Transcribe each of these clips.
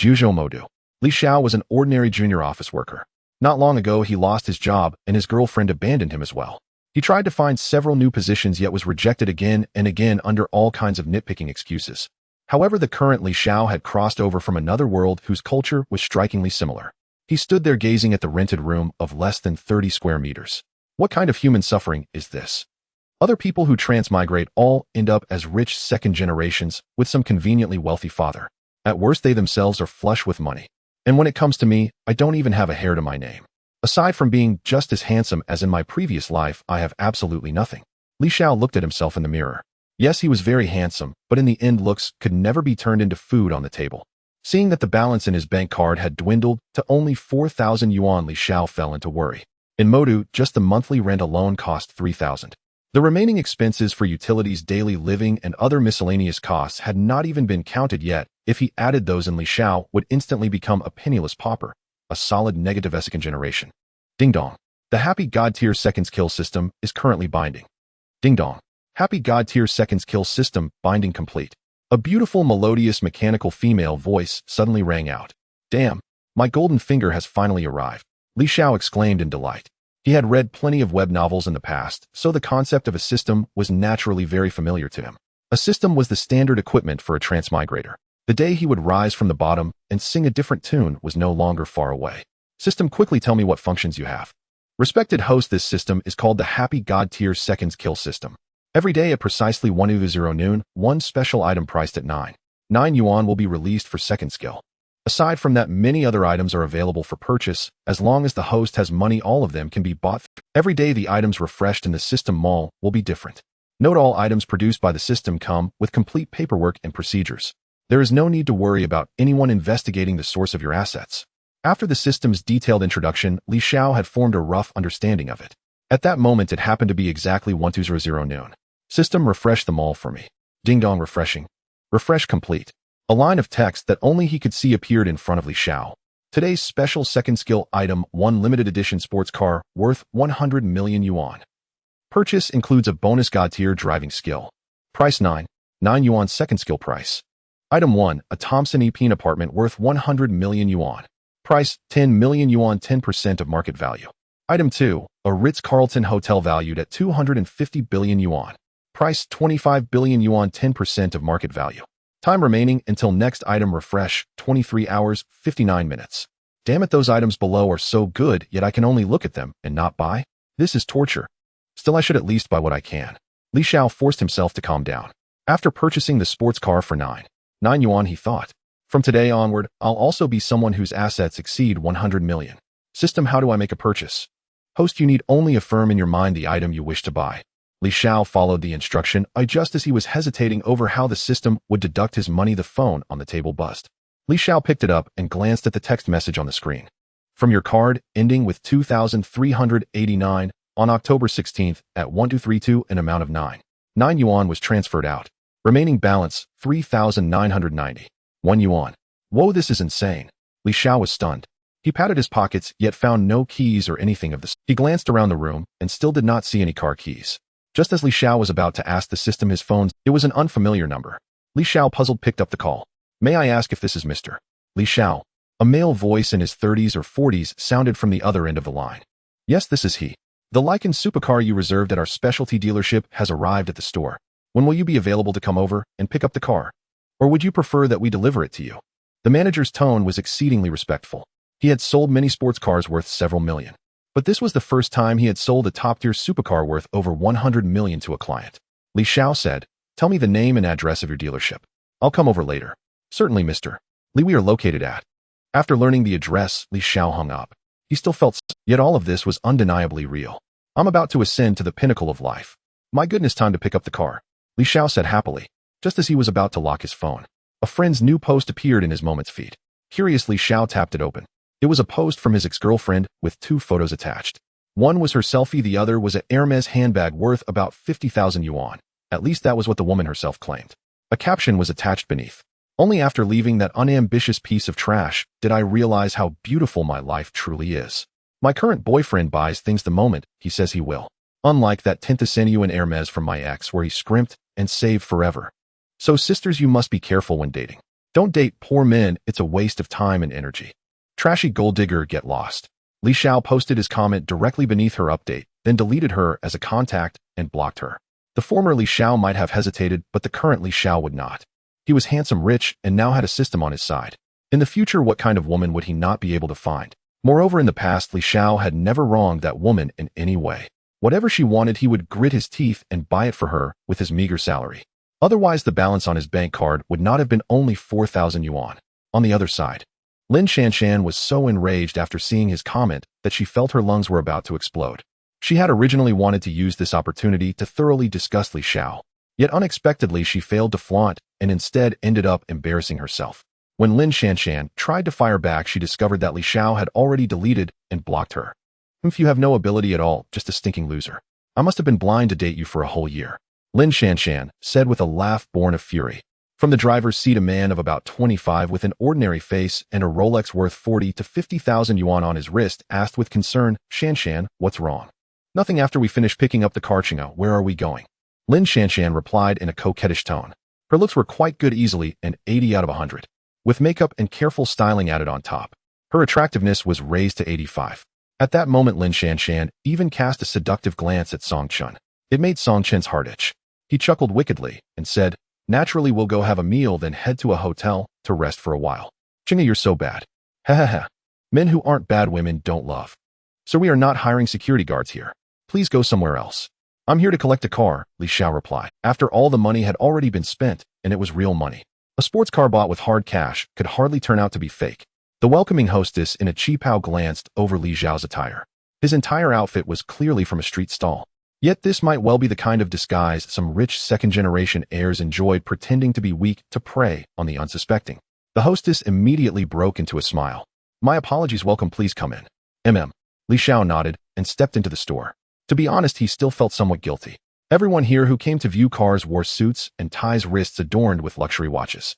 Juzhou Modu. Li Xiao was an ordinary junior office worker. Not long ago, he lost his job and his girlfriend abandoned him as well. He tried to find several new positions yet was rejected again and again under all kinds of nitpicking excuses. However, the current Li Xiao had crossed over from another world whose culture was strikingly similar. He stood there gazing at the rented room of less than 30 square meters. What kind of human suffering is this? Other people who transmigrate all end up as rich second generations with some conveniently wealthy father. At worst, they themselves are flush with money. And when it comes to me, I don't even have a hair to my name. Aside from being just as handsome as in my previous life, I have absolutely nothing. Li Xiao looked at himself in the mirror. Yes, he was very handsome, but in the end looks could never be turned into food on the table. Seeing that the balance in his bank card had dwindled to only 4,000 yuan, Li Xiao fell into worry. In Modu, just the monthly rent alone cost 3,000. The remaining expenses for utilities, daily living, and other miscellaneous costs had not even been counted yet. If he added those in, Li Xiao would instantly become a penniless pauper, a solid negative second generation. Ding dong. The Happy God-tier Second Skill System is currently binding. Ding dong. Happy God-tier Second Skill System binding complete. A beautiful, melodious, mechanical female voice suddenly rang out. Damn, my golden finger has finally arrived. Li Xiao exclaimed in delight. He had read plenty of web novels in the past, so the concept of a system was naturally very familiar to him. A system was the standard equipment for a transmigrator. The day he would rise from the bottom and sing a different tune was no longer far away. System, quickly tell me what functions you have. Respected host, this system is called the Happy God-tier Second Skill System. Every day at precisely 1:00 noon, one special item priced at 9.9 Yuan will be released for second skill. Aside from that, many other items are available for purchase. As long as the host has money, all of them can be bought. Every day the items refreshed in the system mall will be different. Note, all items produced by the system come with complete paperwork and procedures. There is no need to worry about anyone investigating the source of your assets. After the system's detailed introduction, Li Xiao had formed a rough understanding of it. At that moment, it happened to be exactly 1:00 noon. System, refresh them all for me. Ding dong, refreshing. Refresh complete. A line of text that only he could see appeared in front of Li Xiao. Today's special second skill item, 1 limited edition sports car worth 100 million yuan. Purchase includes a bonus God-tier driving skill. Price 9.9 Yuan. Second skill price. Item 1, a Thompson Epine apartment worth 100 million yuan. Price 10 million yuan, 10% of market value. Item 2, a Ritz-Carlton hotel valued at 250 billion yuan. Price 25 billion yuan, 10% of market value. Time remaining until next item refresh, 23 hours, 59 minutes. Damn it, those items below are so good, yet I can only look at them and not buy? This is torture. Still, I should at least buy what I can. Li Xiao forced himself to calm down. After purchasing the sports car for 9.9 Yuan, he thought, from today onward, I'll also be someone whose assets exceed 100 million. System, how do I make a purchase? Host, you need only affirm in your mind the item you wish to buy. Li Xiao followed the instruction. Just as he was hesitating over how the system would deduct his money, the phone on the table buzzed. Li Xiao picked it up and glanced at the text message on the screen. From your card, ending with 2,389, on October 16th at 1232, an amount of 9.9 Yuan was transferred out. Remaining balance, 3,991 yuan. Whoa, this is insane. Li Xiao was stunned. He patted his pockets, yet found no keys or anything of the sort. He glanced around the room and still did not see any car keys. Just as Li Xiao was about to ask the system his phone, it was an unfamiliar number. Li Xiao, puzzled, picked up the call. May I ask if this is Mr. Li Xiao? A male voice in his 30s or 40s sounded from the other end of the line. Yes, this is he. The licensed supercar you reserved at our specialty dealership has arrived at the store. When will you be available to come over and pick up the car? Or would you prefer that we deliver it to you? The manager's tone was exceedingly respectful. He had sold many sports cars worth several million. But this was the first time he had sold a top-tier supercar worth over 100 million to a client. Li Xiao said, tell me the name and address of your dealership. I'll come over later. Certainly, Mr. Li, we are located at. After learning the address, Li Xiao hung up. He still felt, yet all of this was undeniably real. I'm about to ascend to the pinnacle of life. My goodness, time to pick up the car. Li Xiao said happily. Just as he was about to lock his phone, a friend's new post appeared in his moments feed. Curiously, Xiao tapped it open. It was a post from his ex-girlfriend with 2 photos attached. One was her selfie, the other was a Hermes handbag worth about 50,000 yuan. At least that was what the woman herself claimed. A caption was attached beneath. Only after leaving that unambitious piece of trash did I realize how beautiful my life truly is. My current boyfriend buys things the moment he says he will. Unlike that 10,000 yuan Hermes from my ex where he scrimped and saved forever. So sisters, you must be careful when dating. Don't date poor men, it's a waste of time and energy. Trashy gold digger, get lost. Li Xiao posted his comment directly beneath her update, then deleted her as a contact and blocked her. The former Li Xiao might have hesitated, but the current Li Xiao would not. He was handsome, rich, and now had a system on his side. In the future, what kind of woman would he not be able to find? Moreover, in the past, Li Xiao had never wronged that woman in any way. Whatever she wanted, he would grit his teeth and buy it for her with his meager salary. Otherwise, the balance on his bank card would not have been only 4,000 yuan. On the other side, Lin Shanshan was so enraged after seeing his comment that she felt her lungs were about to explode. She had originally wanted to use this opportunity to thoroughly disgust Li Xiao. Yet unexpectedly, she failed to flaunt and instead ended up embarrassing herself. When Lin Shanshan tried to fire back, she discovered that Li Xiao had already deleted and blocked her. If you have no ability at all, just a stinking loser. I must have been blind to date you for a whole year. Lin Shanshan said with a laugh born of fury. From the driver's seat, a man of about 25 with an ordinary face and a Rolex worth 40 to 50,000 yuan on his wrist asked with concern, Shanshan, what's wrong? Nothing. After we finish picking up the car, Chinga, where are we going? Lin Shanshan replied in a coquettish tone. Her looks were quite good, easily an 80 out of 100. With makeup and careful styling added on top, her attractiveness was raised to 85. At that moment, Lin Shanshan even cast a seductive glance at Song Chun. It made Song Chen's heart itch. He chuckled wickedly and said, naturally, we'll go have a meal, then head to a hotel to rest for a while. Chinga, you're so bad. Ha ha ha. Men who aren't bad women don't love. So we are not hiring security guards here. Please go somewhere else. I'm here to collect a car, Li Xiao replied. After all, the money had already been spent, and it was real money. A sports car bought with hard cash could hardly turn out to be fake. The welcoming hostess in a cheapao glanced over Li Xiao's attire. His entire outfit was clearly from a street stall. Yet this might well be the kind of disguise some rich second-generation heirs enjoyed, pretending to be weak to prey on the unsuspecting. The hostess immediately broke into a smile. My apologies, welcome, please come in. Li Xiao nodded and stepped into the store. To be honest, he still felt somewhat guilty. Everyone here who came to view cars wore suits and ties, wrists adorned with luxury watches.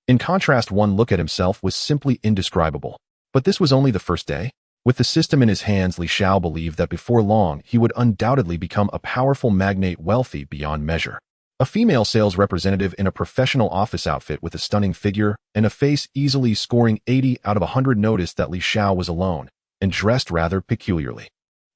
In contrast, one look at himself was simply indescribable. But this was only the first day. With the system in his hands, Li Xiao believed that before long he would undoubtedly become a powerful magnate, wealthy beyond measure. A female sales representative in a professional office outfit with a stunning figure and a face easily scoring 80 out of 100 noticed that Li Xiao was alone and dressed rather peculiarly.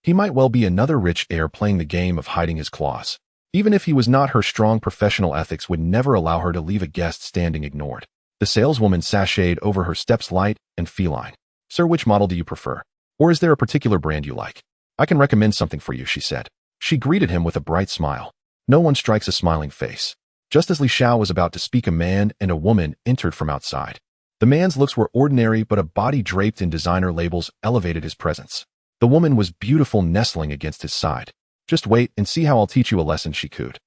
He might well be another rich heir playing the game of hiding his claws. Even if he was not, her strong professional ethics would never allow her to leave a guest standing ignored. The saleswoman sashayed over her steps, light and feline. Sir, which model do you prefer? Or is there a particular brand you like? I can recommend something for you, she said. She greeted him with a bright smile. No one strikes a smiling face. Just as Li Xiao was about to speak, a man and a woman entered from outside. The man's looks were ordinary, but a body draped in designer labels elevated his presence. The woman was beautiful, nestling against his side. Just wait and see how I'll teach you a lesson, she cooed.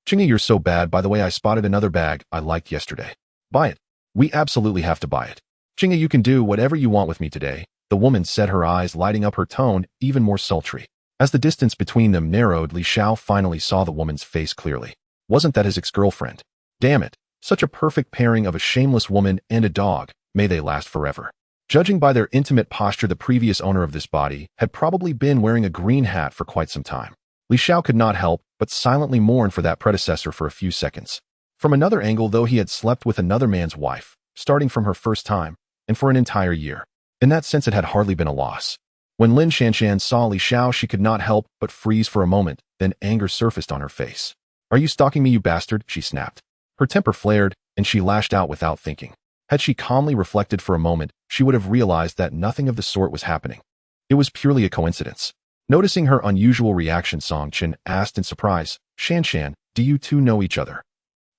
Chinga, you're so bad. By the way, I spotted another bag I liked yesterday. Buy it. We absolutely have to buy it. Chinga, you can do whatever you want with me today, the woman said, her eyes lighting up, her tone even more sultry. As the distance between them narrowed, Li Xiao finally saw the woman's face clearly. Wasn't that his ex-girlfriend? Damn it. Such a perfect pairing of a shameless woman and a dog. May they last forever. Judging by their intimate posture, the previous owner of this body had probably been wearing a green hat for quite some time. Li Xiao could not help but silently mourn for that predecessor for a few seconds. From another angle, though, he had slept with another man's wife, starting from her first time, and for an entire year. In that sense, it had hardly been a loss. When Lin Shanshan saw Li Xiao, she could not help but freeze for a moment, then anger surfaced on her face. Are you stalking me, you bastard? She snapped. Her temper flared, and she lashed out without thinking. Had she calmly reflected for a moment, she would have realized that nothing of the sort was happening. It was purely a coincidence. Noticing her unusual reaction, Song Chen asked in surprise, Shanshan, do you two know each other?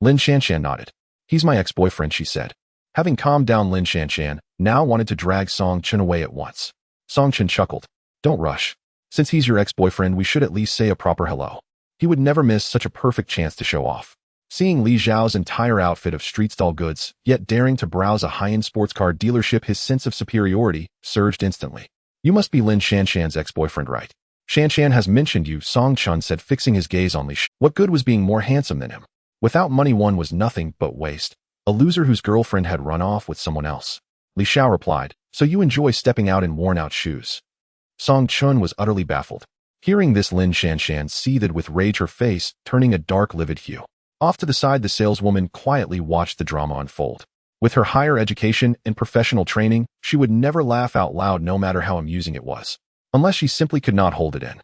Lin Shanshan nodded. He's my ex-boyfriend, she said. Having calmed down, Lin Shanshan now wanted to drag Song Chen away at once. Song Chen chuckled. Don't rush. Since he's your ex-boyfriend, we should at least say a proper hello. He would never miss such a perfect chance to show off. Seeing Li Xiao's entire outfit of street stall goods, yet daring to browse a high-end sports car dealership, his sense of superiority surged instantly. You must be Lin Shanshan's ex-boyfriend, right? Shanshan has mentioned you, Song Chen said, fixing his gaze on Li Xiao. What good was being more handsome than him? Without money, one was nothing but waste. A loser whose girlfriend had run off with someone else. Li Xiao replied, so you enjoy stepping out in worn-out shoes. Song Chen was utterly baffled. Hearing this, Lin Shanshan seethed with rage, her face turning a dark livid hue. Off to the side, the saleswoman quietly watched the drama unfold. With her higher education and professional training, she would never laugh out loud no matter how amusing it was, unless she simply could not hold it in.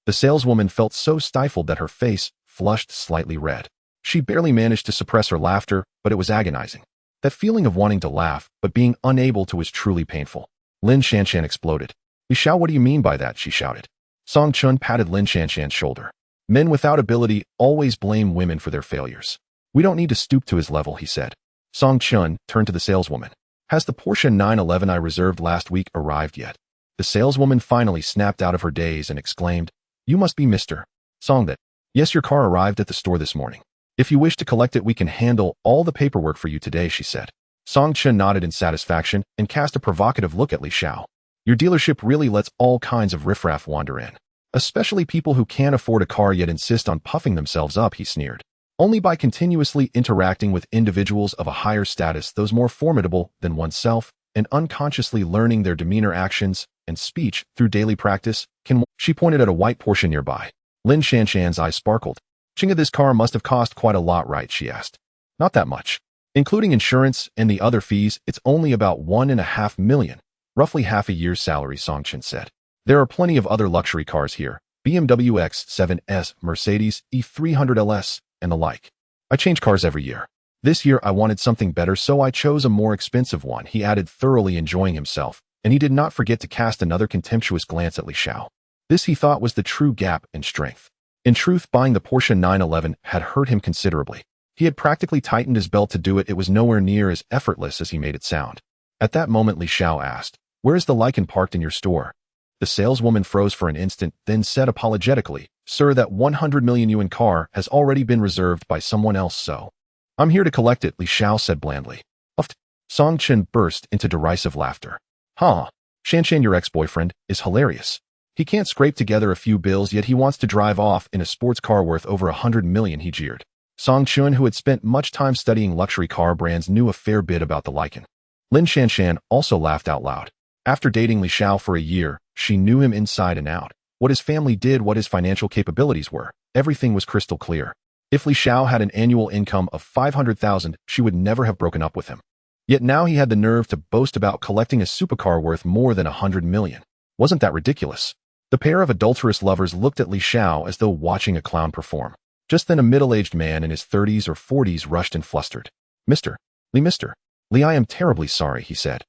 The saleswoman felt so stifled that her face flushed slightly red. She barely managed to suppress her laughter, but it was agonizing. That feeling of wanting to laugh, but being unable to was truly painful. Lin Shanshan exploded. Li Xiao, what do you mean by that? She shouted. Song Chun patted Lin Shanshan's shoulder. Men without ability always blame women for their failures. We don't need to stoop to his level, he said. Song Chun turned to the saleswoman. Has the Porsche 911 I reserved last week arrived yet? The saleswoman finally snapped out of her daze and exclaimed, You must be Mr. Song that. Yes, your car arrived at the store this morning. If you wish to collect it, we can handle all the paperwork for you today, she said. Song Chun nodded in satisfaction and cast a provocative look at Li Xiao. Your dealership really lets all kinds of riffraff wander in. Especially people who can't afford a car yet insist on puffing themselves up, he sneered. Only by continuously interacting with individuals of a higher status, those more formidable than oneself, and unconsciously learning their demeanor, actions, and speech through daily practice, can. She pointed at a white Porsche nearby. Lin Shanshan's eyes sparkled. Chinga, this car must have cost quite a lot, right? She asked. Not that much. Including insurance and the other fees, it's only about 1.5 million, roughly half a year's salary, Song Chen said. There are plenty of other luxury cars here, BMW X7S, Mercedes E300 LS, and the like. I change cars every year. This year I wanted something better, so I chose a more expensive one, he added, thoroughly enjoying himself, and he did not forget to cast another contemptuous glance at Li Xiao. This, he thought, was the true gap in strength. In truth, buying the Porsche 911 had hurt him considerably. He had practically tightened his belt to do it. It was nowhere near as effortless as he made it sound. At that moment, Li Xiao asked, Where is the Lycan parked in your store? The saleswoman froze for an instant, then said apologetically, Sir, that 100 million yuan car has already been reserved by someone else, so I'm here to collect it, Li Xiao said blandly. Song Chen burst into derisive laughter. Shanshan, your ex-boyfriend, is hilarious. He can't scrape together a few bills, yet he wants to drive off in a sports car worth over 100 million, he jeered. Song Chun, who had spent much time studying luxury car brands, knew a fair bit about the Lycan. Lin Shanshan also laughed out loud. After dating Li Xiao for a year, she knew him inside and out. What his family did, what his financial capabilities were, everything was crystal clear. If Li Xiao had an annual income of 500,000, she would never have broken up with him. Yet now he had the nerve to boast about collecting a supercar worth more than 100 million. Wasn't that ridiculous? The pair of adulterous lovers looked at Li Xiao as though watching a clown perform. Just then a middle-aged man in his 30s or 40s rushed and flustered. Mr. Li, I am terribly sorry, he said.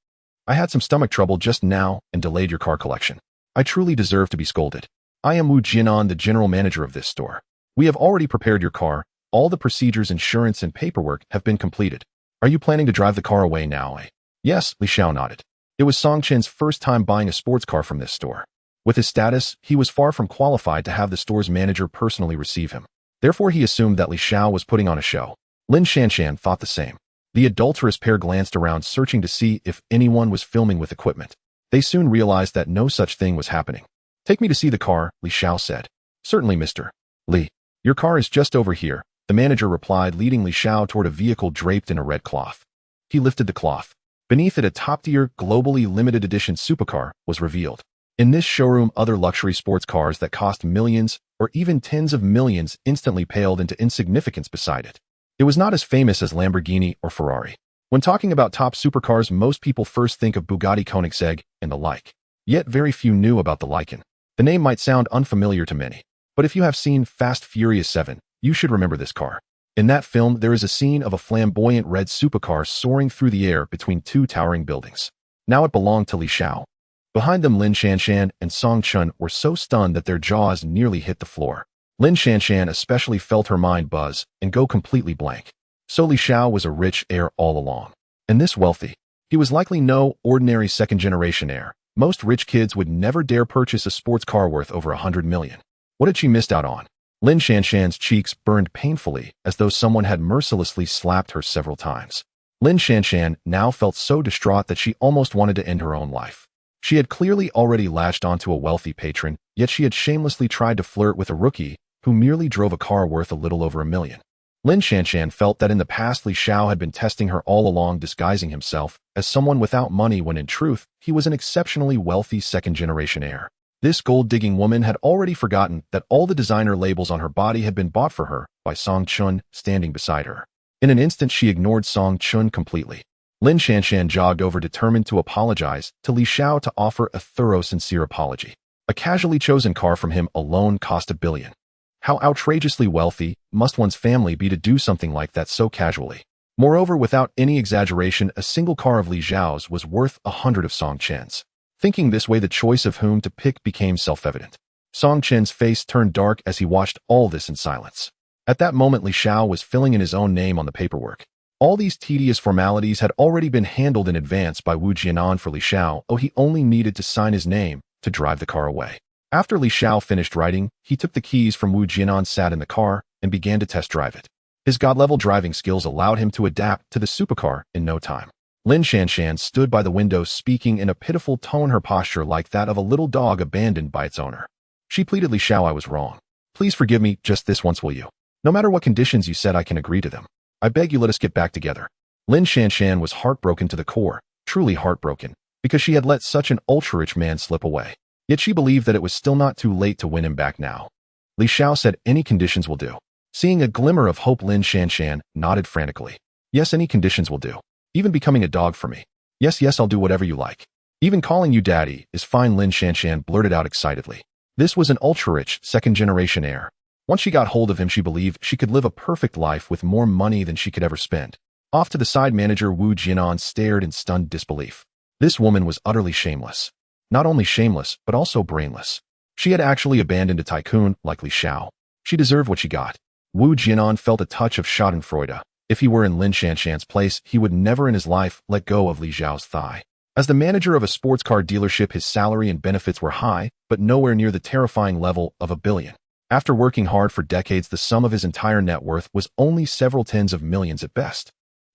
I had some stomach trouble just now and delayed your car collection. I truly deserve to be scolded. I am Wu Jinan, the general manager of this store. We have already prepared your car. All the procedures, insurance, and paperwork have been completed. Are you planning to drive the car away now, eh? Yes, Li Xiao nodded. It was Song Chen's first time buying a sports car from this store. With his status, he was far from qualified to have the store's manager personally receive him. Therefore, he assumed that Li Xiao was putting on a show. Lin Shanshan thought the same. The adulterous pair glanced around, searching to see if anyone was filming with equipment. They soon realized that no such thing was happening. Take me to see the car, Li Xiao said. Certainly, Mr. Li. Your car is just over here, the manager replied, leading Li Xiao toward a vehicle draped in a red cloth. He lifted the cloth. Beneath it, a top-tier, globally limited edition supercar was revealed. In this showroom, other luxury sports cars that cost millions or even tens of millions instantly paled into insignificance beside it. It was not as famous as Lamborghini or Ferrari. When talking about top supercars, most people first think of Bugatti, Koenigsegg, and the like. Yet very few knew about the Lycan. The name might sound unfamiliar to many, but if you have seen Fast Furious 7, you should remember this car. In that film, there is a scene of a flamboyant red supercar soaring through the air between two towering buildings. Now it belonged to Li Xiao. Behind them, Lin Shanshan and Song Chun were so stunned that their jaws nearly hit the floor. Lin Shanshan especially felt her mind buzz and go completely blank. So Li Xiao was a rich heir all along. And this wealthy. He was likely no ordinary second-generation heir. Most rich kids would never dare purchase a sports car worth over 100 million. What had she missed out on? Lin Shanshan's cheeks burned painfully as though someone had mercilessly slapped her several times. Lin Shanshan now felt so distraught that she almost wanted to end her own life. She had clearly already latched onto a wealthy patron, yet she had shamelessly tried to flirt with a rookie who merely drove a car worth a little over $1 million. Lin Shanshan felt that in the past Li Xiao had been testing her all along, disguising himself as someone without money when in truth he was an exceptionally wealthy second-generation heir. This gold-digging woman had already forgotten that all the designer labels on her body had been bought for her by Song Chun standing beside her. In an instant, she ignored Song Chun completely. Lin Shanshan jogged over, determined to apologize to Li Xiao, to offer a thorough, sincere apology. A casually chosen car from him alone cost $1 billion. How outrageously wealthy must one's family be to do something like that so casually? Moreover, without any exaggeration, a single car of Li Xiao's was worth 100 of Song Chen's. Thinking this way, the choice of whom to pick became self-evident. Song Chen's face turned dark as he watched all this in silence. At that moment, Li Xiao was filling in his own name on the paperwork. All these tedious formalities had already been handled in advance by Wu Jianan for Li Xiao. He only needed to sign his name to drive the car away. After Li Xiao finished writing, he took the keys from Wu Jianan, sat in the car, and began to test drive it. His god-level driving skills allowed him to adapt to the supercar in no time. Lin Shanshan stood by the window, speaking in a pitiful tone, her posture like that of a little dog abandoned by its owner. She pleaded, Li Xiao, I was wrong. Please forgive me just this once, will you? No matter what conditions you said, I can agree to them. I beg you, let us get back together. Lin Shanshan was heartbroken to the core, truly heartbroken, because she had let such an ultra-rich man slip away. Yet she believed that it was still not too late to win him back now. Li Xiao said, any conditions will do. Seeing a glimmer of hope, Lin Shanshan nodded frantically. Yes, any conditions will do. Even becoming a dog for me. Yes, I'll do whatever you like. Even calling you daddy is fine, Lin Shanshan blurted out excitedly. This was an ultra-rich, second-generation heir. Once she got hold of him, she believed she could live a perfect life with more money than she could ever spend. Off to the side, manager Wu Jianan stared in stunned disbelief. This woman was utterly shameless. Not only shameless, but also brainless. She had actually abandoned a tycoon like Li Xiao. She deserved what she got. Wu Jianan felt a touch of schadenfreude. If he were in Lin Shanshan's place, he would never in his life let go of Li Xiao's thigh. As the manager of a sports car dealership, his salary and benefits were high, but nowhere near the terrifying level of $1 billion. After working hard for decades, the sum of his entire net worth was only several tens of millions at best.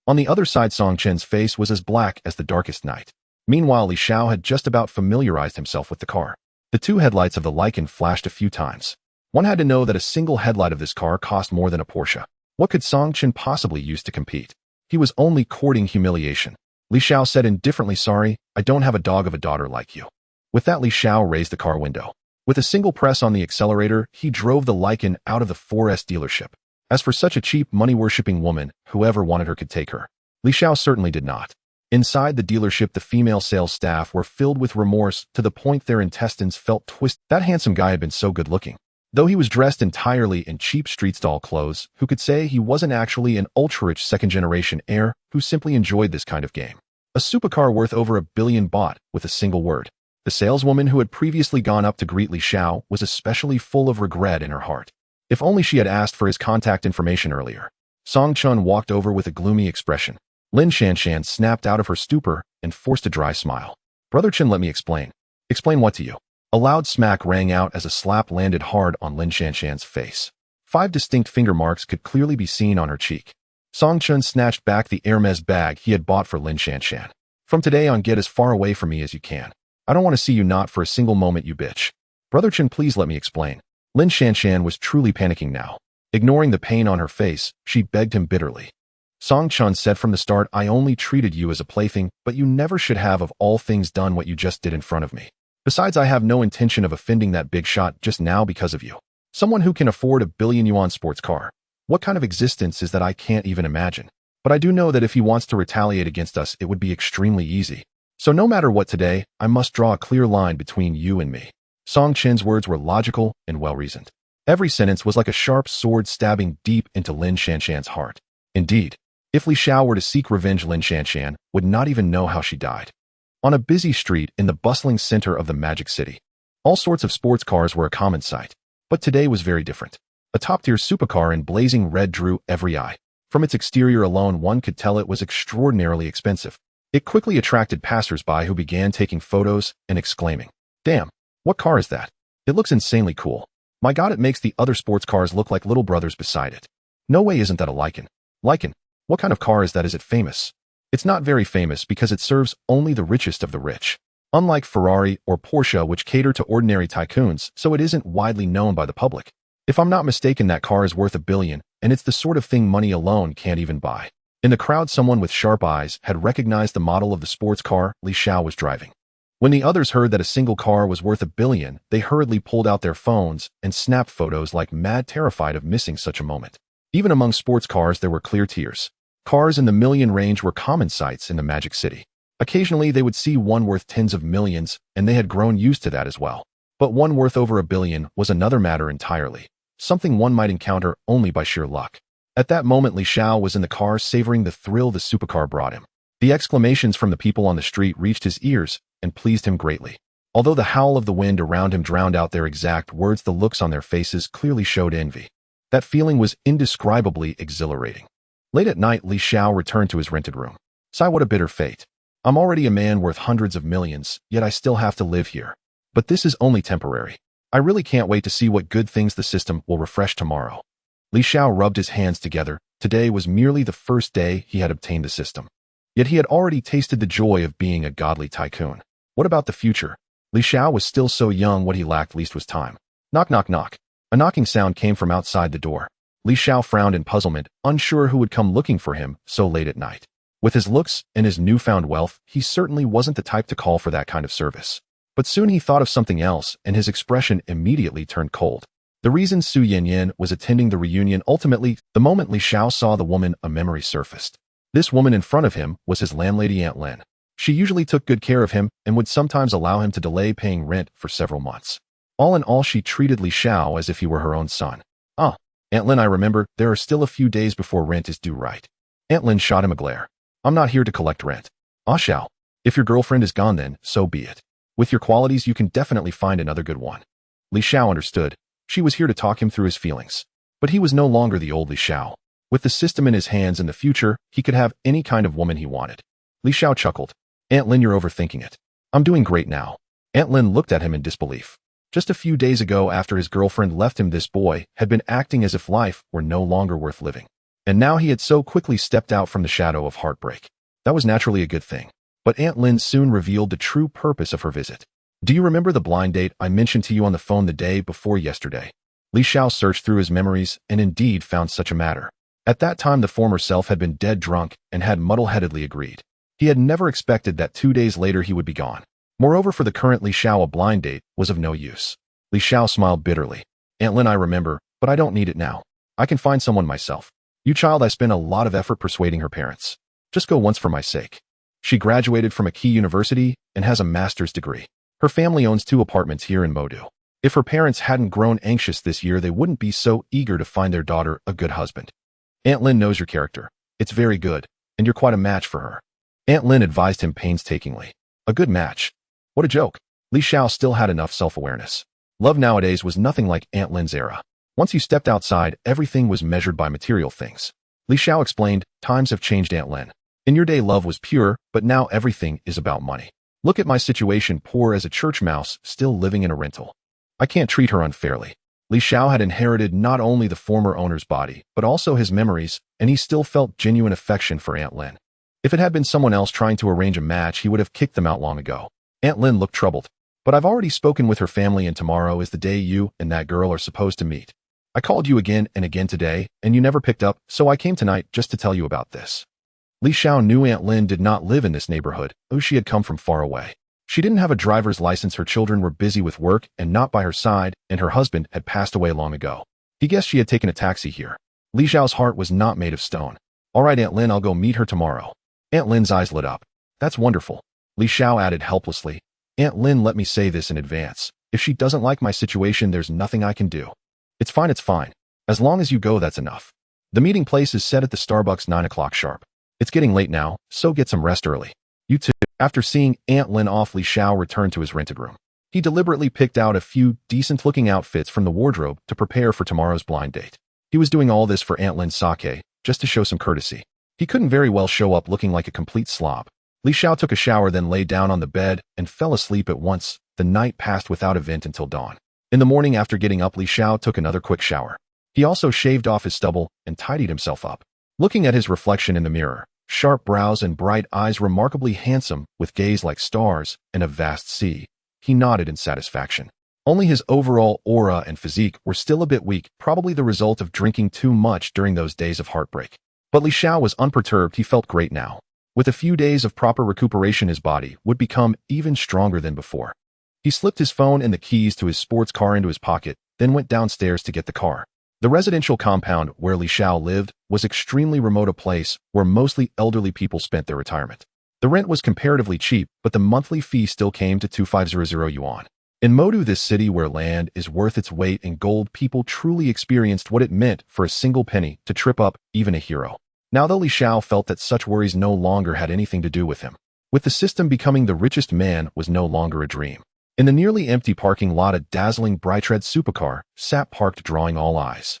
On the other side, Song Chen's face was as black as the darkest night. Meanwhile, Li Xiao had just about familiarized himself with the car. The two headlights of the Lycan flashed a few times. One had to know that a single headlight of this car cost more than a Porsche. What could Song Chen possibly use to compete? He was only courting humiliation. Li Xiao said indifferently, sorry, I don't have a dog of a daughter like you. With that, Li Xiao raised the car window. With a single press on the accelerator, he drove the Lycan out of the 4S dealership. As for such a cheap, money-worshipping woman, whoever wanted her could take her. Li Xiao certainly did not. Inside the dealership, the female sales staff were filled with remorse to the point their intestines felt twisted. That handsome guy had been so good-looking. Though he was dressed entirely in cheap street-stall clothes, who could say he wasn't actually an ultra-rich second-generation heir who simply enjoyed this kind of game? A supercar worth over $1 billion bought with a single word. The saleswoman who had previously gone up to greet Li Xiao was especially full of regret in her heart. If only she had asked for his contact information earlier. Song Chun walked over with a gloomy expression. Lin Shanshan snapped out of her stupor and forced a dry smile. Brother Chen, let me explain. Explain what to you? A loud smack rang out as a slap landed hard on Lin Shanshan's face. 5 distinct finger marks could clearly be seen on her cheek. Song Chun snatched back the Hermes bag he had bought for Lin Shanshan. From today on, get as far away from me as you can. I don't want to see you, not for a single moment, you bitch. Brother Chen, please let me explain. Lin Shanshan was truly panicking now. Ignoring the pain on her face, she begged him bitterly. Song Chun said from the start, I only treated you as a plaything, but you never should have of all things done what you just did in front of me. Besides, I have no intention of offending that big shot just now because of you. Someone who can afford $1 billion yuan sports car. What kind of existence is that? I can't even imagine. But I do know that if he wants to retaliate against us, it would be extremely easy. So no matter what today, I must draw a clear line between you and me. Song Chen's words were logical and well-reasoned. Every sentence was like a sharp sword stabbing deep into Lin Shanshan's heart. Indeed, if Li Xiao were to seek revenge, Lin Shanshan would not even know how she died. On a busy street in the bustling center of the Magic City, all sorts of sports cars were a common sight. But today was very different. A top-tier supercar in blazing red drew every eye. From its exterior alone, one could tell it was extraordinarily expensive. It quickly attracted passers-by who began taking photos and exclaiming, damn, what car is that? It looks insanely cool. My God, it makes the other sports cars look like little brothers beside it. No way, isn't that a Lycan? Lycan, what kind of car is that? Is it famous? It's not very famous because it serves only the richest of the rich. Unlike Ferrari or Porsche, which cater to ordinary tycoons, so it isn't widely known by the public. If I'm not mistaken, that car is worth $1 billion, and it's the sort of thing money alone can't even buy. In the crowd, someone with sharp eyes had recognized the model of the sports car Li Xiao was driving. When the others heard that a single car was worth $1 billion, they hurriedly pulled out their phones and snapped photos like mad, terrified of missing such a moment. Even among sports cars, there were clear tears. Cars in the million range were common sights in the Magic City. Occasionally, they would see one worth tens of millions, and they had grown used to that as well. But one worth over a billion was another matter entirely, something one might encounter only by sheer luck. At that moment, Li Xiao was in the car savoring the thrill the supercar brought him. The exclamations from the people on the street reached his ears and pleased him greatly. Although the howl of the wind around him drowned out their exact words, the looks on their faces clearly showed envy. That feeling was indescribably exhilarating. Late at night, Li Xiao returned to his rented room. Sigh, what a bitter fate. I'm already a man worth hundreds of millions, yet I still have to live here. But this is only temporary. I really can't wait to see what good things the system will refresh tomorrow. Li Xiao rubbed his hands together. Today was merely the first day he had obtained the system. Yet he had already tasted the joy of being a godly tycoon. What about the future? Li Xiao was still so young, what he lacked least was time. Knock, knock, knock. A knocking sound came from outside the door. Li Xiao frowned in puzzlement, unsure who would come looking for him so late at night. With his looks and his newfound wealth, he certainly wasn't the type to call for that kind of service. But soon he thought of something else, and his expression immediately turned cold. The reason Su Yanyan was attending the reunion. Ultimately, the moment Li Xiao saw the woman, a memory surfaced. This woman in front of him was his landlady Aunt Lin. She usually took good care of him and would sometimes allow him to delay paying rent for several months. All in all, she treated Li Xiao as if he were her own son. Ah, Aunt Lin, I remember, there are still a few days before rent is due, right? Aunt Lin shot him a glare. I'm not here to collect rent. Ah, Xiao. If your girlfriend is gone, then so be it. With your qualities, you can definitely find another good one. Li Xiao understood. She was here to talk him through his feelings. But he was no longer the old Li Xiao. With the system in his hands in the future, he could have any kind of woman he wanted. Li Xiao chuckled. Aunt Lin, you're overthinking it. I'm doing great now. Aunt Lin looked at him in disbelief. Just a few days ago, after his girlfriend left him, this boy had been acting as if life were no longer worth living. And now he had so quickly stepped out from the shadow of heartbreak. That was naturally a good thing. But Aunt Lin soon revealed the true purpose of her visit. Do you remember the blind date I mentioned to you on the phone the day before yesterday? Li Xiao searched through his memories and indeed found such a matter. At that time, the former self had been dead drunk and had muddle-headedly agreed. He had never expected that 2 days later he would be gone. Moreover, for the current Li Xiao, a blind date was of no use. Li Xiao smiled bitterly. Aunt Lin, I remember, but I don't need it now. I can find someone myself. You child, I spent a lot of effort persuading her parents. Just go once for my sake. She graduated from a key university and has a master's degree. Her family owns 2 apartments here in Modu. If her parents hadn't grown anxious this year, they wouldn't be so eager to find their daughter a good husband. Aunt Lin knows your character. It's very good, and you're quite a match for her. Aunt Lin advised him painstakingly. A good match? What a joke. Li Xiao still had enough self-awareness. Love nowadays was nothing like Aunt Lin's era. Once you stepped outside, everything was measured by material things. Li Xiao explained, times have changed, Aunt Lin. In your day, love was pure, but now everything is about money. Look at my situation, poor as a church mouse, still living in a rental. I can't treat her unfairly. Li Xiao had inherited not only the former owner's body, but also his memories, and he still felt genuine affection for Aunt Lin. If it had been someone else trying to arrange a match, he would have kicked them out long ago. Aunt Lin looked troubled. But I've already spoken with her family, and tomorrow is the day you and that girl are supposed to meet. I called you again and again today, and you never picked up, so I came tonight just to tell you about this. Li Xiao knew Aunt Lin did not live in this neighborhood, though she had come from far away. She didn't have a driver's license, her children were busy with work and not by her side, and her husband had passed away long ago. He guessed she had taken a taxi here. Li Xiao's heart was not made of stone. All right, Aunt Lin, I'll go meet her tomorrow. Aunt Lin's eyes lit up. That's wonderful. Li Xiao added helplessly. Aunt Lin, let me say this in advance. If she doesn't like my situation, there's nothing I can do. It's fine, it's fine. As long as you go, that's enough. The meeting place is set at the Starbucks 9 o'clock sharp. It's getting late now, so get some rest early. You too. After seeing Aunt Lin off, Li Xiao returned to his rented room. He deliberately picked out a few decent-looking outfits from the wardrobe to prepare for tomorrow's blind date. He was doing all this for Aunt Lin's sake, just to show some courtesy. He couldn't very well show up looking like a complete slob. Li Xiao took a shower, then lay down on the bed and fell asleep at once. The night passed without event until dawn. In the morning, after getting up, Li Xiao took another quick shower. He also shaved off his stubble and tidied himself up. Looking at his reflection in the mirror, sharp brows and bright eyes, remarkably handsome, with gaze like stars and a vast sea, he nodded in satisfaction. Only his overall aura and physique were still a bit weak, probably the result of drinking too much during those days of heartbreak. But Li Xiao was unperturbed. He felt great now. With a few days of proper recuperation, his body would become even stronger than before. He slipped his phone and the keys to his sports car into his pocket, then went downstairs to get the car. The residential compound where Li Xiao lived was extremely remote, a place where mostly elderly people spent their retirement. The rent was comparatively cheap, but the monthly fee still came to 2,500 yuan. In Modu, this city where land is worth its weight in gold, people truly experienced what it meant for a single penny to trip up even a hero. Now though, Li Xiao felt that such worries no longer had anything to do with him. With the system, becoming the richest man was no longer a dream. In the nearly empty parking lot, a dazzling bright red supercar sat parked, drawing all eyes.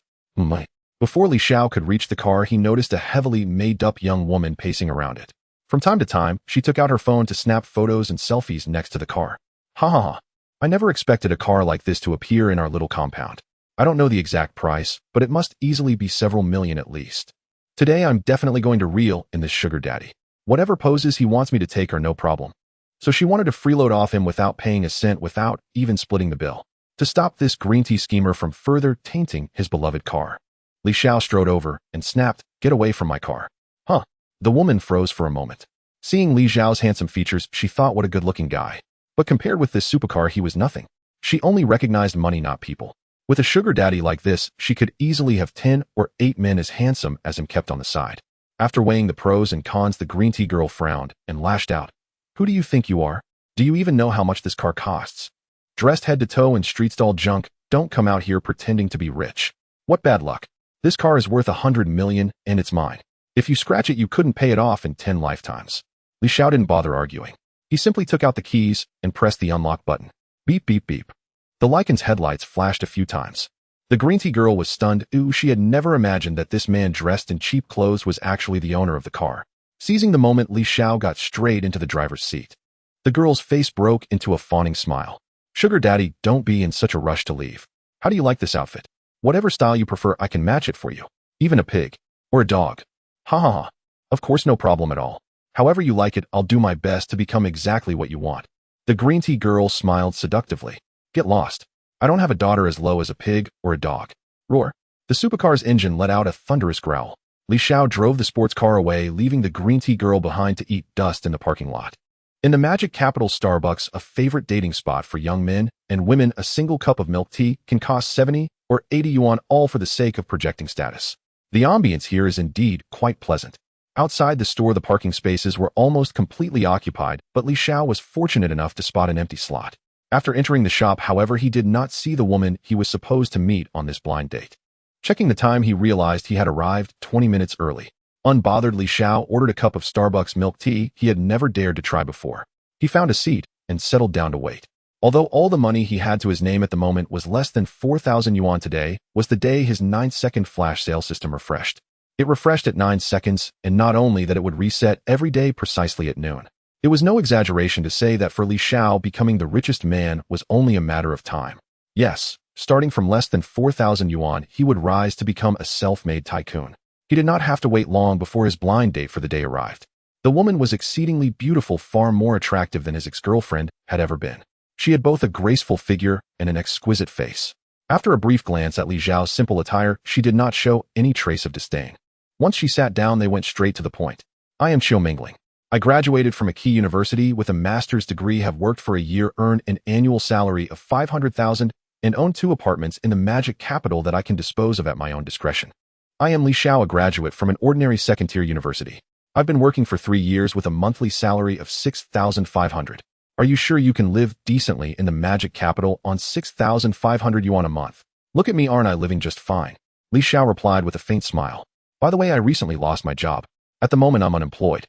Before Li Xiao could reach the car, he noticed a heavily made-up young woman pacing around it. From time to time, she took out her phone to snap photos and selfies next to the car. Ha ha ha. I never expected a car like this to appear in our little compound. I don't know the exact price, but it must easily be several million at least. Today I'm definitely going to reel in this sugar daddy. Whatever poses he wants me to take are no problem. So she wanted to freeload off him without paying a cent, without even splitting the bill, to stop this green tea schemer from further tainting his beloved car. Li Xiao strode over and snapped, "Get away from my car." Huh. The woman froze for a moment. Seeing Li Xiao's handsome features, she thought, what a good-looking guy. But compared with this supercar, he was nothing. She only recognized money, not people. With a sugar daddy like this, she could easily have 10 or 8 men as handsome as him kept on the side. After weighing the pros and cons, the green tea girl frowned and lashed out. "Who do you think you are? Do you even know how much this car costs? Dressed head to toe in street-stall junk, don't come out here pretending to be rich. What bad luck. This car is worth 100 million, and it's mine. If you scratch it, you couldn't pay it off in 10 lifetimes. Li Xiao didn't bother arguing. He simply took out the keys and pressed the unlock button. Beep, beep, beep. The Lycan's headlights flashed a few times. The green tea girl was stunned. She had never imagined that this man dressed in cheap clothes was actually the owner of the car. Seizing the moment, Li Xiao got straight into the driver's seat. The girl's face broke into a fawning smile. "Sugar daddy, don't be in such a rush to leave. How do you like this outfit? Whatever style you prefer, I can match it for you. Even a pig. Or a dog. Ha ha ha. Of course, no problem at all. However you like it, I'll do my best to become exactly what you want." The green tea girl smiled seductively. "Get lost. I don't have a daughter as low as a pig or a dog." Roar. The supercar's engine let out a thunderous growl. Li Xiao drove the sports car away, leaving the green tea girl behind to eat dust in the parking lot. In the magic capital Starbucks, a favorite dating spot for young men and women, a single cup of milk tea can cost 70 or 80 yuan, all for the sake of projecting status. The ambience here is indeed quite pleasant. Outside the store, the parking spaces were almost completely occupied, but Li Xiao was fortunate enough to spot an empty slot. After entering the shop, however, he did not see the woman he was supposed to meet on this blind date. Checking the time, he realized he had arrived 20 minutes early. Unbothered, Li Xiao ordered a cup of Starbucks milk tea he had never dared to try before. He found a seat and settled down to wait. Although all the money he had to his name at the moment was less than 4,000 yuan, today was the day his 9-second flash sale system refreshed. It refreshed at 9 seconds, and not only that, it would reset every day precisely at noon. It was no exaggeration to say that for Li Xiao, becoming the richest man was only a matter of time. Yes, starting from less than 4,000 yuan, he would rise to become a self-made tycoon. He did not have to wait long before his blind date for the day arrived. The woman was exceedingly beautiful, far more attractive than his ex-girlfriend had ever been. She had both a graceful figure and an exquisite face. After a brief glance at Li Xiao's simple attire, she did not show any trace of disdain. Once she sat down, they went straight to the point. "I am Qiu Mingling. I graduated from a key university with a master's degree, have worked for a year, earned an annual salary of 500,000, and own 2 apartments in the magic capital that I can dispose of at my own discretion. I am Li Xiao, a graduate from an ordinary second-tier university. I've been working for 3 years with a monthly salary of 6,500. Are you sure you can live decently in the magic capital on 6,500 yuan a month? Look at me, aren't I living just fine?" Li Xiao replied with a faint smile. "By the way, I recently lost my job. At the moment, I'm unemployed."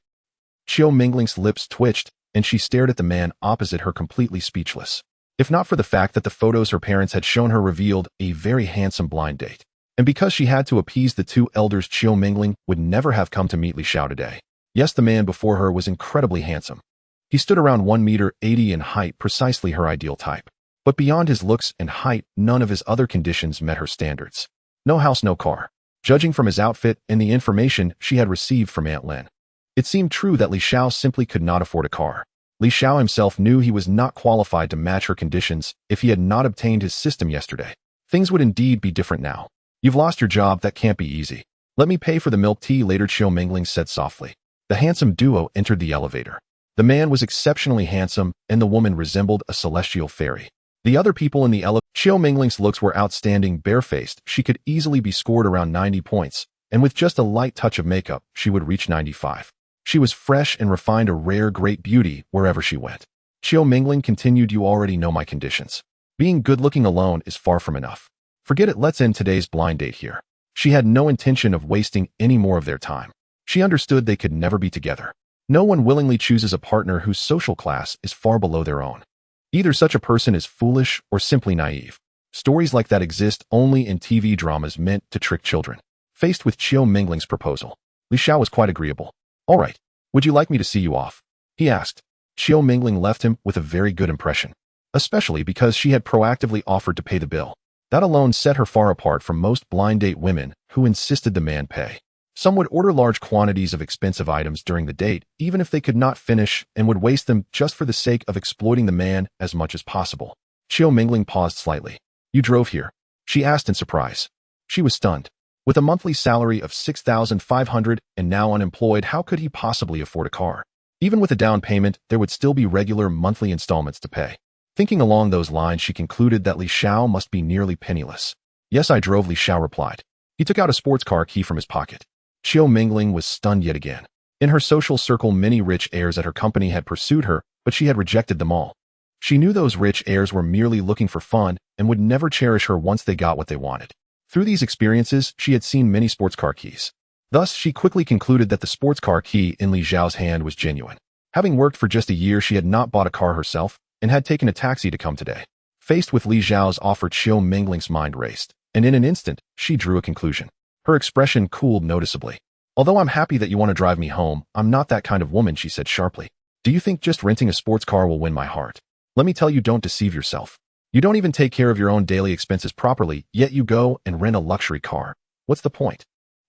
Qiu Mingling's lips twitched, and she stared at the man opposite her, completely speechless. If not for the fact that the photos her parents had shown her revealed a very handsome blind date, and because she had to appease the 2 elders, Qiu Mingling would never have come to meet Li Xiao today. Yes, the man before her was incredibly handsome. He stood around 1.80 m in height, precisely her ideal type. But beyond his looks and height, none of his other conditions met her standards. No house, no car. Judging from his outfit and the information she had received from Aunt Lin, it seemed true that Li Xiao simply could not afford a car. Li Xiao himself knew he was not qualified to match her conditions. If he had not obtained his system yesterday, things would indeed be different now. "You've lost your job, that can't be easy. Let me pay for the milk tea later," Qiu Mingling said softly. The handsome duo entered the elevator. The man was exceptionally handsome, and the woman resembled a celestial fairy. The other people in the elevator. Xiao Mingling's looks were outstanding. Barefaced, she could easily be scored around 90 points, and with just a light touch of makeup, she would reach 95. She was fresh and refined, a rare great beauty wherever she went. Xiao Mingling continued, "You already know my conditions. Being good-looking alone is far from enough. Forget it, let's end today's blind date here." She had no intention of wasting any more of their time. She understood they could never be together. No one willingly chooses a partner whose social class is far below their own. Either such a person is foolish or simply naive. Stories like that exist only in TV dramas meant to trick children. Faced with Xiao Mingling's proposal, Li Xiao was quite agreeable. "All right, would you like me to see you off?" he asked. Xiao Mingling left him with a very good impression, especially because she had proactively offered to pay the bill. That alone set her far apart from most blind date women who insisted the man pay. Some would order large quantities of expensive items during the date, even if they could not finish, and would waste them just for the sake of exploiting the man as much as possible. Xiao Mingling paused slightly. "You drove here?" she asked in surprise. She was stunned. With a monthly salary of 6,500 and now unemployed, how could he possibly afford a car? Even with a down payment, there would still be regular monthly installments to pay. Thinking along those lines, she concluded that Li Xiao must be nearly penniless. "Yes, I drove," Li Xiao replied. He took out a sports car key from his pocket. Xiao Mingling was stunned yet again. In her social circle, many rich heirs at her company had pursued her, but she had rejected them all. She knew those rich heirs were merely looking for fun and would never cherish her once they got what they wanted. Through these experiences, she had seen many sports car keys. Thus, she quickly concluded that the sports car key in Li Xiao's hand was genuine. Having worked for just a year, she had not bought a car herself and had taken a taxi to come today. Faced with Li Xiao's offer, Xiao Mingling's mind raced, and in an instant, she drew a conclusion. Her expression cooled noticeably. "Although I'm happy that you want to drive me home, I'm not that kind of woman," she said sharply. "Do you think just renting a sports car will win my heart? Let me tell you, don't deceive yourself. You don't even take care of your own daily expenses properly, yet you go and rent a luxury car. What's the point?"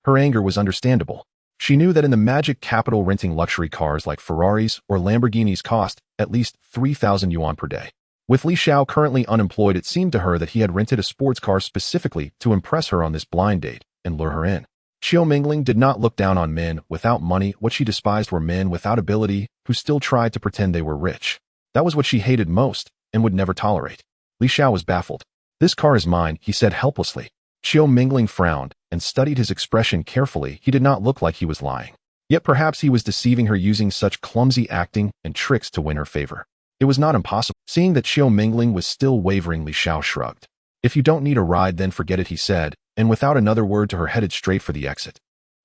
Her anger was understandable. She knew that in the magic capital, renting luxury cars like Ferraris or Lamborghinis cost at least 3,000 yuan per day. With Li Xiao currently unemployed, it seemed to her that he had rented a sports car specifically to impress her on this blind date and lure her in. Xiao Mingling did not look down on men without money. What she despised were men without ability who still tried to pretend they were rich. That was what she hated most and would never tolerate. Li Xiao was baffled. "This car is mine," he said helplessly. Xiao Mingling frowned and studied his expression carefully. He did not look like he was lying. Yet perhaps he was deceiving her, using such clumsy acting and tricks to win her favor. It was not impossible. Seeing that Xiao Mingling was still wavering, Li Xiao shrugged. "If you don't need a ride, then forget it," he said, and without another word to her headed straight for the exit.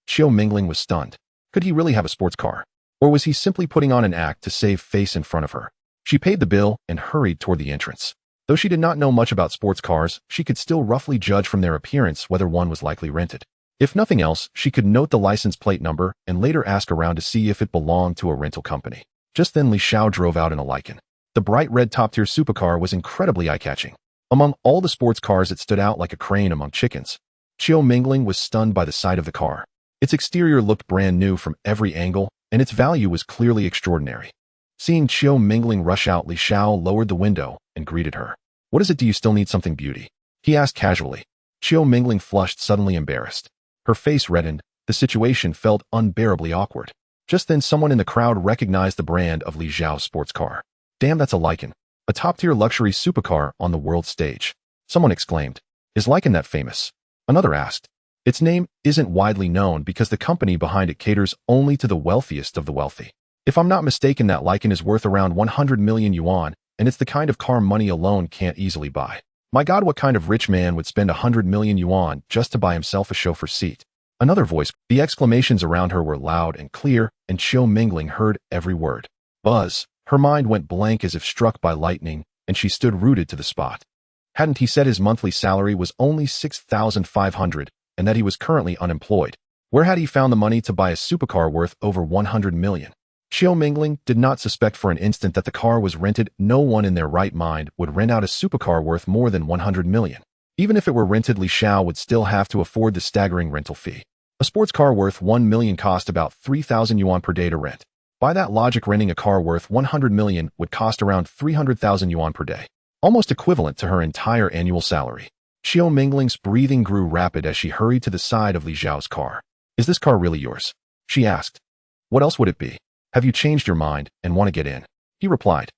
Xiao Mingling was stunned. Could he really have a sports car? Or was he simply putting on an act to save face in front of her? She paid the bill and hurried toward the entrance. Though she did not know much about sports cars, she could still roughly judge from their appearance whether one was likely rented. If nothing else, she could note the license plate number and later ask around to see if it belonged to a rental company. Just then, Li Xiao drove out in a Lycan. The bright red top-tier supercar was incredibly eye-catching. Among all the sports cars, it stood out like a crane among chickens. Xiao Mingling was stunned by the sight of the car. Its exterior looked brand new from every angle, and its value was clearly extraordinary. Seeing Xiao Mingling rush out, Li Xiao lowered the window and greeted her. "What is it? Do you still need something, beauty?" he asked casually. Xiao Mingling flushed, suddenly embarrassed. Her face reddened. The situation felt unbearably awkward. Just then, someone in the crowd recognized the brand of Li Xiao's sports car. "Damn, that's a Lycan. A top-tier luxury supercar on the world stage," someone exclaimed. "Is Lycan that famous?" Another asked. "Its name isn't widely known because the company behind it caters only to the wealthiest of the wealthy. If I'm not mistaken, that Lycan is worth around 100 million yuan, and it's the kind of car money alone can't easily buy. My God, what kind of rich man would spend 100 million yuan just to buy himself a chauffeur seat?" Another voice. The exclamations around her were loud and clear, and Xiao Mingling heard every word. Buzz. Her mind went blank as if struck by lightning, and she stood rooted to the spot. Hadn't he said his monthly salary was only 6,500 and that he was currently unemployed? Where had he found the money to buy a supercar worth over 100 million? Xiao Mingling did not suspect for an instant that the car was rented. No one in their right mind would rent out a supercar worth more than 100 million. Even if it were rented, Li Xiao would still have to afford the staggering rental fee. A sports car worth 1 million cost about 3,000 yuan per day to rent. By that logic, renting a car worth 100 million would cost around 300,000 yuan per day, almost equivalent to her entire annual salary. Xiao Mingling's breathing grew rapid as she hurried to the side of Li Xiao's car. "Is this car really yours?" she asked. "What else would it be? Have you changed your mind and want to get in?" he replied.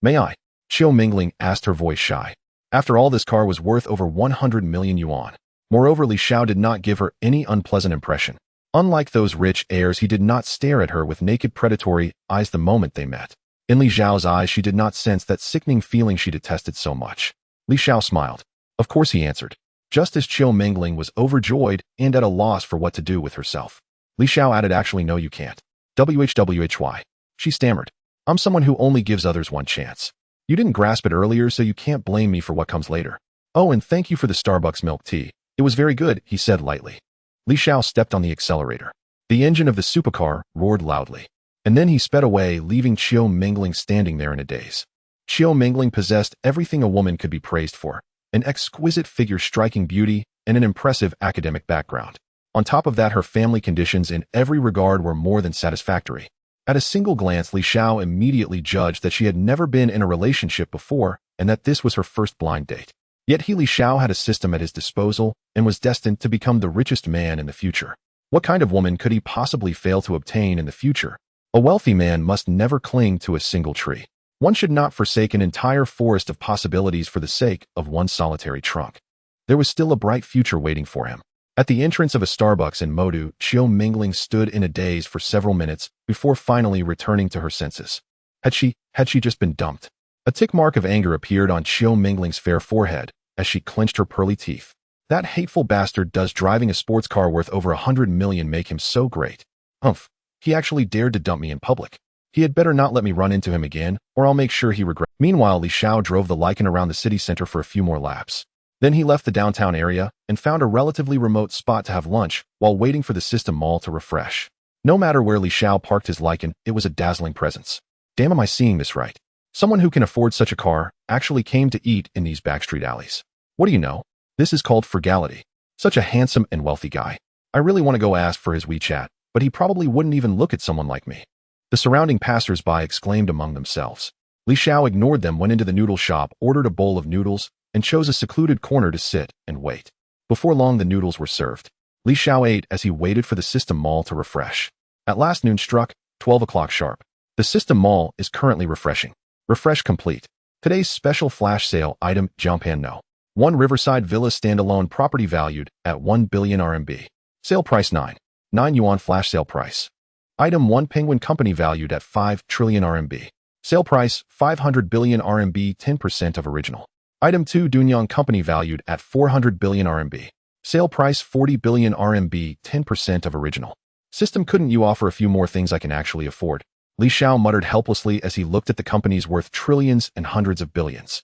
May I?" Qiu Mingling asked, her voice shy. After all, this car was worth over 100 million yuan. Moreover, Li Xiao did not give her any unpleasant impression. Unlike those rich heirs, he did not stare at her with naked predatory eyes the moment they met. In Li Xiao's eyes, she did not sense that sickening feeling she detested so much. Li Xiao smiled. Of course, he answered, just as Qiu Mingling was overjoyed and at a loss for what to do with herself. Li Xiao added, actually no, you can't. Why? She stammered. I'm someone who only gives others one chance. You didn't grasp it earlier, so you can't blame me for what comes later. Oh, and thank you for the Starbucks milk tea. It was very good, he said lightly. Li Xiao stepped on the accelerator. The engine of the supercar roared loudly. And then he sped away, leaving Qiu Mingling standing there in a daze. Qiu Mingling possessed everything a woman could be praised for: an exquisite figure, striking beauty, and an impressive academic background. On top of that, her family conditions in every regard were more than satisfactory. At a single glance, Li Xiao immediately judged that she had never been in a relationship before and that this was her first blind date. Yet Li Xiao had a system at his disposal and was destined to become the richest man in the future. What kind of woman could he possibly fail to obtain in the future? A wealthy man must never cling to a single tree. One should not forsake an entire forest of possibilities for the sake of one solitary trunk. There was still a bright future waiting for him. At the entrance of a Starbucks in Modu, Qiu Mingling stood in a daze for several minutes before finally returning to her senses. Had she just been dumped? A tick mark of anger appeared on Qiu Mingling's fair forehead as she clenched her pearly teeth. That hateful bastard, does driving a sports car worth over 100 million make him so great? Humph, he actually dared to dump me in public. He had better not let me run into him again, or I'll make sure he regrets. Meanwhile, Li Xiao drove the Lycan around the city center for a few more laps. Then he left the downtown area and found a relatively remote spot to have lunch while waiting for the System Mall to refresh. No matter where Li Xiao parked his Lycan, it was a dazzling presence. Damn, am I seeing this right? Someone who can afford such a car actually came to eat in these backstreet alleys. What do you know? This is called frugality. Such a handsome and wealthy guy. I really want to go ask for his WeChat, but he probably wouldn't even look at someone like me. The surrounding passers-by exclaimed among themselves. Li Xiao ignored them, went into the noodle shop, ordered a bowl of noodles, and chose a secluded corner to sit and wait. Before long, the noodles were served. Li Xiao ate as he waited for the System Mall to refresh. At last, noon struck, 12 o'clock sharp. The System Mall is currently refreshing. Refresh complete. Today's special flash sale item: Jiangpan No. 1 Riverside Villa standalone property valued at 1 billion RMB. Sale price 9.9 Yuan. Flash sale price. Item 1 Penguin Company valued at 5 trillion RMB. Sale price 500 billion RMB, 10% of original. Item 2 Dunyang Company valued at 400 billion RMB. Sale price 40 billion RMB, 10% of original. System, couldn't you offer a few more things I can actually afford? Li Xiao muttered helplessly as he looked at the companies worth trillions and hundreds of billions.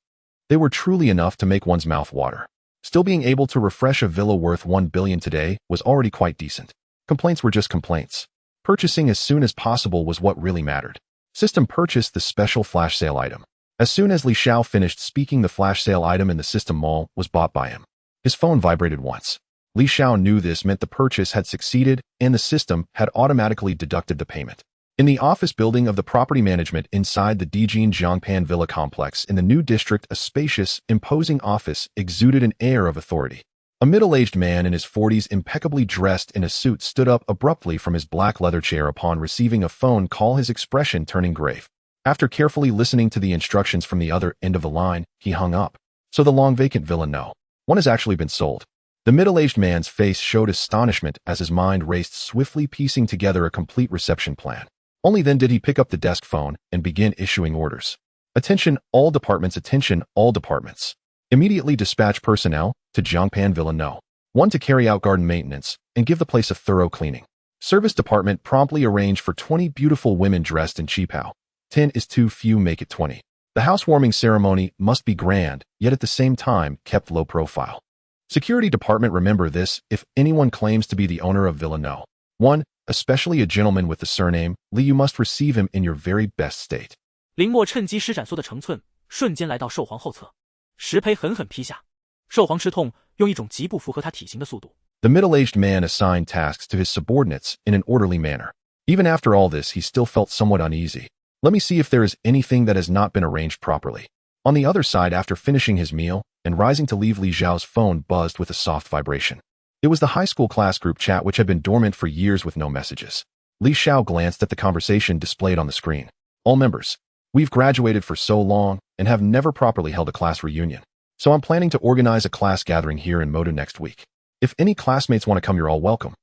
They were truly enough to make one's mouth water. Still, being able to refresh a villa worth 1 billion today was already quite decent. Complaints were just complaints. Purchasing as soon as possible was what really mattered. System purchased the special flash sale item. As soon as Li Xiao finished speaking, the flash sale item in the System Mall was bought by him. His phone vibrated once. Li Xiao knew this meant the purchase had succeeded and the system had automatically deducted the payment. In the office building of the property management inside the Dijin Jiangpan Villa complex in the new district, a spacious, imposing office exuded an air of authority. A middle-aged man in his 40s, impeccably dressed in a suit, stood up abruptly from his black leather chair upon receiving a phone call, his expression turning grave. After carefully listening to the instructions from the other end of the line, he hung up. So the long-vacant villa No. 1 has actually been sold. The middle-aged man's face showed astonishment as his mind raced swiftly, piecing together a complete reception plan. Only then did he pick up the desk phone and begin issuing orders. Attention, all departments, attention, all departments. Immediately dispatch personnel to Jiangpan Villa No. 1 to carry out garden maintenance and give the place a thorough cleaning. Service department promptly arrange for 20 beautiful women dressed in qipao. 10 is too few, make it 20. The housewarming ceremony must be grand, yet at the same time kept low profile. Security department, remember this: if anyone claims to be the owner of Villa No. 1, especially a gentleman with the surname Li, you must receive him in your very best state. 林默趁机施展缩的成寸，瞬间来到寿皇后侧，石胚狠狠劈下。寿皇吃痛，用一种极不符合他体型的速度。The middle-aged man assigned tasks to his subordinates in an orderly manner. Even after all this, he still felt somewhat uneasy. Let me see if there is anything that has not been arranged properly. On the other side, after finishing his meal and rising to leave, Li Xiao's phone buzzed with a soft vibration. It was the high school class group chat, which had been dormant for years with no messages. Li Xiao glanced at the conversation displayed on the screen. All members. We've graduated for so long, and have never properly held a class reunion. So I'm planning to organize a class gathering here in Modu next week. If any classmates want to come, you're all welcome.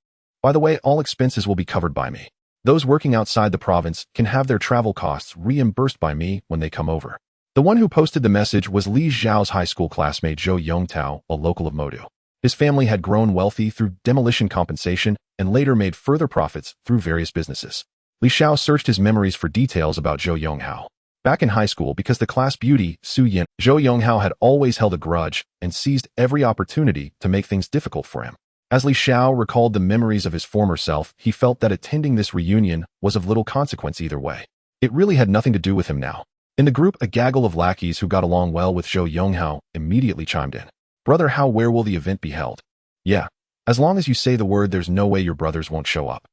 By the way, all expenses will be covered by me. Those working outside the province can have their travel costs reimbursed by me when they come over. The one who posted the message was Li Zhao's high school classmate Zhou Yongtao, a local of Modu. His family had grown wealthy through demolition compensation and later made further profits through various businesses. Li Xiao searched his memories for details about Zhou Yonghao. Back in high school, because the class beauty, Su Yin, Zhou Yonghao had always held a grudge and seized every opportunity to make things difficult for him. As Li Xiao recalled the memories of his former self, he felt that attending this reunion was of little consequence either way. It really had nothing to do with him now. In the group, a gaggle of lackeys who got along well with Zhou Yonghao immediately chimed in. Brother, where will the event be held? Yeah, as long as you say the word, there's no way your brothers won't show up.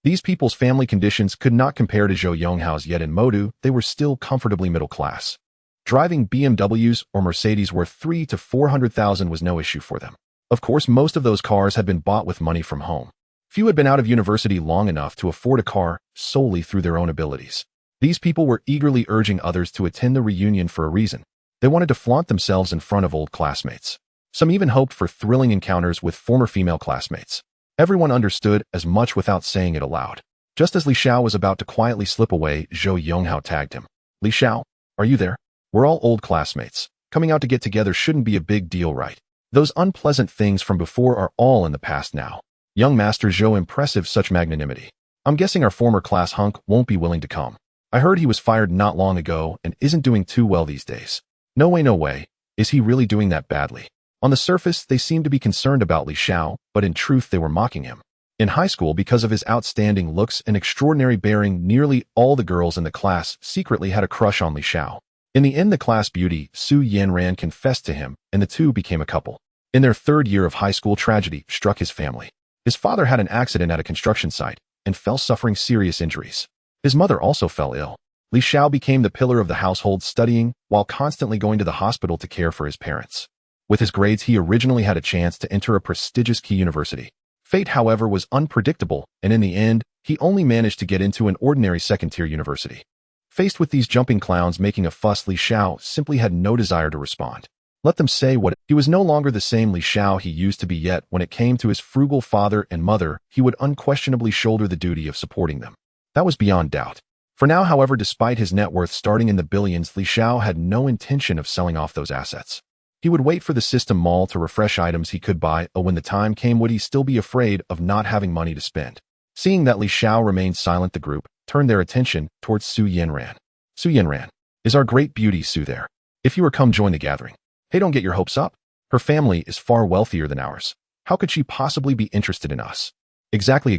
These people's family conditions could not compare to Zhou Yonghao's, yet in Modu, they were still comfortably middle class. Driving BMWs or Mercedes worth 300,000 to 400,000 was no issue for them. Of course, most of those cars had been bought with money from home. Few had been out of university long enough to afford a car solely through their own abilities. These people were eagerly urging others to attend the reunion for a reason. They wanted to flaunt themselves in front of old classmates. Some even hoped for thrilling encounters with former female classmates. Everyone understood as much without saying it aloud. Just as Li Xiao was about to quietly slip away, Zhou Yonghao tagged him. Li Xiao, are you there? We're all old classmates. Coming out to get together shouldn't be a big deal, right? Those unpleasant things from before are all in the past now. Young Master Zhou, impressive such magnanimity. I'm guessing our former class hunk won't be willing to come. I heard he was fired not long ago and isn't doing too well these days. No way, no way. Is he really doing that badly? On the surface, they seemed to be concerned about Li Xiao, but in truth they were mocking him. In high school, because of his outstanding looks and extraordinary bearing, nearly all the girls in the class secretly had a crush on Li Xiao. In the end, the class beauty, Su Yanran, confessed to him, and the two became a couple. In their third year of high school, tragedy struck his family. His father had an accident at a construction site and fell, suffering serious injuries. His mother also fell ill. Li Xiao became the pillar of the household, studying while constantly going to the hospital to care for his parents. With his grades, he originally had a chance to enter a prestigious key university. Fate, however, was unpredictable, and in the end, he only managed to get into an ordinary second-tier university. Faced with these jumping clowns making a fuss, Li Xiao simply had no desire to respond. Let them say what. He was no longer the same Li Xiao he used to be, yet when it came to his frugal father and mother, he would unquestionably shoulder the duty of supporting them. That was beyond doubt. For now, however, despite his net worth starting in the billions, Li Xiao had no intention of selling off those assets. He would wait for the system mall to refresh items he could buy, or when the time came, would he still be afraid of not having money to spend? Seeing that Li Xiao remained silent, the group turned their attention towards Su Yanran. Su Yanran, is our great beauty Su there? If you were, come join the gathering. Hey, don't get your hopes up. Her family is far wealthier than ours. How could she possibly be interested in us? Exactly.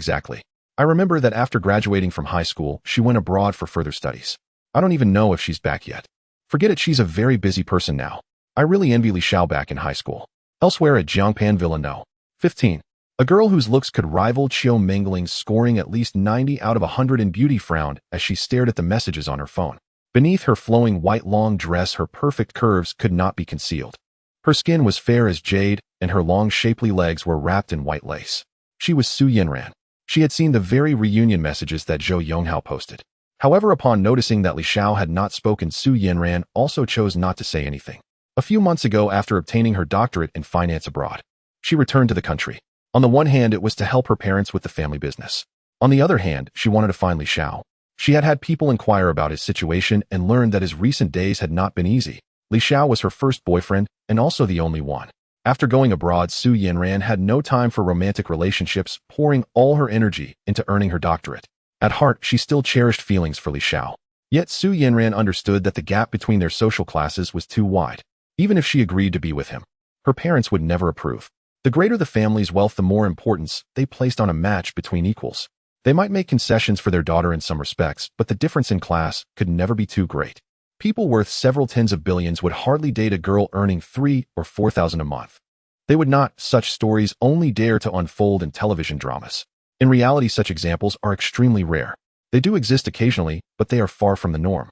I remember that after graduating from high school, she went abroad for further studies. I don't even know if she's back yet. Forget it, she's a very busy person now. I really envy Li Xiao back in high school. Elsewhere at Jiangpan Villa No. 15. A girl whose looks could rival Qiu Mengling's, scoring at least 90 out of 100 in beauty, frowned as she stared at the messages on her phone. Beneath her flowing white long dress, her perfect curves could not be concealed. Her skin was fair as jade, and her long shapely legs were wrapped in white lace. She was Su Yanran. She had seen the very reunion messages that Zhou Yonghao posted. However, upon noticing that Li Xiao had not spoken, Su Yanran also chose not to say anything. A few months ago, after obtaining her doctorate in finance abroad, she returned to the country. On the one hand, it was to help her parents with the family business. On the other hand, she wanted to find Li Xiao. She had had people inquire about his situation and learned that his recent days had not been easy. Li Xiao was her first boyfriend and also the only one. After going abroad, Su Yanran had no time for romantic relationships, pouring all her energy into earning her doctorate. At heart, she still cherished feelings for Li Xiao. Yet Su Yanran understood that the gap between their social classes was too wide. Even if she agreed to be with him, her parents would never approve. The greater the family's wealth, the more importance they placed on a match between equals. They might make concessions for their daughter in some respects, but the difference in class could never be too great. People worth several tens of billions would hardly date a girl earning 3,000 or 4,000 a month. They would not. Such stories only dare to unfold in television dramas. In reality, such examples are extremely rare. They do exist occasionally, but they are far from the norm.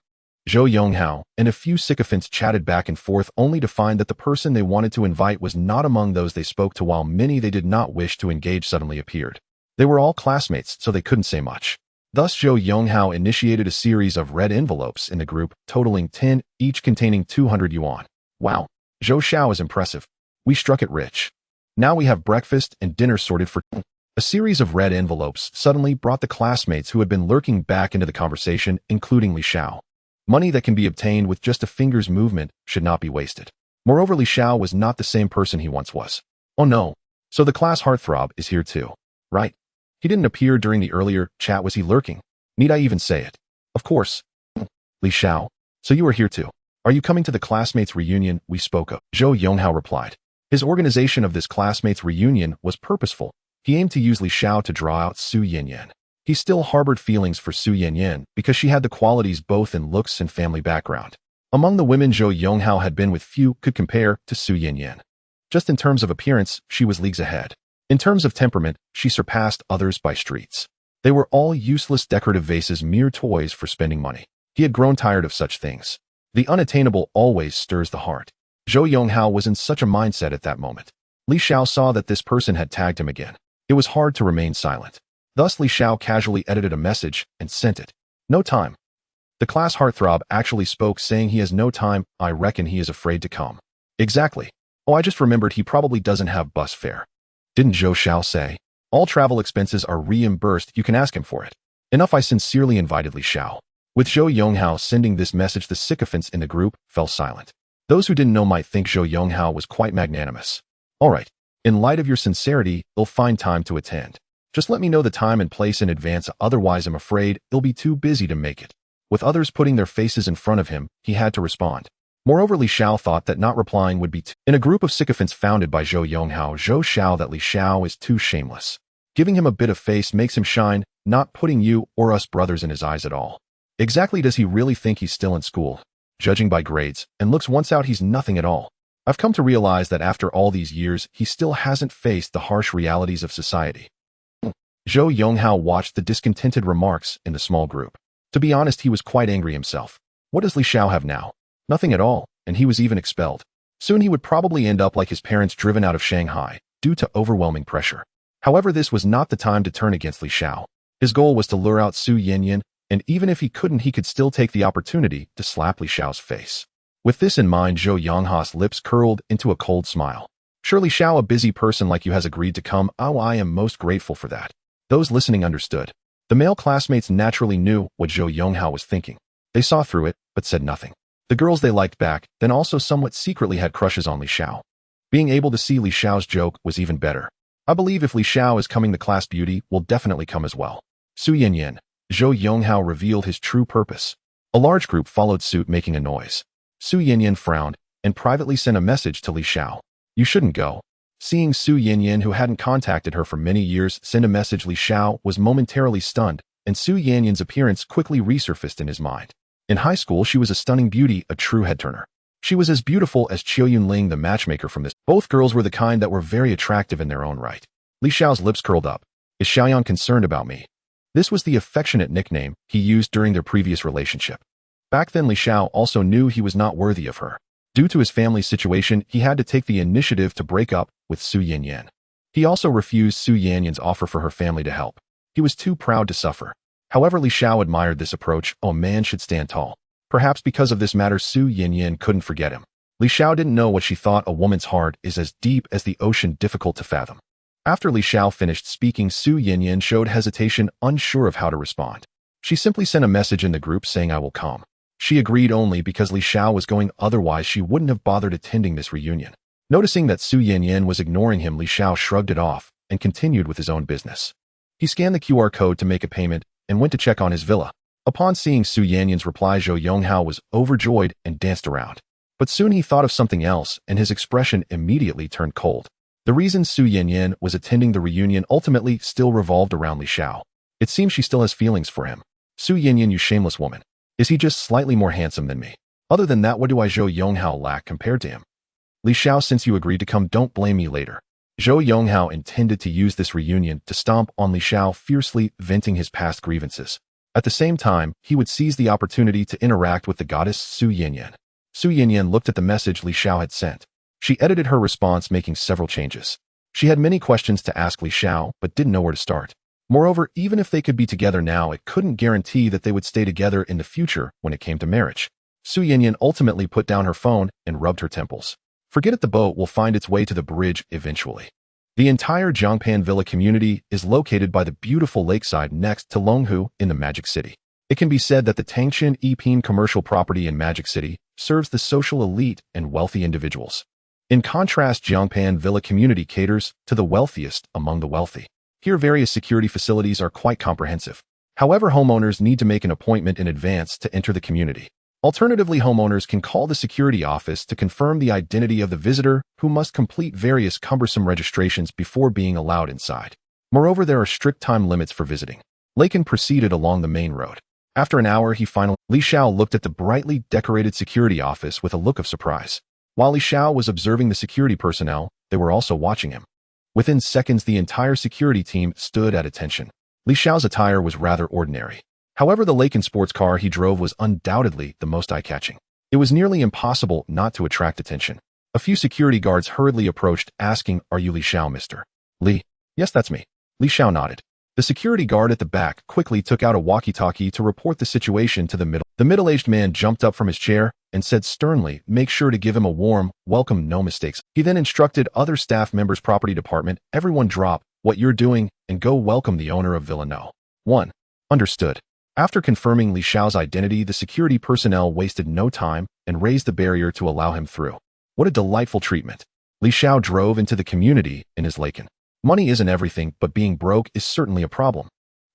Zhou Yonghao and a few sycophants chatted back and forth, only to find that the person they wanted to invite was not among those they spoke to, while many they did not wish to engage suddenly appeared. They were all classmates, so they couldn't say much. Thus, Zhou Yonghao initiated a series of red envelopes in the group, totaling 10, each containing 200 yuan. Wow, Zhou Xiao is impressive. We struck it rich. Now we have breakfast and dinner sorted for. A series of red envelopes suddenly brought the classmates who had been lurking back into the conversation, including Li Xiao. Money that can be obtained with just a finger's movement should not be wasted. Moreover, Li Xiao was not the same person he once was. Oh no, so the class heartthrob is here too, right? He didn't appear during the earlier chat. Was he lurking? Need I even say it? Of course. Li Xiao, so you are here too. Are you coming to the classmates' reunion we spoke of? Zhou Yonghao replied. His organization of this classmates' reunion was purposeful. He aimed to use Li Xiao to draw out Su Yanyan. He still harbored feelings for Su Yanyan because she had the qualities both in looks and family background. Among the women Zhou Yonghao had been with, few could compare to Su Yanyan. Just in terms of appearance, she was leagues ahead. In terms of temperament, she surpassed others by streets. They were all useless decorative vases, mere toys for spending money. He had grown tired of such things. The unattainable always stirs the heart. Zhou Yonghao was in such a mindset at that moment. Li Xiao saw that this person had tagged him again. It was hard to remain silent. Thus Li Xiao casually edited a message and sent it. No time. The class heartthrob actually spoke, saying he has no time. I reckon he is afraid to come. Exactly. Oh, I just remembered he probably doesn't have bus fare. Didn't Zhou Xiao say? All travel expenses are reimbursed, you can ask him for it. Enough, I sincerely invited Li Xiao. With Zhou Yonghao sending this message, the sycophants in the group fell silent. Those who didn't know might think Zhou Yonghao was quite magnanimous. Alright, in light of your sincerity, you'll find time to attend. Just let me know the time and place in advance, otherwise I'm afraid you'll be too busy to make it. With others putting their faces in front of him, he had to respond. Moreover, Li Xiao thought that not replying would be in a group of sycophants founded by Zhou Yonghao, Zhou Xiao, that Li Xiao is too shameless. Giving him a bit of face makes him shine, not putting you or us brothers in his eyes at all. Exactly, does he really think he's still in school? Judging by grades and looks once out, he's nothing at all. I've come to realize that after all these years, he still hasn't faced the harsh realities of society. Zhou Yonghao watched the discontented remarks in the small group. To be honest, he was quite angry himself. What does Li Xiao have now? Nothing at all, and he was even expelled. Soon he would probably end up like his parents, driven out of Shanghai due to overwhelming pressure. However, this was not the time to turn against Li Xiao. His goal was to lure out Su Yanyan, and even if he couldn't, he could still take the opportunity to slap Li Xiao's face. With this in mind, Zhou Yonghao's lips curled into a cold smile. Surely Xiao, a busy person like you, has agreed to come. Oh, I am most grateful for that. Those listening understood. The male classmates naturally knew what Zhou Yonghao was thinking. They saw through it, but said nothing. The girls they liked back then also somewhat secretly had crushes on Li Xiao. Being able to see Li Xiao's joke was even better. I believe if Li Xiao is coming, the class beauty will definitely come as well. Su Yanyan. Zhou Yonghao revealed his true purpose. A large group followed suit, making a noise. Su Yanyan frowned and privately sent a message to Li Xiao. You shouldn't go. Seeing Su Yanyan, who hadn't contacted her for many years, send a message, Li Xiao was momentarily stunned, and Su Yanyan's appearance quickly resurfaced in his mind. In high school, she was a stunning beauty, a true head-turner. She was as beautiful as Qiu Yunling, the matchmaker from this. Both girls were the kind that were very attractive in their own right. Li Xiao's lips curled up. Is Xiaoyan concerned about me? This was the affectionate nickname he used during their previous relationship. Back then, Li Xiao also knew he was not worthy of her. Due to his family's situation, he had to take the initiative to break up with Su Yanyan. He also refused Su Yanyan's offer for her family to help. He was too proud to suffer. However, Li Xiao admired this approach. Oh, a man should stand tall. Perhaps because of this matter, Su Yanyan couldn't forget him. Li Xiao didn't know what she thought. A woman's heart is as deep as the ocean, difficult to fathom. After Li Xiao finished speaking, Su Yanyan showed hesitation, unsure of how to respond. She simply sent a message in the group saying, I will come. She agreed only because Li Xiao was going, otherwise she wouldn't have bothered attending this reunion. Noticing that Su Yanyan was ignoring him, Li Xiao shrugged it off and continued with his own business. He scanned the QR code to make a payment and went to check on his villa. Upon seeing Su Yanyan's reply, Zhou Yonghao was overjoyed and danced around. But soon he thought of something else, and his expression immediately turned cold. The reason Su Yanyan was attending the reunion ultimately still revolved around Li Xiao. It seems she still has feelings for him. Su Yanyan, you shameless woman. Is he just slightly more handsome than me? Other than that, what do I, Zhou Yonghao, lack compared to him? Li Xiao, since you agreed to come, don't blame me later. Zhou Yonghao intended to use this reunion to stomp on Li Xiao, fiercely venting his past grievances. At the same time, he would seize the opportunity to interact with the goddess Su Yanyan. Su Yanyan looked at the message Li Xiao had sent. She edited her response, making several changes. She had many questions to ask Li Xiao, but didn't know where to start. Moreover, even if they could be together now, it couldn't guarantee that they would stay together in the future when it came to marriage. Su Yanyan ultimately put down her phone and rubbed her temples. Forget it, the boat will find its way to the bridge eventually. The entire Zhangpan Villa community is located by the beautiful lakeside next to Longhu in the Magic City. It can be said that the Tangchen Yiping commercial property in Magic City serves the social elite and wealthy individuals. In contrast, Zhangpan Villa community caters to the wealthiest among the wealthy. Here, various security facilities are quite comprehensive. However, homeowners need to make an appointment in advance to enter the community. Alternatively, homeowners can call the security office to confirm the identity of the visitor, who must complete various cumbersome registrations before being allowed inside. Moreover, there are strict time limits for visiting. Lakin proceeded along the main road. After an hour, Li Xiao looked at the brightly decorated security office with a look of surprise. While Li Xiao was observing the security personnel, they were also watching him. Within seconds, the entire security team stood at attention. Li Xiao's attire was rather ordinary. However, the Lakin sports car he drove was undoubtedly the most eye-catching. It was nearly impossible not to attract attention. A few security guards hurriedly approached, asking, "Are you Li Xiao, Mr. Li?" "Yes, that's me." Li Xiao nodded. The security guard at the back quickly took out a walkie-talkie to report the situation to the middle. The middle-aged man jumped up from his chair and said sternly, "Make sure to give him a warm welcome, no mistakes." He then instructed other staff members, property department, "Everyone drop what you're doing and go welcome the owner of Villa No. 1. Understood. After confirming Li Xiao's identity, the security personnel wasted no time and raised the barrier to allow him through. What a delightful treatment. Li Xiao drove into the community in his Lakin. Money isn't everything, but being broke is certainly a problem.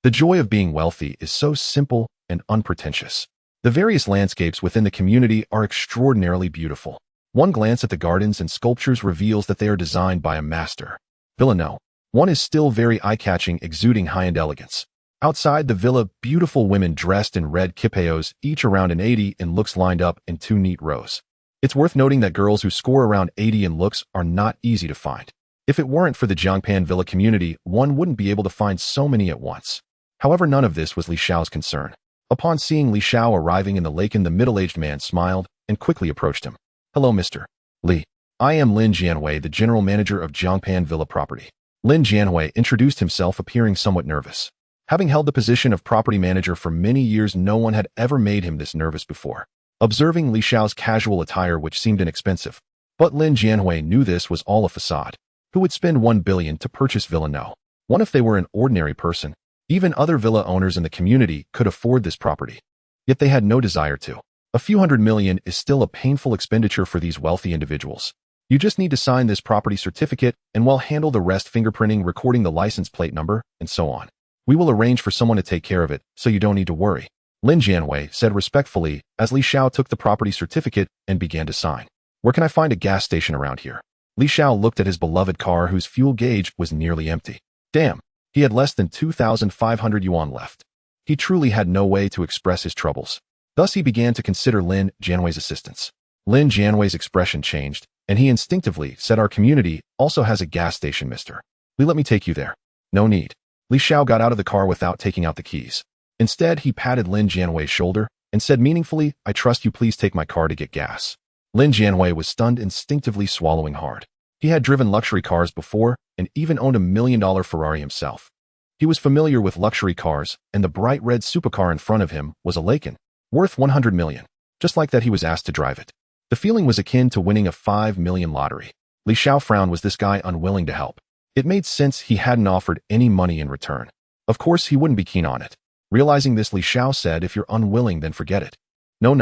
The joy of being wealthy is so simple and unpretentious. The various landscapes within the community are extraordinarily beautiful. One glance at the gardens and sculptures reveals that they are designed by a master. Villa No. 1 is still very eye-catching, exuding high-end elegance. Outside the villa, beautiful women dressed in red kipayos, each around an 80 in looks, lined up in 2 neat rows. It's worth noting that girls who score around 80 in looks are not easy to find. If it weren't for the Zhangpan Villa community, one wouldn't be able to find so many at once. However, none of this was Li Xiao's concern. Upon seeing Li Xiao arriving in the Lakin, the middle-aged man smiled and quickly approached him. "Hello, Mr. Li. I am Lin Jianhui, the general manager of Zhangpan Villa property." Lin Jianhui introduced himself, appearing somewhat nervous. Having held the position of property manager for many years, no one had ever made him this nervous before. Observing Li Xiao's casual attire, which seemed inexpensive, but Lin Jianhui knew this was all a facade. Who would spend 1 billion to purchase Villa No. 1 if they were an ordinary person? Even other villa owners in the community could afford this property. Yet they had no desire to. A few hundred million is still a painful expenditure for these wealthy individuals. You just need to sign this property certificate and we'll handle the rest, fingerprinting, recording the license plate number, and so on. We will arrange for someone to take care of it, so you don't need to worry. Lin Jianhui said respectfully as Li Xiao took the property certificate and began to sign. Where can I find a gas station around here? Li Xiao looked at his beloved car, whose fuel gauge was nearly empty. Damn, he had less than 2,500 yuan left. He truly had no way to express his troubles. Thus he began to consider Lin Jianhui's assistance. Lin Jianhui's expression changed, and he instinctively said, "Our community also has a gas station, Mr. Li. Let me take you there." "No need." Li Xiao got out of the car without taking out the keys. Instead, he patted Lin Jianhui's shoulder and said meaningfully, "I trust you. Please take my car to get gas." Lin Jianhui was stunned, instinctively swallowing hard. He had driven luxury cars before and even owned a $1 million Ferrari himself. He was familiar with luxury cars, and the bright red supercar in front of him was a Lakin, worth 100 million. Just like that, he was asked to drive it. The feeling was akin to winning a 5 million lottery. Li Xiao frowned. Was this guy unwilling to help? It made sense. He hadn't offered any money in return. Of course, he wouldn't be keen on it. Realizing this, Li Xiao said, "If you're unwilling, then forget it." No,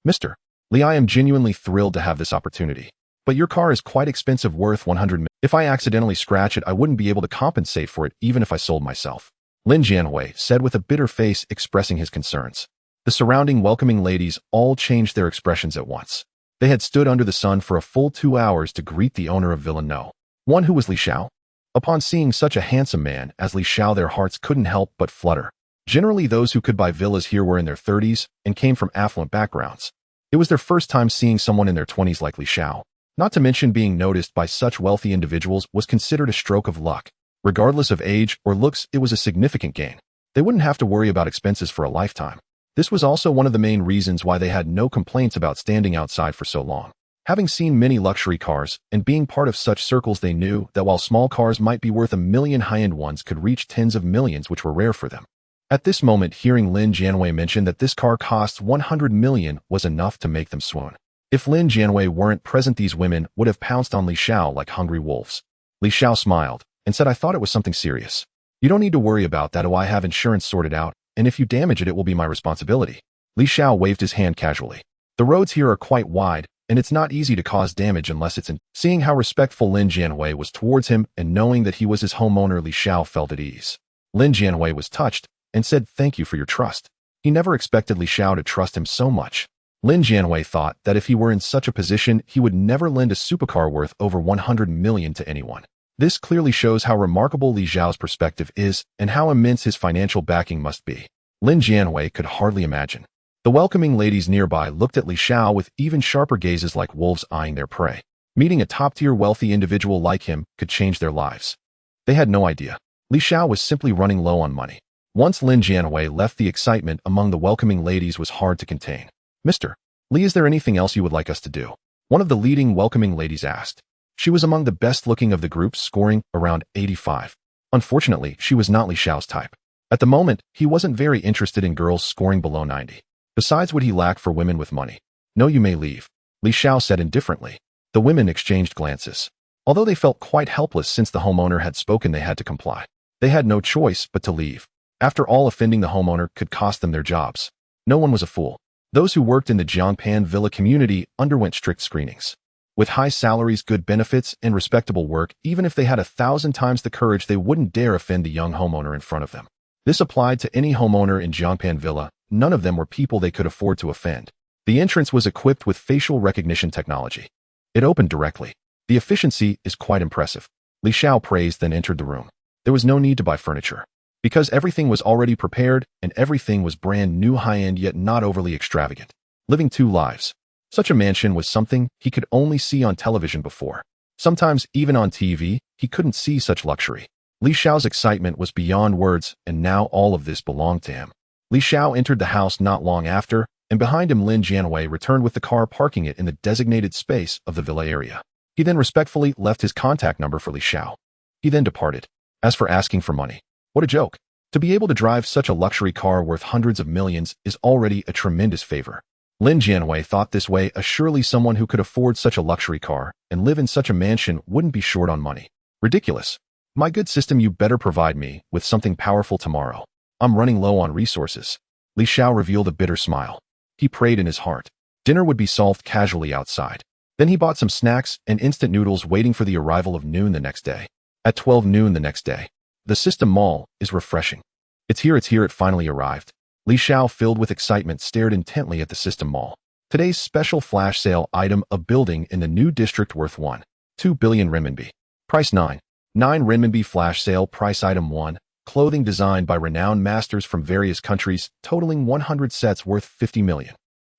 Mr. Li, I am genuinely thrilled to have this opportunity. But your car is quite expensive, worth 100 million. If I accidentally scratch it, I wouldn't be able to compensate for it even if I sold myself. Lin Jianhui said with a bitter face, expressing his concerns. The surrounding welcoming ladies all changed their expressions at once. They had stood under the sun for a full 2 hours to greet the owner of Villa No. 1, who was Li Xiao. Upon seeing such a handsome man as Li Xiao, their hearts couldn't help but flutter. Generally, those who could buy villas here were in their 30s and came from affluent backgrounds. It was their first time seeing someone in their 20s like Li Xiao. Not to mention, being noticed by such wealthy individuals was considered a stroke of luck. Regardless of age or looks, it was a significant gain. They wouldn't have to worry about expenses for a lifetime. This was also one of the main reasons why they had no complaints about standing outside for so long. Having seen many luxury cars and being part of such circles, they knew that while small cars might be worth $1 million, high-end ones could reach tens of millions, which were rare for them. At this moment, hearing Lin Jianwei mention that this car costs 100 million was enough to make them swoon. If Lin Jianwei weren't present, these women would have pounced on Li Xiao like hungry wolves. Li Xiao smiled and said, "I thought it was something serious. You don't need to worry about that. I have insurance sorted out, and if you damage it, it will be my responsibility." Li Xiao waved his hand casually. The roads here are quite wide, and it's not easy to cause damage unless it's in. Seeing how respectful Lin Jianwei was towards him and knowing that he was his homeowner, Li Xiao felt at ease. Lin Jianwei was touched and said, "Thank you for your trust." He never expected Li Xiao to trust him so much. Lin Jianwei thought that if he were in such a position, he would never lend a supercar worth over 100 million to anyone. This clearly shows how remarkable Li Xiao's perspective is and how immense his financial backing must be. Lin Jianwei could hardly imagine. The welcoming ladies nearby looked at Li Xiao with even sharper gazes, like wolves eyeing their prey. Meeting a top-tier wealthy individual like him could change their lives. They had no idea. Li Xiao was simply running low on money. Once Lin Jianwei left, the excitement among the welcoming ladies was hard to contain. "Mr. Li, is there anything else you would like us to do?" one of the leading welcoming ladies asked. She was among the best-looking of the group, scoring around 85. Unfortunately, she was not Li Xiao's type. At the moment, he wasn't very interested in girls scoring below 90. Besides, would he lack for women with money? "No, you may leave," Li Xiao said indifferently. The women exchanged glances. Although they felt quite helpless since the homeowner had spoken, they had to comply. They had no choice but to leave. After all, offending the homeowner could cost them their jobs. No one was a fool. Those who worked in the Jiangpan Villa community underwent strict screenings. With high salaries, good benefits, and respectable work, even if they had 1,000 times the courage, they wouldn't dare offend the young homeowner in front of them. This applied to any homeowner in Jiangpan Villa. None of them were people they could afford to offend. The entrance was equipped with facial recognition technology. It opened directly. The efficiency is quite impressive. Li Xiao praised, then entered the room. There was no need to buy furniture, because everything was already prepared and everything was brand new, high-end, yet not overly extravagant. Living two lives. Such a mansion was something he could only see on television before. Sometimes, even on TV, he couldn't see such luxury. Li Xiao's excitement was beyond words, and now all of this belonged to him. Li Xiao entered the house not long after, and behind him Lin Jianwei returned with the car, parking it in the designated space of the villa area. He then respectfully left his contact number for Li Xiao. He then departed. As for asking for money, what a joke. To be able to drive such a luxury car worth hundreds of millions is already a tremendous favor. Lin Jianwei thought this way, surely someone who could afford such a luxury car and live in such a mansion wouldn't be short on money. Ridiculous. "My good system, you better provide me with something powerful tomorrow. I'm running low on resources." Li Xiao revealed a bitter smile. He prayed in his heart. Dinner would be solved casually outside. Then he bought some snacks and instant noodles, waiting for the arrival of noon the next day. At 12 noon the next day, the System Mall is refreshing. It's here, it finally arrived. Li Xiao, filled with excitement, stared intently at the System Mall. Today's special flash sale item, a building in the new district worth 1.2 billion renminbi. Price 9.9 renminbi. Flash sale price item 1. Clothing designed by renowned masters from various countries, totaling 100 sets worth 50 million.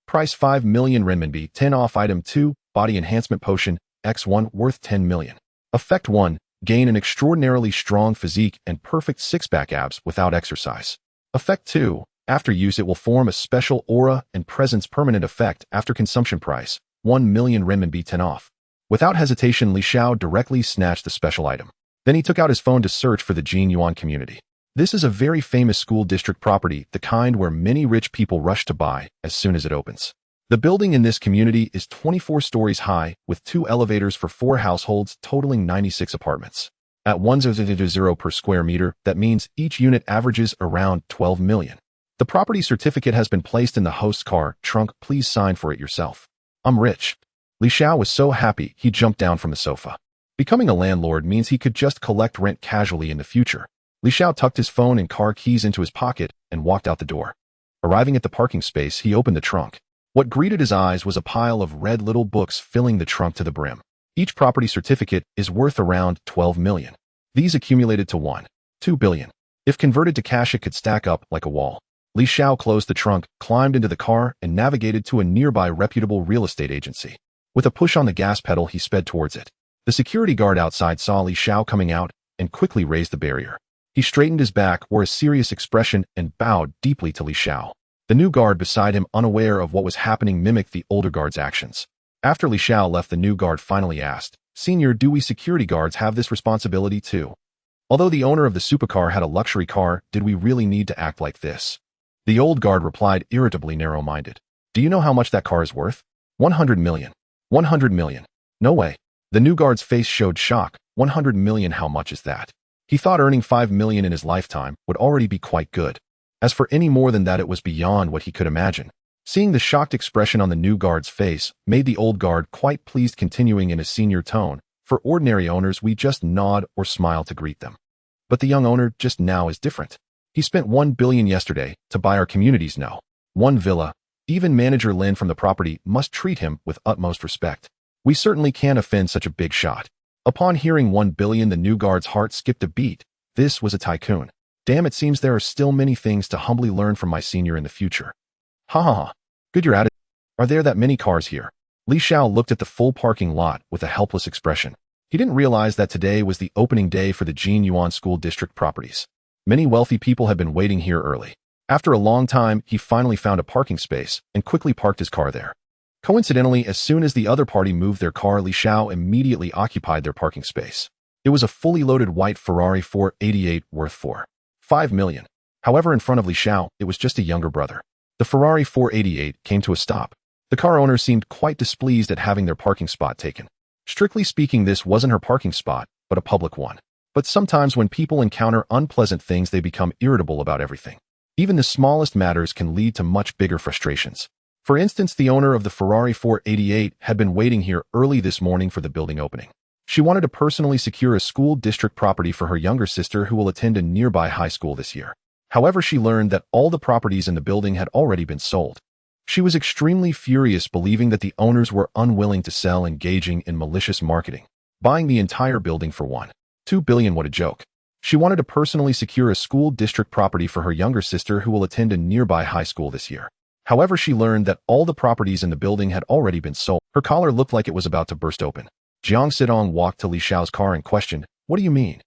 Price 5 million renminbi. 10 off. Item 2. Body enhancement potion, X1, worth 10 million. Effect 1. Gain an extraordinarily strong physique and perfect six-pack abs without exercise. Effect 2. After use, it will form a special aura and presence. Permanent effect after consumption. Price 1 million renminbi. 10 off. Without hesitation, Li Xiao directly snatched the special item. Then he took out his phone to search for the 9.9 Yuan community. This is a very famous school district property, the kind where many rich people rush to buy as soon as it opens. The building in this community is 24 stories high, with 2 elevators for 4 households, totaling 96 apartments. At 1,000 per square meter, that means each unit averages around 12 million. The property certificate has been placed in the host's car trunk. Please sign for it yourself. I'm rich. Li Xiao was so happy he jumped down from the sofa. Becoming a landlord means he could just collect rent casually in the future. Li Xiao tucked his phone and car keys into his pocket and walked out the door. Arriving at the parking space, he opened the trunk. What greeted his eyes was a pile of red little books filling the trunk to the brim. Each property certificate is worth around 12 million. These accumulated to 1.2 billion. If converted to cash, it could stack up like a wall. Li Xiao closed the trunk, climbed into the car, and navigated to a nearby reputable real estate agency. With a push on the gas pedal, he sped towards it. The security guard outside saw Li Xiao coming out and quickly raised the barrier. He straightened his back, wore a serious expression, and bowed deeply to Li Xiao. The new guard beside him, unaware of what was happening, mimicked the older guard's actions. After Li Xiao left, the new guard finally asked, "Senior, do we security guards have this responsibility too? Although the owner of the supercar had a luxury car, did we really need to act like this?" The old guard replied, irritably narrow-minded, "Do you know how much that car is worth? 100 million. 100 million. No way." The new guard's face showed shock. 100 million, how much is that? He thought earning 5 million in his lifetime would already be quite good. As for any more than that, it was beyond what he could imagine. Seeing the shocked expression on the new guard's face made the old guard quite pleased, continuing in a senior tone, "For ordinary owners, we just nod or smile to greet them. But the young owner just now is different. He spent 1 billion yesterday to buy our communities now. 1 villa. Even manager Lin from the property must treat him with utmost respect. We certainly can't offend such a big shot." Upon hearing 1 billion, the new guard's heart skipped a beat. This was a tycoon. Damn, it seems there are still many things to humbly learn from my senior in the future. Ha ha ha. Good you're at it. Are there that many cars here? Li Xiao looked at the full parking lot with a helpless expression. He didn't realize that today was the opening day for the 9.9 Yuan school district properties. Many wealthy people had been waiting here early. After a long time, he finally found a parking space and quickly parked his car there. Coincidentally, as soon as the other party moved their car, Li Xiao immediately occupied their parking space. It was a fully loaded white Ferrari 488 worth 5 million. However, in front of Li Xiao, it was just a younger brother. The Ferrari 488 came to a stop. The car owner seemed quite displeased at having their parking spot taken. Strictly speaking, this wasn't her parking spot, but a public one. But sometimes when people encounter unpleasant things, they become irritable about everything. Even the smallest matters can lead to much bigger frustrations. For instance, the owner of the Ferrari 488 had been waiting here early this morning for the building opening. She wanted to personally secure a school district property for her younger sister who will attend a nearby high school this year. However, she learned that all the properties in the building had already been sold. She was extremely furious, believing that the owners were unwilling to sell, engaging in malicious marketing, buying the entire building for 1.2 billion. What a joke. She wanted to personally secure a school district property for her younger sister who will attend a nearby high school this year. However, she learned that all the properties in the building had already been sold. Her collar looked like it was about to burst open. Jiang Sidong walked to Li Xiao's car and questioned, "What do you mean?"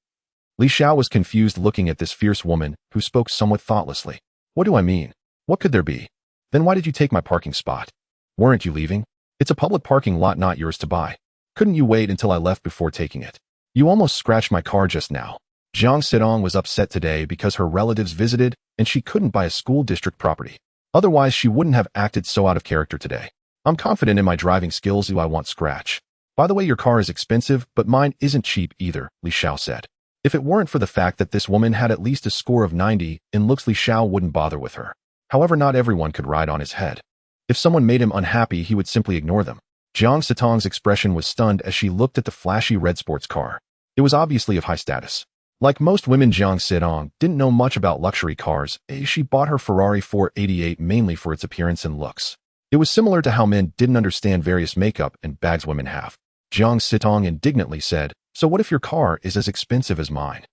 Li Xiao was confused, looking at this fierce woman who spoke somewhat thoughtlessly. "What do I mean? What could there be? Then why did you take my parking spot? Weren't you leaving? It's a public parking lot, not yours to buy. Couldn't you wait until I left before taking it? You almost scratched my car just now." Jiang Sidong was upset today because her relatives visited and she couldn't buy a school district property. Otherwise, she wouldn't have acted so out of character today. "I'm confident in my driving skills. I won't scratch. By the way, your car is expensive, but mine isn't cheap either," Li Xiao said. If it weren't for the fact that this woman had at least a score of 90 in looks, Li Xiao wouldn't bother with her. However, not everyone could ride on his head. If someone made him unhappy, he would simply ignore them. Jiang Sitong's expression was stunned as she looked at the flashy red sports car. It was obviously of high status. Like most women, Jiang Sidong didn't know much about luxury cars. She bought her Ferrari 488 mainly for its appearance and looks. It was similar to how men didn't understand various makeup and bags women have. Jiang Sitong indignantly said, "So what if your car is as expensive as mine?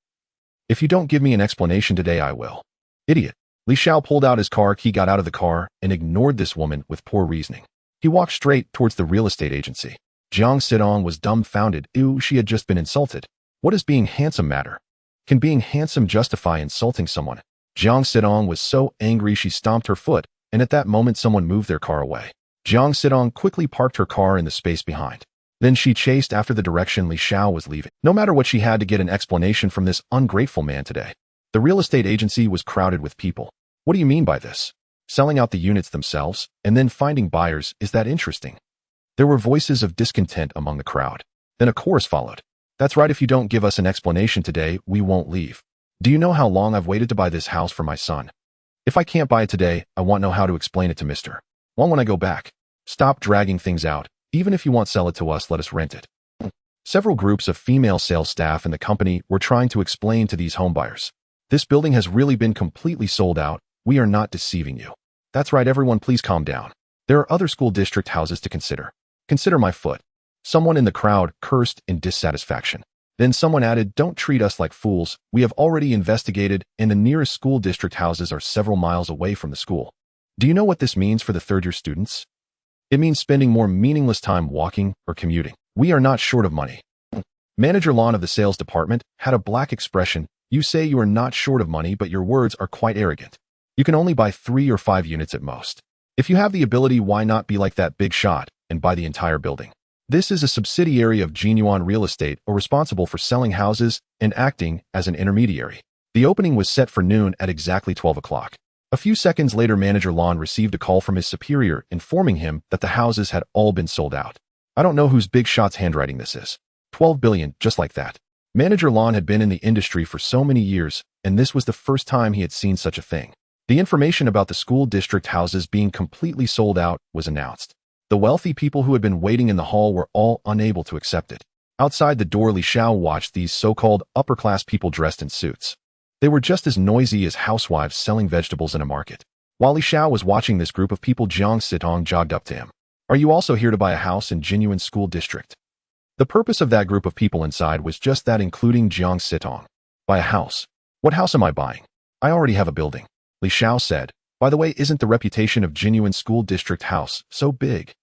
If you don't give me an explanation today, I will." "Idiot." Li Xiao pulled out his car key, got out of the car, and ignored this woman with poor reasoning. He walked straight towards the real estate agency. Jiang Sidong was dumbfounded. Ew, she had just been insulted. What does being handsome matter? Can being handsome justify insulting someone? Jiang Sidong was so angry she stomped her foot, and at that moment someone moved their car away. Jiang Sidong quickly parked her car in the space behind. Then she chased after the direction Li Xiao was leaving. No matter what, she had to get an explanation from this ungrateful man today. The real estate agency was crowded with people. "What do you mean by this? Selling out the units themselves, and then finding buyers, is that interesting?" There were voices of discontent among the crowd. Then a chorus followed. "That's right, if you don't give us an explanation today, we won't leave. Do you know how long I've waited to buy this house for my son? If I can't buy it today, I want to know how to explain it to Mr. Wang when I go back. Stop dragging things out. Even if you won't sell it to us, let us rent it." Several groups of female sales staff in the company were trying to explain to these homebuyers. "This building has really been completely sold out. We are not deceiving you." "That's right, everyone, please calm down. There are other school district houses to consider. Consider my foot." Someone in the crowd cursed in dissatisfaction. Then someone added, "Don't treat us like fools. We have already investigated, and the nearest school district houses are several miles away from the school. Do you know what this means for the third-year students? It means spending more meaningless time walking or commuting. We are not short of money." Manager Lon of the sales department had a black expression. "You say you are not short of money, but your words are quite arrogant. You can only buy 3 or 5 units at most. If you have the ability, why not be like that big shot and buy the entire building. This is a subsidiary of 9.9 Real Estate, or responsible for selling houses and acting as an intermediary. The opening was set for noon at exactly 12 o'clock. A few seconds later, manager Lon received a call from his superior informing him that the houses had all been sold out. I don't know whose big shot's handwriting this is. 12 billion, just like that. Manager Lon had been in the industry for so many years, and this was the first time he had seen such a thing. The information about the school district houses being completely sold out was announced. The wealthy people who had been waiting in the hall were all unable to accept it. Outside the door, Li Xiao watched these so-called upper-class people dressed in suits. They were just as noisy as housewives selling vegetables in a market. While Li Xiao was watching this group of people, Jiang Sitong jogged up to him. Are you also here to buy a house in genuine school district? The purpose of that group of people inside was just that, including Jiang Sitong. Buy a house. What house am I buying? I already have a building. Li Xiao said. By the way, isn't the reputation of genuine school district house so big?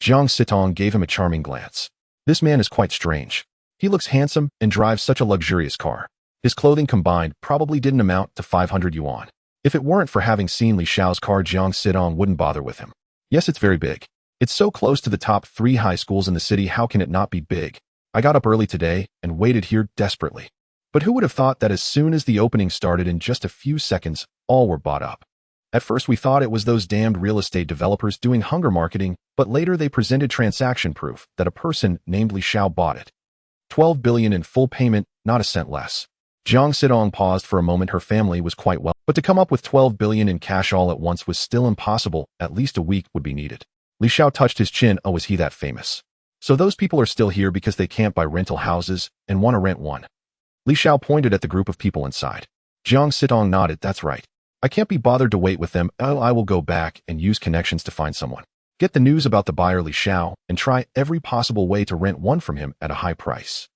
Jiang Sitong gave him a charming glance. This man is quite strange. He looks handsome and drives such a luxurious car. His clothing combined probably didn't amount to 500 yuan. If it weren't for having seen Li Xiao's car, Jiang Sitong wouldn't bother with him. Yes, it's very big. It's so close to the top 3 high schools in the city, how can it not be big? I got up early today and waited here desperately. But who would have thought that as soon as the opening started, in just a few seconds, all were bought up. At first we thought it was those damned real estate developers doing hunger marketing, but later they presented transaction proof that a person named Li Xiao bought it. 12 billion in full payment, not a cent less. Jiang Sitong paused for a moment. Her family was quite well, but to come up with 12 billion in cash all at once was still impossible. At least a week would be needed. Li Xiao touched his chin. Oh, is he that famous? So those people are still here because they can't buy rental houses and want to rent one. Li Xiao pointed at the group of people inside. Jiang Sitong nodded. That's right. I can't be bothered to wait with them. Oh, I will go back and use connections to find someone. Get the news about the buyer Li Xiao and try every possible way to rent one from him at a high price.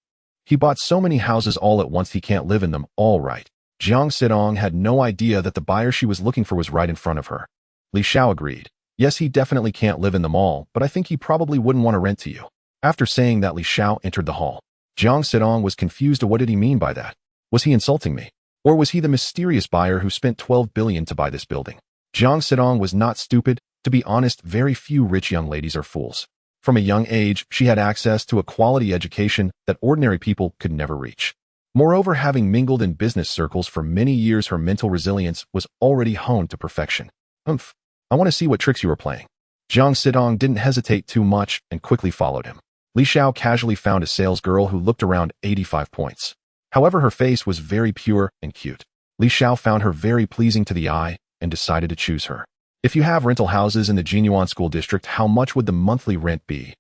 He bought so many houses all at once he can't live in them. All right. Jiang Sitong had no idea that the buyer she was looking for was right in front of her. Li Xiao agreed. Yes, he definitely can't live in them all, but I think he probably wouldn't want to rent to you. After saying that, Li Xiao entered the hall. Jiang Sitong was confused. What did he mean by that? Was he insulting me? Or was he the mysterious buyer who spent 12 billion to buy this building? Jiang Sitong was not stupid. To be honest, very few rich young ladies are fools. From a young age, she had access to a quality education that ordinary people could never reach. Moreover, having mingled in business circles for many years, her mental resilience was already honed to perfection. I want to see what tricks you are playing. Jiang Sitong didn't hesitate too much and quickly followed him. Li Xiao casually found a sales girl who looked around 85 points. However, her face was very pure and cute. Li Xiao found her very pleasing to the eye and decided to choose her. If you have rental houses in the 9.9 school district, how much would the monthly rent be?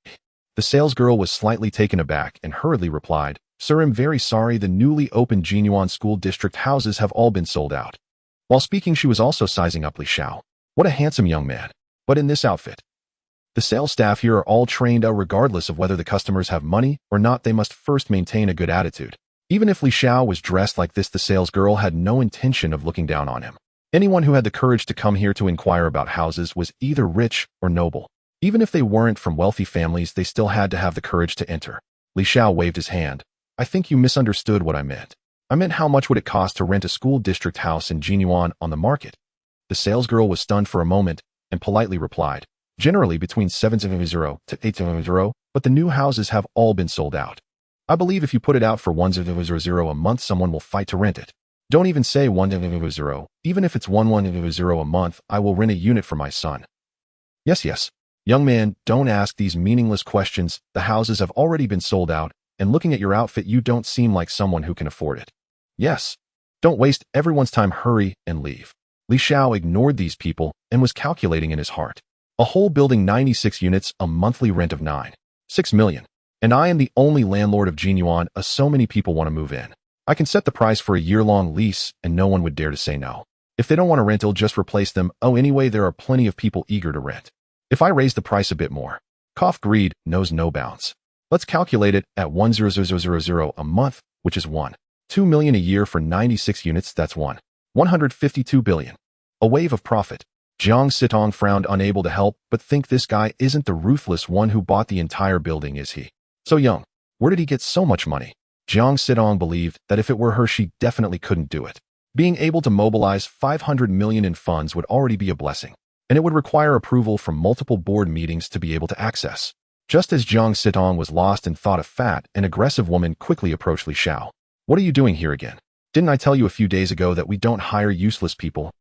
The sales girl was slightly taken aback and hurriedly replied, Sir, I'm very sorry, the newly opened 9.9 school district houses have all been sold out. While speaking, she was also sizing up Li Xiao. What a handsome young man. But in this outfit. The sales staff here are all trained regardless of whether the customers have money or not, they must first maintain a good attitude. Even if Li Xiao was dressed like this, the sales girl had no intention of looking down on him. Anyone who had the courage to come here to inquire about houses was either rich or noble. Even if they weren't from wealthy families, they still had to have the courage to enter. Li Xiao waved his hand. I think you misunderstood what I meant. I meant how much would it cost to rent a school district house in 9.9 on the market? The sales girl was stunned for a moment and politely replied, generally between 700 to 800, but the new houses have all been sold out. I believe if you put it out for 100 a month, someone will fight to rent it. Don't even say 100, even if it's 100 a month, I will rent a unit for my son. Yes. Young man, don't ask these meaningless questions. The houses have already been sold out, and looking at your outfit, you don't seem like someone who can afford it. Yes. Don't waste everyone's time, hurry and leave. Li Xiao ignored these people and was calculating in his heart. A whole building, 96 units, a monthly rent of 9.6 million. And I am the only landlord of 9.9, so many people want to move in. I can set the price for a year-long lease and no one would dare to say no. If they don't want to rent, I'll just replace them. Oh, anyway, there are plenty of people eager to rent. If I raise the price a bit more. Greed knows no bounds. Let's calculate it at 100,000 a month, which is 1.2 million a year for 96 units. That's 152 billion. A wave of profit. Jiang Sitong frowned, unable to help but think this guy isn't the ruthless one who bought the entire building, is he? So young. Where did he get so much money? Jiang Sitong believed that if it were her, she definitely couldn't do it. Being able to mobilize 500 million in funds would already be a blessing. and it would require approval from multiple board meetings to be able to access. Just as Jiang Sitong was lost in thought, a fat and aggressive woman quickly approached Li Xiao. "What are you doing here again? Didn't I tell you a few days ago that we don't hire useless people?"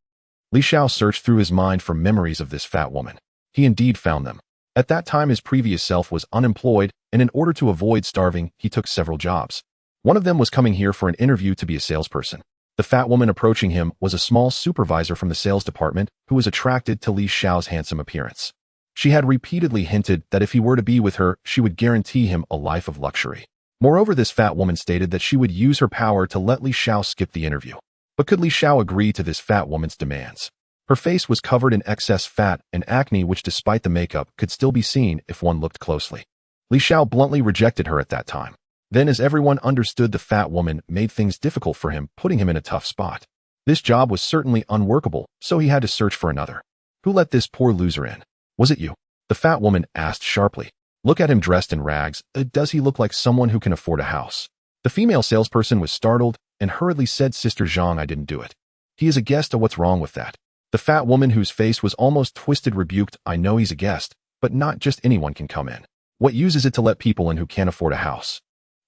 Li Xiao searched through his mind for memories of this fat woman. He indeed found them. At that time, his previous self was unemployed, and in order to avoid starving, he took several jobs. One of them was coming here for an interview to be a salesperson. The fat woman approaching him was a small supervisor from the sales department who was attracted to Li Xiao's handsome appearance. She had repeatedly hinted that if he were to be with her, she would guarantee him a life of luxury. Moreover, this fat woman stated that she would use her power to let Li Xiao skip the interview. But could Li Xiao agree to this fat woman's demands? Her face was covered in excess fat and acne, which despite the makeup could still be seen if one looked closely. Li Xiao bluntly rejected her at that time. Then, as everyone understood, the fat woman made things difficult for him, putting him in a tough spot. This job was certainly unworkable, so he had to search for another. "Who let this poor loser in? Was it you?" the fat woman asked sharply. "Look at him dressed in rags. Does he look like someone who can afford a house?" The female salesperson was startled and hurriedly said, "Sister Zhang, I didn't do it. He is a guest. What's wrong with that?" The fat woman, whose face was almost twisted, rebuked, "I know he's a guest, but not just anyone can come in. What use is it to let people in who can't afford a house?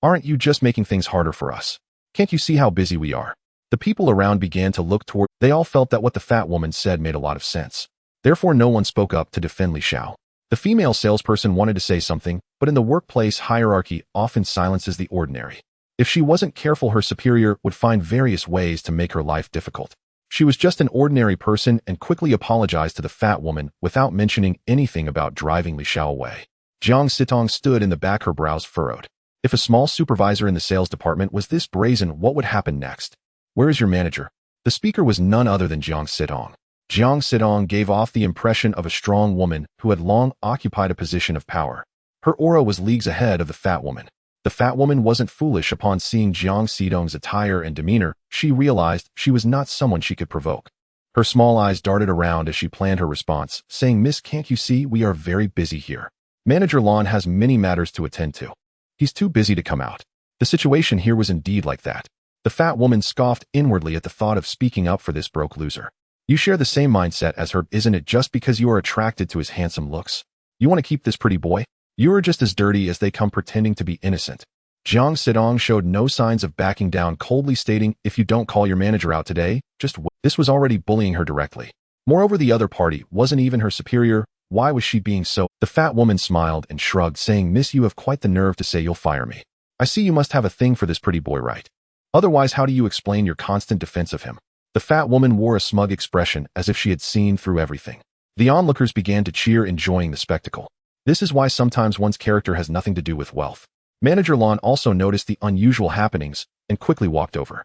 Aren't you just making things harder for us? Can't you see how busy we are?" The people around began to look toward. They all felt that what the fat woman said made a lot of sense. Therefore, no one spoke up to defend Li Xiao. The female salesperson wanted to say something, but in the workplace, hierarchy often silences the ordinary. If she wasn't careful, her superior would find various ways to make her life difficult. She was just an ordinary person and quickly apologized to the fat woman without mentioning anything about driving Li Xiao away. Jiang Sitong stood in the back, her brows furrowed. If a small supervisor in the sales department was this brazen, what would happen next? "Where is your manager?" The speaker was none other than Jiang Sitong. Jiang Sitong gave off the impression of a strong woman who had long occupied a position of power. Her aura was leagues ahead of the fat woman. The fat woman wasn't foolish. Upon seeing Jiang Sitong's attire and demeanor, she realized she was not someone she could provoke. Her small eyes darted around as she planned her response, saying, "Miss, can't you see we are very busy here? Manager Lon has many matters to attend to. He's too busy to come out." The situation here was indeed like that. The fat woman scoffed inwardly at the thought of speaking up for this broke loser. "You share the same mindset as her, isn't it? Just because you are attracted to his handsome looks, you want to keep this pretty boy? You are just as dirty as they come, pretending to be innocent." Jiang Sitong showed no signs of backing down, coldly stating, "If you don't call your manager out today, just wait." This was already bullying her directly. Moreover, the other party wasn't even her superior. Why was she being so? The fat woman smiled and shrugged, saying, "Miss, you have quite the nerve to say you'll fire me. I see you must have a thing for this pretty boy, right? Otherwise, how do you explain your constant defense of him?" The fat woman wore a smug expression, as if she had seen through everything. The onlookers began to cheer, enjoying the spectacle. This is why sometimes one's character has nothing to do with wealth. Manager Lon also noticed the unusual happenings and quickly walked over.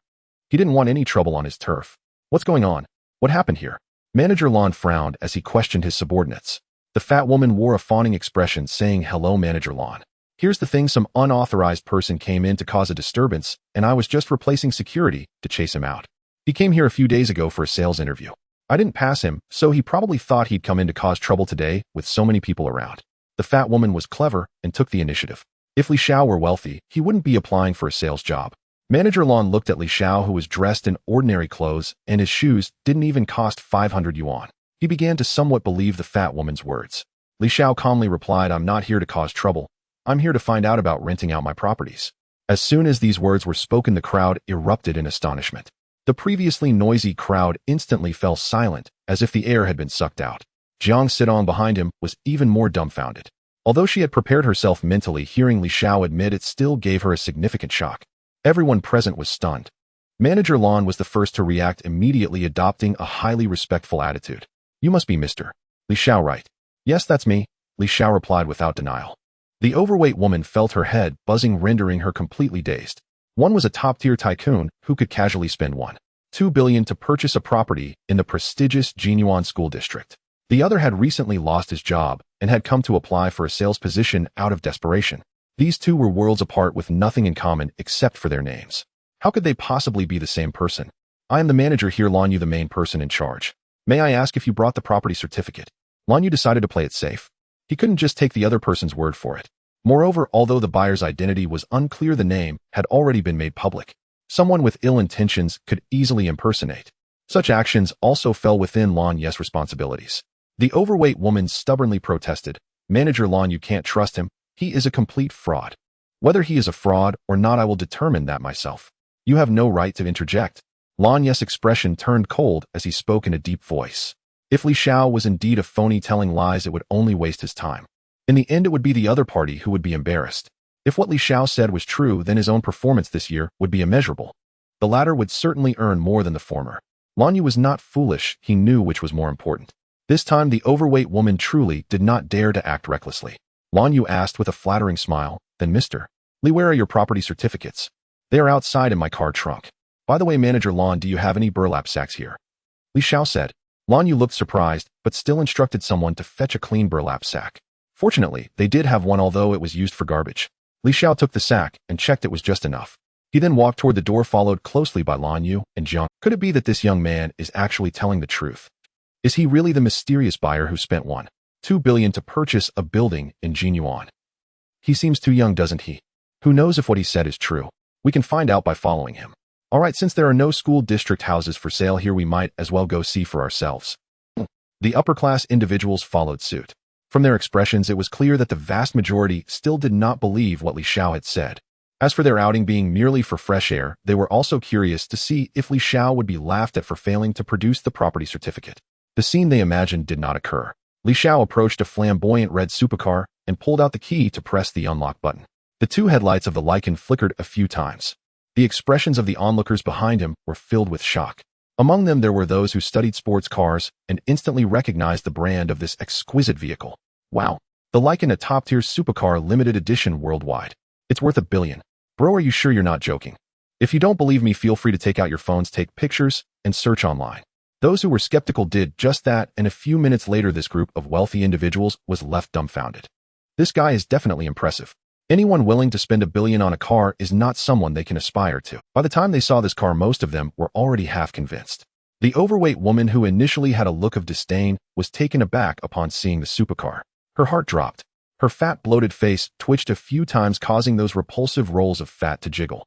He didn't want any trouble on his turf. "What's going on? What happened here?" Manager Lon frowned as he questioned his subordinates. The fat woman wore a fawning expression, saying, "Hello, Manager Lon. Here's the thing, some unauthorized person came in to cause a disturbance, and I was just replacing security to chase him out. He came here a few days ago for a sales interview. I didn't pass him, so he probably thought he'd come in to cause trouble today with so many people around." The fat woman was clever and took the initiative. If Li Xiao were wealthy, he wouldn't be applying for a sales job. Manager Lon looked at Li Xiao, who was dressed in ordinary clothes, and his shoes didn't even cost 500 yuan. He began to somewhat believe the fat woman's words. Li Xiao calmly replied, "I'm not here to cause trouble. I'm here to find out about renting out my properties." As soon as these words were spoken, the crowd erupted in astonishment. The previously noisy crowd instantly fell silent, as if the air had been sucked out. Jiang Sitong behind him was even more dumbfounded. Although she had prepared herself mentally, hearing Li Xiao admit it still gave her a significant shock. Everyone present was stunned. Manager Lon was the first to react, immediately adopting a highly respectful attitude. "You must be Mr. Li Xiao, right?" "Yes, that's me," Li Xiao replied without denial. The overweight woman felt her head buzzing, rendering her completely dazed. One was a top-tier tycoon who could casually spend 1.2 billion to purchase a property in the prestigious Jinyuan school district. The other had recently lost his job and had come to apply for a sales position out of desperation. These two were worlds apart with nothing in common except for their names. How could they possibly be the same person? "I am the manager here, Lan Yu, the main person in charge. May I ask if you brought the property certificate?" Lan Yu decided to play it safe. He couldn't just take the other person's word for it. Moreover, although the buyer's identity was unclear, the name had already been made public. Someone with ill intentions could easily impersonate. Such actions also fell within Lan Yu's responsibilities. The overweight woman stubbornly protested, "Manager Lon, you can't trust him. He is a complete fraud. Whether he is a fraud or not, I will determine that myself. You have no right to interject." Lon Yes' expression turned cold as he spoke in a deep voice. If Li Xiao was indeed a phony telling lies, it would only waste his time. In the end, it would be the other party who would be embarrassed. If what Li Xiao said was true, then his own performance this year would be immeasurable. The latter would certainly earn more than the former. Lon Yu was not foolish, he knew which was more important. This time the overweight woman truly did not dare to act recklessly. Lon Yu asked with a flattering smile, "Then Mr. Li, where are your property certificates?" "They are outside in my car trunk. By the way, Manager Lon, do you have any burlap sacks here?" Li Xiao said. Lon Yu looked surprised, but still instructed someone to fetch a clean burlap sack. Fortunately, they did have one, although it was used for garbage. Li Xiao took the sack and checked it was just enough. He then walked toward the door, followed closely by Lon Yu and Jiang. Could it be that this young man is actually telling the truth? Is he really the mysterious buyer who spent 1.2 billion to purchase a building in 9 Yuan? He seems too young, doesn't he? Who knows if what he said is true? We can find out by following him. Alright, since there are no school district houses for sale here, we might as well go see for ourselves. The upper-class individuals followed suit. From their expressions, it was clear that the vast majority still did not believe what Li Xiao had said. As for their outing being merely for fresh air, they were also curious to see if Li Xiao would be laughed at for failing to produce the property certificate. The scene they imagined did not occur. Li Xiao approached a flamboyant red supercar and pulled out the key to press the unlock button. The two headlights of the Lycan flickered a few times. The expressions of the onlookers behind him were filled with shock. Among them there were those who studied sports cars and instantly recognized the brand of this exquisite vehicle. Wow, the Lycan, a top-tier supercar limited edition worldwide. It's worth $1 billion. Bro, are you sure you're not joking? If you don't believe me, feel free to take out your phones, take pictures, and search online. Those who were skeptical did just that, and a few minutes later this group of wealthy individuals was left dumbfounded. This guy is definitely impressive. Anyone willing to spend $1 billion on a car is not someone they can aspire to. By the time they saw this car, most of them were already half convinced. The overweight woman, who initially had a look of disdain, was taken aback upon seeing the supercar. Her heart dropped. Her fat, bloated face twitched a few times, causing those repulsive rolls of fat to jiggle.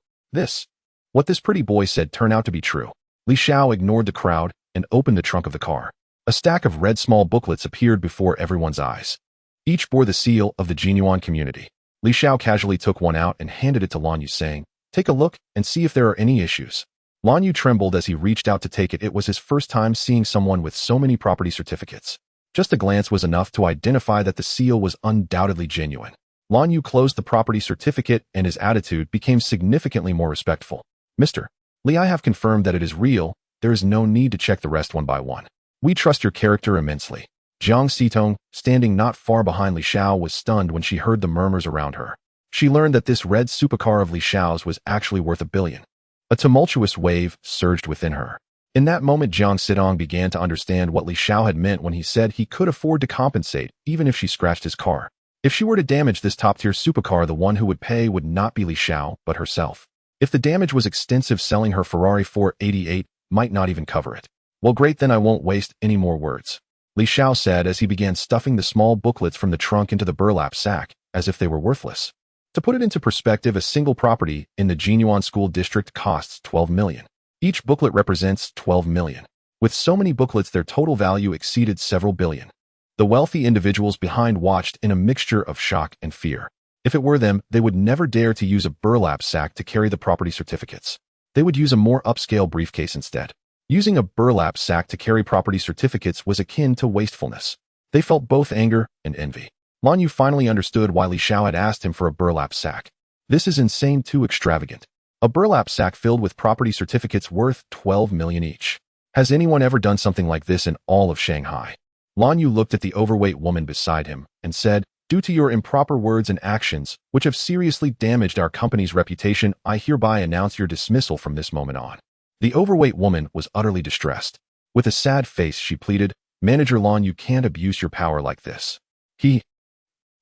What this pretty boy said turned out to be true. Li Xiao ignored the crowd and opened the trunk of the car. A stack of red small booklets appeared before everyone's eyes. Each bore the seal of the 9 Yuan community. Li Xiao casually took one out and handed it to Lon Yu, saying, "Take a look and see if there are any issues." Lon Yu trembled as he reached out to take it. It was his first time seeing someone with so many property certificates. Just a glance was enough to identify that the seal was undoubtedly genuine. Lon Yu closed the property certificate and his attitude became significantly more respectful. "Mr. Li, I have confirmed that it is real. There is no need to check the rest one by one. We trust your character immensely." Jiang Xitong, standing not far behind Li Xiao, was stunned when she heard the murmurs around her. She learned that this red supercar of Li Xiao's was actually worth $1 billion. A tumultuous wave surged within her. In that moment, Jiang Xitong began to understand what Li Xiao had meant when he said he could afford to compensate even if she scratched his car. If she were to damage this top-tier supercar, the one who would pay would not be Li Xiao, but herself. If the damage was extensive, selling her Ferrari 488 might not even cover it. "Well, great, then I won't waste any more words," Li Xiao said as he began stuffing the small booklets from the trunk into the burlap sack, as if they were worthless. To put it into perspective, a single property in the 9 Yuan school district costs 12 million. Each booklet represents 12 million. With so many booklets, their total value exceeded several billion. The wealthy individuals behind watched in a mixture of shock and fear. If it were them, they would never dare to use a burlap sack to carry the property certificates. They would use a more upscale briefcase instead. Using a burlap sack to carry property certificates was akin to wastefulness. They felt both anger and envy. Lon Yu finally understood why Li Xiao had asked him for a burlap sack. This is insane, too extravagant. A burlap sack filled with property certificates worth 12 million each. Has anyone ever done something like this in all of Shanghai? Lon Yu looked at the overweight woman beside him and said, "Due to your improper words and actions, which have seriously damaged our company's reputation, I hereby announce your dismissal from this moment on." The overweight woman was utterly distressed. With a sad face, she pleaded, "Manager Lon, you can't abuse your power like this.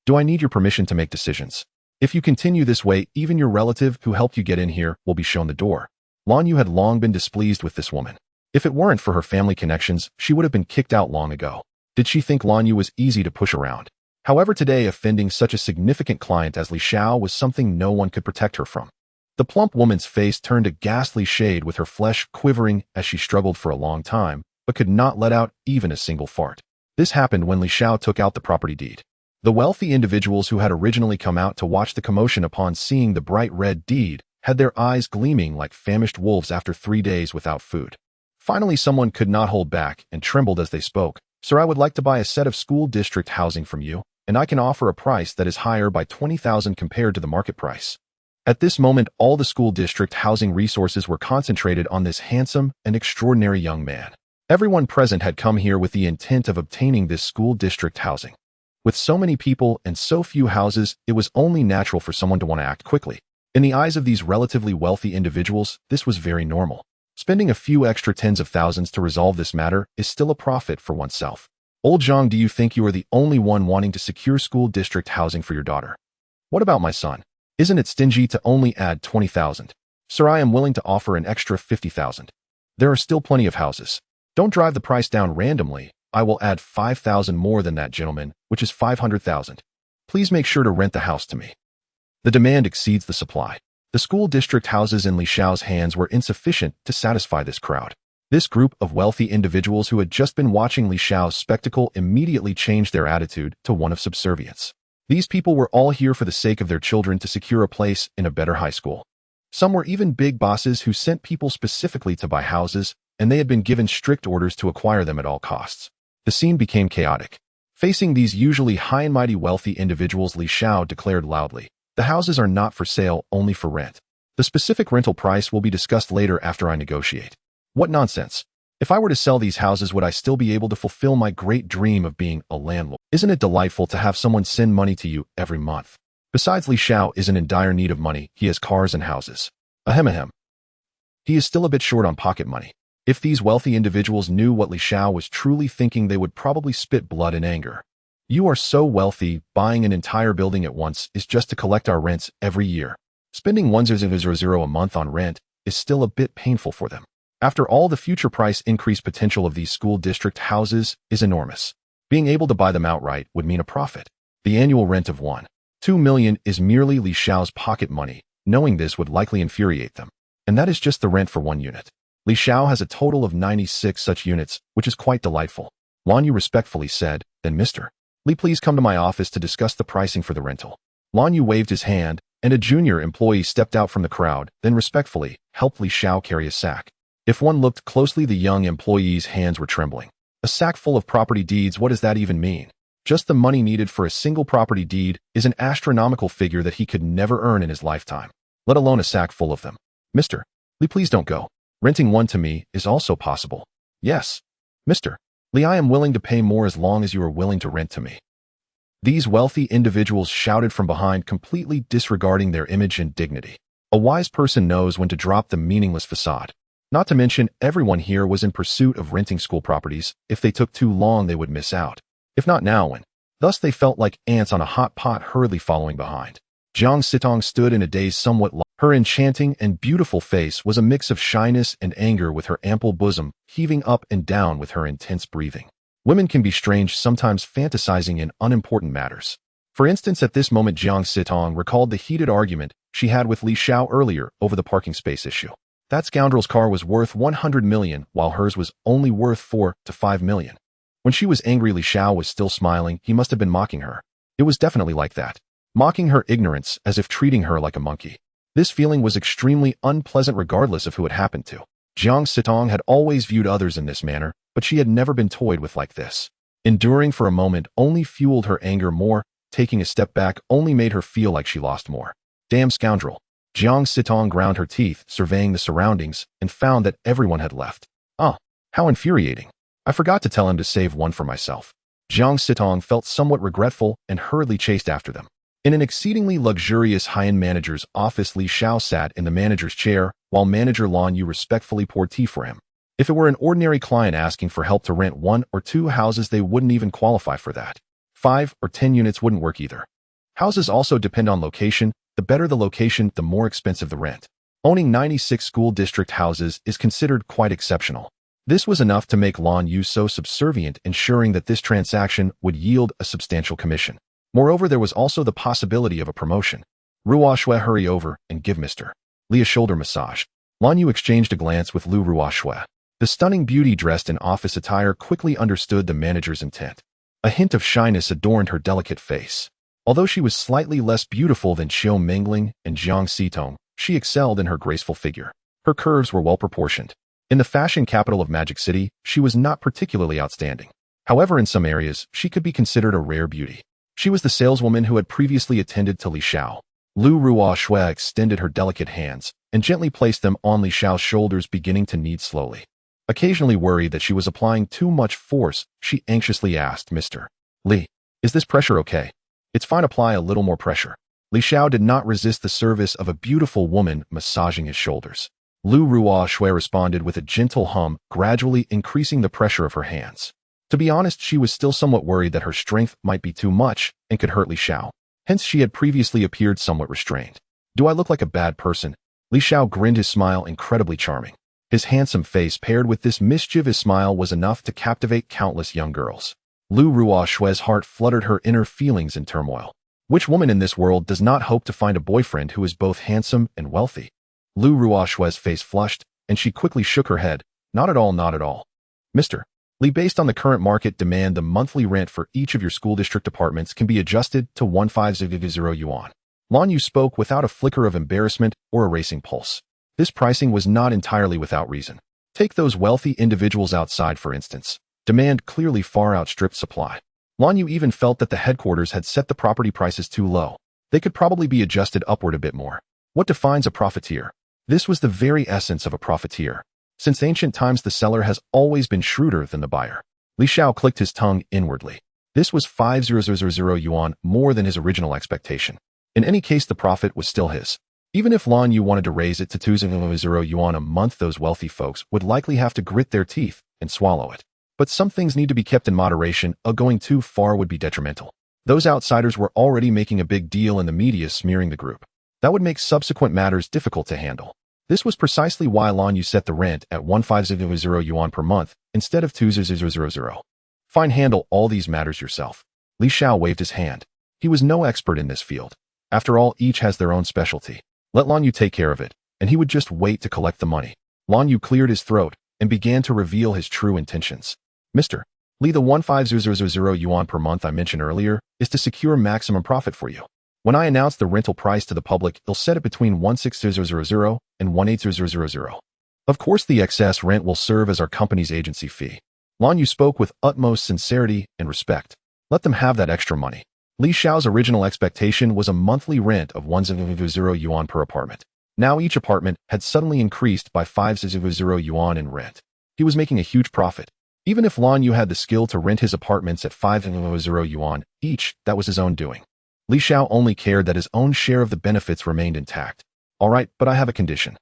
Do I need your permission to make decisions? If you continue this way, even your relative who helped you get in here will be shown the door." Lon Yu had long been displeased with this woman. If it weren't for her family connections, she would have been kicked out long ago. Did she think Lon Yu was easy to push around? However, today offending such a significant client as Li Xiao was something no one could protect her from. The plump woman's face turned a ghastly shade, with her flesh quivering as she struggled for a long time, but could not let out even a single fart. This happened when Li Xiao took out the property deed. The wealthy individuals who had originally come out to watch the commotion upon seeing the bright red deed had their eyes gleaming like famished wolves after 3 days without food. Finally, someone could not hold back and trembled as they spoke. Sir, I would like to buy a set of school district housing from you, and I can offer a price that is higher by 20,000 compared to the market price. At this moment, all the school district housing resources were concentrated on this handsome and extraordinary young man. Everyone present had come here with the intent of obtaining this school district housing. With so many people and so few houses, it was only natural for someone to want to act quickly. In the eyes of these relatively wealthy individuals, this was very normal. Spending a few extra tens of thousands to resolve this matter is still a profit for oneself. Old Zhang, do you think you are the only one wanting to secure school district housing for your daughter? What about my son? Isn't it stingy to only add 20,000? Sir, I am willing to offer an extra 50,000. There are still plenty of houses. Don't drive the price down randomly. I will add 5,000 more than that, gentleman, which is 500,000. Please make sure to rent the house to me. The demand exceeds the supply. The school district houses in Li Xiao's hands were insufficient to satisfy this crowd. This group of wealthy individuals who had just been watching Li Xiao's spectacle immediately changed their attitude to one of subservience. These people were all here for the sake of their children to secure a place in a better high school. Some were even big bosses who sent people specifically to buy houses, and they had been given strict orders to acquire them at all costs. The scene became chaotic. Facing these usually high and mighty wealthy individuals, Li Xiao declared loudly, "The houses are not for sale, only for rent. The specific rental price will be discussed later after I negotiate." What nonsense! If I were to sell these houses, would I still be able to fulfill my great dream of being a landlord? Isn't it delightful to have someone send money to you every month? Besides, Li Xiao isn't in dire need of money. He has cars and houses. Ahem. He is still a bit short on pocket money. If these wealthy individuals knew what Li Xiao was truly thinking, they would probably spit blood in anger. You are so wealthy, buying an entire building at once is just to collect our rents every year. Spending 1,000 a month on rent is still a bit painful for them. After all, the future price increase potential of these school district houses is enormous. Being able to buy them outright would mean a profit. The annual rent of 1.2 million is merely Li Xiao's pocket money. Knowing this would likely infuriate them. And that is just the rent for one unit. Li Xiao has a total of 96 such units, which is quite delightful. Lan Yu respectfully said, "Then Mr. Li, please come to my office to discuss the pricing for the rental." Lan Yu waved his hand, and a junior employee stepped out from the crowd, then respectfully helped Li Xiao carry a sack. If one looked closely, the young employee's hands were trembling. A sack full of property deeds, what does that even mean? Just the money needed for a single property deed is an astronomical figure that he could never earn in his lifetime, let alone a sack full of them. "Mr. Li, please don't go. Renting one to me is also possible." "Yes, Mr. Li, I am willing to pay more as long as you are willing to rent to me." These wealthy individuals shouted from behind, completely disregarding their image and dignity. A wise person knows when to drop the meaningless facade. Not to mention, everyone here was in pursuit of renting school properties. If they took too long, they would miss out. If not now, when? Thus they felt like ants on a hot pot hurriedly following behind. Jiang Sitong stood in a daze, somewhat lost. Her enchanting and beautiful face was a mix of shyness and anger, with her ample bosom heaving up and down with her intense breathing. Women can be strange, sometimes fantasizing in unimportant matters. For instance, at this moment, Jiang Sitong recalled the heated argument she had with Li Xiao earlier over the parking space issue. That scoundrel's car was worth 100 million, while hers was only worth 4 to 5 million. When she was angry, Li Xiao was still smiling. He must have been mocking her. It was definitely like that. Mocking her ignorance, as if treating her like a monkey. This feeling was extremely unpleasant regardless of who it happened to. Jiang Sitong had always viewed others in this manner, but she had never been toyed with like this. Enduring for a moment only fueled her anger more. Taking a step back only made her feel like she lost more. Damn scoundrel. Jiang Sitong ground her teeth, surveying the surroundings, and found that everyone had left. How infuriating. I forgot to tell him to save one for myself. Jiang Sitong felt somewhat regretful and hurriedly chased after them. In an exceedingly luxurious high-end manager's office, Li Xiao sat in the manager's chair, while manager Lan Yu respectfully poured tea for him. If it were an ordinary client asking for help to rent 1 or 2 houses, they wouldn't even qualify for that. 5 or 10 units wouldn't work either. Houses also depend on location. The better the location, the more expensive the rent. Owning 96 school district houses is considered quite exceptional. This was enough to make Lan Yu so subservient, ensuring that this transaction would yield a substantial commission. Moreover, there was also the possibility of a promotion. Ruoxue, hurry over and give Mr. Li a shoulder massage. Lan Yu exchanged a glance with Lu Ruoxue. The stunning beauty dressed in office attire quickly understood the manager's intent. A hint of shyness adorned her delicate face. Although she was slightly less beautiful than Xiao Mingling and Jiang Xitong, she excelled in her graceful figure. Her curves were well proportioned. In the fashion capital of Magic City, she was not particularly outstanding. However, in some areas, she could be considered a rare beauty. She was the saleswoman who had previously attended to Li Xiao. Lu Ruoshui extended her delicate hands and gently placed them on Li Xiao's shoulders, beginning to knead slowly. Occasionally worried that she was applying too much force, she anxiously asked, "Mr. Li, is this pressure okay?" "It's fine, apply a little more pressure." Li Xiao did not resist the service of a beautiful woman massaging his shoulders. Lu Ruoshui responded with a gentle hum, gradually increasing the pressure of her hands. To be honest, she was still somewhat worried that her strength might be too much and could hurt Li Xiao. Hence, she had previously appeared somewhat restrained. "Do I look like a bad person?" Li Xiao grinned, his smile incredibly charming. His handsome face paired with this mischievous smile was enough to captivate countless young girls. Lu Ruoshui's heart fluttered, her inner feelings in turmoil. Which woman in this world does not hope to find a boyfriend who is both handsome and wealthy? Lu Ruoshui's face flushed, and she quickly shook her head. "Not at all, not at all. Mr. Li, based on the current market demand, the monthly rent for each of your school district apartments can be adjusted to 1500 yuan. Lan Yu spoke without a flicker of embarrassment or a racing pulse. This pricing was not entirely without reason. Take those wealthy individuals outside, for instance. Demand clearly far outstripped supply. Lan Yu even felt that the headquarters had set the property prices too low. They could probably be adjusted upward a bit more. What defines a profiteer? This was the very essence of a profiteer. Since ancient times, the seller has always been shrewder than the buyer. Li Xiao clicked his tongue inwardly. This was 5000 yuan more than his original expectation. In any case, the profit was still his. Even if Lan Yu wanted to raise it to 2000 yuan a month, those wealthy folks would likely have to grit their teeth and swallow it. But some things need to be kept in moderation. Going too far would be detrimental. Those outsiders were already making a big deal in the media, smearing the group. That would make subsequent matters difficult to handle. This was precisely why Lan Yu set the rent at 1500 yuan per month instead of 2000. Fine, handle all these matters yourself. Li Xiao waved his hand. He was no expert in this field. After all, each has their own specialty. Let Lan Yu take care of it, and he would just wait to collect the money. Lan Yu cleared his throat and began to reveal his true intentions. "Mr. Li, the 1500 yuan per month I mentioned earlier is to secure maximum profit for you. When I announce the rental price to the public, I'll set it between 16,000 and 18,000. Of course, the excess rent will serve as our company's agency fee." Lan Yu spoke with utmost sincerity and respect. Let them have that extra money. Li Xiao's original expectation was a monthly rent of 1000 yuan per apartment. Now each apartment had suddenly increased by 5000 yuan in rent. He was making a huge profit. Even if Lan Yu had the skill to rent his apartments at 500 yuan each, that was his own doing. Li Xiao only cared that his own share of the benefits remained intact. "All right, but I have a condition."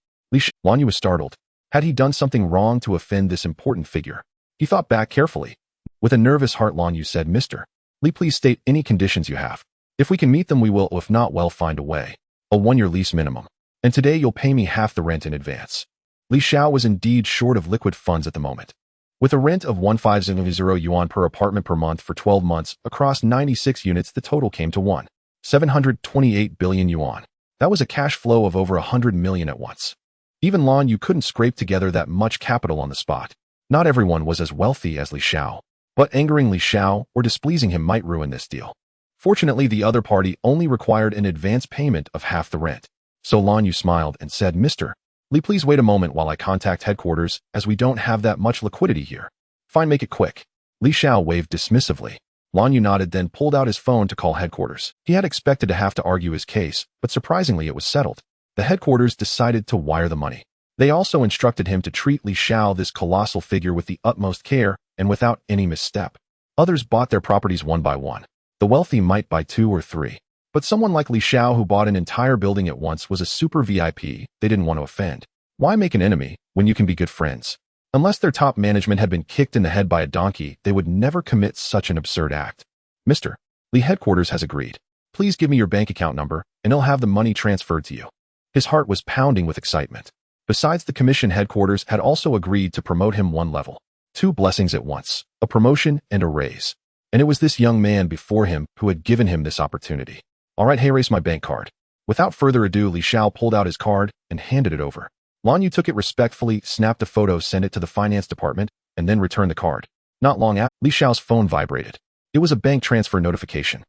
Lan Yu was startled. Had he done something wrong to offend this important figure? He thought back carefully. With a nervous heart, Lan Yu said, "Mr. Li, please state any conditions you have. If we can meet them, we will. If not, well, find a way. A 1-year lease minimum. And today you'll pay me half the rent in advance." Li Xiao was indeed short of liquid funds at the moment. With a rent of 1500 yuan per apartment per month for 12 months across 96 units, the total came to 1,728 billion yuan. That was a cash flow of over 100 million at once. Even Lan Yu couldn't scrape together that much capital on the spot. Not everyone was as wealthy as Li Xiao. But angering Li Xiao or displeasing him might ruin this deal. Fortunately, the other party only required an advance payment of half the rent. So Lan Yu smiled and said, "Mr. Li, please wait a moment while I contact headquarters, as we don't have that much liquidity here." "Fine, make it quick." Li Xiao waved dismissively. Lan Yu nodded, then pulled out his phone to call headquarters. He had expected to have to argue his case, but surprisingly it was settled. The headquarters decided to wire the money. They also instructed him to treat Li Xiao, this colossal figure, with the utmost care and without any misstep. Others bought their properties one by one. The wealthy might buy 2 or 3. But someone like Li Xiao, who bought an entire building at once, was a super VIP they didn't want to offend. Why make an enemy when you can be good friends? Unless their top management had been kicked in the head by a donkey, they would never commit such an absurd act. "Mr. Li, headquarters has agreed. Please give me your bank account number, and I'll have the money transferred to you." His heart was pounding with excitement. Besides, the commission, headquarters had also agreed to promote him 1 level. 2 blessings at once, a promotion and a raise. And it was this young man before him who had given him this opportunity. "All right, here is my bank card." Without further ado, Li Xiao pulled out his card and handed it over. Lan Yu took it respectfully, snapped a photo, sent it to the finance department, and then returned the card. Not long after, Li Xiao's phone vibrated. It was a bank transfer notification.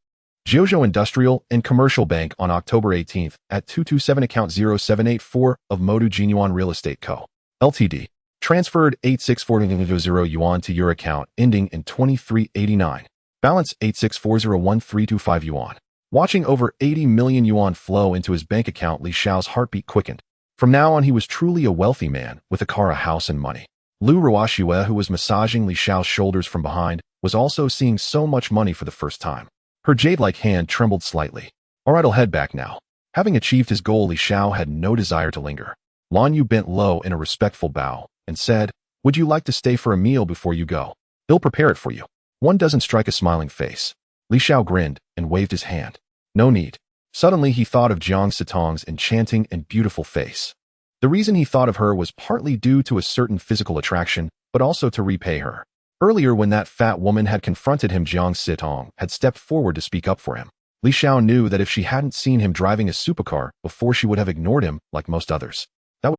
Jiuzhou Industrial and Commercial Bank on October 18th at 227 account 0784 of Modu Jinyuan Real Estate Co. Ltd. Transferred 8640 yuan to your account ending in 2389. Balance 86401325 yuan. Watching over 80 million yuan flow into his bank account, Li Xiao's heartbeat quickened. From now on, he was truly a wealthy man with a car, a house, and money. Lu Ruoxue, who was massaging Li Xiao's shoulders from behind, was also seeing so much money for the first time. Her jade-like hand trembled slightly. All right, I'll head back now. Having achieved his goal, Li Xiao had no desire to linger. Lan Yu bent low in a respectful bow and said, "Would you like to stay for a meal before you go? They'll prepare it for you." One doesn't strike a smiling face. Li Xiao grinned and waved his hand. No need. Suddenly he thought of Jiang Sitong's enchanting and beautiful face. The reason he thought of her was partly due to a certain physical attraction, but also to repay her. Earlier, when that fat woman had confronted him, Jiang Sitong had stepped forward to speak up for him. Li Xiao knew that if she hadn't seen him driving a supercar before, she would have ignored him like most others.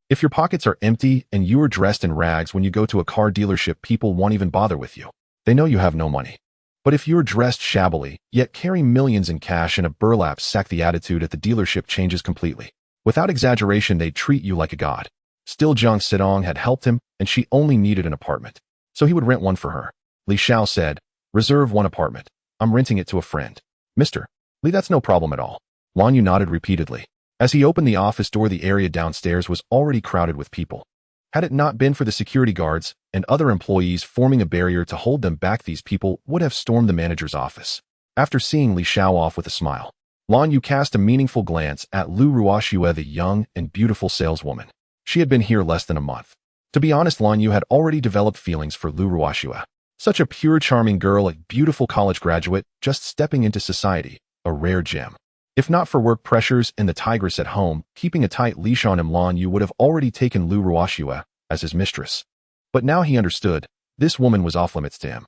If your pockets are empty and you are dressed in rags when you go to a car dealership, people won't even bother with you. They know you have no money. But if you're dressed shabbily, yet carry millions in cash in a burlap sack, the attitude at the dealership changes completely. Without exaggeration, they treat you like a god. Still, Jiang Sitong had helped him, and she only needed an apartment. So he would rent one for her. Li Xiao said, "Reserve one apartment. I'm renting it to a friend." "Mr. Li, that's no problem at all." Lan Yu nodded repeatedly. As he opened the office door, the area downstairs was already crowded with people. Had it not been for the security guards and other employees forming a barrier to hold them back, these people would have stormed the manager's office. After seeing Li Xiao off with a smile, Lan Yu cast a meaningful glance at Lu Ruoxue, the young and beautiful saleswoman. She had been here less than a month. To be honest, Lan Yu had already developed feelings for Lu Ruoxue. Such a pure, charming girl, a beautiful college graduate, just stepping into society, a rare gem. If not for work pressures and the tigress at home keeping a tight leash on him, Lan Yu would have already taken Lu Ruoxue as his mistress. But now he understood, this woman was off limits to him.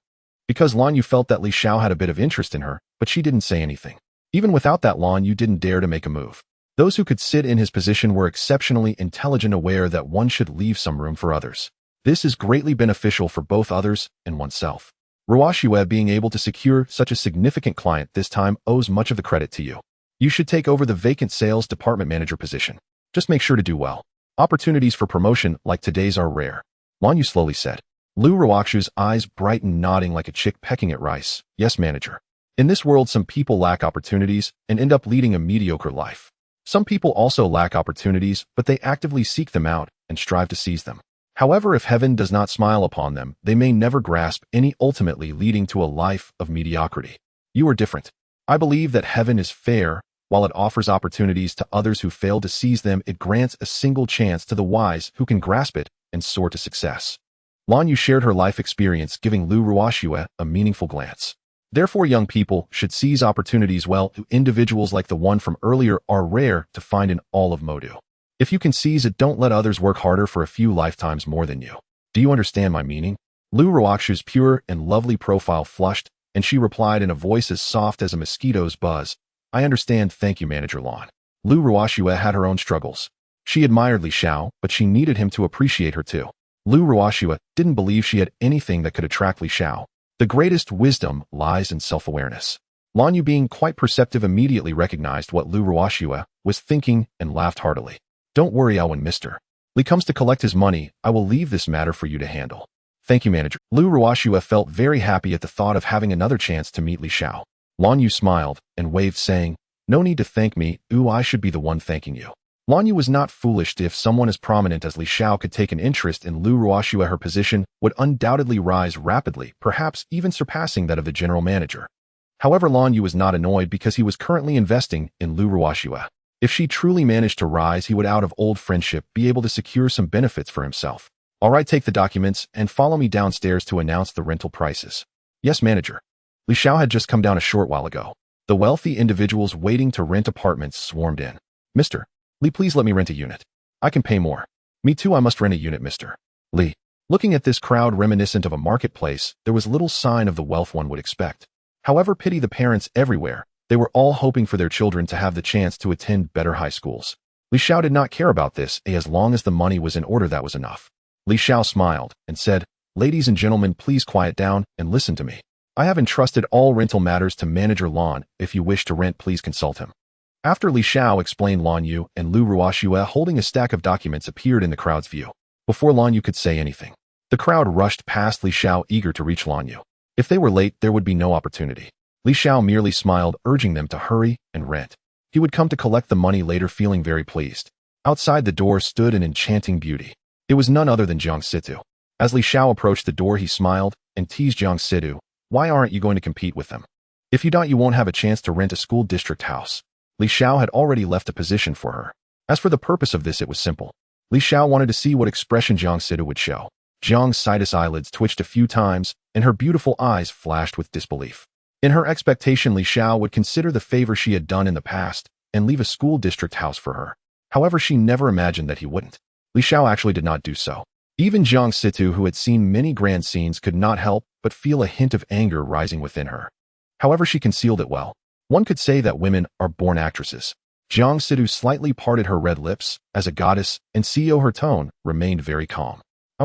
Because Lan Yu felt that Li Xiao had a bit of interest in her, but she didn't say anything. Even without that, Lan Yu didn't dare to make a move. Those who could sit in his position were exceptionally intelligent, aware that one should leave some room for others. This is greatly beneficial for both others and oneself. Ruoxue, being able to secure such a significant client this time, owes much of the credit to you. You should take over the vacant sales department manager position. Just make sure to do well. Opportunities for promotion like today's are rare. Lan Yu slowly said. Lu Ruoxue's eyes brightened, nodding like a chick pecking at rice. Yes, manager. In this world, some people lack opportunities and end up leading a mediocre life. Some people also lack opportunities, but they actively seek them out and strive to seize them. However, if heaven does not smile upon them, they may never grasp any, ultimately leading to a life of mediocrity. You are different. I believe that heaven is fair. While it offers opportunities to others who fail to seize them, it grants a single chance to the wise who can grasp it and soar to success. Lan Yu shared her life experience, giving Lu Ruoxue a meaningful glance. Therefore, young people should seize opportunities well. Individuals like the one from earlier are rare to find in all of Modu. If you can seize it, don't let others work harder for a few lifetimes more than you. Do you understand my meaning? Lu Ruoxue's pure and lovely profile flushed, and she replied in a voice as soft as a mosquito's buzz, "I understand, thank you, Manager Lan." Lu Ruoxue had her own struggles. She admired Li Xiao, but she needed him to appreciate her too. Lu Ruoxue didn't believe she had anything that could attract Li Xiao. The greatest wisdom lies in self-awareness. Lan Yu, being quite perceptive, immediately recognized what Lu Ruoxue was thinking and laughed heartily. "Don't worry, when Mr. Li comes to collect his money, I will leave this matter for you to handle." "Thank you, manager." Lu Ruoxue felt very happy at the thought of having another chance to meet Li Xiao. Lan Yu smiled and waved, saying, "No need to thank me. I should be the one thanking you." Lan Yu was not foolish. If someone as prominent as Li Xiao could take an interest in Lu Ruoxue, her position would undoubtedly rise rapidly, perhaps even surpassing that of the general manager. However, Lan Yu was not annoyed because he was currently investing in Lu Ruoxue. If she truly managed to rise, he would, out of old friendship, be able to secure some benefits for himself. "All right, take the documents and follow me downstairs to announce the rental prices." "Yes, manager." Li Xiao had just come down a short while ago. The wealthy individuals waiting to rent apartments swarmed in. "Mr. Li, please let me rent a unit. I can pay more." "Me too, I must rent a unit, Mr. Li." Looking at this crowd reminiscent of a marketplace, there was little sign of the wealth one would expect. However, pity the parents everywhere. They were all hoping for their children to have the chance to attend better high schools. Li Li Xiao did not care about this, as long as the money was in order that was enough. Li Xiao smiled and said, "Ladies and gentlemen, please quiet down and listen to me. I have entrusted all rental matters to Manager Lan. If you wish to rent, please consult him." After Li Xiao explained, Lan Yu and Lu Ruoxue holding a stack of documents appeared in the crowd's view. Before Lan Yu could say anything, the crowd rushed past Li Xiao, eager to reach Lan Yu. If they were late, there would be no opportunity. Li Xiao merely smiled, urging them to hurry and rent. He would come to collect the money later, feeling very pleased. Outside the door stood an enchanting beauty. It was none other than Jiang Situ. As Li Xiao approached the door, he smiled and teased Jiang Situ, "Why aren't you going to compete with them? If you don't, you won't have a chance to rent a school district house." Li Xiao had already left a position for her. As for the purpose of this, it was simple. Li Xiao wanted to see what expression Jiang Situ would show. Jiang's sightless eyelids twitched a few times, and her beautiful eyes flashed with disbelief. In her expectation, Li Xiao would consider the favor she had done in the past and leave a school district house for her. However, she never imagined that he wouldn't. Li Xiao actually did not do so. Even Jiang Situ, who had seen many grand scenes, could not help but feel a hint of anger rising within her. However, she concealed it well. One could say that women are born actresses. Jiang Situ slightly parted her red lips. As a goddess and CEO, her tone remained very calm. I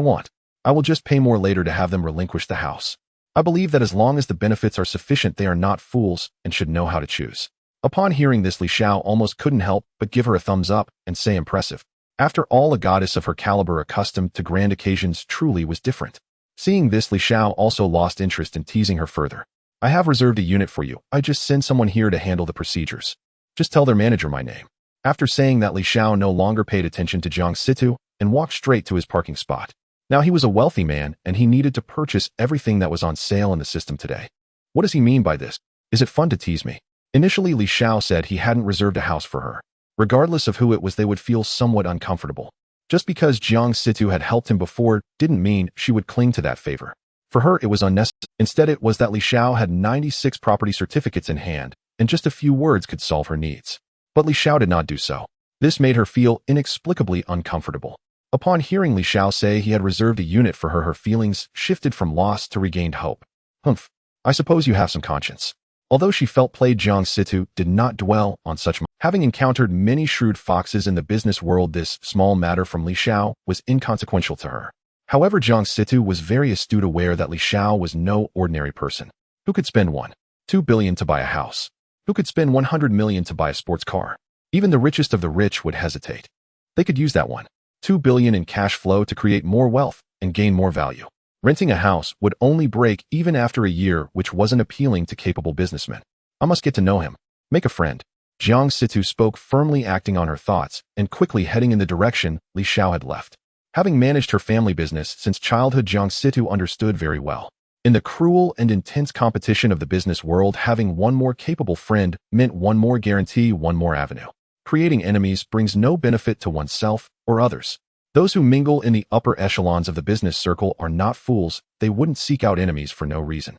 will just pay more later to have them relinquish the house. I believe that as long as the benefits are sufficient, they are not fools and should know how to choose." Upon hearing this, Li Xiao almost couldn't help but give her a thumbs up and say, "Impressive." After all, a goddess of her caliber accustomed to grand occasions truly was different. Seeing this, Li Xiao also lost interest in teasing her further. "I have reserved a unit for you. I just send someone here to handle the procedures. Just tell their manager my name." After saying that, Li Xiao no longer paid attention to Jiang Situ and walked straight to his parking spot. Now he was a wealthy man, and he needed to purchase everything that was on sale in the system today. What does he mean by this? Is it fun to tease me? Initially, Li Xiao said he hadn't reserved a house for her. Regardless of who it was, they would feel somewhat uncomfortable. Just because Jiang Situ had helped him before didn't mean she would cling to that favor. For her, it was unnecessary. Instead, it was that Li Xiao had 96 property certificates in hand, and just a few words could solve her needs. But Li Xiao did not do so. This made her feel inexplicably uncomfortable. Upon hearing Li Xiao say he had reserved a unit for her, her feelings shifted from loss to regained hope. "Humph, I suppose you have some conscience." Although she felt played, Jiang Situ did not dwell on such. Having encountered many shrewd foxes in the business world, this small matter from Li Xiao was inconsequential to her. However, Jiang Situ was very astute, aware that Li Xiao was no ordinary person. Who could spend $1.2 billion to buy a house? Who could spend $100 million to buy a sports car? Even the richest of the rich would hesitate. They could use that $1.2 billion in cash flow to create more wealth and gain more value. Renting a house would only break even after a year, which wasn't appealing to capable businessmen. I must get to know him. Make a friend. Jiang Situ spoke firmly, acting on her thoughts and quickly heading in the direction Li Xiao had left. Having managed her family business since childhood, Jiang Situ understood very well. In the cruel and intense competition of the business world, having one more capable friend meant one more guarantee, one more avenue. Creating enemies brings no benefit to oneself or others. Those who mingle in the upper echelons of the business circle are not fools. They wouldn't seek out enemies for no reason.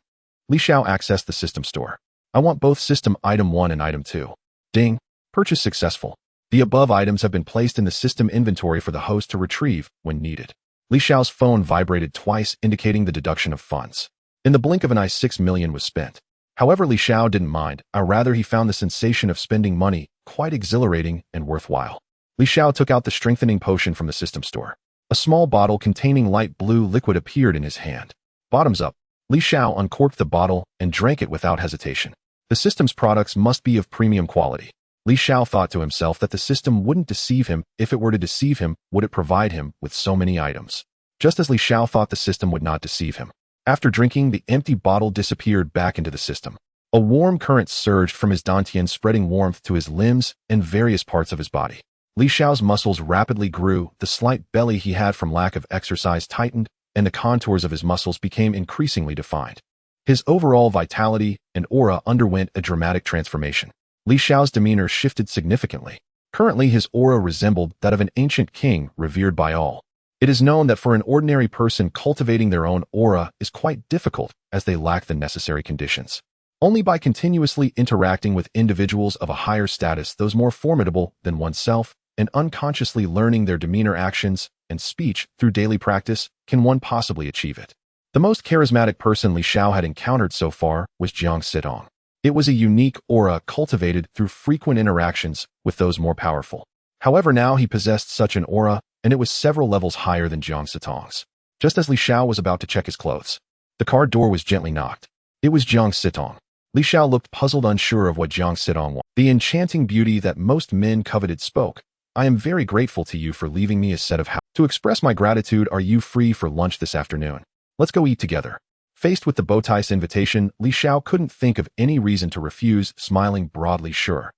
Li Xiao accessed the system store. "I want both system item 1 and item 2. Ding. Purchase successful. The above items have been placed in the system inventory for the host to retrieve when needed." Li Xiao's phone vibrated twice, indicating the deduction of funds. In the blink of an eye, 6 million was spent. However, Li Xiao didn't mind. Rather, he found the sensation of spending money quite exhilarating and worthwhile. Li Xiao took out the strengthening potion from the system store. A small bottle containing light blue liquid appeared in his hand. Bottoms up, Li Xiao uncorked the bottle and drank it without hesitation. The system's products must be of premium quality. Li Xiao thought to himself that the system wouldn't deceive him. If it were to deceive him, would it provide him with so many items? Just as Li Xiao thought, the system would not deceive him. After drinking, the empty bottle disappeared back into the system. A warm current surged from his dantian, spreading warmth to his limbs and various parts of his body. Li Xiao's muscles rapidly grew, the slight belly he had from lack of exercise tightened, and the contours of his muscles became increasingly defined. His overall vitality and aura underwent a dramatic transformation. Li Xiao's demeanor shifted significantly. Currently, his aura resembled that of an ancient king revered by all. It is known that for an ordinary person, cultivating their own aura is quite difficult, as they lack the necessary conditions. Only by continuously interacting with individuals of a higher status, those more formidable than oneself, and unconsciously learning their demeanor, actions, and speech through daily practice, can one possibly achieve it. The most charismatic person Li Xiao had encountered so far was Jiang Situ. It was a unique aura cultivated through frequent interactions with those more powerful. However, now he possessed such an aura, and it was several levels higher than Jiang Sitong's. Just as Li Xiao was about to check his clothes, the car door was gently knocked. It was Jiang Sitong. Li Xiao looked puzzled, unsure of what Jiang Sitong wanted. The enchanting beauty that most men coveted spoke. I am very grateful to you for leaving me a set of house. To express my gratitude, are you free for lunch this afternoon? Let's go eat together. Faced with the bowtie's invitation, Li Xiao couldn't think of any reason to refuse, smiling broadly. Sure.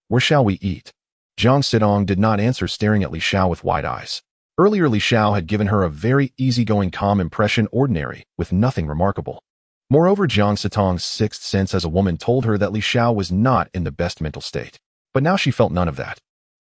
Where shall we eat? Jiang Sitong did not answer, staring at Li Xiao with wide eyes. Earlier, Li Xiao had given her a very easygoing, calm impression, ordinary, with nothing remarkable. Moreover, Jiang Sitong's sixth sense as a woman told her that Li Xiao was not in the best mental state. But now she felt none of that.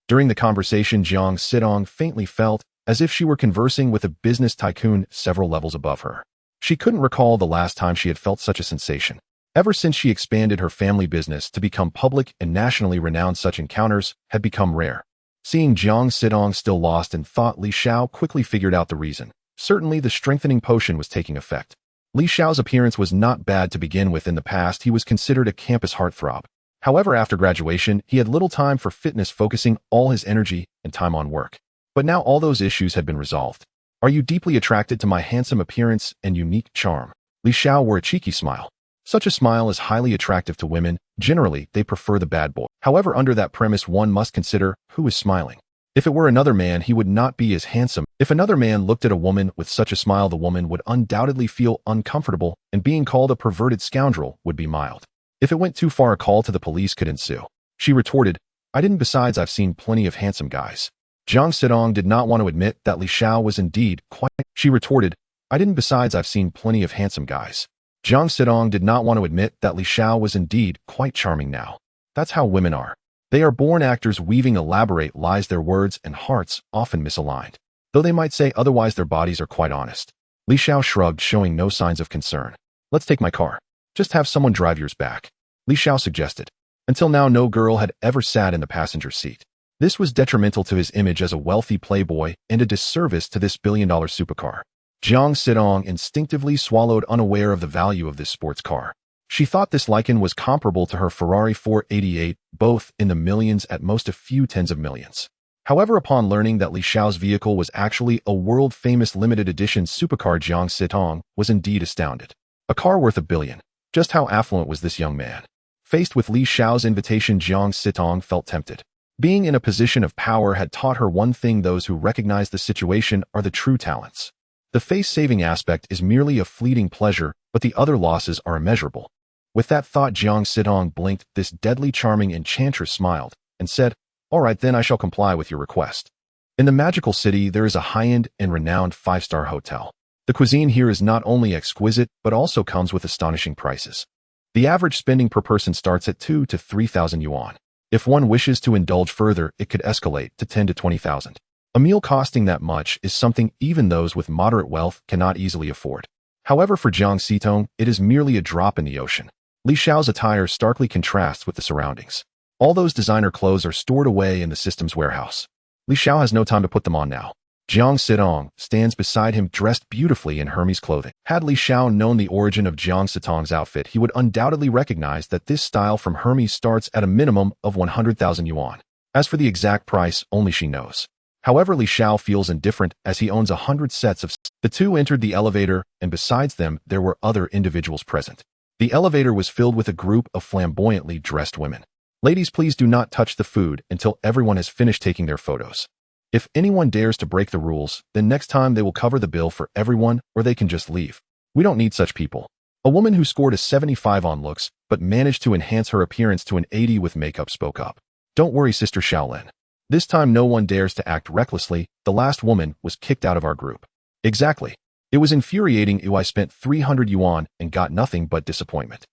During the conversation, Jiang Sitong faintly felt as if she were conversing with a business tycoon several levels above her. She couldn't recall the last time she had felt such a sensation. Ever since she expanded her family business to become public and nationally renowned, such encounters had become rare. Seeing Jiang Sitong still lost in thought, Li Xiao quickly figured out the reason. Certainly the strengthening potion was taking effect. Li Xiao's appearance was not bad to begin with. In the past, he was considered a campus heartthrob. However, after graduation, he had little time for fitness, focusing all his energy and time on work. But now all those issues had been resolved. Are you deeply attracted to my handsome appearance and unique charm? Li Xiao wore a cheeky smile. Such a smile is highly attractive to women. Generally, they prefer the bad boy. However, under that premise, one must consider who is smiling. If it were another man, he would not be as handsome. If another man looked at a woman with such a smile, the woman would undoubtedly feel uncomfortable, and being called a perverted scoundrel would be mild. If it went too far, a call to the police could ensue. She retorted, I didn't. Besides, I've seen plenty of handsome guys. Jiang Sitong did not want to admit that Li Xiao was indeed quite. She retorted, I didn't. Besides, I've seen plenty of handsome guys. Jiang Sitong did not want to admit that Li Xiao was indeed quite charming now. That's how women are. They are born actors, weaving elaborate lies. Their words and hearts often misaligned. Though they might say otherwise, their bodies are quite honest. Li Xiao shrugged, showing no signs of concern. Let's take my car. Just have someone drive yours back. Li Xiao suggested. Until now, no girl had ever sat in the passenger seat. This was detrimental to his image as a wealthy playboy and a disservice to this billion-dollar supercar. Jiang Sitong instinctively swallowed, unaware of the value of this sports car. She thought this Lycan was comparable to her Ferrari 488, both in the millions, at most a few tens of millions. However, upon learning that Li Xiao's vehicle was actually a world-famous limited edition supercar, Jiang Sitong was indeed astounded. A car worth $1 billion. Just how affluent was this young man? Faced with Li Xiao's invitation, Jiang Sitong felt tempted. Being in a position of power had taught her one thing: those who recognize the situation are the true talents. The face-saving aspect is merely a fleeting pleasure, but the other losses are immeasurable. With that thought, Jiang Sitong blinked. This deadly charming enchantress smiled and said, all right, then I shall comply with your request. In the magical city, there is a high-end and renowned 5-star hotel. The cuisine here is not only exquisite, but also comes with astonishing prices. The average spending per person starts at 2,000 to 3,000 yuan. If one wishes to indulge further, it could escalate to 10,000 to 20,000. A meal costing that much is something even those with moderate wealth cannot easily afford. However, for Jiang Sitong, it is merely a drop in the ocean. Li Xiao's attire starkly contrasts with the surroundings. All those designer clothes are stored away in the system's warehouse. Li Xiao has no time to put them on now. Jiang Sitong stands beside him, dressed beautifully in Hermes clothing. Had Li Xiao known the origin of Jiang Sitong's outfit, he would undoubtedly recognize that this style from Hermes starts at a minimum of 100,000 yuan. As for the exact price, only she knows. However, Li Xiao feels indifferent as he owns 100 sets of. The two entered the elevator, and besides them, there were other individuals present. The elevator was filled with a group of flamboyantly dressed women. Ladies, please do not touch the food until everyone has finished taking their photos. If anyone dares to break the rules, then next time they will cover the bill for everyone, or they can just leave. We don't need such people. A woman who scored a 75 on looks, but managed to enhance her appearance to an 80 with makeup, spoke up. Don't worry, Sister Shaolin. This time no one dares to act recklessly. The last woman was kicked out of our group. Exactly. It was infuriating. I spent 300 yuan and got nothing but disappointment.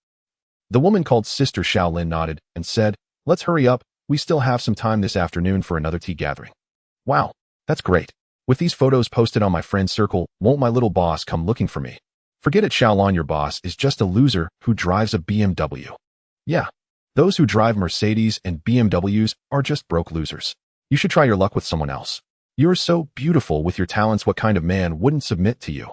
The woman called Sister Shaolin nodded and said, let's hurry up. We still have some time this afternoon for another tea gathering. Wow, that's great. With these photos posted on my friend circle, won't my little boss come looking for me? Forget it, Shaolin, your boss is just a loser who drives a BMW. Yeah, those who drive Mercedes and BMWs are just broke losers. You should try your luck with someone else. You're so beautiful with your talents. What kind of man wouldn't submit to you?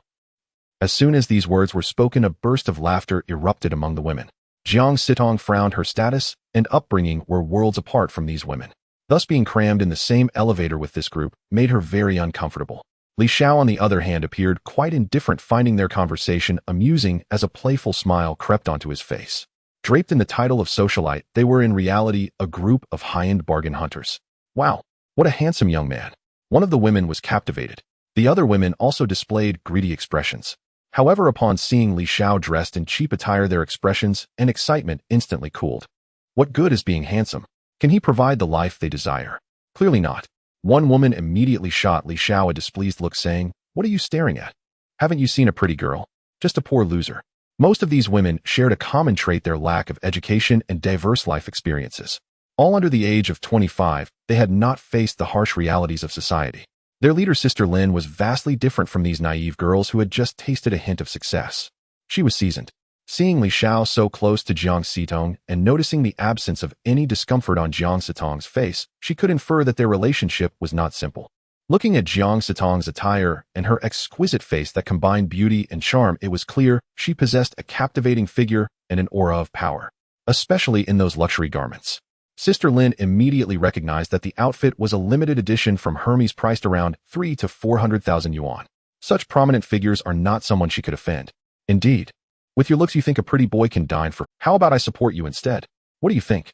As soon as these words were spoken, a burst of laughter erupted among the women. Jiang Sitong frowned. Her status and upbringing were worlds apart from these women. Thus being crammed in the same elevator with this group made her very uncomfortable. Li Xiao, on the other hand, appeared quite indifferent, finding their conversation amusing as a playful smile crept onto his face. Draped in the title of socialite, they were in reality a group of high-end bargain hunters. Wow, what a handsome young man. One of the women was captivated. The other women also displayed greedy expressions. However, upon seeing Li Xiao dressed in cheap attire, their expressions and excitement instantly cooled. What good is being handsome? Can he provide the life they desire? Clearly not. One woman immediately shot Li Xiao a displeased look, saying, "What are you staring at? Haven't you seen a pretty girl? Just a poor loser." Most of these women shared a common trait: their lack of education and diverse life experiences. All under the age of 25, they had not faced the harsh realities of society. Their leader, Sister Lin, was vastly different from these naive girls who had just tasted a hint of success. She was seasoned. Seeing Li Xiao so close to Jiang Sitong and noticing the absence of any discomfort on Jiang Sitong's face, she could infer that their relationship was not simple. Looking at Jiang Sitong's attire and her exquisite face that combined beauty and charm, it was clear she possessed a captivating figure and an aura of power, especially in those luxury garments. Sister Lin immediately recognized that the outfit was a limited edition from Hermes, priced around 300,000 to 400,000 yuan. Such prominent figures are not someone she could offend. Indeed, with your looks you think a pretty boy can dine for. How about I support you instead? What do you think?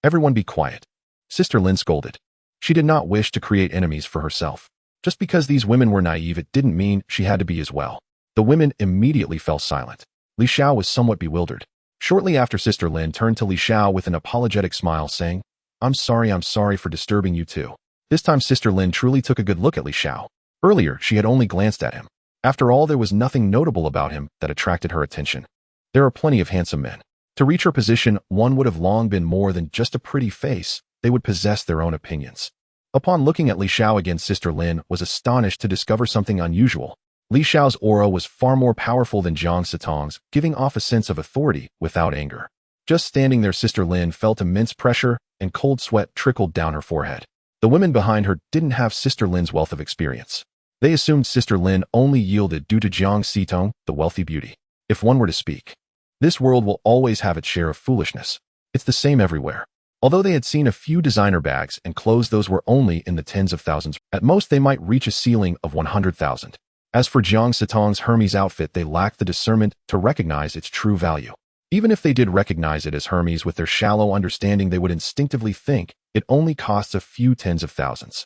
Everyone be quiet. Sister Lin scolded. She did not wish to create enemies for herself. Just because these women were naive, it didn't mean she had to be as well. The women immediately fell silent. Li Xiao was somewhat bewildered. Shortly after, Sister Lin turned to Li Xiao with an apologetic smile, saying, I'm sorry for disturbing you too." This time Sister Lin truly took a good look at Li Xiao. Earlier, she had only glanced at him. After all, there was nothing notable about him that attracted her attention. There are plenty of handsome men. To reach her position, one would have long been more than just a pretty face. They would possess their own opinions. Upon looking at Li Xiao again, Sister Lin was astonished to discover something unusual. Li Xiao's aura was far more powerful than Jiang Sitong's, giving off a sense of authority without anger. Just standing there, Sister Lin felt immense pressure, and cold sweat trickled down her forehead. The women behind her didn't have Sister Lin's wealth of experience. They assumed Sister Lin only yielded due to Jiang Sitong, the wealthy beauty. If one were to speak, this world will always have its share of foolishness. It's the same everywhere. Although they had seen a few designer bags and clothes, those were only in the tens of thousands. At most, they might reach a ceiling of 100,000. As for Jiang Sitong's Hermes outfit, they lacked the discernment to recognize its true value. Even if they did recognize it as Hermes, with their shallow understanding, they would instinctively think it only costs a few tens of thousands.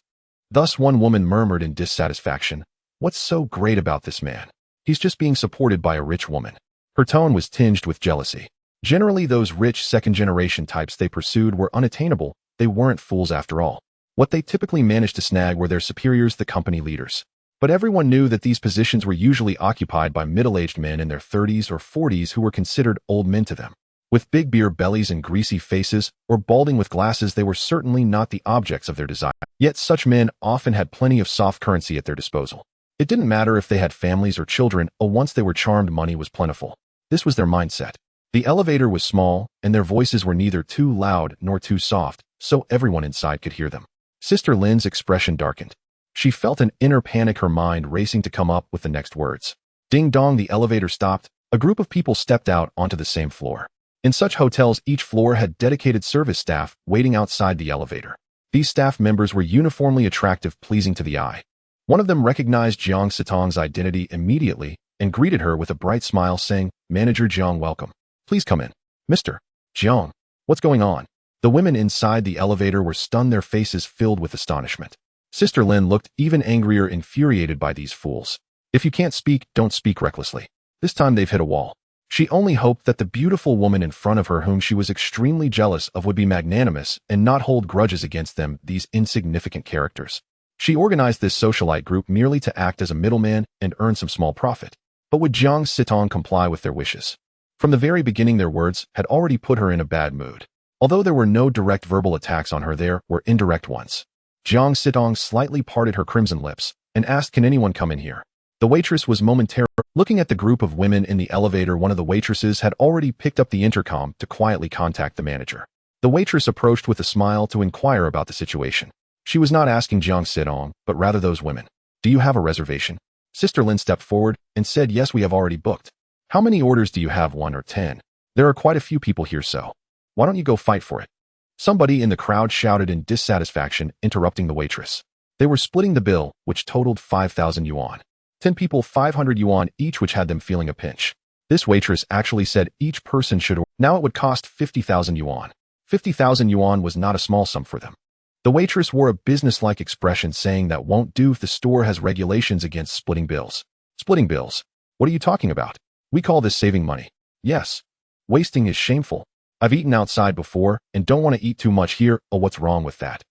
Thus, one woman murmured in dissatisfaction, "What's so great about this man? He's just being supported by a rich woman." Her tone was tinged with jealousy. Generally, those rich second-generation types they pursued were unattainable. They weren't fools after all. What they typically managed to snag were their superiors, the company leaders. But everyone knew that these positions were usually occupied by middle-aged men in their 30s or 40s who were considered old men to them. With big beer bellies and greasy faces, or balding with glasses, they were certainly not the objects of their desire. Yet such men often had plenty of soft currency at their disposal. It didn't matter if they had families or children, once they were charmed, money was plentiful. This was their mindset. The elevator was small, and their voices were neither too loud nor too soft, so everyone inside could hear them. Sister Lin's expression darkened. She felt an inner panic, her mind racing to come up with the next words. Ding dong, the elevator stopped. A group of people stepped out onto the same floor. In such hotels, each floor had dedicated service staff waiting outside the elevator. These staff members were uniformly attractive, pleasing to the eye. One of them recognized Jiang Sitong's identity immediately and greeted her with a bright smile, saying, "Manager Jiang, welcome. Please come in." "Mr. Jiang, what's going on?" The women inside the elevator were stunned, their faces filled with astonishment. Sister Lin looked even angrier, infuriated by these fools. If you can't speak, don't speak recklessly. This time they've hit a wall. She only hoped that the beautiful woman in front of her, whom she was extremely jealous of, would be magnanimous and not hold grudges against them, these insignificant characters. She organized this socialite group merely to act as a middleman and earn some small profit. But would Jiang Sitong comply with their wishes? From the very beginning, their words had already put her in a bad mood. Although there were no direct verbal attacks on her, there were indirect ones. Jiang Sitong slightly parted her crimson lips and asked, "Can anyone come in here?" The waitress was momentarily looking at the group of women in the elevator. One of the waitresses had already picked up the intercom to quietly contact the manager. The waitress approached with a smile to inquire about the situation. She was not asking Jiang Sitong, but rather those women. "Do you have a reservation?" Sister Lin stepped forward and said, "Yes, we have already booked." "How many orders do you have, 1 or 10? There are quite a few people here, so why don't you go fight for it?" Somebody in the crowd shouted in dissatisfaction, interrupting the waitress. They were splitting the bill, which totaled 5,000 yuan. 10 people 500 yuan each, which had them feeling a pinch. This waitress actually said each person should order. Now it would cost 50,000 yuan. 50,000 yuan was not a small sum for them. The waitress wore a businesslike expression, saying that won't do if the store has regulations against splitting bills. Splitting bills? What are you talking about? We call this saving money. Yes. Wasting is shameful. I've eaten outside before and don't want to eat too much here. Oh, what's wrong with that?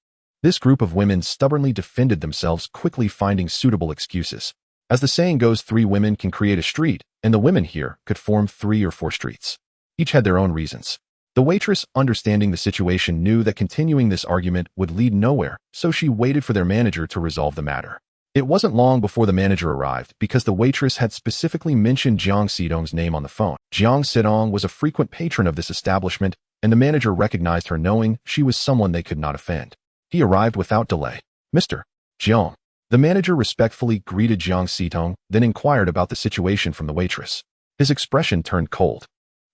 This group of women stubbornly defended themselves, quickly finding suitable excuses. As the saying goes, 3 women can create a street, and the women here could form 3 or 4 streets. Each had their own reasons. The waitress, understanding the situation, knew that continuing this argument would lead nowhere, so she waited for their manager to resolve the matter. It wasn't long before the manager arrived, because the waitress had specifically mentioned Jiang Xidong's name on the phone. Jiang Xidong was a frequent patron of this establishment, and the manager recognized her, knowing she was someone they could not offend. He arrived without delay. Mr. Jiang. The manager respectfully greeted Jiang Xidong, then inquired about the situation from the waitress. His expression turned cold.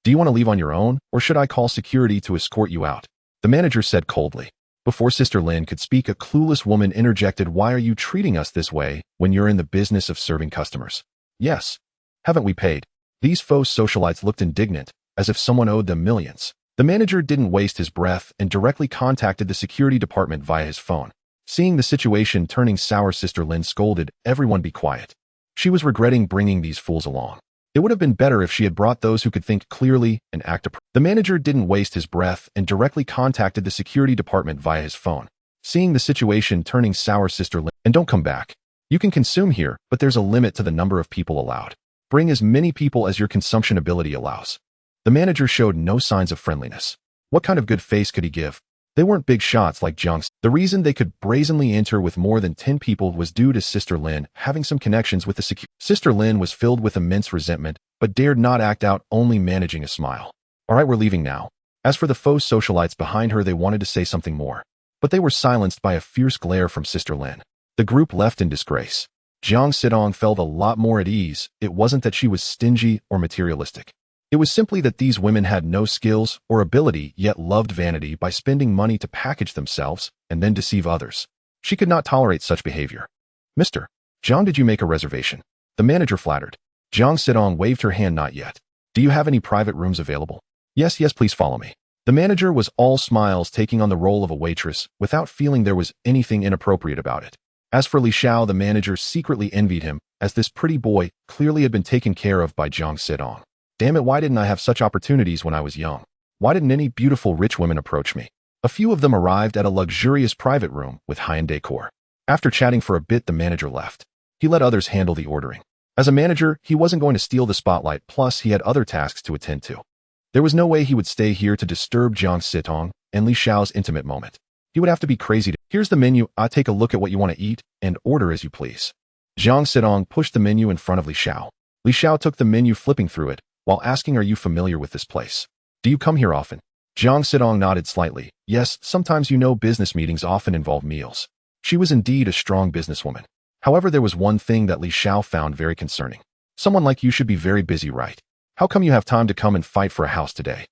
Do you want to leave on your own, or should I call security to escort you out? The manager said coldly. Before Sister Lin could speak, a clueless woman interjected, why are you treating us this way when you're in the business of serving customers? Yes. Haven't we paid? These faux socialites looked indignant, as if someone owed them millions. The manager didn't waste his breath and directly contacted the security department via his phone. Seeing the situation turning sour, Sister Lin scolded, everyone be quiet. She was regretting bringing these fools along. It would have been better if she had brought those who could think clearly and act appropriately. The manager didn't waste his breath and directly contacted the security department via his phone. Seeing the situation turning sour, Sister Lin, and don't come back. You can consume here, but there's a limit to the number of people allowed. Bring as many people as your consumption ability allows. The manager showed no signs of friendliness. What kind of good face could he give? They weren't big shots like Jiang's. The reason they could brazenly enter with more than 10 people was due to Sister Lin having some connections with the security. Sister Lin was filled with immense resentment, but dared not act out, only managing a smile. All right, we're leaving now. As for the faux socialites behind her, they wanted to say something more, but they were silenced by a fierce glare from Sister Lin. The group left in disgrace. Jiang Xidong felt a lot more at ease. It wasn't that she was stingy or materialistic. It was simply that these women had no skills or ability, yet loved vanity by spending money to package themselves and then deceive others. She could not tolerate such behavior. Mr. Jiang, did you make a reservation? The manager flattered. Jiang Xidong waved her hand. Not yet. Do you have any private rooms available? Yes, please follow me. The manager was all smiles, taking on the role of a waitress without feeling there was anything inappropriate about it. As for Li Xiao, the manager secretly envied him, as this pretty boy clearly had been taken care of by Jiang Xidong. Damn it, why didn't I have such opportunities when I was young? Why didn't any beautiful rich women approach me? A few of them arrived at a luxurious private room with high-end decor. After chatting for a bit, the manager left. He let others handle the ordering. As a manager, he wasn't going to steal the spotlight, plus he had other tasks to attend to. There was no way he would stay here to disturb Jiang Xidong and Li Xiao's intimate moment. He would have to be crazy to— Here's the menu, I'll take a look at what you want to eat, and order as you please. Jiang Xidong pushed the menu in front of Li Xiao. Li Xiao took the menu, flipping through it, while asking, are you familiar with this place? Do you come here often? Jiang Xidong nodded slightly. Yes, sometimes, business meetings often involve meals. She was indeed a strong businesswoman. However, there was one thing that Li Xiao found very concerning. Someone like you should be very busy, right? How come you have time to come and fight for a house today?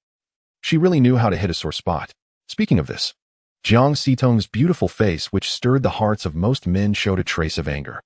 She really knew how to hit a sore spot. Speaking of this, Jiang Xidong's beautiful face, which stirred the hearts of most men, showed a trace of anger.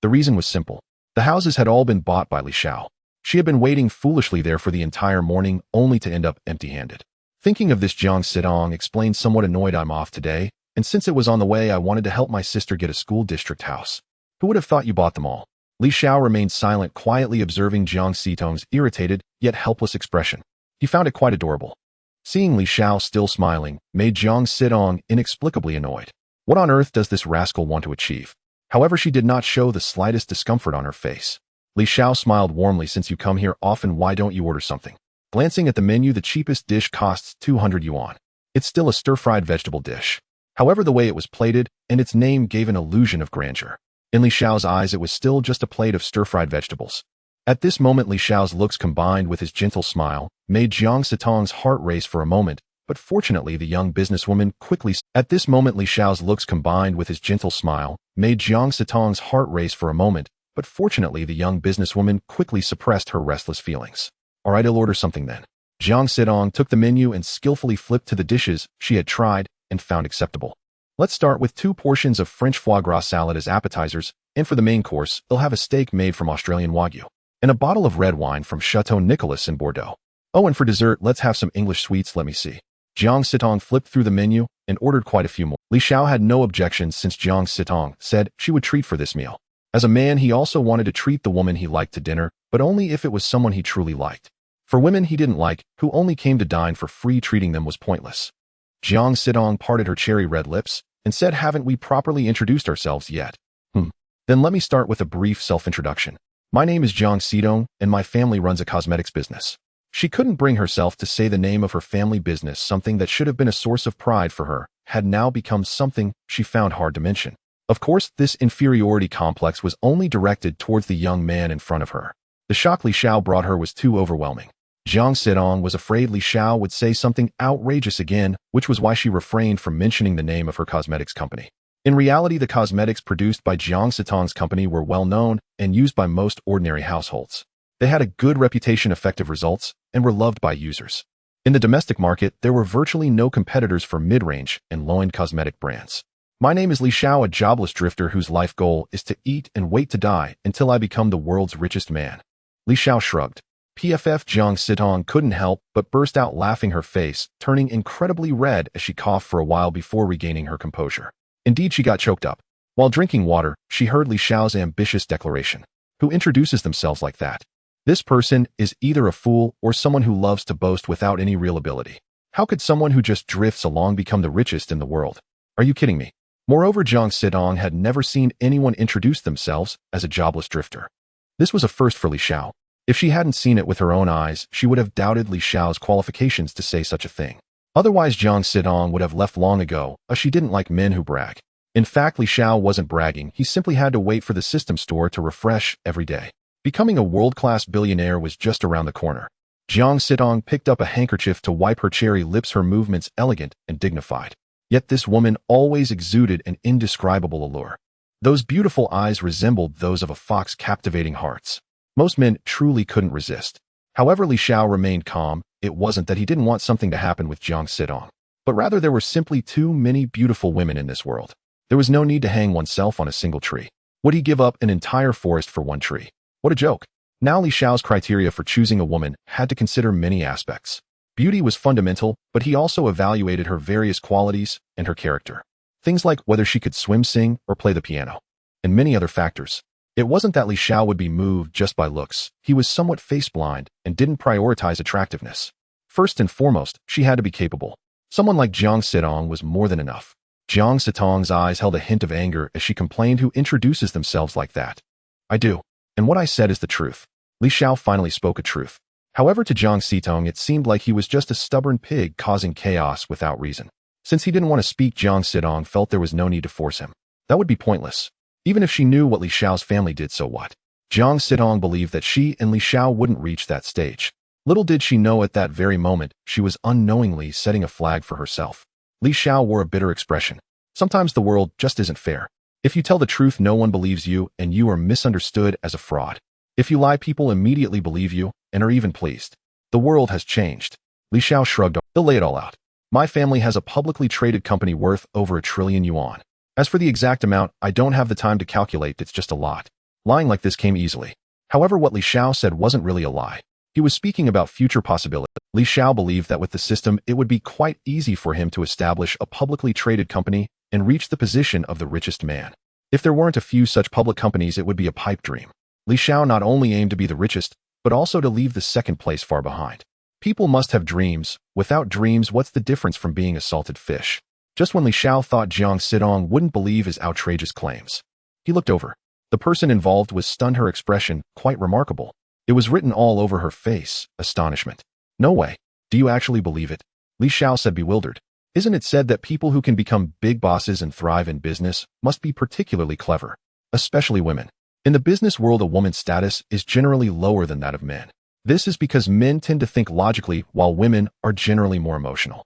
The reason was simple. The houses had all been bought by Li Xiao. She had been waiting foolishly there for the entire morning, only to end up empty-handed. Thinking of this, Jiang Xidong explained, somewhat annoyed, I'm off today, and since it was on the way, I wanted to help my sister get a school district house. Who would have thought you bought them all? Li Xiao remained silent, quietly observing Jiang Xidong's irritated, yet helpless expression. He found it quite adorable. Seeing Li Xiao still smiling made Jiang Xidong inexplicably annoyed. What on earth does this rascal want to achieve? However, she did not show the slightest discomfort on her face. Li Xiao smiled warmly, since you come here often, why don't you order something? Glancing at the menu, the cheapest dish costs 200 yuan. It's still a stir-fried vegetable dish. However, the way it was plated and its name gave an illusion of grandeur. In Li Xiao's eyes, it was still just a plate of stir-fried vegetables. At this moment, Li Xiao's looks combined with his gentle smile made Jiang Xidong's heart race for a moment, but fortunately the young businesswoman quickly— At this moment, Li Xiao's looks combined with his gentle smile made Jiang Xidong's heart race for a moment, but fortunately the young businesswoman quickly suppressed her restless feelings. All right, I'll order something then. Jiang Sidong took the menu and skillfully flipped to the dishes she had tried and found acceptable. Let's start with 2 portions of French foie gras salad as appetizers, and for the main course, they'll have a steak made from Australian Wagyu, and a bottle of red wine from Chateau Nicolas in Bordeaux. Oh, and for dessert, let's have some English sweets, let me see. Jiang Sidong flipped through the menu and ordered quite a few more. Li Xiao had no objections since Jiang Sidong said she would treat for this meal. As a man, he also wanted to treat the woman he liked to dinner, but only if it was someone he truly liked. For women he didn't like, who only came to dine for free, treating them was pointless. Jiang Sidong parted her cherry red lips and said, haven't we properly introduced ourselves yet? Then let me start with a brief self-introduction. My name is Jiang Sidong, and my family runs a cosmetics business. She couldn't bring herself to say the name of her family business. Something that should have been a source of pride for her had now become something she found hard to mention. Of course, this inferiority complex was only directed towards the young man in front of her. The shock Li Xiao brought her was too overwhelming. Jiang Sidong was afraid Li Xiao would say something outrageous again, which was why she refrained from mentioning the name of her cosmetics company. In reality, the cosmetics produced by Jiang Sidong's company were well known and used by most ordinary households. They had a good reputation, effective results, and were loved by users. In the domestic market, there were virtually no competitors for mid-range and low-end cosmetic brands. My name is Li Xiao, a jobless drifter whose life goal is to eat and wait to die until I become the world's richest man. Li Xiao shrugged. PFF Jiang Sidong couldn't help but burst out laughing, her face turning incredibly red as she coughed for a while before regaining her composure. Indeed, she got choked up. While drinking water, she heard Li Xiao's ambitious declaration. Who introduces themselves like that? This person is either a fool or someone who loves to boast without any real ability. How could someone who just drifts along become the richest in the world? Are you kidding me? Moreover, Jiang Sidong had never seen anyone introduce themselves as a jobless drifter. This was a first for Li Xiao. If she hadn't seen it with her own eyes, she would have doubted Li Xiao's qualifications to say such a thing. Otherwise, Jiang Sidong would have left long ago, as she didn't like men who brag. In fact, Li Xiao wasn't bragging, he simply had to wait for the system store to refresh every day. Becoming a world-class billionaire was just around the corner. Jiang Sidong picked up a handkerchief to wipe her cherry lips, her movements elegant and dignified. Yet this woman always exuded an indescribable allure. Those beautiful eyes resembled those of a fox, captivating hearts. Most men truly couldn't resist. However, Li Xiao remained calm. It wasn't that he didn't want something to happen with Jiang Sidong, but rather there were simply too many beautiful women in this world. There was no need to hang oneself on a single tree. Would he give up an entire forest for one tree? What a joke. Now Li Xiao's criteria for choosing a woman had to consider many aspects. Beauty was fundamental, but he also evaluated her various qualities and her character. Things like whether she could swim, sing, or play the piano, and many other factors. It wasn't that Li Xiao would be moved just by looks. He was somewhat face-blind and didn't prioritize attractiveness. First and foremost, she had to be capable. Someone like Jiang Sidong was more than enough. Jiang Sidong's eyes held a hint of anger as she complained, who introduces themselves like that? I do. And what I said is the truth. Li Xiao finally spoke a truth. However, to Jiang Sidong it seemed like he was just a stubborn pig causing chaos without reason. Since he didn't want to speak, Jiang Sidong felt there was no need to force him. That would be pointless. Even if she knew what Li Xiao's family did, so what? Jiang Sidong believed that she and Li Xiao wouldn't reach that stage. Little did she know at that very moment, she was unknowingly setting a flag for herself. Li Xiao wore a bitter expression. Sometimes the world just isn't fair. If you tell the truth, no one believes you, and you are misunderstood as a fraud. If you lie, people immediately believe you, and are even pleased. The world has changed. Li Xiao shrugged. They'll lay it all out. My family has a publicly traded company worth over 1 trillion yuan. As for the exact amount, I don't have the time to calculate, it's just a lot. Lying like this came easily. However, what Li Xiao said wasn't really a lie. He was speaking about future possibilities. Li Xiao believed that with the system, it would be quite easy for him to establish a publicly traded company and reach the position of the richest man. If there weren't a few such public companies, it would be a pipe dream. Li Xiao not only aimed to be the richest, but also to leave the second place far behind. People must have dreams. Without dreams, what's the difference from being a salted fish? Just when Li Xiao thought Jiang Sidong wouldn't believe his outrageous claims, he looked over. The person involved was stunned, her expression quite remarkable. It was written all over her face, astonishment. No way. Do you actually believe it? Li Xiao said, bewildered. Isn't it said that people who can become big bosses and thrive in business must be particularly clever? Especially women. In the business world, a woman's status is generally lower than that of men. This is because men tend to think logically, while women are generally more emotional.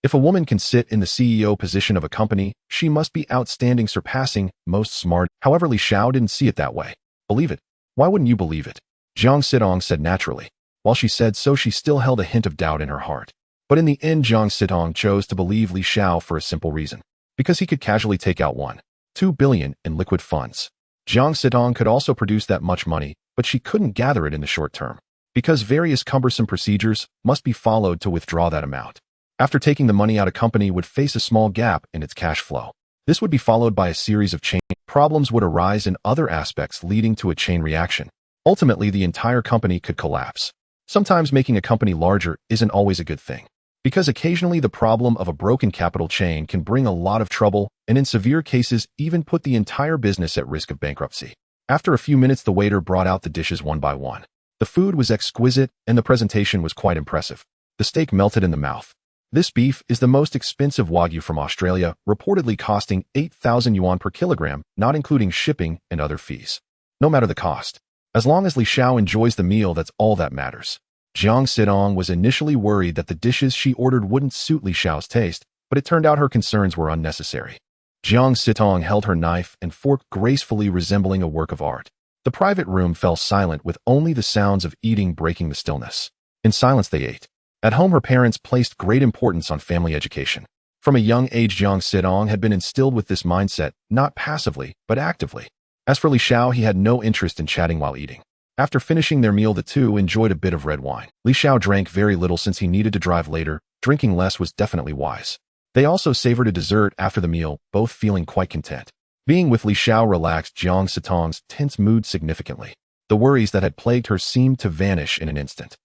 If a woman can sit in the CEO position of a company, she must be outstanding, surpassing most smart. However, Li Xiao didn't see it that way. Believe it? Why wouldn't you believe it? Jiang Sidong said naturally. While she said so, she still held a hint of doubt in her heart. But in the end, Jiang Sitong chose to believe Li Xiao for a simple reason. Because he could casually take out 1.2 billion in liquid funds. Jiang Sitong could also produce that much money, but she couldn't gather it in the short term. Because various cumbersome procedures must be followed to withdraw that amount. After taking the money out, a company would face a small gap in its cash flow. This would be followed by a series of chain problems would arise in other aspects, leading to a chain reaction. Ultimately, the entire company could collapse. Sometimes making a company larger isn't always a good thing. Because occasionally the problem of a broken capital chain can bring a lot of trouble, and in severe cases even put the entire business at risk of bankruptcy. After a few minutes, the waiter brought out the dishes one by one. The food was exquisite, and the presentation was quite impressive. The steak melted in the mouth. This beef is the most expensive Wagyu from Australia, reportedly costing 8,000 yuan per kilogram, not including shipping and other fees. No matter the cost. As long as Li Xiao enjoys the meal, that's all that matters. Jiang Sitong was initially worried that the dishes she ordered wouldn't suit Li Xiao's taste, but it turned out her concerns were unnecessary. Jiang Sitong held her knife and fork gracefully, resembling a work of art. The private room fell silent, with only the sounds of eating breaking the stillness. In silence they ate. At home, her parents placed great importance on family education. From a young age, Jiang Sitong had been instilled with this mindset, not passively, but actively. As for Li Xiao, he had no interest in chatting while eating. After finishing their meal, the two enjoyed a bit of red wine. Li Xiao drank very little since he needed to drive later. Drinking less was definitely wise. They also savored a dessert after the meal, both feeling quite content. Being with Li Xiao relaxed Jiang Sitong's tense mood significantly. The worries that had plagued her seemed to vanish in an instant.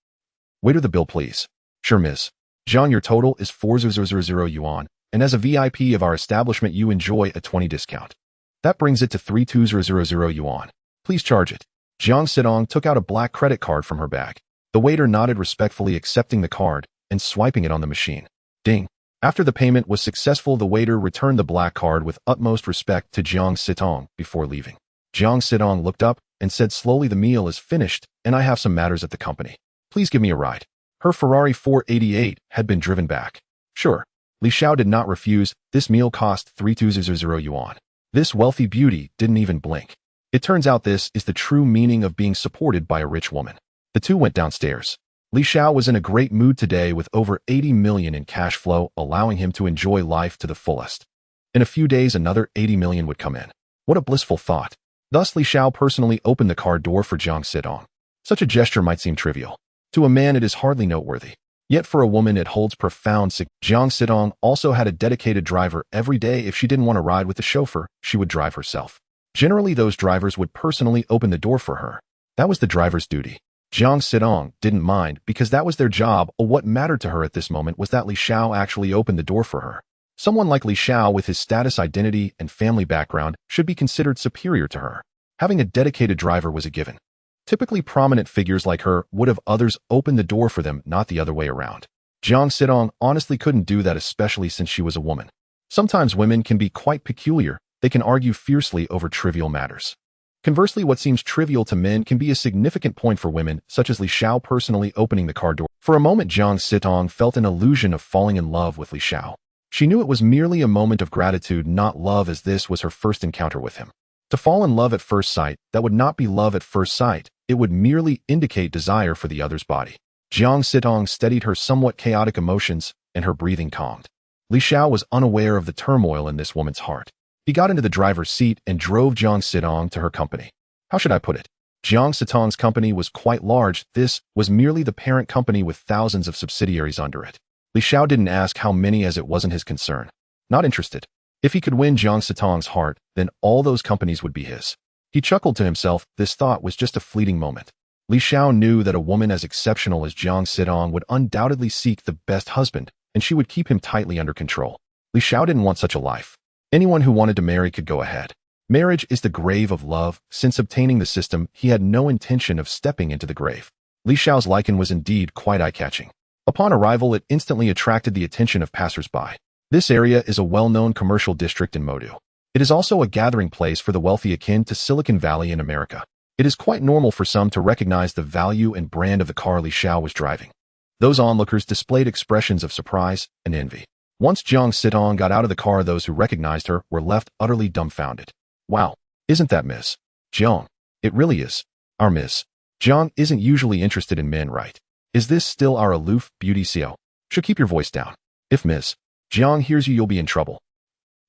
Waiter, the bill, please. Sure, miss. Jiang, your total is 4,000 yuan, and as a VIP of our establishment, you enjoy a 20 discount. That brings it to 3,200 yuan. Please charge it. Jiang Sitong took out a black credit card from her bag. The waiter nodded respectfully, accepting the card and swiping it on the machine. Ding. After the payment was successful, the waiter returned the black card with utmost respect to Jiang Sitong before leaving. Jiang Sitong looked up and said slowly, "The meal is finished, and I have some matters at the company. Please give me a ride." Her Ferrari 488 had been driven back. Sure. Li Xiao did not refuse. This meal cost 3,200 yuan. This wealthy beauty didn't even blink. It turns out this is the true meaning of being supported by a rich woman. The two went downstairs. Li Xiao was in a great mood today, with over 80 million in cash flow, allowing him to enjoy life to the fullest. In a few days, another 80 million would come in. What a blissful thought. Thus, Li Xiao personally opened the car door for Jiang Sitong. Such a gesture might seem trivial. To a man, it is hardly noteworthy. Yet for a woman, it holds profound significance. Jiang Sitong also had a dedicated driver every day. If she didn't want to ride with the chauffeur, she would drive herself. Generally, those drivers would personally open the door for her. That was the driver's duty. Jiang Sitong didn't mind, because that was their job. What mattered to her at this moment was that Li Xiao actually opened the door for her. Someone like Li Xiao, with his status, identity, and family background, should be considered superior to her. Having a dedicated driver was a given. Typically, prominent figures like her would have others open the door for them, not the other way around. Jiang Sitong honestly couldn't do that, especially since she was a woman. Sometimes women can be quite peculiar. They can argue fiercely over trivial matters. Conversely, what seems trivial to men can be a significant point for women, such as Li Xiao personally opening the car door. For a moment, Jiang Sitong felt an illusion of falling in love with Li Xiao. She knew it was merely a moment of gratitude, not love, as this was her first encounter with him. To fall in love at first sight, that would not be love at first sight. It would merely indicate desire for the other's body. Jiang Sitong steadied her somewhat chaotic emotions, and her breathing calmed. Li Xiao was unaware of the turmoil in this woman's heart. He got into the driver's seat and drove Jiang Sitong to her company. How should I put it? Jiang Sitong's company was quite large. This was merely the parent company with thousands of subsidiaries under it. Li Xiao didn't ask how many, as it wasn't his concern. Not interested. If he could win Jiang Sitong's heart, then all those companies would be his. He chuckled to himself. This thought was just a fleeting moment. Li Xiao knew that a woman as exceptional as Jiang Sitong would undoubtedly seek the best husband, and she would keep him tightly under control. Li Xiao didn't want such a life. Anyone who wanted to marry could go ahead. Marriage is the grave of love. Since obtaining the system, he had no intention of stepping into the grave. Li Xiao's lichen was indeed quite eye-catching. Upon arrival, it instantly attracted the attention of passers-by. This area is a well-known commercial district in Modu. It is also a gathering place for the wealthy, akin to Silicon Valley in America. It is quite normal for some to recognize the value and brand of the car Li Xiao was driving. Those onlookers displayed expressions of surprise and envy. Once Jiang Sitong got out of the car, those who recognized her were left utterly dumbfounded. Wow, isn't that Miss Jiang? It really is. Our Miss Jiang isn't usually interested in men, right? Is this still our aloof beauty Xiao? Should keep your voice down. If Ms. Jiang hears you, you'll be in trouble.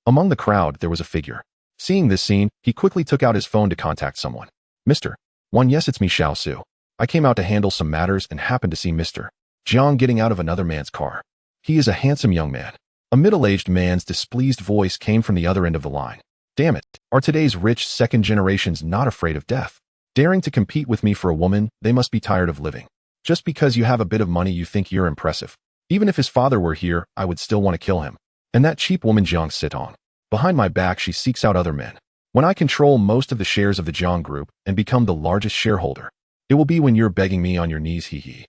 Among the crowd, there was a figure. Seeing this scene, he quickly took out his phone to contact someone. Mr. One, yes, it's me, Xiao Su. I came out to handle some matters and happened to see Mr. Jiang getting out of another man's car. He is a handsome young man. A middle-aged man's displeased voice came from the other end of the line. Damn it, are today's rich second generations not afraid of death? Daring to compete with me for a woman, they must be tired of living. Just because you have a bit of money you think you're impressive. Even if his father were here, I would still want to kill him. And that cheap woman Jiang sit on. Behind my back she seeks out other men. When I control most of the shares of the Jiang group and become the largest shareholder, it will be when you're begging me on your knees, hee hee.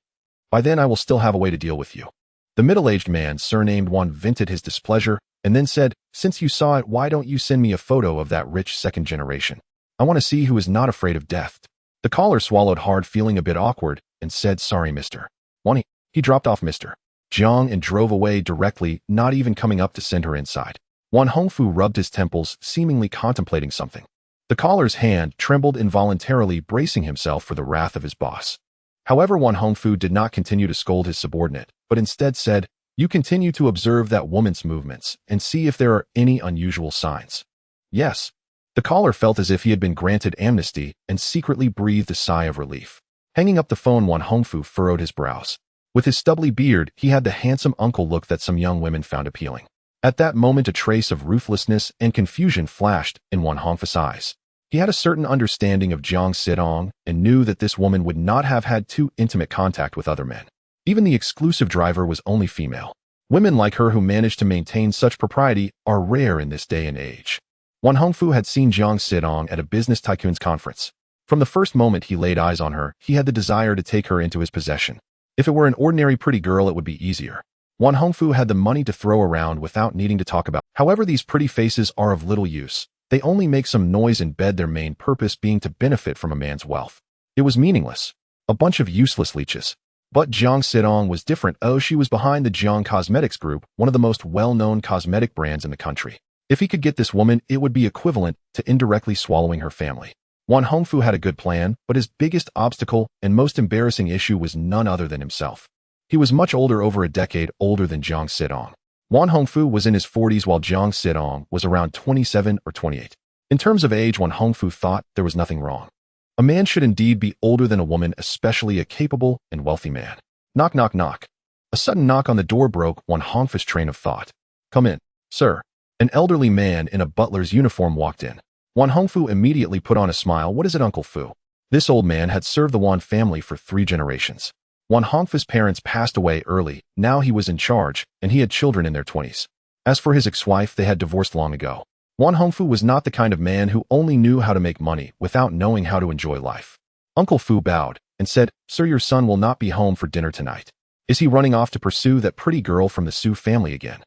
By then I will still have a way to deal with you. The middle-aged man, surnamed Yuan, vented his displeasure and then said, since you saw it, why don't you send me a photo of that rich second generation? I want to see who is not afraid of death. The caller swallowed hard, feeling a bit awkward, and said, sorry, Mr. Yuan. He dropped off Mr. Jiang and drove away directly, not even coming up to send her inside. Wan Hongfu rubbed his temples, seemingly contemplating something. The caller's hand trembled involuntarily, bracing himself for the wrath of his boss. However, Wan Hongfu did not continue to scold his subordinate, but instead said, you continue to observe that woman's movements and see if there are any unusual signs. Yes. The caller felt as if he had been granted amnesty and secretly breathed a sigh of relief. Hanging up the phone, Wan Hongfu furrowed his brows. With his stubbly beard, he had the handsome uncle look that some young women found appealing. At that moment, a trace of ruthlessness and confusion flashed in Wan Hongfu's eyes. He had a certain understanding of Jiang Sidong and knew that this woman would not have had too intimate contact with other men. Even the exclusive driver was only female. Women like her who manage to maintain such propriety are rare in this day and age. Wan Hongfu had seen Jiang Sidong at a business tycoon's conference. From the first moment he laid eyes on her, he had the desire to take her into his possession. If it were an ordinary pretty girl, it would be easier. Wan Hongfu had the money to throw around without needing to talk about. However, these pretty faces are of little use. They only make some noise in bed, their main purpose being to benefit from a man's wealth. It was meaningless. A bunch of useless leeches. But Jiang Sidong was different. Oh, she was behind the Jiang Cosmetics Group, one of the most well-known cosmetic brands in the country. If he could get this woman, it would be equivalent to indirectly swallowing her family. Wan Hongfu had a good plan, but his biggest obstacle and most embarrassing issue was none other than himself. He was much older, over a decade older than Jiang Sidong. Wan Hongfu was in his 40s while Jiang Sidong was around 27 or 28. In terms of age, Wan Hongfu thought there was nothing wrong. A man should indeed be older than a woman, especially a capable and wealthy man. Knock, knock, knock. A sudden knock on the door broke Wan Hongfu's train of thought. Come in, sir. An elderly man in a butler's uniform walked in. Wan Hongfu immediately put on a smile. What is it, Uncle Fu? This old man had served the Wan family for 3 generations. Wan Hongfu's parents passed away early, now he was in charge, and he had children in their 20s. As for his ex-wife, they had divorced long ago. Wan Hongfu was not the kind of man who only knew how to make money without knowing how to enjoy life. Uncle Fu bowed and said, Sir, your son will not be home for dinner tonight. Is he running off to pursue that pretty girl from the Su family again?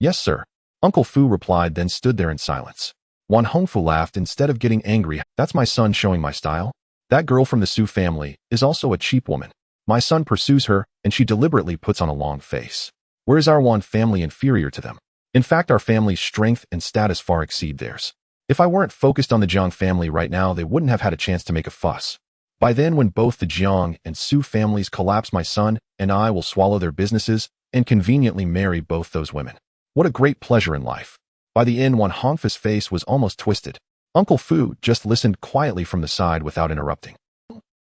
Yes, sir. Uncle Fu replied, then stood there in silence. Wan Hongfu laughed instead of getting angry. That's my son showing my style? That girl from the Su family is also a cheap woman. My son pursues her, and she deliberately puts on a long face. Where is our Wan family inferior to them? In fact, our family's strength and status far exceed theirs. If I weren't focused on the Jiang family right now, they wouldn't have had a chance to make a fuss. By then, when both the Jiang and Su families collapse, my son and I will swallow their businesses and conveniently marry both those women. What a great pleasure in life. By the end, Wan Hongfu's face was almost twisted. Uncle Fu just listened quietly from the side without interrupting.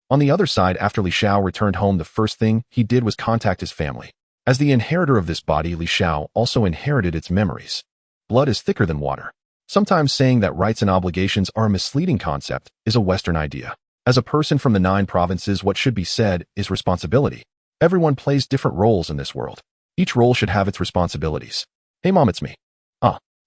On the other side, after Li Xiao returned home, the first thing he did was contact his family. As the inheritor of this body, Li Xiao also inherited its memories. Blood is thicker than water. Sometimes saying that rights and obligations are a misleading concept is a Western idea. As a person from the 9 provinces, what should be said is responsibility. Everyone plays different roles in this world. Each role should have its responsibilities. Hey mom, it's me.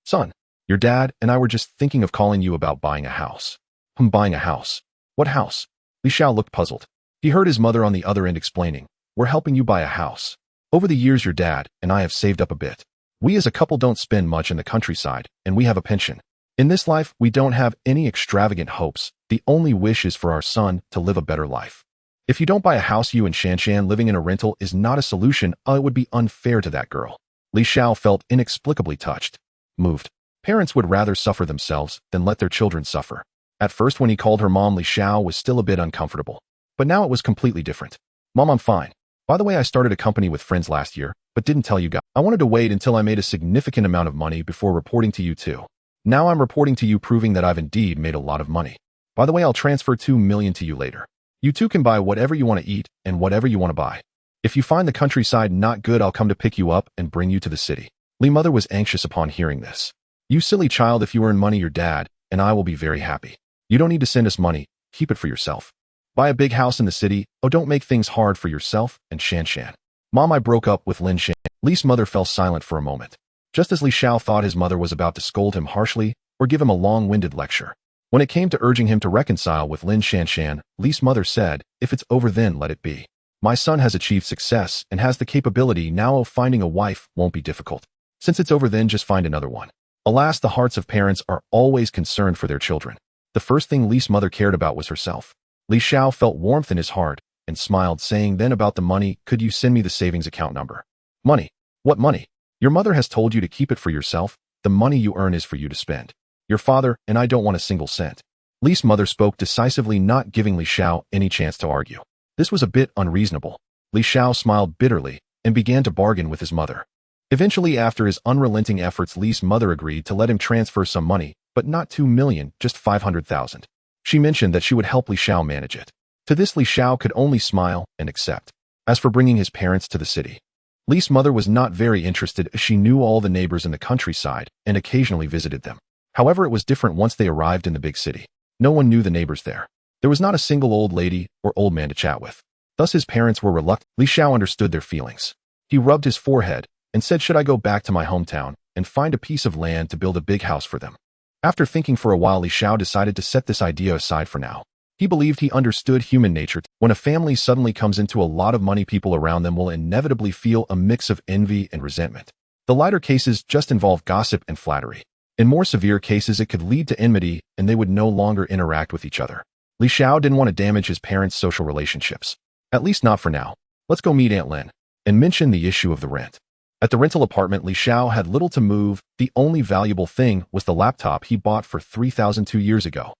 Son, your dad and I were just thinking of calling you about buying a house. Buying a house? What house? Li Xiao looked puzzled. He heard his mother on the other end explaining, we're helping you buy a house. Over the years, your dad and I have saved up a bit. We as a couple don't spend much in the countryside, and we have a pension. In this life, we don't have any extravagant hopes. The only wish is for our son to live a better life. If you don't buy a house, you and Shanshan living in a rental is not a solution. It would be unfair to that girl. Li Xiao felt inexplicably touched. Moved. Parents would rather suffer themselves than let their children suffer. At first, when he called her mom, Li Xiao was still a bit uncomfortable. But now it was completely different. Mom, I'm fine. By the way, I started a company with friends last year, but didn't tell you guys. I wanted to wait until I made a significant amount of money before reporting to you too. Now I'm reporting to you proving that I've indeed made a lot of money. By the way, I'll transfer 2 million to you later. You two can buy whatever you want to eat and whatever you want to buy. If you find the countryside not good, I'll come to pick you up and bring you to the city. Li's mother was anxious upon hearing this. You silly child, if you earn money, your dad and I will be very happy. You don't need to send us money, keep it for yourself. Buy a big house in the city. Oh, don't make things hard for yourself and Shan Shan. Mom, I broke up with Lin Shan. Li's mother fell silent for a moment. Just as Li Xiao thought his mother was about to scold him harshly or give him a long-winded lecture. When it came to urging him to reconcile with Lin Shan Shan, Li's mother said, if it's over then let it be. My son has achieved success and has the capability now of finding a wife won't be difficult. Since it's over then just find another one. Alas, the hearts of parents are always concerned for their children. The first thing Li's mother cared about was herself. Li Xiao felt warmth in his heart and smiled, saying, then about the money, could you send me the savings account number? Money? What money? Your mother has told you to keep it for yourself. The money you earn is for you to spend. Your father and I don't want a single cent. Li's mother spoke decisively, not giving Li Xiao any chance to argue. This was a bit unreasonable. Li Xiao smiled bitterly and began to bargain with his mother. Eventually, after his unrelenting efforts, Li's mother agreed to let him transfer some money, but not 2 million, just 500,000. She mentioned that she would help Li Xiao manage it. To this, Li Xiao could only smile and accept. As for bringing his parents to the city, Li's mother was not very interested, as she knew all the neighbors in the countryside and occasionally visited them. However, it was different once they arrived in the big city. No one knew the neighbors there. There was not a single old lady or old man to chat with. Thus his parents were reluctant. Li Xiao understood their feelings. He rubbed his forehead and said, should I go back to my hometown and find a piece of land to build a big house for them? After thinking for a while, Li Xiao decided to set this idea aside for now. He believed he understood human nature. When a family suddenly comes into a lot of money, people around them will inevitably feel a mix of envy and resentment. The lighter cases just involve gossip and flattery. In more severe cases, it could lead to enmity and they would no longer interact with each other. Li Xiao didn't want to damage his parents' social relationships. At least not for now. Let's go meet Aunt Lin and mention the issue of the rent. At the rental apartment, Li Xiao had little to move. The only valuable thing was the laptop he bought for 3,000 2 years ago.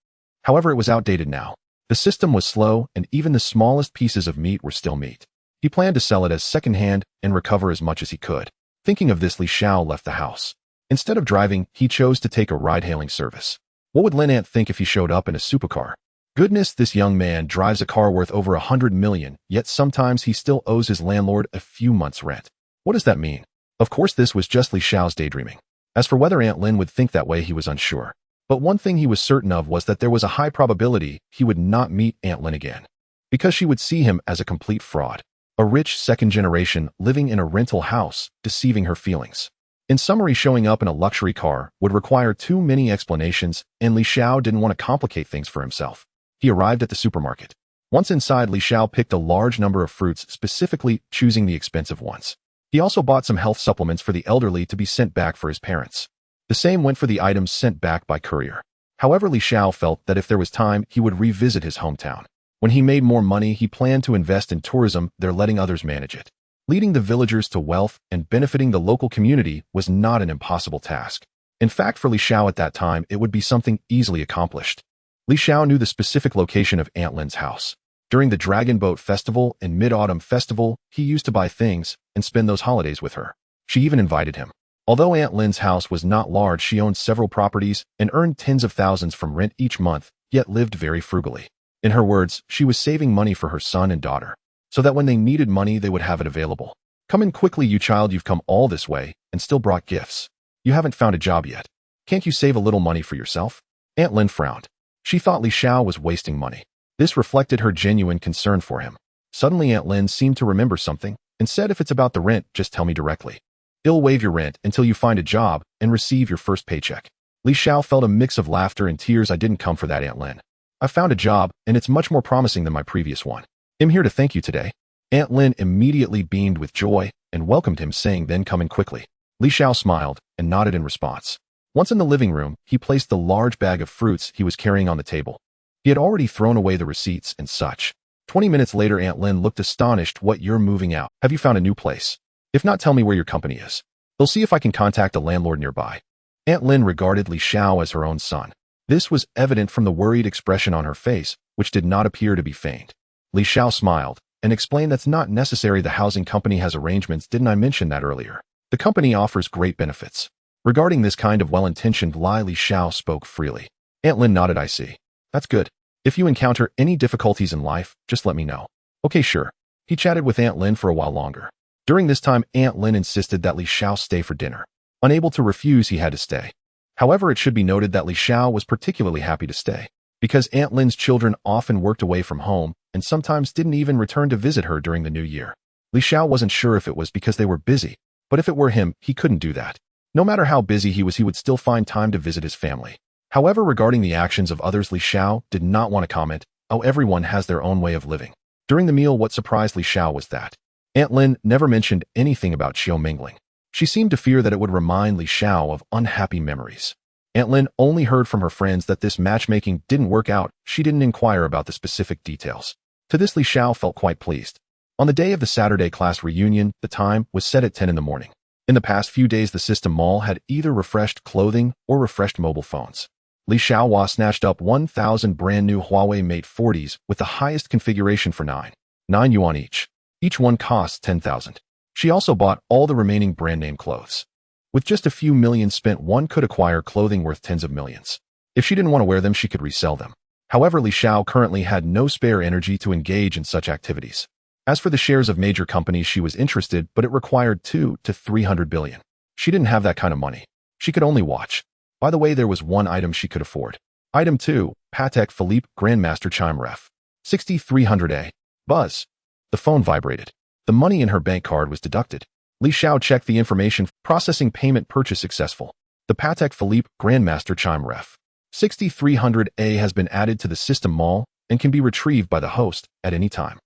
However, it was outdated now. The system was slow and even the smallest pieces of meat were still meat. He planned to sell it as secondhand and recover as much as he could. Thinking of this, Li Xiao left the house. Instead of driving, he chose to take a ride-hailing service. What would Lin Aunt think if he showed up in a supercar? Goodness, this young man drives a car worth over 100 million, yet sometimes he still owes his landlord a few months' rent. What does that mean? Of course, this was just Li Xiao's daydreaming. As for whether Aunt Lin would think that way, he was unsure. But one thing he was certain of was that there was a high probability he would not meet Aunt Lin again, because she would see him as a complete fraud. A rich second generation living in a rental house, deceiving her feelings. In summary, showing up in a luxury car would require too many explanations, and Li Xiao didn't want to complicate things for himself. He arrived at the supermarket. Once inside, Li Xiao picked a large number of fruits, specifically choosing the expensive ones. He also bought some health supplements for the elderly to be sent back for his parents. The same went for the items sent back by courier. However, Li Xiao felt that if there was time, he would revisit his hometown. When he made more money, he planned to invest in tourism there, letting others manage it. Leading the villagers to wealth and benefiting the local community was not an impossible task. In fact, for Li Xiao at that time, it would be something easily accomplished. Li Xiao knew the specific location of Aunt Lin's house. During the Dragon Boat Festival and Mid-Autumn Festival, he used to buy things and spend those holidays with her. She even invited him. Although Aunt Lin's house was not large, she owned several properties and earned tens of thousands from rent each month, yet lived very frugally. In her words, she was saving money for her son and daughter, so that when they needed money, they would have it available. Come in quickly, you child, you've come all this way and still brought gifts. You haven't found a job yet. Can't you save a little money for yourself? Aunt Lin frowned. She thought Li Xiao was wasting money. This reflected her genuine concern for him. Suddenly, Aunt Lin seemed to remember something and said, if it's about the rent, just tell me directly. I'll waive your rent until you find a job and receive your first paycheck. Li Xiao felt a mix of laughter and tears. I didn't come for that, Aunt Lin. I found a job, and it's much more promising than my previous one. I'm here to thank you today. Aunt Lin immediately beamed with joy and welcomed him, saying, then come in quickly. Li Xiao smiled and nodded in response. Once in the living room, he placed the large bag of fruits he was carrying on the table. He had already thrown away the receipts and such. 20 minutes later, Aunt Lin looked astonished. What, you're moving out? Have you found a new place? If not, tell me where your company is. They'll see if I can contact a landlord nearby. Aunt Lin regarded Li Xiao as her own son. This was evident from the worried expression on her face, which did not appear to be feigned. Li Xiao smiled and explained that's not necessary. The housing company has arrangements. Didn't I mention that earlier? The company offers great benefits. Regarding this kind of well-intentioned lie, Li Xiao spoke freely. Aunt Lin nodded. I see. That's good. If you encounter any difficulties in life, just let me know. Okay, sure. He chatted with Aunt Lin for a while longer. During this time, Aunt Lin insisted that Li Xiao stay for dinner. Unable to refuse, he had to stay. However, it should be noted that Li Xiao was particularly happy to stay, because Aunt Lin's children often worked away from home and sometimes didn't even return to visit her during the new year. Li Xiao wasn't sure if it was because they were busy, but if it were him, he couldn't do that. No matter how busy he was, he would still find time to visit his family. However, regarding the actions of others, Li Xiao did not want to comment. Oh, everyone has their own way of living. During the meal, what surprised Li Xiao was that Aunt Lin never mentioned anything about Xiao mingling. She seemed to fear that it would remind Li Xiao of unhappy memories. Aunt Lin only heard from her friends that this matchmaking didn't work out. She didn't inquire about the specific details. To this, Li Xiao felt quite pleased. On the day of the Saturday class reunion, the time was set at 10 in the morning. In the past few days, the System Mall had either refreshed clothing or refreshed mobile phones. Li Xiao snatched up 1,000 brand new Huawei Mate 40s with the highest configuration for 9.9 Yuan each. Each one costs 10,000. She also bought all the remaining brand name clothes. With just a few million spent, one could acquire clothing worth tens of millions. If she didn't want to wear them, she could resell them. However, Li Xiao currently had no spare energy to engage in such activities. As for the shares of major companies, she was interested, but it required 200 to 300 billion. She didn't have that kind of money. She could only watch. By the way, there was one item she could afford. Item 2, Patek Philippe Grandmaster Chime Ref. 6300A. Buzz. The phone vibrated. The money in her bank card was deducted. Li Xiao checked the information. Processing payment, purchase successful. The Patek Philippe Grandmaster Chime Ref. 6300A has been added to the System Mall and can be retrieved by the host at any time.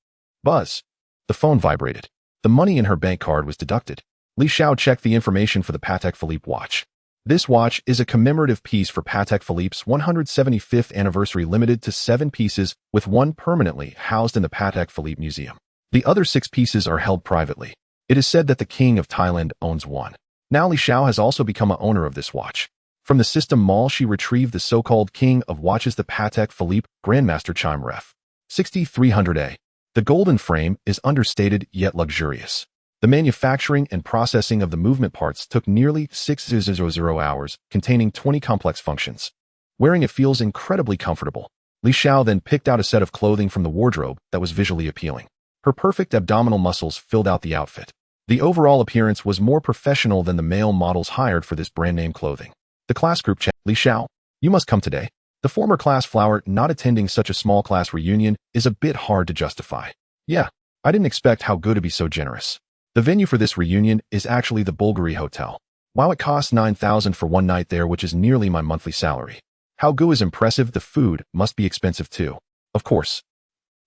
Buzz. The phone vibrated. The money in her bank card was deducted. Li Xiao checked the information for the Patek Philippe watch. This watch is a commemorative piece for Patek Philippe's 175th anniversary, limited to 7 pieces, with one permanently housed in the Patek Philippe Museum. The other 6 pieces are held privately. It is said that the King of Thailand owns one. Now Li Xiao has also become an owner of this watch. From the System Mall, she retrieved the so-called King of Watches, the Patek Philippe Grandmaster Chime Ref. 6300A. The golden frame is understated yet luxurious. The manufacturing and processing of the movement parts took nearly 600 hours, containing 20 complex functions. Wearing it feels incredibly comfortable. Li Xiao then picked out a set of clothing from the wardrobe that was visually appealing. Her perfect abdominal muscles filled out the outfit. The overall appearance was more professional than the male models hired for this brand name clothing. The class group chat. Li Xiao, you must come today. The former class flower not attending such a small class reunion is a bit hard to justify. Yeah, I didn't expect how good to be so generous. The venue for this reunion is actually the Bulgari Hotel. Wow, it costs 9,000 for one night there, which is nearly my monthly salary. How good is impressive. The food must be expensive too. Of course.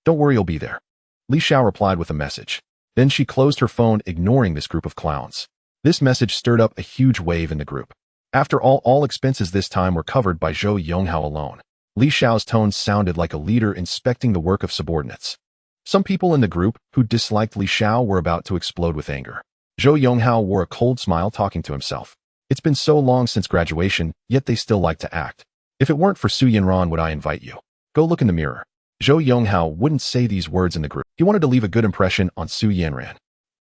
Don't worry, you'll be there. Li Xiao replied with a message. Then she closed her phone, ignoring this group of clowns. This message stirred up a huge wave in the group. After all expenses this time were covered by Zhou Yonghao alone. Li Xiao's tone sounded like a leader inspecting the work of subordinates. Some people in the group who disliked Li Xiao were about to explode with anger. Zhou Yonghao wore a cold smile, talking to himself. It's been so long since graduation, yet they still like to act. If it weren't for Su Yanran, would I invite you? Go look in the mirror. Zhou Yonghao wouldn't say these words in the group. He wanted to leave a good impression on Su Yanran.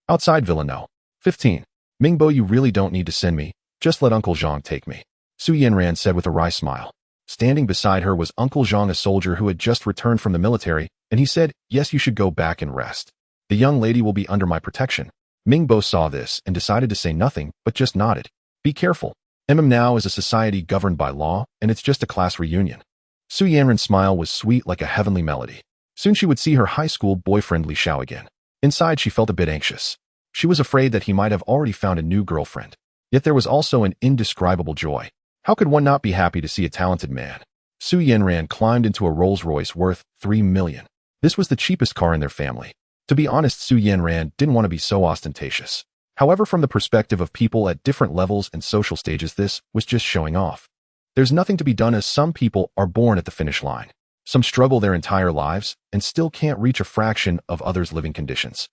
Outside Villa No. 15. Mingbo, you really don't need to send me. Just let Uncle Zhang take me. Su Yanran said with a wry smile. Standing beside her was Uncle Zhang, a soldier who had just returned from the military, and he said, yes, you should go back and rest. The young lady will be under my protection. Mingbo saw this and decided to say nothing, but just nodded. Be careful. Now is a society governed by law, and it's just a class reunion. Su Yanran's smile was sweet like a heavenly melody. Soon she would see her high school boyfriend Li Xiao again. Inside, she felt a bit anxious. She was afraid that he might have already found a new girlfriend. Yet there was also an indescribable joy. How could one not be happy to see a talented man? Su Yanran climbed into a Rolls-Royce worth 3 million. This was the cheapest car in their family. To be honest, Su Yanran didn't want to be so ostentatious. However, from the perspective of people at different levels and social stages, this was just showing off. There's nothing to be done, as some people are born at the finish line. Some struggle their entire lives and still can't reach a fraction of others' living conditions.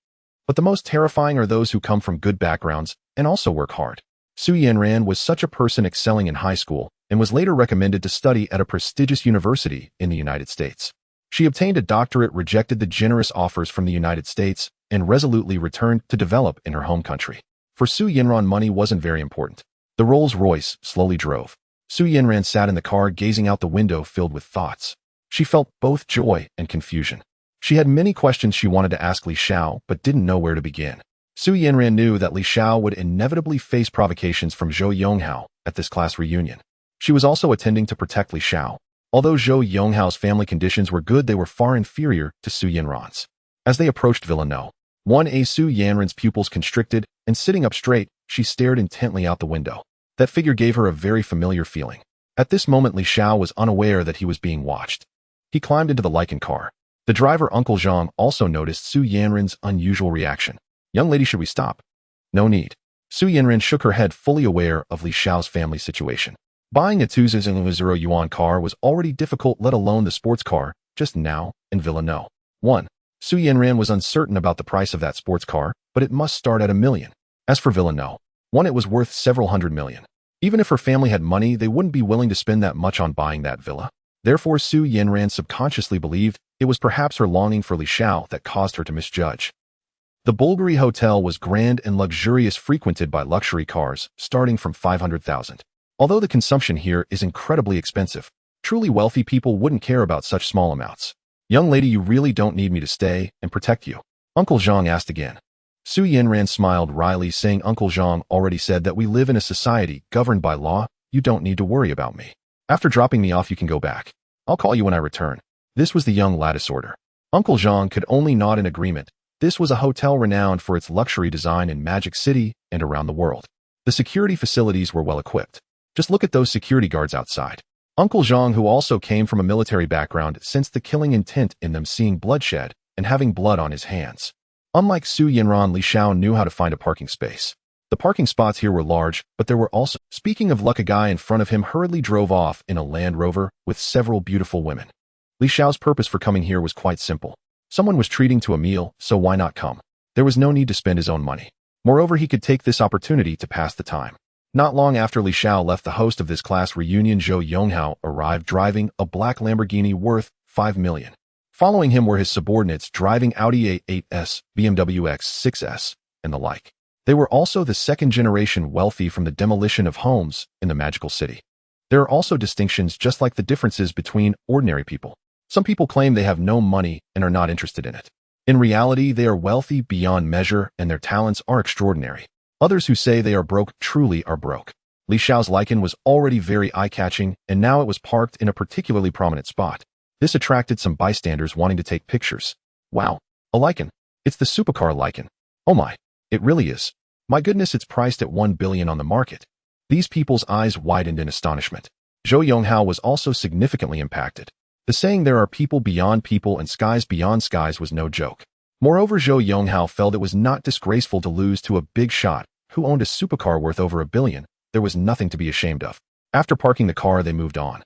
But the most terrifying are those who come from good backgrounds and also work hard. Su Yanran was such a person, excelling in high school and was later recommended to study at a prestigious university in the United States. She obtained a doctorate, rejected the generous offers from the United States, and resolutely returned to develop in her home country. For Su Yinran, money wasn't very important. The Rolls-Royce slowly drove. Su Yinran sat in the car, gazing out the window, filled with thoughts. She felt both joy and confusion. She had many questions she wanted to ask Li Xiao, but didn't know where to begin. Su Yinran knew that Li Xiao would inevitably face provocations from Zhou Yonghao at this class reunion. She was also attending to protect Li Xiao. Although Zhou Yonghao's family conditions were good, they were far inferior to Su Yinran's. As they approached Villa No. 1A, Su Yanran's pupils constricted, and sitting up straight, she stared intently out the window. That figure gave her a very familiar feeling. At this moment, Li Xiao was unaware that he was being watched. He climbed into the Lycan car. The driver, Uncle Zhang, also noticed Su Yanran's unusual reaction. "Young lady, should we stop?" "No need." Su Yanran shook her head, fully aware of Li Xiao's family situation. Buying a 2,000 yuan car was already difficult, let alone the sports car, just now, in Villa No. 1. Su Yanran was uncertain about the price of that sports car, but it must start at $1 million. As for Villa No. 1, it was worth several hundred million. Even if her family had money, they wouldn't be willing to spend that much on buying that villa. Therefore, Su Yanran subconsciously believed it was perhaps her longing for Li Xiao that caused her to misjudge. The Bulgari Hotel was grand and luxurious, frequented by luxury cars, starting from 500,000. Although the consumption here is incredibly expensive, truly wealthy people wouldn't care about such small amounts. "Young lady, you really don't need me to stay and protect you?" Uncle Zhang asked again. Su Yanran smiled wryly, saying, "Uncle Zhang already said that we live in a society governed by law. You don't need to worry about me. After dropping me off, you can go back. I'll call you when I return." This was the young lattice order. Uncle Zhang could only nod in agreement. This was a hotel renowned for its luxury design in Magic City and around the world. The security facilities were well equipped. Just look at those security guards outside. Uncle Zhang, who also came from a military background, sensed the killing intent in them, seeing bloodshed and having blood on his hands. Unlike Su Yinran, Li Xiao knew how to find a parking space. The parking spots here were large, but there were also— Speaking of luck, a guy in front of him hurriedly drove off in a Land Rover with several beautiful women. Li Xiao's purpose for coming here was quite simple. Someone was treating to a meal, so why not come? There was no need to spend his own money. Moreover, he could take this opportunity to pass the time. Not long after Li Xiao left, the host of this class reunion, Zhou Yonghao, arrived driving a black Lamborghini worth 5 million. Following him were his subordinates driving Audi A8s, BMW X6s, and the like. They were also the second-generation wealthy from the demolition of homes in the magical city. There are also distinctions, just like the differences between ordinary people. Some people claim they have no money and are not interested in it. In reality, they are wealthy beyond measure and their talents are extraordinary. Others who say they are broke truly are broke. Li Xiao's Lycan was already very eye-catching, and now it was parked in a particularly prominent spot. This attracted some bystanders wanting to take pictures. "Wow, a Lycan. It's the Supercar Lycan. Oh my, it really is. My goodness, it's priced at 1 billion on the market." These people's eyes widened in astonishment. Zhou Yonghao was also significantly impacted. The saying "there are people beyond people and skies beyond skies" was no joke. Moreover, Zhou Yonghao felt it was not disgraceful to lose to a big shot who owned a supercar worth over 1 billion. There was nothing to be ashamed of. After parking the car, they moved on.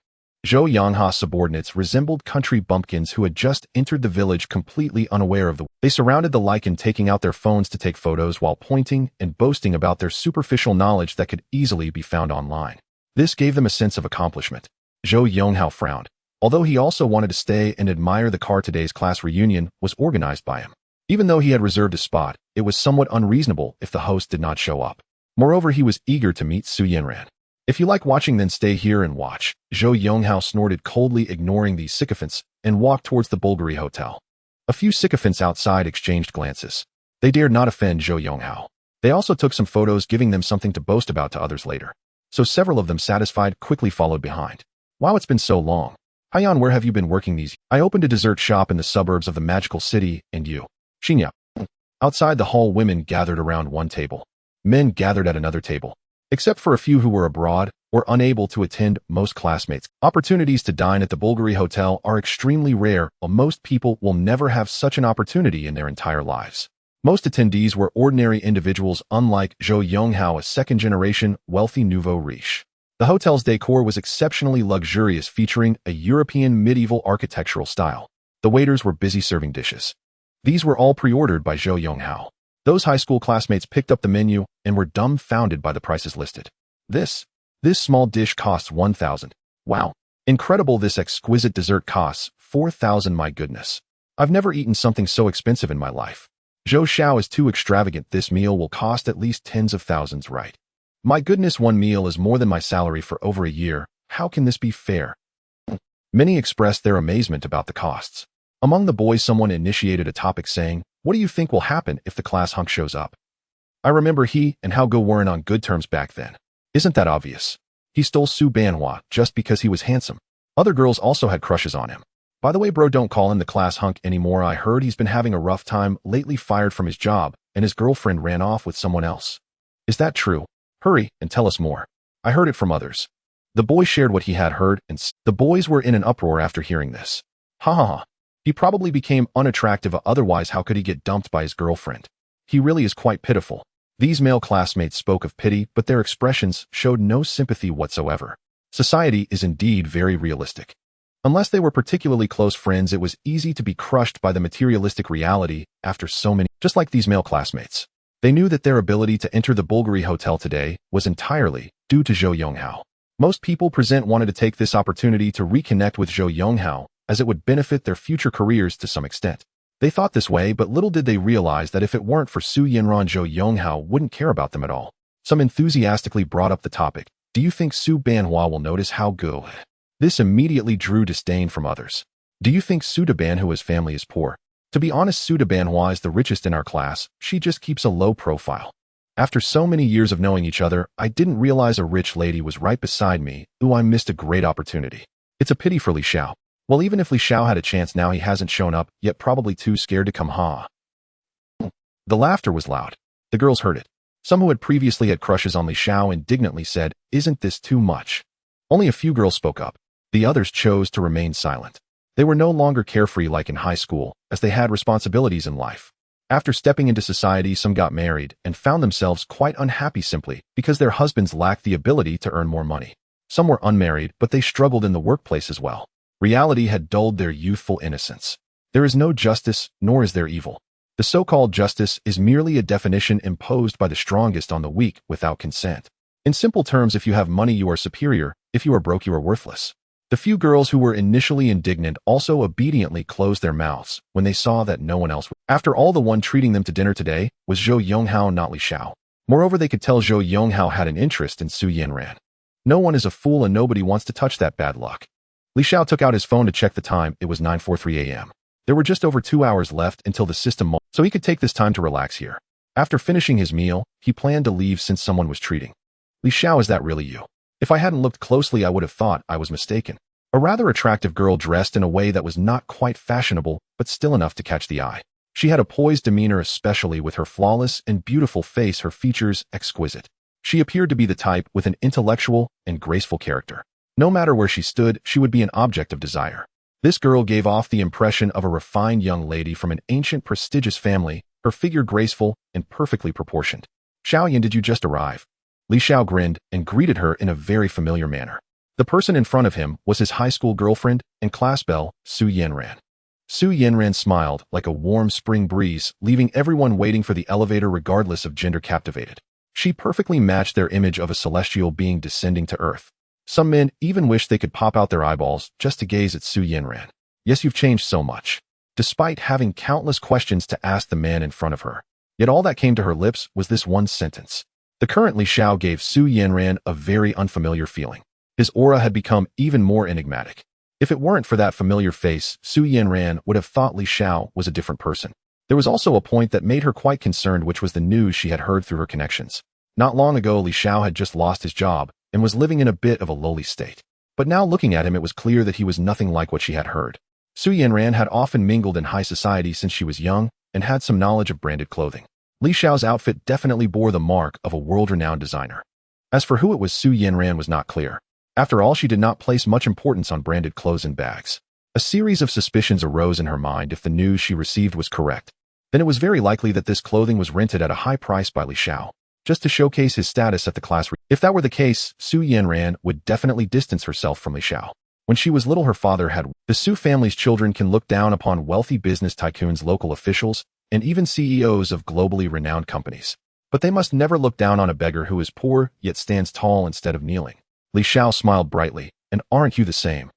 Zhou Yonghao's subordinates resembled country bumpkins who had just entered the village, completely unaware of the— They surrounded the Lycan, taking out their phones to take photos while pointing and boasting about their superficial knowledge that could easily be found online. This gave them a sense of accomplishment. Zhou Yonghao frowned. Although he also wanted to stay and admire the car, today's class reunion was organized by him. Even though he had reserved a spot, it was somewhat unreasonable if the host did not show up. Moreover, he was eager to meet Su Yanran. "If you like watching, then stay here and watch." Zhou Yonghao snorted coldly, ignoring these sycophants, and walked towards the Bulgari Hotel. A few sycophants outside exchanged glances. They dared not offend Zhou Yonghao. They also took some photos, giving them something to boast about to others later. So several of them, satisfied, quickly followed behind. "Wow, it's been so long. Haiyan, where have you been working these— I opened a dessert shop in the suburbs of the magical city, and you?" "Xinya." Outside the hall, women gathered around one table. Men gathered at another table. Except for a few who were abroad or unable to attend, most classmates. Opportunities to dine at the Bulgari Hotel are extremely rare, while most people will never have such an opportunity in their entire lives. Most attendees were ordinary individuals, unlike Zhou Yonghao, a second-generation wealthy nouveau riche. The hotel's decor was exceptionally luxurious, featuring a European medieval architectural style. The waiters were busy serving dishes. These were all pre-ordered by Zhou Yonghao. Those high school classmates picked up the menu and were dumbfounded by the prices listed. This small dish costs 1,000. Wow. Incredible. This exquisite dessert costs 4,000, my goodness. I've never eaten something so expensive in my life. Zhou Xiao is too extravagant. This meal will cost at least tens of thousands, right? My goodness, one meal is more than my salary for over a year. How can this be fair? Many expressed their amazement about the costs. Among the boys, someone initiated a topic saying, "What do you think will happen if the class hunk shows up?" I remember he and Hao Go weren't on good terms back then. Isn't that obvious? He stole Su Banhua just because he was handsome. Other girls also had crushes on him. By the way, bro, don't call him the class hunk anymore. I heard he's been having a rough time lately, fired from his job, and his girlfriend ran off with someone else. Is that true? Hurry and tell us more. I heard it from others. The boy shared what he had heard, and the boys were in an uproar after hearing this. Ha ha ha. He probably became unattractive, otherwise how could he get dumped by his girlfriend? He really is quite pitiful. These male classmates spoke of pity, but their expressions showed no sympathy whatsoever. Society is indeed very realistic. Unless they were particularly close friends, it was easy to be crushed by the materialistic reality after so many, just like these male classmates. They knew that their ability to enter the Bulgari Hotel today was entirely due to Zhou Yonghao. Most people present wanted to take this opportunity to reconnect with Zhou Yonghao, as it would benefit their future careers to some extent. They thought this way, but little did they realize that if it weren't for Su Yanran, Zhou Yonghao wouldn't care about them at all. Some enthusiastically brought up the topic, "Do you think Su Banhua will notice how good?" This immediately drew disdain from others. "Do you think Su Banhua's family is poor?" To be honest, Su Banhua is the richest in our class. She just keeps a low profile. After so many years of knowing each other, I didn't realize a rich lady was right beside me. Ooh, I missed a great opportunity. It's a pity for Li Xiao. Well, even if Li Xiao had a chance now, he hasn't shown up, yet probably too scared to come. Ha. The laughter was loud. The girls heard it. Some who had previously had crushes on Li Xiao indignantly said, "Isn't this too much?" Only a few girls spoke up. The others chose to remain silent. They were no longer carefree like in high school, as they had responsibilities in life. After stepping into society, some got married and found themselves quite unhappy simply because their husbands lacked the ability to earn more money. Some were unmarried, but they struggled in the workplace as well. Reality had dulled their youthful innocence. There is no justice, nor is there evil. The so-called justice is merely a definition imposed by the strongest on the weak without consent. In simple terms, if you have money, you are superior. If you are broke, you are worthless. The few girls who were initially indignant also obediently closed their mouths when they saw that no one else would. After all, the one treating them to dinner today was Zhou Yonghao, not Li Xiao. Moreover, they could tell Zhou Yonghao had an interest in Su Yanran. No one is a fool and nobody wants to touch that bad luck. Li Xiao took out his phone to check the time. It was 9:43 a.m. There were just over 2 hours left until the system, so he could take this time to relax here. After finishing his meal, he planned to leave since someone was treating. "Li Xiao, is that really you? If I hadn't looked closely, I would have thought I was mistaken." A rather attractive girl dressed in a way that was not quite fashionable, but still enough to catch the eye. She had a poised demeanor, especially with her flawless and beautiful face, her features exquisite. She appeared to be the type with an intellectual and graceful character. No matter where she stood, she would be an object of desire. This girl gave off the impression of a refined young lady from an ancient, prestigious family, her figure graceful and perfectly proportioned. "Xiaoyan, did you just arrive?" Li Xiao grinned and greeted her in a very familiar manner. The person in front of him was his high school girlfriend and class belle, Su Yanran. Su Yanran smiled like a warm spring breeze, leaving everyone waiting for the elevator regardless of gender captivated. She perfectly matched their image of a celestial being descending to earth. Some men even wished they could pop out their eyeballs just to gaze at Su Yanran. "Yes, you've changed so much." Despite having countless questions to ask the man in front of her, yet all that came to her lips was this one sentence. The current Li Xiao gave Su Yanran a very unfamiliar feeling. His aura had become even more enigmatic. If it weren't for that familiar face, Su Yanran would have thought Li Xiao was a different person. There was also a point that made her quite concerned, which was the news she had heard through her connections. Not long ago, Li Xiao had just lost his job and was living in a bit of a lowly state. But now looking at him, it was clear that he was nothing like what she had heard. Su Yanran had often mingled in high society since she was young and had some knowledge of branded clothing. Li Xiao's outfit definitely bore the mark of a world-renowned designer. As for who it was, Su Yanran was not clear. After all, she did not place much importance on branded clothes and bags. A series of suspicions arose in her mind. If the news she received was correct, then it was very likely that this clothing was rented at a high price by Li Xiao, just to showcase his status at the class. If that were the case, Su Yanran would definitely distance herself from Li Xiao. When she was little, her father had. The Su family's children can look down upon wealthy business tycoons, local officials, and even CEOs of globally renowned companies. But they must never look down on a beggar who is poor yet stands tall instead of kneeling. Li Xiao smiled brightly. "And aren't you the same?"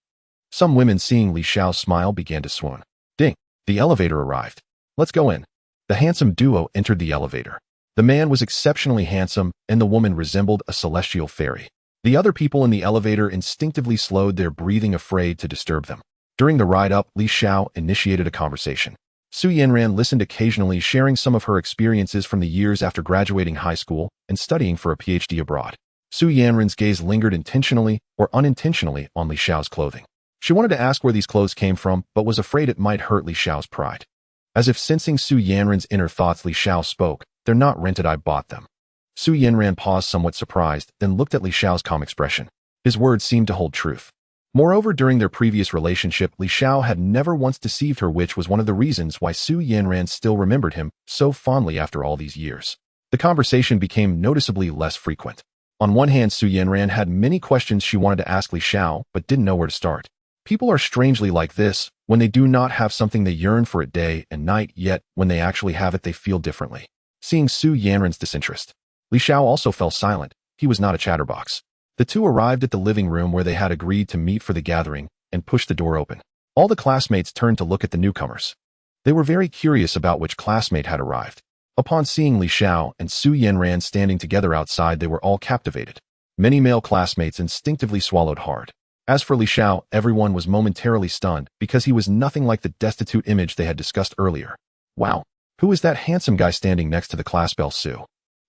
Some women seeing Li Xiao's smile began to swoon. Ding! The elevator arrived. Let's go in. The handsome duo entered the elevator. The man was exceptionally handsome, and the woman resembled a celestial fairy. The other people in the elevator instinctively slowed their breathing, afraid to disturb them. During the ride up, Li Xiao initiated a conversation. Su Yanran listened occasionally, sharing some of her experiences from the years after graduating high school and studying for a PhD abroad. Su Yanran's gaze lingered intentionally or unintentionally on Li Xiao's clothing. She wanted to ask where these clothes came from, but was afraid it might hurt Li Xiao's pride. As if sensing Su Yanran's inner thoughts, Li Xiao spoke. They're not rented, I bought them. Su Yanran paused, somewhat surprised, then looked at Li Xiao's calm expression. His words seemed to hold truth. Moreover, during their previous relationship, Li Xiao had never once deceived her, which was one of the reasons why Su Yanran still remembered him so fondly after all these years. The conversation became noticeably less frequent. On one hand, Su Yanran had many questions she wanted to ask Li Xiao, but didn't know where to start. People are strangely like this. When they do not have something, they yearn for it day and night, yet when they actually have it, they feel differently. Seeing Su Yanran's disinterest, Li Xiao also fell silent. He was not a chatterbox. The two arrived at the living room where they had agreed to meet for the gathering and pushed the door open. All the classmates turned to look at the newcomers. They were very curious about which classmate had arrived. Upon seeing Li Xiao and Su Yanran standing together outside, they were all captivated. Many male classmates instinctively swallowed hard. As for Li Xiao, everyone was momentarily stunned because he was nothing like the destitute image they had discussed earlier. Wow, who is that handsome guy standing next to the class bell, Su?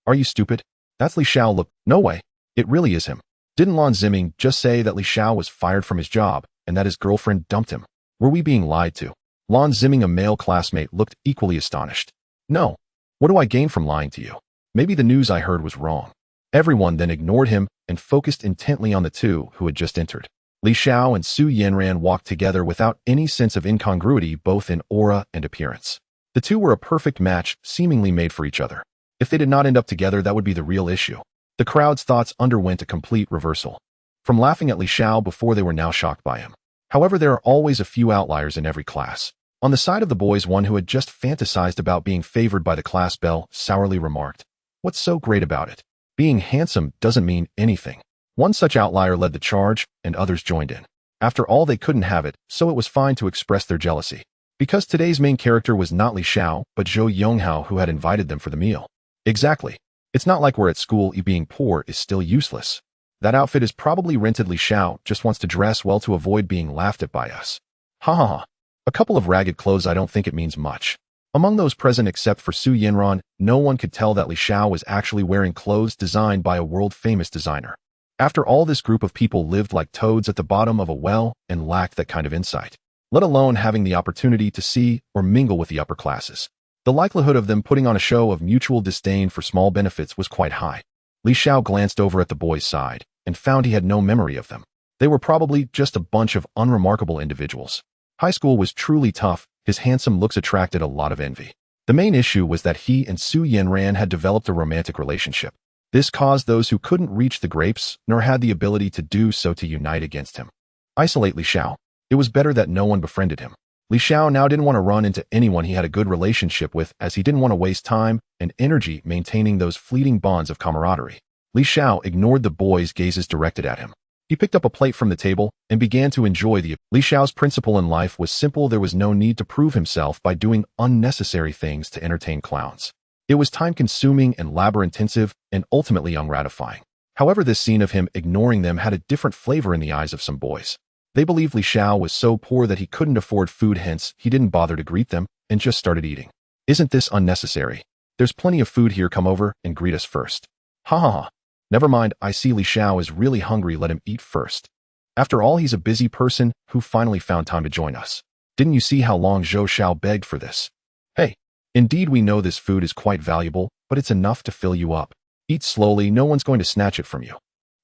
Are you stupid? That's Li Xiao. Look, no way. It really is him. Didn't Lan Ziming just say that Li Xiao was fired from his job and that his girlfriend dumped him? Were we being lied to? Lan Ziming, a male classmate, looked equally astonished. No. What do I gain from lying to you? Maybe the news I heard was wrong. Everyone then ignored him and focused intently on the two who had just entered. Li Xiao and Su Yanran walked together without any sense of incongruity, both in aura and appearance. The two were a perfect match, seemingly made for each other. If they did not end up together, that would be the real issue. The crowd's thoughts underwent a complete reversal. From laughing at Li Xiao before, they were now shocked by him. However, there are always a few outliers in every class. On the side of the boys, one who had just fantasized about being favored by the class bell sourly remarked, "What's so great about it? Being handsome doesn't mean anything." One such outlier led the charge, and others joined in. After all, they couldn't have it, so it was fine to express their jealousy. Because today's main character was not Li Xiao, but Zhou Yonghao, who had invited them for the meal. Exactly. It's not like we're at school. Being poor is still useless. That outfit is probably rented. Li Xiao just wants to dress well to avoid being laughed at by us. Ha ha ha. A couple of ragged clothes, I don't think it means much. Among those present, except for Su Yanran, no one could tell that Li Xiao was actually wearing clothes designed by a world-famous designer. After all, this group of people lived like toads at the bottom of a well and lacked that kind of insight, let alone having the opportunity to see or mingle with the upper classes. The likelihood of them putting on a show of mutual disdain for small benefits was quite high. Li Xiao glanced over at the boys' side and found he had no memory of them. They were probably just a bunch of unremarkable individuals. High school was truly tough. His handsome looks attracted a lot of envy. The main issue was that he and Su Yanran had developed a romantic relationship. This caused those who couldn't reach the grapes, nor had the ability to do so, to unite against him. Isolate Li Xiao. It was better that no one befriended him. Li Xiao now didn't want to run into anyone he had a good relationship with, as he didn't want to waste time and energy maintaining those fleeting bonds of camaraderie. Li Xiao ignored the boys' gazes directed at him. He picked up a plate from the table and began to enjoy the. Li Xiao's principle in life was simple. There was no need to prove himself by doing unnecessary things to entertain clowns. It was time-consuming and labor-intensive and ultimately ungratifying. However, this scene of him ignoring them had a different flavor in the eyes of some boys. They believed Li Xiao was so poor that he couldn't afford food, hence he didn't bother to greet them and just started eating. Isn't this unnecessary? There's plenty of food here. Come over and greet us first. Ha ha ha. Never mind, I see Li Xiao is really hungry. Let him eat first. After all, he's a busy person who finally found time to join us. Didn't you see how long Zhou Xiao begged for this? Hey. Indeed, we know this food is quite valuable, but it's enough to fill you up. Eat slowly, no one's going to snatch it from you.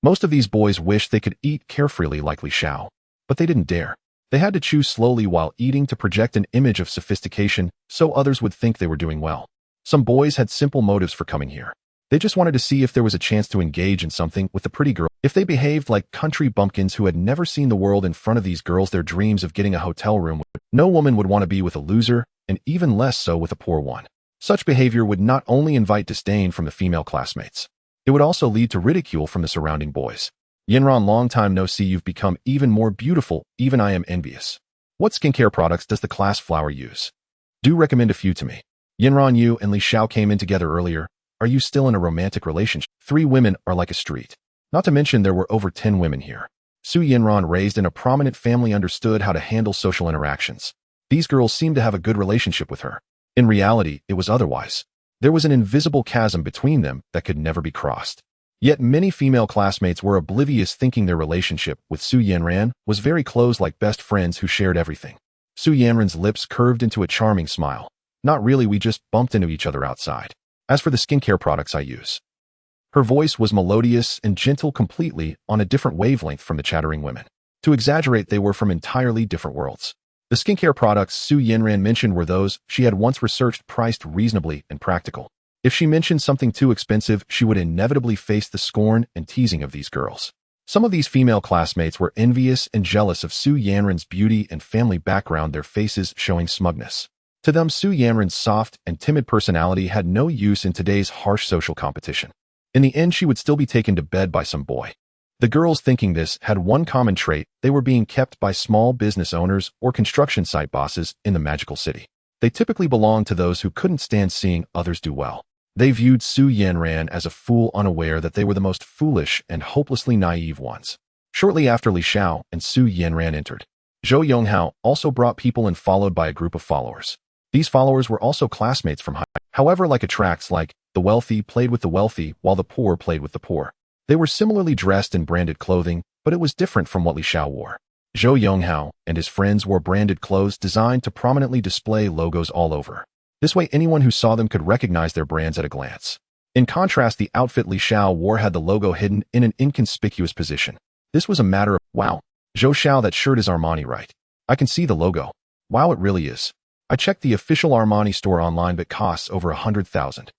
Most of these boys wished they could eat carefreely like Li Xiao, but they didn't dare. They had to chew slowly while eating to project an image of sophistication so others would think they were doing well. Some boys had simple motives for coming here. They just wanted to see if there was a chance to engage in something with the pretty girl. If they behaved like country bumpkins who had never seen the world in front of these girls, their dreams of getting a hotel room. No woman would want to be with a loser, and even less so with a poor one. Such behavior would not only invite disdain from the female classmates, it would also lead to ridicule from the surrounding boys. Yinran, long time no see, you've become even more beautiful, even I am envious. What skincare products does the class flower use? Do recommend a few to me. Yinran, you and Li Xiao came in together earlier. Are you still in a romantic relationship? 3 women are like a street. Not to mention there were over 10 women here. Su Yinran, raised in a prominent family, understood how to handle social interactions. These girls seemed to have a good relationship with her. In reality, it was otherwise. There was an invisible chasm between them that could never be crossed. Yet many female classmates were oblivious, thinking their relationship with Su Yanran was very close, like best friends who shared everything. Su Yanran's lips curved into a charming smile. Not really, we just bumped into each other outside. As for the skincare products I use. Her voice was melodious and gentle, completely on a different wavelength from the chattering women. To exaggerate, they were from entirely different worlds. The skincare products Su Yanran mentioned were those she had once researched, priced reasonably and practical. If she mentioned something too expensive, she would inevitably face the scorn and teasing of these girls. Some of these female classmates were envious and jealous of Su Yanran's beauty and family background, their faces showing smugness. To them, Su Yanran's soft and timid personality had no use in today's harsh social competition. In the end, she would still be taken to bed by some boy. The girls, thinking this, had one common trait: they were being kept by small business owners or construction site bosses in the magical city. They typically belonged to those who couldn't stand seeing others do well. They viewed Su Yanran as a fool, unaware that they were the most foolish and hopelessly naive ones. Shortly after, Li Xiao and Su Yanran entered. Zhou Yonghao also brought people and followed by a group of followers. These followers were also classmates from high. However, like attracts, like the wealthy played with the wealthy, while the poor played with the poor. They were similarly dressed in branded clothing, but it was different from what Li Xiao wore. Zhou Yonghao and his friends wore branded clothes designed to prominently display logos all over. This way, anyone who saw them could recognize their brands at a glance. In contrast, the outfit Li Xiao wore had the logo hidden in an inconspicuous position. This was a matter of, wow, Zhou Xiao, that shirt is Armani, right? I can see the logo. Wow, it really is. I checked the official Armani store online, but costs over 100,000.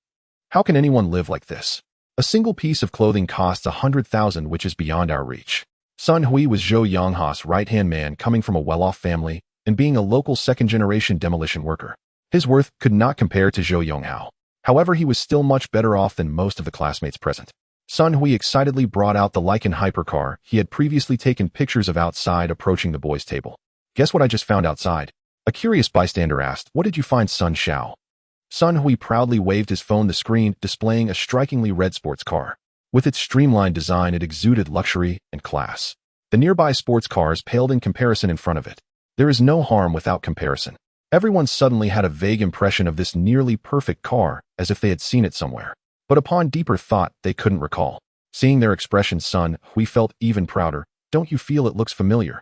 How can anyone live like this? A single piece of clothing costs 100,000, which is beyond our reach. Sun Hui was Zhou Yongha's right-hand man, coming from a well-off family and being a local second-generation demolition worker. His worth could not compare to Zhou Yonghao. However, he was still much better off than most of the classmates present. Sun Hui excitedly brought out the Lycan hypercar he had previously taken pictures of outside, approaching the boys' table. Guess what I just found outside? A curious bystander asked. What did you find, Sun Xiao? Sun Hui proudly waved his phone, the screen displaying a strikingly red sports car. With its streamlined design, it exuded luxury and class. The nearby sports cars paled in comparison in front of it. There is no harm without comparison. Everyone suddenly had a vague impression of this nearly perfect car, as if they had seen it somewhere. But upon deeper thought, they couldn't recall. Seeing their expressions, Sun Hui felt even prouder. Don't you feel it looks familiar?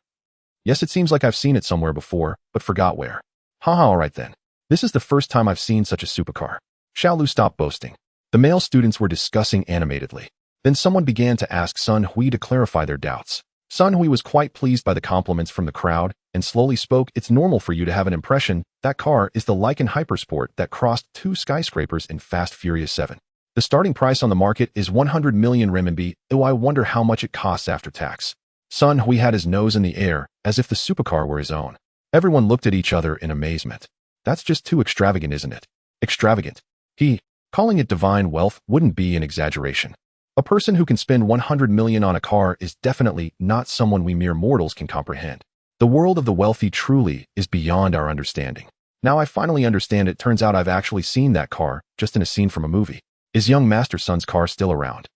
Yes, it seems like I've seen it somewhere before, but forgot where. Haha, alright then. This is the first time I've seen such a supercar. Xiaolu, stop boasting. The male students were discussing animatedly. Then someone began to ask Sun Hui to clarify their doubts. Sun Hui was quite pleased by the compliments from the crowd and slowly spoke. It's normal for you to have an impression. That car is the Lycan Hypersport that crossed 2 skyscrapers in Fast Furious 7. The starting price on the market is 100 million renminbi. Oh, I wonder how much it costs after tax. Sun Hui had his nose in the air, as if the supercar were his own. Everyone looked at each other in amazement. That's just too extravagant, isn't it? Extravagant. Calling it divine wealth wouldn't be an exaggeration. A person who can spend 100 million on a car is definitely not someone we mere mortals can comprehend. The world of the wealthy truly is beyond our understanding. Now I finally understand it. Turns out I've actually seen that car, just in a scene from a movie. Is young Master Sun's car still around?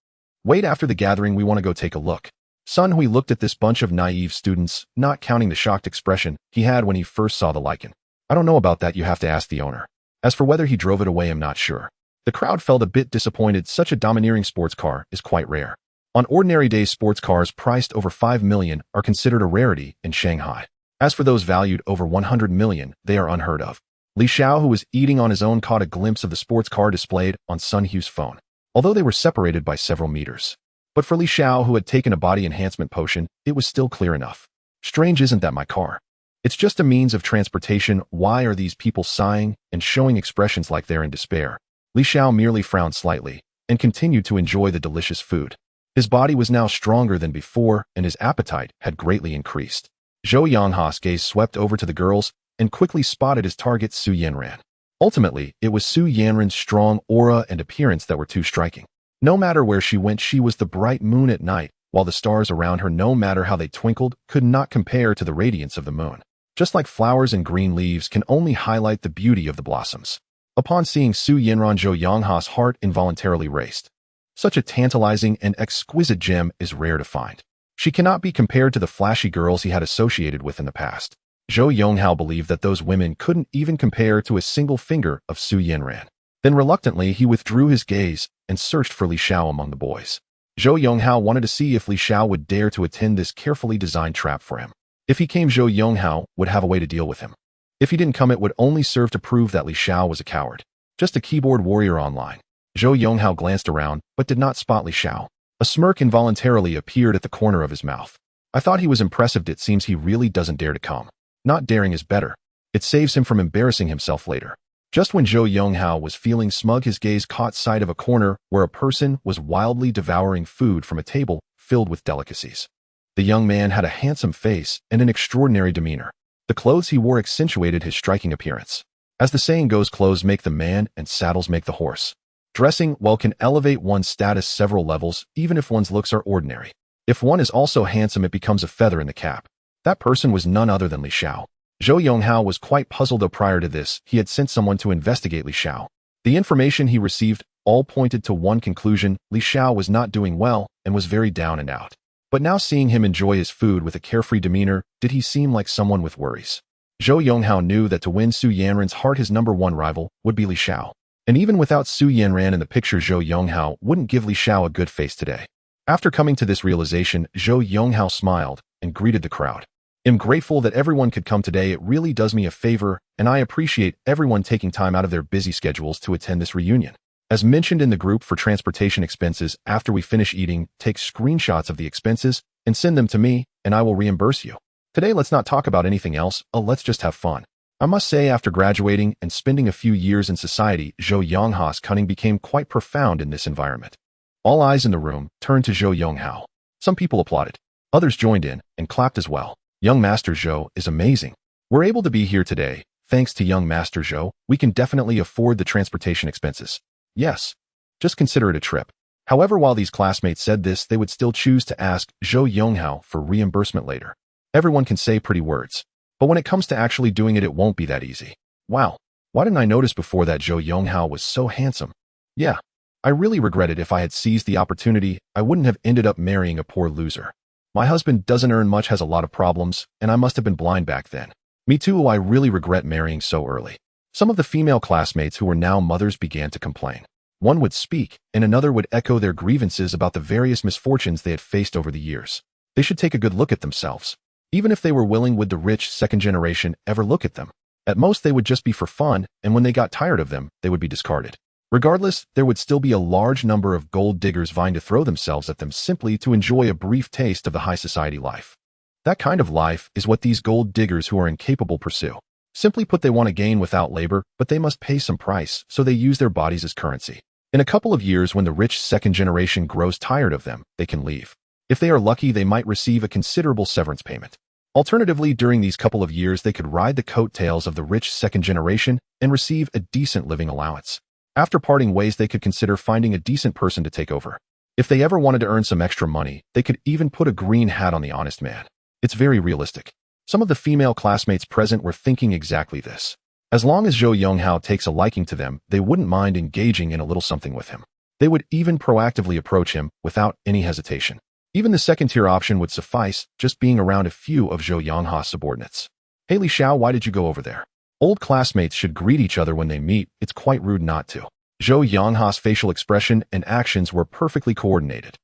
Wait, after the gathering we want to go take a look. Sun Hui looked at this bunch of naive students, not counting the shocked expression he had when he first saw the Lycan. I don't know about that, you have to ask the owner. As for whether he drove it away, I'm not sure. The crowd felt a bit disappointed. Such a domineering sports car is quite rare. On ordinary days, sports cars priced over 5 million are considered a rarity in Shanghai. As for those valued over 100 million, they are unheard of. Li Xiao, who was eating on his own, caught a glimpse of the sports car displayed on Sun Hui's phone, although they were separated by several meters. But for Li Xiao, who had taken a body enhancement potion, it was still clear enough. Strange, isn't that my car? It's just a means of transportation. Why are these people sighing and showing expressions like they're in despair? Li Xiao merely frowned slightly and continued to enjoy the delicious food. His body was now stronger than before, and his appetite had greatly increased. Zhou Yongha's gaze swept over to the girls and quickly spotted his target, Su Yanran. Ultimately, it was Su Yanran's strong aura and appearance that were too striking. No matter where she went, she was the bright moon at night, while the stars around her, no matter how they twinkled, could not compare to the radiance of the moon. Just like flowers and green leaves can only highlight the beauty of the blossoms. Upon seeing Su Yanran, Zhou Yongha's heart involuntarily raced. Such a tantalizing and exquisite gem is rare to find. She cannot be compared to the flashy girls he had associated with in the past. Zhou Yonghao believed that those women couldn't even compare to a single finger of Su Yanran. Then reluctantly he withdrew his gaze and searched for Li Xiao among the boys. Zhou Yonghao wanted to see if Li Xiao would dare to attend this carefully designed trap for him. If he came, Zhou Yonghao would have a way to deal with him. If he didn't come, it would only serve to prove that Li Xiao was a coward. Just a keyboard warrior online. Zhou Yonghao glanced around, but did not spot Li Xiao. A smirk involuntarily appeared at the corner of his mouth. I thought he was impressive. It seems he really doesn't dare to come. Not daring is better. It saves him from embarrassing himself later. Just when Zhou Yonghao was feeling smug, his gaze caught sight of a corner where a person was wildly devouring food from a table filled with delicacies. The young man had a handsome face and an extraordinary demeanor. The clothes he wore accentuated his striking appearance. As the saying goes, clothes make the man and saddles make the horse. Dressing well can elevate one's status several levels, even if one's looks are ordinary. If one is also handsome, it becomes a feather in the cap. That person was none other than Li Xiao. Zhou Yonghao was quite puzzled, though prior to this, he had sent someone to investigate Li Xiao. The information he received all pointed to one conclusion: Li Xiao was not doing well and was very down and out. But now, seeing him enjoy his food with a carefree demeanor, did he seem like someone with worries? Zhou Yonghao knew that to win Su Yanran's heart, his #1 rival would be Li Xiao. And even without Su Yanran in the picture, Zhou Yonghao wouldn't give Li Xiao a good face today. After coming to this realization, Zhou Yonghao smiled and greeted the crowd. I'm grateful that everyone could come today. It really does me a favor, and I appreciate everyone taking time out of their busy schedules to attend this reunion. As mentioned in the group, for transportation expenses, after we finish eating, take screenshots of the expenses and send them to me, and I will reimburse you. Today, let's not talk about anything else. Let's just have fun. I must say, after graduating and spending a few years in society, Zhou Yonghao's cunning became quite profound in this environment. All eyes in the room turned to Zhou Yonghao. Some people applauded. Others joined in and clapped as well. Young Master Zhou is amazing. We're able to be here today. Thanks to young Master Zhou, we can definitely afford the transportation expenses. Yes. Just consider it a trip. However, while these classmates said this, they would still choose to ask Zhou Yonghao for reimbursement later. Everyone can say pretty words, but when it comes to actually doing it, it won't be that easy. Wow. Why didn't I notice before that Zhou Yonghao was so handsome? Yeah. I really regret it. If I had seized the opportunity, I wouldn't have ended up marrying a poor loser. My husband doesn't earn much, has a lot of problems, and I must have been blind back then. Me too. I really regret marrying so early. Some of the female classmates who were now mothers began to complain. One would speak, and another would echo their grievances about the various misfortunes they had faced over the years. They should take a good look at themselves. Even if they were willing, would the rich second generation ever look at them? At most, they would just be for fun, and when they got tired of them, they would be discarded. Regardless, there would still be a large number of gold diggers vying to throw themselves at them simply to enjoy a brief taste of the high society life. That kind of life is what these gold diggers who are incapable pursue. Simply put, they want to gain without labor, but they must pay some price, so they use their bodies as currency. In a couple of years, when the rich second generation grows tired of them, they can leave. If they are lucky, they might receive a considerable severance payment. Alternatively, during these couple of years, they could ride the coattails of the rich second generation and receive a decent living allowance. After parting ways, they could consider finding a decent person to take over. If they ever wanted to earn some extra money, they could even put a green hat on the honest man. It's very realistic. Some of the female classmates present were thinking exactly this. As long as Zhou Yonghao takes a liking to them, they wouldn't mind engaging in a little something with him. They would even proactively approach him without any hesitation. Even the second-tier option would suffice, just being around a few of Zhou Yonghao's subordinates. Hey Li Xiao, why did you go over there? Old classmates should greet each other when they meet. It's quite rude not to. Zhou Yonghao's facial expression and actions were perfectly coordinated.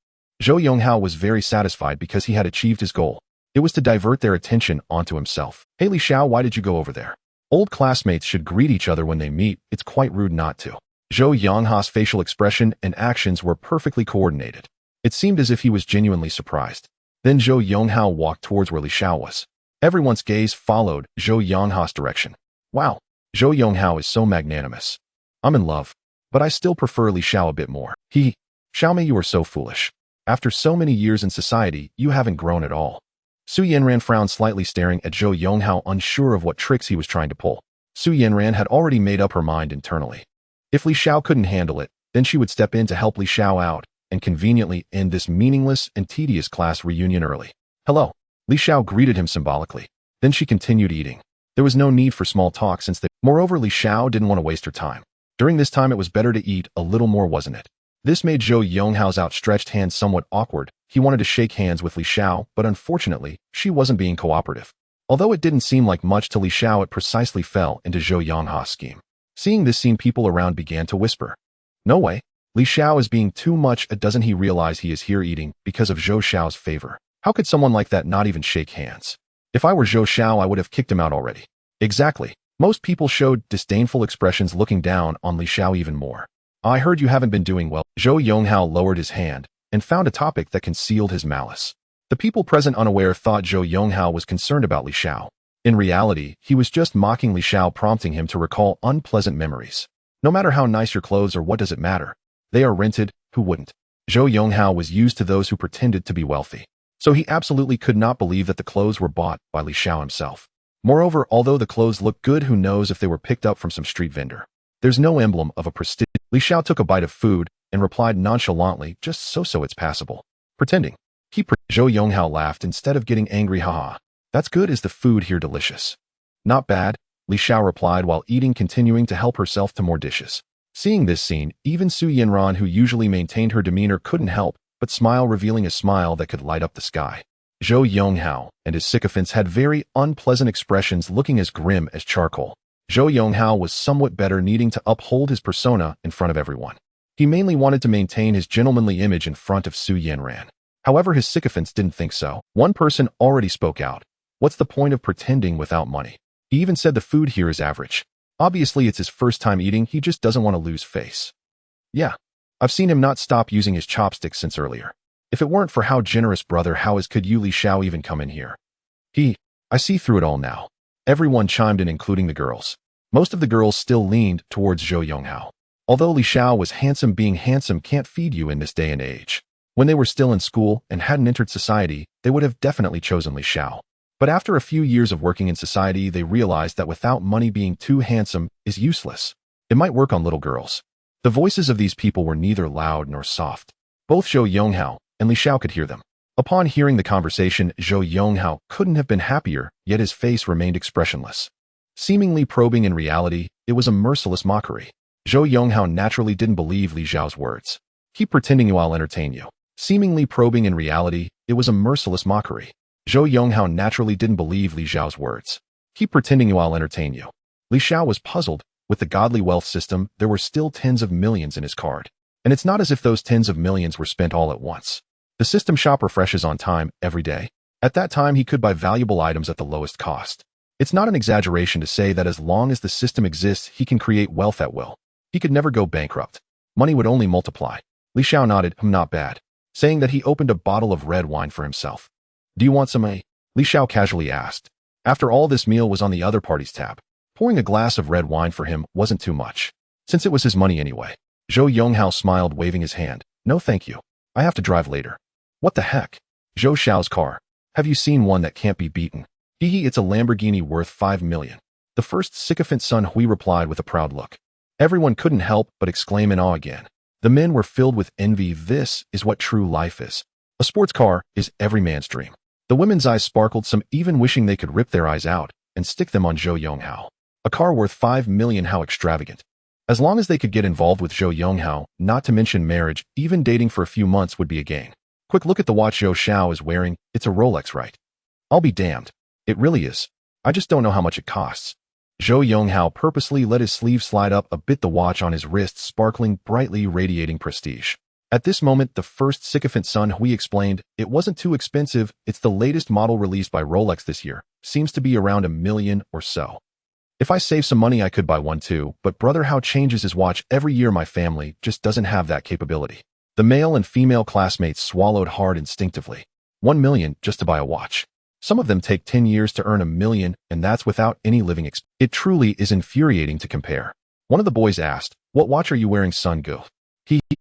Zhou Yonghao was very satisfied because he had achieved his goal. It was to divert their attention onto himself. Hey Li Xiao, why did you go over there? Old classmates should greet each other when they meet. It's quite rude not to. Zhou Yonghao's facial expression and actions were perfectly coordinated. It seemed as if he was genuinely surprised. Then Zhou Yonghao walked towards where Li Xiao was. Everyone's gaze followed Zhou Yonghao's direction. Wow, Zhou Yonghao is so magnanimous. I'm in love, but I still prefer Li Xiao a bit more. Xiaomei, you are so foolish. After so many years in society, you haven't grown at all. Su Yanran frowned slightly, staring at Zhou Yonghao, unsure of what tricks he was trying to pull. Su Yanran had already made up her mind internally. If Li Xiao couldn't handle it, then she would step in to help Li Xiao out, and conveniently end this meaningless and tedious class reunion early. Hello. Li Xiao greeted him symbolically. Then she continued eating. There was no need for small talk since Moreover, Li Xiao didn't want to waste her time. During this time, it was better to eat a little more, wasn't it? This made Zhou Yonghao's outstretched hand somewhat awkward. He wanted to shake hands with Li Xiao, but unfortunately, she wasn't being cooperative. Although it didn't seem like much to Li Xiao, it precisely fell into Zhou Yonghao's scheme. Seeing this scene, people around began to whisper. No way. Li Xiao is being too much. Doesn't he realize he is here eating because of Zhou Xiao's favor? How could someone like that not even shake hands? If I were Zhou Xiao, I would have kicked him out already. Exactly. Most people showed disdainful expressions, looking down on Li Xiao even more. I heard you haven't been doing well. Zhou Yonghao lowered his hand and found a topic that concealed his malice. The people present, unaware, thought Zhou Yonghao was concerned about Li Xiao. In reality, he was just mocking Li Xiao, prompting him to recall unpleasant memories. No matter how nice your clothes are, what does it matter? They are rented. Who wouldn't? Zhou Yonghao was used to those who pretended to be wealthy. So he absolutely could not believe that the clothes were bought by Li Xiao himself. Moreover, although the clothes looked good, who knows if they were picked up from some street vendor? There's no emblem of a prestige. Li Xiao took a bite of food and replied nonchalantly, just so it's passable. Pretending. Zhou Yonghao laughed instead of getting angry. Haha. That's good. Is the food here delicious? Not bad, Li Xiao replied while eating, continuing to help herself to more dishes. Seeing this scene, even Su Yanran, who usually maintained her demeanor, couldn't help but smile, revealing a smile that could light up the sky. Zhou Yonghao and his sycophants had very unpleasant expressions, looking as grim as charcoal. Zhou Yonghao was somewhat better, needing to uphold his persona in front of everyone. He mainly wanted to maintain his gentlemanly image in front of Su Yanran. However, his sycophants didn't think so. One person already spoke out. What's the point of pretending without money? He even said the food here is average. Obviously, it's his first time eating. He just doesn't want to lose face. Yeah. I've seen him not stop using his chopsticks since earlier. If it weren't for how generous brother, how could you, Li Xiao, even come in here? I see through it all now. Everyone chimed in, including the girls. Most of the girls still leaned towards Zhou Yonghao. Although Li Xiao was handsome, being handsome can't feed you in this day and age. When they were still in school and hadn't entered society, they would have definitely chosen Li Xiao. But after a few years of working in society, they realized that without money, being too handsome is useless. It might work on little girls. The voices of these people were neither loud nor soft. Both Zhou Yonghao and Li Xiao could hear them. Upon hearing the conversation, Zhou Yonghao couldn't have been happier, yet his face remained expressionless. Seemingly probing, in reality, it was a merciless mockery. Zhou Yonghao naturally didn't believe Li Xiao's words. Keep pretending I'll entertain you. Seemingly probing, in reality, it was a merciless mockery. Zhou Yonghao naturally didn't believe Li Xiao's words. Keep pretending I'll entertain you. Li Xiao was puzzled. With the godly wealth system, there were still tens of millions in his card. And it's not as if those tens of millions were spent all at once. The system shop refreshes on time every day. At that time, he could buy valuable items at the lowest cost. It's not an exaggeration to say that as long as the system exists, he can create wealth at will. He could never go bankrupt. Money would only multiply. Li Xiao nodded, not bad, saying that he opened a bottle of red wine for himself. Do you want some, Li Xiao casually asked. After all, this meal was on the other party's tab. Pouring a glass of red wine for him wasn't too much, since it was his money anyway. Zhou Yonghao smiled, waving his hand. No thank you. I have to drive later. What the heck? Zhou Xiao's car. Have you seen one that can't be beaten? It's a Lamborghini worth 5 million. The first sycophant Sun Hui replied with a proud look. Everyone couldn't help but exclaim in awe again. The men were filled with envy. This is what true life is. A sports car is every man's dream. The women's eyes sparkled, some even wishing they could rip their eyes out and stick them on Zhou Yonghao. A car worth 5 million, how extravagant. As long as they could get involved with Zhou Yonghao, not to mention marriage, even dating for a few months would be a gain. Quick look at the watch Zhou Xiao is wearing. It's a Rolex, right? I'll be damned. It really is. I just don't know how much it costs. Zhou Yonghao purposely let his sleeve slide up a bit, the watch on his wrist sparkling brightly, radiating prestige. At this moment, the first sycophant Sun Hui explained, it wasn't too expensive. It's the latest model released by Rolex this year. Seems to be around 1 million or so. If I save some money, I could buy one too, but brother How changes his watch every year. My family just doesn't have that capability. The male and female classmates swallowed hard instinctively. 1 million just to buy a watch. Some of them take 10 years to earn 1 million, and that's without any living expense. It truly is infuriating to compare. One of the boys asked, what watch are you wearing, Sun Gu?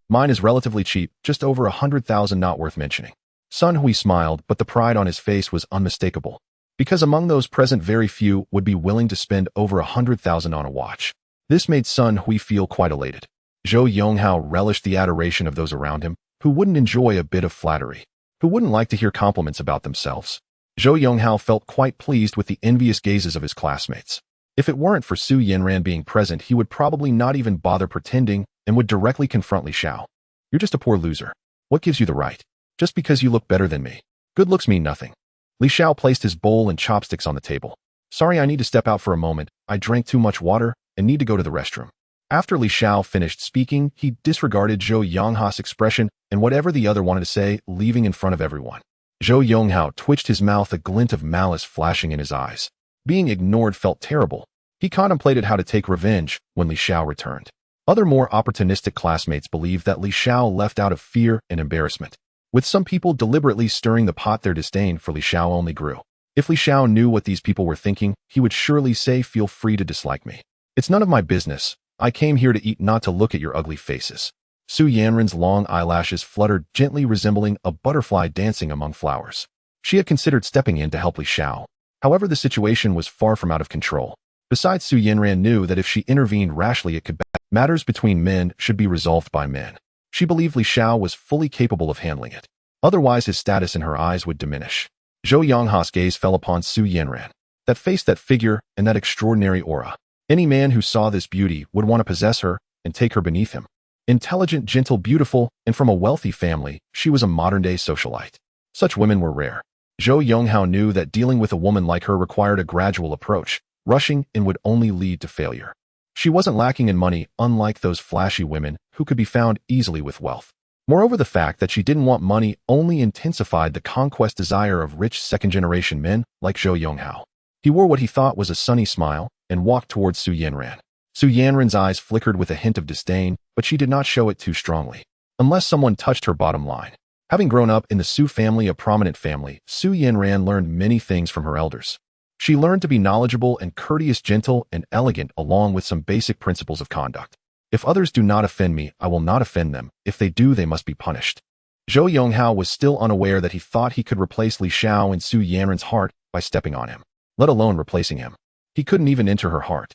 Mine is relatively cheap, just over 100,000, not worth mentioning. Sun Hui smiled, but the pride on his face was unmistakable. Because among those present, very few would be willing to spend over 100,000 on a watch. This made Sun Hui feel quite elated. Zhou Yonghao relished the adoration of those around him, Who wouldn't enjoy a bit of flattery? Who wouldn't like to hear compliments about themselves? Zhou Yonghao felt quite pleased with the envious gazes of his classmates. If it weren't for Su Yanran being present, he would probably not even bother pretending and would directly confront Li Xiao. You're just a poor loser. What gives you the right? Just because you look better than me. Good looks mean nothing. Li Xiao placed his bowl and chopsticks on the table. Sorry, I need to step out for a moment. I drank too much water and need to go to the restroom. After Li Xiao finished speaking, he disregarded Zhou Yonghao's expression and whatever the other wanted to say, leaving in front of everyone. Zhou Yonghao twitched his mouth, a glint of malice flashing in his eyes. Being ignored felt terrible. He contemplated how to take revenge when Li Xiao returned. Other more opportunistic classmates believed that Li Xiao left out of fear and embarrassment. With some people deliberately stirring the pot, their disdain for Li Xiao only grew. If Li Xiao knew what these people were thinking, he would surely say, feel free to dislike me. It's none of my business. I came here to eat, not to look at your ugly faces. Su Yanran's long eyelashes fluttered, gently resembling a butterfly dancing among flowers. She had considered stepping in to help Li Xiao. However, the situation was far from out of control. Besides, Su Yanran knew that if she intervened rashly, it could matters between men should be resolved by men. She believed Li Xiao was fully capable of handling it. Otherwise, his status in her eyes would diminish. Zhou Yonghao's gaze fell upon Su Yanran. That face, that figure, and that extraordinary aura. Any man who saw this beauty would want to possess her and take her beneath him. Intelligent, gentle, beautiful, and from a wealthy family, she was a modern-day socialite. Such women were rare. Zhou Yonghao knew that dealing with a woman like her required a gradual approach. Rushing in would only lead to failure. She wasn't lacking in money, unlike those flashy women who could be found easily with wealth. Moreover, the fact that she didn't want money only intensified the conquest desire of rich second-generation men like Zhou Yonghao. He wore what he thought was a sunny smile and walked towards Su Yanran. Su Yanran's eyes flickered with a hint of disdain, but she did not show it too strongly. Unless someone touched her bottom line. Having grown up in the Su family, a prominent family, Su Yanran learned many things from her elders. She learned to be knowledgeable and courteous, gentle and elegant, along with some basic principles of conduct. If others do not offend me, I will not offend them. If they do, they must be punished. Zhou Yonghao was still unaware that he thought he could replace Li Xiao in Su Yanran's heart by stepping on him, let alone replacing him. He couldn't even enter her heart.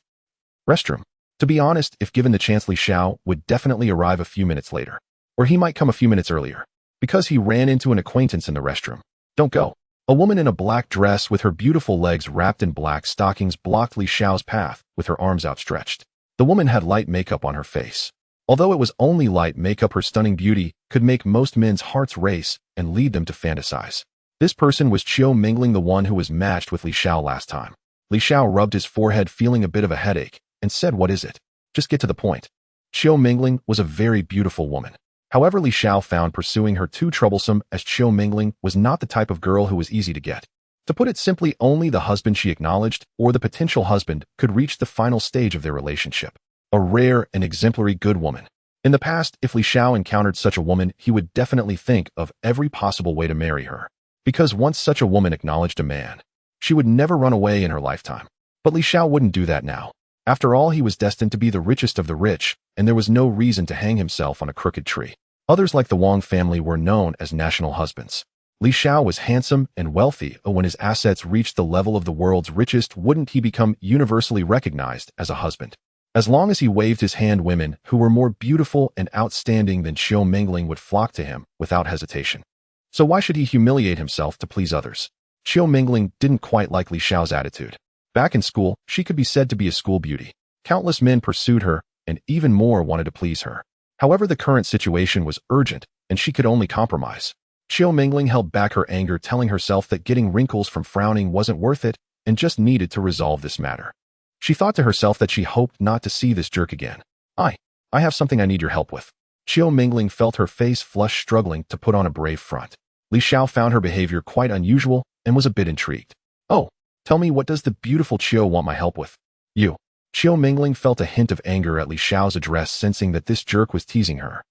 Restroom. To be honest, if given the chance, Li Xiao would definitely arrive a few minutes later. Or he might come a few minutes earlier. Because he ran into an acquaintance in the restroom. Don't go. A woman in a black dress with her beautiful legs wrapped in black stockings blocked Li Xiao's path with her arms outstretched. The woman had light makeup on her face. Although it was only light makeup, her stunning beauty could make most men's hearts race and lead them to fantasize. This person was Qiu Mingling, the one who was matched with Li Xiao last time. Li Xiao rubbed his forehead, feeling a bit of a headache, and said, "What is it? Just get to the point." Qiu Mingling was a very beautiful woman. However, Li Xiao found pursuing her too troublesome, as Qiu Mingling was not the type of girl who was easy to get. To put it simply, only the husband she acknowledged, or the potential husband, could reach the final stage of their relationship. A rare and exemplary good woman. In the past, if Li Xiao encountered such a woman, he would definitely think of every possible way to marry her. Because once such a woman acknowledged a man, she would never run away in her lifetime. But Li Xiao wouldn't do that now. After all, he was destined to be the richest of the rich, and there was no reason to hang himself on a crooked tree. Others like the Wang family were known as national husbands. Li Xiao was handsome and wealthy, and when his assets reached the level of the world's richest, wouldn't he become universally recognized as a husband? As long as he waved his hand, women who were more beautiful and outstanding than Qiu Mingling would flock to him without hesitation. So why should he humiliate himself to please others? Qiu Mingling didn't quite like Li Xiao's attitude. Back in school, she could be said to be a school beauty. Countless men pursued her, and even more wanted to please her. However, the current situation was urgent, and she could only compromise. Qiu Mingling held back her anger, telling herself that getting wrinkles from frowning wasn't worth it, and just needed to resolve this matter. She thought to herself that she hoped not to see this jerk again. I have something I need your help with. Qiu Mingling felt her face flush, struggling to put on a brave front. Li Xiao found her behavior quite unusual, and was a bit intrigued. "Oh, tell me, what does the beautiful Qiu want my help with?" "You." Qiu Mingling felt a hint of anger at Li Xiao's address, sensing that this jerk was teasing her.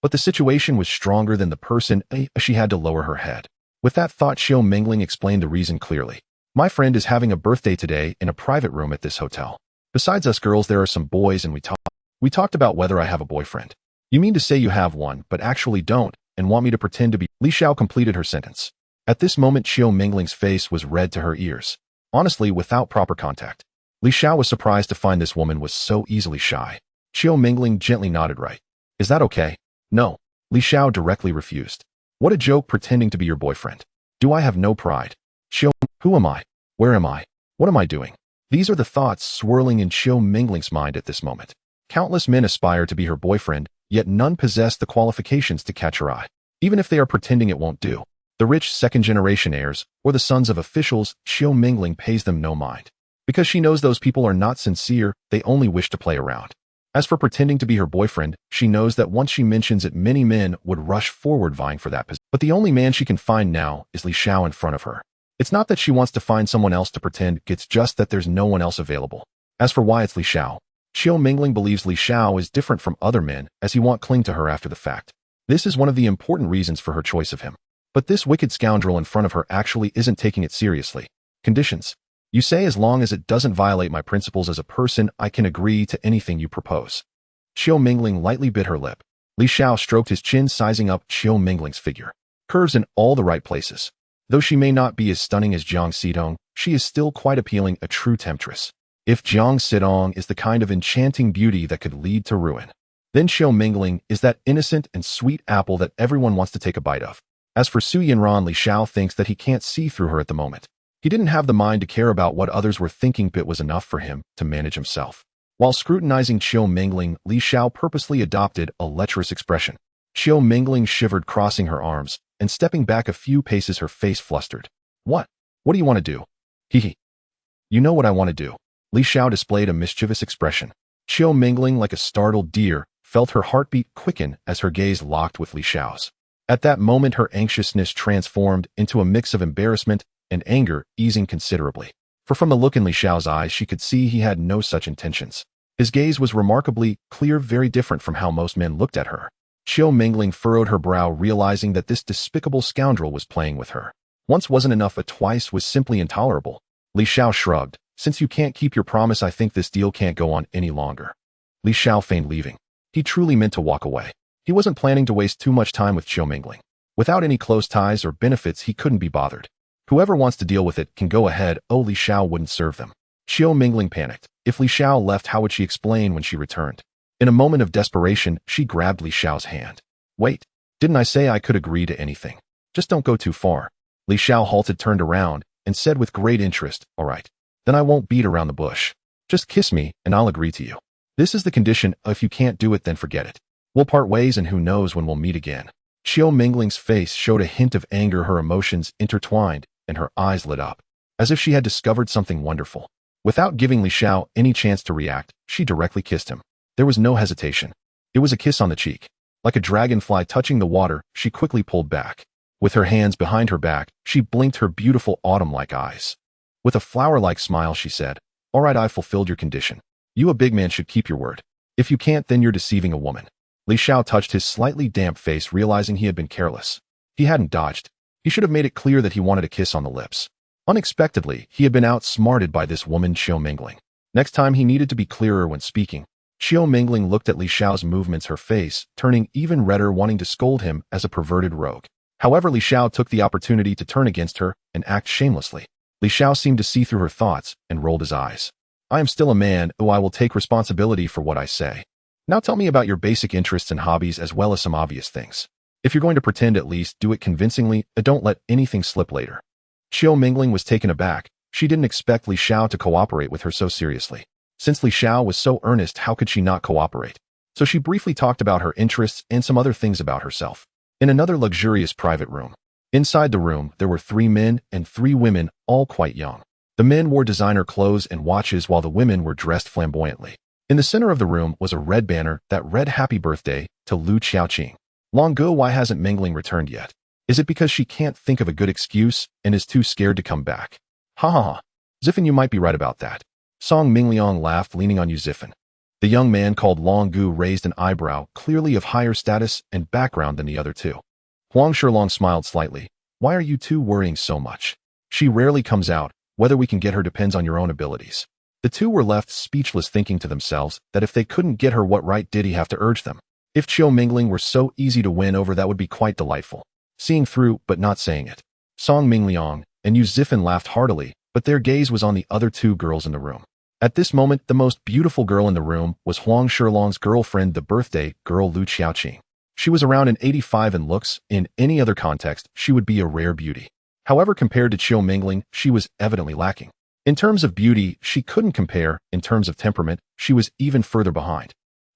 But the situation was stronger than the person, she had to lower her head. With that thought, Qiu Mingling explained the reason clearly. "My friend is having a birthday today in a private room at this hotel. Besides us girls, there are some boys, and we talked about whether I have a boyfriend." "You mean to say you have one, but actually don't, and want me to pretend to be—" Li Xiao completed her sentence. At this moment, Qiu Mingling's face was red to her ears. Honestly, without proper contact, Li Xiao was surprised to find this woman was so easily shy. Qiu Mingling gently nodded. "Right. Is that okay?" "No. Li Xiao directly refused. What a joke pretending to be your boyfriend. Do I have no pride? Xiao, who am I? Where am I? What am I doing? These are the thoughts swirling in Xiao Mingling's mind at this moment. Countless men aspire to be her boyfriend, yet none possess the qualifications to catch her eye. Even if they are pretending it won't do. The rich second-generation heirs, or the sons of officials, Xiao Mingling pays them no mind. Because she knows those people are not sincere, they only wish to play around. As for pretending to be her boyfriend, she knows that once she mentions it, many men would rush forward vying for that position. But the only man she can find now is Li Xiao in front of her. It's not that she wants to find someone else to pretend, it's just that there's no one else available. As for why it's Li Xiao, Xiao Mingling believes Li Xiao is different from other men, as he won't cling to her after the fact. This is one of the important reasons for her choice of him. But this wicked scoundrel in front of her actually isn't taking it seriously. Conditions. You say as long as it doesn't violate my principles as a person, I can agree to anything you propose. Xiao Mingling lightly bit her lip. Li Xiao stroked his chin, sizing up Xiao Mingling's figure. Curves in all the right places. Though she may not be as stunning as Jiang Xidong, she is still quite appealing, a true temptress. If Jiang Xidong is the kind of enchanting beauty that could lead to ruin, then Xiao Mingling is that innocent and sweet apple that everyone wants to take a bite of. As for Su Yinran, Li Xiao thinks that he can't see through her at the moment. He didn't have the mind to care about what others were thinking, but it was enough for him to manage himself. While scrutinizing Xiao Mingling, Li Xiao purposely adopted a lecherous expression. Xiao Mingling shivered, crossing her arms, and stepping back a few paces, her face flustered. What? What do you want to do? Hee. You know what I want to do. Li Xiao displayed a mischievous expression. Xiao Mingling, like a startled deer, felt her heartbeat quicken as her gaze locked with Li Xiao's. At that moment, her anxiousness transformed into a mix of embarrassment and anger, easing considerably. For from the look in Li Xiao's eyes, she could see he had no such intentions. His gaze was remarkably clear, very different from how most men looked at her. Xiao Mingling furrowed her brow, realizing that this despicable scoundrel was playing with her. Once wasn't enough, but twice was simply intolerable. Li Xiao shrugged. Since you can't keep your promise, I think this deal can't go on any longer. Li Xiao feigned leaving. He truly meant to walk away. He wasn't planning to waste too much time with Xiao Mingling. Without any close ties or benefits, he couldn't be bothered. Whoever wants to deal with it can go ahead. Oh, Li Xiao wouldn't serve them. Xiao Mingling panicked. If Li Xiao left, how would she explain when she returned? In a moment of desperation, she grabbed Li Xiao's hand. Wait, didn't I say I could agree to anything? Just don't go too far. Li Xiao halted, turned around, and said with great interest, all right. Then I won't beat around the bush. Just kiss me, and I'll agree to you. This is the condition. If you can't do it, then forget it. We'll part ways, and who knows when we'll meet again. Xiao Mingling's face showed a hint of anger, her emotions intertwined, and her eyes lit up, as if she had discovered something wonderful. Without giving Li Xiao any chance to react, she directly kissed him. There was no hesitation. It was a kiss on the cheek. Like a dragonfly touching the water, she quickly pulled back. With her hands behind her back, she blinked her beautiful autumn-like eyes. With a flower-like smile, she said, all right, I've fulfilled your condition. You, a big man, should keep your word. If you can't, then you're deceiving a woman. Li Xiao touched his slightly damp face, realizing he had been careless. He hadn't dodged. He should have made it clear that he wanted a kiss on the lips. Unexpectedly, he had been outsmarted by this woman, Xiao Mingling. Next time, he needed to be clearer when speaking. Xiao Mingling looked at Li Xiao's movements, her face turning even redder, wanting to scold him as a perverted rogue. However, Li Xiao took the opportunity to turn against her and act shamelessly. Li Xiao seemed to see through her thoughts and rolled his eyes. I am still a man, oh, I will take responsibility for what I say. Now tell me about your basic interests and hobbies, as well as some obvious things. If you're going to pretend, at least do it convincingly, and don't let anything slip later. Xiao Mingling was taken aback. She didn't expect Li Xiao to cooperate with her so seriously. Since Li Xiao was so earnest, how could she not cooperate? So she briefly talked about her interests and some other things about herself. In another luxurious private room. Inside the room, there were 3 men and 3 women, all quite young. The men wore designer clothes and watches, while the women were dressed flamboyantly. In the center of the room was a red banner that read Happy Birthday to Lu Xiaoqing. Long ago, why hasn't Mingling returned yet? Is it because she can't think of a good excuse and is too scared to come back? Ha ha ha. Ziffin, you might be right about that. Song Mingliang laughed, leaning on you, Ziffin. The young man called Long Gu raised an eyebrow, clearly of higher status and background than the other 2. Huang Shilong smiled slightly. Why are you 2 worrying so much? She rarely comes out. Whether we can get her depends on your own abilities. The 2 were left speechless, thinking to themselves that if they couldn't get her, what right did he have to urge them? If Xiao Mingling were so easy to win over, that would be quite delightful. Seeing through, but not saying it. Song Mingliang and Yu Ziffin laughed heartily, but their gaze was on the other 2 girls in the room. At this moment, the most beautiful girl in the room was Huang Shilong's girlfriend, the birthday girl Lu Xiaoqing. She was around an 85 in looks. In any other context, she would be a rare beauty. However, compared to Qiu Mingling, she was evidently lacking. In terms of beauty, she couldn't compare. In terms of temperament, she was even further behind.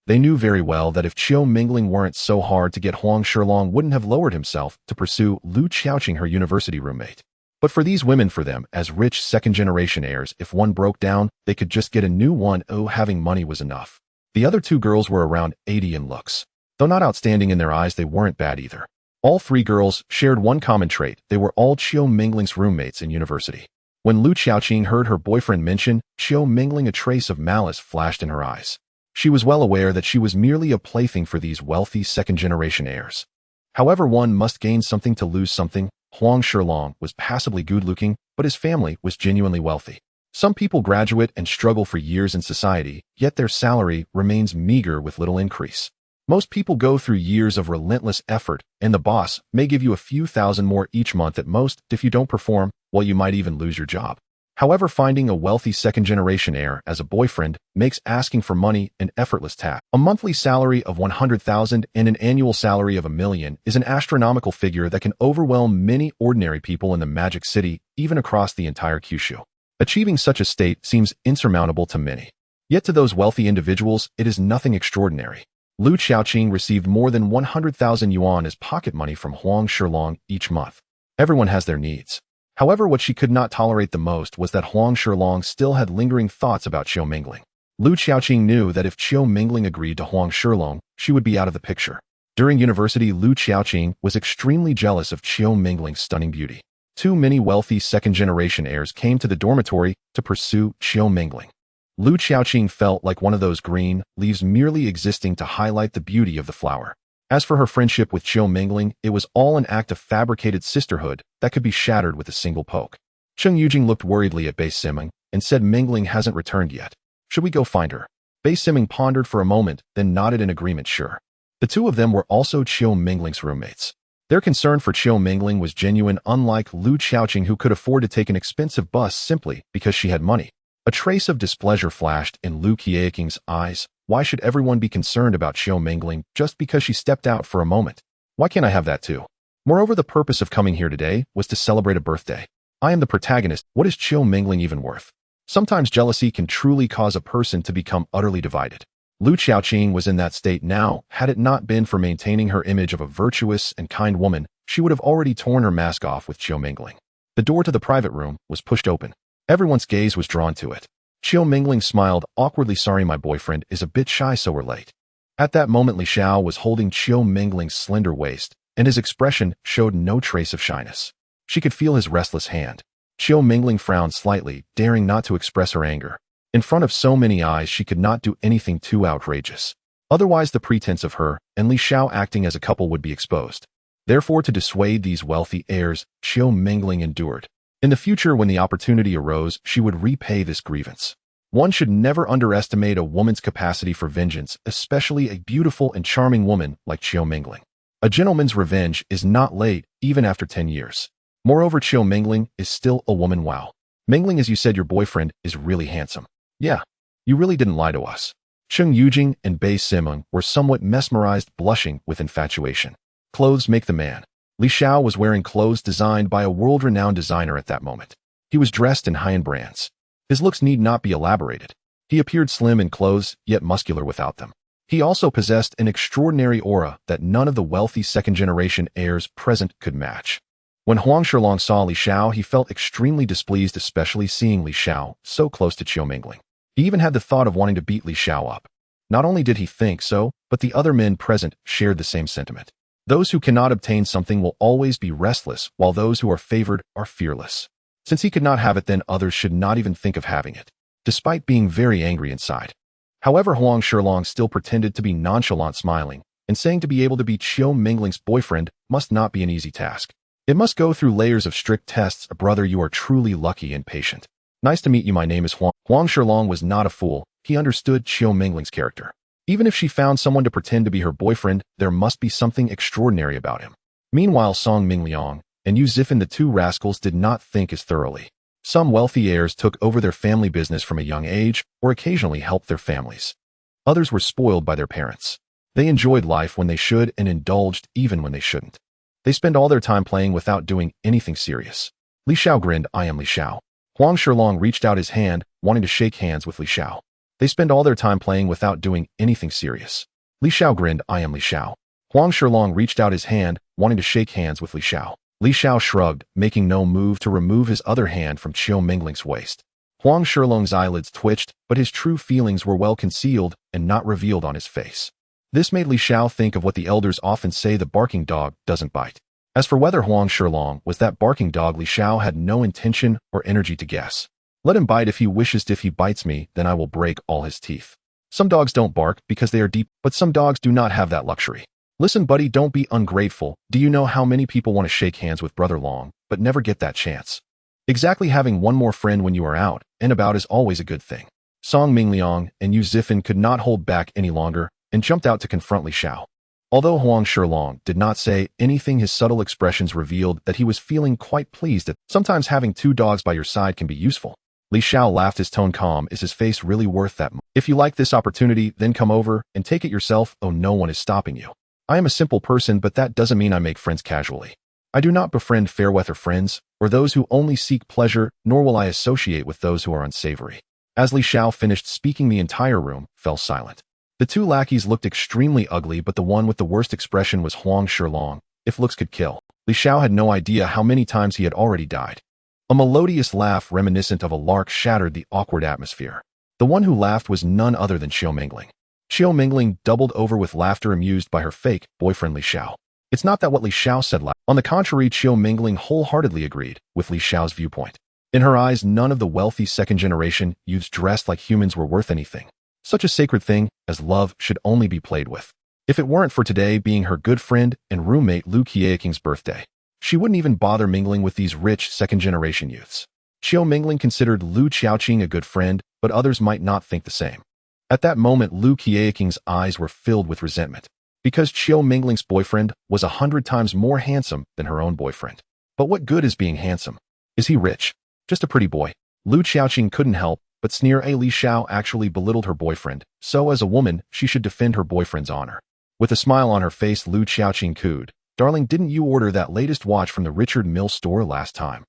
They knew very well that if Qiu Mingling weren't so hard to get, Huang Shilong wouldn't have lowered himself to pursue Lu Qiaoqing, her university roommate. But for these women, for them, as rich second-generation heirs, if one broke down, they could just get a new one. Oh, having money was enough. The other two girls were around 80 in looks. Though not outstanding in their eyes, they weren't bad either. All three girls shared one common trait. They were all Qiu Mingling's roommates in university. When Lu Qiaoqing heard her boyfriend mention Qiu Mingling, a trace of malice flashed in her eyes. She was well aware that she was merely a plaything for these wealthy second-generation heirs. However, one must gain something to lose something. Huang Shilong was passably good-looking, but his family was genuinely wealthy. Some people graduate and struggle for years in society, yet their salary remains meager with little increase. Most people go through years of relentless effort, and the boss may give you a few thousand more each month at most. If you don't perform, well, you might even lose your job. However, finding a wealthy second-generation heir as a boyfriend makes asking for money an effortless task. A monthly salary of 100,000 and an annual salary of $1 million is an astronomical figure that can overwhelm many ordinary people in the Magic City, even across the entire Kyushu. Achieving such a state seems insurmountable to many. Yet to those wealthy individuals, it is nothing extraordinary. Lu Qiaoqing received more than 100,000 yuan as pocket money from Huang Shilong each month. Everyone has their needs. However, what she could not tolerate the most was that Huang Shilong still had lingering thoughts about Qiu Mingling. Lu Qiaoqing knew that if Qiu Mingling agreed to Huang Shilong, she would be out of the picture. During university, Lu Qiaoqing was extremely jealous of Qiu Mingling's stunning beauty. Too many wealthy second-generation heirs came to the dormitory to pursue Qiu Mingling. Lu Qiaoqing felt like one of those green leaves merely existing to highlight the beauty of the flower. As for her friendship with Qiu Mingling, it was all an act of fabricated sisterhood that could be shattered with a single poke. Cheng Yujing looked worriedly at Bei Siming and said, Mingling hasn't returned yet. Should we go find her? Bei Siming pondered for a moment, then nodded in agreement. Sure. The two of them were also Qiu Mingling's roommates. Their concern for Qiu Mingling was genuine, unlike Lu Qiaoqing, who could afford to take an expensive bus simply because she had money. A trace of displeasure flashed in Lu Qiaoqing's eyes. Why should everyone be concerned about Qiu Mingling just because she stepped out for a moment? Why can't I have that too? Moreover, the purpose of coming here today was to celebrate a birthday. I am the protagonist. What is Qiu Mingling even worth? Sometimes jealousy can truly cause a person to become utterly divided. Lu Qiaoqing was in that state now. Had it not been for maintaining her image of a virtuous and kind woman, she would have already torn her mask off with Qiu Mingling. The door to the private room was pushed open. Everyone's gaze was drawn to it. Qiu Mingling smiled awkwardly. Sorry, my boyfriend is a bit shy, so we're late. At that moment, Li Xiao was holding Qiu Mingling's slender waist, and his expression showed no trace of shyness. She could feel his restless hand. Qiu Mingling frowned slightly, daring not to express her anger. In front of so many eyes, she could not do anything too outrageous. Otherwise, the pretense of her and Li Xiao acting as a couple would be exposed. Therefore, to dissuade these wealthy heirs, Qiu Mingling endured. In the future, when the opportunity arose, she would repay this grievance. One should never underestimate a woman's capacity for vengeance, especially a beautiful and charming woman like Qiu Mingling. A gentleman's revenge is not late, even after 10 years. Moreover, Qiu Mingling is still a woman. Wow. Mingling, as you said, your boyfriend is really handsome. Yeah, you really didn't lie to us. Cheng Yujing and Bei Siming were somewhat mesmerized, blushing with infatuation. Clothes make the man. Li Xiao was wearing clothes designed by a world-renowned designer at that moment. He was dressed in high-end brands. His looks need not be elaborated. He appeared slim in clothes, yet muscular without them. He also possessed an extraordinary aura that none of the wealthy second-generation heirs present could match. When Huang Shilong saw Li Xiao, he felt extremely displeased, especially seeing Li Xiao so close to Qiu Mingling. He even had the thought of wanting to beat Li Xiao up. Not only did he think so, but the other men present shared the same sentiment. Those who cannot obtain something will always be restless, while those who are favored are fearless. Since he could not have it, then others should not even think of having it, despite being very angry inside. However, Huang Shilong still pretended to be nonchalant, smiling, and saying to be able to be Qiu Mingling's boyfriend must not be an easy task. It must go through layers of strict tests. Brother, you are truly lucky and patient. Nice to meet you. My name is Huang. Huang Shilong was not a fool. He understood Qiu Mingling's character. Even if she found someone to pretend to be her boyfriend, there must be something extraordinary about him. Meanwhile, Song Mingliang and Yu Zifan, the two rascals, did not think as thoroughly. Some wealthy heirs took over their family business from a young age, or occasionally helped their families. Others were spoiled by their parents. They enjoyed life when they should and indulged even when they shouldn't. They spend all their time playing without doing anything serious. Li Xiao grinned. I am Li Xiao. Huang Shilong reached out his hand, wanting to shake hands with Li Xiao. They spend all their time playing without doing anything serious. Li Xiao grinned. I am Li Xiao. Huang Shilong reached out his hand, wanting to shake hands with Li Xiao. Li Xiao shrugged, making no move to remove his other hand from Qiu Mingling's waist. Huang Shilong's eyelids twitched, but his true feelings were well concealed and not revealed on his face. This made Li Xiao think of what the elders often say: the barking dog doesn't bite. As for whether Huang Shilong was that barking dog, Li Xiao had no intention or energy to guess. Let him bite if he wishes. If he bites me, then I will break all his teeth. Some dogs don't bark because they are deep, but some dogs do not have that luxury. Listen, buddy, don't be ungrateful. Do you know how many people want to shake hands with Brother Long, but never get that chance? Exactly, having one more friend when you are out and about is always a good thing. Song Mingliang and Yu Zifan could not hold back any longer and jumped out to confront Li Xiao. Although Huang Shilong did not say anything, his subtle expressions revealed that he was feeling quite pleased. That sometimes having two dogs by your side can be useful. Li Xiao laughed, his tone calm. Is his face really worth that much? If you like this opportunity, then come over and take it yourself. Oh, no one is stopping you. I am a simple person, but that doesn't mean I make friends casually. I do not befriend fair-weather friends or those who only seek pleasure, nor will I associate with those who are unsavory. As Li Xiao finished speaking, the entire room fell silent. The two lackeys looked extremely ugly, but the one with the worst expression was Huang Shilong. If looks could kill, Li Xiao had no idea how many times he had already died. A melodious laugh reminiscent of a lark shattered the awkward atmosphere. The one who laughed was none other than Qiu Mingling. Qiu Mingling doubled over with laughter, amused by her fake boyfriend Li Xiao. It's not that what Li Xiao said loud. On the contrary, Qiu Mingling wholeheartedly agreed with Li Xiao's viewpoint. In her eyes, none of the wealthy second-generation youths dressed like humans were worth anything. Such a sacred thing as love should only be played with. If it weren't for today being her good friend and roommate Lu Qiaqing's birthday, she wouldn't even bother mingling with these rich second-generation youths. Qiu Mingling considered Lu Qiaqing a good friend, but others might not think the same. At that moment, Lu Qiaqing's eyes were filled with resentment, because Qiu Mingling's boyfriend was 100 times more handsome than her own boyfriend. But what good is being handsome? Is he rich? Just a pretty boy. Lu Qiaqing couldn't help but sneer. Li Xiao actually belittled her boyfriend, so as a woman, she should defend her boyfriend's honor. With a smile on her face, Lu Qiaqing cooed, Darling, didn't you order that latest watch from the Richard Mill store last time?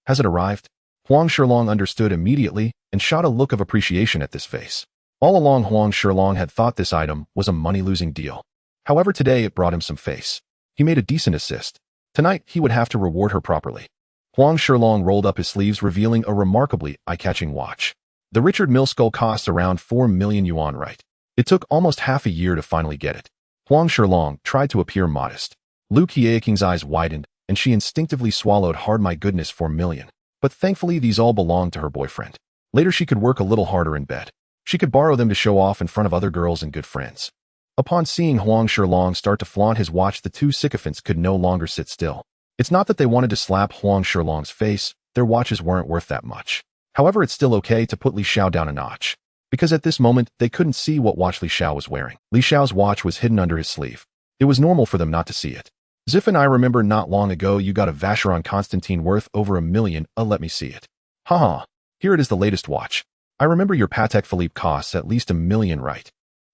Has it arrived? Huang Shilong understood immediately and shot a look of appreciation at this face. All along, Huang Shilong had thought this item was a money-losing deal. However, today it brought him some face. He made a decent assist. Tonight, he would have to reward her properly. Huang Shilong rolled up his sleeves, revealing a remarkably eye-catching watch. The Richard Mill skull costs around 4 million yuan, right? It took almost half a year to finally get it. Huang Shilong tried to appear modest. Lu Qiaqing's eyes widened, and she instinctively swallowed hard. My goodness, 4 million. But thankfully these all belonged to her boyfriend. Later she could work a little harder in bed. She could borrow them to show off in front of other girls and good friends. Upon seeing Huang Shilong start to flaunt his watch, the two sycophants could no longer sit still. It's not that they wanted to slap Huang Shilong's face, their watches weren't worth that much. However, it's still okay to put Li Xiao down a notch, because at this moment, they couldn't see what watch Li Xiao was wearing. Li Xiao's watch was hidden under his sleeve. It was normal for them not to see it. Zifan, I remember not long ago you got a Vacheron Constantine worth over 1 million. Let me see it. Haha, here it is, the latest watch. I remember your Patek Philippe costs at least 1 million, right?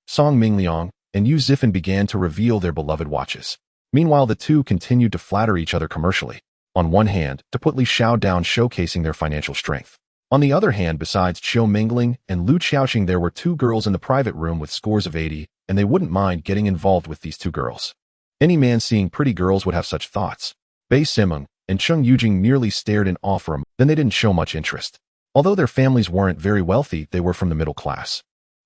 Song Mingliang and Yu Zifan began to reveal their beloved watches. Meanwhile, the two continued to flatter each other commercially. On one hand, to put Li Xiao down, showcasing their financial strength. On the other hand, besides Qiu Mingling and Lu Qiaqing, there were 2 girls in the private room with scores of 80, and they wouldn't mind getting involved with these 2 girls. Any man seeing pretty girls would have such thoughts. Bei Simeng and Cheng Yujing merely stared in awe for a moment, then they didn't show much interest. Although their families weren't very wealthy, they were from the middle class.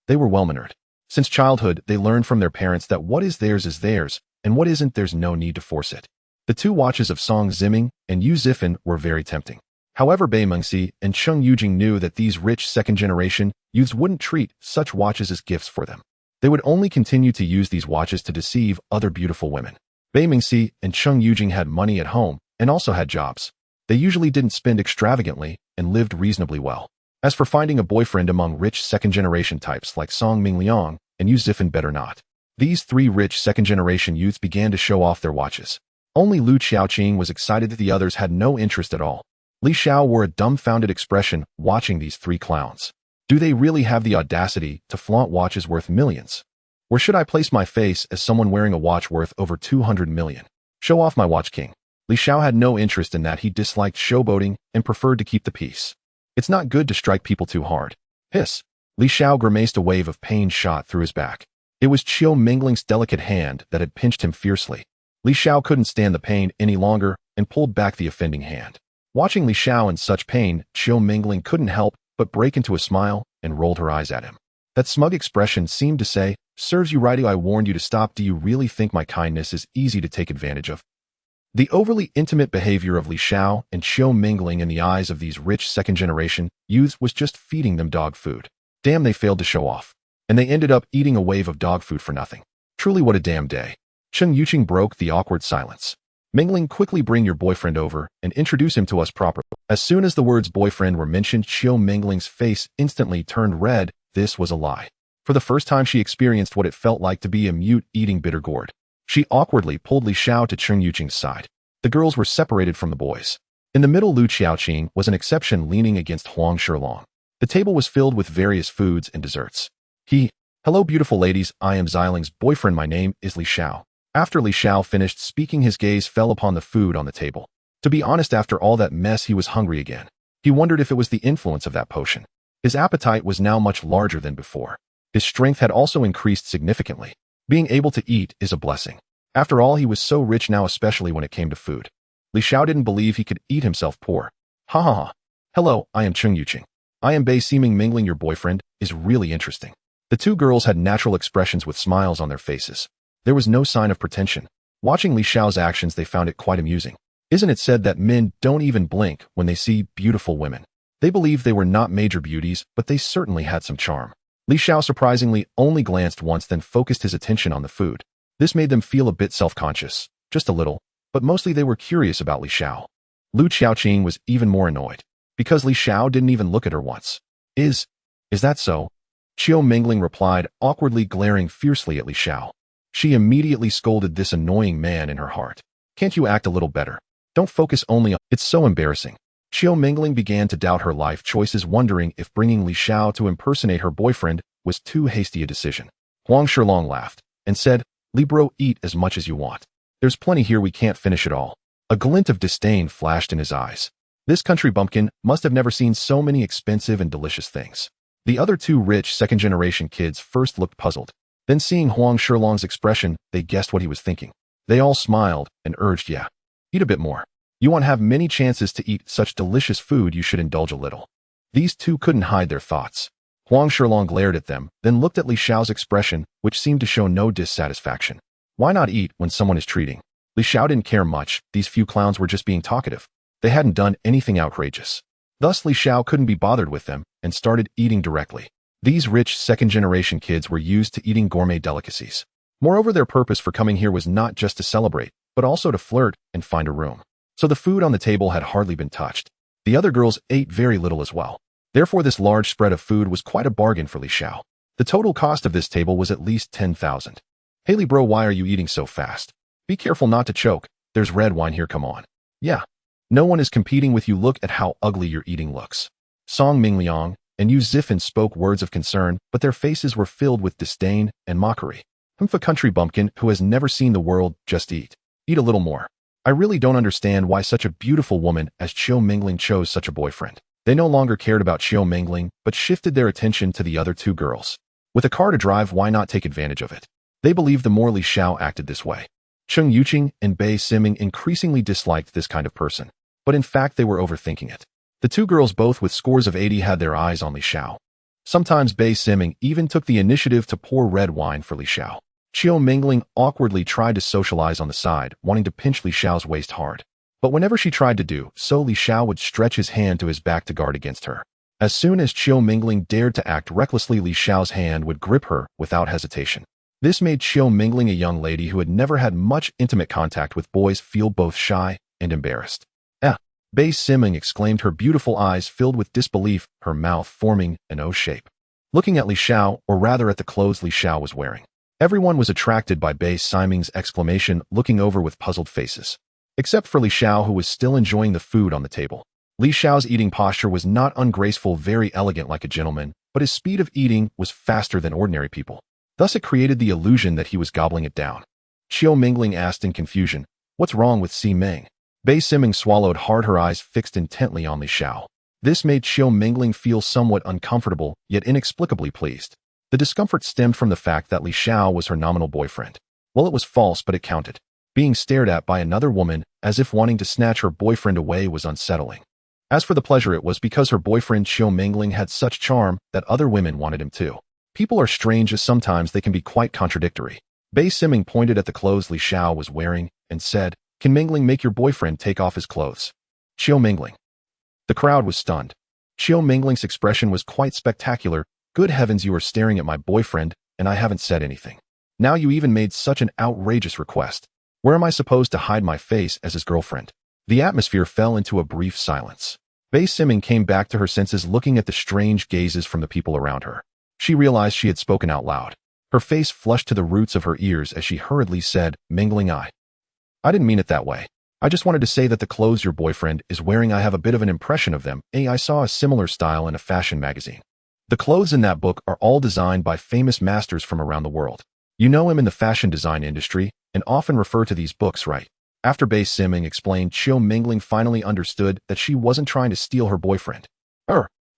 They were well-mannered. Since childhood, they learned from their parents that what is theirs, and what isn't, there's no need to force it. The 2 watches of Song Ziming and Yu Zifan were very tempting. However, Bei Mengxi and Cheng Yujing knew that these rich second-generation youths wouldn't treat such watches as gifts for them. They would only continue to use these watches to deceive other beautiful women. Bei Mengxi and Cheng Yujing had money at home and also had jobs. They usually didn't spend extravagantly and lived reasonably well. As for finding a boyfriend among rich second-generation types like Song Mingliang and Yu Zifan, better not. These 3 rich second-generation youths began to show off their watches. Only Lu Qiaqing was excited that the others had no interest at all. Li Xiao wore a dumbfounded expression watching these 3 clowns. Do they really have the audacity to flaunt watches worth millions? Where should I place my face as someone wearing a watch worth over 200 million? Show off my watch, king. Li Xiao had no interest in that. He disliked showboating and preferred to keep the peace. It's not good to strike people too hard. Hiss. Li Xiao grimaced. A wave of pain shot through his back. It was Qiu Mingling's delicate hand that had pinched him fiercely. Li Xiao couldn't stand the pain any longer and pulled back the offending hand. Watching Li Xiao in such pain, Qiu Mingling couldn't help but break into a smile and rolled her eyes at him. That smug expression seemed to say, "Serves you right, I warned you to stop. Do you really think my kindness is easy to take advantage of?" The overly intimate behavior of Li Xiao and Qiu Mingling in the eyes of these rich second-generation youths was just feeding them dog food. Damn, they failed to show off. And they ended up eating a wave of dog food for nothing. Truly, what a damn day. Chen Yuqing broke the awkward silence. Mingling, quickly bring your boyfriend over and introduce him to us properly. As soon as the words boyfriend were mentioned, Qiu Mingling's face instantly turned red. This was a lie. For the first time, she experienced what it felt like to be a mute eating bitter gourd. She awkwardly pulled Li Xiao to Chen Yuqing's side. The girls were separated from the boys. In the middle, Lu Qiaoqing was an exception, leaning against Huang Shilong. The table was filled with various foods and desserts. Hello beautiful ladies, I am Xiling's boyfriend. My name is Li Xiao. After Li Xiao finished speaking, his gaze fell upon the food on the table. To be honest, after all that mess, he was hungry again. He wondered if it was the influence of that potion. His appetite was now much larger than before. His strength had also increased significantly. Being able to eat is a blessing. After all, he was so rich now, especially when it came to food. Li Xiao didn't believe he could eat himself poor. Ha ha ha. Hello, I am Chen Yuqing. I am Bei Siming. Mingling, your boyfriend, is really interesting. The two girls had natural expressions with smiles on their faces. There was no sign of pretension. Watching Li Xiao's actions, they found it quite amusing. Isn't it said that men don't even blink when they see beautiful women? They believed they were not major beauties, but they certainly had some charm. Li Xiao surprisingly only glanced once, then focused his attention on the food. This made them feel a bit self-conscious, just a little, but mostly they were curious about Li Xiao. Lu Qiaoqing was even more annoyed, because Li Xiao didn't even look at her once. Is that so? Qiu Mingling replied, awkwardly glaring fiercely at Li Xiao. She immediately scolded this annoying man in her heart. Can't you act a little better? Don't focus only on... It's so embarrassing. Qiu Mingling began to doubt her life choices, wondering if bringing Li Xiao to impersonate her boyfriend was too hasty a decision. Huang Shilong laughed and said, Li bro, eat as much as you want. There's plenty here, we can't finish it all. A glint of disdain flashed in his eyes. This country bumpkin must have never seen so many expensive and delicious things. The other two rich second-generation kids first looked puzzled. Then seeing Huang Shilong's expression, they guessed what he was thinking. They all smiled and urged, yeah, eat a bit more. You won't have many chances to eat such delicious food, you should indulge a little. These two couldn't hide their thoughts. Huang Shilong glared at them, then looked at Li Xiao's expression, which seemed to show no dissatisfaction. Why not eat when someone is treating? Li Xiao didn't care much. These few clowns were just being talkative. They hadn't done anything outrageous. Thus, Li Xiao couldn't be bothered with them and started eating directly. These rich second-generation kids were used to eating gourmet delicacies. Moreover, their purpose for coming here was not just to celebrate, but also to flirt and find a room. So the food on the table had hardly been touched. The other girls ate very little as well. Therefore, this large spread of food was quite a bargain for Li Xiao. The total cost of this table was at least 10,000. Hey Li bro, why are you eating so fast? Be careful not to choke. There's red wine here, come on. Yeah. No one is competing with you, look at how ugly your eating looks. Song Mingliang and Yu Zifan spoke words of concern, but their faces were filled with disdain and mockery. For country bumpkin who has never seen the world, just eat. Eat a little more. I really don't understand why such a beautiful woman as Qiu Mingling chose such a boyfriend. They no longer cared about Qiu Mingling, but shifted their attention to the other two girls. With a car to drive, why not take advantage of it? They believed the more Li Xiao acted this way. Chen Yuqing and Bei Siming increasingly disliked this kind of person. But in fact, they were overthinking it. The two girls, both with scores of 80, had their eyes on Li Xiao. Sometimes Bei Siming even took the initiative to pour red wine for Li Xiao. Qiu Mingling awkwardly tried to socialize on the side, wanting to pinch Li Xiao's waist hard. But whenever she tried to do so, Li Xiao would stretch his hand to his back to guard against her. As soon as Qiu Mingling dared to act recklessly, Li Xiao's hand would grip her without hesitation. This made Qiu Mingling, a young lady who had never had much intimate contact with boys, feel both shy and embarrassed. Bei Siming exclaimed, her beautiful eyes filled with disbelief, her mouth forming an O shape. Looking at Li Xiao, or rather at the clothes Li Xiao was wearing. Everyone was attracted by Bei Siming's exclamation, looking over with puzzled faces. Except for Li Xiao, who was still enjoying the food on the table. Li Xiao's eating posture was not ungraceful, very elegant like a gentleman, but his speed of eating was faster than ordinary people. Thus it created the illusion that he was gobbling it down. Qiu Mingling asked in confusion, "What's wrong with Si Ming?" Bei Siming swallowed hard, her eyes fixed intently on Li Xiao. This made Qiu Mingling feel somewhat uncomfortable, yet inexplicably pleased. The discomfort stemmed from the fact that Li Xiao was her nominal boyfriend. Well, it was false, but it counted. Being stared at by another woman, as if wanting to snatch her boyfriend away, was unsettling. As for the pleasure, it was because her boyfriend Qiu Mingling had such charm that other women wanted him too. People are strange, as sometimes they can be quite contradictory. Bei Siming pointed at the clothes Li Xiao was wearing and said, "Can Mingling make your boyfriend take off his clothes?" Qiu Mingling. The crowd was stunned. Qiu Mingling's expression was quite spectacular. "Good heavens, you are staring at my boyfriend, and I haven't said anything. Now you even made such an outrageous request. Where am I supposed to hide my face as his girlfriend?" The atmosphere fell into a brief silence. Bei Siming came back to her senses, looking at the strange gazes from the people around her. She realized she had spoken out loud. Her face flushed to the roots of her ears as she hurriedly said, "Mingling, I didn't mean it that way. I just wanted to say that the clothes your boyfriend is wearing, I have a bit of an impression of them. I saw a similar style in a fashion magazine. The clothes in that book are all designed by famous masters from around the world. You know him in the fashion design industry and often refer to these books, right?" After Bei Siming explained, Qiu Mingling finally understood that she wasn't trying to steal her boyfriend.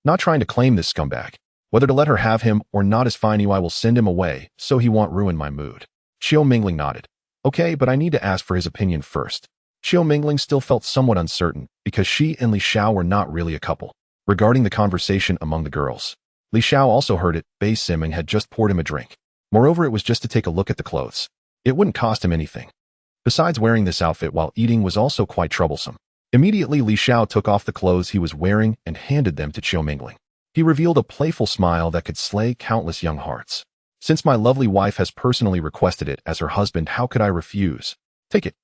Not trying to claim this scumbag. Whether to let her have him or not is fine. I will send him away, so he won't ruin my mood. Qiu Mingling nodded. "Okay, but I need to ask for his opinion first." Qiu Mingling still felt somewhat uncertain, because she and Li Xiao were not really a couple. Regarding the conversation among the girls, Li Xiao also heard it. Bei Siming had just poured him a drink. Moreover, it was just to take a look at the clothes. It wouldn't cost him anything. Besides, wearing this outfit while eating was also quite troublesome. Immediately, Li Xiao took off the clothes he was wearing and handed them to Qiu Mingling. He revealed a playful smile that could slay countless young hearts. "Since my lovely wife has personally requested it as her husband, how could I refuse? Take it.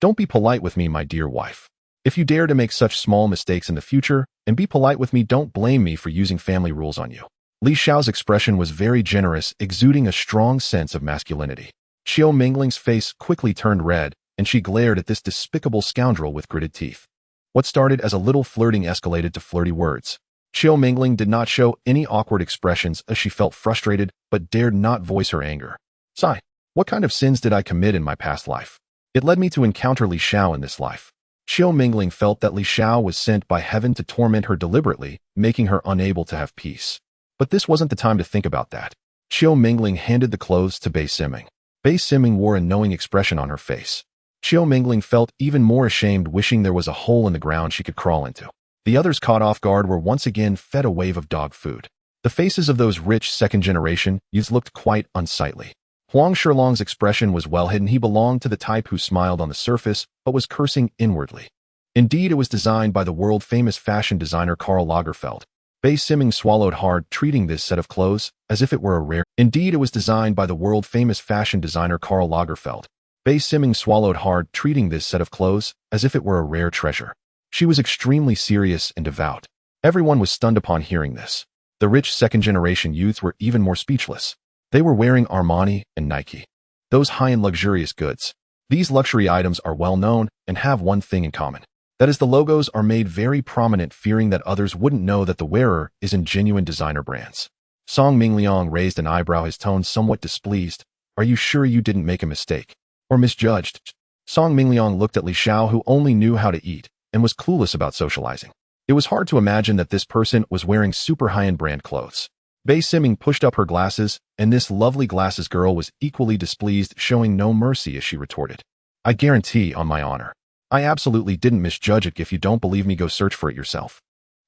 Don't be polite with me, my dear wife. If you dare to make such small mistakes in the future, and be polite with me, don't blame me for using family rules on you." Li Xiao's expression was very generous, exuding a strong sense of masculinity. Qiu Mingling's face quickly turned red, and she glared at this despicable scoundrel with gritted teeth. What started as a little flirting escalated to flirty words. Qiu Mingling did not show any awkward expressions as she felt frustrated, but dared not voice her anger. "Sigh, what kind of sins did I commit in my past life? It led me to encounter Li Xiao in this life." Qiu Mingling felt that Li Xiao was sent by heaven to torment her deliberately, making her unable to have peace. But this wasn't the time to think about that. Qiu Mingling handed the clothes to Bei Siming. Bei Siming wore a knowing expression on her face. Qiu Mingling felt even more ashamed, wishing there was a hole in the ground she could crawl into. The others, caught off guard, were once again fed a wave of dog food. The faces of those rich second-generation youths looked quite unsightly. Huang Shilong's expression was well hidden. He belonged to the type who smiled on the surface, but was cursing inwardly. Indeed, it was designed by the world-famous fashion designer Karl Lagerfeld. Bei Siming swallowed hard, treating this set of clothes as if it were a rare. Indeed, it was designed by the world-famous fashion designer Karl Lagerfeld. Bei Siming swallowed hard, treating this set of clothes as if it were a rare treasure. She was extremely serious and devout. Everyone was stunned upon hearing this. The rich second-generation youths were even more speechless. They were wearing Armani and Nike. Those high-end luxurious goods. These luxury items are well known and have one thing in common. That is, the logos are made very prominent, fearing that others wouldn't know that the wearer is in genuine designer brands. Song Mingliang raised an eyebrow, his tone somewhat displeased. "Are you sure you didn't make a mistake? Or misjudged?" Song Mingliang looked at Li Xiao, who only knew how to eat and was clueless about socializing. It was hard to imagine that this person was wearing super high-end brand clothes. Bei Siming pushed up her glasses, and this lovely glasses girl was equally displeased, showing no mercy as she retorted, "I guarantee on my honor, I absolutely didn't misjudge it. If you don't believe me, go search for it yourself."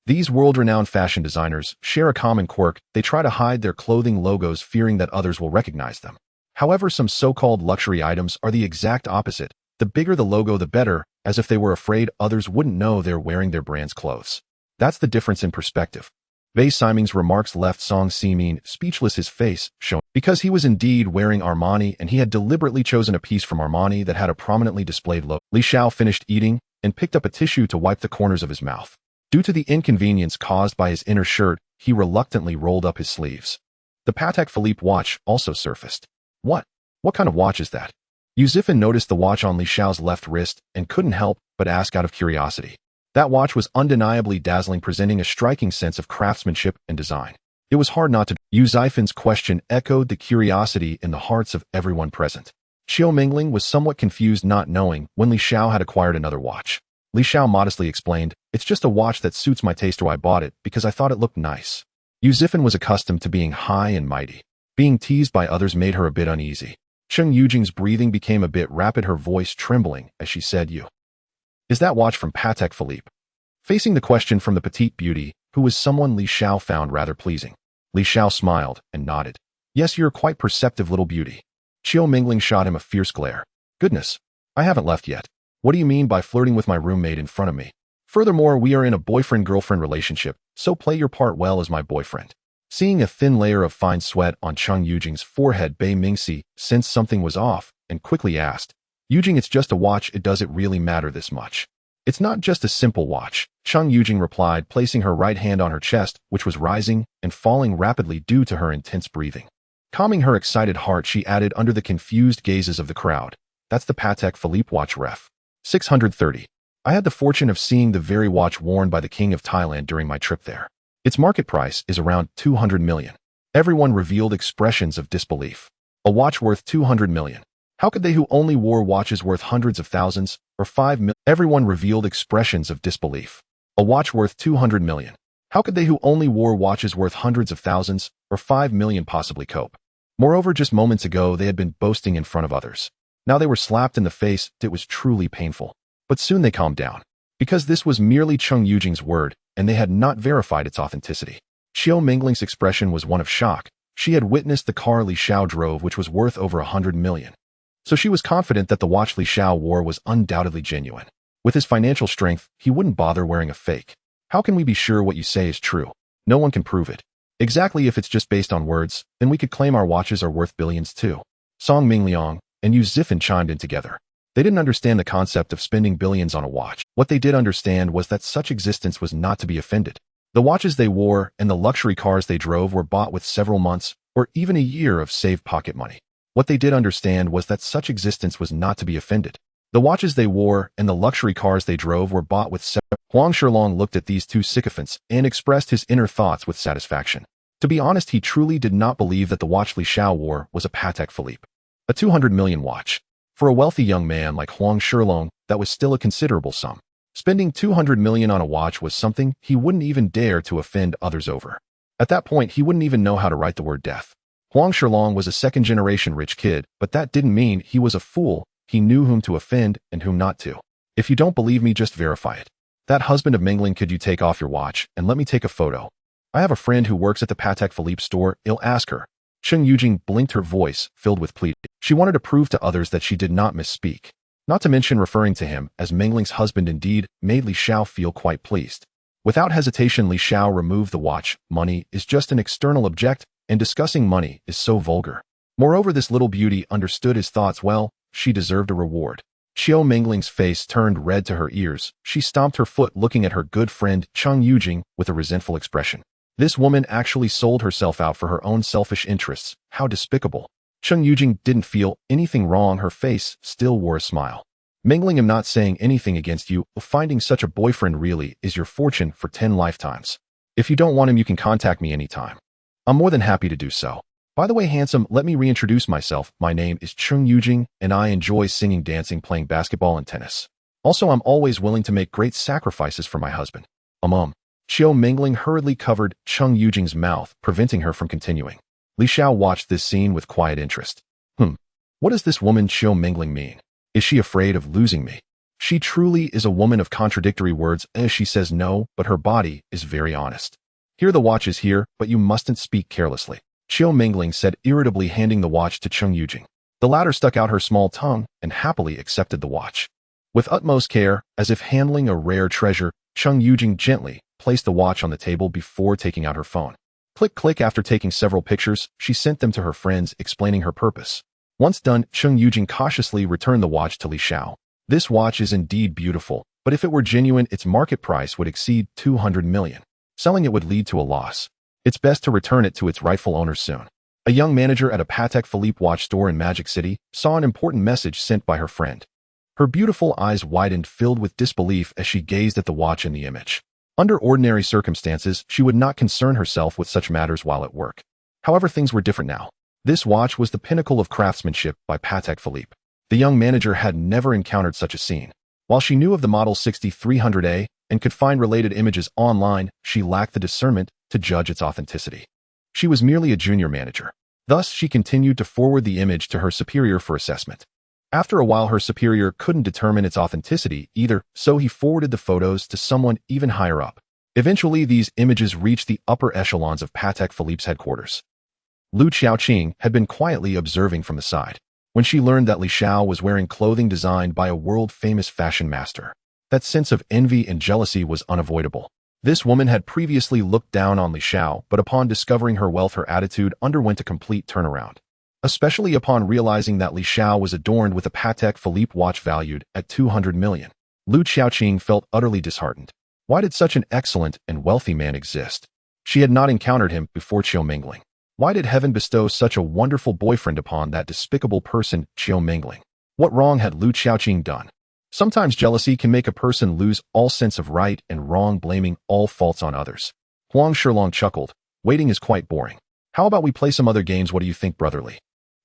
These world-renowned fashion designers share a common quirk. They try to hide their clothing logos, fearing that others will recognize them. However, some so-called luxury items are the exact opposite. The bigger the logo, the better, as if they were afraid others wouldn't know they're wearing their brand's clothes. That's the difference in perspective. Bei Siming's remarks left Song Simin speechless, his face showing, because he was indeed wearing Armani, and he had deliberately chosen a piece from Armani that had a prominently displayed logo. Li Xiao finished eating and picked up a tissue to wipe the corners of his mouth. Due to the inconvenience caused by his inner shirt, he reluctantly rolled up his sleeves. The Patek Philippe watch also surfaced. What kind of watch is that? Yuzifan noticed the watch on Li Xiao's left wrist and couldn't help but ask out of curiosity. That watch was undeniably dazzling, presenting a striking sense of craftsmanship and design. It was hard not to. Yu Zaifan's question echoed the curiosity in the hearts of everyone present. Qiu Mingling was somewhat confused, not knowing when Li Xiao had acquired another watch. Li Xiao modestly explained, "It's just a watch that suits my taste, or I bought it because I thought it looked nice." Yu Zifan was accustomed to being high and mighty. Being teased by others made her a bit uneasy. Cheng Yujing's breathing became a bit rapid, her voice trembling as she said, "Is that watch from Patek Philippe?" Facing the question from the petite beauty, who was someone Li Xiao found rather pleasing. Li Xiao smiled and nodded. "Yes, you're quite perceptive, little beauty." Qiu Mingling shot him a fierce glare. "Goodness, I haven't left yet. What do you mean by flirting with my roommate in front of me? Furthermore, we are in a boyfriend-girlfriend relationship, so play your part well as my boyfriend." Seeing a thin layer of fine sweat on Cheng Yujing's forehead, Bei Mingxi sensed something was off and quickly asked, "Yujing, it's just a watch, does it really matter this much?" "It's not just a simple watch," Cheng Yujing replied, placing her right hand on her chest, which was rising and falling rapidly due to her intense breathing. Calming her excited heart, she added under the confused gazes of the crowd, "That's the Patek Philippe watch, ref. 630. I had the fortune of seeing the very watch worn by the King of Thailand during my trip there. Its market price is around 200 million. Everyone revealed expressions of disbelief. A watch worth 200 million. How could they who only wore watches worth hundreds of thousands or 5 million? Everyone revealed expressions of disbelief. A watch worth 200 million. How could they who only wore watches worth hundreds of thousands or 5 million possibly cope? Moreover, just moments ago they had been boasting in front of others. Now they were slapped in the face. It was truly painful. But soon they calmed down. Because this was merely Cheng Yujing's word, and they had not verified its authenticity. Qiu Mingling's expression was one of shock. She had witnessed the car Li Xiao drove, which was worth over 100 million. So she was confident that the watch Li Xiao wore was undoubtedly genuine. With his financial strength, he wouldn't bother wearing a fake. How can we be sure what you say is true? No one can prove it. Exactly, if it's just based on words, then we could claim our watches are worth billions too. Song Mingliang and Yu Zifan chimed in together. They didn't understand the concept of spending billions on a watch. What they did understand was that such existence was not to be offended. The watches they wore and the luxury cars they drove were bought with several months or even a year of saved pocket money. What they did understand was that such existence was not to be offended. The watches they wore and the luxury cars they drove were bought with several. Huang Shilong looked at these two sycophants and expressed his inner thoughts with satisfaction. To be honest, he truly did not believe that the watch Li Xiao wore was a Patek Philippe. A 200 million watch. For a wealthy young man like Huang Shilong, that was still a considerable sum. Spending 200 million on a watch was something he wouldn't even dare to offend others over. At that point, he wouldn't even know how to write the word death. Huang Shilong was a second-generation rich kid, but that didn't mean he was a fool. He knew whom to offend and whom not to. If you don't believe me, just verify it. That husband of Mingling, could you take off your watch and let me take a photo? I have a friend who works at the Patek Philippe store. I'll ask her. Cheng Yujing blinked, her voice filled with pleading. She wanted to prove to others that she did not misspeak. Not to mention referring to him as Mingling's husband indeed made Li Xiao feel quite pleased. Without hesitation, Li Xiao removed the watch. Money is just an external object, and discussing money is so vulgar. Moreover, this little beauty understood his thoughts well. She deserved a reward. Qiu Mingling's face turned red to her ears. She stomped her foot, looking at her good friend Cheng Yujing with a resentful expression. This woman actually sold herself out for her own selfish interests. How despicable. Cheng Yujing didn't feel anything wrong. Her face still wore a smile. Mingling, I'm not saying anything against you. Finding such a boyfriend really is your fortune for 10 lifetimes. If you don't want him, you can contact me anytime. I'm more than happy to do so. By the way, handsome, let me reintroduce myself. My name is Cheng Yujing, and I enjoy singing, dancing, playing basketball, and tennis. Also, I'm always willing to make great sacrifices for my husband. Qiu Mingling hurriedly covered Cheng Yujing's mouth, preventing her from continuing. Li Xiao watched this scene with quiet interest. What does this woman Qiu Mingling mean? Is she afraid of losing me? She truly is a woman of contradictory words. She says no, but her body is very honest. Here, the watch is here, but you mustn't speak carelessly. Qiu Mingling said irritably, handing the watch to Cheng Yujing. The latter stuck out her small tongue and happily accepted the watch. With utmost care, as if handling a rare treasure, Cheng Yujing gently placed the watch on the table before taking out her phone. Click, click. After taking several pictures, she sent them to her friends, explaining her purpose. Once done, Cheng Yujing cautiously returned the watch to Li Xiao. This watch is indeed beautiful, but if it were genuine, its market price would exceed 200 million. Selling it would lead to a loss. It's best to return it to its rightful owner soon. A young manager at a Patek Philippe watch store in Magic City saw an important message sent by her friend. Her beautiful eyes widened, filled with disbelief as she gazed at the watch in the image. Under ordinary circumstances, she would not concern herself with such matters while at work. However, things were different now. This watch was the pinnacle of craftsmanship by Patek Philippe. The young manager had never encountered such a scene. While she knew of the Model 6300A and could find related images online, she lacked the discernment to judge its authenticity. She was merely a junior manager. Thus, she continued to forward the image to her superior for assessment. After a while, her superior couldn't determine its authenticity either, so he forwarded the photos to someone even higher up. Eventually, these images reached the upper echelons of Patek Philippe's headquarters. Lu Xiaoqing had been quietly observing from the side. When she learned that Li Xiao was wearing clothing designed by a world-famous fashion master, that sense of envy and jealousy was unavoidable. This woman had previously looked down on Li Xiao, but upon discovering her wealth, her attitude underwent a complete turnaround. Especially upon realizing that Li Xiao was adorned with a Patek Philippe watch valued at 200 million. Lu Xiaoqing felt utterly disheartened. Why did such an excellent and wealthy man exist? She had not encountered him before Qiu Mingling. Why did heaven bestow such a wonderful boyfriend upon that despicable person, Qiu Mingling? What wrong had Lu Xiaoqing done? Sometimes jealousy can make a person lose all sense of right and wrong, blaming all faults on others. Huang Shilong chuckled. Waiting is quite boring. How about we play some other games? What do you think, brotherly?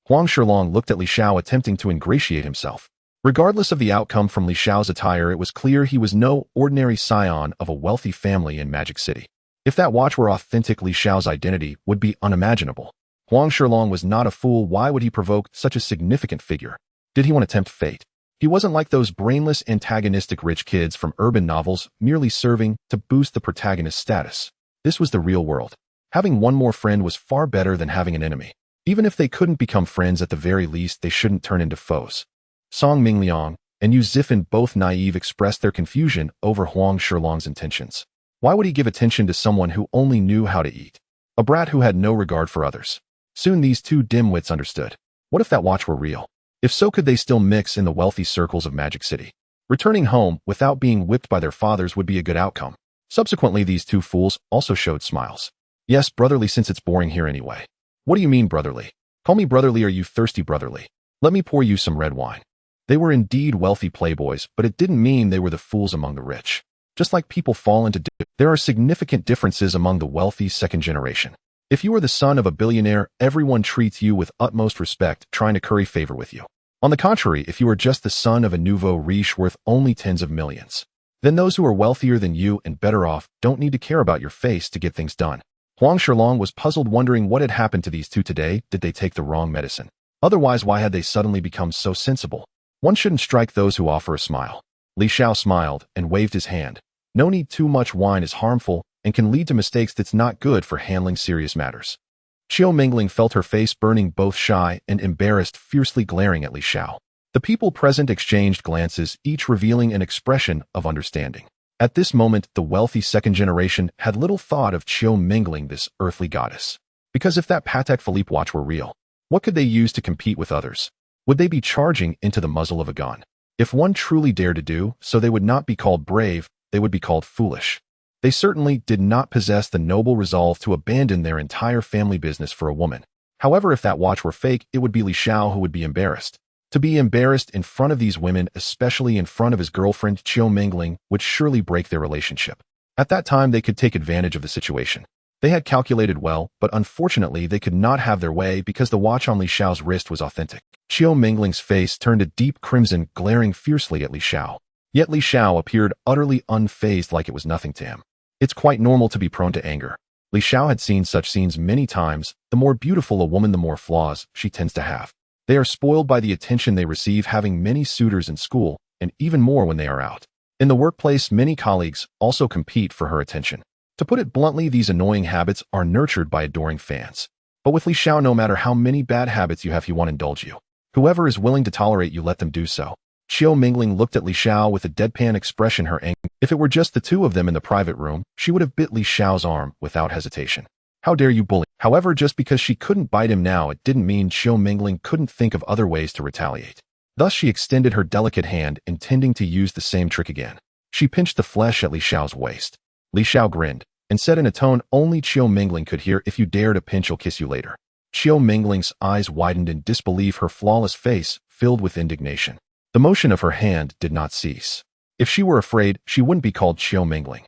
Huang Shilong looked at Li Xiao, attempting to ingratiate himself. Regardless of the outcome from Li Xiao's attire, it was clear he was no ordinary scion of a wealthy family in Magic City. If that watch were authentic, Li Xiao's identity would be unimaginable. Huang Shilong was not a fool. Why would he provoke such a significant figure? Did he want to tempt fate? He wasn't like those brainless, antagonistic rich kids from urban novels, merely serving to boost the protagonist's status. This was the real world. Having one more friend was far better than having an enemy. Even if they couldn't become friends, at the very least, they shouldn't turn into foes. Song Mingliang and Yu Zifan, both naive, expressed their confusion over Huang Shilong's intentions. Why would he give attention to someone who only knew how to eat? A brat who had no regard for others. Soon these two dim-wits understood. What if that watch were real? If so, could they still mix in the wealthy circles of Magic City? Returning home without being whipped by their fathers would be a good outcome. Subsequently, these two fools also showed smiles. Yes, brotherly, since it's boring here anyway. What do you mean, brotherly? Call me brotherly. Are you thirsty, brotherly? Let me pour you some red wine. They were indeed wealthy playboys, but it didn't mean they were the fools among the rich. Just like people fall into there are significant differences among the wealthy second generation. If you are the son of a billionaire, everyone treats you with utmost respect, trying to curry favor with you. On the contrary, if you are just the son of a nouveau riche worth only tens of millions, then those who are wealthier than you and better off don't need to care about your face to get things done. Huang Shilong was puzzled, wondering what had happened to these two today. Did they take the wrong medicine? Otherwise, why had they suddenly become so sensible? One shouldn't strike those who offer a smile. Li Xiao smiled and waved his hand. No need. Too much wine is harmful and can lead to mistakes. That's not good for handling serious matters. Qiu Mingling felt her face burning, both shy and embarrassed, fiercely glaring at Li Xiao. The people present exchanged glances, each revealing an expression of understanding. At this moment, the wealthy second generation had little thought of Qiu Mingling, this earthly goddess. Because if that Patek Philippe watch were real, what could they use to compete with others? Would they be charging into the muzzle of a gun? If one truly dared to do so, they would not be called brave, they would be called foolish. They certainly did not possess the noble resolve to abandon their entire family business for a woman. However, if that watch were fake, it would be Li Xiao who would be embarrassed. To be embarrassed in front of these women, especially in front of his girlfriend, Qiu Mingling, would surely break their relationship. At that time, they could take advantage of the situation. They had calculated well, but unfortunately, they could not have their way because the watch on Li Xiao's wrist was authentic. Qiu Mingling's face turned a deep crimson, glaring fiercely at Li Xiao. Yet Li Xiao appeared utterly unfazed, like it was nothing to him. It's quite normal to be prone to anger. Li Xiao had seen such scenes many times. The more beautiful a woman, the more flaws she tends to have. They are spoiled by the attention they receive, having many suitors in school, and even more when they are out. In the workplace, many colleagues also compete for her attention. To put it bluntly, these annoying habits are nurtured by adoring fans. But with Li Xiao, no matter how many bad habits you have, he won't indulge you. Whoever is willing to tolerate you, let them do so. Qiu Mingling looked at Li Xiao with a deadpan expression. Her anger. If it were just the two of them in the private room, she would have bit Li Xiao's arm without hesitation. How dare you bully? However, just because she couldn't bite him now, it didn't mean Qiu Mingling couldn't think of other ways to retaliate. Thus, she extended her delicate hand, intending to use the same trick again. She pinched the flesh at Li Xiao's waist. Li Xiao grinned and said in a tone only Qiu Mingling could hear, "If you dare to pinch, I'll kiss you later." Qiu Mingling's eyes widened in disbelief, her flawless face filled with indignation. The motion of her hand did not cease. If she were afraid, she wouldn't be called Qiu Mingling.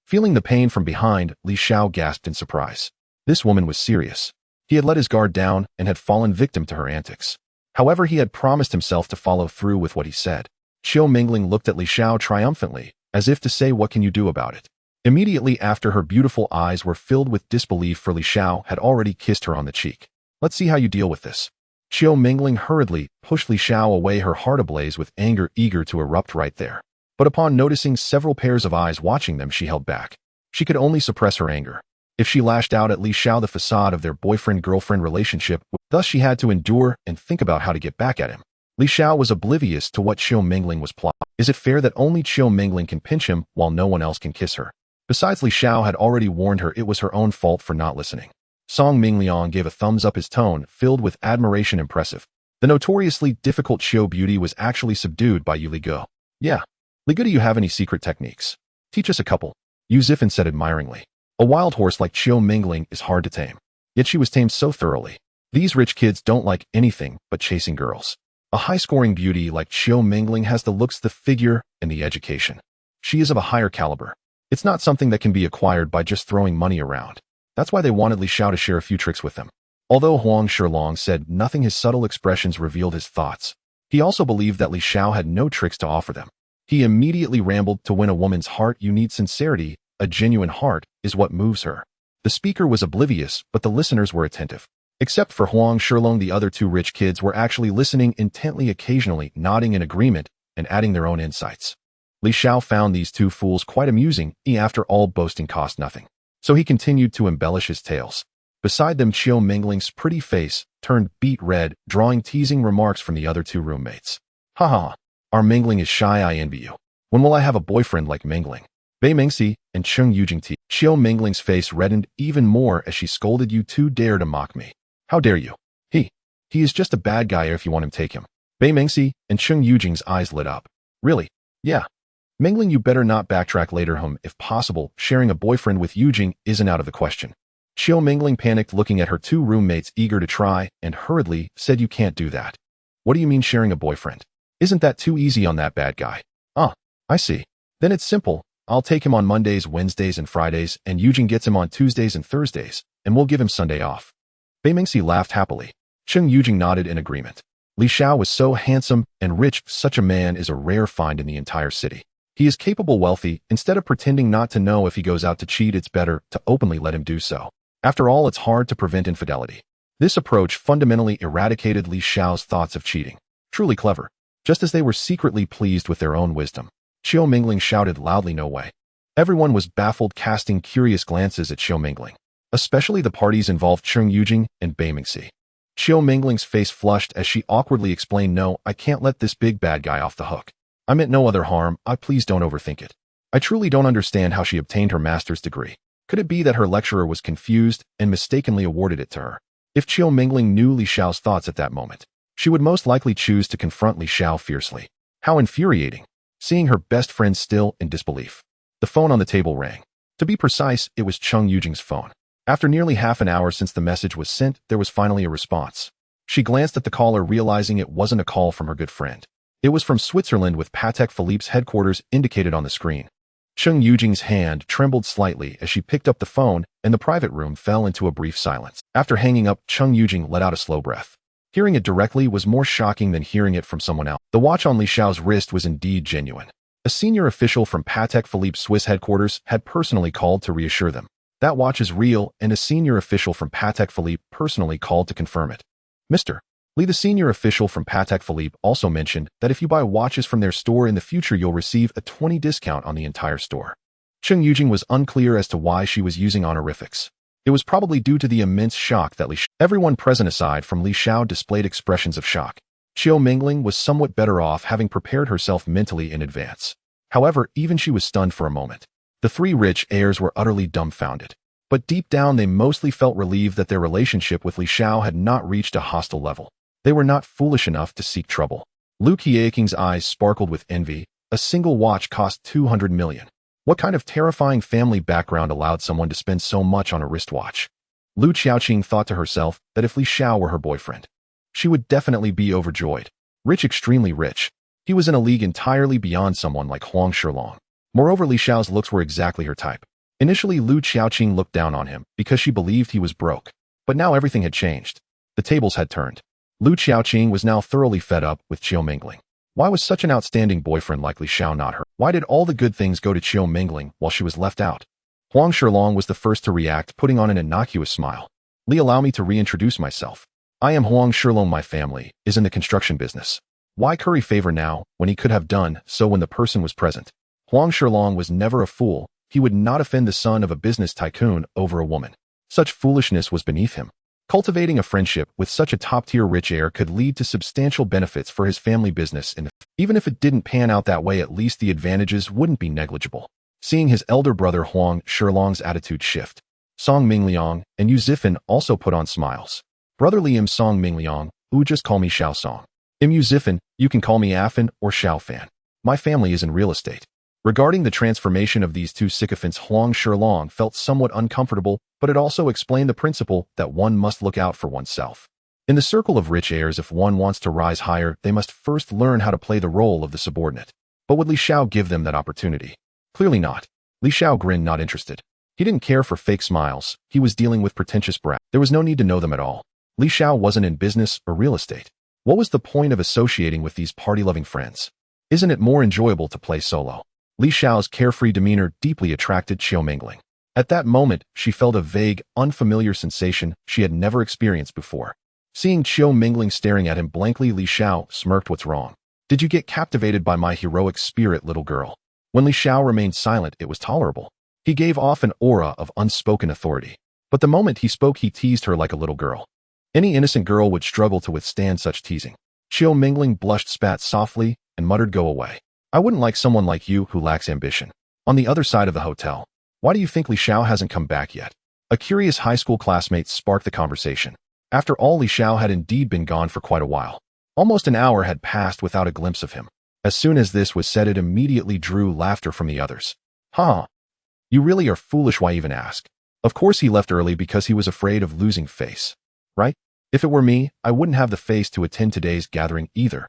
Feeling the pain from behind, Li Xiao gasped in surprise. This woman was serious. He had let his guard down and had fallen victim to her antics. However, he had promised himself to follow through with what he said. Qiu Mingling looked at Li Xiao triumphantly, as if to say, what can you do about it? Immediately after, her beautiful eyes were filled with disbelief, for Li Xiao had already kissed her on the cheek. Let's see how you deal with this. Qiu Mingling hurriedly pushed Li Xiao away, her heart ablaze with anger, eager to erupt right there. But upon noticing several pairs of eyes watching them, she held back. She could only suppress her anger. If she lashed out at Li Xiao, the facade of their boyfriend-girlfriend relationship, thus she had to endure and think about how to get back at him. Li Xiao was oblivious to what Qiu Mingling was plotting. Is it fair that only Qiu Mingling can pinch him while no one else can kiss her? Besides, Li Xiao had already warned her it was her own fault for not listening. Song Mingliang gave a thumbs up, his tone filled with admiration. Impressive. The notoriously difficult Qiu beauty was actually subdued by Yu Li Go. Yeah. Li Go, do you have any secret techniques? Teach us a couple. Yu Zifan said admiringly. A wild horse like Qiu Mingling is hard to tame. Yet she was tamed so thoroughly. These rich kids don't like anything but chasing girls. A high-scoring beauty like Qiu Mingling has the looks, the figure, and the education. She is of a higher caliber. It's not something that can be acquired by just throwing money around. That's why they wanted Li Xiao to share a few tricks with them. Although Huang Shilong said nothing, his subtle expressions revealed his thoughts. He also believed that Li Xiao had no tricks to offer them. He immediately rambled, to win a woman's heart, you need sincerity. A genuine heart is what moves her. The speaker was oblivious, but the listeners were attentive. Except for Huang Shilong, the other two rich kids were actually listening intently, occasionally nodding in agreement and adding their own insights. Li Xiao found these two fools quite amusing, after all, boasting cost nothing. So he continued to embellish his tales. Beside them, Qiu Mingling's pretty face turned beet red, drawing teasing remarks from the other two roommates. Ha ha, our Mingling is shy, I envy you. When will I have a boyfriend like Mingling? Bei Mingxi and Cheng Yujing Ti. Qiu Mingling's face reddened even more as she scolded, you two dare to mock me. How dare you? He is just a bad guy. If you want him, take him. Bei Mingxi and Cheng Yujing's eyes lit up. Really? Yeah. Mingling, you better not backtrack later. If possible, sharing a boyfriend with Yujing isn't out of the question. Qiu Mingling panicked, looking at her two roommates eager to try, and hurriedly said, you can't do that. What do you mean sharing a boyfriend? Isn't that too easy on that bad guy? Ah, I see. Then it's simple. I'll take him on Mondays, Wednesdays, and Fridays, and Yujing gets him on Tuesdays and Thursdays, and we'll give him Sunday off. Bei Mingxi laughed happily. Cheng Yujing nodded in agreement. Li Xiao was so handsome and rich, such a man is a rare find in the entire city. He is capable, wealthy. Instead of pretending not to know if he goes out to cheat, it's better to openly let him do so. After all, it's hard to prevent infidelity. This approach fundamentally eradicated Li Xiao's thoughts of cheating. Truly clever. Just as they were secretly pleased with their own wisdom, Qiu Mingling shouted loudly, no way. Everyone was baffled, casting curious glances at Qiu Mingling. Especially the parties involved Cheng Yujing and Bei Mingxi. Qiu Mingling's face flushed as she awkwardly explained, no, I can't let this big bad guy off the hook. I meant no other harm. Please don't overthink it. I truly don't understand how she obtained her master's degree. Could it be that her lecturer was confused and mistakenly awarded it to her? If Qiu Mingling knew Li Xiao's thoughts at that moment, she would most likely choose to confront Li Xiao fiercely. How infuriating, seeing her best friend still in disbelief. The phone on the table rang. To be precise, it was Cheng Yujing's phone. After nearly half an hour since the message was sent, there was finally a response. She glanced at the caller, realizing it wasn't a call from her good friend. It was from Switzerland, with Patek Philippe's headquarters indicated on the screen. Cheng Yujing's hand trembled slightly as she picked up the phone, and the private room fell into a brief silence. After hanging up, Cheng Yujing let out a slow breath. Hearing it directly was more shocking than hearing it from someone else. The watch on Li Xiao's wrist was indeed genuine. A senior official from Patek Philippe's Swiss headquarters had personally called to reassure them. That watch is real, and a senior official from Patek Philippe personally called to confirm it. Mr. Li, the senior official from Patek Philippe, also mentioned that if you buy watches from their store in the future, you'll receive a 20% discount on the entire store. Cheng Yujing was unclear as to why she was using honorifics. It was probably due to the immense shock that everyone present aside from Li Xiao displayed expressions of shock. Qiu Mingling was somewhat better off, having prepared herself mentally in advance. However, even she was stunned for a moment. The three rich heirs were utterly dumbfounded. But deep down, they mostly felt relieved that their relationship with Li Xiao had not reached a hostile level. They were not foolish enough to seek trouble. Lu Qieking's eyes sparkled with envy. A single watch cost 200 million. What kind of terrifying family background allowed someone to spend so much on a wristwatch? Lu Qiaoqing thought to herself that if Li Xiao were her boyfriend, she would definitely be overjoyed. Rich, extremely rich. He was in a league entirely beyond someone like Huang Shilong. Moreover, Li Xiao's looks were exactly her type. Initially, Lu Xiaoqing looked down on him because she believed he was broke. But now everything had changed. The tables had turned. Lu Xiaoqing was now thoroughly fed up with Qiu Mingling. Why was such an outstanding boyfriend like Li Xiao not her? Why did all the good things go to Qiu Mingling while she was left out? Huang Shilong was the first to react, putting on an innocuous smile. Li, allow me to reintroduce myself. I am Huang Shilong. My family is in the construction business. Why curry favor now when he could have done so when the person was present? Huang Shilong was never a fool. He would not offend the son of a business tycoon over a woman. Such foolishness was beneath him. Cultivating a friendship with such a top-tier rich heir could lead to substantial benefits for his family business, and even if it didn't pan out that way, at least the advantages wouldn't be negligible. Seeing his elder brother Huang Shilong's attitude shift, Song Mingliang and Yu Zifan also put on smiles. Brotherly Im Song Mingliang, just call me Xiao Song. Im Yu Zifan, you can call me Afan or Xiao Fan. My family is in real estate. Regarding the transformation of these two sycophants, Huang Shilong felt somewhat uncomfortable, but it also explained the principle that one must look out for oneself. In the circle of rich heirs, if one wants to rise higher, they must first learn how to play the role of the subordinate. But would Li Xiao give them that opportunity? Clearly not. Li Xiao grinned, not interested. He didn't care for fake smiles. He was dealing with pretentious brats. There was no need to know them at all. Li Xiao wasn't in business or real estate. What was the point of associating with these party-loving friends? Isn't it more enjoyable to play solo? Li Xiao's carefree demeanor deeply attracted Qiu Mingling. At that moment, she felt a vague, unfamiliar sensation she had never experienced before. Seeing Qiu Mingling staring at him blankly, Li Xiao smirked. What's wrong? Did you get captivated by my heroic spirit, little girl? When Li Xiao remained silent, it was tolerable. He gave off an aura of unspoken authority. But the moment he spoke, he teased her like a little girl. Any innocent girl would struggle to withstand such teasing. Qiu Mingling blushed, spat softly, and muttered, "Go away. I wouldn't like someone like you who lacks ambition." On the other side of the hotel, why do you think Li Xiao hasn't come back yet? A curious high school classmate sparked the conversation. After all, Li Xiao had indeed been gone for quite a while. Almost an hour had passed without a glimpse of him. As soon as this was said, it immediately drew laughter from the others. "Huh. You really are foolish. Why even ask? Of course he left early because he was afraid of losing face. Right? If it were me, I wouldn't have the face to attend today's gathering either."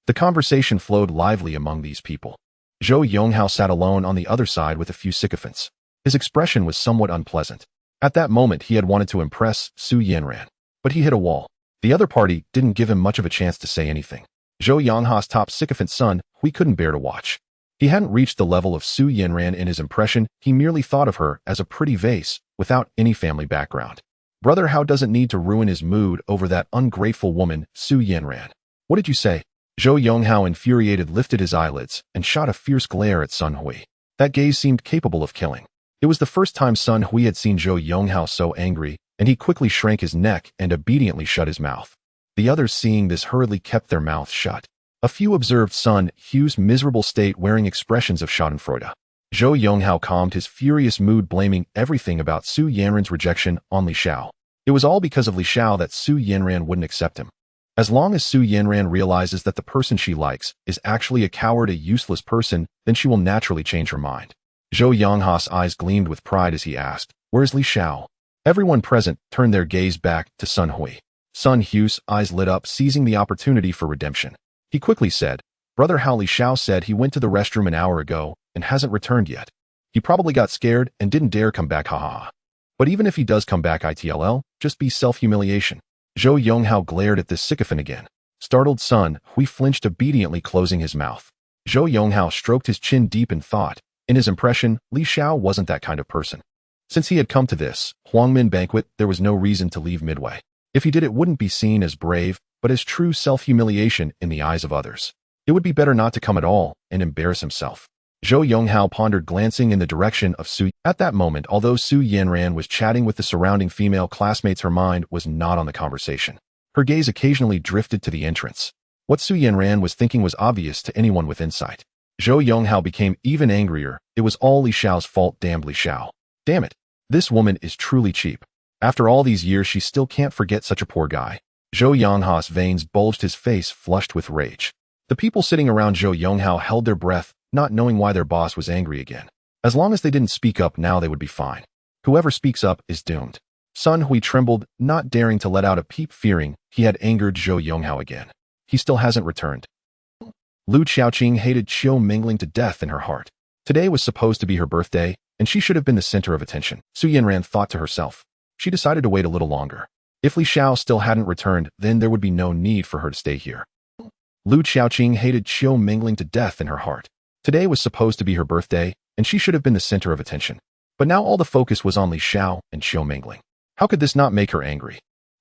The conversation flowed lively among these people. Zhou Yonghao sat alone on the other side with a few sycophants. His expression was somewhat unpleasant. At that moment, he had wanted to impress Su Yanran, but he hit a wall. The other party didn't give him much of a chance to say anything. Zhou Yongha's top sycophant son, Hui, couldn't bear to watch. He hadn't reached the level of Su Yanran in his impression. He merely thought of her as a pretty vase without any family background. Brother Hao doesn't need to ruin his mood over that ungrateful woman, Su Yanran. What did you say? Zhou Yonghao, infuriated, lifted his eyelids and shot a fierce glare at Sun Hui. That gaze seemed capable of killing. It was the first time Sun Hui had seen Zhou Yonghao so angry, and he quickly shrank his neck and obediently shut his mouth. The others, seeing this, hurriedly kept their mouths shut. A few observed Sun Hui's miserable state, wearing expressions of schadenfreude. Zhou Yonghao calmed his furious mood, blaming everything about Su Yanran's rejection on Li Xiao. It was all because of Li Xiao that Su Yanran wouldn't accept him. As long as Su Yanran realizes that the person she likes is actually a coward, a useless person, then she will naturally change her mind. Zhou Yongha's eyes gleamed with pride as he asked, "Where's Li Xiao?" Everyone present turned their gaze back to Sun Hui. Sun Hui's eyes lit up, seizing the opportunity for redemption. He quickly said, "Brother Hao, Li Xiao said he went to the restroom an hour ago and hasn't returned yet. He probably got scared and didn't dare come back, haha. But even if he does come back, it'll just be self-humiliation." Zhou Yonghao glared at this sycophant again. Startled, Sun Hui flinched, obediently closing his mouth. Zhou Yonghao stroked his chin deep in thought. In his impression, Li Xiao wasn't that kind of person. Since he had come to this Huangmin banquet, there was no reason to leave midway. If he did, it wouldn't be seen as brave, but as true self-humiliation in the eyes of others. It would be better not to come at all and embarrass himself. Zhou Yonghao pondered, glancing in the direction of Su. At that moment, although Su Yanran was chatting with the surrounding female classmates, her mind was not on the conversation. Her gaze occasionally drifted to the entrance. What Su Yanran was thinking was obvious to anyone with insight. Zhou Yonghao became even angrier. It was all Li Xiao's fault. Damned Li Xiao. Damn it. This woman is truly cheap. After all these years, she still can't forget such a poor guy. Zhou Yongha's veins bulged, his face flushed with rage. The people sitting around Zhou Yonghao held their breath, not knowing why their boss was angry again. As long as they didn't speak up now, they would be fine. Whoever speaks up is doomed. Sun Hui trembled, not daring to let out a peep, fearing he had angered Zhou Yonghao again. He still hasn't returned. Lu Xiaoqing hated Qiu Mingling to death in her heart. Today was supposed to be her birthday, and she should have been the center of attention, Su Yanran thought to herself. She decided to wait a little longer. If Li Xiao still hadn't returned, then there would be no need for her to stay here. Lu Xiaoqing hated Qiu Mingling to death in her heart. Today was supposed to be her birthday, and she should have been the center of attention. But now all the focus was on Li Xiao and Qiu Mingling. How could this not make her angry?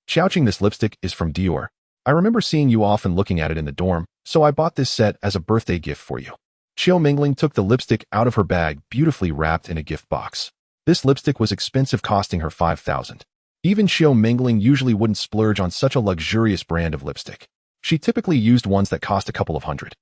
Xiaoqing, this lipstick is from Dior. I remember seeing you often looking at it in the dorm, so I bought this set as a birthday gift for you. Qiu Mingling took the lipstick out of her bag, beautifully wrapped in a gift box. This lipstick was expensive, costing her 5,000. Even Qiu Mingling usually wouldn't splurge on such a luxurious brand of lipstick. She typically used ones that cost a couple of hundred.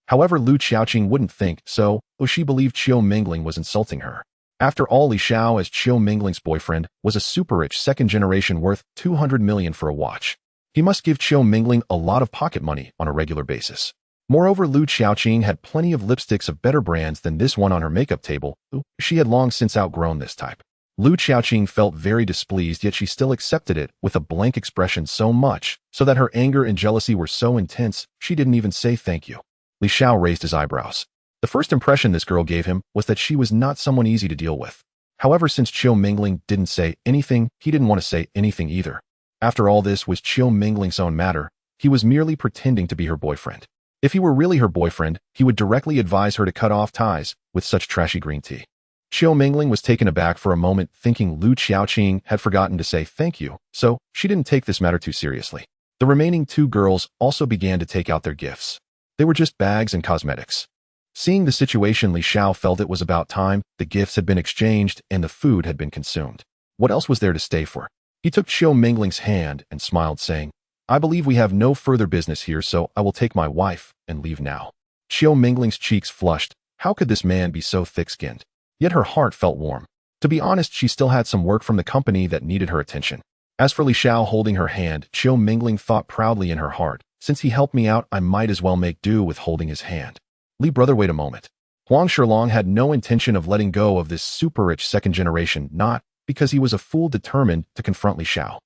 However, Lu Xiaoqing wouldn't think so, though she believed Qiu Mingling was insulting her. After all, Li Xiao, as Qiu Mingling's boyfriend, was a super-rich second generation worth 200 million for a watch. He must give Qiu Mingling a lot of pocket money on a regular basis. Moreover, Lu Xiaoqing had plenty of lipsticks of better brands than this one on her makeup table. She had long since outgrown this type. Lu Xiaoqing felt very displeased, yet she still accepted it with a blank expression, so much so that her anger and jealousy were so intense, she didn't even say thank you. Li Xiao raised his eyebrows. The first impression this girl gave him was that she was not someone easy to deal with. However, since Qiu Mingling didn't say anything, he didn't want to say anything either. After all, this was Qiu Mingling's own matter. He was merely pretending to be her boyfriend. If he were really her boyfriend, he would directly advise her to cut off ties with such trashy green tea. Qiu Mingling was taken aback for a moment, thinking Lu Xiaoqing had forgotten to say thank you, so she didn't take this matter too seriously. The remaining two girls also began to take out their gifts. They were just bags and cosmetics. Seeing the situation, Li Xiao felt it was about time. The gifts had been exchanged and the food had been consumed. What else was there to stay for? He took Qiu Mingling's hand and smiled, saying, I believe we have no further business here, so I will take my wife and leave now. Qiu Mingling's cheeks flushed. How could this man be so thick-skinned? Yet her heart felt warm. To be honest, she still had some work from the company that needed her attention. As for Li Xiao holding her hand, Qiu Mingling thought proudly in her heart, since he helped me out, I might as well make do with holding his hand. Li brother, wait a moment. Huang Shilong had no intention of letting go of this super-rich second generation, not because he was a fool determined to confront Li Xiao,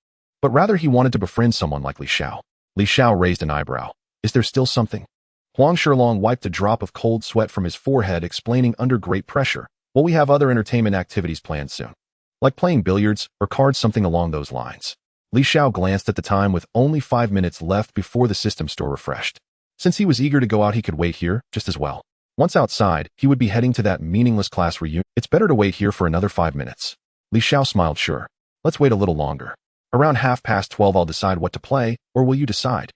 but rather he wanted to befriend someone like Li Xiao. Li Xiao raised an eyebrow. Is there still something? Huang Shilong wiped a drop of cold sweat from his forehead, explaining under great pressure, well, we have other entertainment activities planned soon, like playing billiards or cards, something along those lines. Li Xiao glanced at the time with only 5 minutes left before the system store refreshed. Since he was eager to go out, he could wait here just as well. Once outside, he would be heading to that meaningless class reunion. It's better to wait here for another 5 minutes. Li Xiao smiled. Sure. Let's wait a little longer. Around 12:30 I'll decide what to play, or will you decide?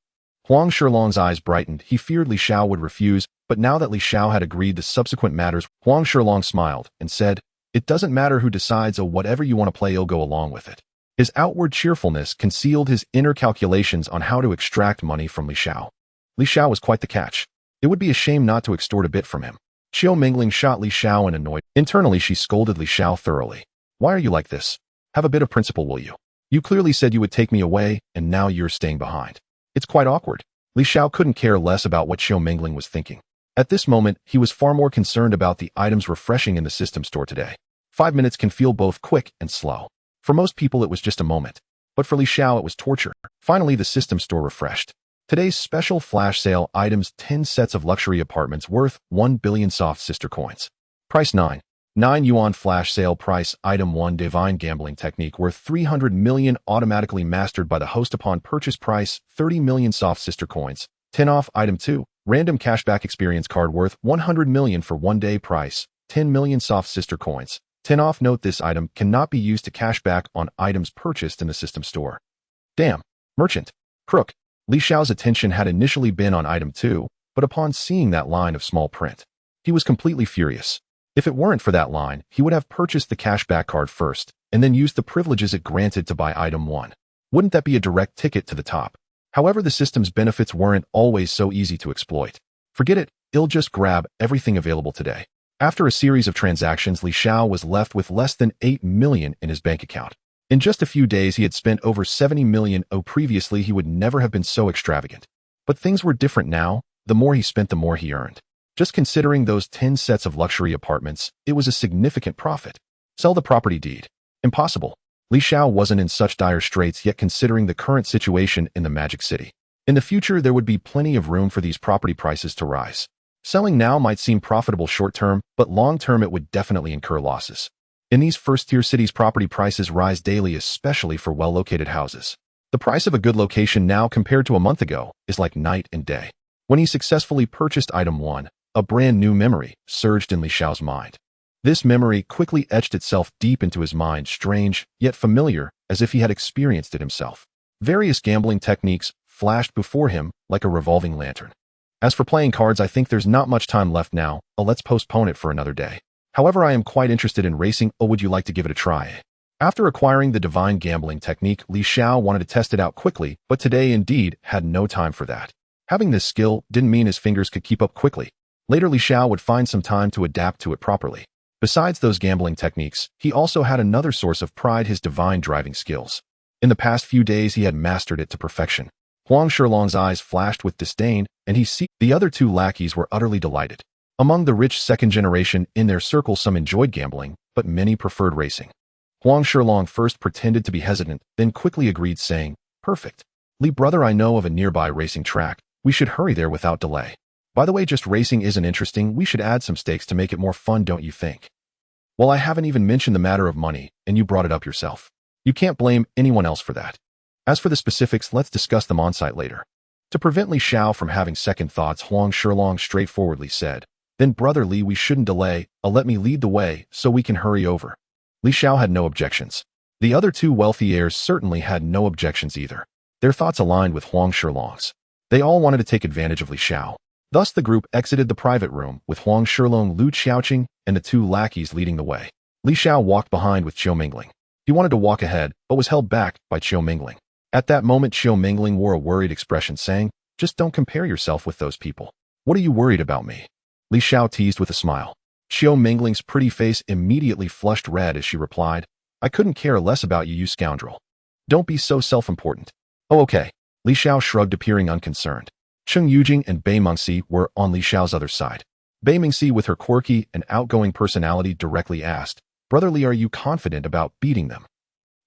Huang Shilong's eyes brightened. He feared Li Xiao would refuse, but now that Li Xiao had agreed to subsequent matters, Huang Shilong smiled and said, it doesn't matter who decides, or whatever you want to play, you'll go along with it. His outward cheerfulness concealed his inner calculations on how to extract money from Li Xiao. Li Xiao was quite the catch. It would be a shame not to extort a bit from him. Qiu Mingling shot Li Xiao and annoyed. Internally, she scolded Li Xiao thoroughly. Why are you like this? Have a bit of principle, will you? You clearly said you would take me away, and now you're staying behind. It's quite awkward. Li Xiao couldn't care less about what Qiu Mingling was thinking. At this moment, he was far more concerned about the items refreshing in the system store today. 5 minutes can feel both quick and slow. For most people, it was just a moment. But for Li Xiao, it was torture. Finally, the system store refreshed. Today's special flash sale items: 10 sets of luxury apartments worth 1 billion soft sister coins. Price 9.9 Yuan. Flash sale price: item 1, divine gambling technique worth 300 million, automatically mastered by the host upon purchase. Price 30 million soft sister coins. 10 off. Item 2, random cashback experience card worth 100 million for 1 day. Price 10 million soft sister coins. 10 off. Note: this item cannot be used to cash back on items purchased in the system store. Damn. Merchant. Crook. Li Xiao's attention had initially been on item 2, but upon seeing that line of small print, he was completely furious. If it weren't for that line, he would have purchased the cashback card first, and then used the privileges it granted to buy item 1. Wouldn't that be a direct ticket to the top? However, the system's benefits weren't always so easy to exploit. Forget it, he'll just grab everything available today. After a series of transactions, Li Xiao was left with less than 8 million in his bank account. In just a few days, he had spent over 70 million. Previously, he would never have been so extravagant. But things were different now. The more he spent, the more he earned. Just considering those 10 sets of luxury apartments, it was a significant profit. Sell the property deed. Impossible. Li Xiao wasn't in such dire straits yet, considering the current situation in the Magic City. In the future, there would be plenty of room for these property prices to rise. Selling now might seem profitable short-term, but long-term it would definitely incur losses. In these first-tier cities, property prices rise daily, especially for well-located houses. The price of a good location now compared to a month ago is like night and day. When he successfully purchased item 1, a brand new memory surged in Li Xiao's mind. This memory quickly etched itself deep into his mind, strange, yet familiar, as if he had experienced it himself. Various gambling techniques flashed before him like a revolving lantern. As for playing cards, I think there's not much time left now, let's postpone it for another day. However, I am quite interested in racing, would you like to give it a try? After acquiring the divine gambling technique, Li Xiao wanted to test it out quickly, but today indeed had no time for that. Having this skill didn't mean his fingers could keep up quickly. Later, Li Xiao would find some time to adapt to it properly. Besides those gambling techniques, he also had another source of pride: his divine driving skills. In the past few days, he had mastered it to perfection. Huang Shilong's eyes flashed with disdain, and the other two lackeys were utterly delighted. Among the rich second generation in their circle, some enjoyed gambling, but many preferred racing. Huang Shilong first pretended to be hesitant, then quickly agreed, saying, "Perfect. Li brother, I know of a nearby racing track. We should hurry there without delay. By the way, just racing isn't interesting. We should add some stakes to make it more fun, don't you think?" Well, I haven't even mentioned the matter of money, and you brought it up yourself. You can't blame anyone else for that. As for the specifics, let's discuss them on-site later. To prevent Li Xiao from having second thoughts, Huang Shilong straightforwardly said, "Then brother Li, we shouldn't delay. Let me lead the way so we can hurry over." Li Xiao had no objections. The other two wealthy heirs certainly had no objections either. Their thoughts aligned with Huang Shilong's. They all wanted to take advantage of Li Xiao. Thus, the group exited the private room with Huang Shilong, Lu Xiaoqing, and the two lackeys leading the way. Li Xiao walked behind with Qiu Mingling. He wanted to walk ahead, but was held back by Qiu Mingling. At that moment, Qiu Mingling wore a worried expression, saying, "Just don't compare yourself with those people. What are you worried about me?" Li Xiao teased with a smile. Qiu Mingling's pretty face immediately flushed red as she replied, "I couldn't care less about you, you scoundrel. Don't be so self-important." "Oh, okay." Li Xiao shrugged, appearing unconcerned. Cheng Yujing and Bai Mengxi were on Li Xiao's other side. Bai Mengxi, with her quirky and outgoing personality, directly asked, "Brother Li, are you confident about beating them?"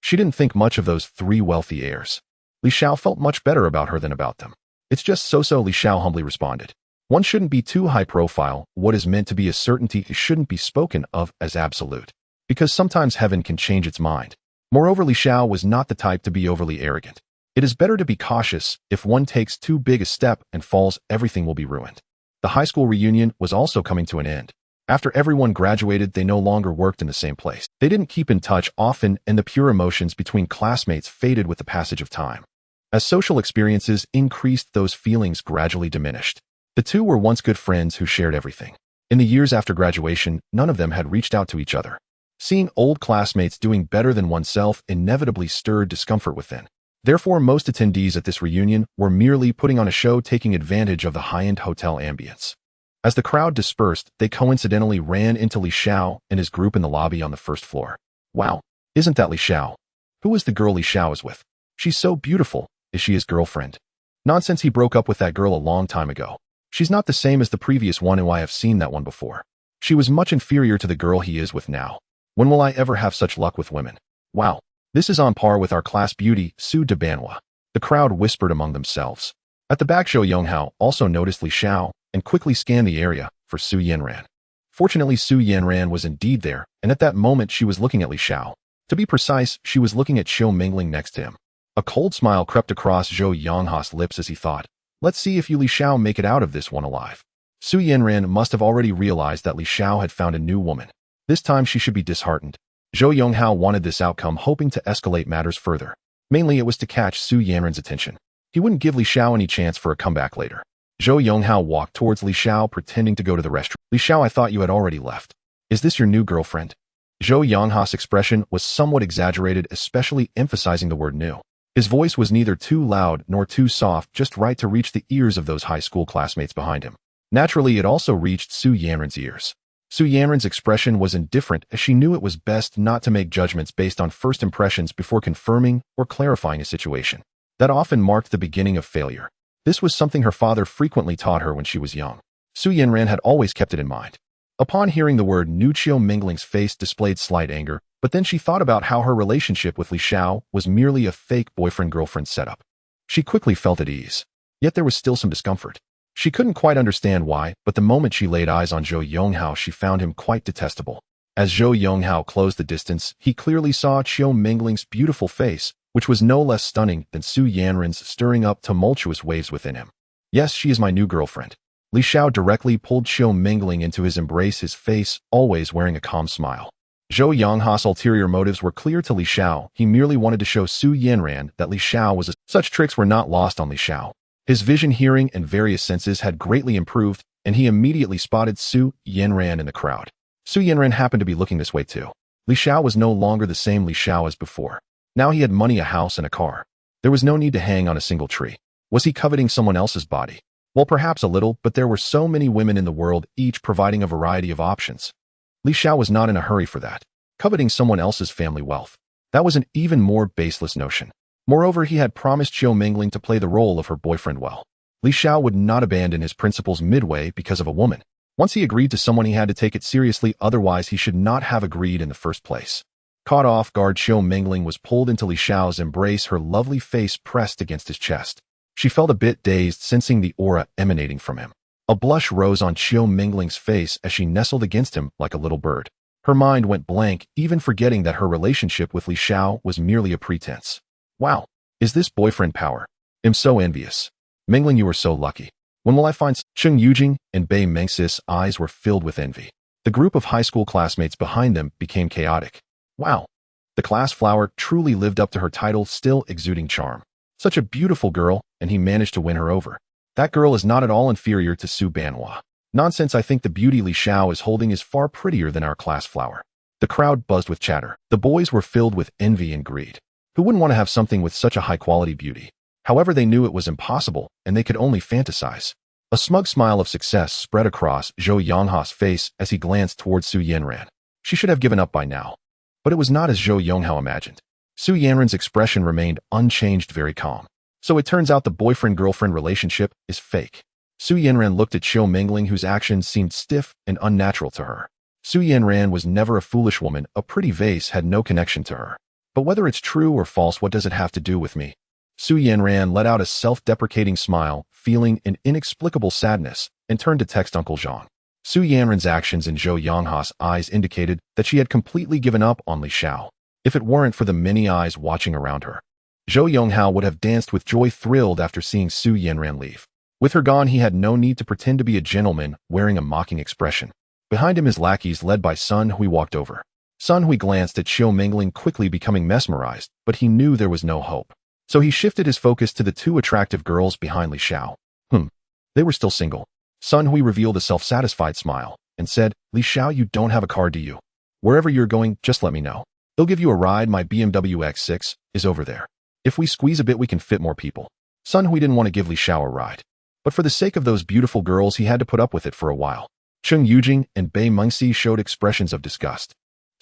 She didn't think much of those three wealthy heirs. Li Xiao felt much better about her than about them. "It's just so-so," Li Xiao humbly responded. One shouldn't be too high profile. What is meant to be a certainty shouldn't be spoken of as absolute, because sometimes heaven can change its mind. Moreover, Li Xiao was not the type to be overly arrogant. It is better to be cautious. If one takes too big a step and falls, everything will be ruined. The high school reunion was also coming to an end. After everyone graduated, they no longer worked in the same place. They didn't keep in touch often, and the pure emotions between classmates faded with the passage of time. As social experiences increased, those feelings gradually diminished. The two were once good friends who shared everything. In the years after graduation, none of them had reached out to each other. Seeing old classmates doing better than oneself inevitably stirred discomfort within. Therefore, most attendees at this reunion were merely putting on a show, taking advantage of the high-end hotel ambience. As the crowd dispersed, they coincidentally ran into Li Xiao and his group in the lobby on the first floor. "Wow, isn't that Li Xiao? Who is the girl Li Xiao is with? She's so beautiful. Is she his girlfriend?" "Nonsense, he broke up with that girl a long time ago. She's not the same as the previous one, and I have seen that one before. She was much inferior to the girl he is with now. When will I ever have such luck with women? Wow, this is on par with our class beauty, Su de Banhua." The crowd whispered among themselves. At the back, Zhou Yonghao also noticed Li Xiao and quickly scanned the area for Su Yanran. Fortunately, Su Yanran was indeed there, and at that moment she was looking at Li Xiao. To be precise, she was looking at Qiu Mingling next to him. A cold smile crept across Zhou Yonghao's lips as he thought, "Let's see if you Li Xiao make it out of this one alive." Su Yanran must have already realized that Li Xiao had found a new woman. This time she should be disheartened. Zhou Yonghao wanted this outcome, hoping to escalate matters further. Mainly it was to catch Su Yanran's attention. He wouldn't give Li Xiao any chance for a comeback later. Zhou Yonghao walked towards Li Xiao, pretending to go to the restroom. "Li Xiao, I thought you had already left. Is this your new girlfriend?" Zhou Yonghao's expression was somewhat exaggerated, especially emphasizing the word new. His voice was neither too loud nor too soft, just right to reach the ears of those high school classmates behind him. Naturally, it also reached Su Yanran's ears. Su Yanran's expression was indifferent, as she knew it was best not to make judgments based on first impressions before confirming or clarifying a situation. That often marked the beginning of failure. This was something her father frequently taught her when she was young. Su Yanran had always kept it in mind. Upon hearing the word new, Qiu Mingling's face displayed slight anger, but then she thought about how her relationship with Li Xiao was merely a fake boyfriend-girlfriend setup. She quickly felt at ease. Yet there was still some discomfort. She couldn't quite understand why, but the moment she laid eyes on Zhou Yonghao, she found him quite detestable. As Zhou Yonghao closed the distance, he clearly saw Qiu Mingling's beautiful face, which was no less stunning than Su Yanren's, stirring up tumultuous waves within him. Yes, she is my new girlfriend. Li Xiao directly pulled Qiu Mingling into his embrace, his face always wearing a calm smile. Zhou Yongha's ulterior motives were clear to Li Xiao. He merely wanted to show Su Yanran that Li Xiao was such tricks were not lost on Li Xiao. His vision, hearing, and various senses had greatly improved, and he immediately spotted Su Yanran in the crowd. Su Yanran happened to be looking this way too. Li Xiao was no longer the same Li Xiao as before. Now he had money, a house, and a car. There was no need to hang on a single tree. Was he coveting someone else's body? Well, perhaps a little, but there were so many women in the world, each providing a variety of options. Li Xiao was not in a hurry for that. Coveting someone else's family wealth. That was an even more baseless notion. Moreover, he had promised Qiu Mingling to play the role of her boyfriend well. Li Xiao would not abandon his principles midway because of a woman. Once he agreed to someone, he had to take it seriously, otherwise he should not have agreed in the first place. Caught off guard, Qiu Mingling was pulled into Li Xiao's embrace, her lovely face pressed against his chest. She felt a bit dazed, sensing the aura emanating from him. A blush rose on Qiu Mingling's face as she nestled against him like a little bird. Her mind went blank, even forgetting that her relationship with Li Xiao was merely a pretense. Wow, is this boyfriend power? I'm so envious. Mingling, you are so lucky. When will I find Cheng Yujing and Bei Mengsis? Eyes were filled with envy. The group of high school classmates behind them became chaotic. Wow, the class flower truly lived up to her title, still exuding charm. Such a beautiful girl, and he managed to win her over. That girl is not at all inferior to Su Banhua. Nonsense, I think the beauty Li Xiao is holding is far prettier than our class flower. The crowd buzzed with chatter. The boys were filled with envy and greed. Who wouldn't want to have something with such a high-quality beauty? However, they knew it was impossible, and they could only fantasize. A smug smile of success spread across Zhou Yongha's face as he glanced towards Su Yanran. She should have given up by now. But it was not as Zhou Yonghao imagined. Su Yanran's expression remained unchanged, very calm. So it turns out the boyfriend-girlfriend relationship is fake. Su Yanran looked at Qiu Mingling, whose actions seemed stiff and unnatural to her. Su Yanran was never a foolish woman. A pretty vase had no connection to her. But whether it's true or false, what does it have to do with me? Su Yanran let out a self-deprecating smile, feeling an inexplicable sadness, and turned to text Uncle Zhang. Su Yanran's actions in Zhou Yongha's eyes indicated that she had completely given up on Li Xiao. If it weren't for the many eyes watching around her, Zhou Yonghao would have danced with joy, thrilled after seeing Su Yanran leave. With her gone, he had no need to pretend to be a gentleman, wearing a mocking expression. Behind him, his lackeys, led by Sun Hui, walked over. Sun Hui glanced at Qiu Mingling, quickly becoming mesmerized, but he knew there was no hope. So he shifted his focus to the two attractive girls behind Li Xiao. They were still single. Sun Hui revealed a self-satisfied smile and said, Li Xiao, you don't have a car, do you? Wherever you're going, just let me know. They'll give you a ride. My BMW X6 is over there. If we squeeze a bit, we can fit more people. Sun Hui didn't want to give Li Xiao a ride. But for the sake of those beautiful girls, he had to put up with it for a while. Cheng Yujing and Bei Mengsi showed expressions of disgust.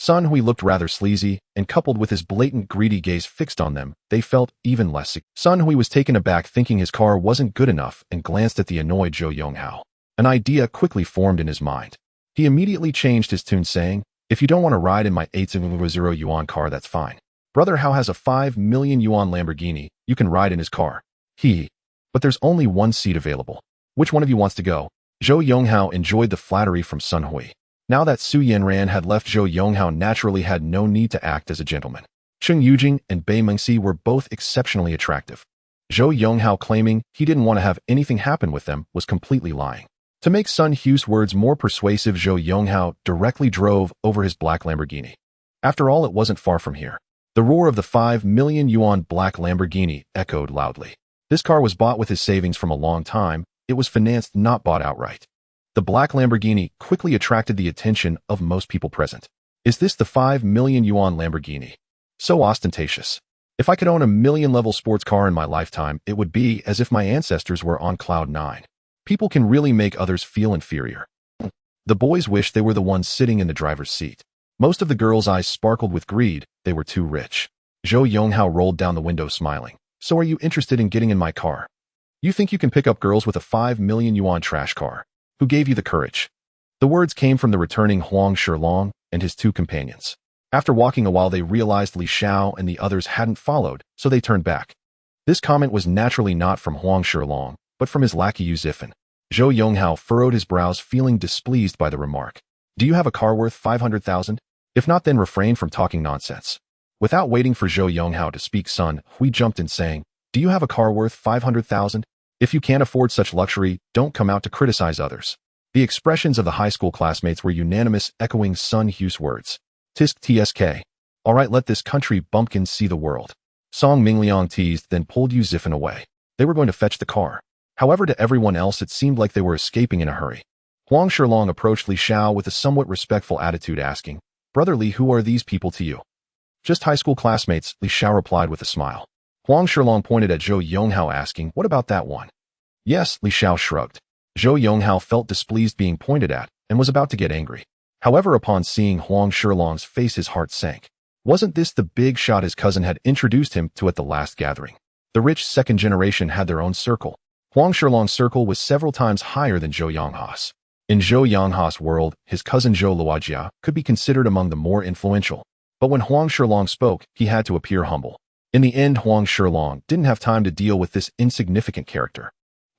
Sun Hui looked rather sleazy, and coupled with his blatant greedy gaze fixed on them, they felt even less secure. Sun Hui was taken aback, thinking his car wasn't good enough, and glanced at the annoyed Zhou Yonghao. An idea quickly formed in his mind. He immediately changed his tune, saying, if you don't want to ride in my 8.0 Yuan car, that's fine. Brother Hao has a 5 million Yuan Lamborghini. You can ride in his car. But there's only one seat available. Which one of you wants to go? Zhou Yonghao enjoyed the flattery from Sun Hui. Now that Su Yanran had left, Zhou Yonghao naturally had no need to act as a gentleman. Cheng Yujing and Bei Mengsi were both exceptionally attractive. Zhou Yonghao claiming he didn't want to have anything happen with them was completely lying. To make Sun Hui's words more persuasive, Zhou Yonghao directly drove over his black Lamborghini. After all, it wasn't far from here. The roar of the 5 million yuan black Lamborghini echoed loudly. This car was bought with his savings from a long time. It was financed, not bought outright. The black Lamborghini quickly attracted the attention of most people present. Is this the 5 million yuan Lamborghini? So ostentatious. If I could own a million-level sports car in my lifetime, it would be as if my ancestors were on cloud 9. People can really make others feel inferior. The boys wished they were the ones sitting in the driver's seat. Most of the girls' eyes sparkled with greed. They were too rich. Zhou Yonghao rolled down the window, smiling. So are you interested in getting in my car? You think you can pick up girls with a 5 million yuan trash car? Who gave you the courage? The words came from the returning Huang Shilong and his two companions. After walking a while, they realized Li Xiao and the others hadn't followed, so they turned back. This comment was naturally not from Huang Shilong, but from his lackey Yu Zifan. Zhou Yonghao furrowed his brows, feeling displeased by the remark. Do you have a car worth 500,000? If not, then refrain from talking nonsense. Without waiting for Zhou Yonghao to speak, Sun Hui jumped in saying, "Do you have a car worth 500,000? If you can't afford such luxury, don't come out to criticize others." The expressions of the high school classmates were unanimous, echoing Sun Hui's words. Tisk tsk. All right, let this country bumpkin see the world. Song Mingliang teased, then pulled Yu Zifan away. They were going to fetch the car. However, to everyone else it seemed like they were escaping in a hurry. Huang Shilong approached Li Xiao with a somewhat respectful attitude, asking, "Brother Li, who are these people to you?" "Just high school classmates," Li Xiao replied with a smile. Huang Shilong pointed at Zhou Yonghao, asking, "What about that one?" "Yes," Li Xiao shrugged. Zhou Yonghao felt displeased being pointed at and was about to get angry. However, upon seeing Huang Shilong's face, his heart sank. Wasn't this the big shot his cousin had introduced him to at the last gathering? The rich second generation had their own circle. Huang Shilong's circle was several times higher than Zhou Yonghao's. In Zhou Yonghao's world, his cousin Zhou Luojia could be considered among the more influential. But when Huang Shilong spoke, he had to appear humble. In the end, Huang Shilong didn't have time to deal with this insignificant character.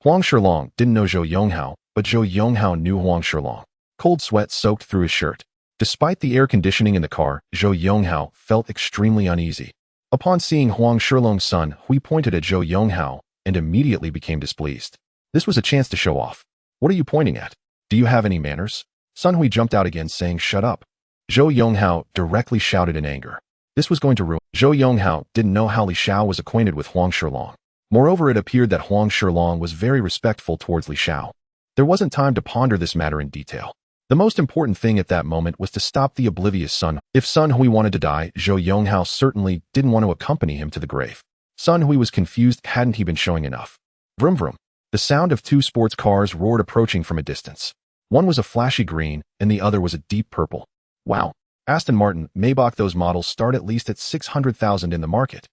Huang Shilong didn't know Zhou Yonghao, but Zhou Yonghao knew Huang Shilong. Cold sweat soaked through his shirt. Despite the air conditioning in the car, Zhou Yonghao felt extremely uneasy. Upon seeing Huang Shilong's son, Hui pointed at Zhou Yonghao and immediately became displeased. This was a chance to show off. "What are you pointing at? Do you have any manners?" Sun Hui jumped out again, saying, "Shut up." Zhou Yonghao directly shouted in anger. This was going to ruin. Zhou Yonghao didn't know how Li Xiao was acquainted with Huang Shilong. Moreover, it appeared that Huang Shilong was very respectful towards Li Xiao. There wasn't time to ponder this matter in detail. The most important thing at that moment was to stop the oblivious Sun. If Sun Hui wanted to die, Zhou Yonghao certainly didn't want to accompany him to the grave. Sun Hui was confused, hadn't he been showing enough? Vroom vroom. The sound of two sports cars roared, approaching from a distance. One was a flashy green, and the other was a deep purple. Wow. Aston Martin, Maybach, those models start at least at 600,000 in the market.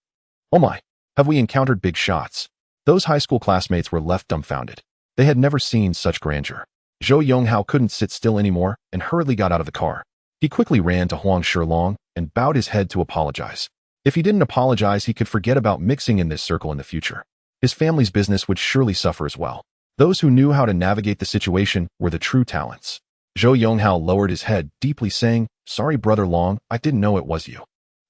Oh my. Have we encountered big shots? Those high school classmates were left dumbfounded. They had never seen such grandeur. Zhou Yonghao couldn't sit still anymore and hurriedly got out of the car. He quickly ran to Huang Shilong and bowed his head to apologize. If he didn't apologize, he could forget about mixing in this circle in the future. His family's business would surely suffer as well. Those who knew how to navigate the situation were the true talents. Zhou Yonghao lowered his head, deeply saying, "Sorry, Brother Long, I didn't know it was you."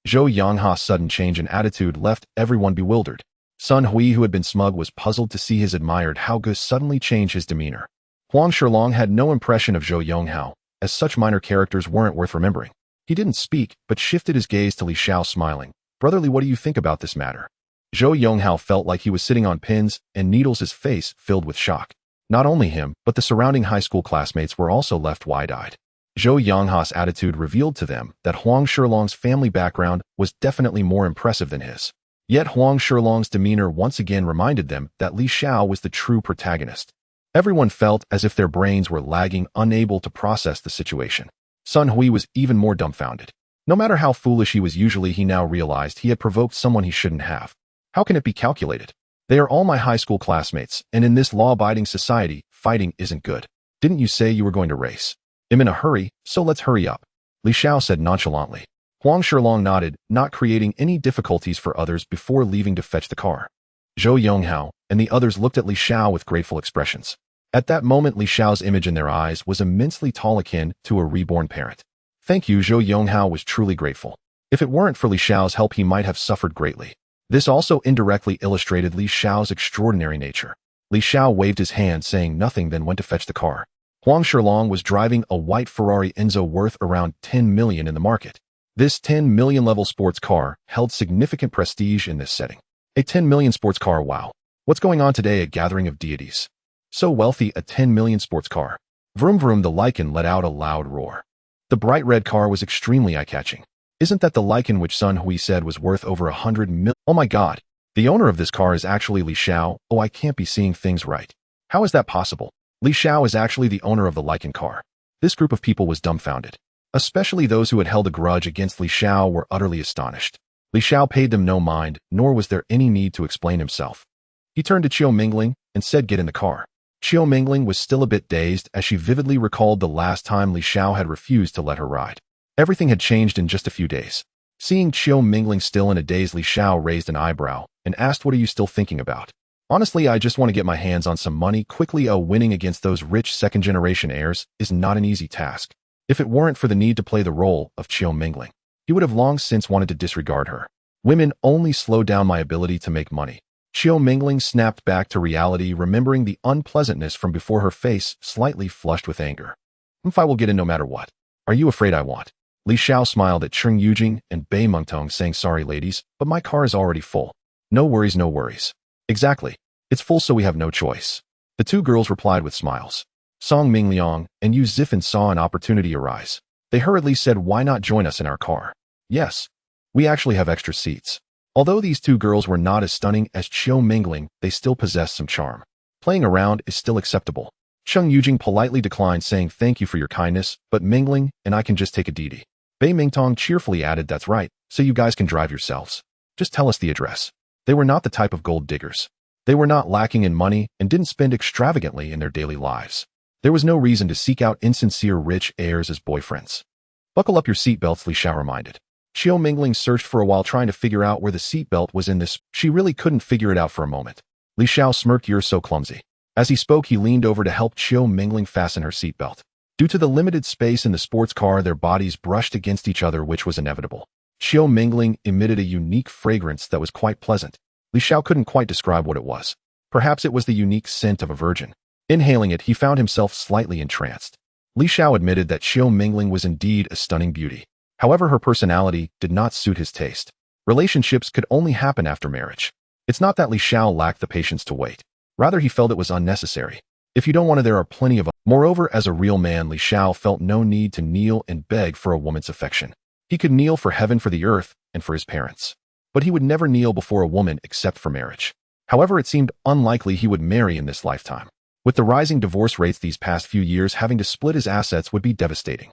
Zhou Yonghao's sudden change in attitude left everyone bewildered. Sun Hui, who had been smug, was puzzled to see his admired Hao Ge suddenly change his demeanor. Huang Shilong had no impression of Zhou Yonghao, as such minor characters weren't worth remembering. He didn't speak, but shifted his gaze to Li Xiao, smiling. "Brotherly, what do you think about this matter?" Zhou Yonghao felt like he was sitting on pins and needles, his face filled with shock. Not only him, but the surrounding high school classmates were also left wide-eyed. Zhou Yonghao's attitude revealed to them that Huang Shilong's family background was definitely more impressive than his. Yet Huang Shilong's demeanor once again reminded them that Li Xiao was the true protagonist. Everyone felt as if their brains were lagging, unable to process the situation. Sun Hui was even more dumbfounded. No matter how foolish he was usually, he now realized he had provoked someone he shouldn't have. How can it be calculated? They are all my high school classmates, and in this law-abiding society, fighting isn't good. Didn't you say you were going to race? I'm in a hurry, so let's hurry up, Li Xiao said nonchalantly. Huang Shilong nodded, not creating any difficulties for others before leaving to fetch the car. Zhou Yonghao and the others looked at Li Xiao with grateful expressions. At that moment, Li Xiao's image in their eyes was immensely tall, akin to a reborn parent. Thank you, Zhou Yonghao was truly grateful. If it weren't for Li Xiao's help, he might have suffered greatly. This also indirectly illustrated Li Xiao's extraordinary nature. Li Xiao waved his hand, saying nothing, then went to fetch the car. Huang Shilong was driving a white Ferrari Enzo worth around 10 million in the market. This 10 million level sports car held significant prestige in this setting. A 10 million sports car, wow. What's going on today, a gathering of deities? So wealthy, a 10 million sports car. Vroom vroom, the Lycan let out a loud roar. The bright red car was extremely eye-catching. Isn't that the Lycan which Sun Hui said was worth over 100 million? Oh my god. The owner of this car is actually Li Xiao. Oh, I can't be seeing things right. How is that possible? Li Xiao is actually the owner of the Lycan car. This group of people was dumbfounded. Especially those who had held a grudge against Li Xiao were utterly astonished. Li Xiao paid them no mind, nor was there any need to explain himself. He turned to Qiu Mingling and said, "Get in the car." Qiu Mingling was still a bit dazed as she vividly recalled the last time Li Xiao had refused to let her ride. Everything had changed in just a few days. Seeing Qiu Mingling still in a daze, Li Xiao raised an eyebrow and asked, "What are you still thinking about?" "Honestly, I just want to get my hands on some money quickly. Winning against those rich second-generation heirs is not an easy task." If it weren't for the need to play the role of chill mingling, he would have long since wanted to disregard her. Women only slow down my ability to make money. Chill mingling snapped back to reality, remembering the unpleasantness from before, her face slightly flushed with anger. I will get in no matter what. Are you afraid I won't? Li Xiao smiled at Cheng Yujing and Bei Mengtong, saying, sorry ladies, but my car is already full. No worries, no worries. Exactly. It's full, so we have no choice. The two girls replied with smiles. Song Mingliang and Yu Zifan saw an opportunity arise. They hurriedly said, why not join us in our car? Yes. We actually have extra seats. Although these two girls were not as stunning as chill mingling, they still possessed some charm. Playing around is still acceptable. Cheng Yujing politely declined, saying, thank you for your kindness, but mingling and I can just take a DD. Bei Mingtong cheerfully added, that's right, so you guys can drive yourselves. Just tell us the address. They were not the type of gold diggers. They were not lacking in money and didn't spend extravagantly in their daily lives. There was no reason to seek out insincere rich heirs as boyfriends. Buckle up your seatbelts, Li Xiao reminded. Chill mingling searched for a while, trying to figure out where the seatbelt was in this. She really couldn't figure it out for a moment. Li Xiao smirked, you're so clumsy. As he spoke, he leaned over to help Chill mingling fasten her seatbelt. Due to the limited space in the sports car, their bodies brushed against each other, which was inevitable. Chill mingling emitted a unique fragrance that was quite pleasant. Li Xiao couldn't quite describe what it was. Perhaps it was the unique scent of a virgin. Inhaling it, he found himself slightly entranced. Li Xiao admitted that chill mingling was indeed a stunning beauty. However, her personality did not suit his taste. Relationships could only happen after marriage. It's not that Li Xiao lacked the patience to wait. Rather, he felt it was unnecessary. If you don't want to, there are plenty of. Moreover, as a real man, Li Xiao felt no need to kneel and beg for a woman's affection. He could kneel for heaven, for the earth, and for his parents. But he would never kneel before a woman except for marriage. However, it seemed unlikely he would marry in this lifetime. With the rising divorce rates these past few years, having to split his assets would be devastating.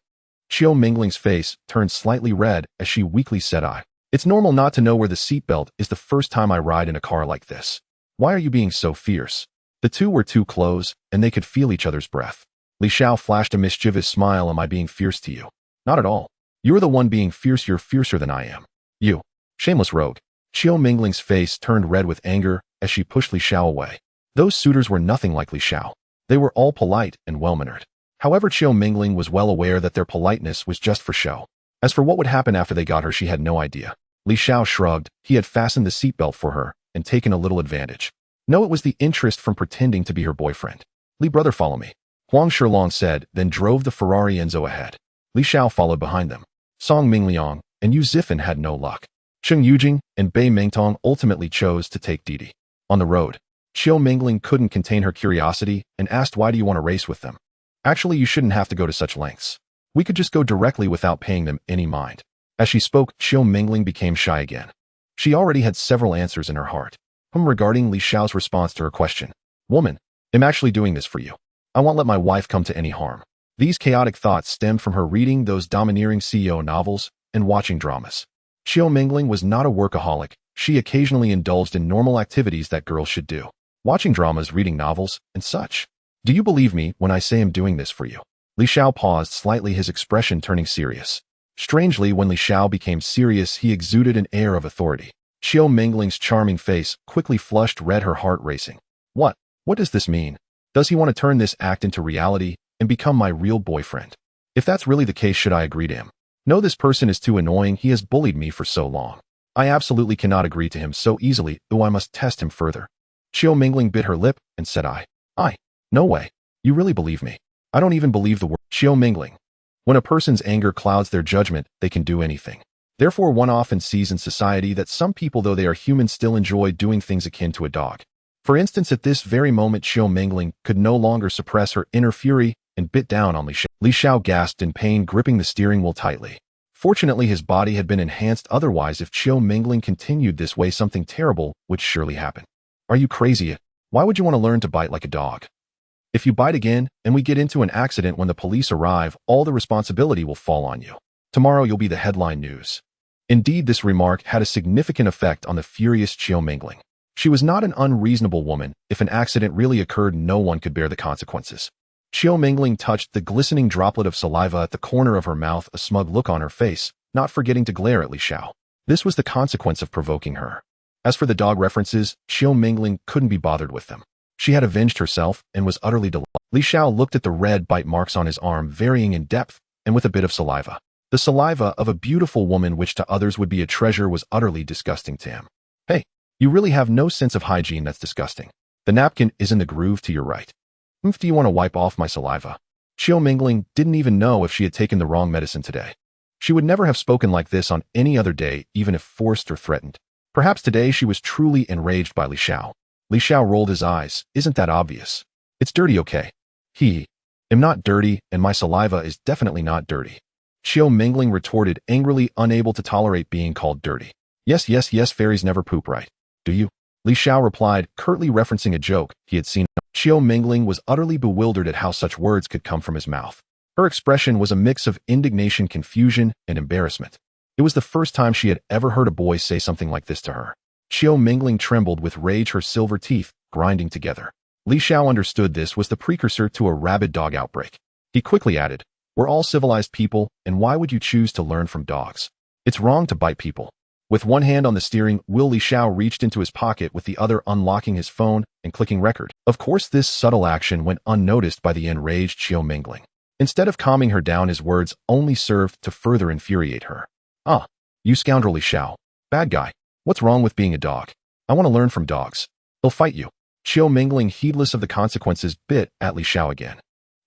Chill mingling's face turned slightly red as she weakly said, it's normal not to know where the seatbelt is the first time I ride in a car like this. Why are you being so fierce? The two were too close, and they could feel each other's breath. Li Xiao flashed a mischievous smile. Am I being fierce to you? Not at all. You're the one being fierce. You're fiercer than I am. You. Shameless rogue. Chill mingling's face turned red with anger as she pushed Li Xiao away. Those suitors were nothing like Li Xiao. They were all polite and well-mannered. However, chill mingling was well aware that their politeness was just for show. As for what would happen after they got her, she had no idea. Li Xiao shrugged. He had fastened the seatbelt for her and taken a little advantage. No, it was the interest from pretending to be her boyfriend. Li, brother, follow me. Huang Shilong said, then drove the Ferrari Enzo ahead. Li Xiao followed behind them. Song Mingliang and Yu Zifan had no luck. Cheng Yujing and Bei Mengtong ultimately chose to take Didi. On the road, Chill mingling couldn't contain her curiosity and asked, why do you want to race with them? Actually, you shouldn't have to go to such lengths. We could just go directly without paying them any mind. As she spoke, Chill mingling became shy again. She already had several answers in her heart. Regarding Li Xiao's response to her question. Woman, I'm actually doing this for you. I won't let my wife come to any harm. These chaotic thoughts stemmed from her reading those domineering CEO novels and watching dramas. Chill mingling was not a workaholic. She occasionally indulged in normal activities that girls should do. Watching dramas, reading novels, and such. Do you believe me when I say I'm doing this for you? Li Xiao paused slightly, his expression turning serious. Strangely, when Li Xiao became serious, he exuded an air of authority. Chill mingling's charming face quickly flushed red, her heart racing. What does this mean? Does he want to turn this act into reality and become my real boyfriend? If that's really the case, should I agree to him? No, this person is too annoying. He has bullied me for so long. I absolutely cannot agree to him so easily, though I must test him further. Chill mingling bit her lip and said, no way. You really believe me? I don't even believe the word. Chill mingling. When a person's anger clouds their judgment, they can do anything. Therefore, one often sees in society that some people, though they are human, still enjoy doing things akin to a dog. For instance, at this very moment, Chill mingling could no longer suppress her inner fury and bit down on Li Xiao. Li Xiao gasped in pain, gripping the steering wheel tightly. Fortunately, his body had been enhanced. Otherwise, if Chill mingling continued this way, something terrible would surely happen. Are you crazy? Why would you want to learn to bite like a dog? If you bite again and we get into an accident, when the police arrive, all the responsibility will fall on you. Tomorrow you'll be the headline news. Indeed, this remark had a significant effect on the furious Chill mingling. She was not an unreasonable woman. If an accident really occurred, no one could bear the consequences. Chill mingling touched the glistening droplet of saliva at the corner of her mouth, a smug look on her face, not forgetting to glare at Li Xiao. This was the consequence of provoking her. As for the dog references, Chill mingling couldn't be bothered with them. She had avenged herself and was utterly delighted. Li Xiao looked at the red bite marks on his arm, varying in depth, and with a bit of saliva. The saliva of a beautiful woman which to others would be a treasure was utterly disgusting to him. Hey, you really have no sense of hygiene. That's disgusting. The napkin is in the groove to your right. Do you want to wipe off my saliva? Xiao Mingling didn't even know if she had taken the wrong medicine today. She would never have spoken like this on any other day, even if forced or threatened. Perhaps today she was truly enraged by Li Xiao. Li Xiao rolled his eyes. Isn't that obvious? It's dirty, okay? I'm not dirty, and my saliva is definitely not dirty. Xiao Mingling retorted angrily, unable to tolerate being called dirty. Yes, fairies never poop, right? Do you? Li Xiao replied, curtly referencing a joke he had seen. Xiao Mingling was utterly bewildered at how such words could come from his mouth. Her expression was a mix of indignation, confusion, and embarrassment. It was the first time she had ever heard a boy say something like this to her. Xiao Mingling trembled with rage, her silver teeth grinding together. Li Xiao understood this was the precursor to a rabid dog outbreak. He quickly added, "We're all civilized people, and why would you choose to learn from dogs? It's wrong to bite people." With one hand on the steering wheel, Li Xiao reached into his pocket with the other, unlocking his phone and clicking record. Of course, this subtle action went unnoticed by the enraged Xiao Mingling. Instead of calming her down, his words only served to further infuriate her. "Ah, you scoundrel Li Xiao. Bad guy. What's wrong with being a dog? I want to learn from dogs. They'll fight you." Xiao Mingling, heedless of the consequences, bit at Li Xiao again.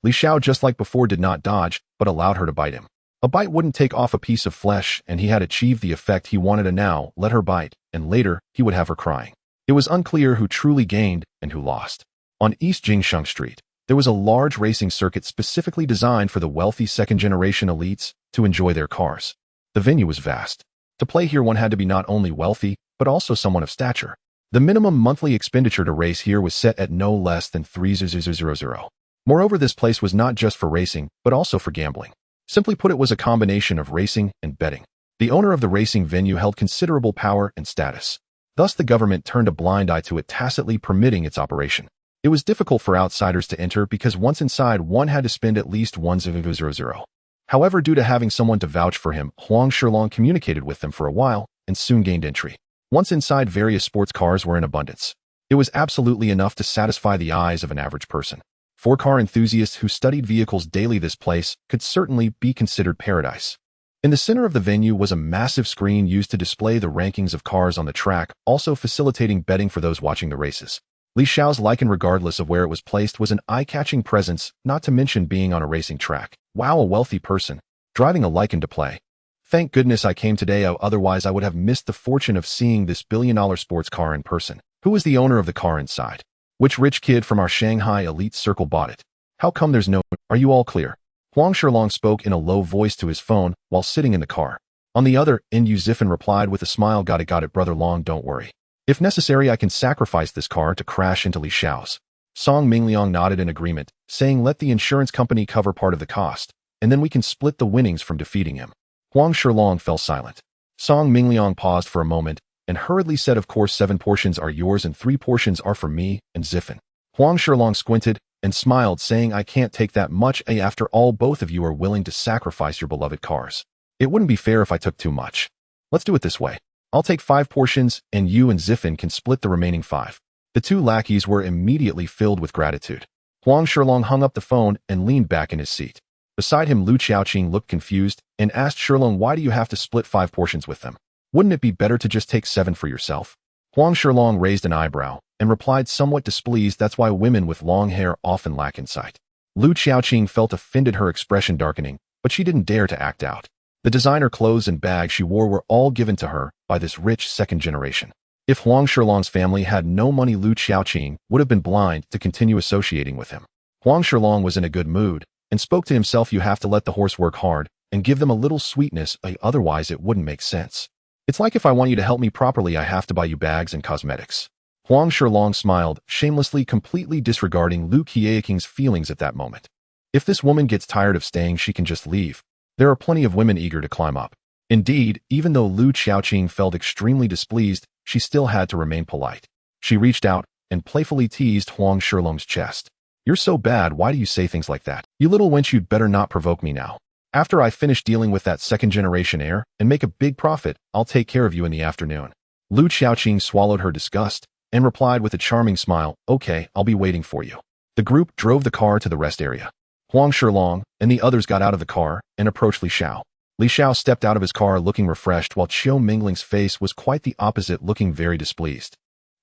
Li Xiao, just like before, did not dodge, but allowed her to bite him. A bite wouldn't take off a piece of flesh, and he had achieved the effect he wanted. To now let her bite, and later he would have her crying. It was unclear who truly gained and who lost. On East Jingsheng Street, there was a large racing circuit specifically designed for the wealthy second-generation elites to enjoy their cars. The venue was vast. To play here, one had to be not only wealthy, but also someone of stature. The minimum monthly expenditure to race here was set at no less than 3,000. Moreover, this place was not just for racing, but also for gambling. Simply put, it was a combination of racing and betting. The owner of the racing venue held considerable power and status. Thus, the government turned a blind eye to it, tacitly permitting its operation. It was difficult for outsiders to enter because once inside, one had to spend at least 1,000. However, due to having someone to vouch for him, Huang Shilong communicated with them for a while and soon gained entry. Once inside, various sports cars were in abundance. It was absolutely enough to satisfy the eyes of an average person. For car enthusiasts who studied vehicles daily, this place could certainly be considered paradise. In the center of the venue was a massive screen used to display the rankings of cars on the track, also facilitating betting for those watching the races. Li Xiao's Lycan, regardless of where it was placed, was an eye-catching presence, not to mention being on a racing track. Wow, a wealthy person, driving a Lycan to play. Thank goodness I came today, otherwise I would have missed the fortune of seeing this billion-dollar sports car in person. Who is the owner of the car inside? Which rich kid from our Shanghai elite circle bought it? How come there's no... Are you all clear? Huang Shilong spoke in a low voice to his phone while sitting in the car. On the other end, Yu Zifan replied with a smile, got it, brother Long, don't worry. If necessary, I can sacrifice this car to crash into Li Xiao's. Song Mingliang nodded in agreement, saying let the insurance company cover part of the cost, and then we can split the winnings from defeating him. Huang Shilong fell silent. Song Mingliang paused for a moment, and hurriedly said, of course 7 portions are yours and 3 portions are for me and Zifan. Huang Shilong squinted and smiled, saying, I can't take that much. After all, both of you are willing to sacrifice your beloved cars. It wouldn't be fair if I took too much. Let's do it this way. I'll take 5 portions, and you and Zifan can split the remaining 5. The 2 lackeys were immediately filled with gratitude. Huang Shilong hung up the phone and leaned back in his seat. Beside him, Lu Qiaoqing looked confused and asked Shilong, why do you have to split 5 portions with them? Wouldn't it be better to just take 7 for yourself? Huang Shilong raised an eyebrow and replied, somewhat displeased, that's why women with long hair often lack insight. Lu Qiaoqing felt offended, her expression darkening, but she didn't dare to act out. The designer clothes and bags she wore were all given to her by this rich second generation. If Huang Shilong's family had no money, Lu Qiaoqing would have been blind to continue associating with him. Huang Shilong was in a good mood and spoke to himself, you have to let the horse work hard and give them a little sweetness, otherwise it wouldn't make sense. It's like if I want you to help me properly, I have to buy you bags and cosmetics. Huang Shilong smiled, shamelessly, completely disregarding Lu Qiaoqing's feelings at that moment. If this woman gets tired of staying, she can just leave. There are plenty of women eager to climb up. Indeed, even though Lu Qiaoqing felt extremely displeased, she still had to remain polite. She reached out and playfully teased Huang Shilong's chest. You're so bad, why do you say things like that? You little wench, you'd better not provoke me now. After I finish dealing with that second-generation heir and make a big profit, I'll take care of you in the afternoon. Lu Qiaoqing swallowed her disgust and replied with a charming smile, okay, I'll be waiting for you. The group drove the car to the rest area. Huang Shilong and the others got out of the car and approached Li Xiao. Li Xiao stepped out of his car looking refreshed while Qiu Mingling's face was quite the opposite, looking very displeased.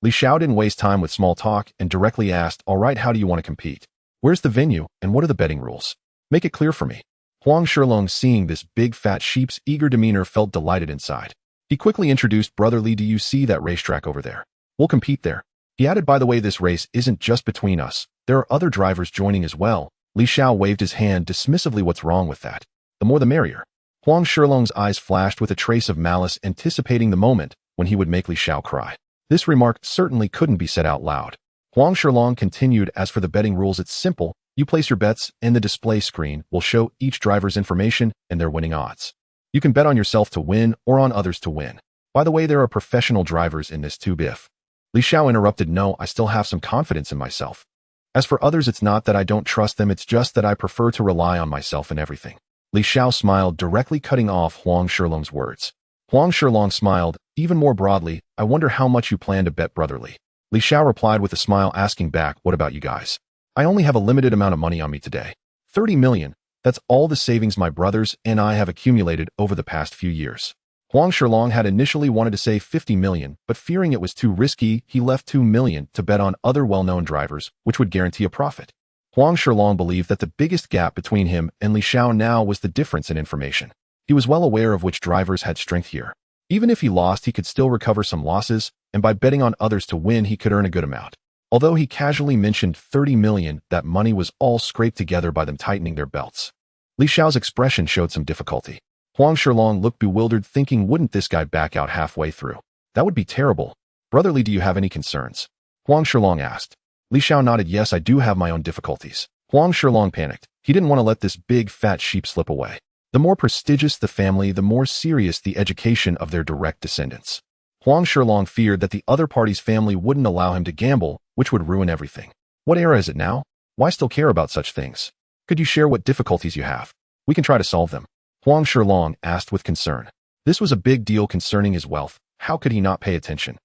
Li Xiao didn't waste time with small talk and directly asked, "All right, how do you want to compete? Where's the venue and what are the betting rules? Make it clear for me." Huang Shilong, seeing this big fat sheep's eager demeanor, felt delighted inside. He quickly introduced, "Brother Li, do you see that racetrack over there? We'll compete there." He added, "By the way, this race isn't just between us. There are other drivers joining as well." Li Xiao waved his hand dismissively. "What's wrong with that? The more the merrier." Huang Shilong's eyes flashed with a trace of malice, anticipating the moment when he would make Li Xiao cry. This remark certainly couldn't be said out loud. Huang Shilong continued, "As for the betting rules, it's simple. You place your bets, and the display screen will show each driver's information and their winning odds. You can bet on yourself to win or on others to win. By the way, there are professional drivers in this too." Biff. Li Xiao interrupted, "No, I still have some confidence in myself. As for others, it's not that I don't trust them, it's just that I prefer to rely on myself in everything." Li Xiao smiled, directly cutting off Huang Shilong's words. Huang Shilong smiled even more broadly. "I wonder how much you plan to bet, Brother Li." Li Xiao replied with a smile, asking back, "What about you guys? I only have a limited amount of money on me today. 30 million. That's all the savings my brothers and I have accumulated over the past few years." Huang Shilong had initially wanted to say 50 million, but fearing it was too risky, he left 2 million to bet on other well-known drivers, which would guarantee a profit. Huang Shilong believed that the biggest gap between him and Li Xiao now was the difference in information. He was well aware of which drivers had strength here. Even if he lost, he could still recover some losses, and by betting on others to win, he could earn a good amount. Although he casually mentioned 30 million, that money was all scraped together by them tightening their belts. Li Xiao's expression showed some difficulty. Huang Shilong looked bewildered, thinking, wouldn't this guy back out halfway through? That would be terrible. "Brother Li, do you have any concerns?" Huang Shilong asked. Li Xiao nodded. "Yes, I do have my own difficulties." Huang Shilong panicked. He didn't want to let this big fat sheep slip away. The more prestigious the family, the more serious the education of their direct descendants. Huang Shilong feared that the other party's family wouldn't allow him to gamble, which would ruin everything. What era is it now? Why still care about such things? Could you share what difficulties you have? We can try to solve them." Huang Shilong asked with concern. This was a big deal concerning his wealth. How could he not pay attention?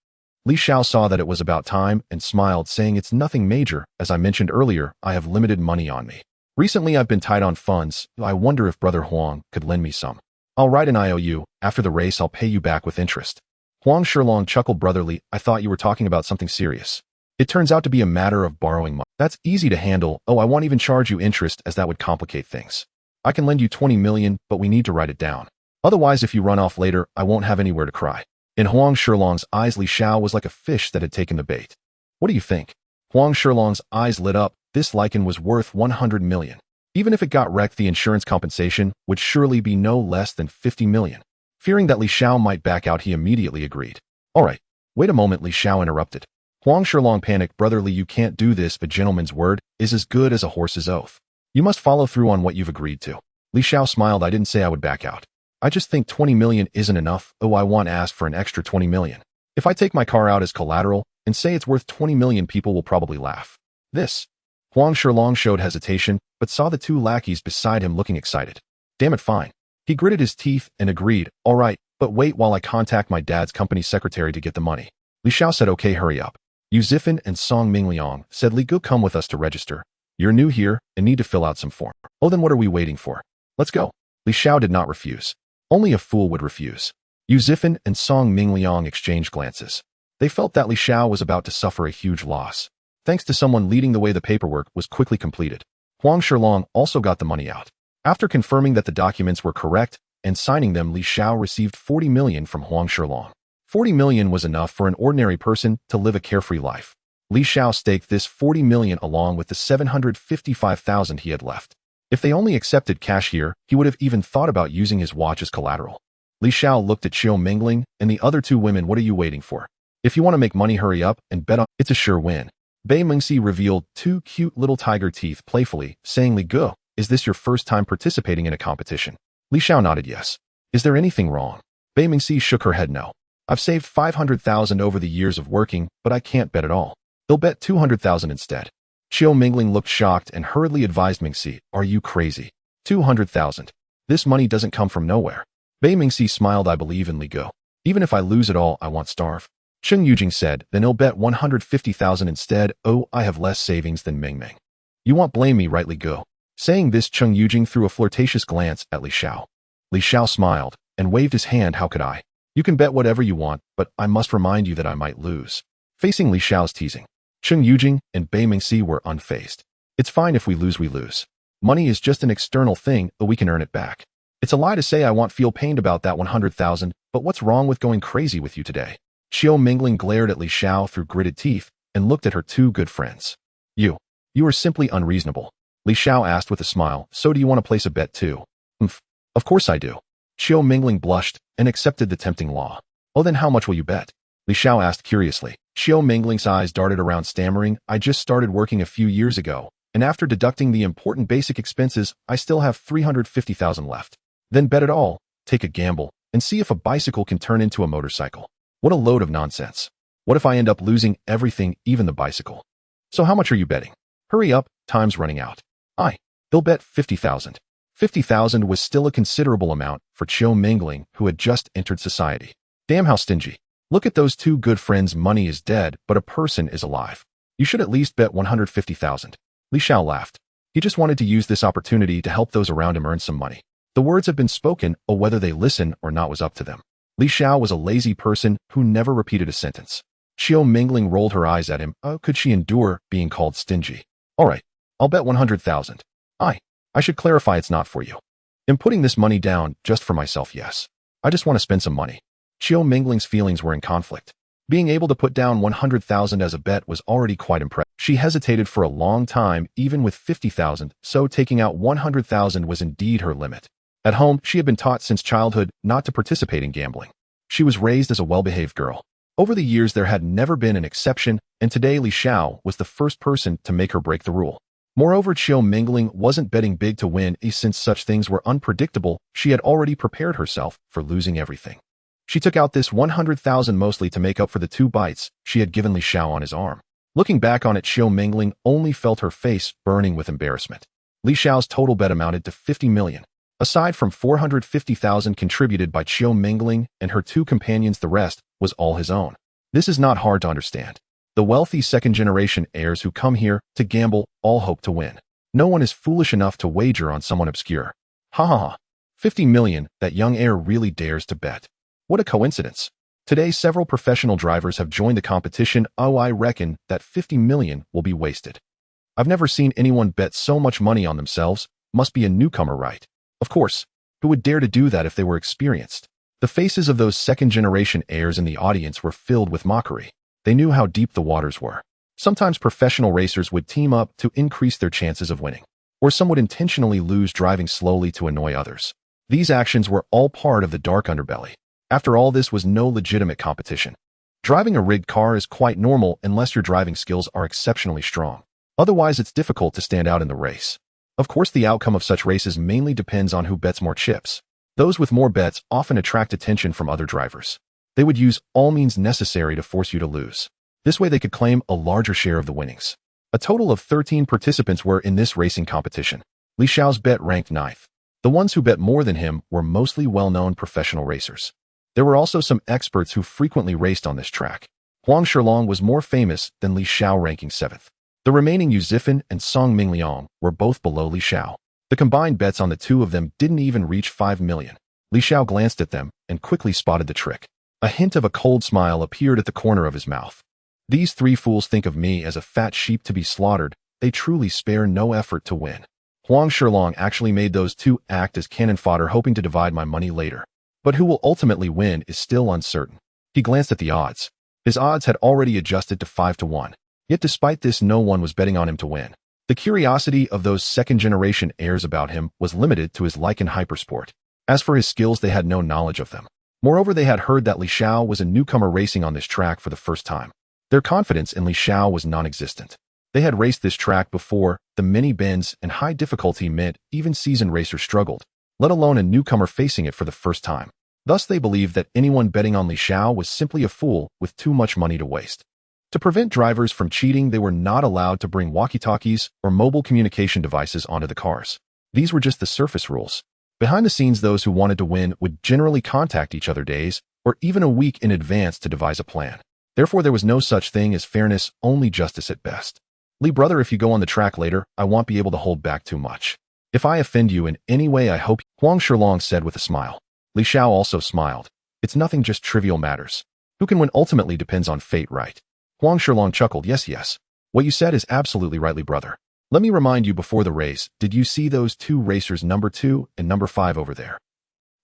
Li Xiao saw that it was about time and smiled, saying, "It's nothing major. As I mentioned earlier, I have limited money on me. Recently, I've been tight on funds. I wonder if Brother Huang could lend me some. I'll write an IOU. After the race, I'll pay you back with interest." Huang Shilong chuckled. "Brother Li, I thought you were talking about something serious. It turns out to be a matter of borrowing money. That's easy to handle. Oh, I won't even charge you interest, as that would complicate things. I can lend you 20 million, but we need to write it down. Otherwise, if you run off later, I won't have anywhere to cry." In Huang Shilong's eyes, Li Xiao was like a fish that had taken the bait. "What do you think?" Huang Shilong's eyes lit up. This lichen was worth 100 million. Even if it got wrecked, the insurance compensation would surely be no less than 50 million. Fearing that Li Xiao might back out, he immediately agreed. "All right, wait a moment," Li Xiao interrupted. Huang Shilong panicked. "Brother Li, you can't do this. A gentleman's word is as good as a horse's oath. You must follow through on what you've agreed to." Li Xiao smiled. "I didn't say I would back out. I just think 20 million isn't enough. Oh, I want to ask for an extra 20 million. If I take my car out as collateral and say it's worth 20 million, people will probably laugh." This. Huang Shilong showed hesitation, but saw the two lackeys beside him looking excited. "Damn it, fine." He gritted his teeth and agreed. "All right, but wait while I contact my dad's company secretary to get the money." Li Xiao said, "Okay, hurry up." Yu Zifan and Song Mingliang said, "Li Gu, come with us to register. You're new here and need to fill out some form." "Oh, then what are we waiting for? Let's go." Li Xiao did not refuse. Only a fool would refuse. Yu Zifan and Song Mingliang exchanged glances. They felt that Li Xiao was about to suffer a huge loss. Thanks to someone leading the way, the paperwork was quickly completed. Huang Shilong also got the money out. After confirming that the documents were correct and signing them, Li Xiao received 40 million from Huang Shilong. 40 million was enough for an ordinary person to live a carefree life. Li Xiao staked this 40 million along with the 755,000 he had left. If they only accepted cash here, he would have even thought about using his watch as collateral. Li Xiao looked at Qiu Mingling and the other two women. "What are you waiting for? If you want to make money, hurry up and bet on it's a sure win." Bei Mingxi revealed two cute little tiger teeth playfully, saying, "Li Gu, is this your first time participating in a competition?" Li Xiao nodded yes. "Is there anything wrong?" Bei Mingxi shook her head. "No. I've saved 500,000 over the years of working, but I can't bet at all. They'll bet 200,000 instead." Qiu Mingling looked shocked and hurriedly advised Mingxi, "Are you crazy? 200,000. This money doesn't come from nowhere." Bei Mingxi smiled. "I believe in Li Gu. Even if I lose it all, I won't starve." Chen Yujing said, "Then he'll bet 150,000 instead. Oh, I have less savings than Ming Ming." "You won't blame me, right, Li Gu?" Saying this, Cheng Yujing threw a flirtatious glance at Li Xiao. Li Xiao smiled and waved his hand. How could I? You can bet whatever you want, but I must remind you that I might lose. Facing Li Xiao's teasing, Cheng Yujing and Bei Mingxi were unfazed. It's fine if we lose, we lose. Money is just an external thing, but we can earn it back. It's a lie to say I won't feel pained about that 100,000, but what's wrong with going crazy with you today? Xiao Mingling glared at Li Xiao through gritted teeth and looked at her two good friends. You are simply unreasonable. Li Xiao asked with a smile. So do you want to place a bet too? Of course I do. Xiao Mingling blushed and accepted the tempting law. Oh, then how much will you bet? Li Xiao asked curiously. Xiao Mingling's eyes darted around, stammering, I just started working a few years ago, and after deducting the important basic expenses, I still have 350,000 left. Then bet it all, take a gamble, and see if a bicycle can turn into a motorcycle. What a load of nonsense. What if I end up losing everything, even the bicycle? So how much are you betting? Hurry up, time's running out. He'll bet 50,000. 50,000 was still a considerable amount for Xiao Mingling, who had just entered society. Damn, how stingy. Look at those two good friends. Money is dead, but a person is alive. You should at least bet 150,000. Li Xiao laughed. He just wanted to use this opportunity to help those around him earn some money. The words have been spoken, or whether they listen or not was up to them. Li Xiao was a lazy person who never repeated a sentence. Xiao Mingling rolled her eyes at him. Could she endure being called stingy? All right, I'll bet 100,000. I should clarify it's not for you. I'm putting this money down just for myself, yes. I just want to spend some money. Xiao Mingling's feelings were in conflict. Being able to put down 100,000 as a bet was already quite impressive. She hesitated for a long time, even with 50,000, so taking out 100,000 was indeed her limit. At home, she had been taught since childhood not to participate in gambling. She was raised as a well-behaved girl. Over the years, there had never been an exception, and today Li Xiao was the first person to make her break the rule. Moreover, Xiao Mingling wasn't betting big to win, since such things were unpredictable. She had already prepared herself for losing everything. She took out this 100,000 mostly to make up for the 2 bites she had given Li Xiao on his arm. Looking back on it, Xiao Mingling only felt her face burning with embarrassment. Li Xiao's total bet amounted to 50 million. Aside from 450,000 contributed by Xiao Mingling and her 2 companions, the rest was all his own. This is not hard to understand. The wealthy second-generation heirs who come here to gamble all hope to win. No one is foolish enough to wager on someone obscure. Ha ha ha. 50 million, that young heir really dares to bet. What a coincidence. Today, several professional drivers have joined the competition. Oh, I reckon that 50 million will be wasted. I've never seen anyone bet so much money on themselves. Must be a newcomer, right? Of course. Who would dare to do that if they were experienced? The faces of those second-generation heirs in the audience were filled with mockery. They knew how deep the waters were. Sometimes professional racers would team up to increase their chances of winning, or some would intentionally lose driving slowly to annoy others. These actions were all part of the dark underbelly. After all, this was no legitimate competition. Driving a rigged car is quite normal unless your driving skills are exceptionally strong. Otherwise, it's difficult to stand out in the race. Of course, the outcome of such races mainly depends on who bets more chips. Those with more bets often attract attention from other drivers. They would use all means necessary to force you to lose. This way they could claim a larger share of the winnings. A total of 13 participants were in this racing competition. Li Xiao's bet ranked 9th. The ones who bet more than him were mostly well-known professional racers. There were also some experts who frequently raced on this track. Huang Shilong was more famous than Li Xiao, ranking 7th. The remaining Yu Zifan and Song Mingliang were both below Li Xiao. The combined bets on the 2 of them didn't even reach 5 million. Li Xiao glanced at them and quickly spotted the trick. A hint of a cold smile appeared at the corner of his mouth. These 3 fools think of me as a fat sheep to be slaughtered. They truly spare no effort to win. Huang Shilong actually made those 2 act as cannon fodder, hoping to divide my money later. But who will ultimately win is still uncertain. He glanced at the odds. His odds had already adjusted to 5-1. Yet despite this, no one was betting on him to win. The curiosity of those second-generation heirs about him was limited to his like in hypersport. As for his skills, they had no knowledge of them. Moreover, they had heard that Li Xiao was a newcomer racing on this track for the first time. Their confidence in Li Xiao was non-existent. They had raced this track before. The many bends and high difficulty meant even seasoned racers struggled, let alone a newcomer facing it for the first time. Thus, they believed that anyone betting on Li Xiao was simply a fool with too much money to waste. To prevent drivers from cheating, they were not allowed to bring walkie-talkies or mobile communication devices onto the cars. These were just the surface rules. Behind the scenes, those who wanted to win would generally contact each other days or even a week in advance to devise a plan. Therefore, there was no such thing as fairness, only justice at best. Li brother, if you go on the track later, I won't be able to hold back too much. If I offend you in any way, I hope— Huang Shilong said with a smile. Li Xiao also smiled. It's nothing, just trivial matters. Who can win ultimately depends on fate, right? Huang Shilong chuckled. Yes. What you said is absolutely rightly, brother. Let me remind you, before the race, did you see those two racers, number 2 and number 5 over there?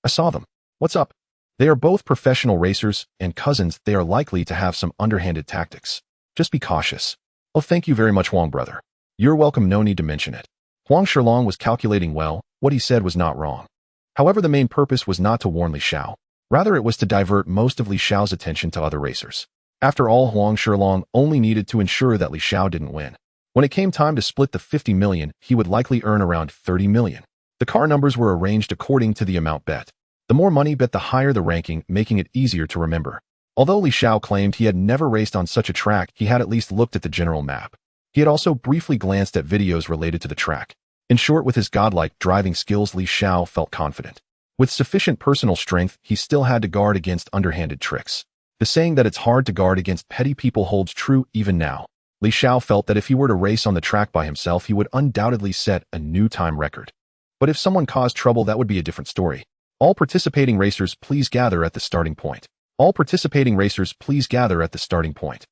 I saw them. What's up? They are both professional racers and cousins. They are likely to have some underhanded tactics. Just be cautious. Oh, thank you very much, Huang brother. You're welcome, no need to mention it. Huang Shilong was calculating well. What he said was not wrong. However, the main purpose was not to warn Li Xiao. Rather, it was to divert most of Li Xiao's attention to other racers. After all, Huang Shilong only needed to ensure that Li Xiao didn't win. When it came time to split the 50 million, he would likely earn around 30 million. The car numbers were arranged according to the amount bet. The more money bet, the higher the ranking, making it easier to remember. Although Li Xiao claimed he had never raced on such a track, he had at least looked at the general map. He had also briefly glanced at videos related to the track. In short, with his godlike driving skills, Li Xiao felt confident. With sufficient personal strength, he still had to guard against underhanded tricks. The saying that it's hard to guard against petty people holds true even now. Li Xiao felt that if he were to race on the track by himself, he would undoubtedly set a new time record. But if someone caused trouble, that would be a different story. All participating racers, please gather at the starting point. All participating racers, please gather at the starting point.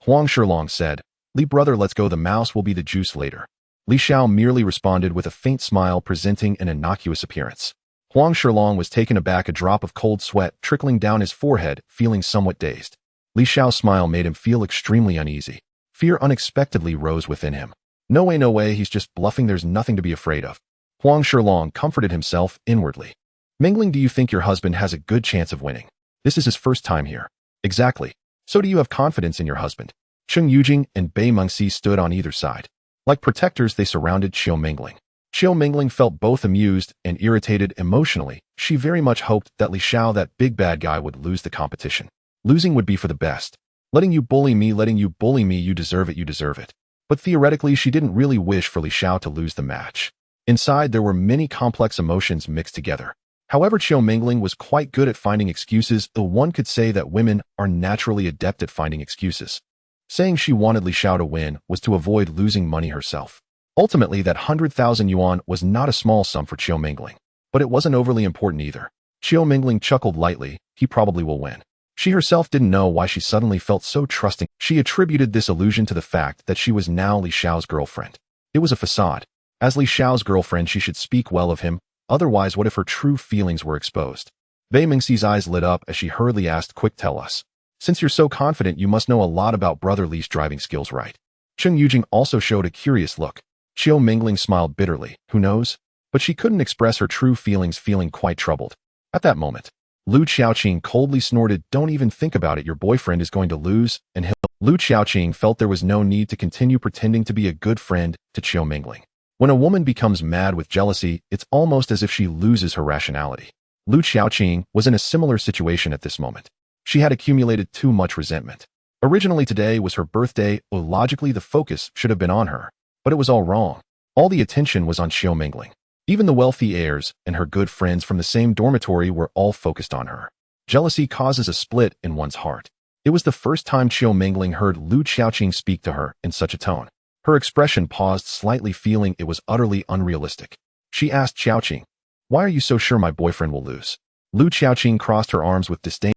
Huang Shilong said, Li brother, let's go, the mouse will be the juice later. Li Xiao merely responded with a faint smile, presenting an innocuous appearance. Huang Shilong was taken aback, a drop of cold sweat trickling down his forehead, feeling somewhat dazed. Li Xiao's smile made him feel extremely uneasy. Fear unexpectedly rose within him. No way, he's just bluffing, there's nothing to be afraid of. Huang Shilong comforted himself inwardly. Mingling, do you think your husband has a good chance of winning? This is his first time here. Exactly. So do you have confidence in your husband? Cheng Yujing and Bei Mengxi stood on either side. Like protectors, they surrounded Qiu Mingling. Qiu Mingling felt both amused and irritated emotionally. She very much hoped that Li Xiao, that big bad guy, would lose the competition. Losing would be for the best. Letting you bully me, you deserve it. But theoretically, she didn't really wish for Li Xiao to lose the match. Inside, there were many complex emotions mixed together. However, Qiu Mingling was quite good at finding excuses, though one could say that women are naturally adept at finding excuses. Saying she wanted Li Xiao to win was to avoid losing money herself. Ultimately, that 100,000 yuan was not a small sum for Qiu Mingling. But it wasn't overly important either. Qiu Mingling chuckled lightly. He probably will win. She herself didn't know why she suddenly felt so trusting. She attributed this illusion to the fact that she was now Li Xiao's girlfriend. It was a facade. As Li Xiao's girlfriend, she should speak well of him. Otherwise, what if her true feelings were exposed? Bei Mingxi's eyes lit up as she hurriedly asked, quick, tell us. Since you're so confident, you must know a lot about brother Li's driving skills, right? Cheng Yujing also showed a curious look. Qiu Mingling smiled bitterly. Who knows? But she couldn't express her true feelings, feeling quite troubled. At that moment, Lu Xiaoqing coldly snorted, don't even think about it, your boyfriend is going to lose, and he'll— Lu Xiaoqing felt there was no need to continue pretending to be a good friend to Qiu Mingling. When a woman becomes mad with jealousy, it's almost as if she loses her rationality. Lu Xiaoqing was in a similar situation at this moment. She had accumulated too much resentment. Originally, today was her birthday, so logically the focus should have been on her. But it was all wrong. All the attention was on Qiu Mingling. Even the wealthy heirs and her good friends from the same dormitory were all focused on her. Jealousy causes a split in one's heart. It was the first time Qiu Mingling heard Lu Xiaoqing speak to her in such a tone. Her expression paused slightly, feeling it was utterly unrealistic. She asked Xiaoqing, why are you so sure my boyfriend will lose? Lu Xiaoqing crossed her arms with disdain.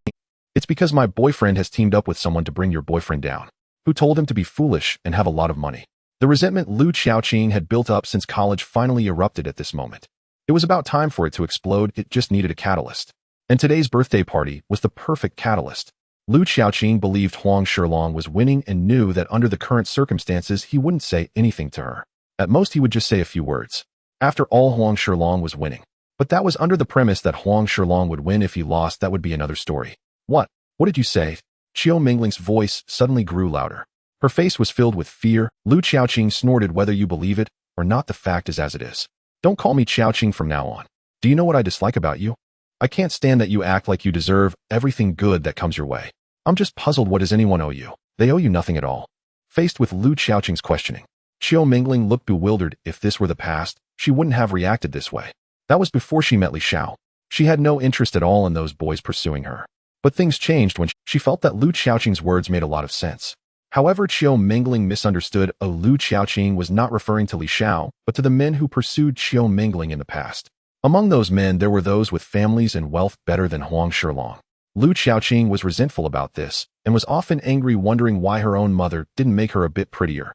It's because my boyfriend has teamed up with someone to bring your boyfriend down, who told him to be foolish and have a lot of money. The resentment Lu Xiaoqing had built up since college finally erupted at this moment. It was about time for it to explode, it just needed a catalyst. And today's birthday party was the perfect catalyst. Lu Xiaoqing believed Huang Shilong was winning and knew that under the current circumstances he wouldn't say anything to her. At most he would just say a few words. After all, Huang Shilong was winning. But that was under the premise that Huang Shilong would win. If he lost, that would be another story. What? What did you say? Qiu Mingling's voice suddenly grew louder. Her face was filled with fear. Lu Xiaoqing snorted, whether you believe it or not, the fact is as it is. Don't call me Xiaoqing from now on. Do you know what I dislike about you? I can't stand that you act like you deserve everything good that comes your way. I'm just puzzled, what does anyone owe you? They owe you nothing at all. Faced with Lu Xiaoqing's questioning, Qiu Mingling looked bewildered. If this were the past, she wouldn't have reacted this way. That was before she met Li Xiao. She had no interest at all in those boys pursuing her. But things changed when she felt that Lu Xiaoqing's words made a lot of sense. However, Qiu Mingling misunderstood. Lu Xiaoqing was not referring to Li Xiao, but to the men who pursued Qiu Mingling in the past. Among those men, there were those with families and wealth better than Huang Shilong. Lu Xiaoqing was resentful about this, and was often angry, wondering why her own mother didn't make her a bit prettier.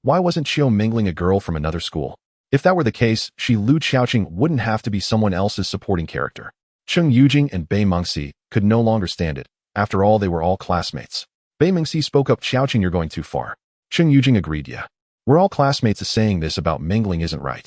Why wasn't Qiu Mingling a girl from another school? If that were the case, Lu Xiaoqing wouldn't have to be someone else's supporting character. Cheng Yujing and Bei Mengxi could no longer stand it. After all, they were all classmates. Bei Mengxi spoke up. Xiaoqing, you're going too far. Cheng Yujing agreed. Yeah. We're all classmates. Saying this about mingling isn't right.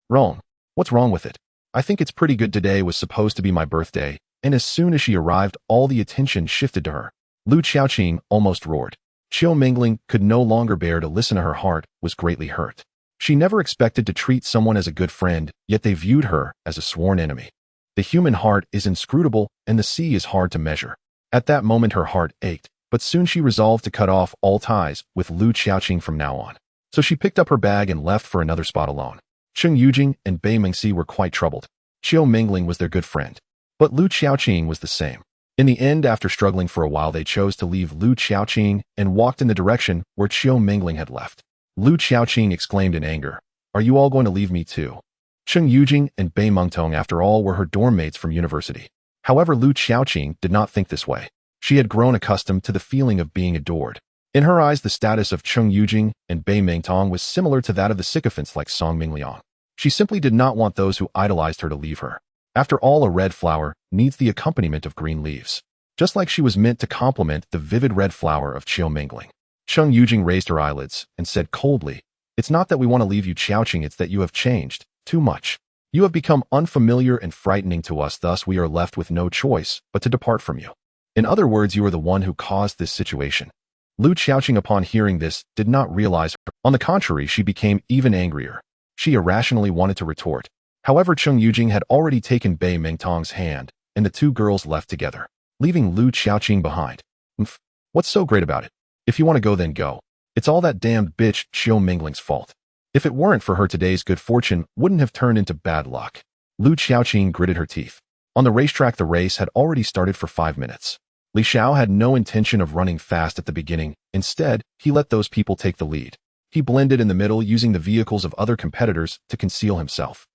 Wrong. What's wrong with it? I think it's pretty good. Today was supposed to be my birthday, and as soon as she arrived, all the attention shifted to her. Lu Xiaoqing almost roared. Qiu Mingling could no longer bear to listen. Her heart was greatly hurt. She never expected to treat someone as a good friend, yet they viewed her as a sworn enemy. The human heart is inscrutable, and the sea is hard to measure. At that moment her heart ached, but soon she resolved to cut off all ties with Lu Xiaoqing from now on. So she picked up her bag and left for another spot alone. Cheng Yujing and Bei Mengxi were quite troubled. Qiu Mingling was their good friend. But Lu Xiaoqing was the same. In the end, after struggling for a while, they chose to leave Lu Xiaoqing and walked in the direction where Qiu Mingling had left. Lu Xiaoqing exclaimed in anger, "Are you all going to leave me too?" Cheng Yujing and Bei Mengtong, after all, were her dorm mates from university. However, Lu Xiaoqing did not think this way. She had grown accustomed to the feeling of being adored. In her eyes, the status of Cheng Yujing and Bei Mengtong was similar to that of the sycophants like Song Mingliang. She simply did not want those who idolized her to leave her. After all, a red flower needs the accompaniment of green leaves. Just like she was meant to complement the vivid red flower of Qiu Mingling. Cheng Yujing raised her eyelids and said coldly, "It's not that we want to leave you, Xiaoqing, it's that you have changed too much. You have become unfamiliar and frightening to us, thus we are left with no choice but to depart from you. In other words, you are the one who caused this situation." Lu Xiaoqing, upon hearing this, did not realize her. On the contrary, she became even angrier. She irrationally wanted to retort. However, Cheng Yujing had already taken Bei Mengtong's hand, and the two girls left together, leaving Lu Xiaoqing behind. What's so great about it? If you want to go, then go. It's all that damned bitch Qiu Mingling's fault. If it weren't for her, today's good fortune wouldn't have turned into bad luck. Lu Xiaoqing gritted her teeth. On the racetrack, the race had already started for 5 minutes. Li Xiao had no intention of running fast at the beginning. Instead, he let those people take the lead. He blended in the middle, using the vehicles of other competitors to conceal himself.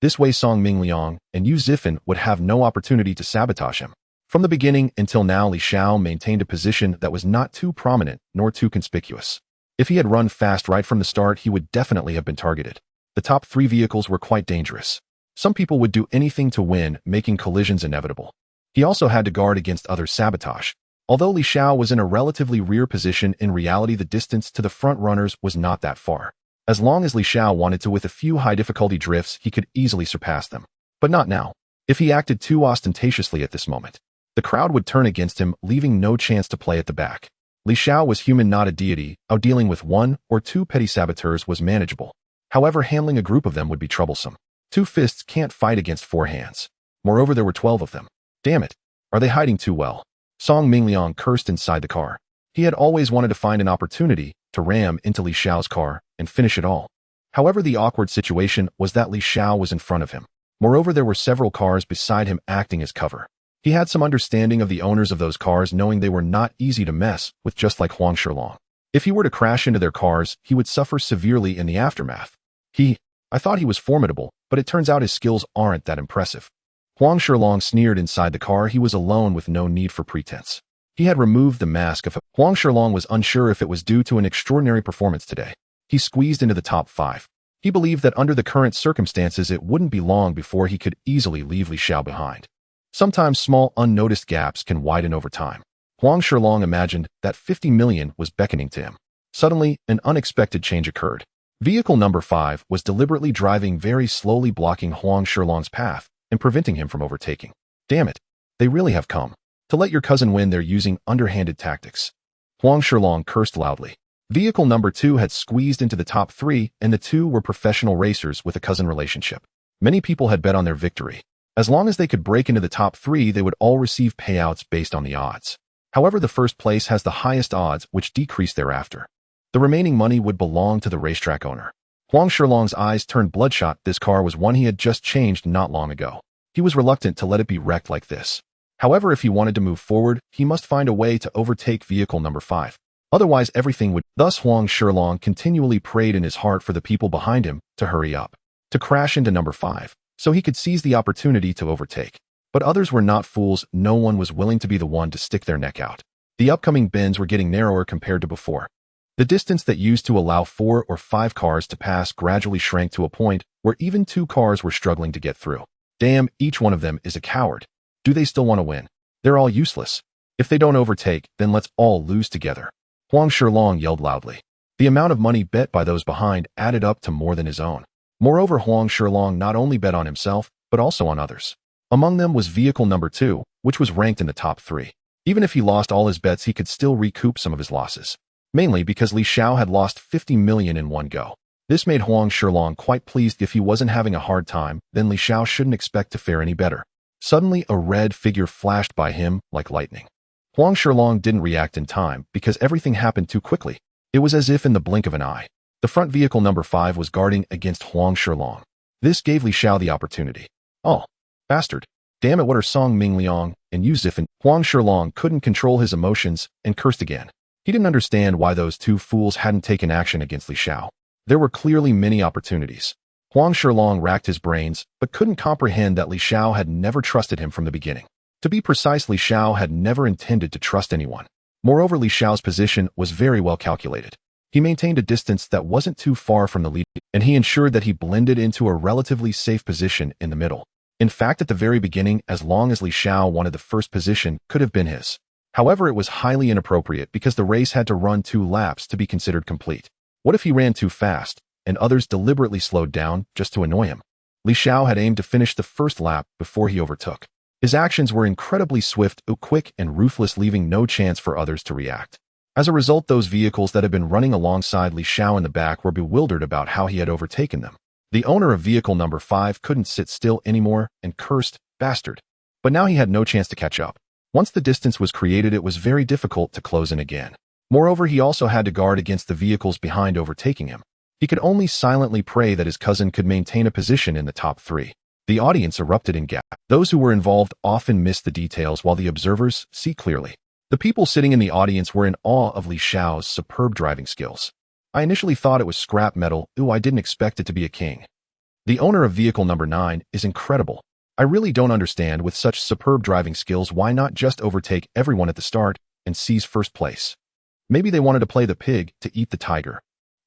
This way, Song Mingliang and Yu Zifan would have no opportunity to sabotage him. From the beginning until now, Li Xiao maintained a position that was not too prominent nor too conspicuous. If he had run fast right from the start, he would definitely have been targeted. The top 3 vehicles were quite dangerous. Some people would do anything to win, making collisions inevitable. He also had to guard against other sabotage. Although Li Xiao was in a relatively rear position, in reality the distance to the front runners was not that far. As long as Li Xiao wanted to, with a few high-difficulty drifts, he could easily surpass them. But not now. If he acted too ostentatiously at this moment, the crowd would turn against him, leaving no chance to play at the back. Li Xiao was human, not a deity. Dealing with 1 or 2 petty saboteurs was manageable. However, handling a group of them would be troublesome. 2 fists can't fight against 4 hands. Moreover, there were 12 of them. Damn it. Are they hiding too well? Song Mingliang cursed inside the car. He had always wanted to find an opportunity to ram into Li Xiao's car and finish it all. However, the awkward situation was that Li Xiao was in front of him. Moreover, there were several cars beside him acting as cover. He had some understanding of the owners of those cars, knowing they were not easy to mess with, just like Huang Shilong. If he were to crash into their cars, he would suffer severely in the aftermath. I thought he was formidable, but it turns out his skills aren't that impressive. Huang Shilong sneered inside the car. He was alone with no need for pretense. He had removed the mask of Huang Shilong was unsure if it was due to an extraordinary performance today. He squeezed into the top 5. He believed that under the current circumstances it wouldn't be long before he could easily leave Li Xiao behind. Sometimes small unnoticed gaps can widen over time. Huang Shilong imagined that 50 million was beckoning to him. Suddenly, an unexpected change occurred. Vehicle number 5 was deliberately driving very slowly, blocking Huang Shilong's path and preventing him from overtaking. Damn it. They really have come to let your cousin win. They're using underhanded tactics. Huang Shilong cursed loudly. Vehicle number 2 had squeezed into the top 3, and the 2 were professional racers with a cousin relationship. Many people had bet on their victory. As long as they could break into the top 3, they would all receive payouts based on the odds. However, the first place has the highest odds, which decrease thereafter. The remaining money would belong to the racetrack owner. Huang Shilong's eyes turned bloodshot. This car was one he had just changed not long ago. He was reluctant to let it be wrecked like this. However, if he wanted to move forward, he must find a way to overtake vehicle number 5. Otherwise, everything would. Thus, Huang Shilong continually prayed in his heart for the people behind him to hurry up, to crash into number 5, so he could seize the opportunity to overtake. But others were not fools. No one was willing to be the one to stick their neck out. The upcoming bends were getting narrower compared to before. The distance that used to allow 4 or 5 cars to pass gradually shrank to a point where even 2 cars were struggling to get through. Damn, each one of them is a coward. Do they still want to win? They're all useless. If they don't overtake, then let's all lose together. Huang Shilong yelled loudly. The amount of money bet by those behind added up to more than his own. Moreover, Huang Shilong not only bet on himself, but also on others. Among them was vehicle number 2, which was ranked in the top 3. Even if he lost all his bets, he could still recoup some of his losses. Mainly because Li Xiao had lost 50 million in one go. This made Huang Shilong quite pleased. If he wasn't having a hard time, then Li Xiao shouldn't expect to fare any better. Suddenly, a red figure flashed by him like lightning. Huang Shilong didn't react in time because everything happened too quickly. It was as if in the blink of an eye. The front vehicle number 5 was guarding against Huang Shilong. This gave Li Xiao the opportunity. Oh, bastard. Damn it, what are Song Mingliang and Yu Zifan? Huang Shilong couldn't control his emotions and cursed again. He didn't understand why those 2 fools hadn't taken action against Li Xiao. There were clearly many opportunities. Huang Shilong racked his brains, but couldn't comprehend that Li Xiao had never trusted him from the beginning. To be precise, Li Xiao had never intended to trust anyone. Moreover, Li Xiao's position was very well calculated. He maintained a distance that wasn't too far from the lead, and he ensured that he blended into a relatively safe position in the middle. In fact, at the very beginning, as long as Li Xiao wanted the first position, could have been his. However, it was highly inappropriate because the race had to run 2 laps to be considered complete. What if he ran too fast, and others deliberately slowed down just to annoy him? Li Xiao had aimed to finish the first lap before he overtook. His actions were incredibly swift, quick, and ruthless, leaving no chance for others to react. As a result, those vehicles that had been running alongside Li Xiao in the back were bewildered about how he had overtaken them. The owner of vehicle number 5 couldn't sit still anymore and cursed, bastard. But now he had no chance to catch up. Once the distance was created, it was very difficult to close in again. Moreover, he also had to guard against the vehicles behind overtaking him. He could only silently pray that his cousin could maintain a position in the top 3. The audience erupted in gasp. Those who were involved often missed the details while the observers see clearly. The people sitting in the audience were in awe of Li Xiao's superb driving skills. I initially thought it was scrap metal. I didn't expect it to be a king. The owner of vehicle number 9 is incredible. I really don't understand, with such superb driving skills, why not just overtake everyone at the start and seize first place? Maybe they wanted to play the pig to eat the tiger.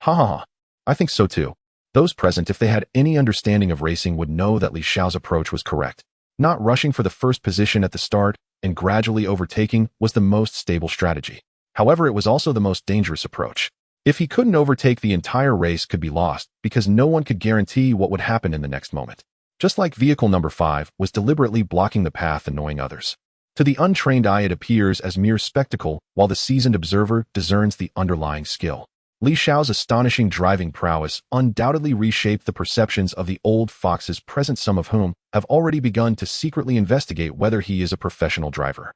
Ha ha ha. I think so too. Those present, if they had any understanding of racing, would know that Li Xiao's approach was correct. Not rushing for the first position at the start and gradually overtaking was the most stable strategy. However, it was also the most dangerous approach. If he couldn't overtake, the entire race could be lost because no one could guarantee what would happen in the next moment. Just like vehicle number 5 was deliberately blocking the path, annoying others. To the untrained eye, it appears as mere spectacle, while the seasoned observer discerns the underlying skill. Li Xiao's astonishing driving prowess undoubtedly reshaped the perceptions of the old foxes present, some of whom have already begun to secretly investigate whether he is a professional driver.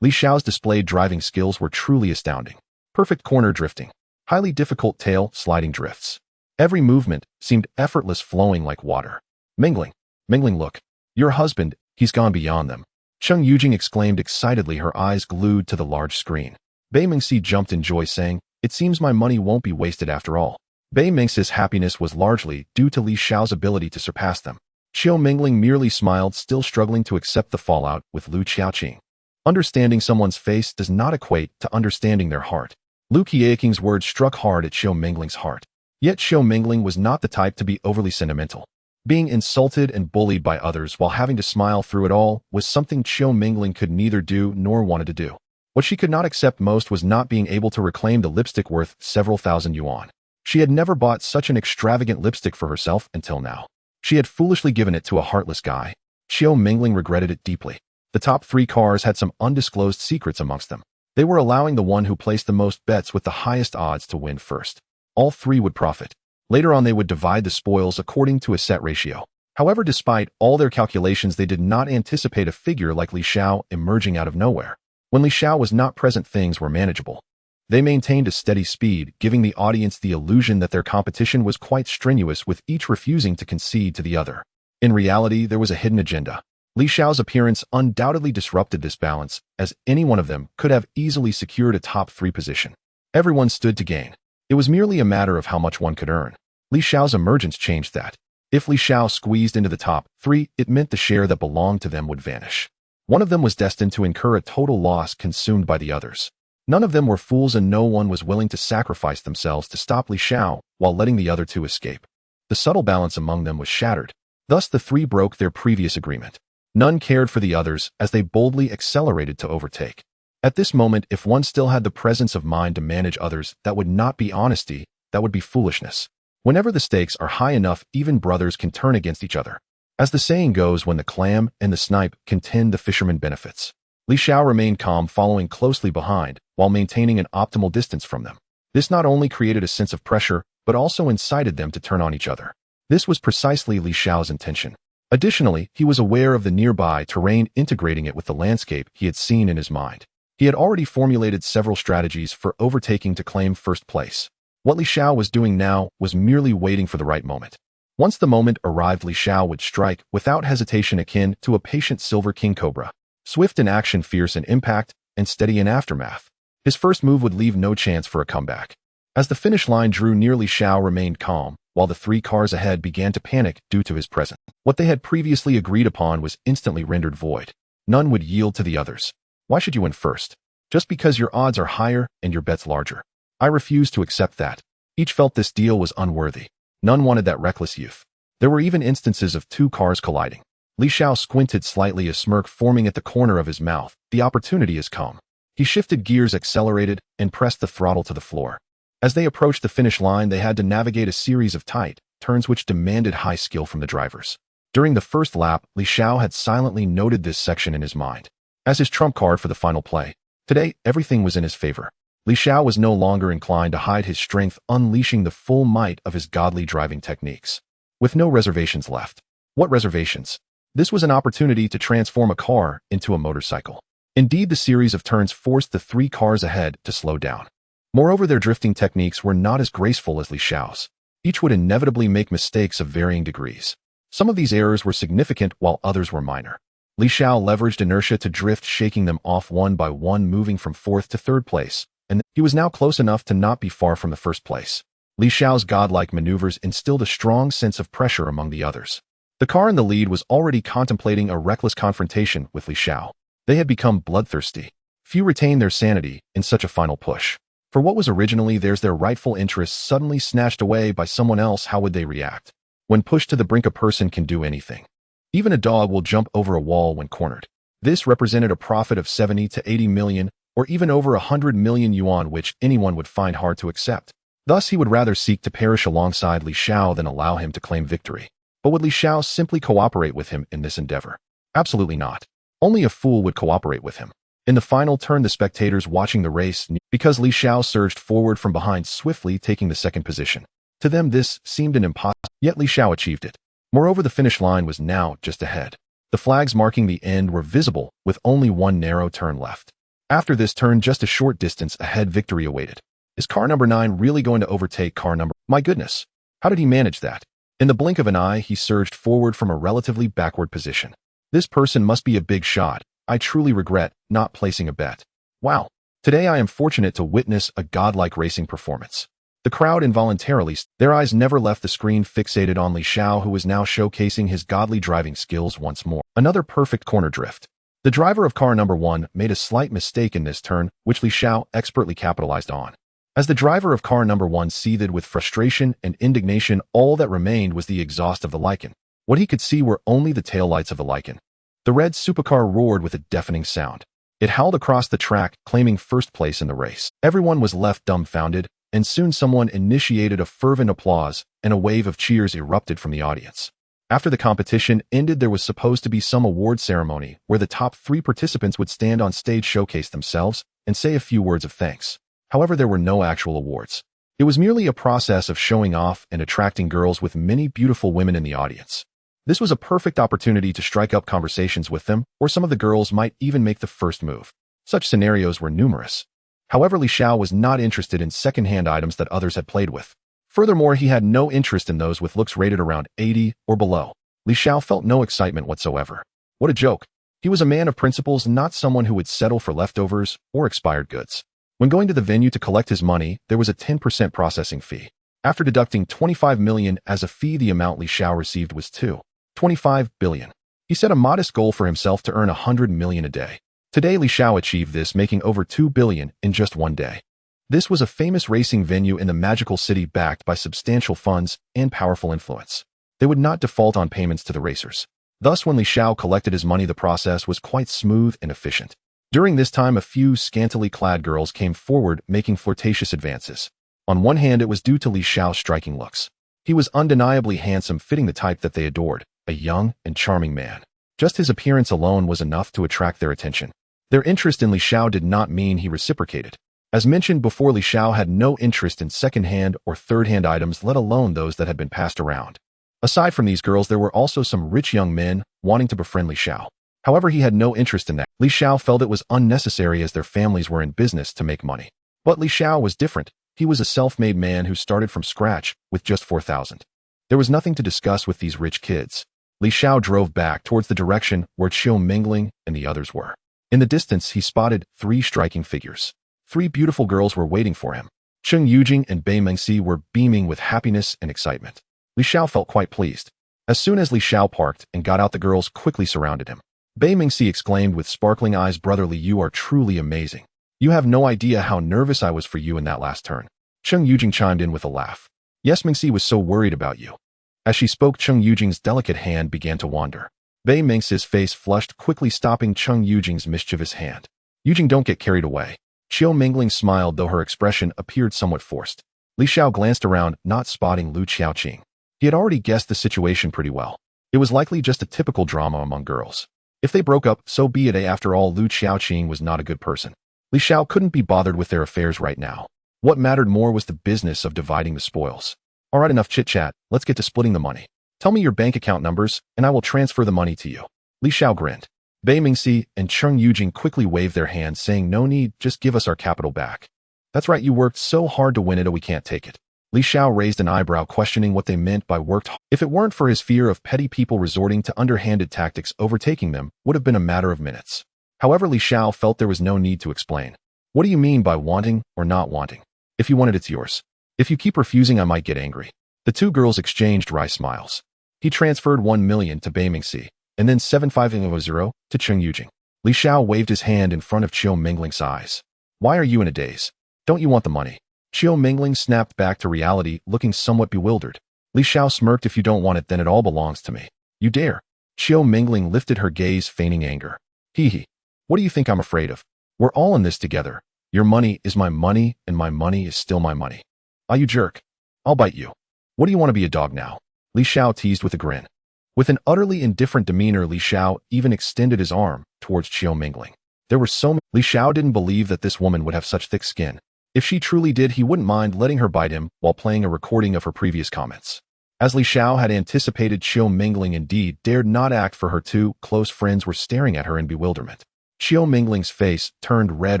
Li Xiao's displayed driving skills were truly astounding. Perfect corner drifting. Highly difficult tail sliding drifts. Every movement seemed effortless, flowing like water. Mingling, look. Your husband, he's gone beyond them. Cheng Yujing exclaimed excitedly, her eyes glued to the large screen. Bei Mingxi jumped in joy, saying, it seems my money won't be wasted after all. Bei Mingxi's happiness was largely due to Li Xiao's ability to surpass them. Qiu Mingling merely smiled, still struggling to accept the fallout with Lu Qiaoqing. Understanding someone's face does not equate to understanding their heart. Lu Qiaoqing's words struck hard at Qiu Mingling's heart. Yet Qiu Mingling was not the type to be overly sentimental. Being insulted and bullied by others while having to smile through it all was something Qiu Mingling could neither do nor wanted to do. What she could not accept most was not being able to reclaim the lipstick worth several thousand yuan. She had never bought such an extravagant lipstick for herself until now. She had foolishly given it to a heartless guy. Qiu Mingling regretted it deeply. The top 3 cars had some undisclosed secrets amongst them. They were allowing the one who placed the most bets with the highest odds to win first. All 3 would profit. Later on, they would divide the spoils according to a set ratio. However, despite all their calculations, they did not anticipate a figure like Li Xiao emerging out of nowhere. When Li Xiao was not present, things were manageable. They maintained a steady speed, giving the audience the illusion that their competition was quite strenuous, with each refusing to concede to the other. In reality, there was a hidden agenda. Li Xiao's appearance undoubtedly disrupted this balance, as any one of them could have easily secured a top 3 position. Everyone stood to gain. It was merely a matter of how much one could earn. Li Xiao's emergence changed that. If Li Xiao squeezed into the top 3, it meant the share that belonged to them would vanish. One of them was destined to incur a total loss consumed by the others. None of them were fools and no one was willing to sacrifice themselves to stop Li Xiao while letting the other two escape. The subtle balance among them was shattered. Thus the three broke their previous agreement. None cared for the others as they boldly accelerated to overtake. At this moment, if one still had the presence of mind to manage others, that would not be honesty, that would be foolishness. Whenever the stakes are high enough, even brothers can turn against each other. As the saying goes, when the clam and the snipe contend, the fisherman benefits. Li Xiao remained calm, following closely behind, while maintaining an optimal distance from them. This not only created a sense of pressure, but also incited them to turn on each other. This was precisely Li Xiao's intention. Additionally, he was aware of the nearby terrain, integrating it with the landscape he had seen in his mind. He had already formulated several strategies for overtaking to claim first place. What Li Xiao was doing now was merely waiting for the right moment. Once the moment arrived, Li Xiao would strike without hesitation, akin to a patient silver king cobra. Swift in action, fierce in impact, and steady in aftermath. His first move would leave no chance for a comeback. As the finish line drew near, Li Xiao remained calm, while the 3 cars ahead began to panic due to his presence. What they had previously agreed upon was instantly rendered void. None would yield to the others. Why should you win first? Just because your odds are higher and your bets larger. I refuse to accept that. Each felt this deal was unworthy. None wanted that reckless youth. There were even instances of 2 cars colliding. Li Xiao squinted slightly, a smirk forming at the corner of his mouth. The opportunity has come. He shifted gears, accelerated, and pressed the throttle to the floor. As they approached the finish line, they had to navigate a series of tight turns which demanded high skill from the drivers. During the first lap, Li Xiao had silently noted this section in his mind. As his trump card for the final play. Today, everything was in his favor. Li Xiao was no longer inclined to hide his strength, unleashing the full might of his godly driving techniques. With no reservations left. What reservations? This was an opportunity to transform a car into a motorcycle. Indeed, the series of turns forced the 3 cars ahead to slow down. Moreover, their drifting techniques were not as graceful as Li Xiao's. Each would inevitably make mistakes of varying degrees. Some of these errors were significant while others were minor. Li Xiao leveraged inertia to drift, shaking them off one by one, moving from 4th to 3rd place. And he was now close enough to not be far from the first place. Li Xiao's godlike maneuvers instilled a strong sense of pressure among the others. The car in the lead was already contemplating a reckless confrontation with Li Xiao. They had become bloodthirsty. Few retained their sanity in such a final push. For what was originally theirs, their rightful interests suddenly snatched away by someone else, how would they react? When pushed to the brink, a person can do anything. Even a dog will jump over a wall when cornered. This represented a profit of 70 to 80 million, or even over 100 million yuan, which anyone would find hard to accept. Thus, he would rather seek to perish alongside Li Xiao than allow him to claim victory. But would Li Xiao simply cooperate with him in this endeavor? Absolutely not. Only a fool would cooperate with him. In the final turn, the spectators watching the race knew because Li Xiao surged forward from behind, swiftly taking the 2nd position. To them, this seemed an impossible, yet Li Xiao achieved it. Moreover, the finish line was now just ahead. The flags marking the end were visible, with only one narrow turn left. After this turn, just a short distance ahead, victory awaited. Is car number 9 really going to overtake car number? My goodness. How did he manage that? In the blink of an eye, he surged forward from a relatively backward position. This person must be a big shot. I truly regret not placing a bet. Wow. Today I am fortunate to witness a godlike racing performance. The crowd involuntarily, their eyes never left the screen, fixated on Li Xiao, who was now showcasing his godly driving skills once more. Another perfect corner drift. The driver of car number 1 made a slight mistake in this turn, which Li Xiao expertly capitalized on. As the driver of car number 1 seethed with frustration and indignation, all that remained was the exhaust of the Lycan. What he could see were only the taillights of the Lycan. The red supercar roared with a deafening sound. It howled across the track, claiming first place in the race. Everyone was left dumbfounded, and soon someone initiated a fervent applause, and a wave of cheers erupted from the audience. After the competition ended, there was supposed to be some award ceremony where the top 3 participants would stand on stage, showcase themselves, and say a few words of thanks. However, there were no actual awards. It was merely a process of showing off and attracting girls, with many beautiful women in the audience. This was a perfect opportunity to strike up conversations with them, or some of the girls might even make the first move. Such scenarios were numerous. However, Li Xiao was not interested in second-hand items that others had played with. Furthermore, he had no interest in those with looks rated around 80 or below. Li Xiao felt no excitement whatsoever. What a joke. He was a man of principles, not someone who would settle for leftovers or expired goods. When going to the venue to collect his money, there was a 10% processing fee. After deducting 25 million as a fee, the amount Li Xiao received was 2.25 billion. He set a modest goal for himself to earn 100 million a day. Today, Li Xiao achieved this, making over 2 billion in just one day. This was a famous racing venue in the magical city backed by substantial funds and powerful influence. They would not default on payments to the racers. Thus, when Li Xiao collected his money, the process was quite smooth and efficient. During this time, a few scantily clad girls came forward, making flirtatious advances. On one hand, it was due to Li Xiao's striking looks. He was undeniably handsome, fitting the type that they adored, a young and charming man. Just his appearance alone was enough to attract their attention. Their interest in Li Xiao did not mean he reciprocated. As mentioned before, Li Xiao had no interest in second-hand or third-hand items, let alone those that had been passed around. Aside from these girls, there were also some rich young men wanting to befriend Li Xiao. However, he had no interest in that. Li Xiao felt it was unnecessary as their families were in business to make money. But Li Xiao was different. He was a self-made man who started from scratch with just 4,000. There was nothing to discuss with these rich kids. Li Xiao drove back towards the direction where Qiu Mingling and the others were. In the distance, he spotted 3 striking figures. 3 beautiful girls were waiting for him. Cheng Yujing and Bei Mengxi were beaming with happiness and excitement. Li Xiao felt quite pleased. As soon as Li Xiao parked and got out, the girls quickly surrounded him. Bei Mengxi exclaimed with sparkling eyes, "Brother Li, you are truly amazing. You have no idea how nervous I was for you in that last turn." Cheng Yujing chimed in with a laugh. "Yes, Mengxi was so worried about you." As she spoke, Cheng Yujing's delicate hand began to wander. Bei Mengxi's face flushed, quickly stopping Cheng Yujing's mischievous hand. "Yujing, don't get carried away." Qiu Mingling smiled, though her expression appeared somewhat forced. Li Xiao glanced around, not spotting Lu Qiaoqing. He had already guessed the situation pretty well. It was likely just a typical drama among girls. If they broke up, so be it. After all, Lu Qiaoqing was not a good person. Li Xiao couldn't be bothered with their affairs right now. What mattered more was the business of dividing the spoils. "All right, enough chit-chat, let's get to splitting the money. Tell me your bank account numbers, and I will transfer the money to you." Li Xiao grinned. Bei Mengxi and Cheng Yujing quickly waved their hands, saying, "No need, just give us our capital back." "That's right, you worked so hard to win it, or we can't take it." Li Xiao raised an eyebrow, questioning what they meant by worked hard. If it weren't for his fear of petty people resorting to underhanded tactics, overtaking them would have been a matter of minutes. However, Li Xiao felt there was no need to explain. "What do you mean by wanting or not wanting? If you want it, it's yours. If you keep refusing, I might get angry." The 2 girls exchanged wry smiles. He transferred 1 million to Bei Mengxi, and then 750 to Cheng Yujing. Li Xiao waved his hand in front of Qiu Mingling's eyes. "Why are you in a daze? Don't you want the money?" Qiu Mingling snapped back to reality, looking somewhat bewildered. Li Xiao smirked. "If you don't want it, then it all belongs to me. You dare?" Qiu Mingling lifted her gaze, feigning anger. Hee hee. "What do you think I'm afraid of? We're all in this together. Your money is my money, and my money is still my money. Ah, you jerk. I'll bite you. What do you want to be, a dog now?" Li Xiao teased with a grin. With an utterly indifferent demeanor, Li Xiao even extended his arm towards Qiu Mingling. There were so many. Li Xiao didn't believe that this woman would have such thick skin. If she truly did, he wouldn't mind letting her bite him while playing a recording of her previous comments. As Li Xiao had anticipated, Qiu Mingling indeed dared not act, for her 2 close friends were staring at her in bewilderment. Qiu Mingling's face turned red,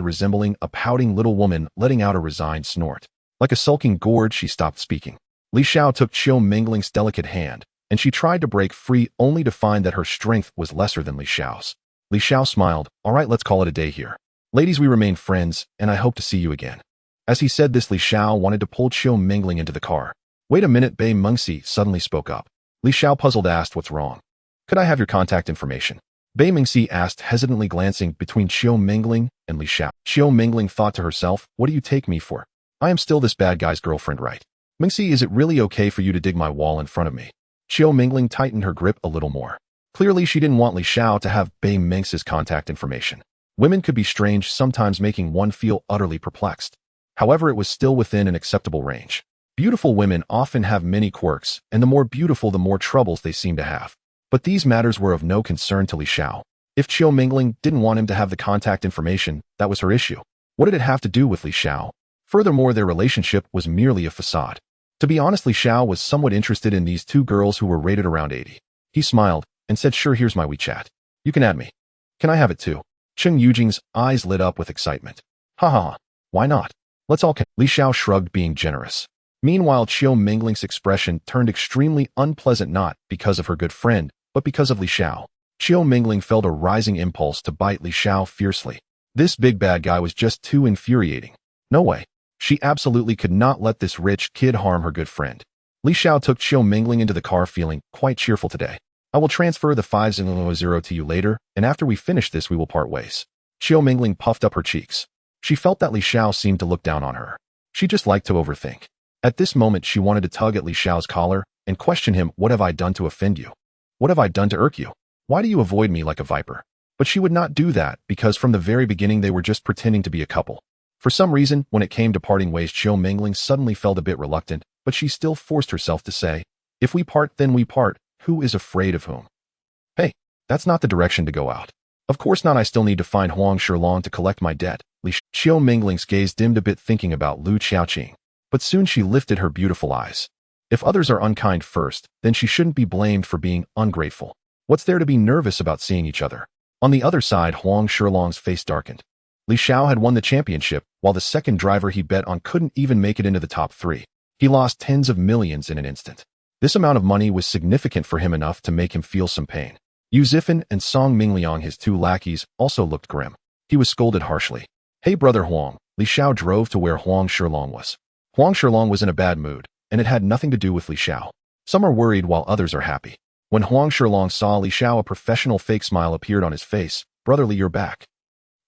resembling a pouting little woman letting out a resigned snort. Like a sulking gourd, she stopped speaking. Li Xiao took Qiu Mingling's delicate hand, and she tried to break free, only to find that her strength was lesser than Li Xiao's. Li Xiao smiled. "All right, let's call it a day here. Ladies, we remain friends, and I hope to see you again." As he said this, Li Xiao wanted to pull Qiu Mingling into the car. "Wait a minute," Bei Mengxi suddenly spoke up. Li Xiao, puzzled, asked, "What's wrong?" "Could I have your contact information?" Bei Mengxi asked, hesitantly glancing between Qiu Mingling and Li Xiao. Qiu Mingling thought to herself, "What do you take me for? I am still this bad guy's girlfriend, right? Mengxi, is it really okay for you to dig my wall in front of me?" Qiu Mingling tightened her grip a little more. Clearly, she didn't want Li Xiao to have Bei Mengxi's contact information. Women could be strange, sometimes making one feel utterly perplexed. However, it was still within an acceptable range. Beautiful women often have many quirks, and the more beautiful, the more troubles they seem to have. But these matters were of no concern to Li Xiao. If Qiu Mingling didn't want him to have the contact information, that was her issue. What did it have to do with Li Xiao? Furthermore, their relationship was merely a facade. To be honest, Li Xiao was somewhat interested in these 2 girls who were rated around 80. He smiled and said, "Sure, here's my WeChat. You can add me." "Can I have it too?" Cheng Yujing's eyes lit up with excitement. "Ha ha ha. Why not? Let's all." Li Xiao shrugged, being generous. Meanwhile, Qiu Mingling's expression turned extremely unpleasant, not because of her good friend, but because of Li Xiao. Qiu Mingling felt a rising impulse to bite Li Xiao fiercely. This big bad guy was just too infuriating. No way. She absolutely could not let this rich kid harm her good friend. Li Xiao took Qiu Mingling into the car feeling quite cheerful today. I will transfer the 500 to you later, and after we finish this we will part ways. Qiu Mingling puffed up her cheeks. She felt that Li Xiao seemed to look down on her. She just liked to overthink. At this moment she wanted to tug at Li Xiao's collar and question him, what have I done to offend you? What have I done to irk you? Why do you avoid me like a viper? But she would not do that because from the very beginning they were just pretending to be a couple. For some reason, when it came to parting ways, Qiu Mingling suddenly felt a bit reluctant, but she still forced herself to say, if we part, then we part. Who is afraid of whom? Hey, that's not the direction to go out. Of course not. I still need to find Huang Shilong to collect my debt. Qiu Mingling's gaze dimmed a bit thinking about Lu Xiaoqing, but soon she lifted her beautiful eyes. If others are unkind first, then she shouldn't be blamed for being ungrateful. What's there to be nervous about seeing each other? On the other side, Huang Shilong's face darkened. Li Xiao had won the championship, while the second driver he bet on couldn't even make it into the top 3. He lost tens of millions in an instant. This amount of money was significant for him enough to make him feel some pain. Yu Zifan and Song Mingliang, his 2 lackeys, also looked grim. He was scolded harshly. Hey brother Huang, Li Xiao drove to where Huang Shilong was. Huang Shilong was in a bad mood, and it had nothing to do with Li Xiao. Some are worried while others are happy. When Huang Shilong saw Li Xiao, a professional fake smile appeared on his face. Brother Li, you're back.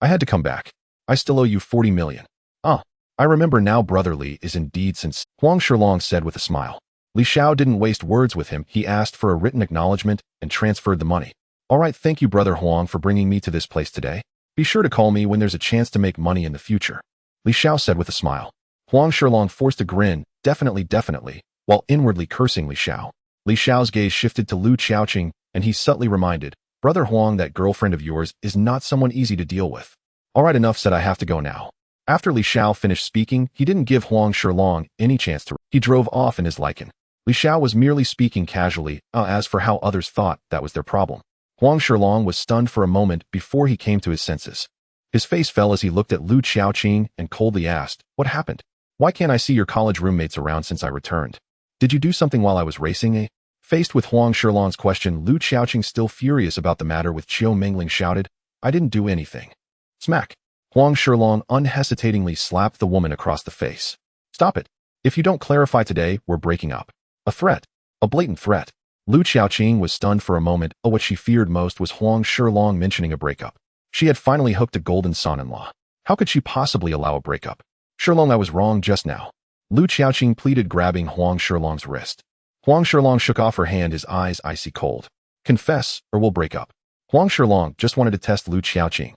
I had to come back. I still owe you 40 million. Ah, I remember now. Brother Li is indeed sincere, Huang Shilong said with a smile. Li Xiao didn't waste words with him. He asked for a written acknowledgement and transferred the money. All right, thank you brother Huang for bringing me to this place today. Be sure to call me when there's a chance to make money in the future, Li Xiao said with a smile. Huang Shilong forced a grin, definitely, while inwardly cursing Li Xiao. Li Xiao's gaze shifted to Lu Xiaoqing, and he subtly reminded, brother Huang, that girlfriend of yours is not someone easy to deal with. All right, enough said, I have to go now. After Li Xiao finished speaking, he didn't give Huang Shilong any chance to. He drove off in his Lycan. Li Xiao was merely speaking casually, as for how others thought, that was their problem. Huang Shilong was stunned for a moment before he came to his senses. His face fell as he looked at Lu Xiaoqing and coldly asked, what happened? Why can't I see your college roommates around since I returned? Did you do something while I was racing, Faced with Huang Shilong's question, Lu Xiaoqing, still furious about the matter with Qiu Mingling, shouted, I didn't do anything. Smack. Huang Shilong unhesitatingly slapped the woman across the face. Stop it. If you don't clarify today, we're breaking up. A threat. A blatant threat. Lu Xiaoqing was stunned for a moment. What she feared most was Huang Shilong mentioning a breakup. She had finally hooked a golden son-in-law. How could she possibly allow a breakup? Shilong, I was wrong just now. Lu Xiaoqing pleaded, grabbing Huang Shilong's wrist. Huang Shilong shook off her hand, his eyes icy cold. Confess, or we'll break up. Huang Shilong just wanted to test Lu Xiaoqing.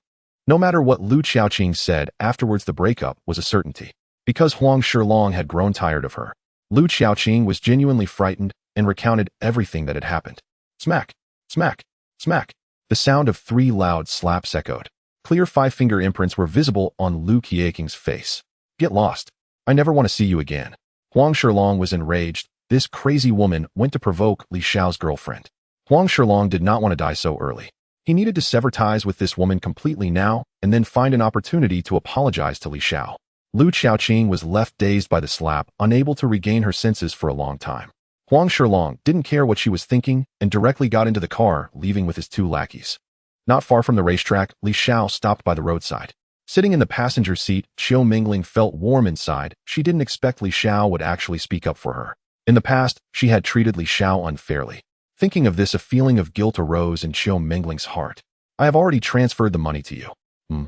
No matter what Lu Xiaoqing said, afterwards the breakup was a certainty. Because Huang Shilong had grown tired of her. Lu Xiaoqing was genuinely frightened and recounted everything that had happened. Smack, smack, smack. The sound of 3 loud slaps echoed. Clear 5-finger imprints were visible on Lu Xiaoqing's face. Get lost. I never want to see you again. Huang Shilong was enraged. This crazy woman went to provoke Li Xiao's girlfriend. Huang Shilong did not want to die so early. He needed to sever ties with this woman completely now and then find an opportunity to apologize to Li Xiao. Lu Xiaoqing was left dazed by the slap, unable to regain her senses for a long time. Huang Shilong didn't care what she was thinking and directly got into the car, leaving with his 2 lackeys. Not far from the racetrack, Li Xiao stopped by the roadside. Sitting in the passenger seat, Qiu Mingling felt warm inside. She didn't expect Li Xiao would actually speak up for her. In the past, she had treated Li Xiao unfairly. Thinking of this, a feeling of guilt arose in Qiu Mingling's heart. I have already transferred the money to you.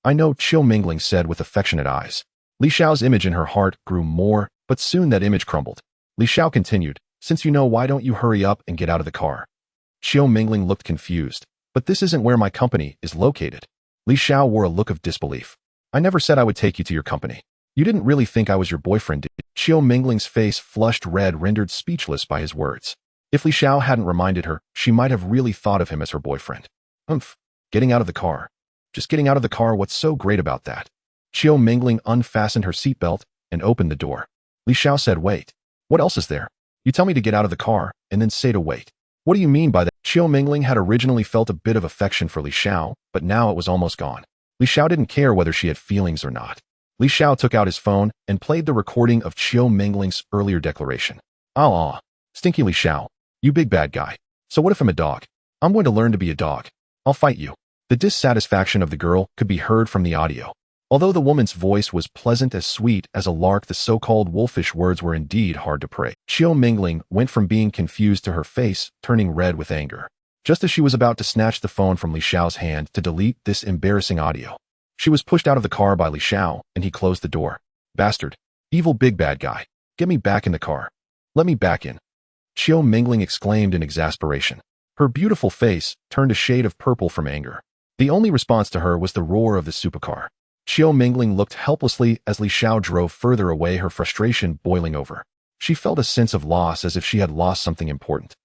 I know, Qiu Mingling said with affectionate eyes. Li Xiao's image in her heart grew more, but soon that image crumbled. Li Xiao continued, since you know, why don't you hurry up and get out of the car? Qiu Mingling looked confused. But this isn't where my company is located. Li Xiao wore a look of disbelief. I never said I would take you to your company. You didn't really think I was your boyfriend, did you? Qiu Mingling's face flushed red, rendered speechless by his words. If Li Xiao hadn't reminded her, she might have really thought of him as her boyfriend. Getting out of the car. Just getting out of the car, what's so great about that? Qiu Mingling unfastened her seatbelt and opened the door. Li Xiao said, wait. What else is there? You tell me to get out of the car, and then say to wait. What do you mean by that? Qiu Mingling had originally felt a bit of affection for Li Xiao, but now it was almost gone. Li Xiao didn't care whether she had feelings or not. Li Xiao took out his phone and played the recording of Qiu Mingling's earlier declaration. Stinky Li Xiao. You big bad guy. So what if I'm a dog? I'm going to learn to be a dog. I'll fight you. The dissatisfaction of the girl could be heard from the audio. Although the woman's voice was pleasant as sweet as a lark, the so-called wolfish words were indeed hard to pray. Qiu Mingling went from being confused to her face turning red with anger. Just as she was about to snatch the phone from Li Xiao's hand to delete this embarrassing audio, she was pushed out of the car by Li Xiao, and he closed the door. Bastard. Evil big bad guy. Get me back in the car. Let me back in. Qiu Mingling exclaimed in exasperation. Her beautiful face turned a shade of purple from anger. The only response to her was the roar of the supercar. Qiu Mingling looked helplessly as Li Xiao drove further away, her frustration boiling over. She felt a sense of loss, as if she had lost something important.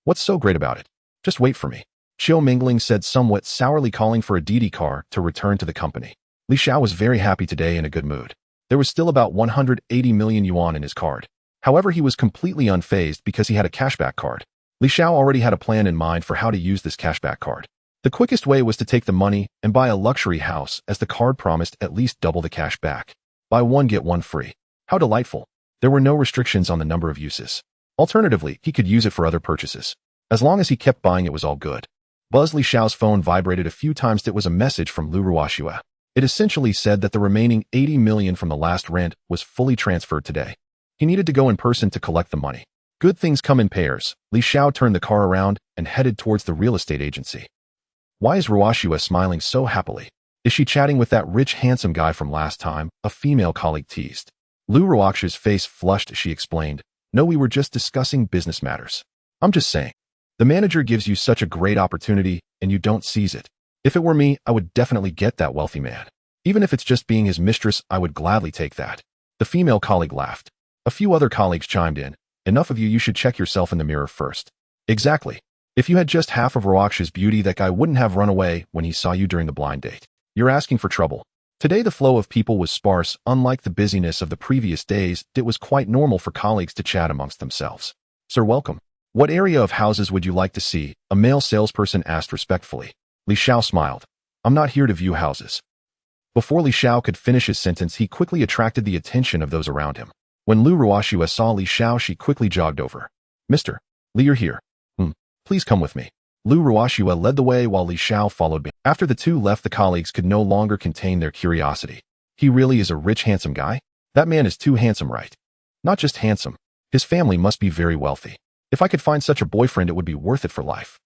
What's so great about it? Just wait for me. Qiu Mingling said, somewhat sourly, calling for a DD car to return to the company. Li Xiao was very happy today, in a good mood. There was still about 180 million yuan in his card. However, he was completely unfazed because he had a cashback card. Li Xiao already had a plan in mind for how to use this cashback card. The quickest way was to take the money and buy a luxury house, as the card promised at least double the cash back. Buy one get one free. How delightful. There were no restrictions on the number of uses. Alternatively, he could use it for other purchases. As long as he kept buying, it was all good. Buzz Li Xiao's phone vibrated a few times. It was a message from Lu Ruoxue. It essentially said that the remaining 80 million from the last rent was fully transferred today. He needed to go in person to collect the money. Good things come in pairs. Li Xiao turned the car around and headed towards the real estate agency. Why is Ruoxue smiling so happily? Is she chatting with that rich, handsome guy from last time? A female colleague teased. Lu Ruoxue's face flushed as she explained, No, we were just discussing business matters. I'm just saying. The manager gives you such a great opportunity, and you don't seize it. If it were me, I would definitely get that wealthy man. Even if it's just being his mistress, I would gladly take that. The female colleague laughed. A few other colleagues chimed in. Enough of you should check yourself in the mirror first. Exactly. If you had just half of Ruoxue's beauty, that guy wouldn't have run away when he saw you during the blind date. You're asking for trouble. Today the flow of people was sparse. Unlike the busyness of the previous days, it was quite normal for colleagues to chat amongst themselves. Sir, welcome. What area of houses would you like to see? A male salesperson asked respectfully. Li Xiao smiled. I'm not here to view houses. Before Li Xiao could finish his sentence, he quickly attracted the attention of those around him. When Lu Ruoxue saw Li Xiao, she quickly jogged over. Mr. Li, you're here. Please come with me. Lu Ruoxue led the way while Li Xiao followed behind. After the two left, the colleagues could no longer contain their curiosity. He really is a rich, handsome guy? That man is too handsome, right? Not just handsome. His family must be very wealthy. If I could find such a boyfriend, it would be worth it for life.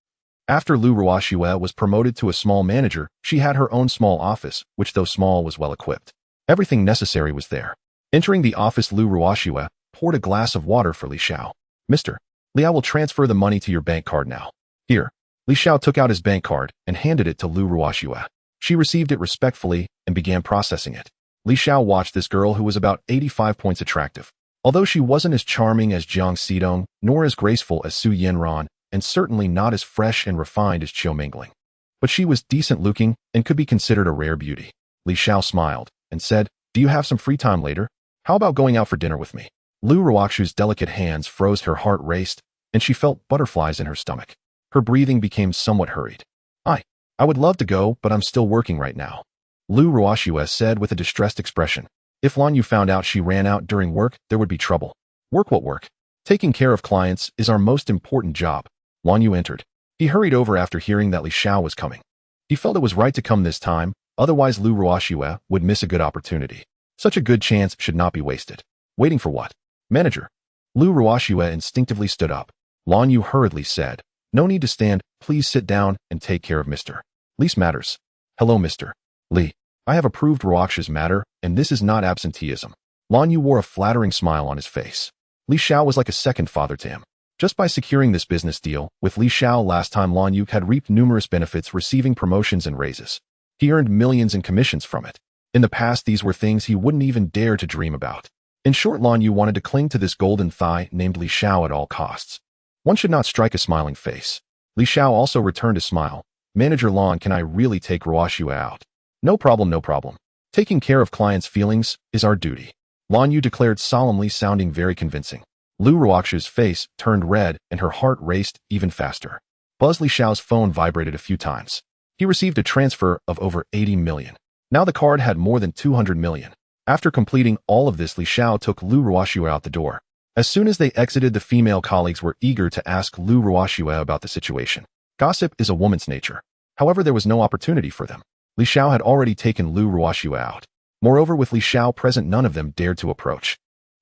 After Lu Ruoxue was promoted to a small manager, she had her own small office, which though small was well equipped. Everything necessary was there. Entering the office, Lu Ruoxue poured a glass of water for Li Xiao. Mr. Li, I will transfer the money to your bank card now. Here. Li Xiao took out his bank card and handed it to Lu Ruoxue. She received it respectfully and began processing it. Li Xiao watched this girl who was about 85 points attractive. Although she wasn't as charming as Jiang Xidong, nor as graceful as Su Yanran, and certainly not as fresh and refined as Qiu Mingling. But she was decent-looking and could be considered a rare beauty. Li Xiao smiled and said, Do you have some free time later? How about going out for dinner with me? Lu Ruoxue's delicate hands froze, her heart raced, and she felt butterflies in her stomach. Her breathing became somewhat hurried. I would love to go, but I'm still working right now. Lu Ruoxue said with a distressed expression. If Lan Yu found out she ran out during work, there would be trouble. Work? What work? Taking care of clients is our most important job. Lan Yu entered. He hurried over after hearing that Li Xiao was coming. He felt it was right to come this time, otherwise Lu Ruoxue would miss a good opportunity. Such a good chance should not be wasted. Waiting for what? Manager. Lu Ruoxue instinctively stood up. Lan Yu hurriedly said, No need to stand, please sit down and take care of Mr. Li's matters. Hello, Mr. Li. I have approved Ruoxue's matter, and this is not absenteeism. Lan Yu wore a flattering smile on his face. Li Xiao was like a second father to him. Just by securing this business deal with Li Xiao last time, Lan Yu had reaped numerous benefits, receiving promotions and raises. He earned millions in commissions from it. In the past, these were things he wouldn't even dare to dream about. In short, Lan Yu wanted to cling to this golden thigh named Li Xiao at all costs. One should not strike a smiling face. Li Xiao also returned a smile. Manager Lan, can I really take Ruoxue out? No problem, no problem. Taking care of clients' feelings is our duty. Lan Yu declared solemnly, sounding very convincing. Lu Ruoxue's face turned red and her heart raced even faster. Buzz Li Xiao's phone vibrated a few times. He received a transfer of over 80 million. Now the card had more than 200 million. After completing all of this, Li Xiao took Lu Ruoxue out the door. As soon as they exited, the female colleagues were eager to ask Lu Ruoxue about the situation. Gossip is a woman's nature. However, there was no opportunity for them. Li Xiao had already taken Lu Ruoxue out. Moreover, with Li Xiao present, none of them dared to approach.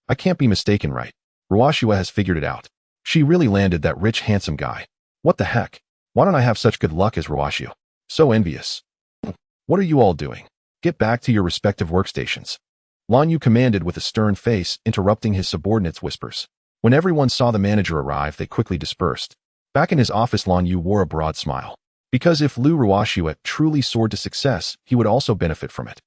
I can't be mistaken, right? Ruoxue has figured it out. She really landed that rich, handsome guy. What the heck? Why don't I have such good luck as Ruoxue? So envious. What are you all doing? Get back to your respective workstations. Lan Yu commanded with a stern face, interrupting his subordinates' whispers. When everyone saw the manager arrive, they quickly dispersed. Back in his office, Lan Yu wore a broad smile. Because if Lu Ruoxue truly soared to success, he would also benefit from it.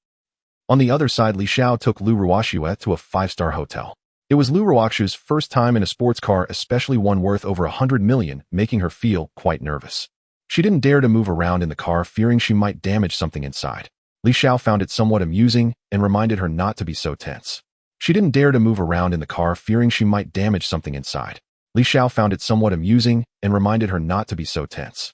On the other side, Li Xiao took Lu Ruoxue to a 5-star hotel. It was Lu Ruoxue's first time in a sports car, especially one worth over 100 million, making her feel quite nervous. She didn't dare to move around in the car, fearing she might damage something inside. Li Xiao found it somewhat amusing and reminded her not to be so tense. She didn't dare to move around in the car, fearing she might damage something inside. Li Xiao found it somewhat amusing and reminded her not to be so tense.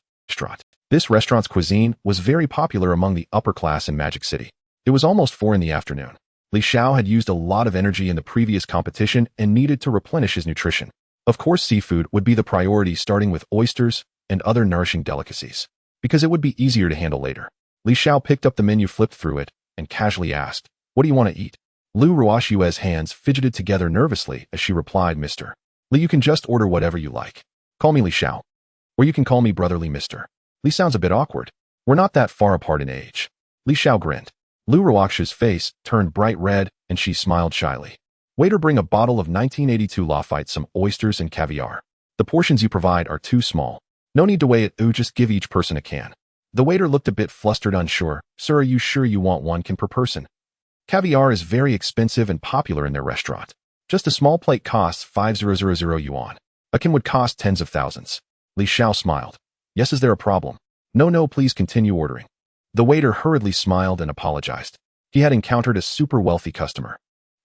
This restaurant's cuisine was very popular among the upper class in Magic City. It was almost 4 in the afternoon. Li Xiao had used a lot of energy in the previous competition and needed to replenish his nutrition. Of course, seafood would be the priority, starting with oysters and other nourishing delicacies, because it would be easier to handle later. Li Xiao picked up the menu, flipped through it, and casually asked, "What do you want to eat?" Lu Ruoxue's hands fidgeted together nervously as she replied, "Mr. Li, you can just order whatever you like. Call me Li Xiao. Or you can call me brotherly Mr. Li." Sounds a bit awkward. We're not that far apart in age. Li Xiao grinned. Lu Ruoxue's face turned bright red, and she smiled shyly. "Waiter, bring a bottle of 1982 Lafite, some oysters and caviar. The portions you provide are too small. No need to weigh it, just give each person a can." The waiter looked a bit flustered, unsure. "Sir, are you sure you want 1 can per person? Caviar is very expensive and popular in their restaurant. Just a small plate costs 5,000 yuan. A can would cost tens of thousands." Li Xiao smiled. "Yes, is there a problem?" No, please continue ordering." The waiter hurriedly smiled and apologized. He had encountered a super wealthy customer.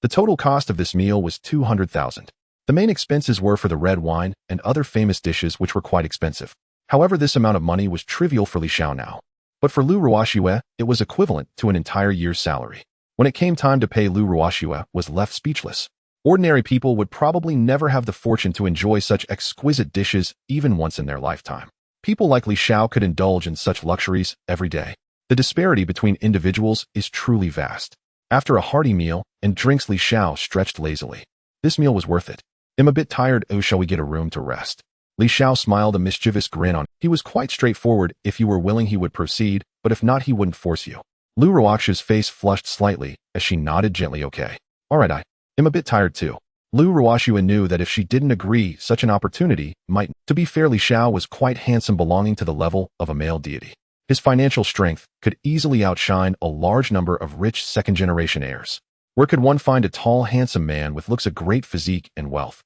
The total cost of this meal was 200,000. The main expenses were for the red wine and other famous dishes, which were quite expensive. However, this amount of money was trivial for Li Xiao now. But for Lu Ruoxue, it was equivalent to an entire year's salary. When it came time to pay, Lu Ruoxue was left speechless. Ordinary people would probably never have the fortune to enjoy such exquisite dishes even once in their lifetime. People like Li Xiao could indulge in such luxuries every day. The disparity between individuals is truly vast. After a hearty meal and drinks, Li Xiao stretched lazily. This meal was worth it. "I'm a bit tired. Shall we get a room to rest?" Li Xiao smiled, a mischievous grin on. He was quite straightforward. If you were willing, he would proceed, but if not, he wouldn't force you. Lu Ruoxue's face flushed slightly as she nodded gently. "Okay. All right, I'm a bit tired too." Lu Ruoxue knew that if she didn't agree, such an opportunity might. To be fair, Li Xiao was quite handsome, belonging to the level of a male deity. His financial strength could easily outshine a large number of rich second-generation heirs. Where could one find a tall, handsome man with looks, a great physique, and wealth?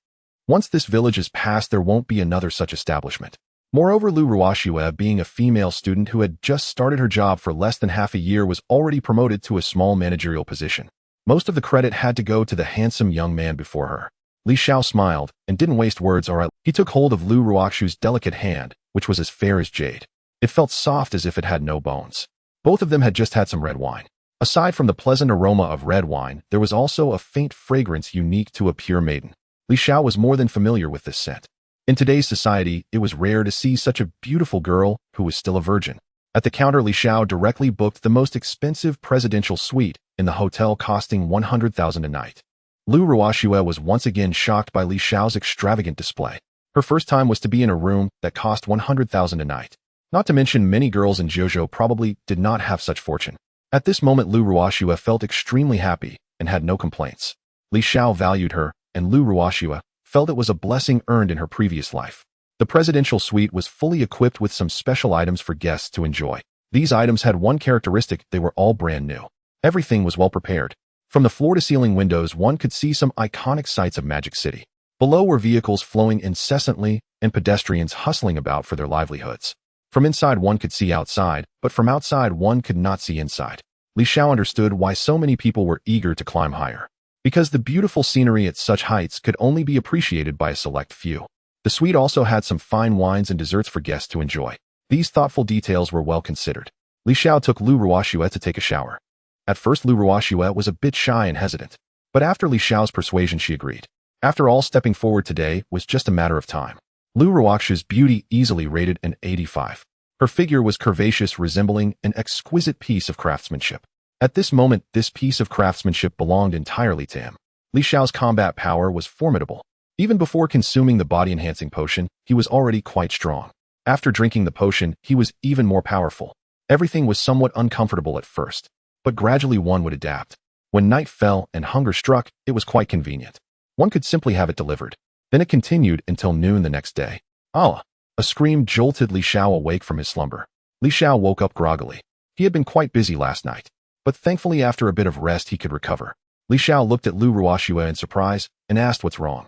Once this village is passed, there won't be another such establishment. Moreover, Lu Ruoxue, being a female student who had just started her job for less than half a year, was already promoted to a small managerial position. Most of the credit had to go to the handsome young man before her. Li Xiao smiled and didn't waste words. "All right." He took hold of Lu Ruoxue's delicate hand, which was as fair as jade. It felt soft as if it had no bones. Both of them had just had some red wine. Aside from the pleasant aroma of red wine, there was also a faint fragrance unique to a pure maiden. Li Xiao was more than familiar with this scent. In today's society, it was rare to see such a beautiful girl who was still a virgin. At the counter, Li Xiao directly booked the most expensive presidential suite in the hotel, costing 100,000 a night. Lu Ruoxue was once again shocked by Li Xiao's extravagant display. Her first time was to be in a room that cost 100,000 a night. Not to mention, many girls in Zhuzhou probably did not have such fortune. At this moment, Lu Ruoxue felt extremely happy and had no complaints. Li Xiao valued her, and Lu Ruoxue felt it was a blessing earned in her previous life. The presidential suite was fully equipped with some special items for guests to enjoy. These items had one characteristic: they were all brand new. Everything was well prepared. From the floor-to-ceiling windows, one could see some iconic sights of Magic City. Below were vehicles flowing incessantly and pedestrians hustling about for their livelihoods. From inside, one could see outside, but from outside, one could not see inside. Li Xiao understood why so many people were eager to climb higher. Because the beautiful scenery at such heights could only be appreciated by a select few. The suite also had some fine wines and desserts for guests to enjoy. These thoughtful details were well considered. Li Xiao took Lu Ruoxue to take a shower. At first, Lu Ruoxue was a bit shy and hesitant, but after Li Xiao's persuasion, she agreed. After all, stepping forward today was just a matter of time. Lu Ruoxue's beauty easily rated an 85. Her figure was curvaceous, resembling an exquisite piece of craftsmanship. At this moment, this piece of craftsmanship belonged entirely to him. Li Xiao's combat power was formidable. Even before consuming the body-enhancing potion, he was already quite strong. After drinking the potion, he was even more powerful. Everything was somewhat uncomfortable at first, but gradually one would adapt. When night fell and hunger struck, it was quite convenient. One could simply have it delivered. Then it continued until noon the next day. Allah! A scream jolted Li Xiao awake from his slumber. Li Xiao woke up groggily. He had been quite busy last night, but thankfully after a bit of rest he could recover. Li Xiao looked at Lu Ruoxue in surprise and asked what's wrong.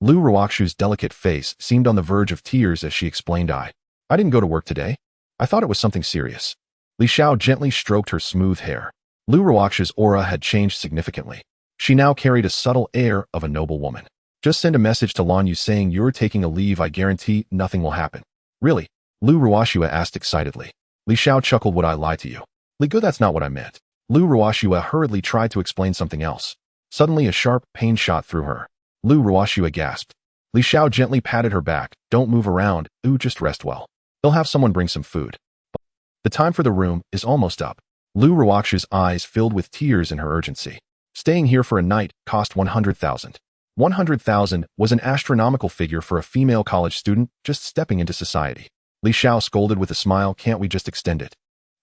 Lu Ruoxue's delicate face seemed on the verge of tears as she explained, I didn't go to work today. I thought it was something serious. Li Xiao gently stroked her smooth hair. Lu Ruoxue's aura had changed significantly. She now carried a subtle air of a noble woman. Just send a message to Lan Yu saying you're taking a leave. I guarantee nothing will happen. Really? Lu Ruoxue asked excitedly. Li Xiao chuckled, would I lie to you? Li Gu, that's not what I meant. Lu Ruoxue hurriedly tried to explain something else. Suddenly a sharp pain shot through her. Lu Ruoxue gasped. Li Xiao gently patted her back. Don't move around. Just rest well. They'll have someone bring some food. The time for the room is almost up. Lu Ruoxue's eyes filled with tears in her urgency. Staying here for a night cost 100,000. 100,000 was an astronomical figure for a female college student just stepping into society. Li Xiao scolded with a smile, can't we just extend it?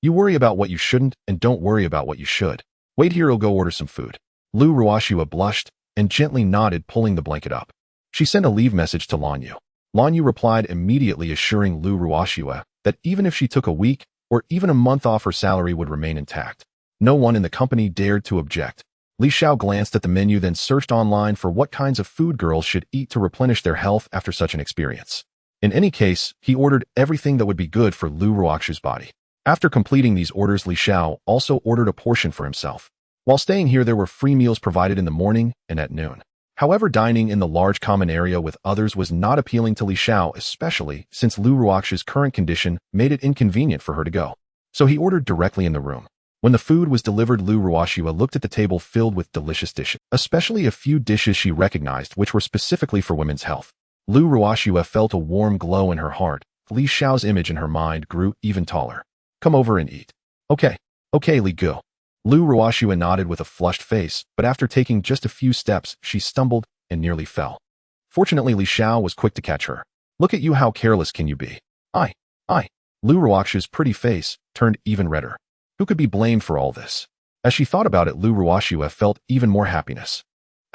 You worry about what you shouldn't and don't worry about what you should. Wait here, I'll go order some food. Lu Ruoxue blushed and gently nodded, pulling the blanket up. She sent a leave message to Lan Yu. Lan Yu replied immediately, assuring Lu Ruoxue that even if she took a week or even a month off, her salary would remain intact. No one in the company dared to object. Li Xiao glanced at the menu, then searched online for what kinds of food girls should eat to replenish their health after such an experience. In any case, he ordered everything that would be good for Lu Ruoxue's body. After completing these orders, Li Xiao also ordered a portion for himself. While staying here, there were free meals provided in the morning and at noon. However, dining in the large common area with others was not appealing to Li Xiao, especially since Lu Ruoxue's current condition made it inconvenient for her to go. So he ordered directly in the room. When the food was delivered, Lu Ruoxue looked at the table filled with delicious dishes, especially a few dishes she recognized which were specifically for women's health. Lu Ruoxue felt a warm glow in her heart. Li Xiao's image in her mind grew even taller. Come over and eat. Okay, Li Gu. Lu Ruoxue nodded with a flushed face, but after taking just a few steps, she stumbled and nearly fell. Fortunately, Li Xiao was quick to catch her. Look at you, how careless can you be? I. Lu Ruoxue's pretty face turned even redder. Who could be blamed for all this? As she thought about it, Lu Ruoxue felt even more happiness.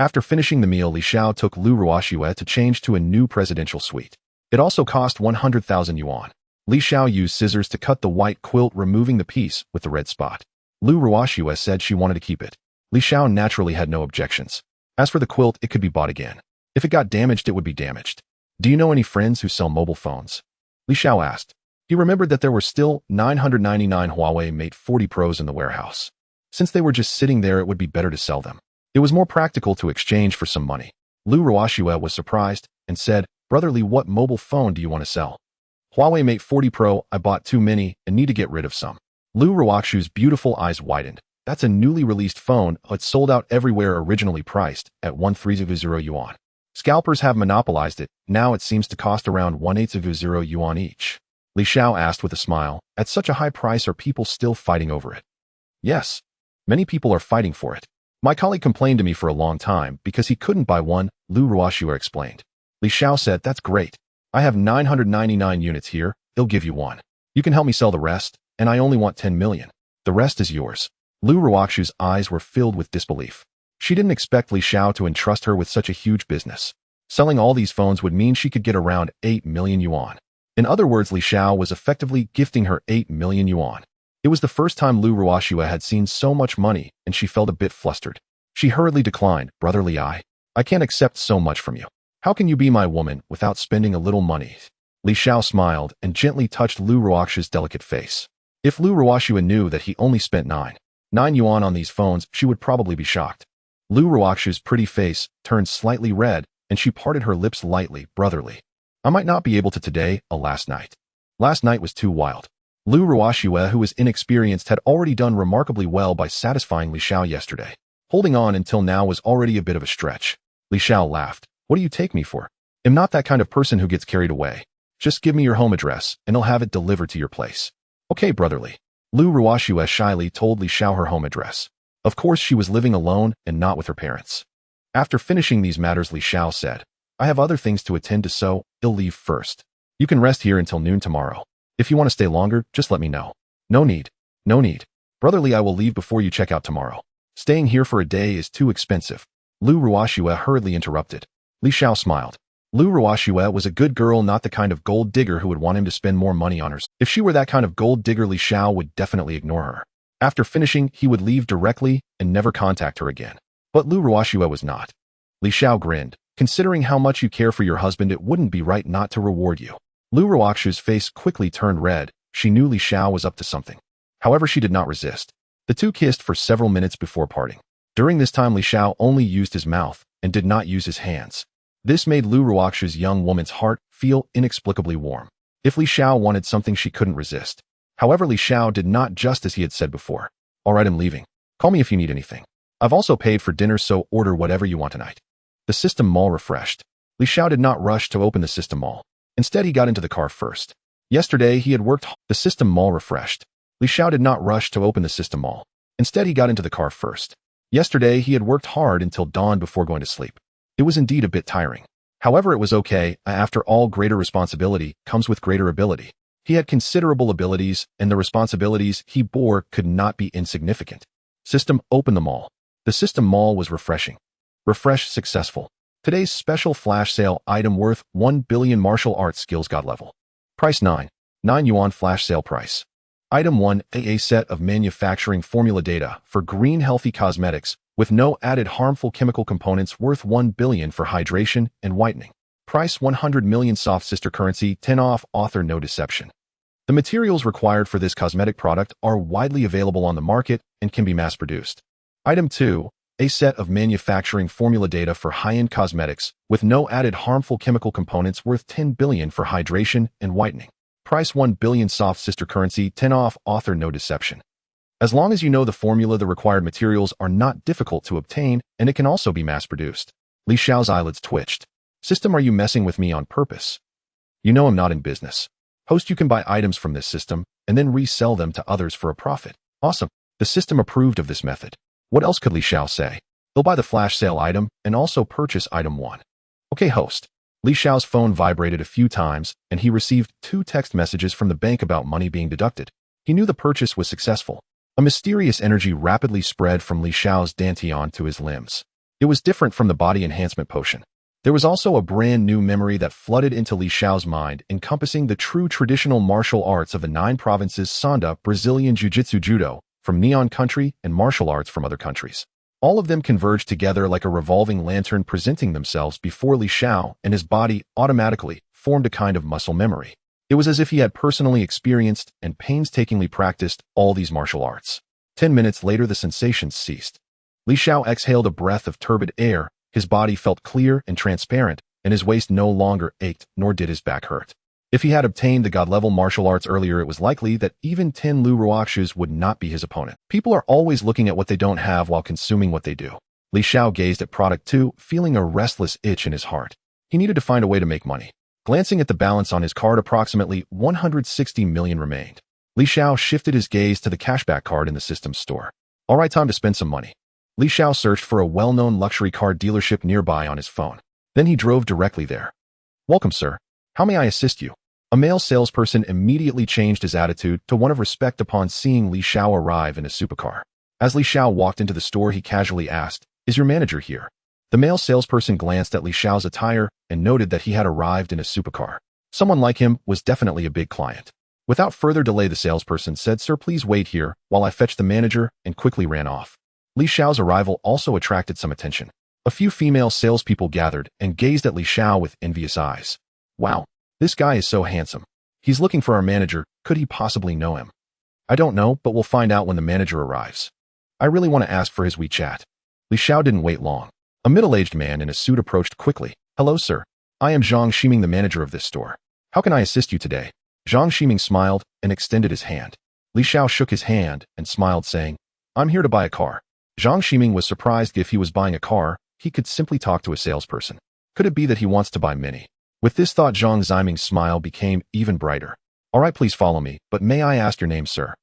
After finishing the meal, Li Xiao took Lu Ruoxue to change to a new presidential suite. It also cost 100,000 yuan. Li Xiao used scissors to cut the white quilt, removing the piece with the red spot. Lu Ruoxue said she wanted to keep it. Li Xiao naturally had no objections. As for the quilt, it could be bought again. If it got damaged, it would be damaged. Do you know any friends who sell mobile phones? Li Xiao asked. He remembered that there were still 999 Huawei Mate 40 Pros in the warehouse. Since they were just sitting there, it would be better to sell them. It was more practical to exchange for some money. Lu Ruoxue was surprised and said, Brother Li, what mobile phone do you want to sell? Huawei Mate 40 Pro, I bought too many and need to get rid of some. Lu Ruoxue's beautiful eyes widened. That's a newly released phone, but sold out everywhere, originally priced at 1300 yuan. Scalpers have monopolized it. Now it seems to cost around 1800 yuan each. Li Xiao asked with a smile, at such a high price, are people still fighting over it? Yes. Many people are fighting for it. My colleague complained to me for a long time because he couldn't buy one, Lu Ruoxue explained. Li Xiao said, that's great. I have 999 units here, he'll give you one. You can help me sell the rest, and I only want 10 million. The rest is yours. Lu Ruoxue's eyes were filled with disbelief. She didn't expect Li Xiao to entrust her with such a huge business. Selling all these phones would mean she could get around 8 million yuan. In other words, Li Xiao was effectively gifting her 8 million yuan. It was the first time Lu Ruoxue had seen so much money, and she felt a bit flustered. She hurriedly declined, Brother Li, I can't accept so much from you. How can you be my woman without spending a little money? Li Xiao smiled and gently touched Lu Ruoxue's delicate face. If Lu Ruoxue knew that he only spent 9 yuan on these phones, she would probably be shocked. Lu Ruoxue's pretty face turned slightly red, and she parted her lips lightly, Brother Li. I might not be able to today, last night. Last night was too wild. Lu Ruoxue, who was inexperienced, had already done remarkably well by satisfying Li Xiao yesterday. Holding on until now was already a bit of a stretch. Li Xiao laughed. What do you take me for? I'm not that kind of person who gets carried away. Just give me your home address, and I'll have it delivered to your place. Okay, brotherly. Lu Ruoxue shyly told Li Xiao her home address. Of course, she was living alone and not with her parents. After finishing these matters, Li Xiao said, I have other things to attend to, so I'll leave first. You can rest here until noon tomorrow. If you want to stay longer, just let me know. No need. No need. Brotherly, I will leave before you check out tomorrow. Staying here for a day is too expensive. Lu Ruoxue hurriedly interrupted. Li Xiao smiled. Lu Ruoxue was a good girl, not the kind of gold digger who would want him to spend more money on her. If she were that kind of gold digger, Li Xiao would definitely ignore her. After finishing, he would leave directly and never contact her again. But Lu Ruoxue was not. Li Xiao grinned. Considering how much you care for your husband, it wouldn't be right not to reward you. Lu Ruoxue's face quickly turned red. She knew Li Xiao was up to something. However, she did not resist. The two kissed for several minutes before parting. During this time, Li Xiao only used his mouth and did not use his hands. This made Lu Ruoxue's young woman's heart feel inexplicably warm. If Li Xiao wanted something, she couldn't resist. However, Li Xiao did not just as he had said before. All right, I'm leaving. Call me if you need anything. I've also paid for dinner, so order whatever you want tonight. The System Mall refreshed. Li Xiao did not rush to open the System Mall. Instead, he got into the car first. Yesterday, he had worked. The System Mall refreshed. Li Xiao did not rush to open the System Mall. Instead, he got into the car first. Yesterday, he had worked hard until dawn before going to sleep. It was indeed a bit tiring. However, it was okay. After all, greater responsibility comes with greater ability. He had considerable abilities, and the responsibilities he bore could not be insignificant. System opened the mall. The System Mall was refreshing. Refresh successful. Today's special flash sale item worth 1 billion martial arts skills god level. Price 9.9 Yuan flash sale price. Item 1, a set of manufacturing formula data for green healthy cosmetics with no added harmful chemical components worth 1 billion for hydration and whitening. Price 100 million soft sister currency 10 off author no deception. The materials required for this cosmetic product are widely available on the market and can be mass-produced. Item 2, a set of manufacturing formula data for high-end cosmetics with no added harmful chemical components worth 10 billion for hydration and whitening. Price 1 billion soft sister currency 10 off author no deception. As long as you know the formula, the required materials are not difficult to obtain, and it can also be mass-produced. Li Xiao's eyelids twitched. System, are you messing with me on purpose? You know I'm not in business. Host, you can buy items from this system and then resell them to others for a profit. Awesome. The system approved of this method. What else could Li Xiao say? He'll buy the flash sale item and also purchase item 1. Okay, host. Li Xiao's phone vibrated a few times, and he received 2 text messages from the bank about money being deducted. He knew the purchase was successful. A mysterious energy rapidly spread from Li Xiao's dantian to his limbs. It was different from the body enhancement potion. There was also a brand new memory that flooded into Li Xiao's mind, encompassing the true traditional martial arts of the 9 provinces: Sanda, Brazilian Jiu-Jitsu, Judo, from Neon Country, and martial arts from other countries. All of them converged together like a revolving lantern, presenting themselves before Li Xiao, and his body automatically formed a kind of muscle memory. It was as if he had personally experienced and painstakingly practiced all these martial arts. 10 minutes later, the sensations ceased. Li Xiao exhaled a breath of turbid air. His body felt clear and transparent, and his waist no longer ached, nor did his back hurt. If he had obtained the god-level martial arts earlier, it was likely that even 10 Lu Ruoxues would not be his opponent. People are always looking at what they don't have while consuming what they do. Li Xiao gazed at product 2, feeling a restless itch in his heart. He needed to find a way to make money. Glancing at the balance on his card, approximately 160 million remained. Li Xiao shifted his gaze to the cashback card in the system's store. All right, time to spend some money. Li Xiao searched for a well-known luxury car dealership nearby on his phone. Then he drove directly there. Welcome, sir. How may I assist you? A male salesperson immediately changed his attitude to one of respect upon seeing Li Xiao arrive in a supercar. As Li Xiao walked into the store, he casually asked, "Is your manager here?" The male salesperson glanced at Li Xiao's attire and noted that he had arrived in a supercar. Someone like him was definitely a big client. Without further delay, the salesperson said, "Sir, please wait here while I fetch the manager," and quickly ran off. Li Xiao's arrival also attracted some attention. A few female salespeople gathered and gazed at Li Xiao with envious eyes. Wow, this guy is so handsome. He's looking for our manager. Could he possibly know him? I don't know, but we'll find out when the manager arrives. I really want to ask for his WeChat. Li Xiao didn't wait long. A middle-aged man in a suit approached quickly. "Hello, sir. I am Zhang Ximing, the manager of this store. How can I assist you today?" Zhang Ximing smiled and extended his hand. Li Xiao shook his hand and smiled, saying, "I'm here to buy a car." Zhang Ximing was surprised. If he was buying a car, he could simply talk to a salesperson. Could it be that he wants to buy many? With this thought, Zhang Ziming's smile became even brighter. All right, please follow me, but may I ask your name, sir?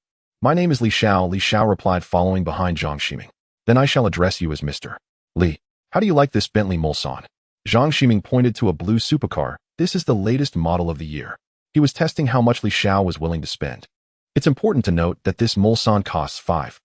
My name is Li Xiao, Li Xiao replied, following behind Zhang Ximing. Then I shall address you as Mr. Li. How do you like this Bentley Mulsanne? Zhang Ximing pointed to a blue supercar. This is the latest model of the year. He was testing how much Li Xiao was willing to spend. It's important to note that this Mulsanne costs 5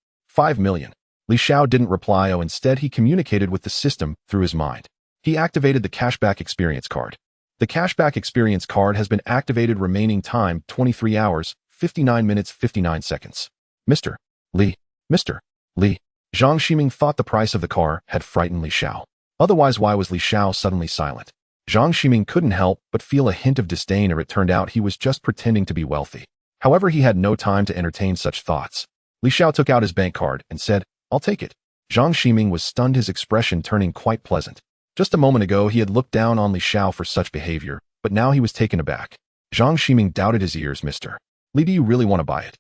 million. Li Xiao didn't reply, instead he communicated with the system through his mind. He activated the cashback experience card. The cashback experience card has been activated. Remaining time 23 hours, 59 minutes, 59 seconds. Mr. Li. Mr. Li. Zhang Ximing thought the price of the car had frightened Li Xiao. Otherwise, why was Li Xiao suddenly silent? Zhang Ximing couldn't help but feel a hint of disdain, or it turned out he was just pretending to be wealthy. However, he had no time to entertain such thoughts. Li Xiao took out his bank card and said, I'll take it. Zhang Ximing was stunned, his expression turning quite pleasant. Just a moment ago, he had looked down on Li Xiao for such behavior, but now he was taken aback. Zhang Ximing doubted his ears. Mr. Li, do you really want to buy it?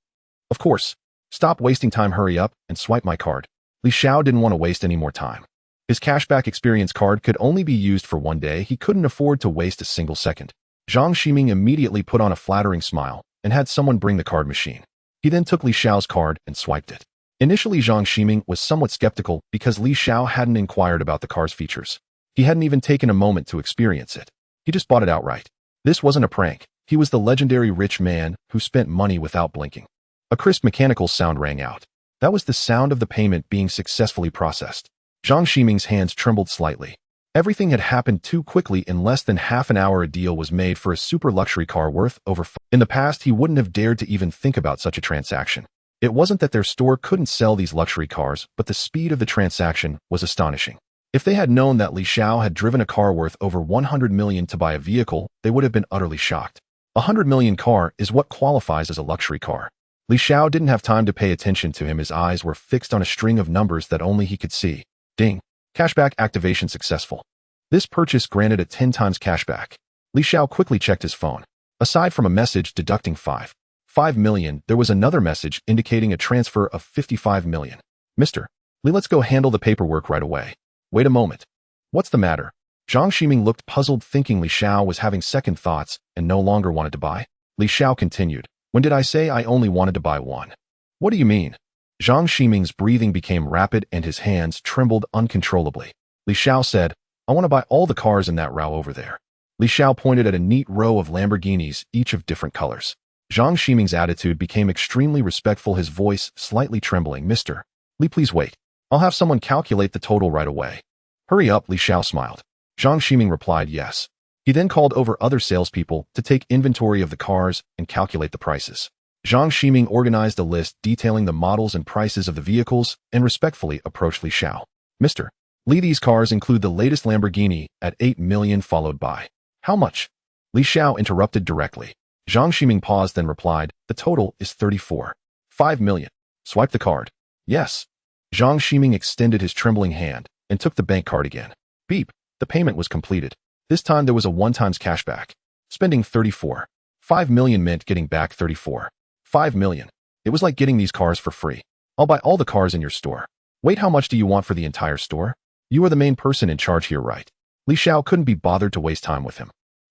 Of course. Stop wasting time, hurry up and swipe my card. Li Xiao didn't want to waste any more time. His cashback experience card could only be used for one day. He couldn't afford to waste a single second. Zhang Ximing immediately put on a flattering smile and had someone bring the card machine. He then took Li Xiao's card and swiped it. Initially, Zhang Ximing was somewhat skeptical because Li Xiao hadn't inquired about the car's features. He hadn't even taken a moment to experience it. He just bought it outright. This wasn't a prank. He was the legendary rich man who spent money without blinking. A crisp mechanical sound rang out. That was the sound of the payment being successfully processed. Zhang Ximing's hands trembled slightly. Everything had happened too quickly. In less than half an hour, a deal was made for a super luxury car worth over In the past, he wouldn't have dared to even think about such a transaction. It wasn't that their store couldn't sell these luxury cars, but the speed of the transaction was astonishing. If they had known that Li Xiao had driven a car worth over 100 million to buy a vehicle, they would have been utterly shocked. A 100 million car is what qualifies as a luxury car. Li Xiao didn't have time to pay attention to him. His eyes were fixed on a string of numbers that only he could see. Ding. Cashback activation successful. This purchase granted a 10 times cashback. Li Xiao quickly checked his phone. Aside from a message deducting 5 million, there was another message indicating a transfer of 55 million. Mr. Li, let's go handle the paperwork right away. Wait a moment. What's the matter? Zhang Ximing looked puzzled, thinking Li Xiao was having second thoughts and no longer wanted to buy. Li Xiao continued. When did I say I only wanted to buy one? What do you mean? Zhang Ximing's breathing became rapid and his hands trembled uncontrollably. Li Xiao said, I want to buy all the cars in that row over there. Li Xiao pointed at a neat row of Lamborghinis, each of different colors. Zhang Ximing's attitude became extremely respectful, his voice slightly trembling. Mr. Li, please wait. I'll have someone calculate the total right away. Hurry up, Li Xiao smiled. Zhang Ximing replied yes. He then called over other salespeople to take inventory of the cars and calculate the prices. Zhang Ximing organized a list detailing the models and prices of the vehicles and respectfully approached Li Xiao. Mr. Li, these cars include the latest Lamborghini at 8 million, followed by how much? Li Xiao interrupted directly. Zhang Ximing paused, then replied, the total is 5 million. Swipe the card. Yes. Zhang Ximing extended his trembling hand and took the bank card again. Beep. The payment was completed. This time there was a one-times cashback. Spending 5 million meant getting back 5 million. It was like getting these cars for free. I'll buy all the cars in your store. Wait, how much do you want for the entire store? You are the main person in charge here, right? Li Xiao couldn't be bothered to waste time with him.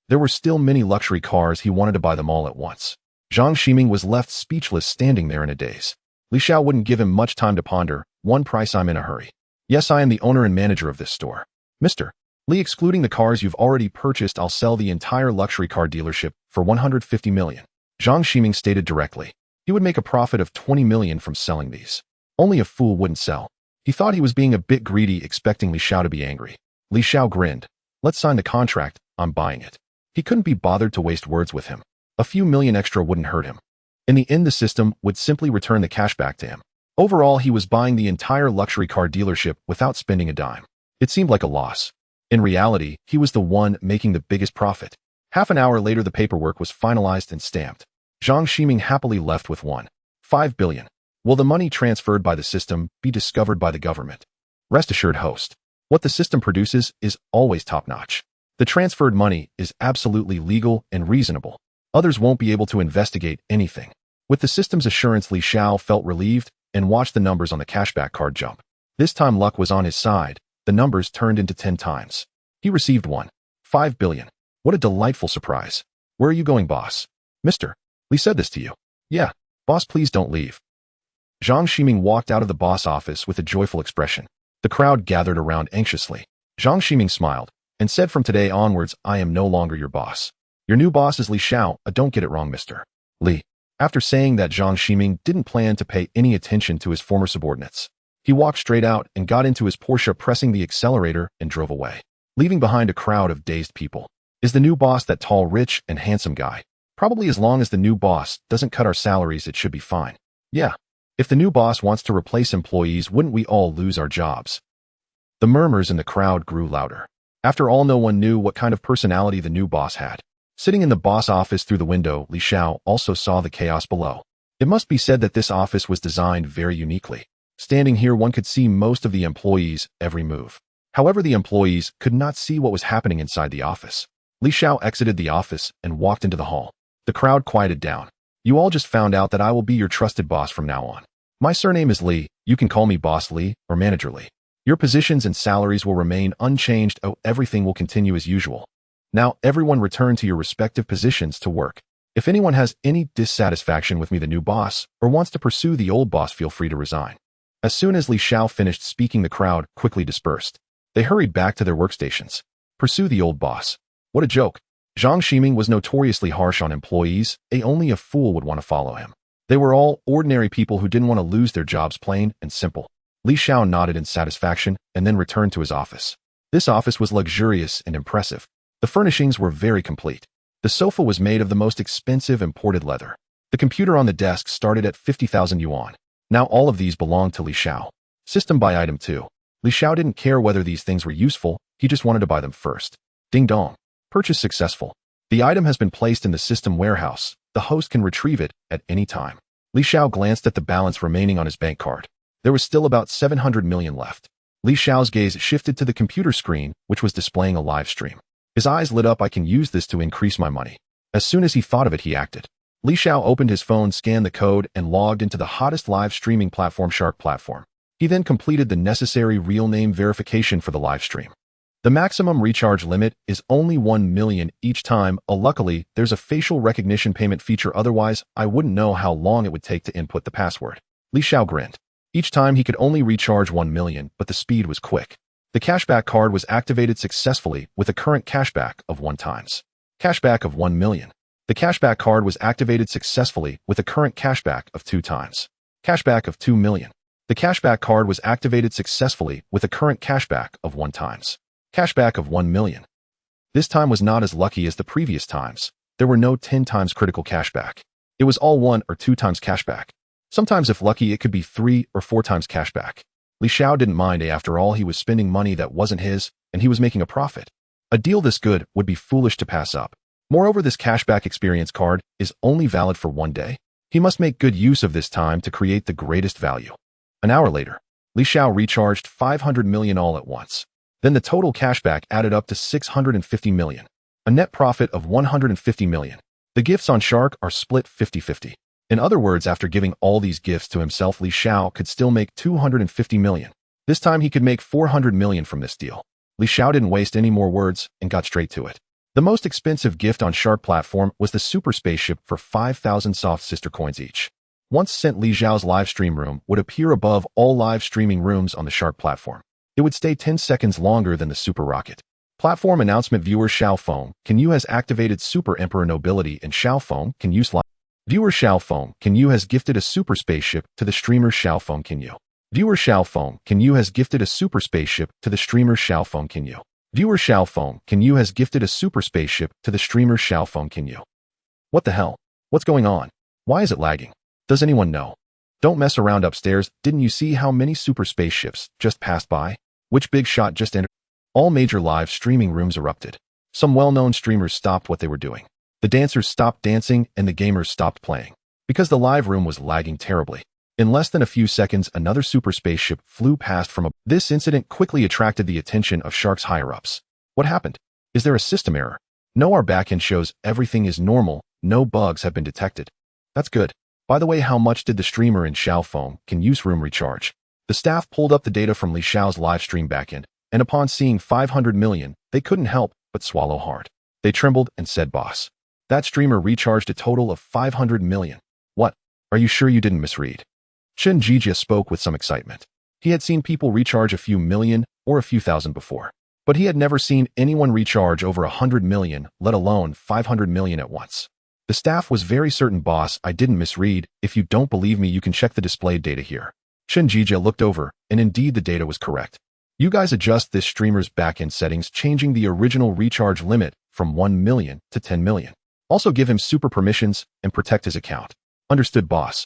There were still many luxury cars. He wanted to buy them all at once. Zhang Ximing was left speechless, standing there in a daze. Li Xiao wouldn't give him much time to ponder. One price, I'm in a hurry. Yes, I am the owner and manager of this store. Mr. Li, excluding the cars you've already purchased, I'll sell the entire luxury car dealership for 150 million. Zhang Ximing stated directly. He would make a profit of 20 million from selling these. Only a fool wouldn't sell. He thought he was being a bit greedy, expecting Li Xiao to be angry. Li Xiao grinned. Let's sign the contract, I'm buying it. He couldn't be bothered to waste words with him. A few million extra wouldn't hurt him. In the end, the system would simply return the cash back to him. Overall, he was buying the entire luxury car dealership without spending a dime. It seemed like a loss. In reality, he was the one making the biggest profit. Half an hour later, the paperwork was finalized and stamped. Zhang Ximing happily left with 5 billion. Will the money transferred by the system be discovered by the government? Rest assured, host. What the system produces is always top-notch. The transferred money is absolutely legal and reasonable. Others won't be able to investigate anything. With the system's assurance, Li Xiao felt relieved and watched the numbers on the cashback card jump. This time luck was on his side. The numbers turned into 10 times. He received 5 billion. What a delightful surprise. Where are you going, boss? Mister, Li said this to you. Yeah, boss, please don't leave. Zhang Ximing walked out of the boss office with a joyful expression. The crowd gathered around anxiously. Zhang Ximing smiled and said, from today onwards, I am no longer your boss. Your new boss is Li Xiao, don't get it wrong, Mr. Li. After saying that, Zhang Ximing didn't plan to pay any attention to his former subordinates. He walked straight out and got into his Porsche, pressing the accelerator, and drove away, leaving behind a crowd of dazed people. Is the new boss that tall, rich, and handsome guy? Probably. As long as the new boss doesn't cut our salaries, it should be fine. Yeah. If the new boss wants to replace employees, wouldn't we all lose our jobs? The murmurs in the crowd grew louder. After all, no one knew what kind of personality the new boss had. Sitting in the boss office through the window, Li Xiao also saw the chaos below. It must be said that this office was designed very uniquely. Standing here, one could see most of the employees' every move. However, the employees could not see what was happening inside the office. Li Xiao exited the office and walked into the hall. The crowd quieted down. You all just found out that I will be your trusted boss from now on. My surname is Li. You can call me Boss Li or Manager Li. Your positions and salaries will remain unchanged. Everything will continue as usual. Now, everyone return to your respective positions to work. If anyone has any dissatisfaction with me, the new boss, or wants to pursue the old boss, feel free to resign. As soon as Li Xiao finished speaking, the crowd quickly dispersed. They hurried back to their workstations. Pursue the old boss. What a joke. Zhang Ximing was notoriously harsh on employees. Only a fool would want to follow him. They were all ordinary people who didn't want to lose their jobs, plain and simple. Li Xiao nodded in satisfaction and then returned to his office. This office was luxurious and impressive. The furnishings were very complete. The sofa was made of the most expensive imported leather. The computer on the desk started at 50,000 yuan. Now all of these belonged to Li Xiao. System buy item 2. Li Xiao didn't care whether these things were useful, he just wanted to buy them first. Ding dong. Purchase successful. The item has been placed in the system warehouse. The host can retrieve it at any time. Li Xiao glanced at the balance remaining on his bank card. There was still about 700 million left. Li Xiao's gaze shifted to the computer screen, which was displaying a live stream. His eyes lit up. I can use this to increase my money. As soon as he thought of it, he acted. Li Xiao opened his phone, scanned the code, and logged into the hottest live streaming platform, Shark platform. He then completed the necessary real name verification for the live stream. The maximum recharge limit is only 1 million each time. Luckily, there's a facial recognition payment feature, otherwise I wouldn't know how long it would take to input the password. Li Xiao grinned. Each time he could only recharge 1 million, but the speed was quick. The cashback card was activated successfully with a current cashback of 1 times. Cashback of 1 million. The cashback card was activated successfully with a current cashback of 2 times. Cashback of 2 million. The cashback card was activated successfully with a current cashback of 1 times. Cashback of 1 million. This time was not as lucky as the previous times. There were no 10 times critical cashback. It was all 1 or 2 times cashback. Sometimes, if lucky, it could be 3 or 4 times cashback. Li Xiao didn't mind. After all, he was spending money that wasn't his, and he was making a profit. A deal this good would be foolish to pass up. Moreover, this cashback experience card is only valid for 1 day. He must make good use of this time to create the greatest value. An hour later, Li Xiao recharged 500 million all at once. Then the total cashback added up to 650 million. A net profit of 150 million. The gifts on Shark are split 50-50. In other words, after giving all these gifts to himself, Li Xiao could still make 250 million. This time he could make 400 million from this deal. Li Xiao didn't waste any more words and got straight to it. The most expensive gift on Shark platform was the super spaceship for 5,000 soft sister coins each. Once sent, Li Xiao's live stream room would appear above all live streaming rooms on the Shark platform. It would stay 10 seconds longer than the super rocket. Platform announcement. Viewer Xiaofeng, can you has activated Super Emperor Nobility, and Xiaofeng, can you slide. Viewer Xiaofeng, can you has gifted a super spaceship to the streamer Xiaofeng, can you. Viewer Xiaofeng, can you has gifted a super spaceship to the streamer Xiaofeng, can you. Viewer Xiaofeng, can you has gifted a super spaceship to the streamer Xiaofeng, can you. What the hell? What's going on? Why is it lagging? Does anyone know? Don't mess around upstairs. Didn't you see how many super spaceships just passed by? Which big shot just entered? All major live streaming rooms erupted. Some well-known streamers stopped what they were doing. The dancers stopped dancing and the gamers stopped playing, because the live room was lagging terribly. In less than a few seconds, another super spaceship flew past from This incident quickly attracted the attention of Shark's higher-ups. What happened? Is there a system error? No, our backend shows everything is normal. No bugs have been detected. That's good. By the way, how much did the streamer in Xiaofeng can use room recharge? The staff pulled up the data from Li Xiao's live stream backend, and upon seeing 500 million, they couldn't help but swallow hard. They trembled and said, "Boss, that streamer recharged a total of 500 million. What? Are you sure you didn't misread?" Chen Jijia spoke with some excitement. He had seen people recharge a few million or a few thousand before, but he had never seen anyone recharge over 100 million, let alone 500 million at once. The staff was very certain, "Boss, I didn't misread. If you don't believe me, you can check the displayed data here." Chen Jijia looked over, and indeed the data was correct. "You guys adjust this streamer's backend settings, changing the original recharge limit from 1 million to 10 million. Also give him super permissions and protect his account." "Understood, boss."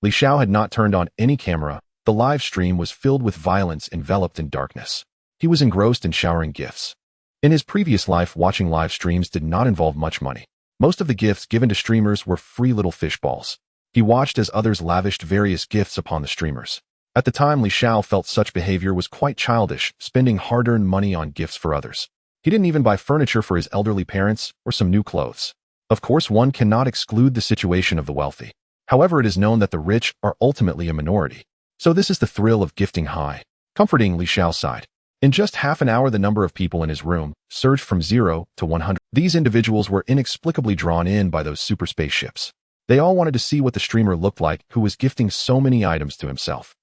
Li Xiao had not turned on any camera. The live stream was filled with violence enveloped in darkness. He was engrossed in showering gifts. In his previous life, watching live streams did not involve much money. Most of the gifts given to streamers were free little fish balls. He watched as others lavished various gifts upon the streamers. At the time, Li Xiao felt such behavior was quite childish, spending hard-earned money on gifts for others. He didn't even buy furniture for his elderly parents or some new clothes. Of course, one cannot exclude the situation of the wealthy. However, it is known that the rich are ultimately a minority. So this is the thrill of gifting high. Comforting, Li Xiao sighed. In just half an hour, the number of people in his room surged from 0 to 100. These individuals were inexplicably drawn in by those super spaceships. They all wanted to see what the streamer looked like who was gifting so many items to himself.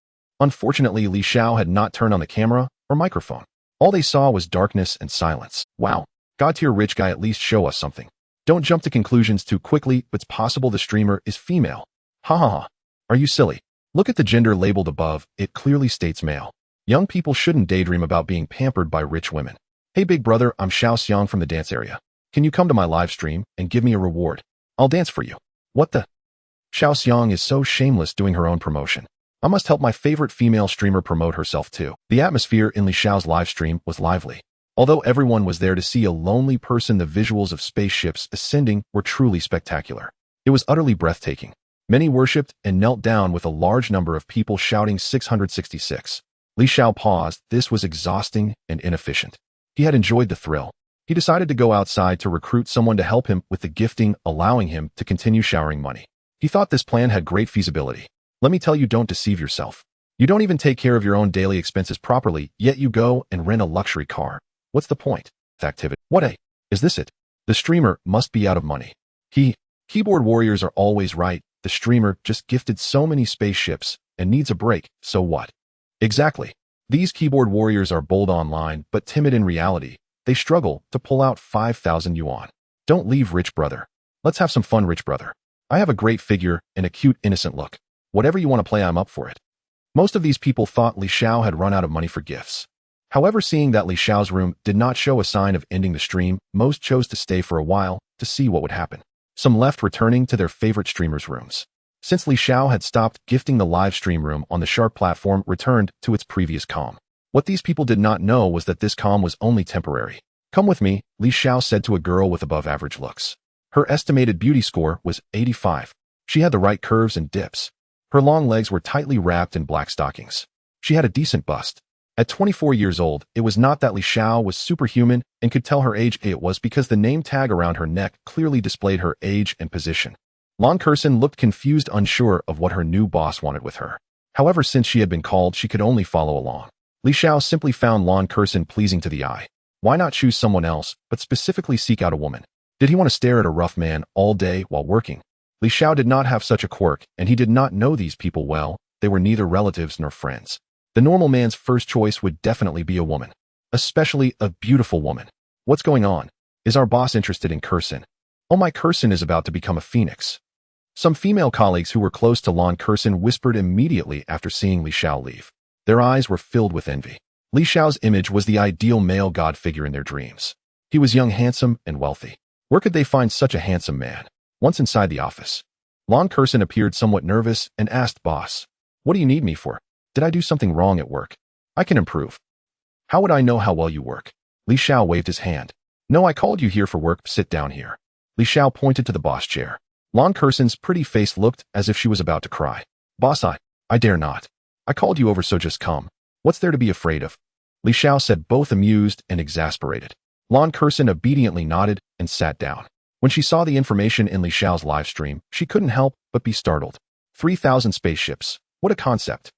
Unfortunately, Li Xiao had not turned on the camera or microphone. All they saw was darkness and silence. "Wow, God-tier rich guy, at least show us something. Don't jump to conclusions too quickly. It's possible the streamer is female." "Ha ha ha. Are you silly? Look at the gender labeled above. It clearly states male. Young people shouldn't daydream about being pampered by rich women." "Hey big brother, I'm Xiao Xiang from the dance area. Can you come to my live stream and give me a reward? I'll dance for you." "What the?" Xiao Xiang is so shameless doing her own promotion. I must help my favorite female streamer promote herself too. The atmosphere in Li Xiao's live stream was lively. Although everyone was there to see a lonely person, the visuals of spaceships ascending were truly spectacular. It was utterly breathtaking. Many worshipped and knelt down with a large number of people shouting 666. Li Xiao paused. This was exhausting and inefficient. He had enjoyed the thrill. He decided to go outside to recruit someone to help him with the gifting, allowing him to continue showering money. He thought this plan had great feasibility. Let me tell you, don't deceive yourself. You don't even take care of your own daily expenses properly, yet you go and rent a luxury car. What's the point? Activity. Is this it? The streamer must be out of money. Keyboard warriors are always right. The streamer just gifted so many spaceships and needs a break, so what? Exactly. These keyboard warriors are bold online, but timid in reality. They struggle to pull out 5,000 yuan. Don't leave, rich brother. Let's have some fun, rich brother. I have a great figure and a cute, innocent look. Whatever you want to play, I'm up for it. Most of these people thought Li Xiao had run out of money for gifts. However, seeing that Li Xiao's room did not show a sign of ending the stream, most chose to stay for a while to see what would happen. Some left, returning to their favorite streamers' rooms. Since Li Xiao had stopped gifting, the live stream room on the Shark platform returned to its previous calm. What these people did not know was that this calm was only temporary. "Come with me," Li Xiao said to a girl with above-average looks. Her estimated beauty score was 85. She had the right curves and dips. Her long legs were tightly wrapped in black stockings. She had a decent bust. At 24 years old, it was not that Li Xiao was superhuman and could tell her age. It was because the name tag around her neck clearly displayed her age and position. Lon Kerson looked confused, unsure of what her new boss wanted with her. However, since she had been called, she could only follow along. Li Xiao simply found Lon Kerson pleasing to the eye. Why not choose someone else, but specifically seek out a woman? Did he want to stare at a rough man all day while working? Li Xiao did not have such a quirk, and he did not know these people well. They were neither relatives nor friends. The normal man's first choice would definitely be a woman, especially a beautiful woman. What's going on? Is our boss interested in Kerson? Oh, my Kerson is about to become a phoenix. Some female colleagues who were close to Lon Kerson whispered immediately after seeing Li Xiao leave. Their eyes were filled with envy. Li Xiao's image was the ideal male god figure in their dreams. He was young, handsome, and wealthy. Where could they find such a handsome man? Once inside the office, Lon Kerson appeared somewhat nervous and asked, "Boss, what do you need me for? Did I do something wrong at work? I can improve." "How would I know how well you work?" Li Xiao waved his hand. "No, I called you here for work. Sit down here." Li Xiao pointed to the boss chair. Lon Kerson's pretty face looked as if she was about to cry. "Boss, I dare not. I called you over, so just come. What's there to be afraid of?" Li Xiao said, both amused and exasperated. Lon Kerson obediently nodded and sat down. When she saw the information in Li Xiao's live stream, she couldn't help but be startled. 3,000 spaceships. What a concept.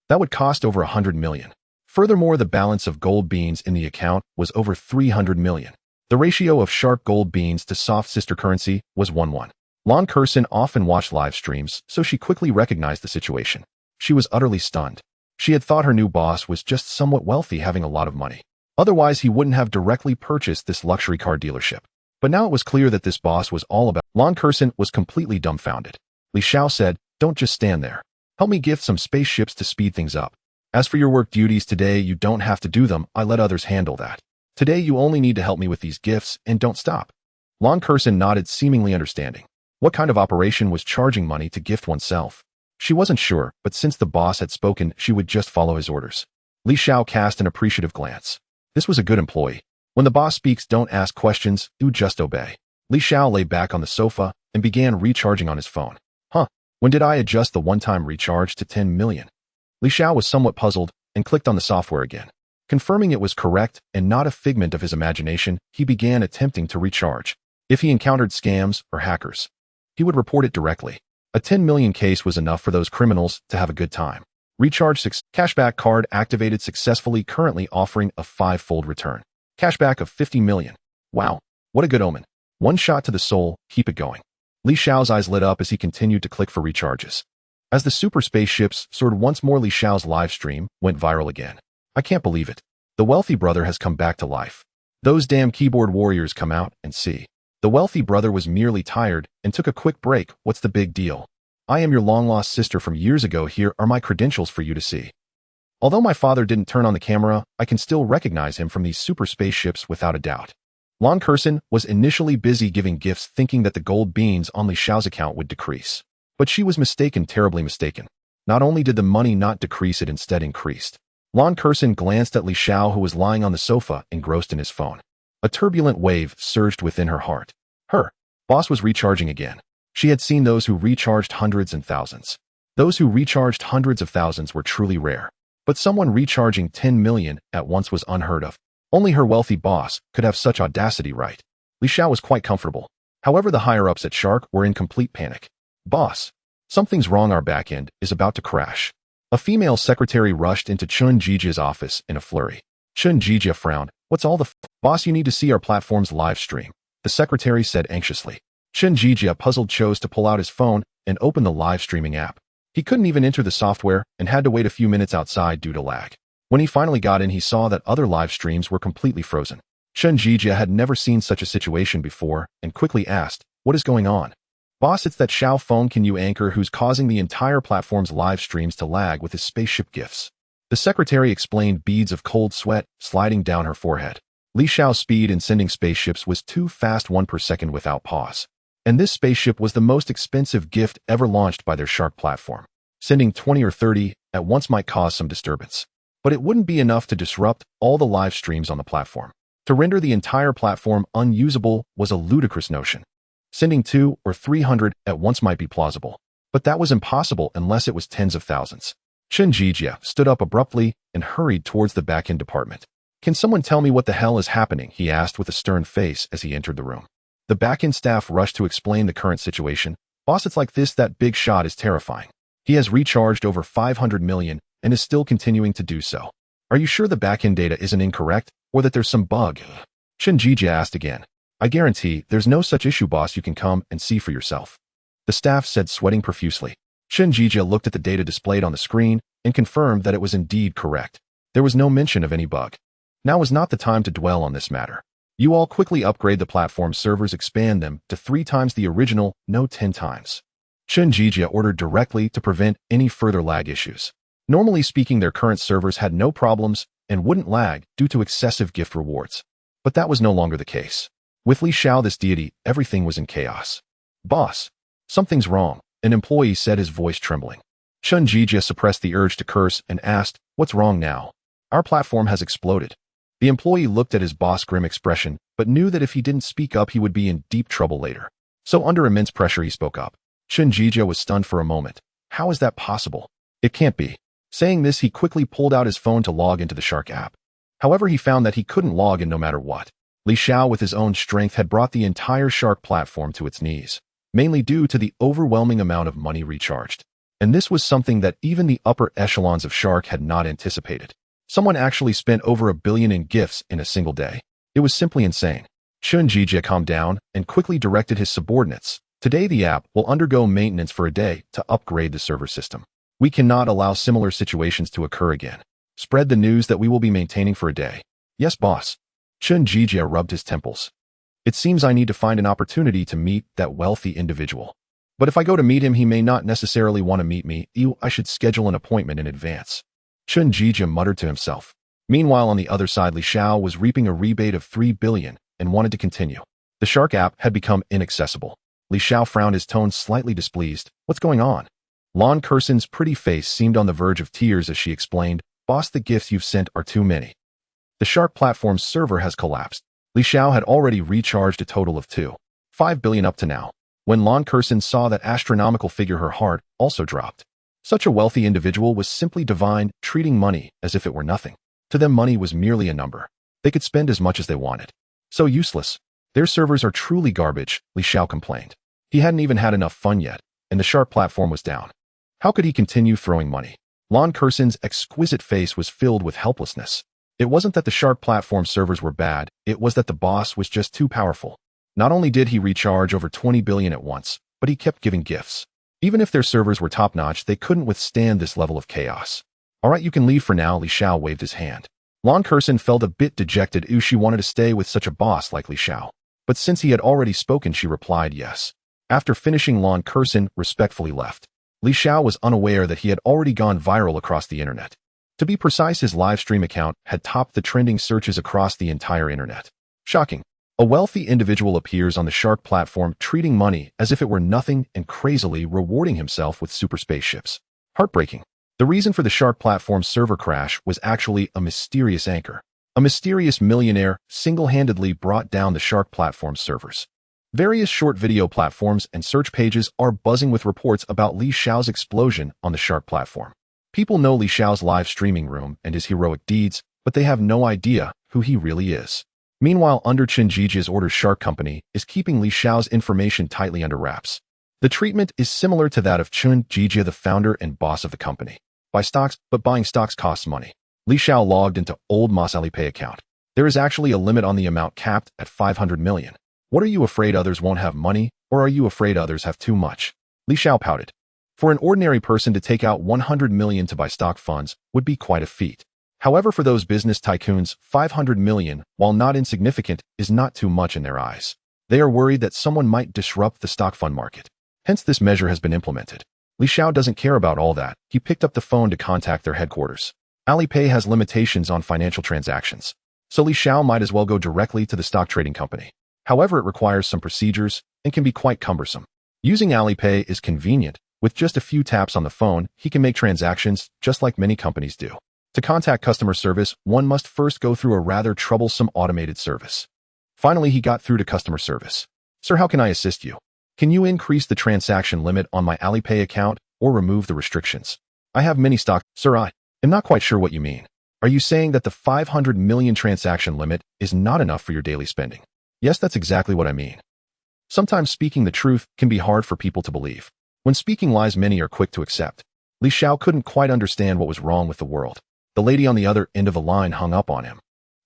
That would cost over 100 million. Furthermore, the balance of gold beans in the account was over 300 million. The ratio of Shark gold beans to soft sister currency was 1:1. Lon Kerson often watched live streams, so she quickly recognized the situation. She was utterly stunned. She had thought her new boss was just somewhat wealthy, having a lot of money. Otherwise, he wouldn't have directly purchased this luxury car dealership. But now it was clear that this boss was all about. Lon Kerson was completely dumbfounded. Li Xiao said, "Don't just stand there. Help me gift some spaceships to speed things up. As for your work duties today, you don't have to do them. I let others handle that. Today you only need to help me with these gifts, and don't stop." Lon Kerson nodded, seemingly understanding. What kind of operation was charging money to gift oneself? She wasn't sure, but since the boss had spoken, she would just follow his orders. Li Xiao cast an appreciative glance. This was a good employee. When the boss speaks, don't ask questions, do just obey. Li Xiao lay back on the sofa and began recharging on his phone. When did I adjust the one-time recharge to 10 million? Li Xiao was somewhat puzzled and clicked on the software again. Confirming it was correct and not a figment of his imagination, he began attempting to recharge. If he encountered scams or hackers, he would report it directly. A 10 million case was enough for those criminals to have a good time. Recharge 6. Cashback card activated successfully, currently offering a 5-fold return. Cashback of 50 million. Wow, what a good omen. One shot to the soul, keep it going. Li Xiao's eyes lit up as he continued to click for recharges. As the super spaceships soared once more, Li Xiao's live stream went viral again. I can't believe it. The wealthy brother has come back to life. Those damn keyboard warriors, come out and see. The wealthy brother was merely tired and took a quick break. What's the big deal? I am your long-lost sister from years ago. Here are my credentials for you to see. Although my father didn't turn on the camera, I can still recognize him from these super spaceships without a doubt. Lon Kerson was initially busy giving gifts, thinking that the gold beans on Li Xiao's account would decrease. But she was mistaken, terribly mistaken. Not only did the money not decrease, it instead increased. Lon Kerson glanced at Li Xiao, who was lying on the sofa, engrossed in his phone. A turbulent wave surged within her heart. Her boss was recharging again. She had seen those who recharged hundreds and thousands. Those who recharged hundreds of thousands were truly rare. But someone recharging 10 million at once was unheard of. Only her wealthy boss could have such audacity, right? Li Xiao was quite comfortable. However, the higher-ups at Shark were in complete panic. Boss, something's wrong. Our backend is about to crash. A female secretary rushed into Chun Jijia's office in a flurry. Chun Jijia frowned. What's all the Boss, you need to see our platform's live stream, the secretary said anxiously. Chun Jijia, puzzled, chose to pull out his phone and open the live streaming app. He couldn't even enter the software and had to wait a few minutes outside due to lag. When he finally got in, he saw that other live streams were completely frozen. Chun Jijia had never seen such a situation before and quickly asked, "What is going on?" "Boss, it's that Xiao phone can you anchor who's causing the entire platform's live streams to lag with his spaceship gifts." The secretary explained, beads of cold sweat sliding down her forehead. Li Xiao's speed in sending spaceships was too fast, 1 per second without pause. And this spaceship was the most expensive gift ever launched by their Shark platform. Sending 20 or 30 at once might cause some disturbance. But it wouldn't be enough to disrupt all the live streams on the platform. To render the entire platform unusable was a ludicrous notion. Sending 200 or 300 at once might be plausible, but that was impossible unless it was tens of thousands. Chun Jijia stood up abruptly and hurried towards the back-end department. "Can someone tell me what the hell is happening?" he asked with a stern face as he entered the room. The back-end staff rushed to explain the current situation. "Boss, it's like this. That big shot is terrifying. He has recharged over 500 million and is still continuing to do so. Are you sure the back-end data isn't incorrect, or that there's some bug?" Chun Jijia asked again. "I guarantee there's no such issue, boss. You can come and see for yourself," the staff said, sweating profusely. Chun Jijia looked at the data displayed on the screen and confirmed that it was indeed correct. There was no mention of any bug. Now was not the time to dwell on this matter. You all quickly upgrade the platform servers, expand them to 3 times the original, no 10 times. Chun Jijia ordered directly to prevent any further lag issues. Normally speaking, their current servers had no problems and wouldn't lag due to excessive gift rewards. But that was no longer the case. With Li Xiao, this deity, everything was in chaos. "Boss, something's wrong," an employee said, his voice trembling. Chun Jijia suppressed the urge to curse and asked, "What's wrong now?" "Our platform has exploded." The employee looked at his boss, grim expression, but knew that if he didn't speak up, he would be in deep trouble later. So under immense pressure, he spoke up. Chun Jijia was stunned for a moment. How is that possible? It can't be. Saying this, he quickly pulled out his phone to log into the Shark app. However, he found that he couldn't log in no matter what. Li Xiao, with his own strength, had brought the entire Shark platform to its knees, mainly due to the overwhelming amount of money recharged. And this was something that even the upper echelons of Shark had not anticipated. Someone actually spent over $1 billion in gifts in a single day. It was simply insane. Chun Jijia calmed down and quickly directed his subordinates. Today the app will undergo maintenance for a day to upgrade the server system. We cannot allow similar situations to occur again. Spread the news that we will be maintaining for a day. Yes, boss. Chun Jijia rubbed his temples. It seems I need to find an opportunity to meet that wealthy individual. But if I go to meet him, he may not necessarily want to meet me. I should schedule an appointment in advance. Chun Jijia muttered to himself. Meanwhile, on the other side, Li Xiao was reaping a rebate of 3 billion and wanted to continue. The Shark app had become inaccessible. Li Xiao frowned, his tone slightly displeased. What's going on? Lon Kerson's pretty face seemed on the verge of tears as she explained, Boss, the gifts you've sent are too many. The Shark platform's server has collapsed. Li Xiao had already recharged a total of 2.5 billion up to now. When Lon Kerson saw that astronomical figure, her heart also dropped. Such a wealthy individual was simply divine, treating money as if it were nothing. To them, money was merely a number. They could spend as much as they wanted. So useless. Their servers are truly garbage, Li Xiao complained. He hadn't even had enough fun yet, and the Shark platform was down. How could he continue throwing money? Lon Kerson's exquisite face was filled with helplessness. It wasn't that the Shark platform servers were bad, it was that the boss was just too powerful. Not only did he recharge over 20 billion at once, but he kept giving gifts. Even if their servers were top-notch, they couldn't withstand this level of chaos. All right, you can leave for now, Li Xiao waved his hand. Lon Kerson felt a bit dejected. She wanted to stay with such a boss like Li Xiao. But since he had already spoken, she replied yes. After finishing, Lon Kerson respectfully left. Li Xiao was unaware that he had already gone viral across the internet. To be precise, his live stream account had topped the trending searches across the entire internet. Shocking. A wealthy individual appears on the Shark platform, treating money as if it were nothing and crazily rewarding himself with super spaceships. Heartbreaking. The reason for the Shark platform's server crash was actually a mysterious anchor. A mysterious millionaire single-handedly brought down the Shark platform's servers. Various short video platforms and search pages are buzzing with reports about Li Xiao's explosion on the Shark platform. People know Li Xiao's live streaming room and his heroic deeds, but they have no idea who he really is. Meanwhile, under Chun Jijia's orders, Shark Company is keeping Li Xiao's information tightly under wraps. The treatment is similar to that of Chun Jijia, the founder and boss of the company. Buy stocks, but buying stocks costs money. Li Xiao logged into old Moss Alipay account. There is actually a limit on the amount, capped at 500 million. What, are you afraid others won't have money, or are you afraid others have too much? Li Xiao pouted. For an ordinary person to take out 100 million to buy stock funds would be quite a feat. However, for those business tycoons, 500 million, while not insignificant, is not too much in their eyes. They are worried that someone might disrupt the stock fund market. Hence, this measure has been implemented. Li Xiao doesn't care about all that. He picked up the phone to contact their headquarters. Alipay has limitations on financial transactions, so Li Xiao might as well go directly to the stock trading company. However, it requires some procedures and can be quite cumbersome. Using Alipay is convenient. With just a few taps on the phone, he can make transactions just like many companies do. To contact customer service, one must first go through a rather troublesome automated service. Finally, he got through to customer service. Sir, how can I assist you? Can you increase the transaction limit on my Alipay account or remove the restrictions? I have many stocks. Sir, I am not quite sure what you mean. Are you saying that the 500 million transaction limit is not enough for your daily spending? Yes, that's exactly what I mean. Sometimes speaking the truth can be hard for people to believe. When speaking lies, many are quick to accept. Li Xiao couldn't quite understand what was wrong with the world. The lady on the other end of the line hung up on him.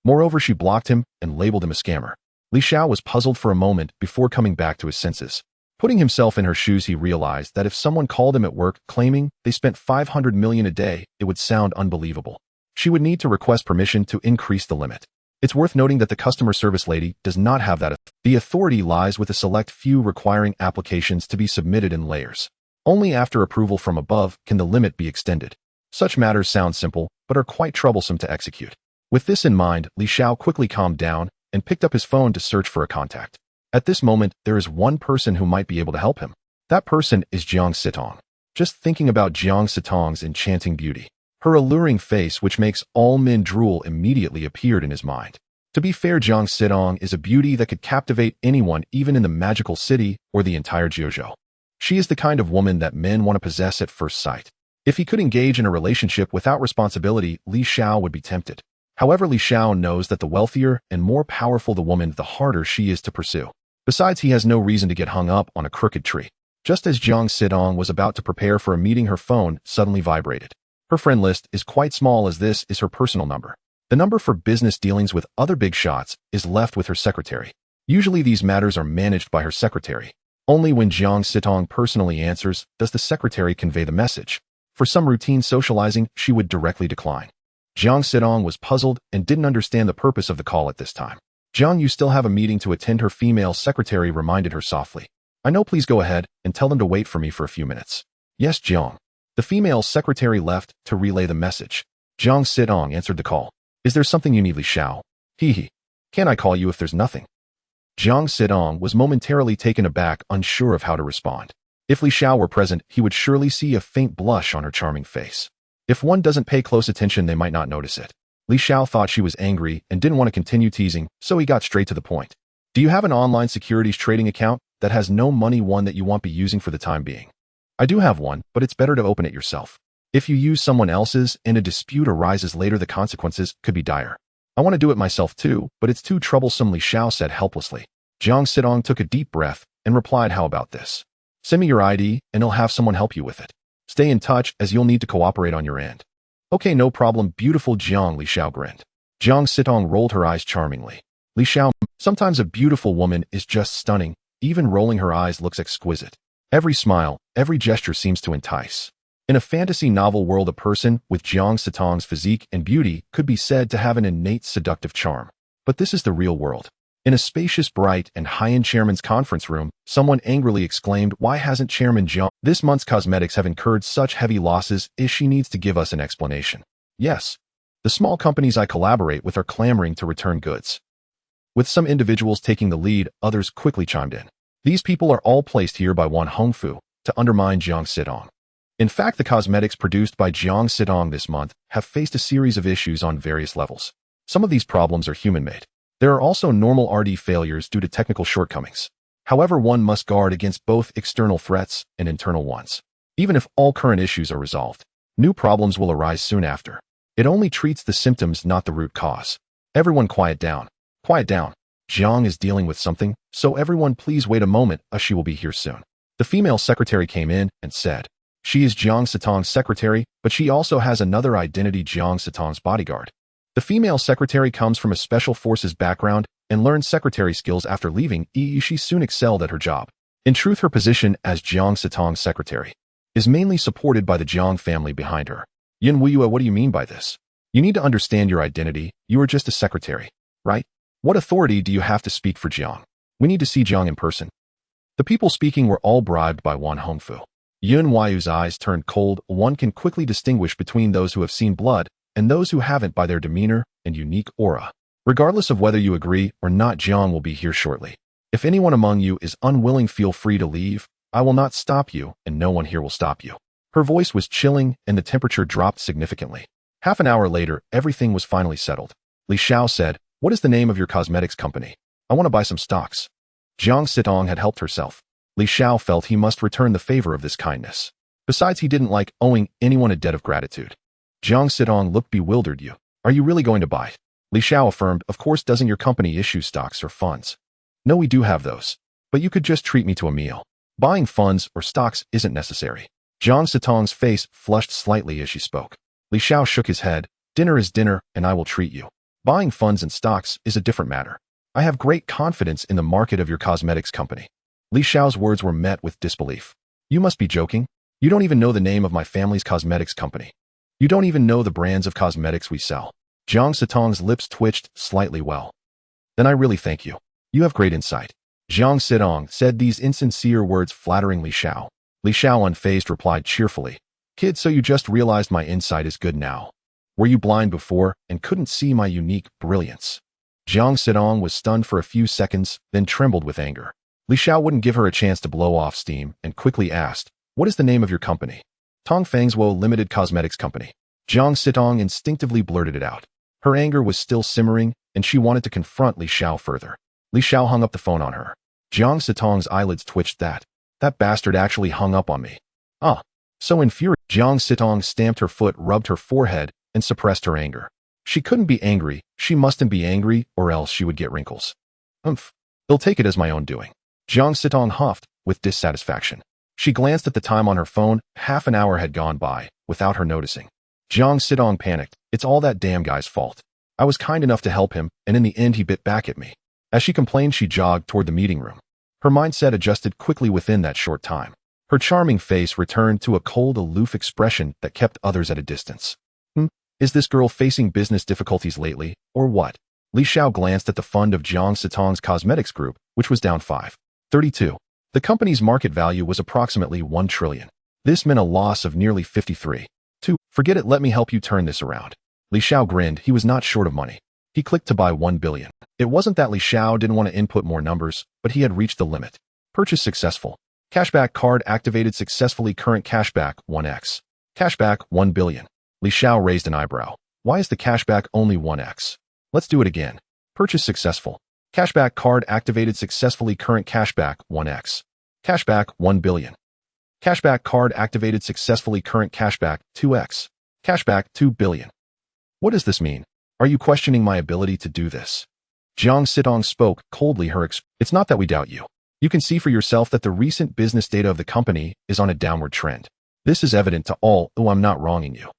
Moreover, she blocked him and labeled him a scammer. Li Xiao was puzzled for a moment before coming back to his senses. Putting himself in her shoes, he realized that if someone called him at work claiming they spent 500 million a day, it would sound unbelievable. She would need to request permission to increase the limit. It's worth noting that the customer service lady does not have that. The authority lies with a select few, requiring applications to be submitted in layers. Only after approval from above can the limit be extended. Such matters sound simple, but are quite troublesome to execute. With this in mind, Li Xiao quickly calmed down and picked up his phone to search for a contact. At this moment, there is one person who might be able to help him. That person is Jiang Sitong. Just thinking about Jiang Sitong's enchanting beauty, her alluring face which makes all men drool, immediately appeared in his mind. To be fair, Jiang Sitong is a beauty that could captivate anyone, even in the magical city or the entire Jiuzhou. She is the kind of woman that men want to possess at first sight. If he could engage in a relationship without responsibility, Li Xiao would be tempted. However, Li Xiao knows that the wealthier and more powerful the woman, the harder she is to pursue. Besides, he has no reason to get hung up on a crooked tree. Just as Jiang Sitong was about to prepare for a meeting, her phone suddenly vibrated. Her friend list is quite small, as this is her personal number. The number for business dealings with other big shots is left with her secretary. Usually these matters are managed by her secretary. Only when Jiang Sitong personally answers does the secretary convey the message. For some routine socializing, she would directly decline. Jiang Sitong was puzzled and didn't understand the purpose of the call at this time. Jiang, you still have a meeting to attend, her female secretary reminded her softly. I know, please go ahead and tell them to wait for me for a few minutes. Yes, Jiang. The female secretary left to relay the message. Jiang Sitong answered the call. Is there something you need, Li Xiao? Hee. Can I call you if there's nothing? Jiang Sitong was momentarily taken aback, unsure of how to respond. If Li Xiao were present, he would surely see a faint blush on her charming face. If one doesn't pay close attention, they might not notice it. Li Xiao thought she was angry and didn't want to continue teasing, so he got straight to the point. Do you have an online securities trading account that has no money, one that you won't be using for the time being? I do have one, but it's better to open it yourself. If you use someone else's and a dispute arises later, the consequences could be dire. I want to do it myself too, but it's too troublesome, Li Xiao said helplessly. Jiang Sitong took a deep breath and replied, how about this? Send me your ID and I'll have someone help you with it. Stay in touch as you'll need to cooperate on your end. Okay, no problem, beautiful Jiang, Li Xiao grinned. Jiang Sitong rolled her eyes charmingly. Li Xiao, sometimes a beautiful woman is just stunning, even rolling her eyes looks exquisite. Every smile, every gesture seems to entice. In a fantasy novel world, a person with Jiang Sitong's physique and beauty could be said to have an innate seductive charm. But this is the real world. In a spacious, bright, and high-end chairman's conference room, someone angrily exclaimed, why hasn't Chairman Jiang this month's cosmetics have incurred such heavy losses? She needs to give us an explanation. Yes. The small companies I collaborate with are clamoring to return goods. With some individuals taking the lead, others quickly chimed in. These people are all placed here by one Hongfu to undermine Jiang Sitong. In fact, the cosmetics produced by Jiang Sitong this month have faced a series of issues on various levels. Some of these problems are human-made. There are also normal R&D failures due to technical shortcomings. However, one must guard against both external threats and internal ones. Even if all current issues are resolved, new problems will arise soon after. It only treats the symptoms, not the root cause. Everyone quiet down. Quiet down. Jiang is dealing with something, so everyone please wait a moment, she will be here soon. The female secretary came in and said, she is Jiang Sitong's secretary, but she also has another identity, Jiang Sitong's bodyguard. The female secretary comes from a special forces background and learned secretary skills after leaving EE. She soon excelled at her job. In truth, her position as Jiang Sitong's secretary is mainly supported by the Jiang family behind her. Yin Wuyue, what do you mean by this? You need to understand your identity. You are just a secretary, right? What authority do you have to speak for Jiang? We need to see Jiang in person. The people speaking were all bribed by Wan Hongfu. Yun Yu's eyes turned cold. One can quickly distinguish between those who have seen blood and those who haven't by their demeanor and unique aura. Regardless of whether you agree or not, Jiang will be here shortly. If anyone among you is unwilling, feel free to leave. I will not stop you, and no one here will stop you. Her voice was chilling, and the temperature dropped significantly. Half an hour later, everything was finally settled. Li Xiao said, what is the name of your cosmetics company? I want to buy some stocks. Jiang Sitong had helped herself. Li Xiao felt he must return the favor of this kindness. Besides, he didn't like owing anyone a debt of gratitude. Jiang Sitong looked bewildered. Are you really going to buy? Li Xiao affirmed, of course. Doesn't your company issue stocks or funds? No, we do have those. But you could just treat me to a meal. Buying funds or stocks isn't necessary. Jiang Sitong's face flushed slightly as she spoke. Li Xiao shook his head. Dinner is dinner, and I will treat you. Buying funds and stocks is a different matter. I have great confidence in the market of your cosmetics company. Li Xiao's words were met with disbelief. You must be joking. You don't even know the name of my family's cosmetics company. You don't even know the brands of cosmetics we sell. Jiang Sitong's lips twitched slightly. Well, then I really thank you. You have great insight. Jiang Sitong said these insincere words flattering Li Xiao. Li Xiao, unfazed, replied cheerfully, kid, so you just realized my insight is good now. Were you blind before and couldn't see my unique brilliance? Jiang Sitong was stunned for a few seconds, then trembled with anger. Li Xiao wouldn't give her a chance to blow off steam and quickly asked, what is the name of your company? Tongfang's Limited Cosmetics Company. Jiang Sitong instinctively blurted it out. Her anger was still simmering, and she wanted to confront Li Xiao further. Li Xiao hung up the phone on her. Jiang Sitong's eyelids twitched. That bastard actually hung up on me. So infuriated, Jiang Sitong stamped her foot, rubbed her forehead, and suppressed her anger. She couldn't be angry. She mustn't be angry, or else she would get wrinkles. They'll take it as my own doing. Jiang Sitong huffed with dissatisfaction. She glanced at the time on her phone. Half an hour had gone by, without her noticing. Jiang Sitong panicked. It's all that damn guy's fault. I was kind enough to help him, and in the end he bit back at me. As she complained, she jogged toward the meeting room. Her mindset adjusted quickly within that short time. Her charming face returned to a cold, aloof expression that kept others at a distance. Is this girl facing business difficulties lately, or what? Li Xiao glanced at the fund of Jiang Sitong's cosmetics group, which was down 5.32. The company's market value was approximately 1 trillion. This meant a loss of nearly 53.2. Forget it, let me help you turn this around. Li Xiao grinned. He was not short of money. He clicked to buy 1 billion. It wasn't that Li Xiao didn't want to input more numbers, but he had reached the limit. Purchase successful. Cashback card activated successfully. Current cashback 1x. Cashback 1 billion. Li Xiao raised an eyebrow. Why is the cashback only 1x? Let's do it again. Purchase successful. Cashback card activated successfully. Current cashback 1x. Cashback 1 billion. Cashback card activated successfully. Current cashback 2x. Cashback 2 billion. What does this mean? Are you questioning my ability to do this? Jiang Sitong spoke coldly. It's not that we doubt you. You can see for yourself that the recent business data of the company is on a downward trend. This is evident to all. Oh, I'm not wronging you.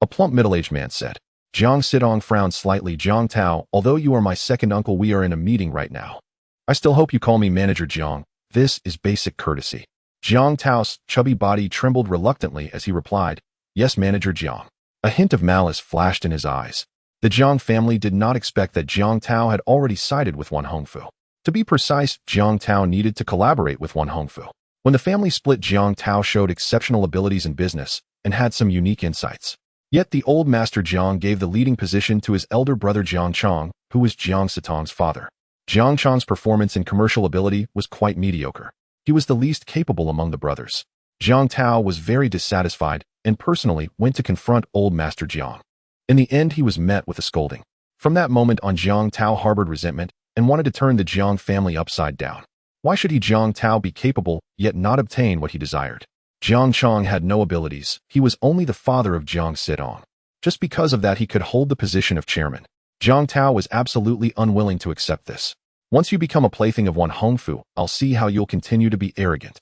A plump middle-aged man said. Jiang Sitong frowned slightly. Jiang Tao, although you are my second uncle, we are in a meeting right now. I still hope you call me Manager Jiang. This is basic courtesy. Jiang Tao's chubby body trembled reluctantly as he replied, Yes, Manager Jiang. A hint of malice flashed in his eyes. The Jiang family did not expect that Jiang Tao had already sided with Wan Hongfu. To be precise, Jiang Tao needed to collaborate with Wan Hongfu. When the family split, Jiang Tao showed exceptional abilities in business and had some unique insights. Yet the old master Jiang gave the leading position to his elder brother Jiang Chong, who was Jiang Sitong's father. Jiang Chong's performance and commercial ability was quite mediocre. He was the least capable among the brothers. Jiang Tao was very dissatisfied and personally went to confront old master Jiang. In the end, he was met with a scolding. From that moment on, Jiang Tao harbored resentment and wanted to turn the Jiang family upside down. Why should Jiang Tao be capable, yet not obtain what he desired? Jiang Chong had no abilities. He was only the father of Jiang Sitong. Just because of that, he could hold the position of chairman. Jiang Tao was absolutely unwilling to accept this. Once you become a plaything of Wan Hongfu, I'll see how you'll continue to be arrogant.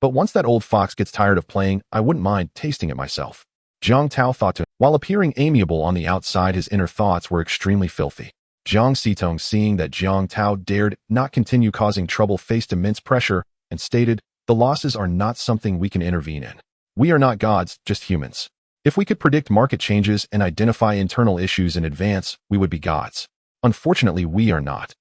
But once that old fox gets tired of playing, I wouldn't mind tasting it myself. Jiang Tao thought. While appearing amiable on the outside, his inner thoughts were extremely filthy. Jiang Sitong, seeing that Jiang Tao dared not continue causing trouble, faced immense pressure and stated, The losses are not something we can intervene in. We are not gods, just humans. If we could predict market changes and identify internal issues in advance, we would be gods. Unfortunately, we are not.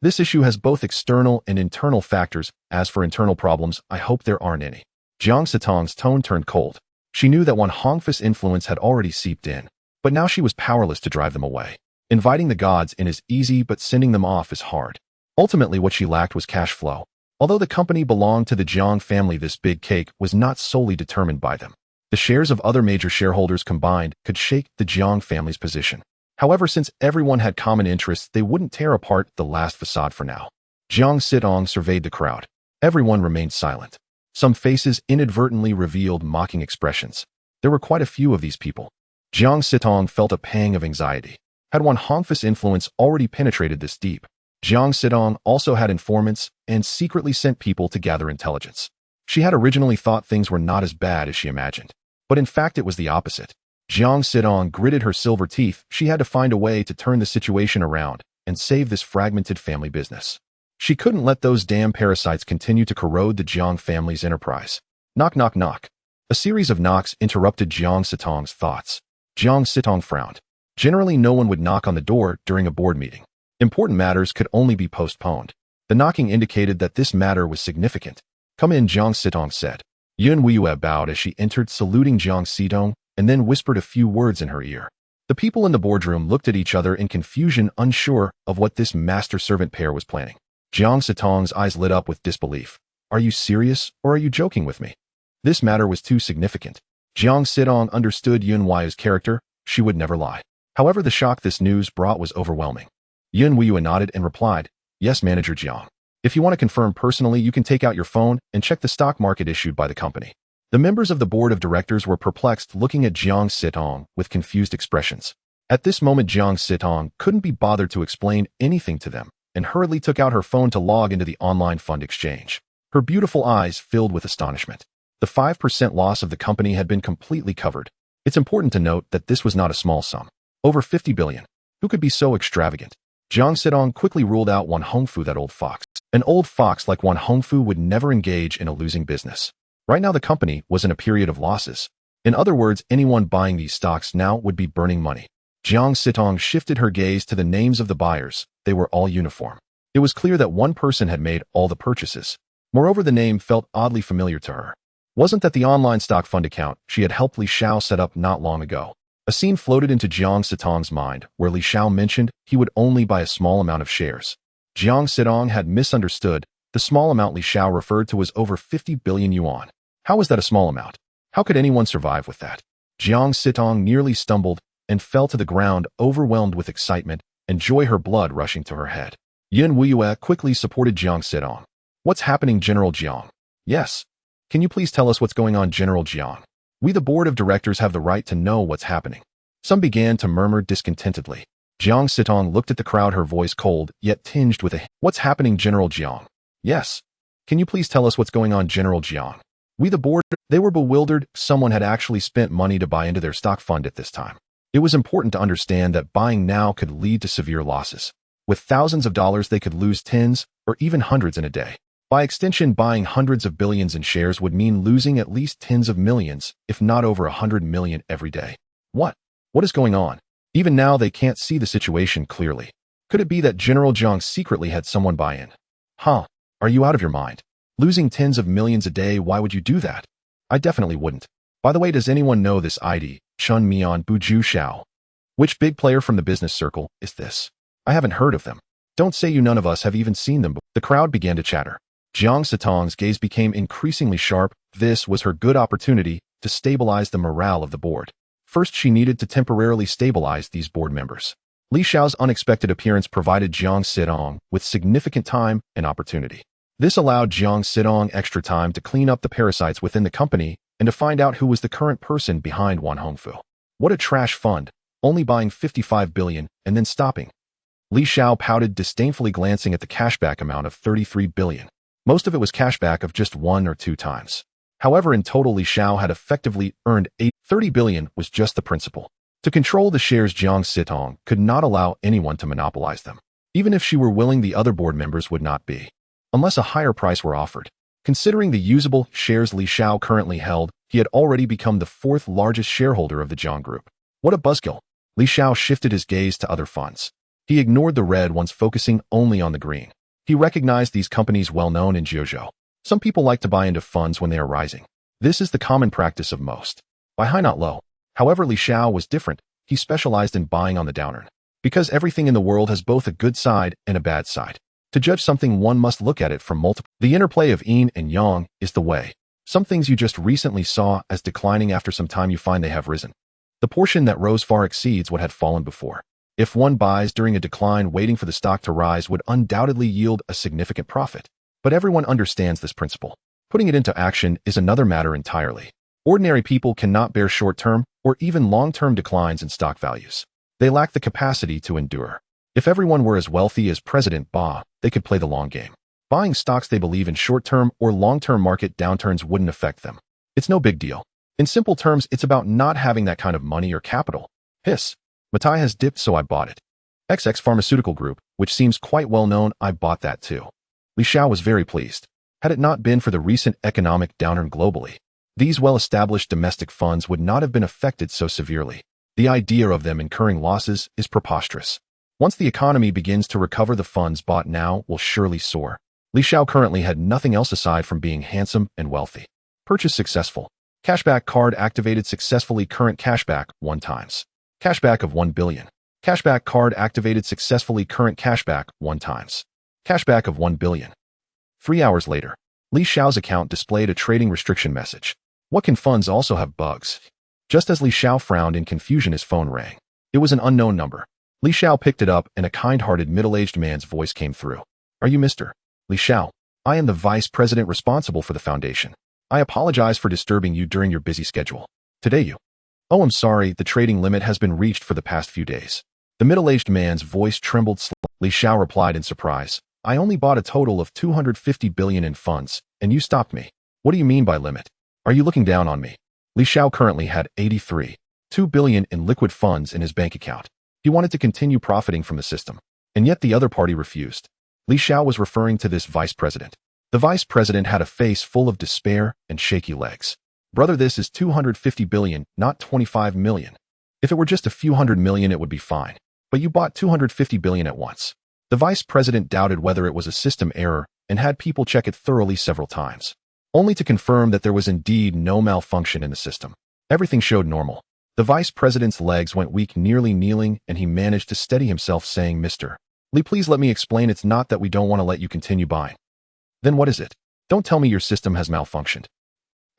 This issue has both external and internal factors. As for internal problems, I hope there aren't any. Jiang Sitong's tone turned cold. She knew that Wan Hongfu's influence had already seeped in, but now she was powerless to drive them away. Inviting the gods in is easy, but sending them off is hard. Ultimately, what she lacked was cash flow. Although the company belonged to the Jiang family, this big cake was not solely determined by them. The shares of other major shareholders combined could shake the Jiang family's position. However, since everyone had common interests, they wouldn't tear apart the last facade for now. Jiang Sitong surveyed the crowd. Everyone remained silent. Some faces inadvertently revealed mocking expressions. There were quite a few of these people. Jiang Sitong felt a pang of anxiety. Had Wan Hongfu's influence already penetrated this deep? Jiang Sitong also had informants and secretly sent people to gather intelligence. She had originally thought things were not as bad as she imagined, but in fact it was the opposite. Jiang Sitong gritted her silver teeth. She had to find a way to turn the situation around and save this fragmented family business. She couldn't let those damn parasites continue to corrode the Jiang family's enterprise. Knock, knock, knock. A series of knocks interrupted Jiang Sitong's thoughts. Jiang Sitong frowned. Generally, no one would knock on the door during a board meeting. Important matters could only be postponed. The knocking indicated that this matter was significant. Come in, Jiang Sitong said. Yun Weiyue bowed as she entered, saluting Jiang Sitong, and then whispered a few words in her ear. The people in the boardroom looked at each other in confusion, unsure of what this master-servant pair was planning. Jiang Sitong's eyes lit up with disbelief. Are you serious, or are you joking with me? This matter was too significant. Jiang Sitong understood Yun Weiyue's character. She would never lie. However, the shock this news brought was overwhelming. Yun Weiyue nodded and replied, Yes, Manager Jiang. If you want to confirm personally, you can take out your phone and check the stock market issued by the company. The members of the board of directors were perplexed, looking at Jiang Sitong with confused expressions. At this moment, Jiang Sitong couldn't be bothered to explain anything to them, and hurriedly took out her phone to log into the online fund exchange. Her beautiful eyes filled with astonishment. The 5% loss of the company had been completely covered. It's important to note that this was not a small sum. Over 50 billion. Who could be so extravagant? Jiang Sidong quickly ruled out Wan Hongfu, that old fox. An old fox like Wan Hongfu would never engage in a losing business. Right now the company was in a period of losses. In other words, anyone buying these stocks now would be burning money. Jiang Sidong shifted her gaze to the names of the buyers. They were all uniform. It was clear that one person had made all the purchases. Moreover, the name felt oddly familiar to her. Wasn't that the online stock fund account she had helped Li Xiao set up not long ago? A scene floated into Jiang Sidong's mind where Li Xiao mentioned he would only buy a small amount of shares. Jiang Sidong had misunderstood. The small amount Li Xiao referred to was over 50 billion yuan. How was that a small amount? How could anyone survive with that? Jiang Sidong nearly stumbled and fell to the ground, overwhelmed with excitement and joy, her blood rushing to her head. Yin Wuyue quickly supported Jiang Sidong. What's happening, General Jiang? Yes. Can you please tell us what's going on, General Jiang? We, the board of directors, have the right to know what's happening. Some began to murmur discontentedly. Jiang Sidong looked at the crowd, her voice cold, yet tinged with a "What's happening, General Jiang?" Yes. Can you please tell us what's going on, General Jiang? We, the board, they were bewildered. Someone had actually spent money to buy into their stock fund at this time. It was important to understand that buying now could lead to severe losses. With thousands of dollars, they could lose tens or even hundreds in a day. By extension, buying hundreds of billions in shares would mean losing at least tens of millions, if not over 100 million every day. What is going on? Even now, they can't see the situation clearly. Could it be that General Jiang secretly had someone buy in? Huh? Are you out of your mind? Losing tens of millions a day, why would you do that? I definitely wouldn't. By the way, does anyone know this ID, Chun Mian Buju Xiao? Which big player from the business circle is this? I haven't heard of them. Don't say you, none of us have even seen them. The crowd began to chatter. Jiang Sidong's gaze became increasingly sharp. This was her good opportunity to stabilize the morale of the board. First, she needed to temporarily stabilize these board members. Li Xiao's unexpected appearance provided Jiang Sidong with significant time and opportunity. This allowed Jiang Sidong extra time to clean up the parasites within the company and to find out who was the current person behind Wan Hongfu. What a trash fund, only buying 55 billion and then stopping. Li Xiao pouted disdainfully, glancing at the cashback amount of 33 billion. Most of it was cashback of just 1 or 2 times. However, in total, Li Xiao had effectively earned 30 billion was just the principal. To control the shares, Jiang Sidong could not allow anyone to monopolize them. Even if she were willing, the other board members would not be, unless a higher price were offered. Considering the usable shares Li Xiao currently held, he had already become the 4th largest shareholder of the Jiang Group. What a buzzkill! Li Xiao shifted his gaze to other funds. He ignored the red ones, focusing only on the green. He recognized these companies well known in Jiuzhou. Some people like to buy into funds when they are rising. This is the common practice of most. Buy high, not low. However, Li Xiao was different. He specialized in buying on the downturn. Because everything in the world has both a good side and a bad side. To judge something, one must look at it from multiple. The interplay of yin and yang is the way. Some things you just recently saw as declining, after some time you find they have risen. The portion that rose far exceeds what had fallen before. If one buys during a decline, waiting for the stock to rise would undoubtedly yield a significant profit. But everyone understands this principle. Putting it into action is another matter entirely. Ordinary people cannot bear short-term or even long-term declines in stock values. They lack the capacity to endure. If everyone were as wealthy as President Ba, they could play the long game. Buying stocks they believe in, short-term or long-term market downturns wouldn't affect them. It's no big deal. In simple terms, it's about not having that kind of money or capital. Hiss. Matai has dipped, so I bought it. XX Pharmaceutical Group, which seems quite well known, I bought that too. Li Xiao was very pleased. Had it not been for the recent economic downturn globally, these well-established domestic funds would not have been affected so severely. The idea of them incurring losses is preposterous. Once the economy begins to recover, the funds bought now will surely soar. Li Xiao currently had nothing else aside from being handsome and wealthy. Purchase successful. Cashback card activated successfully. Current cashback 1 times. Cashback of 1 billion. Cashback card activated successfully. Current cashback 1 times. Cashback of 1 billion. 3 hours later, Li Xiao's account displayed a trading restriction message. What can funds also have bugs? Just as Li Xiao frowned in confusion, his phone rang. It was an unknown number. Li Xiao picked it up and a kind-hearted middle-aged man's voice came through. Are you Mr. Li Xiao? I am the vice president responsible for the foundation. I apologize for disturbing you during your busy schedule. Today you. Oh, I'm sorry, the trading limit has been reached for the past few days. The middle-aged man's voice trembled slightly. Li Xiao replied in surprise. I only bought a total of 250 billion in funds, and you stopped me. What do you mean by limit? Are you looking down on me? Li Xiao currently had 83.2 billion in liquid funds in his bank account. He wanted to continue profiting from the system. and yet the other party refused. Li Xiao was referring to this vice president. The vice president had a face full of despair and shaky legs. Brother, this is 250 billion, not 25 million. If it were just a few hundred million, it would be fine. But you bought 250 billion at once. The vice president doubted whether it was a system error and had people check it thoroughly several times, only to confirm that there was indeed no malfunction in the system. Everything showed normal. The vice president's legs went weak, nearly kneeling, and he managed to steady himself, saying, "Mr. Li, please let me explain. It's not that we don't want to let you continue buying." "Then what is it? Don't tell me your system has malfunctioned."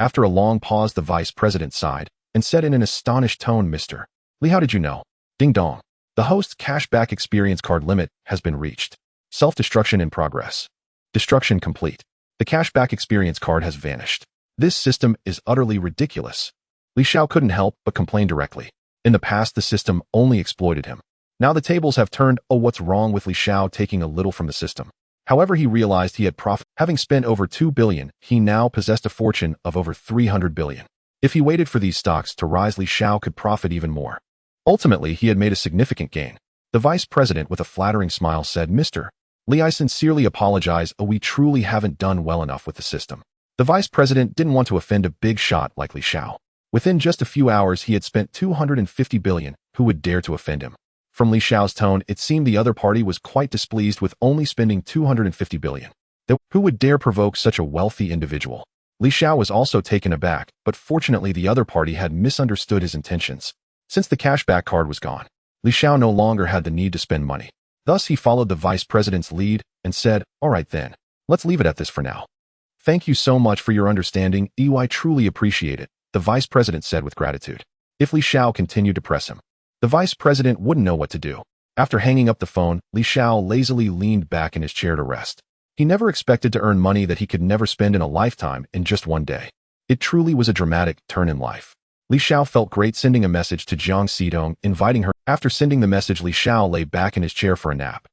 After a long pause, the vice president sighed and said in an astonished tone, "Mr. Li, how did you know?" Ding dong. The host's cashback experience card limit has been reached. Self-destruction in progress. Destruction complete. The cashback experience card has vanished. This system is utterly ridiculous. Li Xiao couldn't help but complain directly. In the past, the system only exploited him. Now the tables have turned. Oh, what's wrong with Li Xiao taking a little from the system? However, he realized he had profit. Having spent over 2 billion, he now possessed a fortune of over 300 billion. If he waited for these stocks to rise, Li Xiao could profit even more. Ultimately, he had made a significant gain. The vice president, with a flattering smile, said, "Mr. Li, I sincerely apologize. We truly haven't done well enough with the system." The vice president didn't want to offend a big shot like Li Xiao. Within just a few hours, he had spent 250 billion. Who would dare to offend him? From Li Xiao's tone, it seemed the other party was quite displeased with only spending 250 billion. Who would dare provoke such a wealthy individual? Li Xiao was also taken aback, but fortunately the other party had misunderstood his intentions. Since the cashback card was gone, Li Xiao no longer had the need to spend money. Thus, he followed the vice president's lead and said, "All right then, let's leave it at this for now." "Thank you so much for your understanding. I truly appreciate it," the vice president said with gratitude. If Li Xiao continued to press him, the vice president wouldn't know what to do. After hanging up the phone, Li Xiao lazily leaned back in his chair to rest. He never expected to earn money that he could never spend in a lifetime in just one day. It truly was a dramatic turn in life. Li Xiao felt great sending a message to Jiang Xidong, inviting her. After sending the message, Li Xiao lay back in his chair for a nap.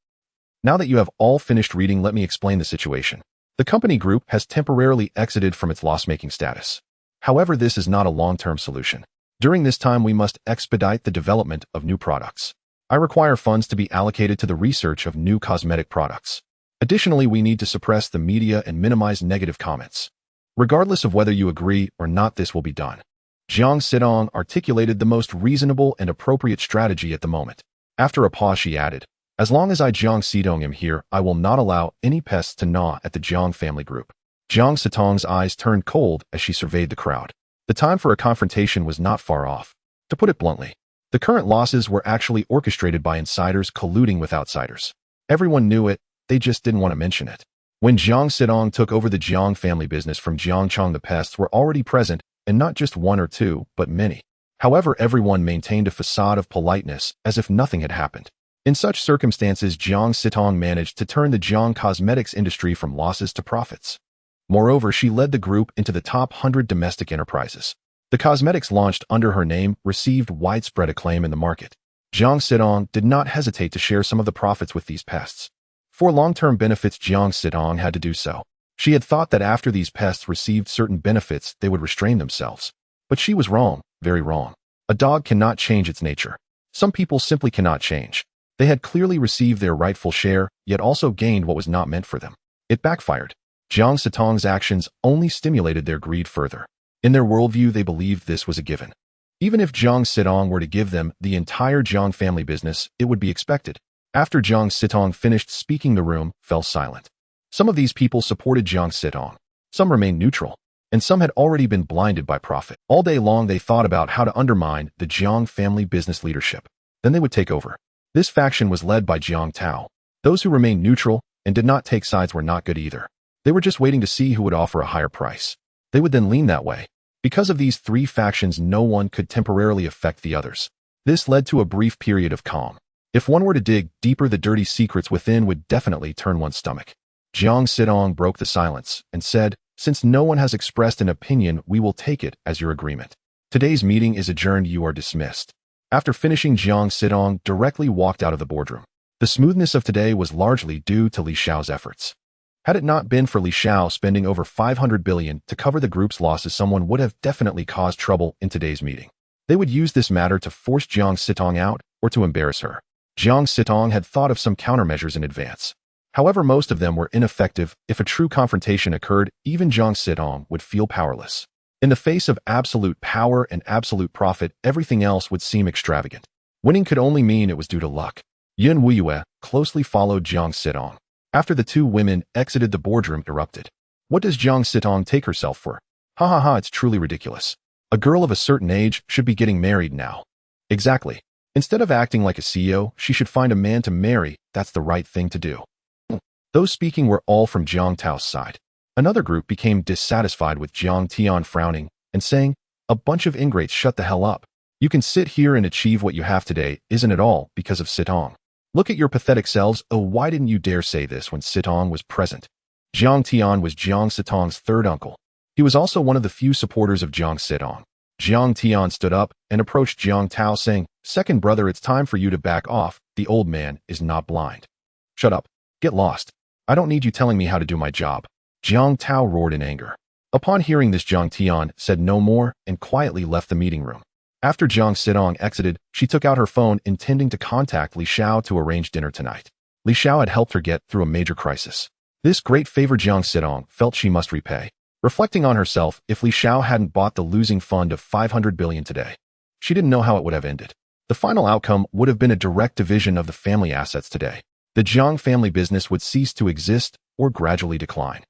"Now that you have all finished reading, let me explain the situation. The company group has temporarily exited from its loss-making status. However, this is not a long-term solution. During this time, we must expedite the development of new products. I require funds to be allocated to the research of new cosmetic products. Additionally, we need to suppress the media and minimize negative comments. Regardless of whether you agree or not, this will be done." Jiang Xidong articulated the most reasonable and appropriate strategy at the moment. After a pause, she added, "As long as I, Jiang Xidong, am here, I will not allow any pests to gnaw at the Jiang family group." Jiang Xidong's eyes turned cold as she surveyed the crowd. The time for a confrontation was not far off. To put it bluntly, the current losses were actually orchestrated by insiders colluding with outsiders. Everyone knew it, they just didn't want to mention it. When Jiang Xidong took over the Jiang family business from Jiang Chong, the pests were already present, and not just one or two, but many. However, everyone maintained a facade of politeness as if nothing had happened. In such circumstances, Jiang Xidong managed to turn the Jiang cosmetics industry from losses to profits. Moreover, she led the group into the top 100 domestic enterprises. The cosmetics launched under her name received widespread acclaim in the market. Jiang Xidong did not hesitate to share some of the profits with these pests. For long-term benefits, Jiang Xidong had to do so. She had thought that after these pests received certain benefits, they would restrain themselves. But she was wrong, very wrong. A dog cannot change its nature. Some people simply cannot change. They had clearly received their rightful share, yet also gained what was not meant for them. It backfired. Jiang Xidong's actions only stimulated their greed further. In their worldview, they believed this was a given. Even if Jiang Xidong were to give them the entire Jiang family business, it would be expected. After Jiang Xidong finished speaking, the room fell silent. Some of these people supported Jiang Xidong. Some remained neutral, and some had already been blinded by profit. All day long, they thought about how to undermine the Jiang family business leadership. Then they would take over. This faction was led by Jiang Tao. Those who remained neutral and did not take sides were not good either. They were just waiting to see who would offer a higher price. They would then lean that way. Because of these three factions, no one could temporarily affect the others. This led to a brief period of calm. If one were to dig deeper, the dirty secrets within would definitely turn one's stomach. Jiang Xidong broke the silence and said, "Since no one has expressed an opinion, we will take it as your agreement. Today's meeting is adjourned. You are dismissed." After finishing, Jiang Xidong directly walked out of the boardroom. The smoothness of today was largely due to Li Xiao's efforts. Had it not been for Li Xiao spending over 500 billion to cover the group's losses, someone would have definitely caused trouble in today's meeting. They would use this matter to force Jiang Xidong out or to embarrass her. Jiang Sitong had thought of some countermeasures in advance. However, most of them were ineffective. If a true confrontation occurred, even Jiang Sitong would feel powerless. In the face of absolute power and absolute profit, everything else would seem extravagant. Winning could only mean it was due to luck. Yun Wuyue closely followed Jiang Sitong. After the two women exited the boardroom, erupted. What does Jiang Sitong take herself for? Ha ha ha, it's truly ridiculous. A girl of a certain age should be getting married now. Exactly. Instead of acting like a CEO, she should find a man to marry. That's the right thing to do. Those speaking were all from Jiang Tao's side. Another group became dissatisfied with Jiang Tian frowning and saying, "A bunch of ingrates, shut the hell up. You can sit here and achieve what you have today, isn't it all because of Sitong? Look at your pathetic selves. Oh, why didn't you dare say this when Sitong was present?" Jiang Tian was Jiang Sitong's third uncle. He was also one of the few supporters of Jiang Sitong. Jiang Tian stood up and approached Jiang Tao saying, "Second brother, it's time for you to back off. The old man is not blind." "Shut up. Get lost. I don't need you telling me how to do my job." Jiang Tao roared in anger. Upon hearing this, Jiang Tian said no more and quietly left the meeting room. After Jiang Sitong exited, she took out her phone intending to contact Li Xiao to arrange dinner tonight. Li Xiao had helped her get through a major crisis. This great favor Jiang Sitong felt she must repay. Reflecting on herself, if Li Xiao hadn't bought the losing fund of 500 billion today, she didn't know how it would have ended. The final outcome would have been a direct division of the family assets today. The Jiang family business would cease to exist or gradually decline.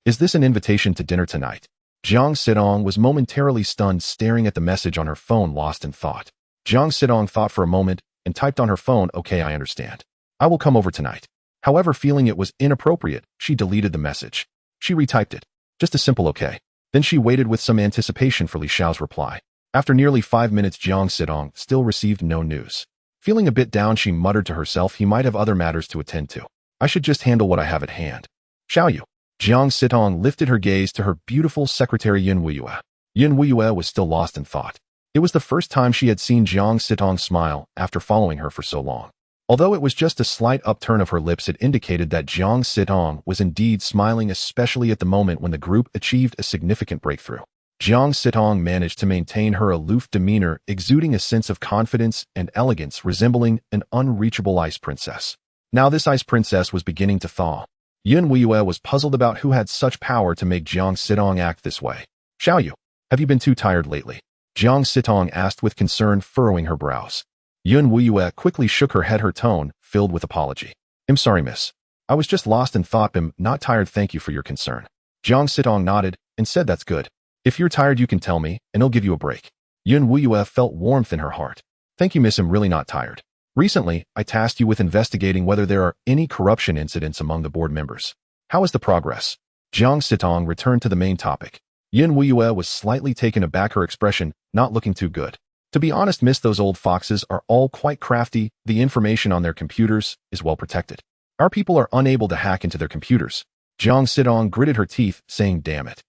Is this an invitation to dinner tonight? Jiang Sitong was momentarily stunned, staring at the message on her phone, lost in thought. Jiang Sitong thought for a moment and typed on her phone, "Okay, I understand. I will come over tonight." However, feeling it was inappropriate, she deleted the message. She retyped it. Just a simple okay. Then she waited with some anticipation for Li Xiao's reply. After nearly 5 minutes, Jiang Sitong still received no news. Feeling a bit down, she muttered to herself, he might have other matters to attend to. I should just handle what I have at hand. Xiao Yu. Jiang Sitong lifted her gaze to her beautiful secretary Yun Wuyue. Yun Wuyue was still lost in thought. It was the first time she had seen Jiang Sitong smile after following her for so long. Although it was just a slight upturn of her lips, it indicated that Jiang Sitong was indeed smiling, especially at the moment when the group achieved a significant breakthrough. Jiang Sitong managed to maintain her aloof demeanor, exuding a sense of confidence and elegance resembling an unreachable ice princess. Now this ice princess was beginning to thaw. Yun Wuyue was puzzled about who had such power to make Jiang Sitong act this way. Xiao Yu, have you been too tired lately? Jiang Sitong asked with concern, furrowing her brows. Yun Wuyue quickly shook her head, her tone filled with apology. I'm sorry, miss. I was just lost in thought. I'm not tired, thank you for your concern. Jiang Sitong nodded and said, that's good. If you're tired, you can tell me, and I'll give you a break. Yun Wuyue felt warmth in her heart. Thank you, miss, I'm really not tired. Recently, I tasked you with investigating whether there are any corruption incidents among the board members. How is the progress? Jiang Sitong returned to the main topic. Yun Wuyue was slightly taken aback, her expression not looking too good. To be honest, miss, those old foxes are all quite crafty. The information on their computers is well protected. Our people are unable to hack into their computers. Jiang Sitong gritted her teeth, saying, damn it.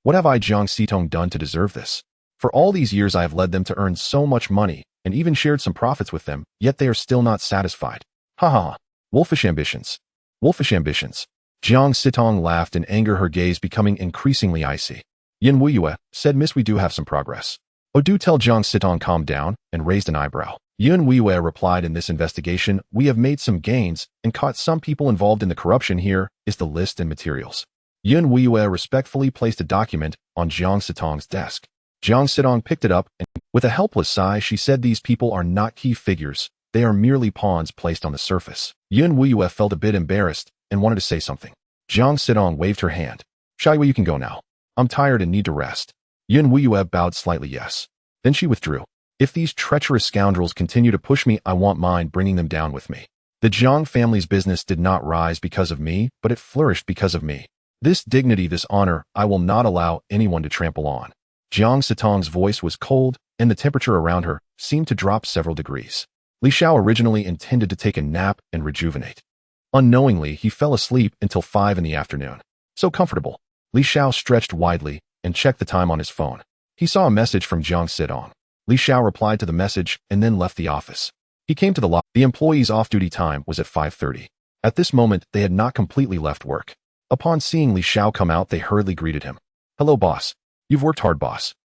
What have I, Jiang Sitong, done to deserve this? For all these years I have led them to earn so much money, and even shared some profits with them, yet they are still not satisfied. Ha ha ha. Wolfish ambitions. Wolfish ambitions. Jiang Sitong laughed in anger, her gaze becoming increasingly icy. Yun Wuyue said, miss, we do have some progress. Oh, do tell. Jiang Sitong calmed down and raised an eyebrow. Yun Wuyue replied, in this investigation, we have made some gains and caught some people involved in the corruption. Here is the list and materials. Yun Wuyue respectfully placed a document on Jiang Sitong's desk. Jiang Sitong picked it up and, with a helpless sigh, she said, these people are not key figures. They are merely pawns placed on the surface. Yun Wuyue felt a bit embarrassed and wanted to say something. Jiang Sitong waved her hand. Xiaoyu, you can go now. I'm tired and need to rest. Yun Wuyue bowed slightly yes. Then she withdrew. If these treacherous scoundrels continue to push me, I won't mind bringing them down with me. The Jiang family's business did not rise because of me, but it flourished because of me. This dignity, this honor, I will not allow anyone to trample on. Jiang Sitong's voice was cold, and the temperature around her seemed to drop several degrees. Li Xiao originally intended to take a nap and rejuvenate. Unknowingly, he fell asleep until 5 in the afternoon. So comfortable. Li Xiao stretched widely and checked the time on his phone. He saw a message from Jiang Sitong. Li Xiao replied to the message and then left the office. He came to the lobby. The employee's off-duty time was at 5:30. At this moment, they had not completely left work. Upon seeing Li Xiao come out, they hurriedly greeted him. Hello, boss. You've worked hard, boss.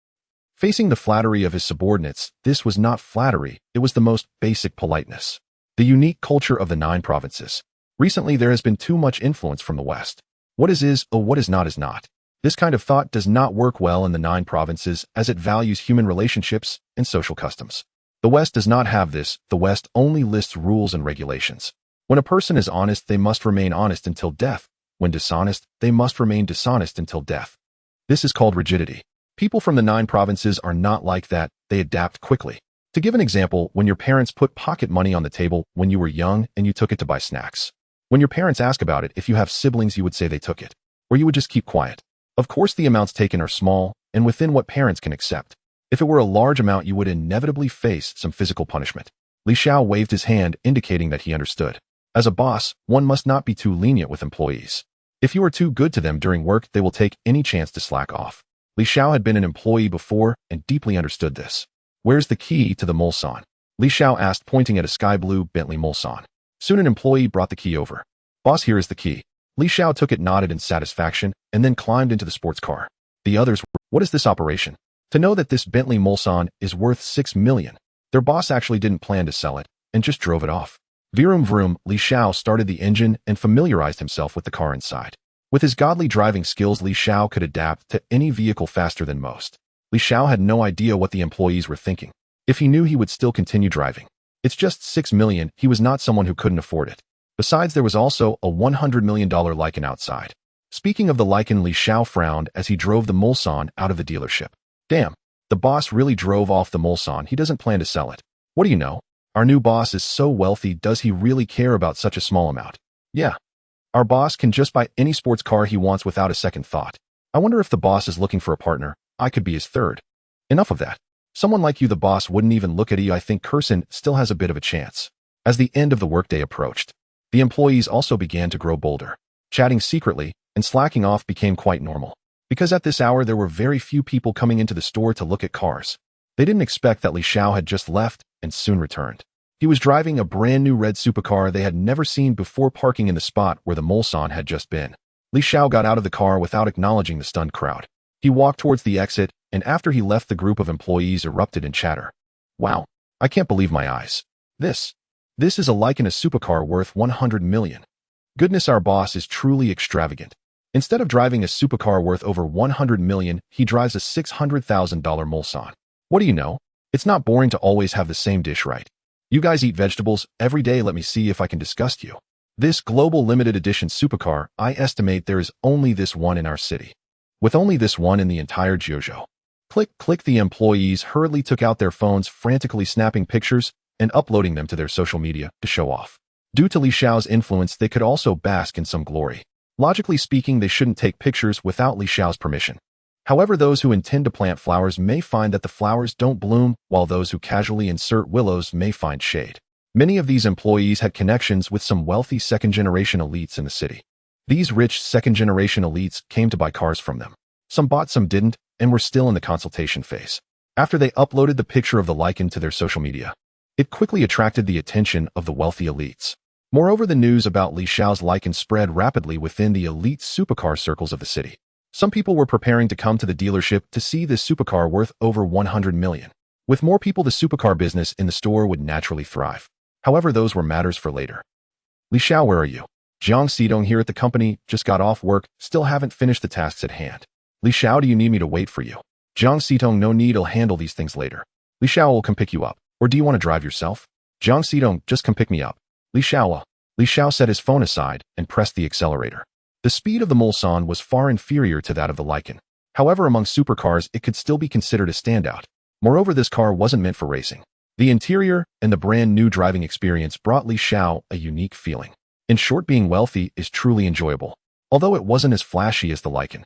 Facing the flattery of his subordinates, this was not flattery, it was the most basic politeness. The unique culture of the 9 provinces. Recently, there has been too much influence from the West. What is, what is not. This kind of thought does not work well in the 9 provinces as it values human relationships and social customs. The West does not have this. The West only lists rules and regulations. When a person is honest, they must remain honest until death. When dishonest, they must remain dishonest until death. This is called rigidity. People from the 9 provinces are not like that. They adapt quickly. To give an example, when your parents put pocket money on the table when you were young and you took it to buy snacks. When your parents ask about it, if you have siblings, you would say they took it, or you would just keep quiet. Of course, the amounts taken are small and within what parents can accept. If it were a large amount, you would inevitably face some physical punishment. Li Xiao waved his hand, indicating that he understood. As a boss, one must not be too lenient with employees. If you are too good to them during work, they will take any chance to slack off. Li Xiao had been an employee before and deeply understood this. Where's the key to the Mulsanne? Li Xiao asked, pointing at a sky blue Bentley Mulsanne. Soon an employee brought the key over. Boss, here is the key. Li Xiao took it, nodded in satisfaction, and then climbed into the sports car. The others were, what is this operation? To know that this Bentley Mulsanne is worth 6 million. Their boss actually didn't plan to sell it, and just drove it off. Vroom vroom, Li Xiao started the engine and familiarized himself with the car inside. With his godly driving skills, Li Xiao could adapt to any vehicle faster than most. Li Xiao had no idea what the employees were thinking. If he knew, he would still continue driving. It's just 6 million, he was not someone who couldn't afford it. Besides, there was also a $100 million Lycan outside. Speaking of the Lycan, Li Xiao frowned as he drove the Mulsanne out of the dealership. Damn, the boss really drove off the Mulsanne. He doesn't plan to sell it. What do you know? Our new boss is so wealthy. Does he really care about such a small amount? Yeah. Our boss can just buy any sports car he wants without a second thought. I wonder if the boss is looking for a partner. I could be his third. Enough of that. Someone like you, the boss wouldn't even look at you. I think Kirsten still has a bit of a chance. As the end of the workday approached, the employees also began to grow bolder. Chatting secretly and slacking off became quite normal. Because at this hour there were very few people coming into the store to look at cars. They didn't expect that Li Xiao had just left and soon returned. He was driving a brand new red supercar they had never seen before, parking in the spot where the Mulsanne had just been. Li Xiao got out of the car without acknowledging the stunned crowd. He walked towards the exit, and after he left, the group of employees erupted in chatter. Wow, I can't believe my eyes. This is a Lycan, a supercar worth 100 million. Goodness, our boss is truly extravagant. Instead of driving a supercar worth over 100 million, he drives a $600,000 Mulsanne. What do you know? It's not boring to always have the same dish, right? You guys eat vegetables every day. Let me see if I can disgust you. This global limited edition supercar, I estimate there is only this one in our city. With only this one in the entire Jiuzhou. Click. The employees hurriedly took out their phones, frantically snapping pictures and uploading them to their social media to show off. Due to Li Xiao's influence, they could also bask in some glory. Logically speaking, they shouldn't take pictures without Li Xiao's permission. However, those who intend to plant flowers may find that the flowers don't bloom, while those who casually insert willows may find shade. Many of these employees had connections with some wealthy second-generation elites in the city. These rich second-generation elites came to buy cars from them. Some bought, some didn't, and were still in the consultation phase. After they uploaded the picture of the Lycan to their social media, it quickly attracted the attention of the wealthy elites. Moreover, the news about Li Xiao's Lycan spread rapidly within the elite supercar circles of the city. Some people were preparing to come to the dealership to see this supercar worth over 100 million. With more people, the supercar business in the store would naturally thrive. However, those were matters for later. Li Xiao, where are you? Jiang Xidong here at the company, just got off work, still haven't finished the tasks at hand. Li Xiao, do you need me to wait for you? Jiang Xidong, no need, I'll handle these things later. Li Xiao will come pick you up. Or do you want to drive yourself? Jiang Xidong, just come pick me up. Li Xiao set his phone aside and pressed the accelerator. The speed of the Mulsanne was far inferior to that of the Lycan. However, among supercars, it could still be considered a standout. Moreover, this car wasn't meant for racing. The interior and the brand new driving experience brought Li Xiao a unique feeling. In short, being wealthy is truly enjoyable. Although it wasn't as flashy as the Lycan,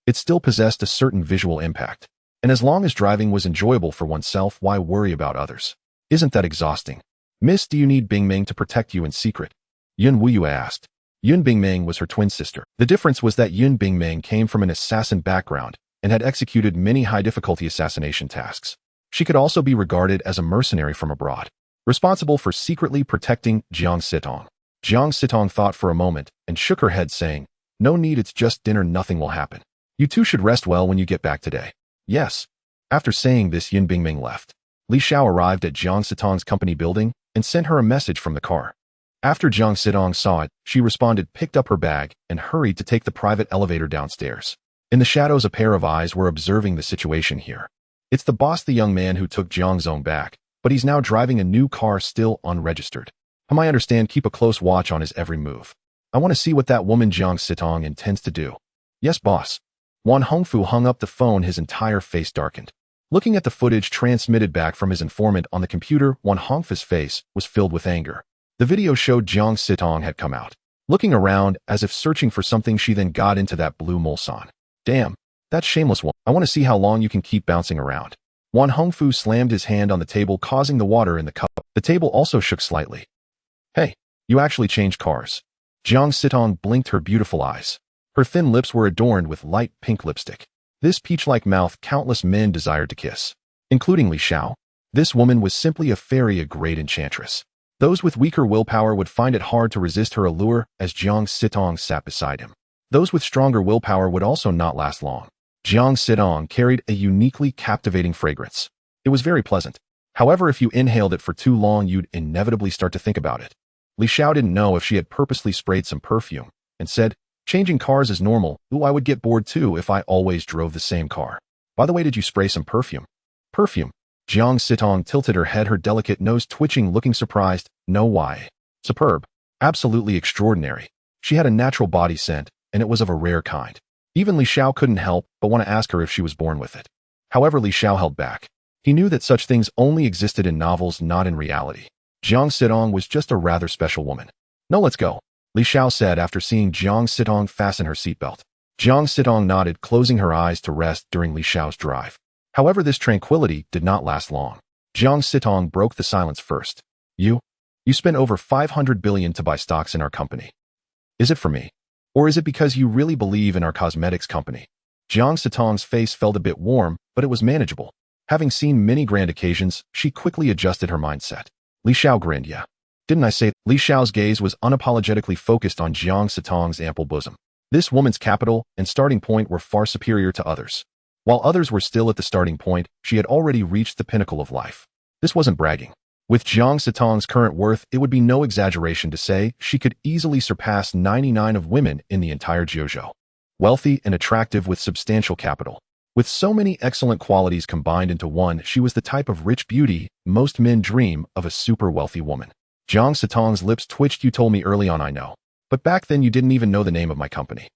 it still possessed a certain visual impact. And as long as driving was enjoyable for oneself, why worry about others? Isn't that exhausting? Miss, do you need Bingming to protect you in secret? Yun Wuyu asked. Yun Bingming was her twin sister. The difference was that Yun Bingming came from an assassin background and had executed many high-difficulty assassination tasks. She could also be regarded as a mercenary from abroad, responsible for secretly protecting Jiang Xidong. Jiang Xidong thought for a moment and shook her head, saying, "No need, it's just dinner, nothing will happen. You two should rest well when you get back today." Yes. After saying this, Yun Bingming left. Li Xiao arrived at Jiang Xidong's company building and sent her a message from the car. After Jiang Sitong saw it, she responded, picked up her bag, and hurried to take the private elevator downstairs. In the shadows, a pair of eyes were observing the situation here. It's the boss, the young man who took Jiang Zong back, but he's now driving a new car still unregistered. I understand, keep a close watch on his every move. I want to see what that woman Jiang Sitong intends to do. Yes, boss. Wan Hongfu hung up the phone, his entire face darkened. Looking at the footage transmitted back from his informant on the computer, Wan Hongfu's face was filled with anger. The video showed Jiang Sitong had come out. Looking around as if searching for something, she then got into that blue Mulsanne. Damn, that shameless one. I want to see how long you can keep bouncing around. Wan Hongfu slammed his hand on the table, causing the water in the cup. The table also shook slightly. Hey, you actually changed cars. Jiang Sitong blinked her beautiful eyes. Her thin lips were adorned with light pink lipstick. This peach-like mouth countless men desired to kiss, including Li Xiao. This woman was simply a fairy, a great enchantress. Those with weaker willpower would find it hard to resist her allure as Jiang Sitong sat beside him. Those with stronger willpower would also not last long. Jiang Sitong carried a uniquely captivating fragrance. It was very pleasant. However, if you inhaled it for too long, you'd inevitably start to think about it. Li Xiao didn't know if she had purposely sprayed some perfume, and said, changing cars is normal. Ooh, I would get bored too if I always drove the same car. By the way, did you spray some perfume? Perfume? Jiang Sitong tilted her head, her delicate nose twitching, looking surprised. No, why? Superb. Absolutely extraordinary. She had a natural body scent, and it was of a rare kind. Even Li Xiao couldn't help but want to ask her if she was born with it. However, Li Xiao held back. He knew that such things only existed in novels, not in reality. Jiang Sitong was just a rather special woman. No, let's go, Li Xiao said after seeing Jiang Sitong fasten her seatbelt. Jiang Sitong nodded, closing her eyes to rest during Li Xiao's drive. However, this tranquility did not last long. Jiang Sitong broke the silence first. You spent over 500 billion to buy stocks in our company. Is it for me? Or is it because you really believe in our cosmetics company? Jiang Sitong's face felt a bit warm, but it was manageable. Having seen many grand occasions, she quickly adjusted her mindset. Li Xiao grinned. Yeah. Didn't I say? Li Xiao's gaze was unapologetically focused on Jiang Sitong's ample bosom. This woman's capital and starting point were far superior to others. While others were still at the starting point, she had already reached the pinnacle of life. This wasn't bragging. With Jiang Sitong's current worth, it would be no exaggeration to say she could easily surpass 99 of women in the entire Jiuzhou. Wealthy and attractive with substantial capital. With so many excellent qualities combined into one, she was the type of rich beauty most men dream of, a super wealthy woman. Jiang Sitong's lips twitched. You told me early on, I know. But back then you didn't even know the name of my company.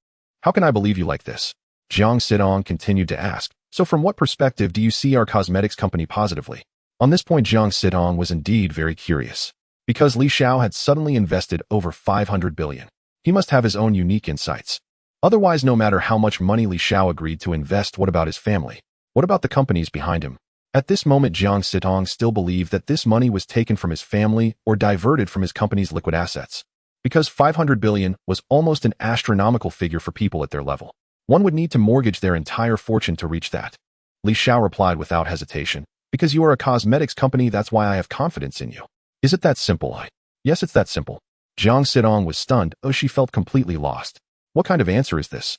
How can I believe you like this? Jiang Sitong continued to ask. So from what perspective do you see our cosmetics company positively? On this point, Jiang Sitong was indeed very curious. Because Li Xiao had suddenly invested over 500 billion. He must have his own unique insights. Otherwise, no matter how much money Li Xiao agreed to invest, what about his family? What about the companies behind him? At this moment, Jiang Sitong still believed that this money was taken from his family or diverted from his company's liquid assets. Because 500 billion was almost an astronomical figure for people at their level. One would need to mortgage their entire fortune to reach that. Li Xiao replied without hesitation. Because you are a cosmetics company, that's why I have confidence in you. Is it that simple? Yes, it's that simple. Jiang Sitong was stunned. Oh, she felt completely lost. What kind of answer is this?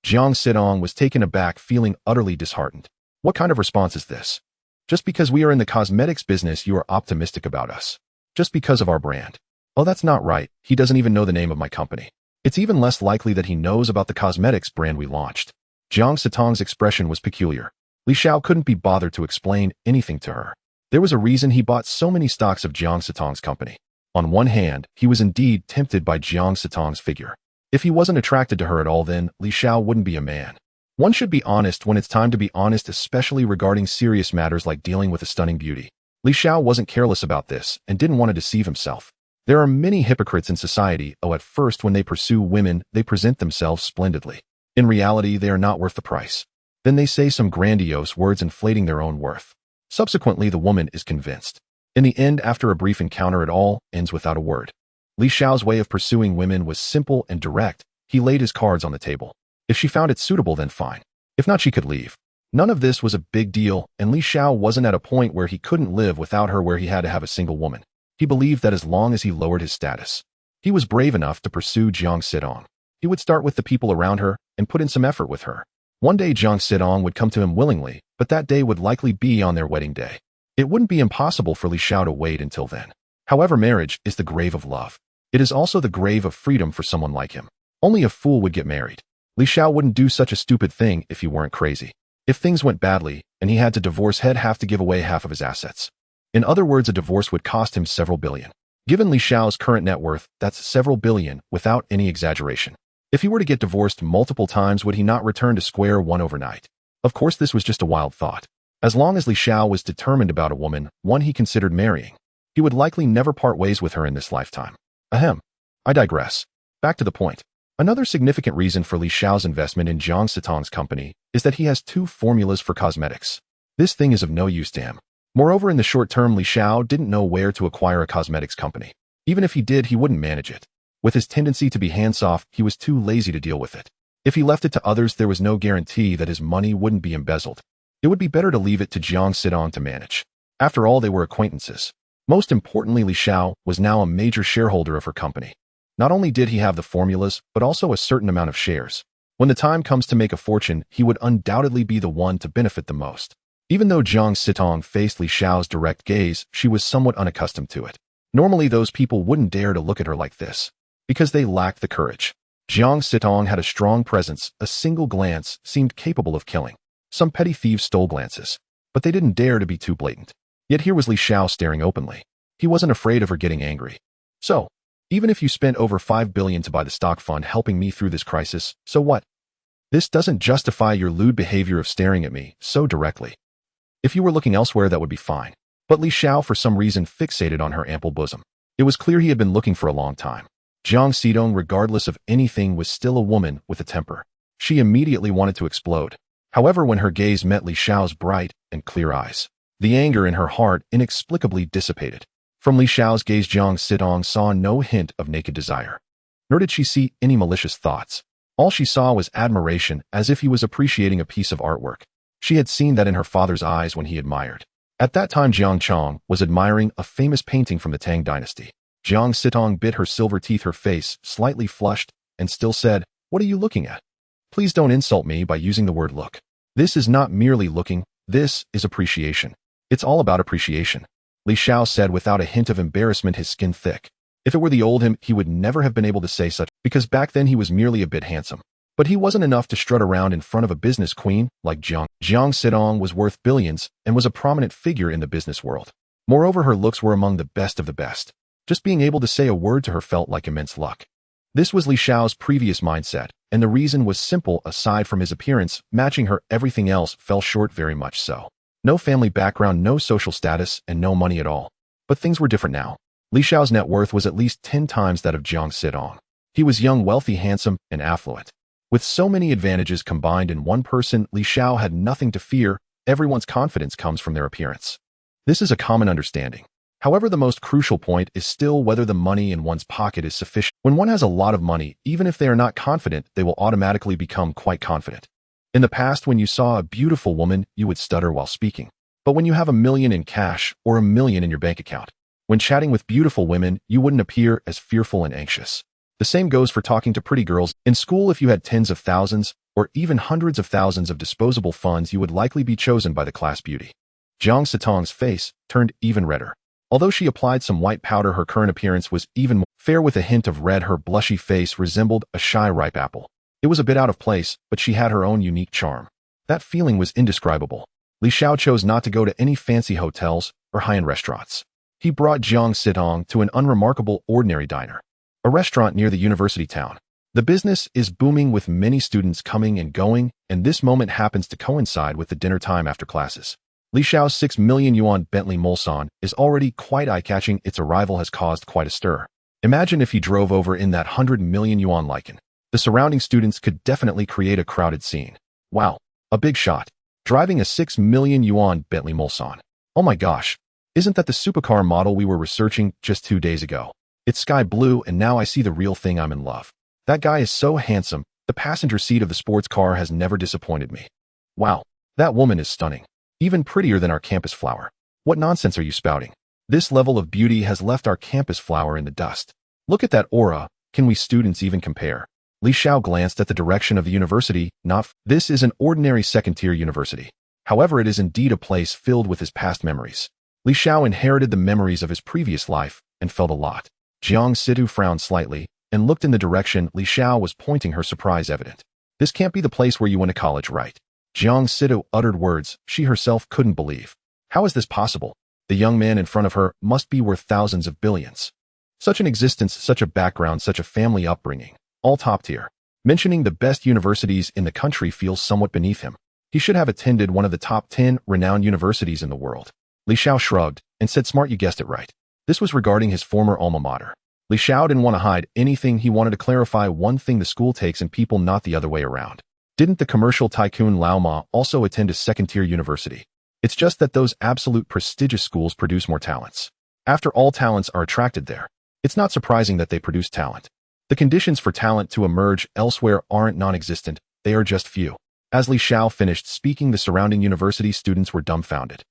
Jiang Sitong was taken aback, feeling utterly disheartened. What kind of response is this? Just because we are in the cosmetics business, you are optimistic about us. Just because of our brand. Oh, that's not right. He doesn't even know the name of my company. It's even less likely that he knows about the cosmetics brand we launched. Jiang Sitong's expression was peculiar. Li Xiao couldn't be bothered to explain anything to her. There was a reason he bought so many stocks of Jiang Sitong's company. On one hand, he was indeed tempted by Jiang Sitong's figure. If he wasn't attracted to her at all, then Li Xiao wouldn't be a man. One should be honest when it's time to be honest, especially regarding serious matters like dealing with a stunning beauty. Li Xiao wasn't careless about this and didn't want to deceive himself. There are many hypocrites in society. Oh, at first when they pursue women, they present themselves splendidly. In reality, they are not worth the price. Then they say some grandiose words inflating their own worth. Subsequently, the woman is convinced. In the end, after a brief encounter, it all ends without a word. Li Xiao's way of pursuing women was simple and direct. He laid his cards on the table. If she found it suitable, then fine. If not, she could leave. None of this was a big deal, and Li Xiao wasn't at a point where he couldn't live without her, where he had to have a single woman. He believed that as long as he lowered his status, he was brave enough to pursue Jiang Sitong. He would start with the people around her and put in some effort with her. One day Jiang Sitong would come to him willingly, but that day would likely be on their wedding day. It wouldn't be impossible for Li Xiao to wait until then. However, marriage is the grave of love. It is also the grave of freedom for someone like him. Only a fool would get married. Li Xiao wouldn't do such a stupid thing if he weren't crazy. If things went badly, and he had to divorce, he'd have to give away half of his assets. In other words, a divorce would cost him several billion. Given Li Xiao's current net worth, that's several billion, without any exaggeration. If he were to get divorced multiple times, would he not return to square one overnight? Of course, this was just a wild thought. As long as Li Xiao was determined about a woman, one he considered marrying, he would likely never part ways with her in this lifetime. Ahem. I digress. Back to the point. Another significant reason for Li Xiao's investment in Jiang Sitong's company is that he has 2 formulas for cosmetics. This thing is of no use to him. Moreover, in the short term, Li Xiao didn't know where to acquire a cosmetics company. Even if he did, he wouldn't manage it. With his tendency to be hands-off, he was too lazy to deal with it. If he left it to others, there was no guarantee that his money wouldn't be embezzled. It would be better to leave it to Jiang Sitong to manage. After all, they were acquaintances. Most importantly, Li Xiao was now a major shareholder of her company. Not only did he have the formulas, but also a certain amount of shares. When the time comes to make a fortune, he would undoubtedly be the one to benefit the most. Even though Jiang Sitong faced Li Xiao's direct gaze, she was somewhat unaccustomed to it. Normally, those people wouldn't dare to look at her like this, because they lacked the courage. Jiang Sitong had a strong presence. A single glance seemed capable of killing. Some petty thieves stole glances, but they didn't dare to be too blatant. Yet here was Li Xiao staring openly. He wasn't afraid of her getting angry. So, even if you spent over 5 billion to buy the stock fund helping me through this crisis, so what? This doesn't justify your lewd behavior of staring at me so directly. If you were looking elsewhere, that would be fine. But Li Xiao for some reason fixated on her ample bosom. It was clear he had been looking for a long time. Jiang Sitong, regardless of anything, was still a woman with a temper. She immediately wanted to explode. However, when her gaze met Li Xiao's bright and clear eyes, the anger in her heart inexplicably dissipated. From Li Xiao's gaze, Jiang Sitong saw no hint of naked desire. Nor did she see any malicious thoughts. All she saw was admiration, as if he was appreciating a piece of artwork. She had seen that in her father's eyes when he admired. At that time, Jiang Chong was admiring a famous painting from the Tang dynasty. Jiang Sitong bit her silver teeth, her face slightly flushed, and still said, "What are you looking at? Please don't insult me by using the word look. This is not merely looking, this is appreciation. It's all about appreciation," Li Xiao said without a hint of embarrassment, his skin thick. If it were the old him, he would never have been able to say such, because back then he was merely a bit handsome. But he wasn't enough to strut around in front of a business queen like Jiang. Jiang Sitong was worth billions and was a prominent figure in the business world. Moreover, her looks were among the best of the best. Just being able to say a word to her felt like immense luck. This was Li Xiao's previous mindset, and the reason was simple. Aside from his appearance matching her, everything else fell short, very much so. No family background, no social status, and no money at all. But things were different now. Li Xiao's net worth was at least 10 times that of Jiang Sitong. He was young, wealthy, handsome, and affluent. With so many advantages combined in one person, Li Xiao had nothing to fear. Everyone's confidence comes from their appearance. This is a common understanding. However, the most crucial point is still whether the money in one's pocket is sufficient. When one has a lot of money, even if they are not confident, they will automatically become quite confident. In the past, when you saw a beautiful woman, you would stutter while speaking. But when you have $1 million in cash or $1 million in your bank account, when chatting with beautiful women, you wouldn't appear as fearful and anxious. The same goes for talking to pretty girls. In school, if you had tens of thousands or even hundreds of thousands of disposable funds, you would likely be chosen by the class beauty. Jiang Sitong's face turned even redder. Although she applied some white powder, her current appearance was even more fair with a hint of red. Her blushy face resembled a shy ripe apple. It was a bit out of place, but she had her own unique charm. That feeling was indescribable. Li Xiao chose not to go to any fancy hotels or high-end restaurants. He brought Jiang Sitong to an unremarkable ordinary diner, a restaurant near the university town. The business is booming with many students coming and going, and this moment happens to coincide with the dinner time after classes. Li Xiao's 6 million yuan Bentley Mulsanne is already quite eye-catching. Its arrival has caused quite a stir. Imagine if he drove over in that 100 million yuan Lycan. The surrounding students could definitely create a crowded scene. Wow, a big shot. Driving a 6 million yuan Bentley Mulsanne. Oh my gosh, isn't that the supercar model we were researching just 2 days ago? It's sky blue, and now I see the real thing. I'm in love. That guy is so handsome. The passenger seat of the sports car has never disappointed me. Wow, that woman is stunning. Even prettier than our campus flower. What nonsense are you spouting? This level of beauty has left our campus flower in the dust. Look at that aura. Can we students even compare? Li Xiao glanced at the direction of the university. This is an ordinary second-tier university. However, it is indeed a place filled with his past memories. Li Xiao inherited the memories of his previous life and felt a lot. Jiang Situ frowned slightly and looked in the direction Li Xiao was pointing, her surprise evident. This can't be the place where you went to college, right? Jiang Situ uttered words she herself couldn't believe. How is this possible? The young man in front of her must be worth thousands of billions. Such an existence, such a background, such a family upbringing, all top tier. Mentioning the best universities in the country feels somewhat beneath him. He should have attended one of the top 10 renowned universities in the world. Li Xiao shrugged and said, smart, you guessed it right. This was regarding his former alma mater. Li Xiao didn't want to hide anything. He wanted to clarify one thing: the school takes in people, not the other way around. Didn't the commercial tycoon Lao Ma also attend a second-tier university? It's just that those absolute prestigious schools produce more talents. After all, talents are attracted there. It's not surprising that they produce talent. The conditions for talent to emerge elsewhere aren't non-existent, they are just few. As Li Xiao finished speaking, the surrounding university students were dumbfounded.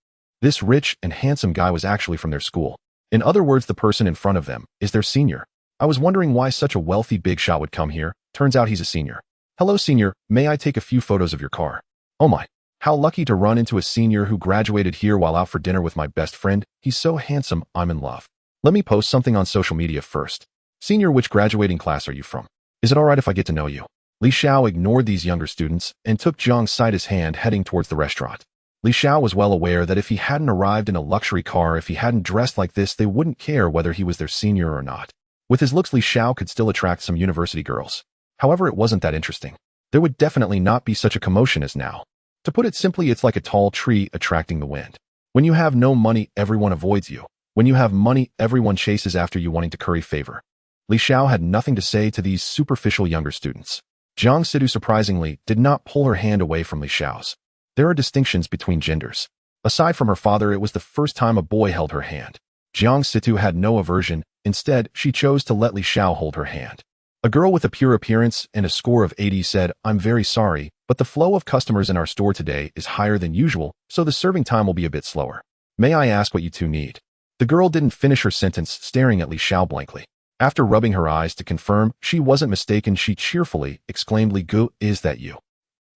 This rich and handsome guy was actually from their school. In other words, the person in front of them is their senior. I was wondering why such a wealthy big shot would come here. Turns out he's a senior. Hello, senior, may I take a few photos of your car? Oh my, how lucky to run into a senior who graduated here while out for dinner with my best friend. He's so handsome, I'm in love. Let me post something on social media first. Senior, which graduating class are you from? Is it alright if I get to know you? Li Xiao ignored these younger students and took Jiang Sita's hand, heading towards the restaurant. Li Xiao was well aware that if he hadn't arrived in a luxury car, if he hadn't dressed like this, they wouldn't care whether he was their senior or not. With his looks, Li Xiao could still attract some university girls. However, it wasn't that interesting. There would definitely not be such a commotion as now. To put it simply, it's like a tall tree attracting the wind. When you have no money, everyone avoids you. When you have money, everyone chases after you, wanting to curry favor. Li Xiao had nothing to say to these superficial younger students. Jiang Situ surprisingly did not pull her hand away from Li Xiao's. There are distinctions between genders. Aside from her father, it was the first time a boy held her hand. Jiang Situ had no aversion. Instead, she chose to let Li Xiao hold her hand. A girl with a pure appearance and a score of 80 said, I'm very sorry, but the flow of customers in our store today is higher than usual, so the serving time will be a bit slower. May I ask what you two need? The girl didn't finish her sentence, staring at Li Xiao blankly. After rubbing her eyes to confirm she wasn't mistaken, she cheerfully exclaimed, Li Gu, is that you?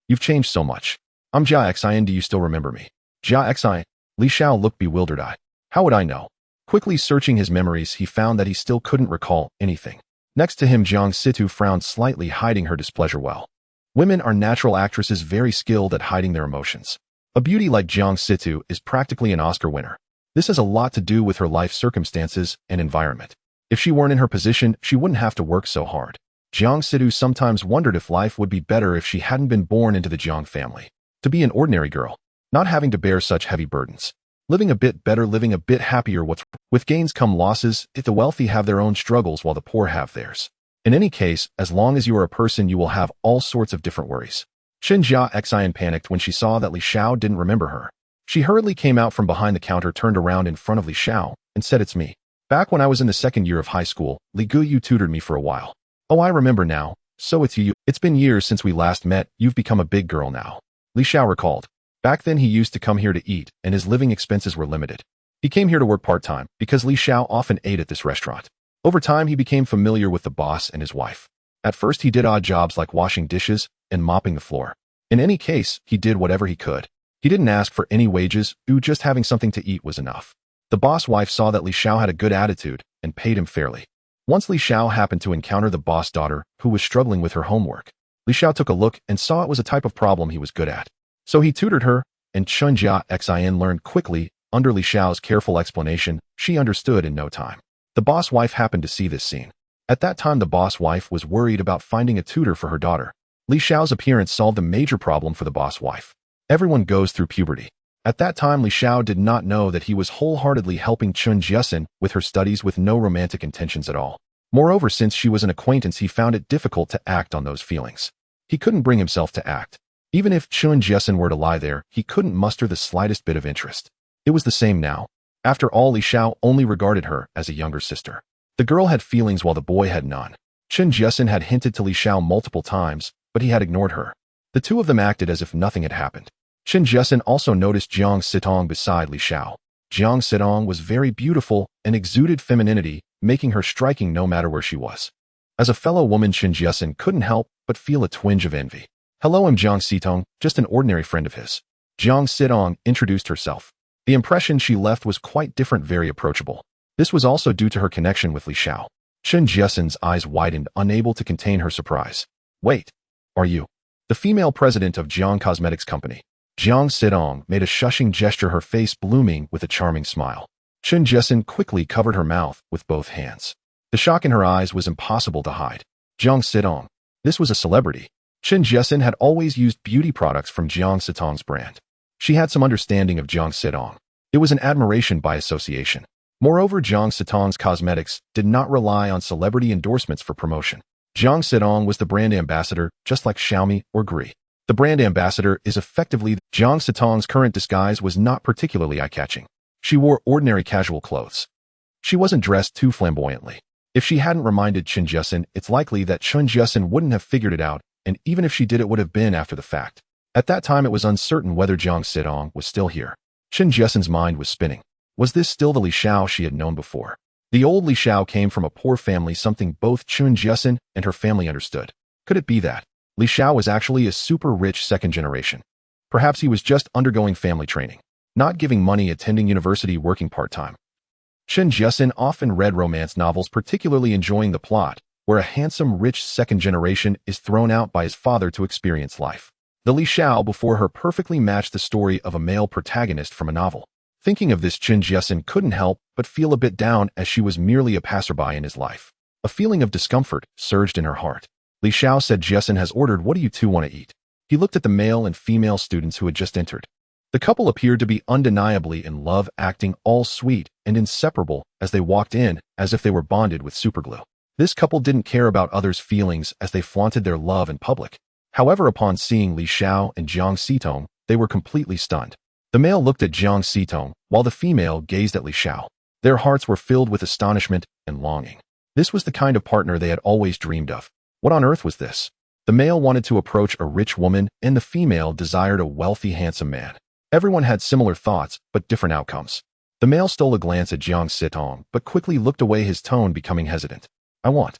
You've changed so much. I'm Jia Xian, do you still remember me? Jia Xian. Li Xiao looked bewildered. How would I know? Quickly searching his memories, he found that he still couldn't recall anything. Next to him, Jiang Situ frowned slightly, hiding her displeasure well. Women are natural actresses, very skilled at hiding their emotions. A beauty like Jiang Situ is practically an Oscar winner. This has a lot to do with her life circumstances and environment. If she weren't in her position, she wouldn't have to work so hard. Jiang Situ sometimes wondered if life would be better if she hadn't been born into the Jiang family. To be an ordinary girl, not having to bear such heavy burdens. Living a bit better, living a bit happier. With gains come losses. If the wealthy have their own struggles while the poor have theirs. In any case, as long as you are a person, you will have all sorts of different worries. Jia Xian panicked when she saw that Li Xiao didn't remember her. She hurriedly came out from behind the counter, turned around in front of Li Xiao, and said, it's me. Back when I was in the second year of high school, Li Gu, you tutored me for a while. Oh, I remember now. So it's you. It's been years since we last met. You've become a big girl now. Li Xiao recalled. Back then he used to come here to eat, and his living expenses were limited. He came here to work part-time, because Li Xiao often ate at this restaurant. Over time he became familiar with the boss and his wife. At first he did odd jobs like washing dishes and mopping the floor. In any case, he did whatever he could. He didn't ask for any wages, just having something to eat was enough. The boss wife saw that Li Xiao had a good attitude and paid him fairly. Once Li Xiao happened to encounter the boss daughter, who was struggling with her homework. Li Xiao took a look and saw it was a type of problem he was good at. So he tutored her, and Jia Xian learned quickly. Under Li Xiao's careful explanation, she understood in no time. The boss wife happened to see this scene. At that time, the boss wife was worried about finding a tutor for her daughter. Li Xiao's appearance solved a major problem for the boss wife. Everyone goes through puberty. At that time, Li Xiao did not know that he was wholeheartedly helping Jiasin with her studies with no romantic intentions at all. Moreover, since she was an acquaintance, he found it difficult to act on those feelings. He couldn't bring himself to act. Even if Jiasin were to lie there, he couldn't muster the slightest bit of interest. It was the same now. After all, Li Xiao only regarded her as a younger sister. The girl had feelings while the boy had none. Jiasin had hinted to Li Xiao multiple times, but he had ignored her. The two of them acted as if nothing had happened. Jiasin also noticed Jiang Sitong beside Li Xiao. Jiang Sitong was very beautiful and exuded femininity, making her striking no matter where she was. As a fellow woman, Jiasin couldn't help but feel a twinge of envy. Hello, I'm Jiang Sitong, just an ordinary friend of his. Jiang Sitong introduced herself. The impression she left was quite different, very approachable. This was also due to her connection with Li Xiao. Chen Jiesen's eyes widened, unable to contain her surprise. Wait, are you the female president of Jiang Cosmetics Company? Jiang Sidong made a shushing gesture, her face blooming with a charming smile. Chen Jiesen quickly covered her mouth with both hands. The shock in her eyes was impossible to hide. Jiang Sidong. This was a celebrity. Chen Jiesen had always used beauty products from Jiang Sidong's brand. She had some understanding of Jiang Sidong. It was an admiration by association. Moreover, Jiang Sidong's cosmetics did not rely on celebrity endorsements for promotion. Jiang Sidong was the brand ambassador, just like Xiaomi or Gree. The brand ambassador is effectively Jiang Sidong's current disguise was not particularly eye-catching. She wore ordinary casual clothes. She wasn't dressed too flamboyantly. If she hadn't reminded Chen Jiesen, it's likely that Chen Jiesen wouldn't have figured it out, and even if she did, it would have been after the fact. At that time, it was uncertain whether Jiang Sidong was still here. Chen Jiesen's mind was spinning. Was this still the Li Xiao she had known before? The old Li Xiao came from a poor family, something both Chen Jiesen and her family understood. Could it be that Li Xiao was actually a super rich second generation? Perhaps he was just undergoing family training, not giving money, attending university, working part-time. Chen Jiesen often read romance novels, particularly enjoying the plot, where a handsome, rich second generation is thrown out by his father to experience life. The Li Xiao before her perfectly matched the story of a male protagonist from a novel. Thinking of this, Chen Jiesen couldn't help but feel a bit down, as she was merely a passerby in his life. A feeling of discomfort surged in her heart. Li Xiao said, Jiesen has ordered. What do you two want to eat? He looked at the male and female students who had just entered. The couple appeared to be undeniably in love, acting all sweet and inseparable as they walked in, as if they were bonded with superglue. This couple didn't care about others' feelings as they flaunted their love in public. However, upon seeing Li Xiao and Jiang Sidong, they were completely stunned. The male looked at Jiang Sidong, while the female gazed at Li Xiao. Their hearts were filled with astonishment and longing. This was the kind of partner they had always dreamed of. What on earth was this? The male wanted to approach a rich woman, and the female desired a wealthy, handsome man. Everyone had similar thoughts, but different outcomes. The male stole a glance at Jiang Sidong, but quickly looked away, his tone becoming hesitant. I want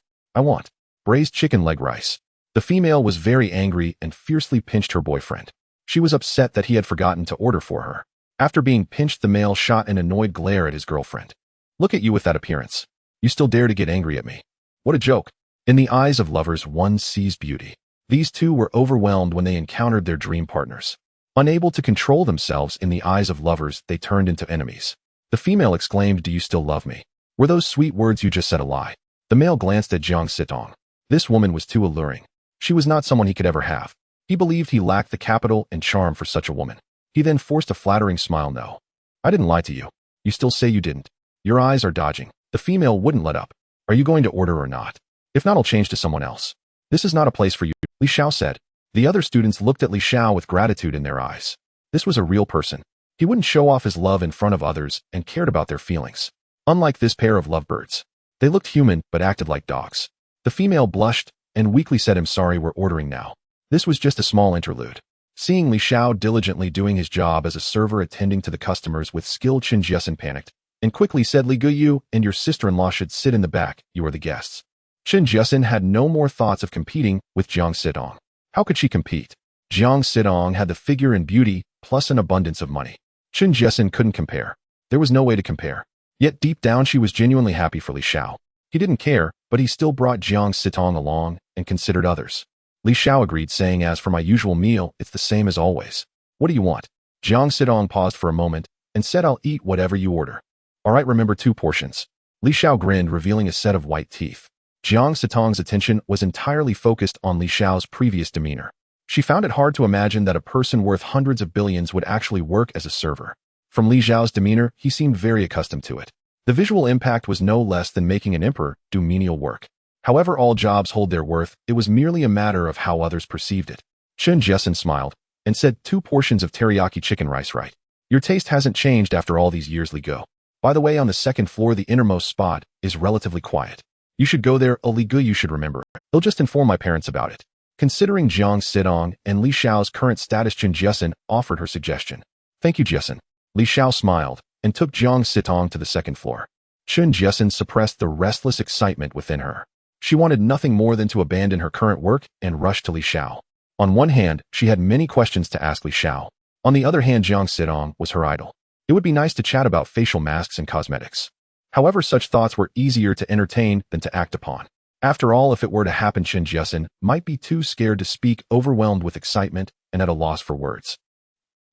braised chicken leg rice. The female was very angry and fiercely pinched her boyfriend. She was upset that he had forgotten to order for her. After being pinched, the male shot an annoyed glare at his girlfriend. Look at you with that appearance. You still dare to get angry at me? What a joke. In the eyes of lovers, one sees beauty. These two were overwhelmed when they encountered their dream partners. Unable to control themselves in the eyes of lovers, they turned into enemies. The female exclaimed, do you still love me? Were those sweet words you just said a lie? The male glanced at Jiang Sidong. This woman was too alluring. She was not someone he could ever have. He believed he lacked the capital and charm for such a woman. He then forced a flattering smile. No, I didn't lie to you. You still say you didn't. Your eyes are dodging. The female wouldn't let up. Are you going to order or not? If not, I'll change to someone else. This is not a place for you, Li Xiao said. The other students looked at Li Xiao with gratitude in their eyes. This was a real person. He wouldn't show off his love in front of others and cared about their feelings. Unlike this pair of lovebirds. They looked human but acted like dogs. The female blushed and weakly said, I'm sorry, we're ordering now. This was just a small interlude. Seeing Li Xiao diligently doing his job as a server, attending to the customers with skill, Chen Jiesen panicked and quickly said, Li Gu, you and your sister-in-law should sit in the back. You are the guests. Chen Jiesen had no more thoughts of competing with Jiang Sidong. How could she compete? Jiang Sidong had the figure and beauty, plus an abundance of money. Chen Jiesen couldn't compare. There was no way to compare. Yet deep down, she was genuinely happy for Li Xiao. He didn't care, but he still brought Jiang Sidong along and considered others. Li Xiao agreed, saying, as for my usual meal, it's the same as always. What do you want? Jiang Sidong paused for a moment and said, I'll eat whatever you order. All right, remember 2 portions. Li Xiao grinned, revealing a set of white teeth. Jiang Sidong's attention was entirely focused on Li Xiao's previous demeanor. She found it hard to imagine that a person worth hundreds of billions would actually work as a server. From Li Xiao's demeanor, he seemed very accustomed to it. The visual impact was no less than making an emperor do menial work. However, all jobs hold their worth. It was merely a matter of how others perceived it. Chen Jiesen smiled and said, 2 portions of teriyaki chicken rice, right? Your taste hasn't changed after all these years, Li Gu. By the way, on the 2nd floor, the innermost spot is relatively quiet. You should go there. Li Gu, you should remember. They'll just inform my parents about it. Considering Jiang Sidong and Li Xiao's current status, Chen Jiesen offered her suggestion. Thank you, Jiesen. Li Xiao smiled and took Jiang Sidong to the 2nd floor. Chen Jiesen suppressed the restless excitement within her. She wanted nothing more than to abandon her current work and rush to Li Xiao. On one hand, she had many questions to ask Li Xiao. On the other hand, Jiang Sidong was her idol. It would be nice to chat about facial masks and cosmetics. However, such thoughts were easier to entertain than to act upon. After all, if it were to happen, Chen Jiasin might be too scared to speak, overwhelmed with excitement and at a loss for words.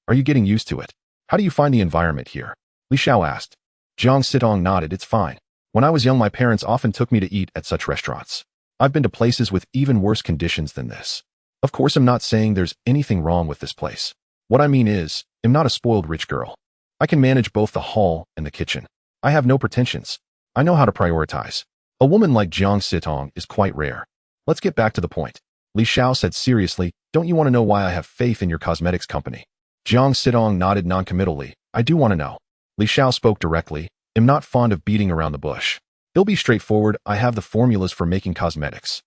Are you getting used to it? How do you find the environment here? Li Xiao asked. Jiang Sitong nodded. It's fine. When I was young, my parents often took me to eat at such restaurants. I've been to places with even worse conditions than this. Of course, I'm not saying there's anything wrong with this place. What I mean is, I'm not a spoiled rich girl. I can manage both the hall and the kitchen. I have no pretensions. I know how to prioritize. A woman like Jiang Sitong is quite rare. Let's get back to the point. Li Xiao said seriously, don't you want to know why I have faith in your cosmetics company? Jiang Sitong nodded noncommittally. I do want to know. Li Xiao spoke directly. I'm not fond of beating around the bush. It'll be straightforward. I have the formulas for making cosmetics.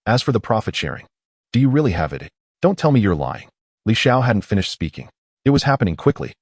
As for the profit sharing, do you really have it? Don't tell me you're lying. Li Xiao hadn't finished speaking. It was happening quickly.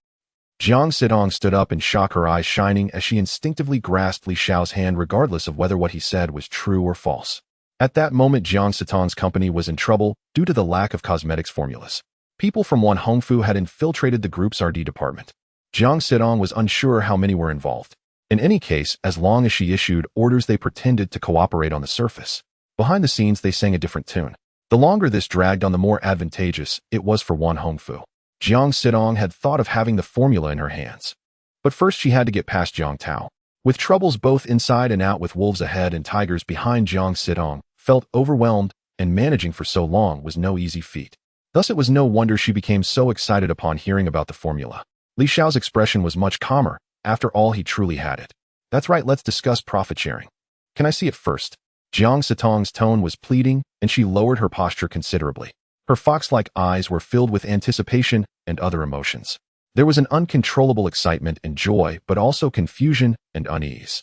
Jiang Sitong stood up in shock, her eyes shining as she instinctively grasped Li Xiao's hand regardless of whether what he said was true or false. At that moment, Jiang Sitong's company was in trouble due to the lack of cosmetics formulas. People from One Hongfu had infiltrated the group's R&D department. Jiang Sitong was unsure how many were involved. In any case, as long as she issued orders, they pretended to cooperate on the surface. Behind the scenes, they sang a different tune. The longer this dragged on, the more advantageous it was for One Hongfu. Jiang Sitong had thought of having the formula in her hands. But first she had to get past Jiang Tao. With troubles both inside and out, with wolves ahead and tigers behind, Jiang Sitong felt overwhelmed, and managing for so long was no easy feat. Thus it was no wonder she became so excited upon hearing about the formula. Li Xiao's expression was much calmer. After all, he truly had it. That's right, let's discuss profit sharing. Can I see it first? Jiang Sitong's tone was pleading, and she lowered her posture considerably. Her fox-like eyes were filled with anticipation and other emotions. There was an uncontrollable excitement and joy, but also confusion and unease.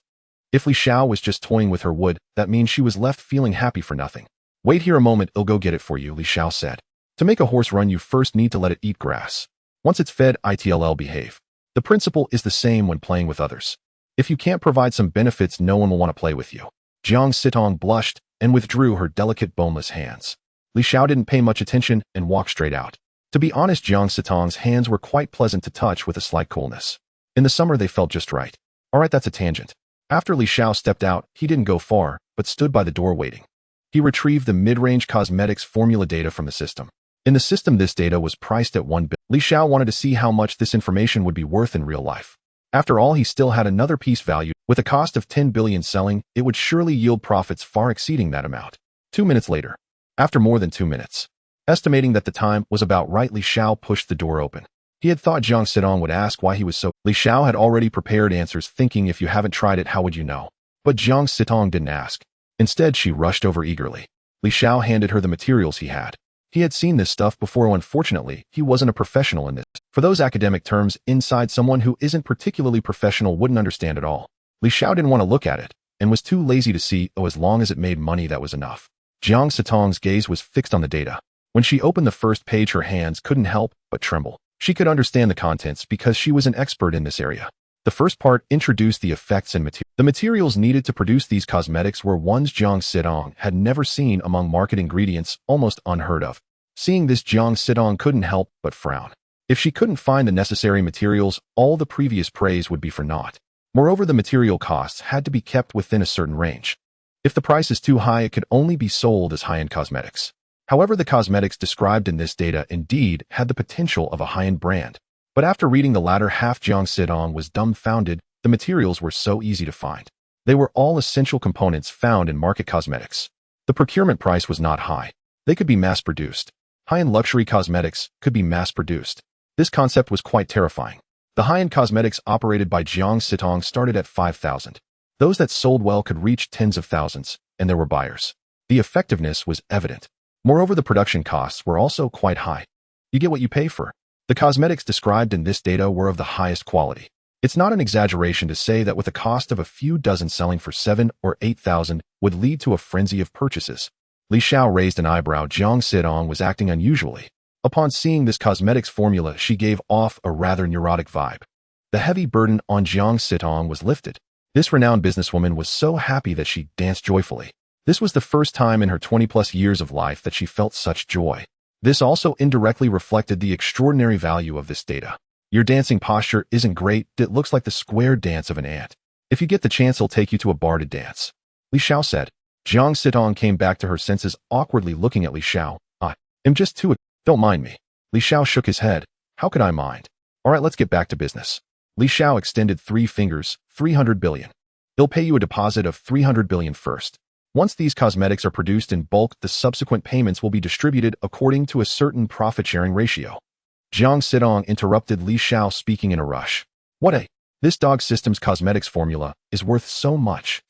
If Li Xiao was just toying with her wood, that means she was left feeling happy for nothing. Wait here a moment, I'll go get it for you, Li Xiao said. To make a horse run, you first need to let it eat grass. Once it's fed, it'll behave. The principle is the same when playing with others. If you can't provide some benefits, no one will want to play with you. Jiang Sitong blushed and withdrew her delicate boneless hands. Li Xiao didn't pay much attention and walked straight out. To be honest, Jiang Sitong's hands were quite pleasant to touch with a slight coolness. In the summer, they felt just right. Alright, that's a tangent. After Li Xiao stepped out, he didn't go far, but stood by the door waiting. He retrieved the mid-range cosmetics formula data from the system. In the system, this data was priced at 1 billion. Li Xiao wanted to see how much this information would be worth in real life. After all, he still had another piece valued. With a cost of 10 billion selling, it would surely yield profits far exceeding that amount. 2 minutes later. After more than 2 minutes. Estimating that the time was about right, Li Xiao pushed the door open. He had thought Jiang Sitong would ask why he was so. Li Xiao had already prepared answers, thinking if you haven't tried it, how would you know? But Jiang Sitong didn't ask. Instead, she rushed over eagerly. Li Xiao handed her the materials he had. He had seen this stuff before. Unfortunately, he wasn't a professional in this. For those academic terms inside, someone who isn't particularly professional wouldn't understand at all. Li Xiao didn't want to look at it, and was too lazy to see, as long as it made money, that was enough. Jiang Sitong's gaze was fixed on the data. When she opened the first page, her hands couldn't help but tremble. She could understand the contents because she was an expert in this area. The first part introduced the effects and materials. The materials needed to produce these cosmetics were ones Jiang Sitong had never seen among market ingredients, almost unheard of. Seeing this, Jiang Sitong couldn't help but frown. If she couldn't find the necessary materials, all the previous praise would be for naught. Moreover, the material costs had to be kept within a certain range. If the price is too high, it could only be sold as high-end cosmetics. However, the cosmetics described in this data indeed had the potential of a high-end brand. But after reading the latter half, Jiang Sitong was dumbfounded. The materials were so easy to find. They were all essential components found in market cosmetics. The procurement price was not high. They could be mass-produced. High-end luxury cosmetics could be mass-produced. This concept was quite terrifying. The high-end cosmetics operated by Jiang Sitong started at 5,000. Those that sold well could reach tens of thousands, and there were buyers. The effectiveness was evident. Moreover, the production costs were also quite high. You get what you pay for. The cosmetics described in this data were of the highest quality. It's not an exaggeration to say that with a cost of a few dozen selling for 7,000 or 8,000 would lead to a frenzy of purchases. Li Xiao raised an eyebrow. Jiang Sitong was acting unusually. Upon seeing this cosmetics formula, she gave off a rather neurotic vibe. The heavy burden on Jiang Sitong was lifted. This renowned businesswoman was so happy that she danced joyfully. This was the first time in her 20-plus years of life that she felt such joy. This also indirectly reflected the extraordinary value of this data. Your dancing posture isn't great. It looks like the square dance of an ant. If you get the chance, he'll take you to a bar to dance," Li Xiao said. Jiang Sitong came back to her senses, awkwardly looking at Li Xiao. "I am just too... Don't mind me." Li Xiao shook his head. "How could I mind? All right, let's get back to business." Li Xiao extended 3 fingers. 300 billion. He'll pay you a deposit of 300 billion first. Once these cosmetics are produced in bulk, the subsequent payments will be distributed according to a certain profit-sharing ratio. Jiang Sitong interrupted Li Xiao, speaking in a rush. This dog system's cosmetics formula is worth so much.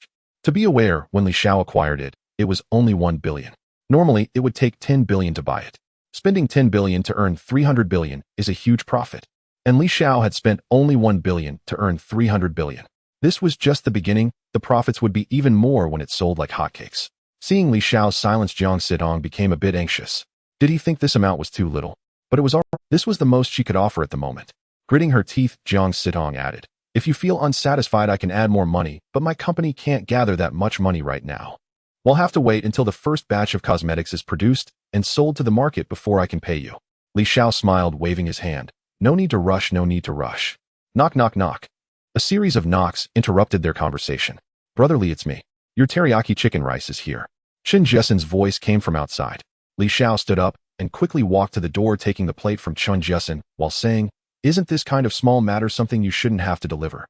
To be aware, when Li Xiao acquired it, it was only 1 billion. Normally, it would take 10 billion to buy it. Spending 10 billion to earn 300 billion is a huge profit. And Li Xiao had spent only 1 billion to earn 300 billion. This was just the beginning. The profits would be even more when it sold like hotcakes. Seeing Li Xiao's silence, Jiang Sitong became a bit anxious. Did he think this amount was too little? But it was all right. This was the most she could offer at the moment. Gritting her teeth, Jiang Sitong added, "If you feel unsatisfied, I can add more money, but my company can't gather that much money right now. We'll have to wait until the first batch of cosmetics is produced and sold to the market before I can pay you." Li Xiao smiled, waving his hand. "No need to rush, no need to rush." Knock, knock, knock. A series of knocks interrupted their conversation. "Brotherly, it's me. Your teriyaki chicken rice is here." Chen Jessen's voice came from outside. Li Xiao stood up and quickly walked to the door, taking the plate from Chen Jessen, while saying, "Isn't this kind of small matter something you shouldn't have to deliver?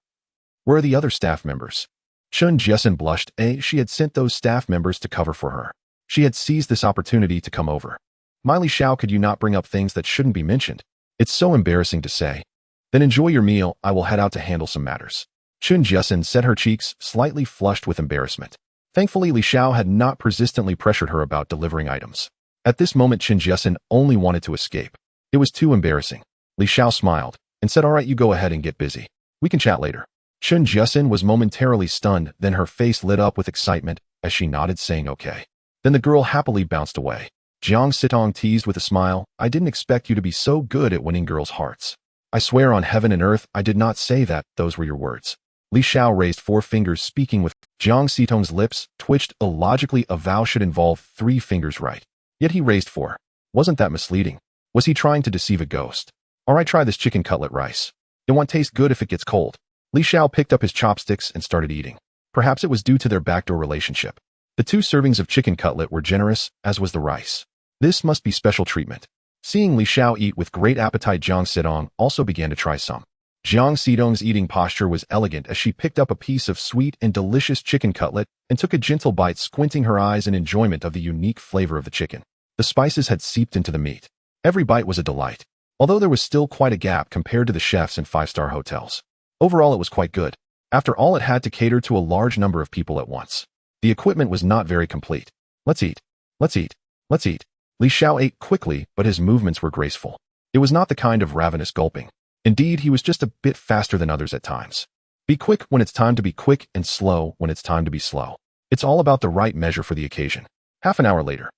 Where are the other staff members?" Chen Jessen blushed. She had sent those staff members to cover for her. She had seized this opportunity to come over. "My Li Xiao, could you not bring up things that shouldn't be mentioned? It's so embarrassing to say." "Then enjoy your meal, I will head out to handle some matters." Chen Jessen said, her cheeks slightly flushed with embarrassment. Thankfully, Li Xiao had not persistently pressured her about delivering items. At this moment, Chen Jessen only wanted to escape. It was too embarrassing. Li Xiao smiled and said, "All right, you go ahead and get busy. We can chat later." Chen Jessen was momentarily stunned, then her face lit up with excitement as she nodded, saying okay. Then the girl happily bounced away. Jiang Sitong teased with a smile, "I didn't expect you to be so good at winning girls' hearts. I swear on heaven and earth, I did not say that, those were your words." Li Xiao raised 4 fingers, speaking with Jiang Sitong's lips twitched. Illogically, a vow should involve 3 fingers, right? Yet he raised 4. Wasn't that misleading? Was he trying to deceive a ghost? "All right, try this chicken cutlet rice. It won't taste good if it gets cold." Li Xiao picked up his chopsticks and started eating. Perhaps it was due to their backdoor relationship. The 2 servings of chicken cutlet were generous, as was the rice. This must be special treatment. Seeing Li Xiao eat with great appetite, Jiang Sitong also began to try some. Jiang Sitong's eating posture was elegant as she picked up a piece of sweet and delicious chicken cutlet and took a gentle bite, squinting her eyes in enjoyment of the unique flavor of the chicken. The spices had seeped into the meat. Every bite was a delight, although there was still quite a gap compared to the chefs in 5-star hotels. Overall, it was quite good. After all, it had to cater to a large number of people at once. The equipment was not very complete. "Let's eat. Let's eat. Let's eat." Li Xiao ate quickly, but his movements were graceful. It was not the kind of ravenous gulping. Indeed, he was just a bit faster than others at times. Be quick when it's time to be quick and slow when it's time to be slow. It's all about the right measure for the occasion. Half an hour later,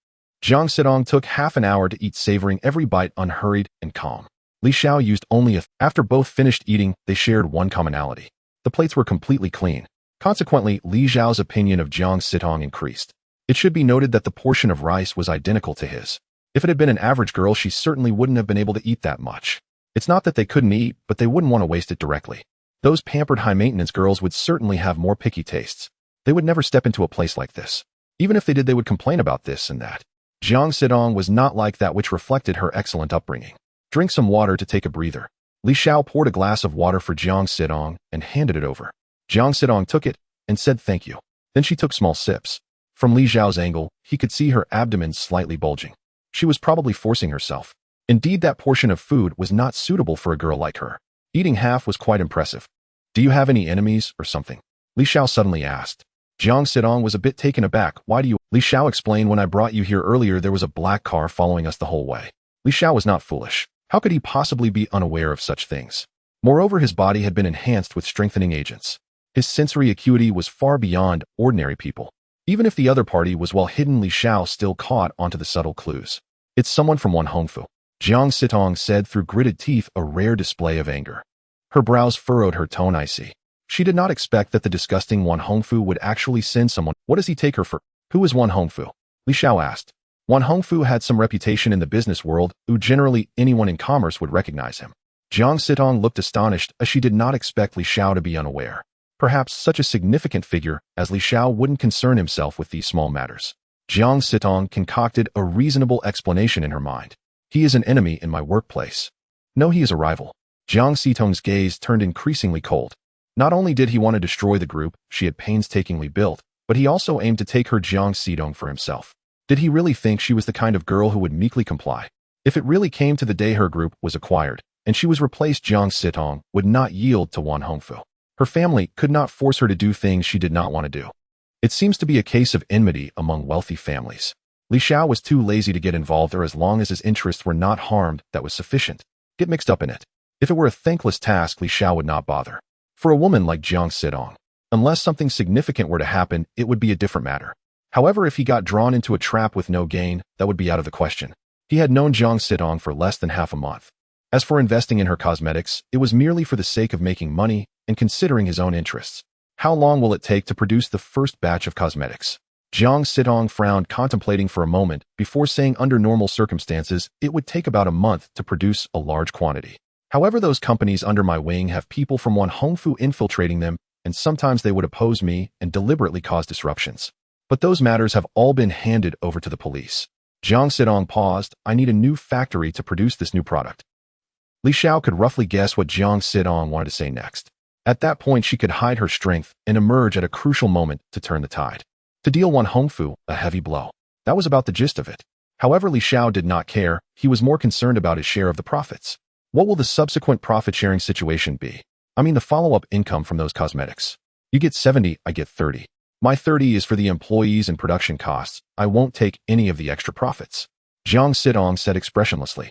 Jiang Sitong took half an hour to eat, savoring every bite unhurried and calm. Li Xiao used only after both finished eating, they shared one commonality. The plates were completely clean. Consequently, Li Xiao's opinion of Jiang Sitong increased. It should be noted that the portion of rice was identical to his. If it had been an average girl, she certainly wouldn't have been able to eat that much. It's not that they couldn't eat, but they wouldn't want to waste it directly. Those pampered high-maintenance girls would certainly have more picky tastes. They would never step into a place like this. Even if they did, they would complain about this and that. Jiang Sitong was not like that, which reflected her excellent upbringing. "Drink some water to take a breather." Li Xiao poured a glass of water for Jiang Sitong and handed it over. Jiang Sitong took it and said thank you. Then she took small sips. From Li Xiao's angle, he could see her abdomen slightly bulging. She was probably forcing herself. Indeed, that portion of food was not suitable for a girl like her. Eating half was quite impressive. "Do you have any enemies or something?" Li Xiao suddenly asked. Jiang Sitong was a bit taken aback. "Why do you—" Li Xiao explained, "When I brought you here earlier, there was a black car following us the whole way." Li Xiao was not foolish. How could he possibly be unaware of such things? Moreover, his body had been enhanced with strengthening agents. His sensory acuity was far beyond ordinary people. Even if the other party was well hidden, Li Xiao still caught onto the subtle clues. "It's someone from Wan Hongfu," Jiang Sitong said through gritted teeth, a rare display of anger. Her brows furrowed, her tone icy. She did not expect that the disgusting Wan Hongfu would actually send someone. "What does he take her for?" "Who is Wan Hongfu?" Li Xiao asked. Wan Hongfu had some reputation in the business world, who generally anyone in commerce would recognize him. Jiang Sitong looked astonished, as she did not expect Li Xiao to be unaware. Perhaps such a significant figure as Li Xiao wouldn't concern himself with these small matters. Jiang Sitong concocted a reasonable explanation in her mind. He is an enemy in my workplace. No, he is a rival. Jiang Sitong's gaze turned increasingly cold. Not only did he want to destroy the group she had painstakingly built, but he also aimed to take her Jiang Sitong for himself. Did he really think she was the kind of girl who would meekly comply? If it really came to the day her group was acquired, and she was replaced, Jiang Sitong would not yield to Wan Hongfu. Her family could not force her to do things she did not want to do. It seems to be a case of enmity among wealthy families. Li Xiao was too lazy to get involved, or as long as his interests were not harmed, that was sufficient. Get mixed up in it. If it were a thankless task, Li Xiao would not bother. For a woman like Jiang Sitong, unless something significant were to happen, it would be a different matter. However, if he got drawn into a trap with no gain, that would be out of the question. He had known Jiang Sitong for less than half a month. As for investing in her cosmetics, it was merely for the sake of making money and considering his own interests. How long will it take to produce the first batch of cosmetics? Jiang Sitong frowned, contemplating for a moment before saying under normal circumstances it would take about a month to produce a large quantity. However, those companies under my wing have people from Wan Hongfu infiltrating them, and sometimes they would oppose me and deliberately cause disruptions. But those matters have all been handed over to the police. Jiang Sitong paused. I need a new factory to produce this new product. Li Xiao could roughly guess what Jiang Sitong wanted to say next. At that point, she could hide her strength and emerge at a crucial moment to turn the tide. To deal Wan Hongfu a heavy blow. That was about the gist of it. However, Li Xiao did not care. He was more concerned about his share of the profits. What will the subsequent profit-sharing situation be? I mean the follow-up income from those cosmetics. You get 70, I get 30. My 30 is for the employees and production costs. I won't take any of the extra profits. Jiang Sitong said expressionlessly.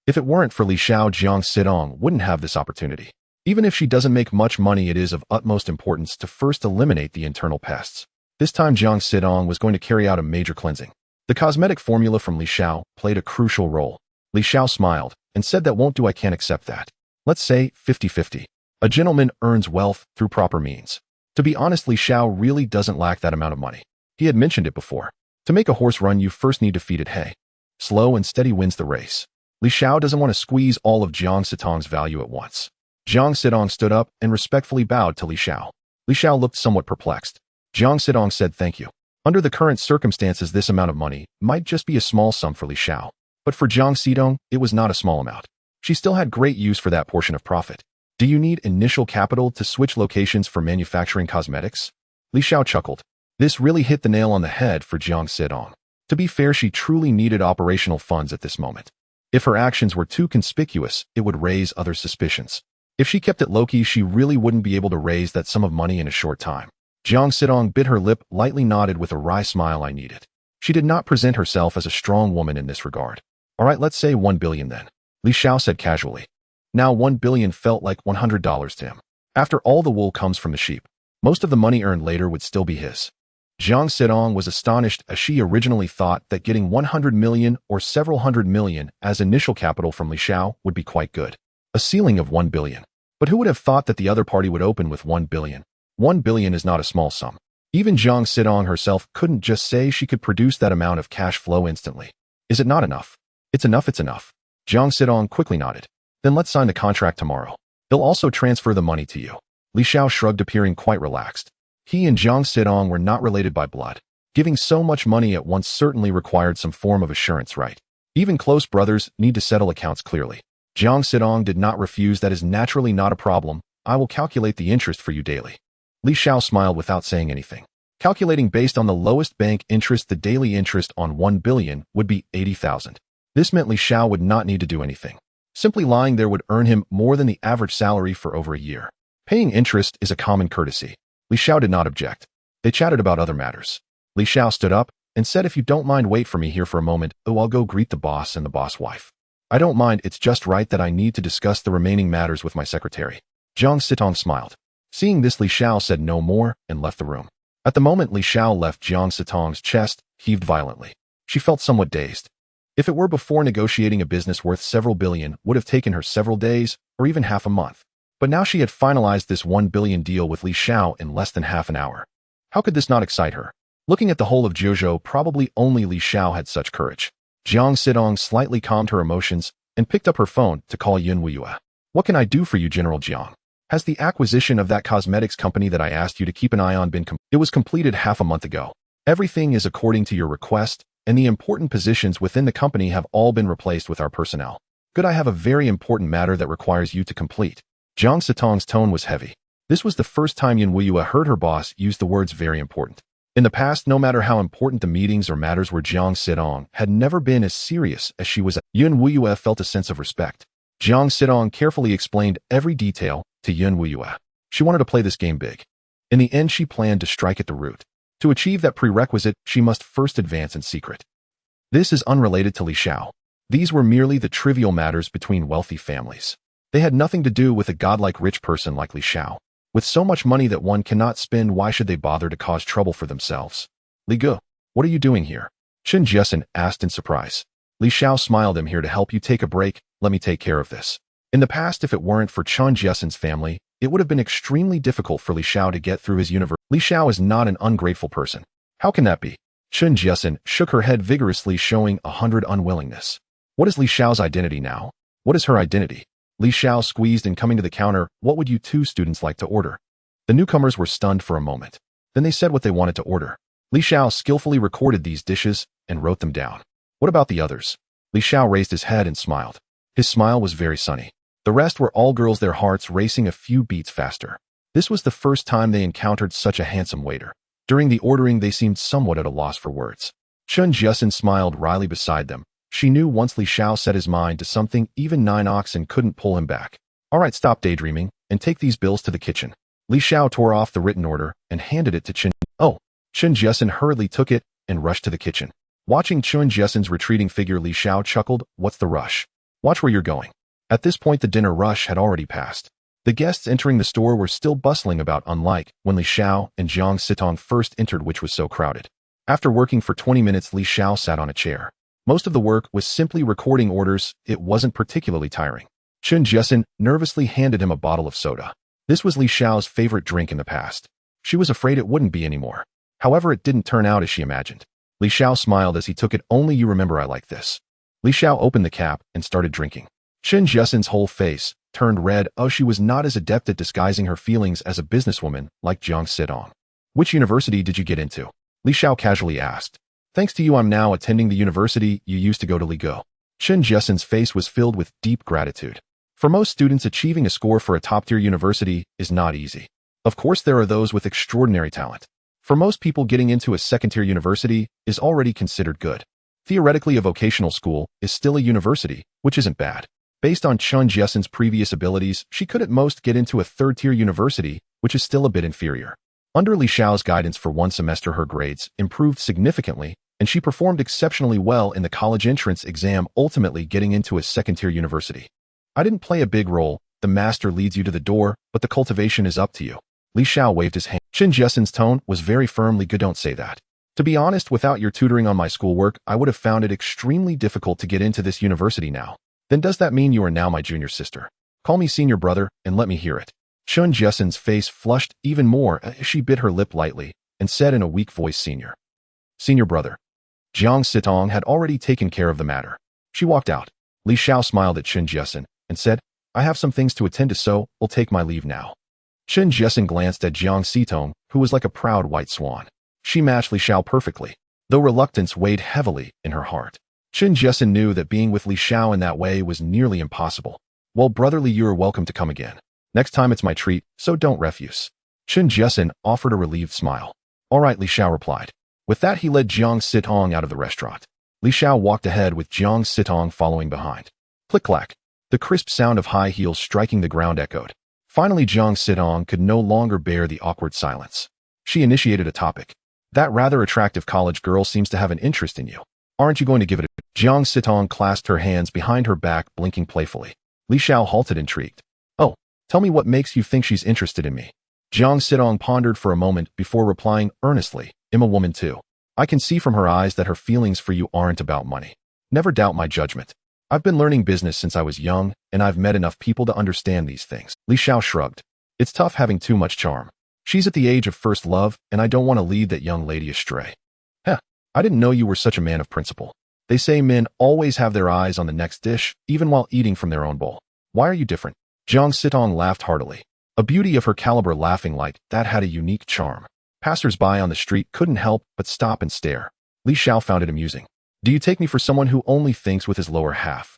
If it weren't for Li Xiao, Jiang Sitong wouldn't have this opportunity. Even if she doesn't make much money, it is of utmost importance to first eliminate the internal pests. This time, Jiang Sitong was going to carry out a major cleansing. The cosmetic formula from Li Xiao played a crucial role. Li Xiao smiled and said, that won't do, I can't accept that. Let's say 50-50. A gentleman earns wealth through proper means. To be honest, Li Xiao really doesn't lack that amount of money. He had mentioned it before. To make a horse run, you first need to feed it hay. Slow and steady wins the race. Li Xiao doesn't want to squeeze all of Jiang Sitong's value at once. Jiang Sitong stood up and respectfully bowed to Li Xiao. Li Xiao looked somewhat perplexed. Jiang Sitong said thank you. Under the current circumstances, this amount of money might just be a small sum for Li Xiao. But for Jiang Sitong, it was not a small amount. She still had great use for that portion of profit. Do you need initial capital to switch locations for manufacturing cosmetics? Li Xiao chuckled. This really hit the nail on the head for Jiang Sitong. To be fair, she truly needed operational funds at this moment. If her actions were too conspicuous, it would raise other suspicions. If she kept it low-key, she really wouldn't be able to raise that sum of money in a short time. Jiang Sitong bit her lip, lightly nodded with a wry smile. I need it. She did not present herself as a strong woman in this regard. All right, let's say 1 billion then. Li Xiao said casually. Now 1 billion felt like $100 to him. After all, the wool comes from the sheep. Most of the money earned later would still be his. Jiang Sitong was astonished, as she originally thought that getting 100 million or several hundred million as initial capital from Li Xiao would be quite good. A ceiling of 1 billion. But who would have thought that the other party would open with 1 billion? 1 billion is not a small sum. Even Jiang Sitong herself couldn't just say she could produce that amount of cash flow instantly. Is it not enough? It's enough, it's enough. Jiang Sitong quickly nodded. Then let's sign the contract tomorrow. They'll also transfer the money to you. Li Xiao shrugged, appearing quite relaxed. He and Jiang Sitong were not related by blood. Giving so much money at once certainly required some form of assurance, right? Even close brothers need to settle accounts clearly. Jiang Sitong did not refuse. That is naturally not a problem. I will calculate the interest for you daily. Li Xiao smiled without saying anything. Calculating based on the lowest bank interest, the daily interest on 1 billion would be 80,000. This meant Li Xiao would not need to do anything. Simply lying there would earn him more than the average salary for over a year. Paying interest is a common courtesy. Li Xiao did not object. They chatted about other matters. Li Xiao stood up and said, if you don't mind, wait for me here for a moment. Oh, I'll go greet the boss and the boss wife. I don't mind, it's just right that I need to discuss the remaining matters with my secretary. Jiang Sitong smiled. Seeing this, Li Xiao said no more and left the room. At the moment Li Xiao left, Jiang Sitong's chest heaved violently. She felt somewhat dazed. If it were before, negotiating a business worth several billion would have taken her several days or even half a month. But now she had finalized this 1 billion deal with Li Xiao in less than half an hour. How could this not excite her? Looking at the whole of Jiuzhou, probably only Li Xiao had such courage. Jiang Sitong slightly calmed her emotions and picked up her phone to call Yun Weiyue. What can I do for you, General Jiang? Has the acquisition of that cosmetics company that I asked you to keep an eye on been It was completed half a month ago. Everything is according to your request, and the important positions within the company have all been replaced with our personnel. Good, I have a very important matter that requires you to complete. Jiang Sitong's tone was heavy. This was the first time Yun Wuyue heard her boss use the words very important. In the past, no matter how important the meetings or matters were, Jiang Sitong had never been as serious as she was. Yun Wuyue felt a sense of respect. Jiang Sitong carefully explained every detail to Yun Wuyue. She wanted to play this game big. In the end, she planned to strike at the root. To achieve that prerequisite, she must first advance in secret. This is unrelated to Li Xiao. These were merely the trivial matters between wealthy families. They had nothing to do with a godlike rich person like Li Xiao. With so much money that one cannot spend, why should they bother to cause trouble for themselves? Li Ge, what are you doing here? Chen Jiasen asked in surprise. Li Xiao smiled. I'm here to help you take a break. Let me take care of this. In the past, if it weren't for Chen Jiasen's family, it would have been extremely difficult for Li Xiao to get through his university. Li Xiao is not an ungrateful person. How can that be? Chen Jiasen shook her head vigorously, showing 100 unwillingness. What is Li Xiao's identity now? What is her identity? Li Xiao squeezed and coming to the counter. What would you two students like to order? The newcomers were stunned for a moment. Then they said what they wanted to order. Li Xiao skillfully recorded these dishes and wrote them down. What about the others? Li Xiao raised his head and smiled. His smile was very sunny. The rest were all girls, their hearts racing a few beats faster. This was the first time they encountered such a handsome waiter. During the ordering, they seemed somewhat at a loss for words. Chen Jiasen smiled wryly beside them. She knew once Li Xiao set his mind to something, even 9 oxen couldn't pull him back. All right, stop daydreaming and take these bills to the kitchen. Li Xiao tore off the written order and handed it to Chen. Oh, Chen Jiasen hurriedly took it and rushed to the kitchen. Watching Chen Jiasen's retreating figure, Li Xiao chuckled. What's the rush? Watch where you're going. At this point, the dinner rush had already passed. The guests entering the store were still bustling about, unlike when Li Xiao and Jiang Sitong first entered, which was so crowded. After working for 20 minutes, Li Xiao sat on a chair. Most of the work was simply recording orders. It wasn't particularly tiring. Chen Jiasen nervously handed him a bottle of soda. This was Li Xiao's favorite drink in the past. She was afraid it wouldn't be anymore. However, it didn't turn out as she imagined. Li Xiao smiled as he took it. Only you remember I like this. Li Xiao opened the cap and started drinking. Chen Jiasen's whole face turned red. Oh, she was not as adept at disguising her feelings as a businesswoman like Jiang Sitong. Which university did you get into? Li Xiao casually asked. Thanks to you, I'm now attending the university you used to go to, Li Ge. Chen Jiasen's face was filled with deep gratitude. For most students, achieving a score for a top-tier university is not easy. Of course, there are those with extraordinary talent. For most people, getting into a second-tier university is already considered good. Theoretically, a vocational school is still a university, which isn't bad. Based on Chen Jiasen's previous abilities, she could at most get into a third-tier university, which is still a bit inferior. Under Li Xiao's guidance for one semester, her grades improved significantly, and she performed exceptionally well in the college entrance exam, ultimately getting into a second-tier university. I didn't play a big role. The master leads you to the door, but the cultivation is up to you. Li Xiao waved his hand. Chen Jiasen's tone was very firm. Li Ge, don't say that. To be honest, without your tutoring on my schoolwork, I would have found it extremely difficult to get into this university now. Then does that mean you are now my junior sister? Call me senior brother and let me hear it. Chen Jiasen's face flushed even more as she bit her lip lightly and said in a weak voice, Senior brother. Jiang Sitong had already taken care of the matter. She walked out. Li Xiao smiled at Chen Jiasen and said, I have some things to attend to, so I'll take my leave now. Chen Jiasen glanced at Jiang Sitong, who was like a proud white swan. She matched Li Xiao perfectly, though reluctance weighed heavily in her heart. Chen Jiasen knew that being with Li Xiao in that way was nearly impossible. Well, brother Li, you are welcome to come again. Next time it's my treat, so don't refuse. Chen Jiasen offered a relieved smile. All right, Li Xiao replied. With that, he led Jiang Sitong out of the restaurant. Li Xiao walked ahead with Jiang Sitong following behind. Click-clack. The crisp sound of high heels striking the ground echoed. Finally, Jiang Sitong could no longer bear the awkward silence. She initiated a topic. That rather attractive college girl seems to have an interest in you. Aren't you going to give it a... Jiang Sitong clasped her hands behind her back, blinking playfully. Li Xiao halted, intrigued. Oh, tell me what makes you think she's interested in me. Jiang Sitong pondered for a moment before replying earnestly, I'm a woman too. I can see from her eyes that her feelings for you aren't about money. Never doubt my judgment. I've been learning business since I was young, and I've met enough people to understand these things. Li Xiao shrugged. It's tough having too much charm. She's at the age of first love, and I don't want to lead that young lady astray. Heh, I didn't know you were such a man of principle. They say men always have their eyes on the next dish, even while eating from their own bowl. Why are you different? Jiang Sitong laughed heartily. A beauty of her caliber laughing like that had a unique charm. Passers-by on the street couldn't help but stop and stare. Li Xiao found it amusing. Do you take me for someone who only thinks with his lower half?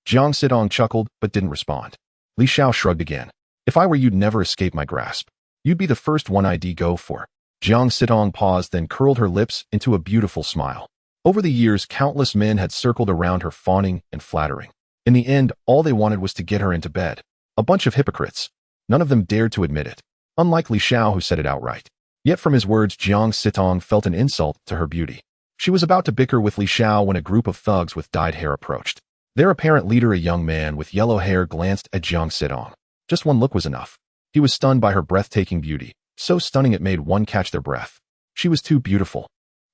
Jiang Sitong chuckled but didn't respond. Li Xiao shrugged again. If I were you'd never escape my grasp. You'd be the first one I'd go for. Jiang Sitong paused, then curled her lips into a beautiful smile. Over the years, countless men had circled around her, fawning and flattering. In the end, all they wanted was to get her into bed. A bunch of hypocrites. None of them dared to admit it. Unlike Li Xiao, who said it outright. Yet from his words, Jiang Sitong felt an insult to her beauty. She was about to bicker with Li Xiao when a group of thugs with dyed hair approached. Their apparent leader, a young man with yellow hair, glanced at Jiang Sitong. Just one look was enough. He was stunned by her breathtaking beauty, so stunning it made one catch their breath. She was too beautiful.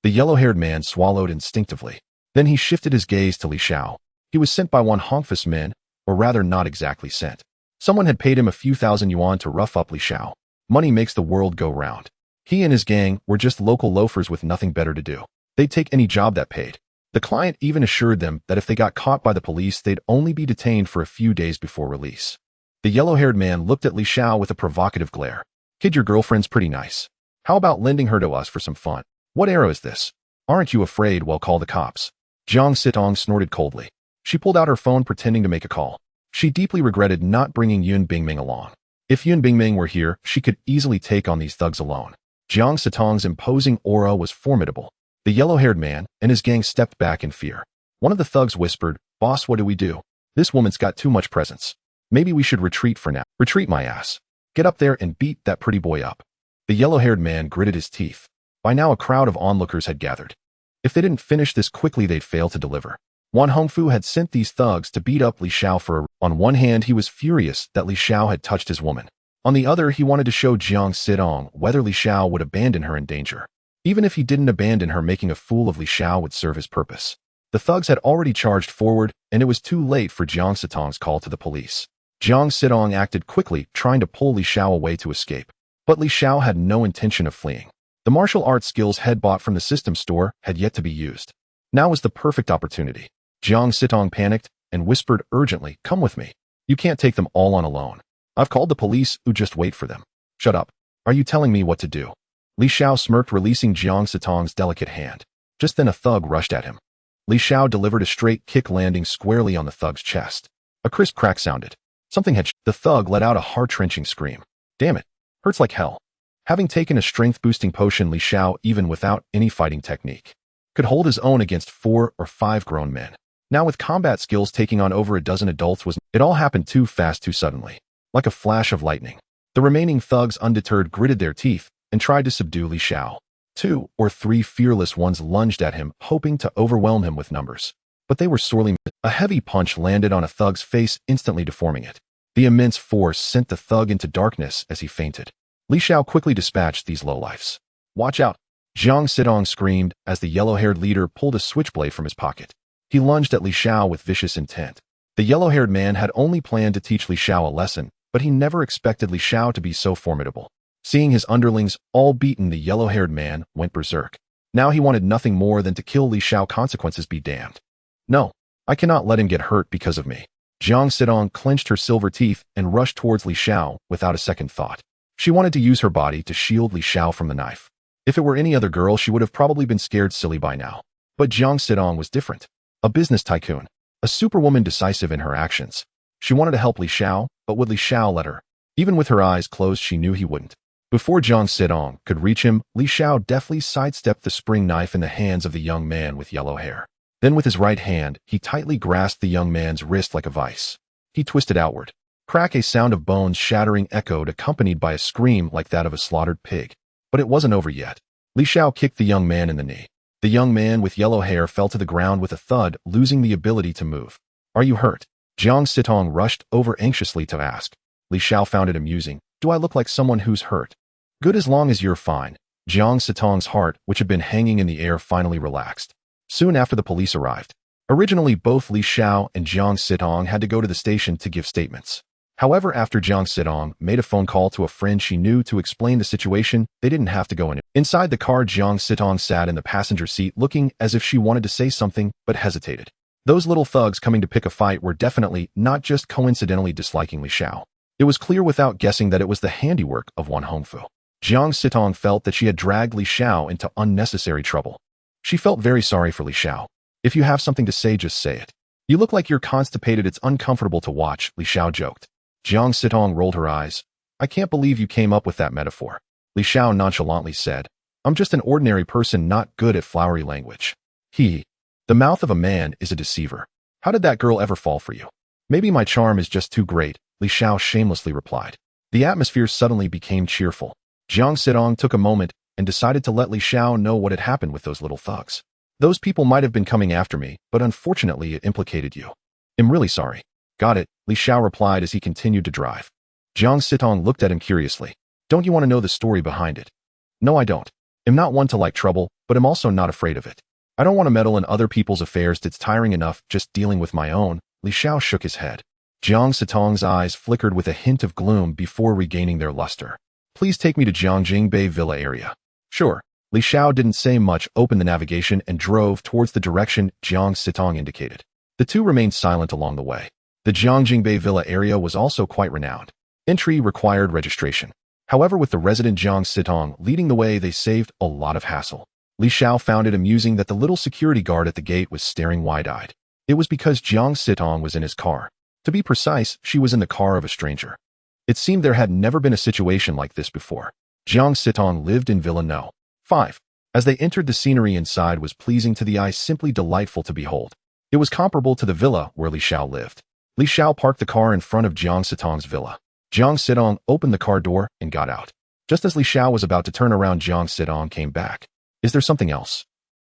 The yellow-haired man swallowed instinctively. Then he shifted his gaze to Li Xiao. He was sent by one Hongfus men, or rather not exactly sent. Someone had paid him a few thousand yuan to rough up Li Xiao. Money makes the world go round. He and his gang were just local loafers with nothing better to do. They'd take any job that paid. The client even assured them that if they got caught by the police, they'd only be detained for a few days before release. The yellow-haired man looked at Li Xiao with a provocative glare. Kid, your girlfriend's pretty nice. How about lending her to us for some fun? What era is this? Aren't you afraid we'll call the cops? Jiang Sitong snorted coldly. She pulled out her phone, pretending to make a call. She deeply regretted not bringing Yun Bingming along. If Yun Bingming were here, she could easily take on these thugs alone. Jiang Sitong's imposing aura was formidable. The yellow-haired man and his gang stepped back in fear. One of the thugs whispered, "Boss, what do we do? This woman's got too much presence. Maybe we should retreat for now." "Retreat, my ass. Get up there and beat that pretty boy up." The yellow-haired man gritted his teeth. By now a crowd of onlookers had gathered. If they didn't finish this quickly, they'd fail to deliver. Wan Hongfu had sent these thugs to beat up Li Xiao for On one hand, he was furious that Li Xiao had touched his woman. On the other, he wanted to show Jiang Sitong whether Li Xiao would abandon her in danger. Even if he didn't abandon her, making a fool of Li Xiao would serve his purpose. The thugs had already charged forward, and it was too late for Jiang Sitong's call to the police. Jiang Sitong acted quickly, trying to pull Li Xiao away to escape. But Li Xiao had no intention of fleeing. The martial arts skills he'd bought from the system store had yet to be used. Now was the perfect opportunity. Jiang Sitong panicked and whispered urgently, "Come with me. You can't take them all on alone. I've called the police, who just wait for them." "Shut up. Are you telling me what to do?" Li Xiao smirked, releasing Jiang Sitong's delicate hand. Just then a thug rushed at him. Li Xiao delivered a straight kick, landing squarely on the thug's chest. A crisp crack sounded. Something had The thug let out a heart-wrenching scream. "Damn it. Hurts like hell." Having taken a strength-boosting potion, Li Xiao, even without any fighting technique, could hold his own against 4 or 5 grown men. Now with combat skills taking on over a dozen adults it all happened too fast, too suddenly. Like a flash of lightning. The remaining thugs, undeterred, gritted their teeth and tried to subdue Li Xiao. 2 or 3 fearless ones lunged at him, hoping to overwhelm him with numbers. But they were sorely missed. A heavy punch landed on a thug's face, instantly deforming it. The immense force sent the thug into darkness as he fainted. Li Xiao quickly dispatched these lowlifes. "Watch out!" Jiang Sitong screamed as the yellow-haired leader pulled a switchblade from his pocket. He lunged at Li Xiao with vicious intent. The yellow-haired man had only planned to teach Li Xiao a lesson, but he never expected Li Xiao to be so formidable. Seeing his underlings all beaten, the yellow-haired man went berserk. Now he wanted nothing more than to kill Li Xiao. Consequences be damned. "No, I cannot let him get hurt because of me." Jiang Sitong clenched her silver teeth and rushed towards Li Xiao without a second thought. She wanted to use her body to shield Li Xiao from the knife. If it were any other girl, she would have probably been scared silly by now. But Jiang Sitong was different. A business tycoon. A superwoman, decisive in her actions. She wanted to help Li Xiao, but would Li Xiao let her? Even with her eyes closed, she knew he wouldn't. Before Jiang Sitong could reach him, Li Xiao deftly sidestepped the spring knife in the hands of the young man with yellow hair. Then with his right hand, he tightly grasped the young man's wrist like a vice. He twisted outward. Crack! A sound of bones shattering echoed, accompanied by a scream like that of a slaughtered pig. But it wasn't over yet. Li Xiao kicked the young man in the knee. The young man with yellow hair fell to the ground with a thud, losing the ability to move. "Are you hurt?" Jiang Sitong rushed over anxiously to ask. Li Xiao found it amusing. "Do I look like someone who's hurt?" "Good, as long as you're fine." Jiang Sitong's heart, which had been hanging in the air, finally relaxed. Soon after, the police arrived. Originally, both Li Xiao and Jiang Sitong had to go to the station to give statements. However, after Jiang Sitong made a phone call to a friend she knew to explain the situation, they didn't have to go in. Inside the car, Jiang Sitong sat in the passenger seat, looking as if she wanted to say something, but hesitated. Those little thugs coming to pick a fight were definitely not just coincidentally disliking Li Xiao. It was clear without guessing that it was the handiwork of one Hongfu. Jiang Sitong felt that she had dragged Li Xiao into unnecessary trouble. She felt very sorry for Li Xiao. If you have something to say, just say it. You look like you're constipated. It's uncomfortable to watch, Li Xiao joked. Jiang Sitong rolled her eyes. I can't believe you came up with that metaphor. Li Xiao nonchalantly said. I'm just an ordinary person not good at flowery language. The mouth of a man is a deceiver. How did that girl ever fall for you? Maybe my charm is just too great, Li Xiao shamelessly replied. The atmosphere suddenly became cheerful. Jiang Sitong took a moment and decided to let Li Xiao know what had happened with those little thugs. Those people might have been coming after me, but unfortunately it implicated you. I'm really sorry. Got it, Li Xiao replied as he continued to drive. Jiang Sitong looked at him curiously. Don't you want to know the story behind it? No, I don't. I'm not one to like trouble, but I'm also not afraid of it. I don't want to meddle in other people's affairs. It's tiring enough just dealing with my own. Li Xiao shook his head. Jiang Sitong's eyes flickered with a hint of gloom before regaining their luster. Please take me to Jiangjing Bay Villa area. Sure. Li Xiao didn't say much, opened the navigation and drove towards the direction Jiang Sitong indicated. The two remained silent along the way. The Jiangjing Bay Villa area was also quite renowned. Entry required registration. However, with the resident Jiang Sitong leading the way, they saved a lot of hassle. Li Xiao found it amusing that the little security guard at the gate was staring wide-eyed. It was because Jiang Sitong was in his car. To be precise, she was in the car of a stranger. It seemed there had never been a situation like this before. Jiang Sitong lived in Villa No. 5. As they entered, the scenery inside was pleasing to the eye, simply delightful to behold. It was comparable to the villa where Li Xiao lived. Li Xiao parked the car in front of Jiang Sitong's villa. Jiang Sitong opened the car door and got out. Just as Li Xiao was about to turn around, Jiang Sitong came back. Is there something else?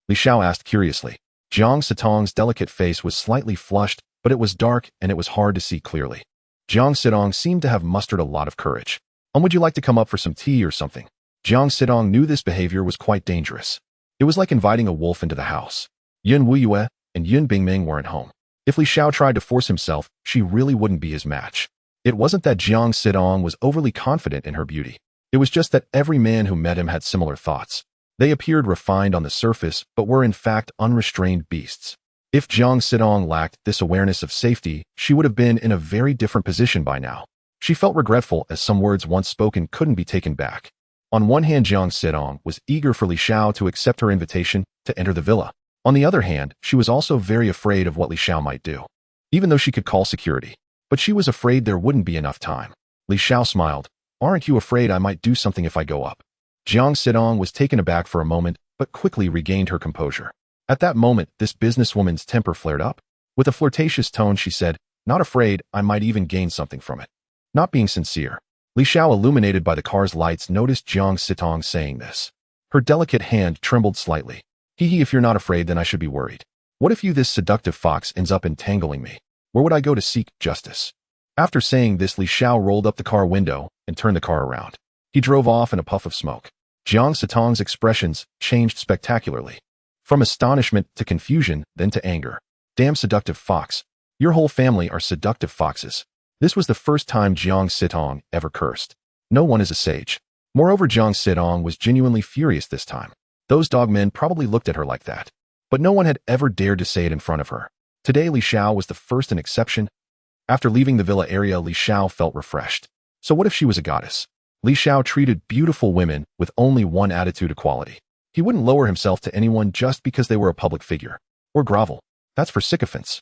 Li Xiao asked curiously. Jiang Sitong's delicate face was slightly flushed, but it was dark and it was hard to see clearly. Jiang Sitong seemed to have mustered a lot of courage. Would you like to come up for some tea or something? Jiang Sitong knew this behavior was quite dangerous. It was like inviting a wolf into the house. Yun Wuyue and Yun Bingming weren't home. If Li Xiao tried to force himself, she really wouldn't be his match. It wasn't that Jiang Sitong was overly confident in her beauty. It was just that every man who met him had similar thoughts. They appeared refined on the surface, but were in fact unrestrained beasts. If Jiang Sitong lacked this awareness of safety, she would have been in a very different position by now. She felt regretful as some words once spoken couldn't be taken back. On one hand, Jiang Sitong was eager for Li Xiao to accept her invitation to enter the villa. On the other hand, she was also very afraid of what Li Xiao might do. Even though she could call security. But she was afraid there wouldn't be enough time. Li Xiao smiled. Aren't you afraid I might do something if I go up? Jiang Sitong was taken aback for a moment, but quickly regained her composure. At that moment, this businesswoman's temper flared up. With a flirtatious tone, she said, not afraid, I might even gain something from it. Not being sincere. Li Xiao, illuminated by the car's lights, noticed Jiang Sitong saying this. Her delicate hand trembled slightly. If you're not afraid, then I should be worried. What if this seductive fox ends up entangling me? Where would I go to seek justice? After saying this, Li Xiao rolled up the car window and turned the car around. He drove off in a puff of smoke. Jiang Sitong's expressions changed spectacularly. From astonishment to confusion, then to anger. Damn seductive fox. Your whole family are seductive foxes. This was the first time Jiang Sitong ever cursed. No one is a sage. Moreover, Jiang Sitong was genuinely furious this time. Those dogmen probably looked at her like that. But no one had ever dared to say it in front of her. Today, Li Xiao was the first exception. After leaving the villa area, Li Xiao felt refreshed. So what if she was a goddess? Li Xiao treated beautiful women with only one attitude: equality. He wouldn't lower himself to anyone just because they were a public figure. Or grovel. That's for sycophants.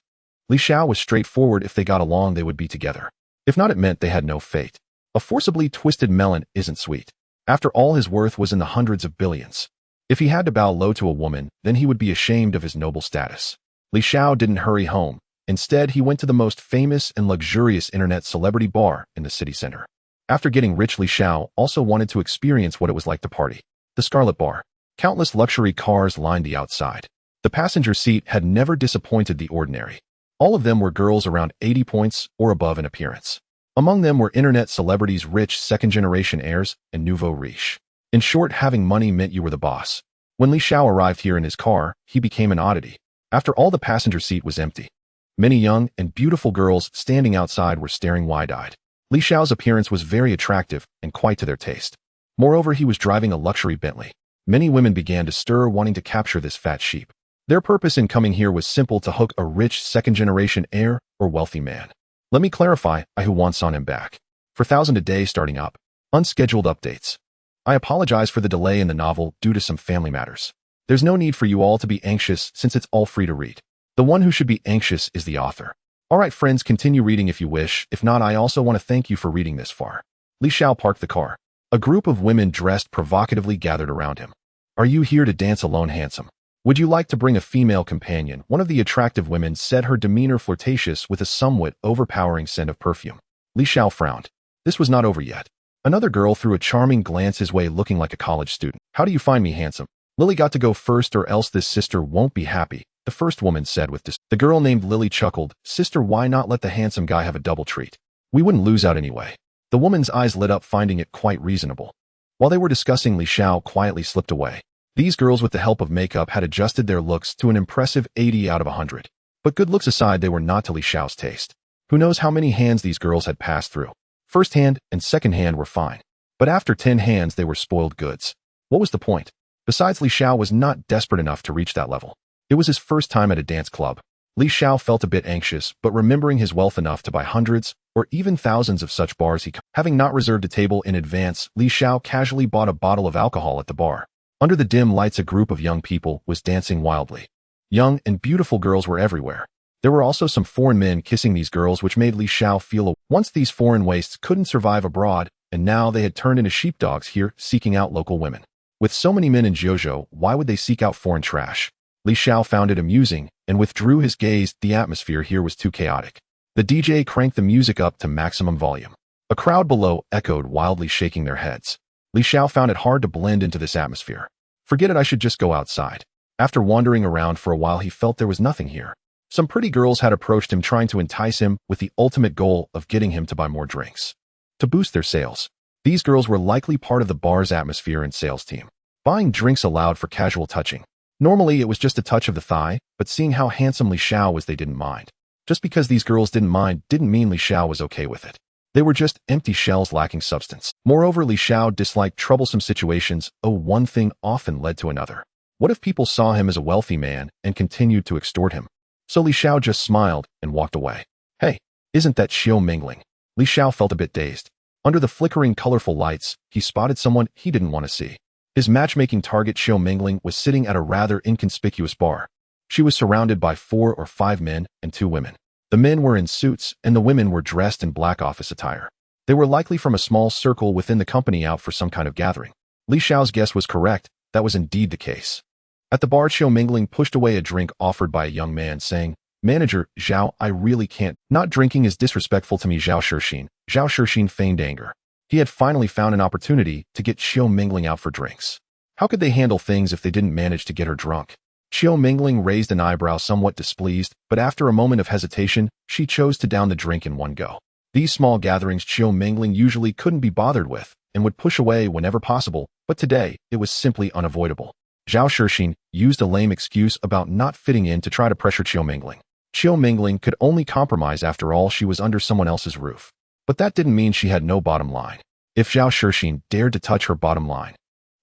Li Xiao was straightforward. If they got along, they would be together. If not, it meant they had no fate. A forcibly twisted melon isn't sweet. After all, his worth was in the hundreds of billions. If he had to bow low to a woman, then he would be ashamed of his noble status. Li Xiao didn't hurry home. Instead, he went to the most famous and luxurious internet celebrity bar in the city center. After getting rich, Li Xiao also wanted to experience what it was like to party. The Scarlet Bar. Countless luxury cars lined the outside. The passenger seat had never disappointed the ordinary. All of them were girls around 80 points or above in appearance. Among them were internet celebrities, rich second-generation heirs, and nouveau riche. In short, having money meant you were the boss. When Li Xiao arrived here in his car, he became an oddity. After all, the passenger seat was empty. Many young and beautiful girls standing outside were staring wide-eyed. Li Xiao's appearance was very attractive and quite to their taste. Moreover, he was driving a luxury Bentley. Many women began to stir, wanting to capture this fat sheep. Their purpose in coming here was simple: to hook a rich second-generation heir or wealthy man. Let me clarify, I who wants on him back. 4,000 a day starting up. Unscheduled updates. I apologize for the delay in the novel due to some family matters. There's no need for you all to be anxious since it's all free to read. The one who should be anxious is the author. Alright friends, continue reading if you wish. If not, I also want to thank you for reading this far. Li Xiao parked the car. A group of women dressed provocatively gathered around him. Are you here to dance alone, handsome? Would you like to bring a female companion? One of the attractive women said, her demeanor flirtatious with a somewhat overpowering scent of perfume. Li Xiao frowned. This was not over yet. Another girl threw a charming glance his way, looking like a college student. How do you find me handsome? Lily got to go first or else this sister won't be happy, the first woman said with disdain. The girl named Lily chuckled. Sister, why not let the handsome guy have a double treat? We wouldn't lose out anyway. The woman's eyes lit up, finding it quite reasonable. While they were discussing, Li Xiao quietly slipped away. These girls, with the help of makeup, had adjusted their looks to an impressive 80 out of 100. But good looks aside, they were not to Li Xiao's taste. Who knows how many hands these girls had passed through. First hand and second hand were fine. But after 10 hands, they were spoiled goods. What was the point? Besides, Li Xiao was not desperate enough to reach that level. It was his first time at a dance club. Li Xiao felt a bit anxious, but remembering his wealth enough to buy hundreds or even thousands of such bars, having not reserved a table in advance, Li Xiao casually bought a bottle of alcohol at the bar. Under the dim lights, a group of young people was dancing wildly. Young and beautiful girls were everywhere. There were also some foreign men kissing these girls, which made Li Xiao feel once these foreign wastes couldn't survive abroad, and now they had turned into sheepdogs here, seeking out local women. With so many men in Jiuzhou, why would they seek out foreign trash? Li Xiao found it amusing and withdrew his gaze. The atmosphere here was too chaotic. The DJ cranked the music up to maximum volume. A crowd below echoed wildly, shaking their heads. Li Xiao found it hard to blend into this atmosphere. Forget it, I should just go outside. After wandering around for a while, he felt there was nothing here. Some pretty girls had approached him, trying to entice him with the ultimate goal of getting him to buy more drinks. To boost their sales. These girls were likely part of the bar's atmosphere and sales team. Buying drinks allowed for casual touching. Normally, it was just a touch of the thigh, but seeing how handsome Li Xiao was, they didn't mind. Just because these girls didn't mind didn't mean Li Xiao was okay with it. They were just empty shells lacking substance. Moreover, Li Xiao disliked troublesome situations. One thing often led to another. What if people saw him as a wealthy man and continued to extort him? So Li Xiao just smiled and walked away. Hey, isn't that Xiao Mingling? Li Xiao felt a bit dazed. Under the flickering, colorful lights, he spotted someone he didn't want to see. His matchmaking target, Xiao Mingling, was sitting at a rather inconspicuous bar. She was surrounded by 4 or 5 men and 2 women. The men were in suits, and the women were dressed in black office attire. They were likely from a small circle within the company, out for some kind of gathering. Li Xiao's guess was correct. That was indeed the case. At the bar, Xiao Mingling pushed away a drink offered by a young man, saying, "Manager, Zhao, I really can't. Not drinking is disrespectful to me." Zhao Shixin feigned anger. He had finally found an opportunity to get Xiao Mingling out for drinks. How could they handle things if they didn't manage to get her drunk? Xiao Mingling raised an eyebrow, somewhat displeased, but after a moment of hesitation, she chose to down the drink in one go. These small gatherings Xiao Mingling usually couldn't be bothered with and would push away whenever possible, but today, it was simply unavoidable. Zhao Shixin used a lame excuse about not fitting in to try to pressure Xiao Mingling. Xiao Mingling could only compromise. After all, she was under someone else's roof. But that didn't mean she had no bottom line. If Zhao Shixin dared to touch her bottom line,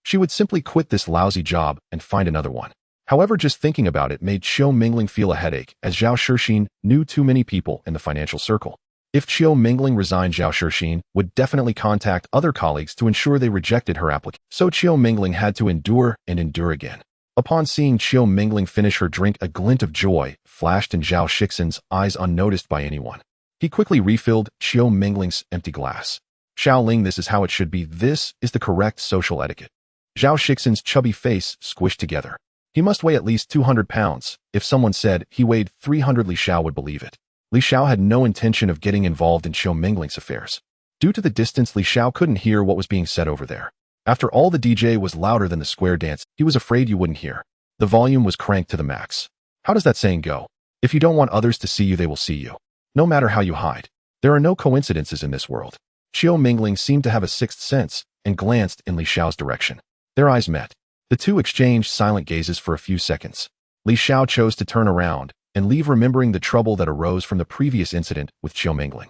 she would simply quit this lousy job and find another one. However, just thinking about it made Xiao Mingling feel a headache, as Zhao Shixin knew too many people in the financial circle. If Xiao Mingling resigned, Zhao Shixin would definitely contact other colleagues to ensure they rejected her application. So Xiao Mingling had to endure and endure again. Upon seeing Xiao Mingling finish her drink, a glint of joy flashed in Zhao Shixin's eyes, unnoticed by anyone. He quickly refilled Xiao Mingling's empty glass. Xiaoling, this is how it should be. This is the correct social etiquette. Zhao Shixin's chubby face squished together. He must weigh at least 200 pounds. If someone said he weighed 300, Li Xiao would believe it. Li Xiao had no intention of getting involved in Xiao Mingling's affairs. Due to the distance, Li Xiao couldn't hear what was being said over there. After all, the DJ was louder than the square dance. He was afraid you wouldn't hear. The volume was cranked to the max. How does that saying go? If you don't want others to see you, they will see you. No matter how you hide. There are no coincidences in this world. Xiao Mingling seemed to have a sixth sense and glanced in Li Xiao's direction. Their eyes met. The two exchanged silent gazes for a few seconds. Li Xiao chose to turn around and leave, remembering the trouble that arose from the previous incident with Xiao Mingling.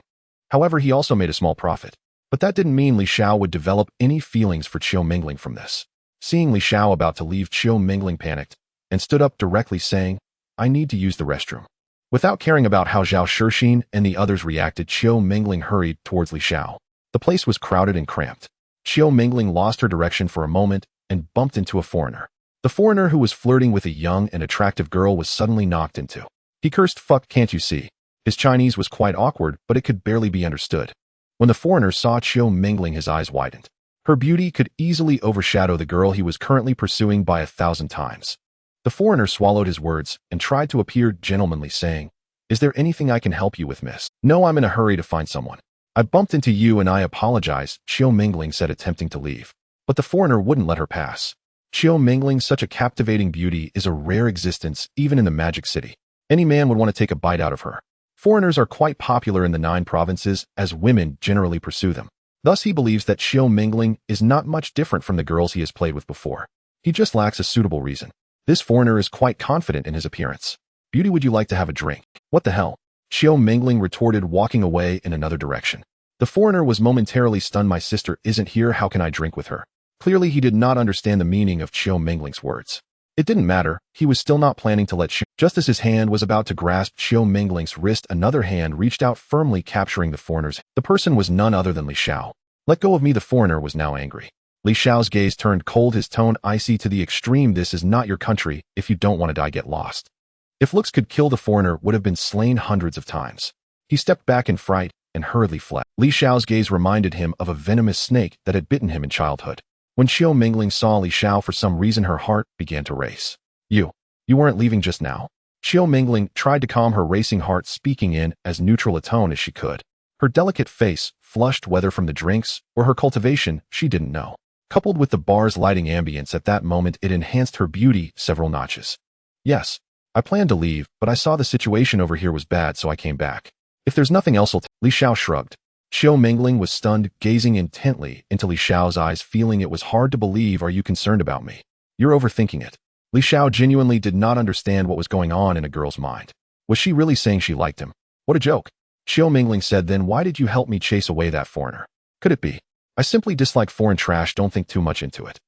However, he also made a small profit. But that didn't mean Li Xiao would develop any feelings for Xiao Mingling from this. Seeing Li Xiao about to leave, Xiao Mingling panicked and stood up directly, saying, "I need to use the restroom." Without caring about how Zhao Shixin and the others reacted, Xiao Mingling hurried towards Li Xiao. The place was crowded and cramped. Xiao Mingling lost her direction for a moment and bumped into a foreigner. The foreigner, who was flirting with a young and attractive girl, was suddenly knocked into. He cursed, "Fuck, can't you see?" His Chinese was quite awkward, but it could barely be understood. When the foreigner saw Xiao Mingling, his eyes widened. Her beauty could easily overshadow the girl he was currently pursuing by 1,000 times. The foreigner swallowed his words and tried to appear gentlemanly, saying, "Is there anything I can help you with, miss?" "No, I'm in a hurry to find someone. I bumped into you and I apologize," Xiao Mingling said, attempting to leave. But the foreigner wouldn't let her pass. Xiao Mingling, such a captivating beauty, is a rare existence even in the Magic City. Any man would want to take a bite out of her. Foreigners are quite popular in the 9 provinces, as women generally pursue them. Thus, he believes that Xiao Mingling is not much different from the girls he has played with before. He just lacks a suitable reason. This foreigner is quite confident in his appearance. "Beauty, would you like to have a drink?" "What the hell?" Xiao Mingling retorted, walking away in another direction. The foreigner was momentarily stunned. "My sister isn't here. How can I drink with her?" Clearly, he did not understand the meaning of Xiao Mingling's words. It didn't matter. He was still not planning to let Xiao. Just as his hand was about to grasp Xiao Mingling's wrist, another hand reached out, firmly capturing the foreigner's. The person was none other than Li Xiao. "Let go of me." The foreigner was now angry. Li Xiao's gaze turned cold, his tone icy to the extreme. "This is not your country. If you don't want to die, get lost." If looks could kill, the foreigner would have been slain hundreds of times. He stepped back in fright and hurriedly fled. Li Xiao's gaze reminded him of a venomous snake that had bitten him in childhood. When Xiao Mingling saw Li Xiao, for some reason her heart began to race. You weren't leaving just now?" Xiao Mingling tried to calm her racing heart, speaking in as neutral a tone as she could. Her delicate face flushed, whether from the drinks or her cultivation, she didn't know. Coupled with the bar's lighting ambience at that moment, it enhanced her beauty several notches. "Yes, I planned to leave, but I saw the situation over here was bad, so I came back. If there's nothing else, Li Xiao shrugged. Xiao Mingling was stunned, gazing intently into Li Xiao's eyes, feeling it was hard to believe. "Are you concerned about me?" "You're overthinking it." Li Xiao genuinely did not understand what was going on in a girl's mind. Was she really saying she liked him? What a joke. Xiao Mingling said, "Then why did you help me chase away that foreigner?" "Could it be? I simply dislike foreign trash. Don't think too much into it."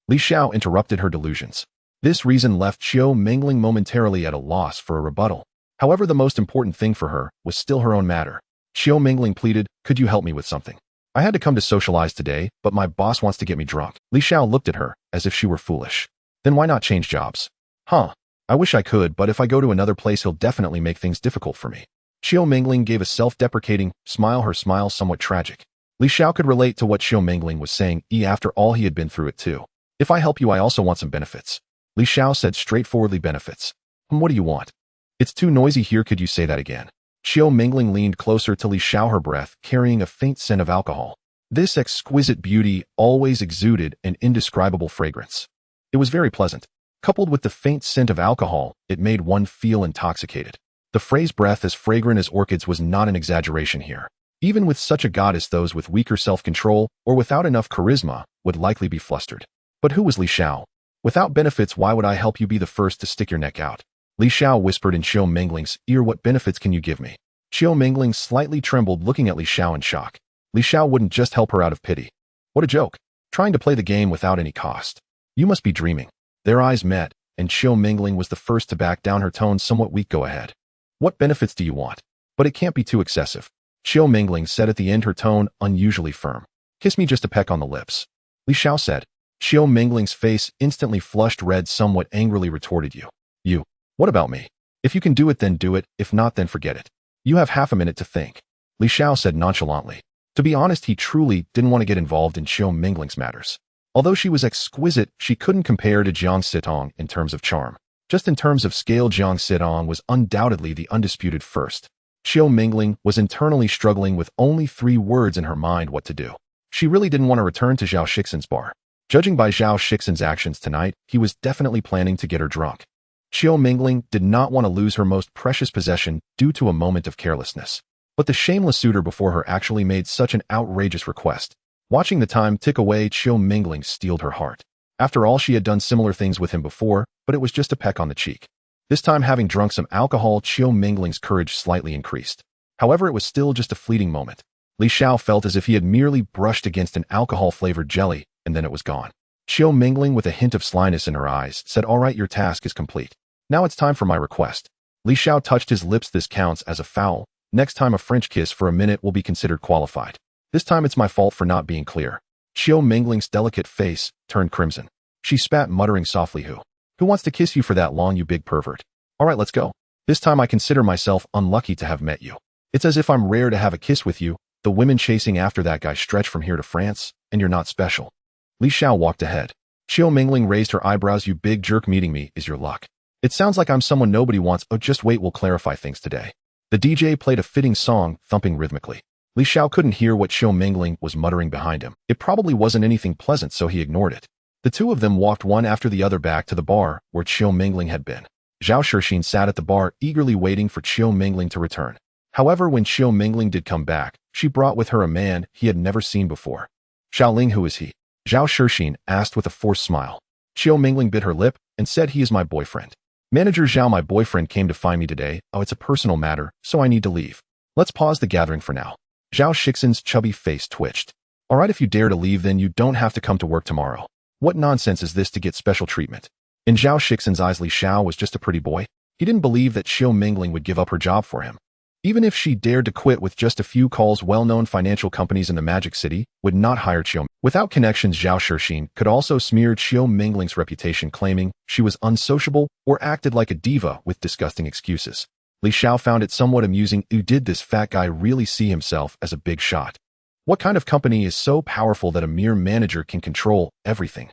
Li Xiao interrupted her delusions. This reason left Xiao Mingling momentarily at a loss for a rebuttal. However, the most important thing for her was still her own matter. Xiao Mingling pleaded, "Could you help me with something? I had to come to socialize today, but my boss wants to get me drunk." Li Xiao looked at her as if she were foolish. "Then why not change jobs?" "Huh. I wish I could, but if I go to another place, he'll definitely make things difficult for me." Xiao Mingling gave a self-deprecating smile, her smile somewhat tragic. Li Xiao could relate to what Xiao Mingling was saying. After all, he had been through it too. "If I help you, I also want some benefits." Li Xiao said straightforwardly. "Benefits? What do you want?" "It's too noisy here. Could you say that again?" Xiao Mingling leaned closer to Li Xiao, her breath carrying a faint scent of alcohol. This exquisite beauty always exuded an indescribable fragrance. It was very pleasant. Coupled with the faint scent of alcohol, it made one feel intoxicated. The phrase "breath as fragrant as orchids" was not an exaggeration here. Even with such a goddess, those with weaker self-control or without enough charisma would likely be flustered. But who was Li Xiao? "Without benefits, why would I help you? Be the first to stick your neck out." Li Xiao whispered in Xiao Mingling's ear, "What benefits can you give me?" Xiao Mingling slightly trembled, looking at Li Xiao in shock. Li Xiao wouldn't just help her out of pity. What a joke. Trying to play the game without any cost. "You must be dreaming." Their eyes met, and Xiao Mingling was the first to back down, her tone somewhat weak. "Go ahead. What benefits do you want? But it can't be too excessive." Xiao Mingling said at the end, her tone unusually firm. "Kiss me, just a peck on the lips." Li Xiao said. Xiao Mingling's face instantly flushed red, somewhat angrily retorted, You? What about me? If you can do it, then do it. If not, then forget it. You have half a minute to think." Li Xiao said nonchalantly. To be honest, he truly didn't want to get involved in Xiao Mingling's matters. Although she was exquisite, she couldn't compare to Jiang Sitong in terms of charm. Just in terms of scale, Jiang Sitong was undoubtedly the undisputed first. Xiao Mingling was internally struggling with only 3 words in her mind what to do. She really didn't want to return to Zhao Shixin's bar. Judging by Zhao Shixin's actions tonight, he was definitely planning to get her drunk. Xiao Mingling did not want to lose her most precious possession due to a moment of carelessness. But the shameless suitor before her actually made such an outrageous request. Watching the time tick away, Xiao Mingling steeled her heart. After all, she had done similar things with him before, but it was just a peck on the cheek. This time, having drunk some alcohol, Xiao Mingling's courage slightly increased. However, it was still just a fleeting moment. Li Xiao felt as if he had merely brushed against an alcohol-flavored jelly, and then it was gone. Xiao Mingling, with a hint of slyness in her eyes, said, "All right, your task is complete. Now it's time for my request." Li Xiao touched his lips. "This counts as a foul. Next time a French kiss for a minute will be considered qualified." This time it's my fault for not being clear. Qiu Mingling's delicate face turned crimson. She spat, muttering softly, Who wants to kiss you for that long, you big pervert? All right, let's go. This time I consider myself unlucky to have met you. It's as if I'm rare to have a kiss with you. The women chasing after that guy stretch from here to France, and you're not special. Li Xiao walked ahead. Qiu Mingling raised her eyebrows. You big jerk, meeting me is your luck. It sounds like I'm someone nobody wants. Oh, just wait, we'll clarify things today. The DJ played a fitting song, thumping rhythmically. Li Xiao couldn't hear what Qiu Mingling was muttering behind him. It probably wasn't anything pleasant, so he ignored it. The two of them walked one after the other back to the bar where Qiu Mingling had been. Zhao Shixin sat at the bar, eagerly waiting for Qiu Mingling to return. However, when Qiu Mingling did come back, she brought with her a man he had never seen before. Xiaoling, who is he? Zhao Shixin asked with a forced smile. Qiu Mingling bit her lip and said, he is my boyfriend. Manager Zhao, my boyfriend came to find me today. Oh, it's a personal matter, so I need to leave. Let's pause the gathering for now. Zhao Shixin's chubby face twitched. All right, if you dare to leave, then you don't have to come to work tomorrow. What nonsense is this to get special treatment? In Zhao Shixin's eyes, Li Xiao was just a pretty boy. He didn't believe that Qiu Mingling would give up her job for him. Even if she dared to quit with just a few calls, well-known financial companies in the Magic City would not hire Qiu. Without connections, Zhao Shixin could also smear Qiu Mingling's reputation, claiming she was unsociable or acted like a diva with disgusting excuses. Li Xiao found it somewhat amusing. Did this fat guy really see himself as a big shot? What kind of company is so powerful that a mere manager can control everything?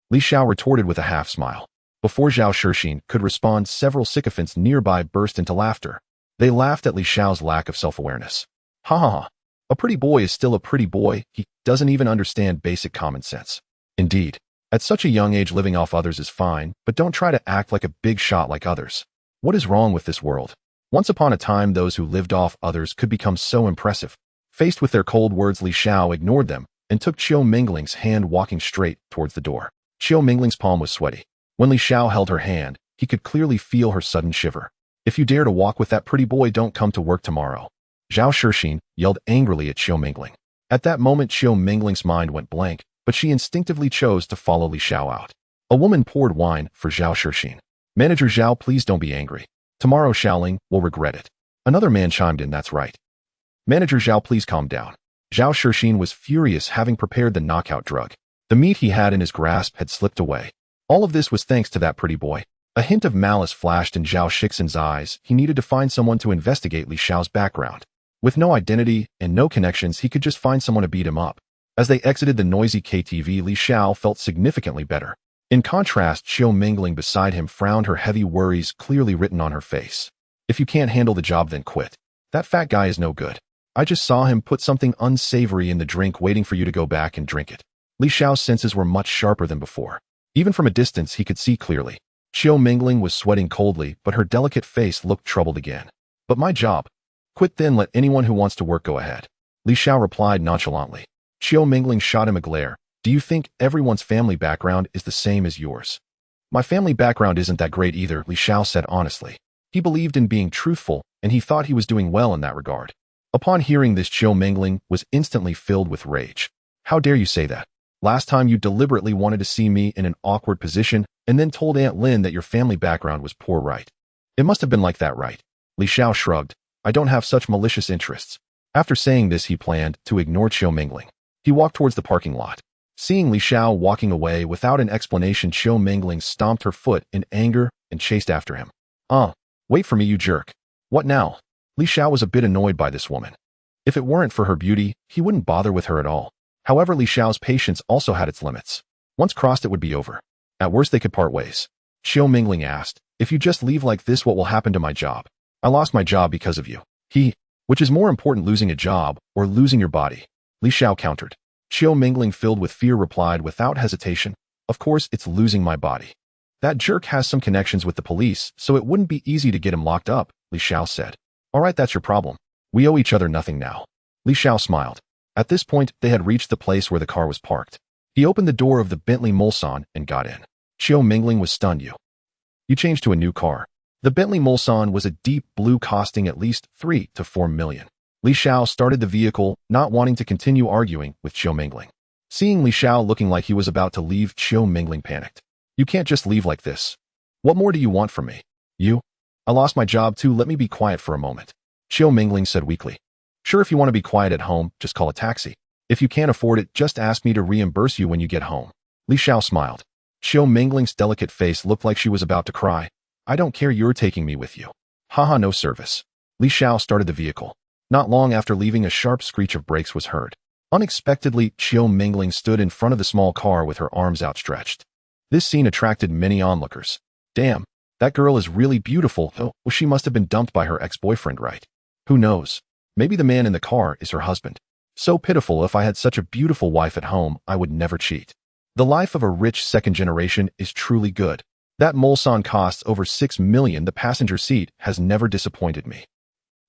Li Xiao retorted with a half-smile. Before Zhao Shixin could respond, several sycophants nearby burst into laughter. They laughed at Li Xiao's lack of self-awareness. Ha ha ha. A pretty boy is still a pretty boy. He doesn't even understand basic common sense. Indeed, at such a young age, living off others is fine, but don't try to act like a big shot like others. What is wrong with this world? Once upon a time, those who lived off others could become so impressive. Faced with their cold words, Li Xiao ignored them and took Qiu Mingling's hand, walking straight towards the door. Qiu Mingling's palm was sweaty. When Li Xiao held her hand, he could clearly feel her sudden shiver. If you dare to walk with that pretty boy, don't come to work tomorrow. Zhao Shixin yelled angrily at Qiu Mingling. At that moment, Qiu Mingling's mind went blank, but she instinctively chose to follow Li Xiao out. A woman poured wine for Zhao Shixin. Manager Zhao, please don't be angry. Tomorrow Xiaoling will regret it. Another man chimed in, that's right. Manager Zhao, please calm down. Zhao Shixin was furious, having prepared the knockout drug. The meat he had in his grasp had slipped away. All of this was thanks to that pretty boy. A hint of malice flashed in Zhao Shixin's eyes. He needed to find someone to investigate Li Xiao's background. With no identity and no connections, he could just find someone to beat him up. As they exited the noisy KTV, Li Xiao felt significantly better. In contrast, Qiu Mingling beside him frowned, her heavy worries clearly written on her face. If you can't handle the job, then quit. That fat guy is no good. I just saw him put something unsavory in the drink, waiting for you to go back and drink it. Li Xiao's senses were much sharper than before. Even from a distance, he could see clearly. Qiu Mingling was sweating coldly, but her delicate face looked troubled again. But my job. Quit then, let anyone who wants to work go ahead. Li Xiao replied nonchalantly. Qiu Mingling shot him a glare. Do you think everyone's family background is the same as yours? My family background isn't that great either, Li Xiao said honestly. He believed in being truthful, and he thought he was doing well in that regard. Upon hearing this, Qiu Mingling was instantly filled with rage. How dare you say that? Last time you deliberately wanted to see me in an awkward position and then told Aunt Lin that your family background was poor, right? It must have been like that, right? Li Xiao shrugged. I don't have such malicious interests. After saying this, he planned to ignore Qiu Mingling. He walked towards the parking lot. Seeing Li Xiao walking away without an explanation, Qiu Mingling stomped her foot in anger and chased after him. Wait for me, you jerk. What now? Li Xiao was a bit annoyed by this woman. If it weren't for her beauty, he wouldn't bother with her at all. However, Li Xiao's patience also had its limits. Once crossed, it would be over. At worst, they could part ways. Qiu Mingling asked, if you just leave like this, what will happen to my job? I lost my job because of you. Which is more important, losing a job or losing your body? Li Xiao countered. Qiu Mingling, filled with fear, replied without hesitation, of course it's losing my body. That jerk has some connections with the police, so it wouldn't be easy to get him locked up, Li Xiao said. All right, that's your problem. We owe each other nothing now. Li Xiao smiled. At this point, they had reached the place where the car was parked. He opened the door of the Bentley Mulsanne and got in. Qiu Mingling was stunned. You changed to a new car. The Bentley Mulsanne was a deep blue costing at least 3 to 4 million. Li Xiao started the vehicle, not wanting to continue arguing with Qiu Mingling. Seeing Li Xiao looking like he was about to leave, Qiu Mingling panicked. You can't just leave like this. What more do you want from me? I lost my job too, let me be quiet for a moment. Qiu Mingling said weakly. Sure, if you want to be quiet at home, just call a taxi. If you can't afford it, just ask me to reimburse you when you get home. Li Xiao smiled. Qiu Mingling's delicate face looked like she was about to cry. I don't care, you're taking me with you. Haha, no service. Li Xiao started the vehicle. Not long after leaving, a sharp screech of brakes was heard. Unexpectedly, Qiu Mingling stood in front of the small car with her arms outstretched. This scene attracted many onlookers. Damn, that girl is really beautiful. Oh, well, she must have been dumped by her ex-boyfriend, right? Who knows? Maybe the man in the car is her husband. So pitiful. If I had such a beautiful wife at home, I would never cheat. The life of a rich second generation is truly good. That Mulsanne costs over 6 million. The passenger seat has never disappointed me.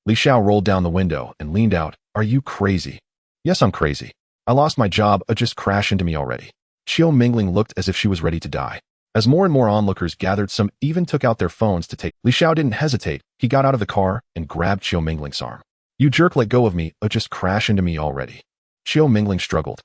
Li Xiao rolled down the window and leaned out. Are you crazy? Yes, I'm crazy. I lost my job. Just crash into me already. Qiu Mingling looked as if she was ready to die. As more and more onlookers gathered, some even took out their phones to take. Li Xiao didn't hesitate. He got out of the car and grabbed Qiu Mingling's arm. You jerk, let go of me. Just crash into me already. Qiu Mingling struggled.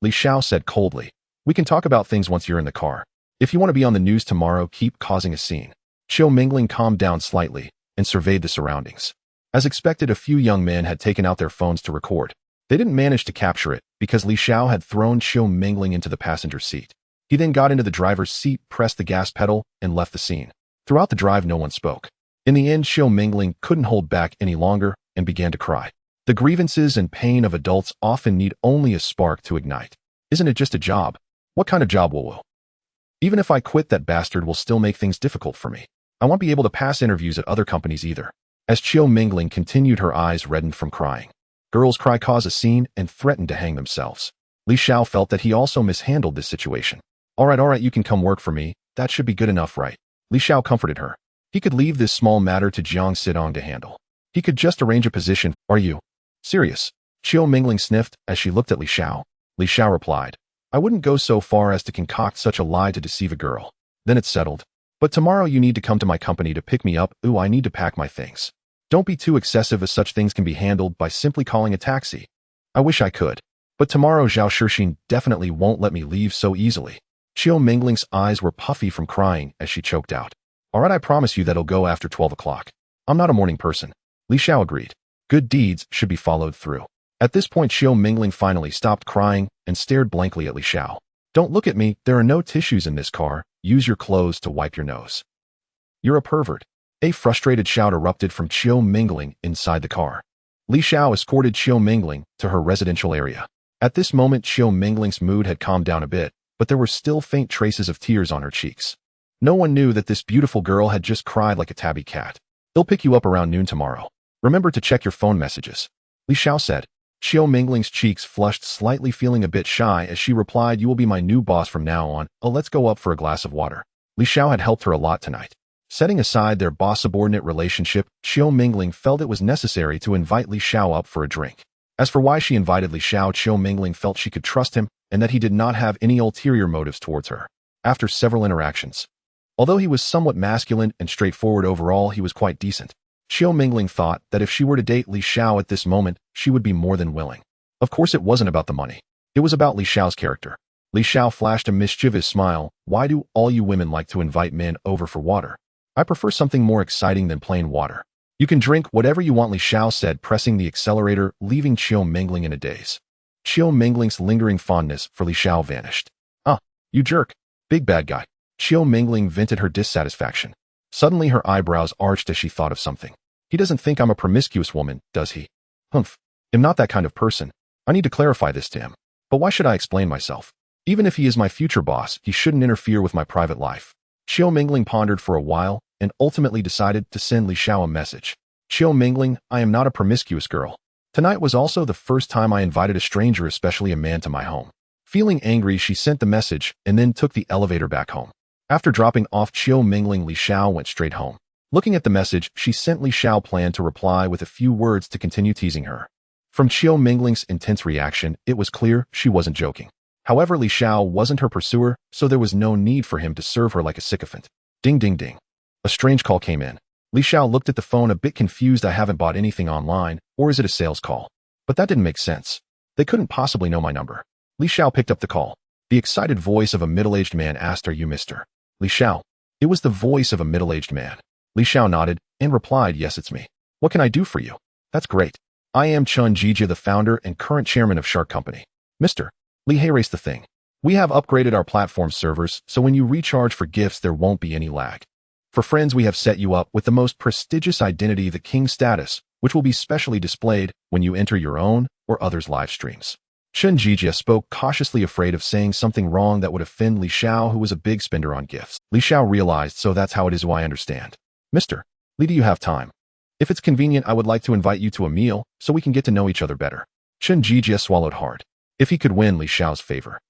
Li Xiao said coldly, we can talk about things once you're in the car. If you want to be on the news tomorrow, keep causing a scene. Qiu Mingling calmed down slightly and surveyed the surroundings. As expected, a few young men had taken out their phones to record. They didn't manage to capture it because Li Xiao had thrown Qiu Mingling into the passenger seat. He then got into the driver's seat, pressed the gas pedal, and left the scene. Throughout the drive, no one spoke. In the end, Qiu Mingling couldn't hold back any longer and began to cry. The grievances and pain of adults often need only a spark to ignite. Isn't it just a job? What kind of job will? Even if I quit, that bastard will still make things difficult for me. I won't be able to pass interviews at other companies either. As Qiu Mingling continued, her eyes reddened from crying. Girls cry cause a scene and threatened to hang themselves. Li Xiao felt that he also mishandled this situation. All right, you can come work for me. That should be good enough, right? Li Xiao comforted her. He could leave this small matter to Jiang Sidong to handle. He could just arrange a position. Are you serious? Qiu Mingling sniffed as she looked at Li Xiao. Li Xiao replied, I wouldn't go so far as to concoct such a lie to deceive a girl. Then it's settled. But tomorrow you need to come to my company to pick me up. Ooh, I need to pack my things. Don't be too excessive, as such things can be handled by simply calling a taxi. I wish I could. But tomorrow Zhao Shixin definitely won't let me leave so easily. Qiu Mingling's eyes were puffy from crying as she choked out. All right, I promise you that'll go after 12 o'clock. I'm not a morning person. Li Xiao agreed. Good deeds should be followed through. At this point, Qiu Mingling finally stopped crying and stared blankly at Li Xiao. Don't look at me. There are no tissues in this car. Use your clothes to wipe your nose. You're a pervert. A frustrated shout erupted from Qiu Mingling inside the car. Li Xiao escorted Qiu Mingling to her residential area. At this moment, Qiu Mingling's mood had calmed down a bit, but there were still faint traces of tears on her cheeks. No one knew that this beautiful girl had just cried like a tabby cat. They'll pick you up around noon tomorrow. Remember to check your phone messages. Li Xiao said. Qiu Mingling's cheeks flushed slightly, feeling a bit shy as she replied, you will be my new boss from now on. Oh, let's go up for a glass of water. Li Xiao had helped her a lot tonight. Setting aside their boss-subordinate relationship, Qiu Mingling felt it was necessary to invite Li Xiao up for a drink. As for why she invited Li Xiao, Qiu Mingling felt she could trust him and that he did not have any ulterior motives towards her. After several interactions, although he was somewhat masculine and straightforward overall, he was quite decent. Qiu Mingling thought that if she were to date Li Xiao at this moment, she would be more than willing. Of course, it wasn't about the money. It was about Li Xiao's character. Li Xiao flashed a mischievous smile. Why do all you women like to invite men over for water? I prefer something more exciting than plain water. You can drink whatever you want, Li Xiao said, pressing the accelerator, leaving Qiu Mingling in a daze. Qiu Mingling's lingering fondness for Li Xiao vanished. You jerk. Big bad guy. Qiu Mingling vented her dissatisfaction. Suddenly her eyebrows arched as she thought of something. He doesn't think I'm a promiscuous woman, does he? Humph. I'm not that kind of person. I need to clarify this to him. But why should I explain myself? Even if he is my future boss, he shouldn't interfere with my private life. Qiu Mingling pondered for a while and ultimately decided to send Li Xiao a message. Qiu Mingling, I am not a promiscuous girl. Tonight was also the first time I invited a stranger, especially a man, to my home. Feeling angry, she sent the message and then took the elevator back home. After dropping off Qiu Mingling, Li Xiao went straight home. Looking at the message, she sent Li Xiao planned to reply with a few words to continue teasing her. From Qiu Mingling's intense reaction, it was clear she wasn't joking. However, Li Xiao wasn't her pursuer, so there was no need for him to serve her like a sycophant. Ding ding ding. A strange call came in. Li Xiao looked at the phone, a bit confused. I haven't bought anything online, or is it a sales call? But that didn't make sense. They couldn't possibly know my number. Li Xiao picked up the call. The excited voice of a middle-aged man asked, are you Mr. Li Xiao? It was the voice of a middle-aged man. Li Xiao nodded and replied, yes, it's me. What can I do for you? That's great. I am Chun Jija, the founder and current chairman of Shark Company. Mr. Li, hey, race the thing. We have upgraded our platform servers, so when you recharge for gifts, there won't be any lag. For friends, we have set you up with the most prestigious identity, the King status, which will be specially displayed when you enter your own or others' live streams. Chun Jija spoke, cautiously afraid of saying something wrong that would offend Li Xiao, who was a big spender on gifts. Li Xiao realized, so that's how it is. I understand. Mr. Li, do you have time? If it's convenient, I would like to invite you to a meal so we can get to know each other better. Chun Jija swallowed hard. If he could win Li Xiao's favor,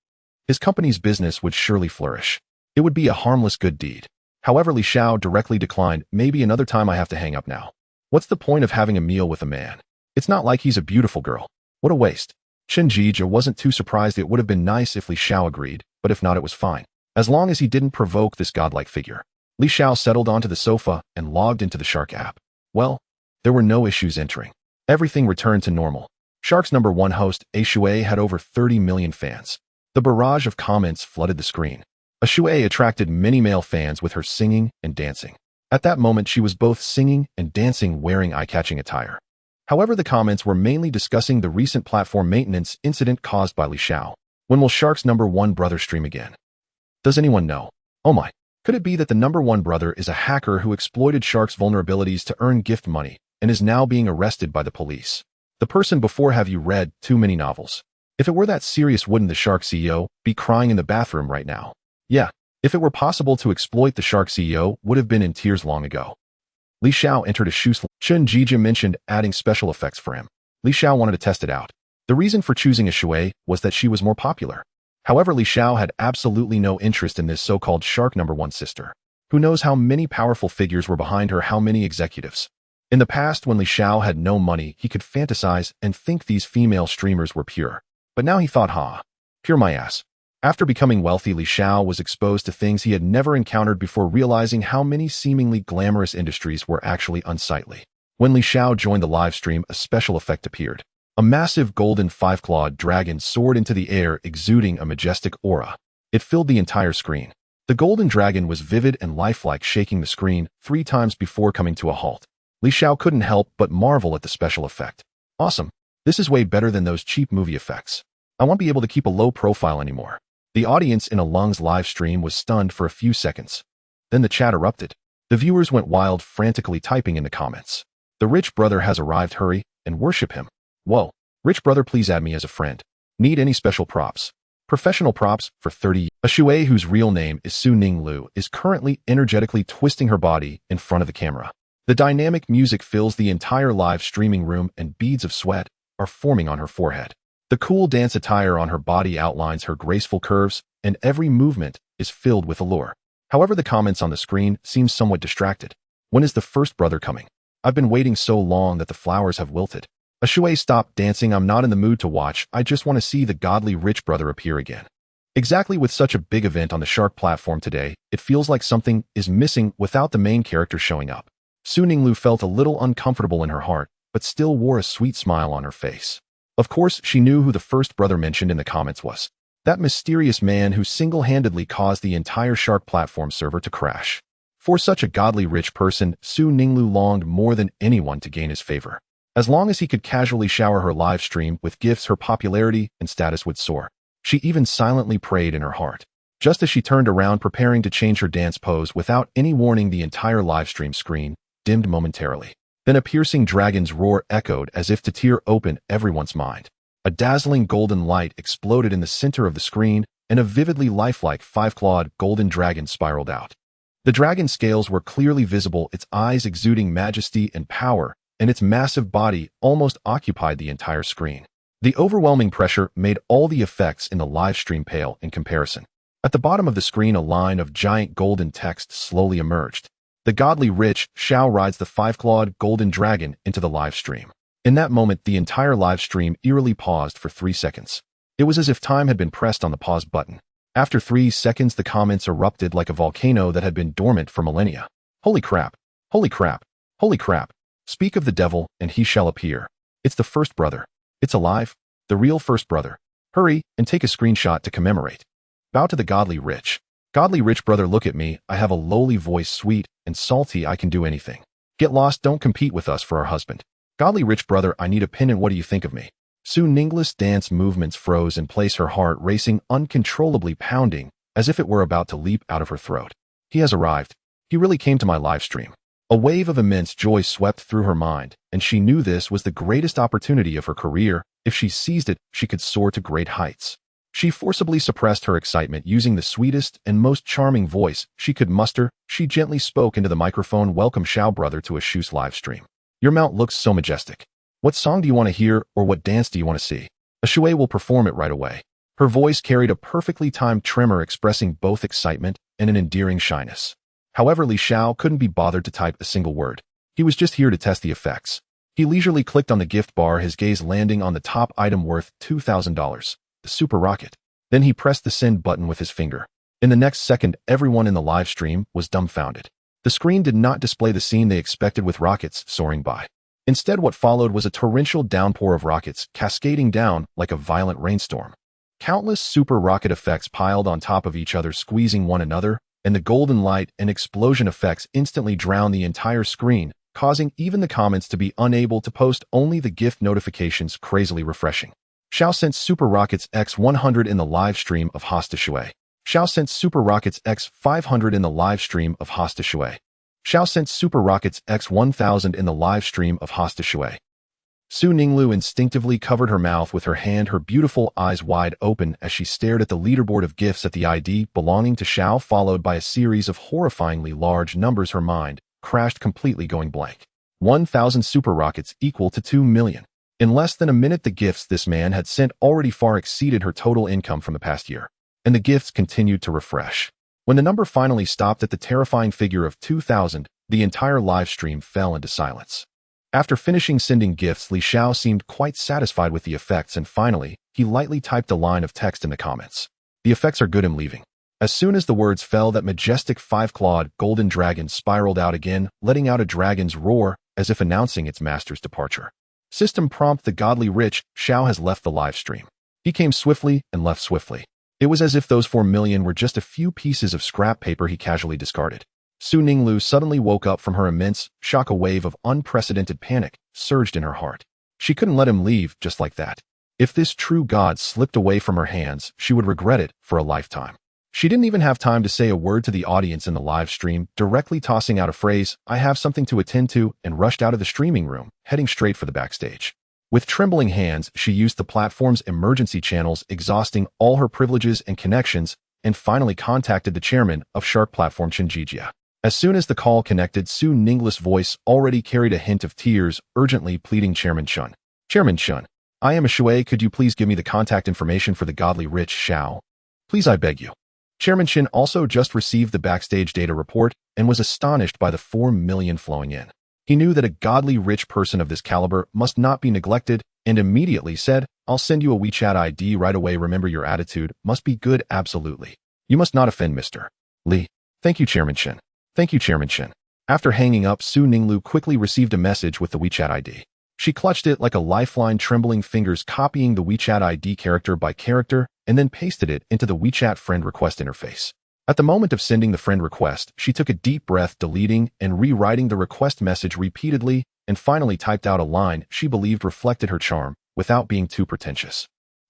his company's business would surely flourish. It would be a harmless good deed. However, Li Xiao directly declined. Maybe another time. I have to hang up now. What's the point of having a meal with a man? It's not like he's a beautiful girl. What a waste. Chun Jija wasn't too surprised. It would have been nice if Li Xiao agreed, but if not, it was fine. As long as he didn't provoke this godlike figure. Li Xiao settled onto the sofa and logged into the Shark app. Well, there were no issues entering. Everything returned to normal. Shark's #1 host, A Shui, had over 30 million fans. The barrage of comments flooded the screen. A Shui attracted many male fans with her singing and dancing. At that moment, she was both singing and dancing wearing eye-catching attire. However, the comments were mainly discussing the recent platform maintenance incident caused by Li Xiao. When will Shark's #1 brother stream again? Does anyone know? Oh my. Could it be that the #1 brother is a hacker who exploited Shark's vulnerabilities to earn gift money and is now being arrested by the police? The person before, have you read too many novels? If it were that serious, wouldn't the Shark CEO be crying in the bathroom right now? Yeah, if it were possible to exploit, the Shark CEO would have been in tears long ago. Li Xiao entered a shoe. Chun Jija mentioned adding special effects for him. Li Xiao wanted to test it out. The reason for choosing a Shui was that she was more popular. However, Li Xiao had absolutely no interest in this so-called Shark #1 sister. Who knows how many powerful figures were behind her, how many executives. In the past, when Li Xiao had no money, he could fantasize and think these female streamers were pure. But now he thought, pure my ass. After becoming wealthy, Li Xiao was exposed to things he had never encountered before, realizing how many seemingly glamorous industries were actually unsightly. When Li Xiao joined the live stream, a special effect appeared. A massive golden 5-clawed dragon soared into the air, exuding a majestic aura. It filled the entire screen. The golden dragon was vivid and lifelike, shaking the screen 3 times before coming to a halt. Li Xiao couldn't help but marvel at the special effect. Awesome. This is way better than those cheap movie effects. I won't be able to keep a low profile anymore. The audience in Alung's live stream was stunned for a few seconds. Then the chat erupted. The viewers went wild, frantically typing in the comments. The rich brother has arrived, hurry and worship him. Whoa, rich brother, please add me as a friend. Need any special props? Professional props for 30. A Shui, whose real name is Su Ning Lu, is currently energetically twisting her body in front of the camera. The dynamic music fills the entire live streaming room and beads of sweat are forming on her forehead. The cool dance attire on her body outlines her graceful curves, and every movement is filled with allure. However, the comments on the screen seem somewhat distracted. When is the first brother coming? I've been waiting so long that the flowers have wilted. A Shui, stop dancing. I'm not in the mood to watch. I just want to see the godly rich brother appear again. Exactly, with such a big event on the Shark platform today, it feels like something is missing without the main character showing up. Su Ninglu felt a little uncomfortable in her heart, but still wore a sweet smile on her face. Of course, she knew who the first brother mentioned in the comments was. That mysterious man who single-handedly caused the entire Shark platform server to crash. For such a godly rich person, Su Ninglu longed more than anyone to gain his favor. As long as he could casually shower her live stream with gifts, her popularity and status would soar. She even silently prayed in her heart. Just as she turned around, preparing to change her dance pose, without any warning, the entire live stream screen dimmed momentarily. Then a piercing dragon's roar echoed as if to tear open everyone's mind. A dazzling golden light exploded in the center of the screen, and a vividly lifelike 5-clawed golden dragon spiraled out. The dragon's scales were clearly visible, its eyes exuding majesty and power, and its massive body almost occupied the entire screen. The overwhelming pressure made all the effects in the live stream pale in comparison. At the bottom of the screen, a line of giant golden text slowly emerged. The godly rich Xiao rides the 5-clawed golden dragon into the live stream. In that moment, the entire live stream eerily paused for 3 seconds. It was as if time had been pressed on the pause button. After 3 seconds, the comments erupted like a volcano that had been dormant for millennia. Holy crap! Holy crap! Holy crap! Speak of the devil, and he shall appear. It's the first brother. It's alive. The real first brother. Hurry and take a screenshot to commemorate. Bow to the godly rich. Godly rich brother, look at me. I have a lowly voice, sweet and salty. I can do anything. Get lost. Don't compete with us for our husband. Godly rich brother, I need a pin and what do you think of me? Su Ningla's dance movements froze in place, her heart racing, uncontrollably pounding, as if it were about to leap out of her throat. He has arrived. He really came to my live stream. A wave of immense joy swept through her mind, and she knew this was the greatest opportunity of her career. If she seized it, she could soar to great heights. She forcibly suppressed her excitement using the sweetest and most charming voice she could muster. She gently spoke into the microphone. Welcome, Xiao brother, to a Shu's live stream. Your mount looks so majestic. What song do you want to hear, or what dance do you want to see? A Shui will perform it right away. Her voice carried a perfectly timed tremor expressing both excitement and an endearing shyness. However, Li Xiao couldn't be bothered to type a single word. He was just here to test the effects. He leisurely clicked on the gift bar, his gaze landing on the top item worth $2,000, the super rocket. Then he pressed the send button with his finger. In the next second, everyone in the live stream was dumbfounded. The screen did not display the scene they expected with rockets soaring by. Instead, what followed was a torrential downpour of rockets cascading down like a violent rainstorm. Countless super rocket effects piled on top of each other, squeezing one another, and the golden light and explosion effects instantly drowned the entire screen, causing even the comments to be unable to post, only the gift notifications crazily refreshing. Xiao sent Super Rockets X100 in the live stream of Hosta Shui. Xiao sent Super Rockets X500 in the live stream of Hosta Shui. Xiao sent Super Rockets X1000 in the live stream of Hosta Shui. Su Ninglu instinctively covered her mouth with her hand, her beautiful eyes wide open as she stared at the leaderboard of gifts at the ID belonging to Xiao, followed by a series of horrifyingly large numbers. Her mind crashed completely, going blank. 1,000 super rockets equal to 2 million. In less than a minute, the gifts this man had sent already far exceeded her total income from the past year. And the gifts continued to refresh. When the number finally stopped at the terrifying figure of 2,000, the entire live stream fell into silence. After finishing sending gifts, Li Xiao seemed quite satisfied with the effects, and finally, he lightly typed a line of text in the comments. The effects are good, I'm leaving. As soon as the words fell, that majestic five-clawed golden dragon spiraled out again, letting out a dragon's roar as if announcing its master's departure. System prompt: the godly rich Xiao has left the live stream. He came swiftly and left swiftly. It was as if those 4 million were just a few pieces of scrap paper he casually discarded. Su Ninglu suddenly woke up from her immense shock. A wave of unprecedented panic surged in her heart. She couldn't let him leave just like that. If this true god slipped away from her hands, she would regret it for a lifetime. She didn't even have time to say a word to the audience in the live stream, directly tossing out a phrase, "I have something to attend to," and rushed out of the streaming room, heading straight for the backstage. With trembling hands, she used the platform's emergency channels, exhausting all her privileges and connections, and finally contacted the chairman of Shark Platform, Chen Jijia. As soon as the call connected, Su Ningla's voice already carried a hint of tears, urgently pleading, "Chairman Chen. Chairman Chen, I am a Shui. Could you please give me the contact information for the godly rich Xiao? Please, I beg you." Chairman Chen also just received the backstage data report and was astonished by the 4 million flowing in. He knew that a godly rich person of this caliber must not be neglected, and immediately said, "I'll send you a WeChat ID right away. Remember, your attitude must be good. Absolutely. You must not offend Mr. Li." "Thank you, Chairman Chen. Thank you, Chairman Chen." After hanging up, Su Ninglu quickly received a message with the WeChat ID. She clutched it like a lifeline, trembling fingers copying the WeChat ID character by character, and then pasted it into the WeChat friend request interface. At the moment of sending the friend request, she took a deep breath, deleting and rewriting the request message repeatedly, and finally typed out a line she believed reflected her charm, without being too pretentious.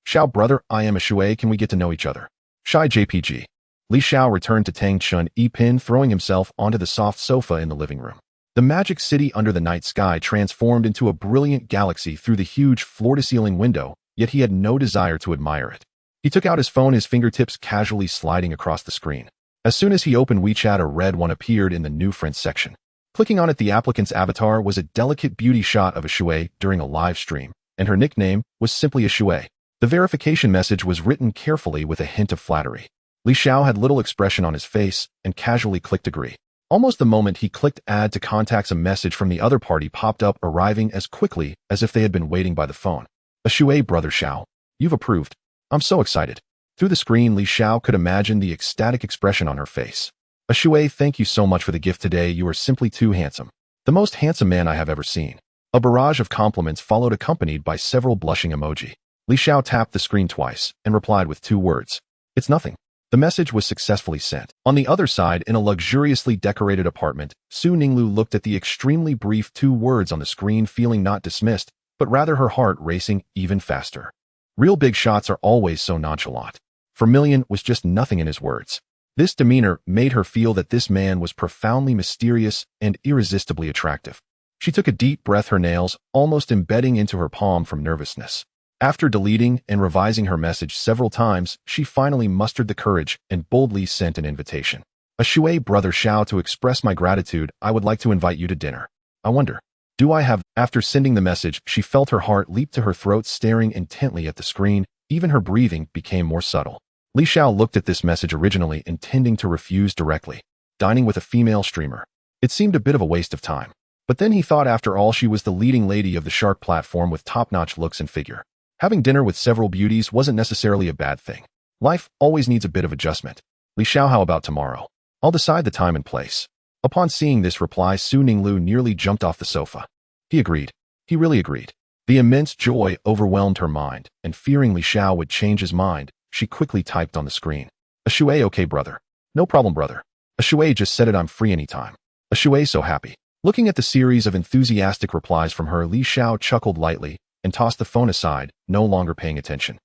"Xiao brother, I am a Shui. Can we get to know each other?" Shy JPG. Li Xiao returned to Tang Chun Yipin, throwing himself onto the soft sofa in the living room. The magic city under the night sky transformed into a brilliant galaxy through the huge floor-to-ceiling window, yet he had no desire to admire it. He took out his phone, his fingertips casually sliding across the screen. As soon as he opened WeChat, a red one appeared in the new friends section. Clicking on it, the applicant's avatar was a delicate beauty shot of a Shui during a live stream, and her nickname was simply a Shui. The verification message was written carefully with a hint of flattery. Li Xiao had little expression on his face and casually clicked agree. Almost the moment he clicked add to contacts, a message from the other party popped up, arriving as quickly as if they had been waiting by the phone. "A Shui brother Xiao. You've approved. I'm so excited." Through the screen, Li Xiao could imagine the ecstatic expression on her face. "A Shui, thank you so much for the gift today. You are simply too handsome. The most handsome man I have ever seen." A barrage of compliments followed, accompanied by several blushing emoji. Li Xiao tapped the screen twice and replied with 2 words. "It's nothing." The message was successfully sent. On the other side, in a luxuriously decorated apartment, Su Ninglu looked at the extremely brief 2 words on the screen, feeling not dismissed, but rather her heart racing even faster. Real big shots are always so nonchalant. For Million was just nothing in his words. This demeanor made her feel that this man was profoundly mysterious and irresistibly attractive. She took a deep breath, her nails almost embedding into her palm from nervousness. After deleting and revising her message several times, she finally mustered the courage and boldly sent an invitation. A Shui brother Xiao, to express my gratitude, I would like to invite you to dinner. I wonder, do I have... After sending the message, she felt her heart leap to her throat, staring intently at the screen. Even her breathing became more subtle. Li Xiao looked at this message, originally intending to refuse directly. Dining with a female streamer. It seemed a bit of a waste of time. But then he thought, after all, she was the leading lady of the Shark platform with top-notch looks and figure. Having dinner with several beauties wasn't necessarily a bad thing. Life always needs a bit of adjustment. Li Xiao, how about tomorrow? I'll decide the time and place. Upon seeing this reply, Su Ninglu nearly jumped off the sofa. He agreed. He really agreed. The immense joy overwhelmed her mind, and fearing Li Xiao would change his mind, she quickly typed on the screen. A Shui, okay brother. No problem brother. A Shui just said it, I'm free anytime. A Shui, so happy. Looking at the series of enthusiastic replies from her, Li Xiao chuckled lightly and tossed the phone aside, no longer paying attention.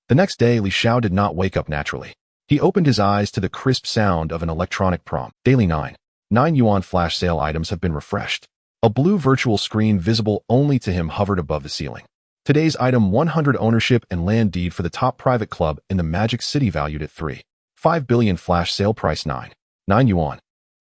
The next day, Li Xiao did not wake up naturally. He opened his eyes to the crisp sound of an electronic prompt. Daily 9.9 Yuan flash sale items have been refreshed. A blue virtual screen visible only to him hovered above the ceiling. Today's item: 100 ownership and land deed for the top private club in the Magic City, valued at 3.5 billion. Flash sale price 9.9 Yuan.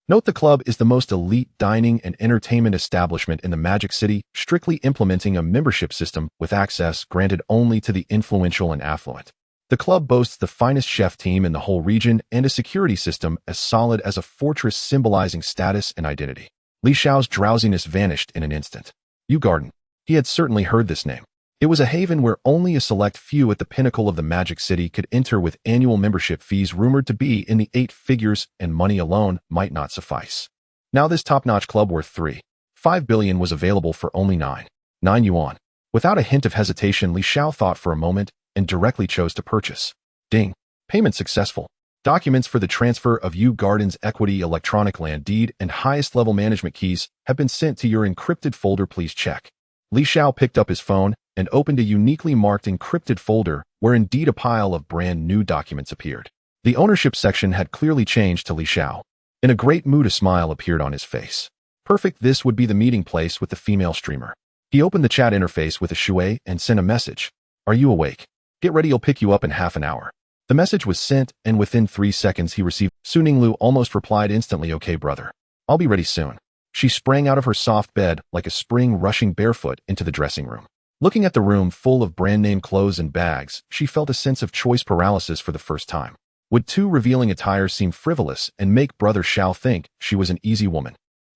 Note: the club is the most elite dining and entertainment establishment in the Magic City, strictly implementing a membership system with access granted only to the influential and affluent. The club boasts the finest chef team in the whole region and a security system as solid as a fortress, symbolizing status and identity. Li Xiao's drowsiness vanished in an instant. Yu Garden. He had certainly heard this name. It was a haven where only a select few at the pinnacle of the Magic City could enter, with annual membership fees rumored to be in the 8 figures, and money alone might not suffice. Now this top-notch club worth 3.5 billion was available for only 9.9 Yuan. Without a hint of hesitation, Li Xiao thought for a moment and directly chose to purchase. Ding. Payment successful. Documents for the transfer of Yu Garden's equity, electronic land deed, and highest level management keys have been sent to your encrypted folder. Please check. Li Xiao picked up his phone and opened a uniquely marked encrypted folder where indeed a pile of brand new documents appeared. The ownership section had clearly changed to Li Xiao. In a great mood, a smile appeared on his face. Perfect, this would be the meeting place with the female streamer. He opened the chat interface with a Shui and sent a message. Are you awake? Get ready, I'll pick you up in half an hour. The message was sent, and within 3 seconds he received. Su Ninglu almost replied instantly, okay brother. I'll be ready soon. She sprang out of her soft bed like a spring, rushing barefoot into the dressing room. Looking at the room full of brand-name clothes and bags, she felt a sense of choice paralysis for the first time. Would too revealing attire seem frivolous and make brother Xiao think she was an easy woman?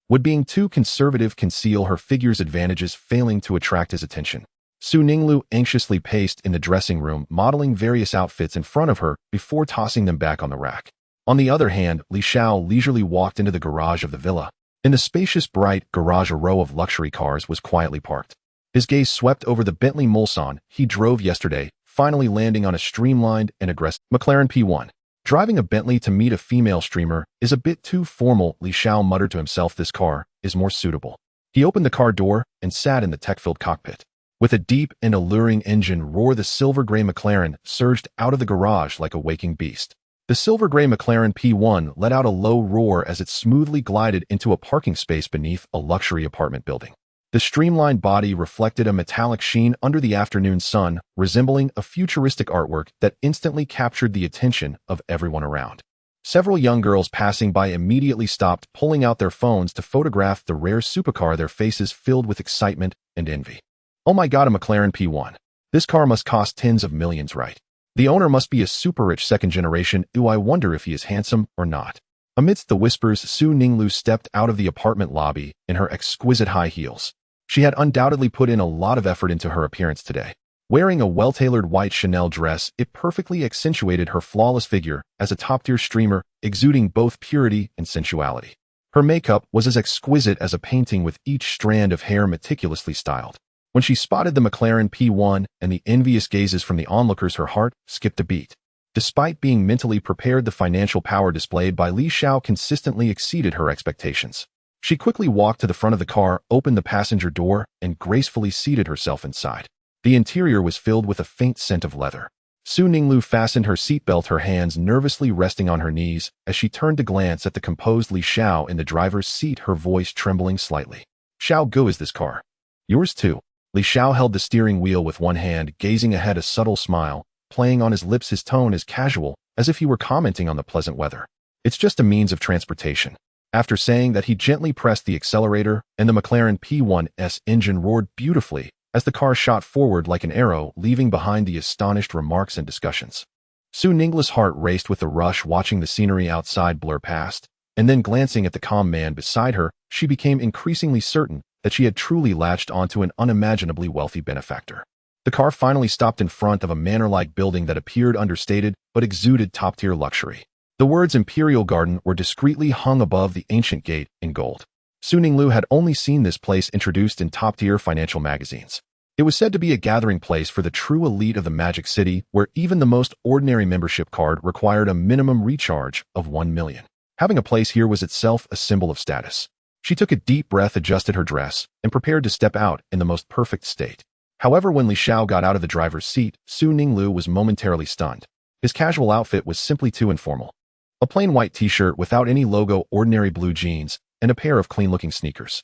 Would being too conservative conceal her figure's advantages, failing to attract his attention? Su Ninglu anxiously paced in the dressing room, modeling various outfits in front of her before tossing them back on the rack. On the other hand, Li Xiao leisurely walked into the garage of the villa. In the spacious, bright garage, a row of luxury cars was quietly parked. His gaze swept over the Bentley Mulsanne he drove yesterday, finally landing on a streamlined and aggressive McLaren P1. Driving a Bentley to meet a female streamer is a bit too formal, Li Xiao muttered to himself. This car is more suitable. He opened the car door and sat in the tech-filled cockpit. With a deep and alluring engine roar, the silver-gray McLaren surged out of the garage like a waking beast. The silver-gray McLaren P1 let out a low roar as it smoothly glided into a parking space beneath a luxury apartment building. The streamlined body reflected a metallic sheen under the afternoon sun, resembling a futuristic artwork that instantly captured the attention of everyone around. Several young girls passing by immediately stopped, pulling out their phones to photograph the rare supercar, their faces filled with excitement and envy. Oh my god, a McLaren P1. This car must cost tens of millions, right? The owner must be a super rich second generation. Ooh, I wonder if he is handsome or not. Amidst the whispers, Su Ninglu stepped out of the apartment lobby in her exquisite high heels. She had undoubtedly put in a lot of effort into her appearance today. Wearing a well-tailored white Chanel dress, it perfectly accentuated her flawless figure as a top-tier streamer, exuding both purity and sensuality. Her makeup was as exquisite as a painting, with each strand of hair meticulously styled. When she spotted the McLaren P1 and the envious gazes from the onlookers, her heart skipped a beat. Despite being mentally prepared, the financial power displayed by Li Xiao consistently exceeded her expectations. She quickly walked to the front of the car, opened the passenger door, and gracefully seated herself inside. The interior was filled with a faint scent of leather. Su Ninglu fastened her seatbelt, her hands nervously resting on her knees, as she turned to glance at the composed Li Xiao in the driver's seat, her voice trembling slightly. "Xiao Gu, is this car yours too?" Li Xiao held the steering wheel with one hand, gazing ahead, a subtle smile playing on his lips, his tone as casual as if he were commenting on the pleasant weather. "It's just a means of transportation." After saying that, he gently pressed the accelerator, and the McLaren P1's engine roared beautifully as the car shot forward like an arrow, leaving behind the astonished remarks and discussions. Su Ninglu's heart raced with the rush, watching the scenery outside blur past, and then glancing at the calm man beside her, she became increasingly certain that she had truly latched onto an unimaginably wealthy benefactor. The car finally stopped in front of a manor-like building that appeared understated but exuded top-tier luxury. The words Imperial Garden were discreetly hung above the ancient gate in gold. Su Ninglu had only seen this place introduced in top-tier financial magazines. It was said to be a gathering place for the true elite of the Magic City, where even the most ordinary membership card required a minimum recharge of 1 million. Having a place here was itself a symbol of status. She took a deep breath, adjusted her dress, and prepared to step out in the most perfect state. However, when Li Xiao got out of the driver's seat, Su Ninglu was momentarily stunned. His casual outfit was simply too informal. A plain white t-shirt without any logo, ordinary blue jeans, and a pair of clean-looking sneakers.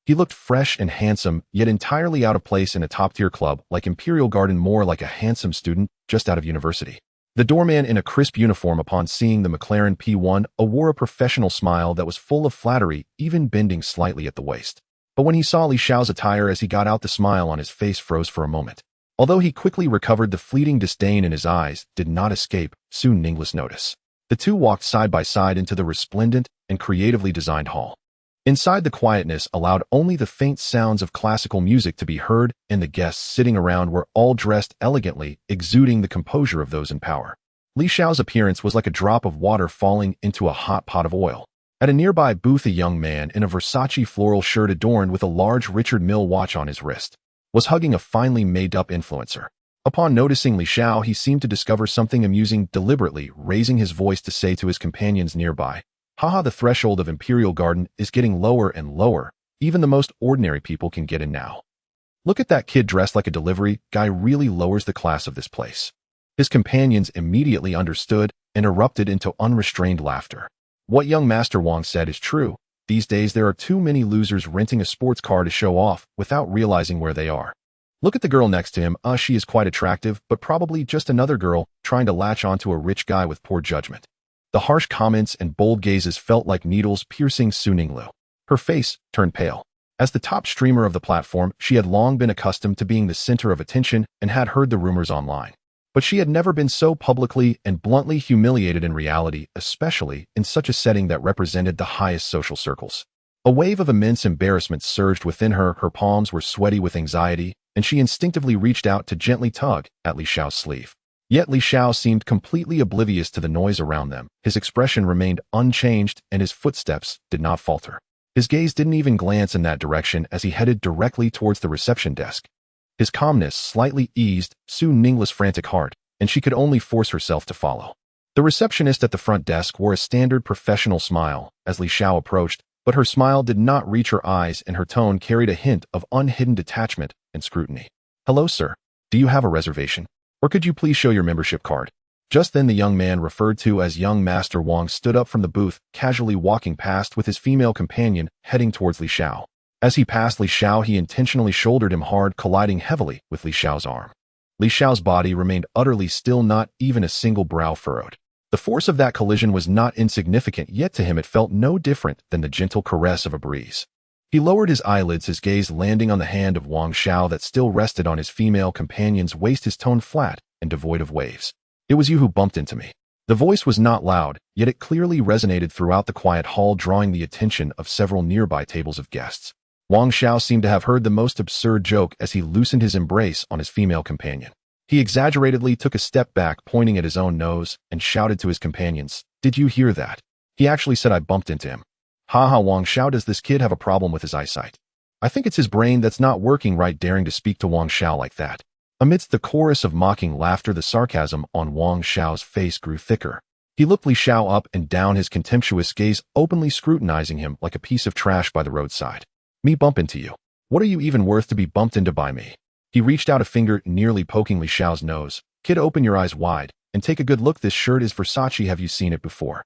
He looked fresh and handsome, yet entirely out of place in a top-tier club like Imperial Garden, more like a handsome student just out of university. The doorman in a crisp uniform, upon seeing the McLaren P1, wore a professional smile that was full of flattery, even bending slightly at the waist. But when he saw Li Xiao's attire as he got out, the smile on his face froze for a moment. Although he quickly recovered, the fleeting disdain in his eyes did not escape Su Ninglu's notice. The two walked side by side into the resplendent and creatively designed hall. Inside, the quietness allowed only the faint sounds of classical music to be heard, and the guests sitting around were all dressed elegantly, exuding the composure of those in power. Li Xiao's appearance was like a drop of water falling into a hot pot of oil. At a nearby booth, a young man in a Versace floral shirt adorned with a large Richard Mille watch on his wrist was hugging a finely made-up influencer. Upon noticing Li Xiao, he seemed to discover something amusing, deliberately raising his voice to say to his companions nearby, "Haha, the threshold of Imperial Garden is getting lower and lower. Even the most ordinary people can get in now. Look at that kid dressed like a delivery guy, really lowers the class of this place." His companions immediately understood and erupted into unrestrained laughter. What young Master Wang said is true. These days there are too many losers renting a sports car to show off without realizing where they are. Look at the girl next to him. She is quite attractive, but probably just another girl trying to latch onto a rich guy with poor judgment. The harsh comments and bold gazes felt like needles piercing Su Ninglu. Her face turned pale. As the top streamer of the platform, she had long been accustomed to being the center of attention and had heard the rumors online. But she had never been so publicly and bluntly humiliated in reality, especially in such a setting that represented the highest social circles. A wave of immense embarrassment surged within her, her palms were sweaty with anxiety, and she instinctively reached out to gently tug at Li Xiao's sleeve. Yet Li Xiao seemed completely oblivious to the noise around them. His expression remained unchanged, and his footsteps did not falter. His gaze didn't even glance in that direction as he headed directly towards the reception desk. His calmness slightly eased Su Ninglu's frantic heart, and she could only force herself to follow. The receptionist at the front desk wore a standard professional smile as Li Xiao approached, but her smile did not reach her eyes, and her tone carried a hint of unhidden detachment and scrutiny. "Hello, sir. Do you have a reservation? Or could you please show your membership card?" Just then, the young man referred to as young Master Wang stood up from the booth, casually walking past with his female companion, heading towards Li Xiao. As he passed Li Xiao, he intentionally shouldered him hard, colliding heavily with Li Xiao's arm. Li Xiao's body remained utterly still, not even a single brow furrowed. The force of that collision was not insignificant, yet to him it felt no different than the gentle caress of a breeze. He lowered his eyelids, his gaze landing on the hand of Wang Xiao that still rested on his female companion's waist, his tone flat and devoid of waves. "It was you who bumped into me." The voice was not loud, yet it clearly resonated throughout the quiet hall, drawing the attention of several nearby tables of guests. Wang Xiao seemed to have heard the most absurd joke as he loosened his embrace on his female companion. He exaggeratedly took a step back, pointing at his own nose, and shouted to his companions, "Did you hear that? He actually said I bumped into him." "Haha, Wang Xiao, does this kid have a problem with his eyesight? I think it's his brain that's not working right, daring to speak to Wang Xiao like that." Amidst the chorus of mocking laughter, the sarcasm on Wang Xiao's face grew thicker. He looked Li Xiao up and down, his contemptuous gaze openly scrutinizing him like a piece of trash by the roadside. Me bump into you. What are you even worth to be bumped into by me? He reached out a finger, nearly poking Li Xiao's nose. Kid, open your eyes wide and take a good look. This shirt is Versace. Have you seen it before?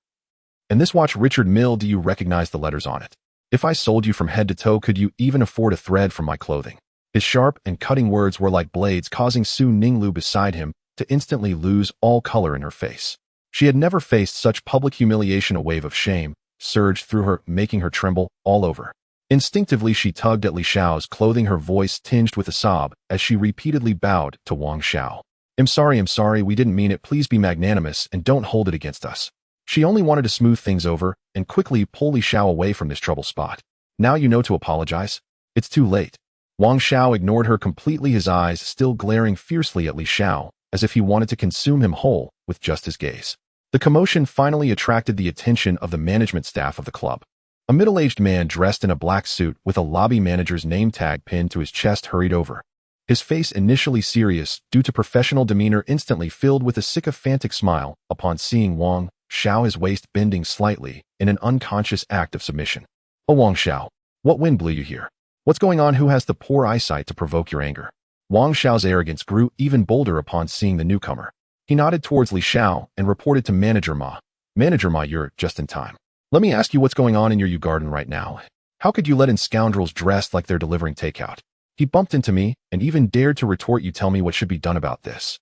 And this watch Richard Mille, do you recognize the letters on it? If I sold you from head to toe, could you even afford a thread from my clothing? His sharp and cutting words were like blades, causing Su Ninglu beside him to instantly lose all color in her face. She had never faced such public humiliation. A wave of shame surged through her, making her tremble all over. Instinctively, she tugged at Li Xiao's clothing, her voice tinged with a sob as she repeatedly bowed to Wang Xiao. I'm sorry, we didn't mean it. Please be magnanimous and don't hold it against us. She only wanted to smooth things over and quickly pull Li Xiao away from this trouble spot. Now you know to apologize. It's too late. Wang Xiao ignored her completely, his eyes still glaring fiercely at Li Xiao, as if he wanted to consume him whole with just his gaze. The commotion finally attracted the attention of the management staff of the club. A middle-aged man dressed in a black suit with a lobby manager's name tag pinned to his chest hurried over. His face, initially serious due to professional demeanor, instantly filled with a sycophantic smile upon seeing Wang Xiao, his waist bending slightly in an unconscious act of submission. Oh, Wang Xiao, what wind blew you here? What's going on? Who has the poor eyesight to provoke your anger? Wang Xiao's arrogance grew even bolder upon seeing the newcomer. He nodded towards Li Xiao and reported to Manager Ma. Manager Ma, you're just in time. Let me ask you what's going on in your garden right now. How could you let in scoundrels dressed like they're delivering takeout? He bumped into me and even dared to retort. You tell me what should be done about this.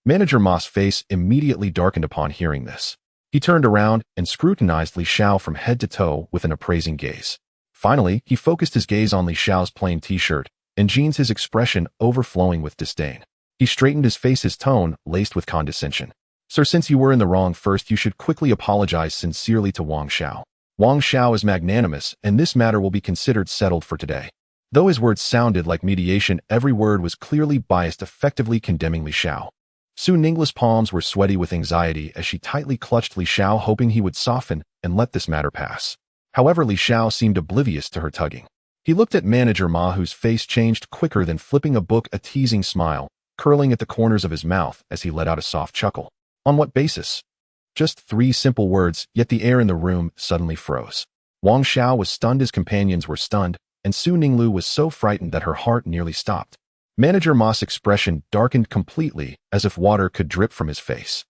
Manager Ma's face immediately darkened upon hearing this. He turned around and scrutinized Li Xiao from head to toe with an appraising gaze. Finally, he focused his gaze on Li Xiao's plain t-shirt and jeans, his expression overflowing with disdain. He straightened his face, his tone laced with condescension. Sir, since you were in the wrong first, you should quickly apologize sincerely to Wang Xiao. Wang Xiao is magnanimous, and this matter will be considered settled for today. Though his words sounded like mediation, every word was clearly biased, effectively condemning Li Xiao. Su Ninglu's palms were sweaty with anxiety as she tightly clutched Li Xiao, hoping he would soften and let this matter pass. However, Li Xiao seemed oblivious to her tugging. He looked at Manager Ma, whose face changed quicker than flipping a book, a teasing smile curling at the corners of his mouth as he let out a soft chuckle. On what basis? Just 3 simple words, yet the air in the room suddenly froze. Wang Xiao was stunned, his companions were stunned, and Su Ninglu was so frightened that her heart nearly stopped. Manager Ma's expression darkened completely, as if water could drip from his face.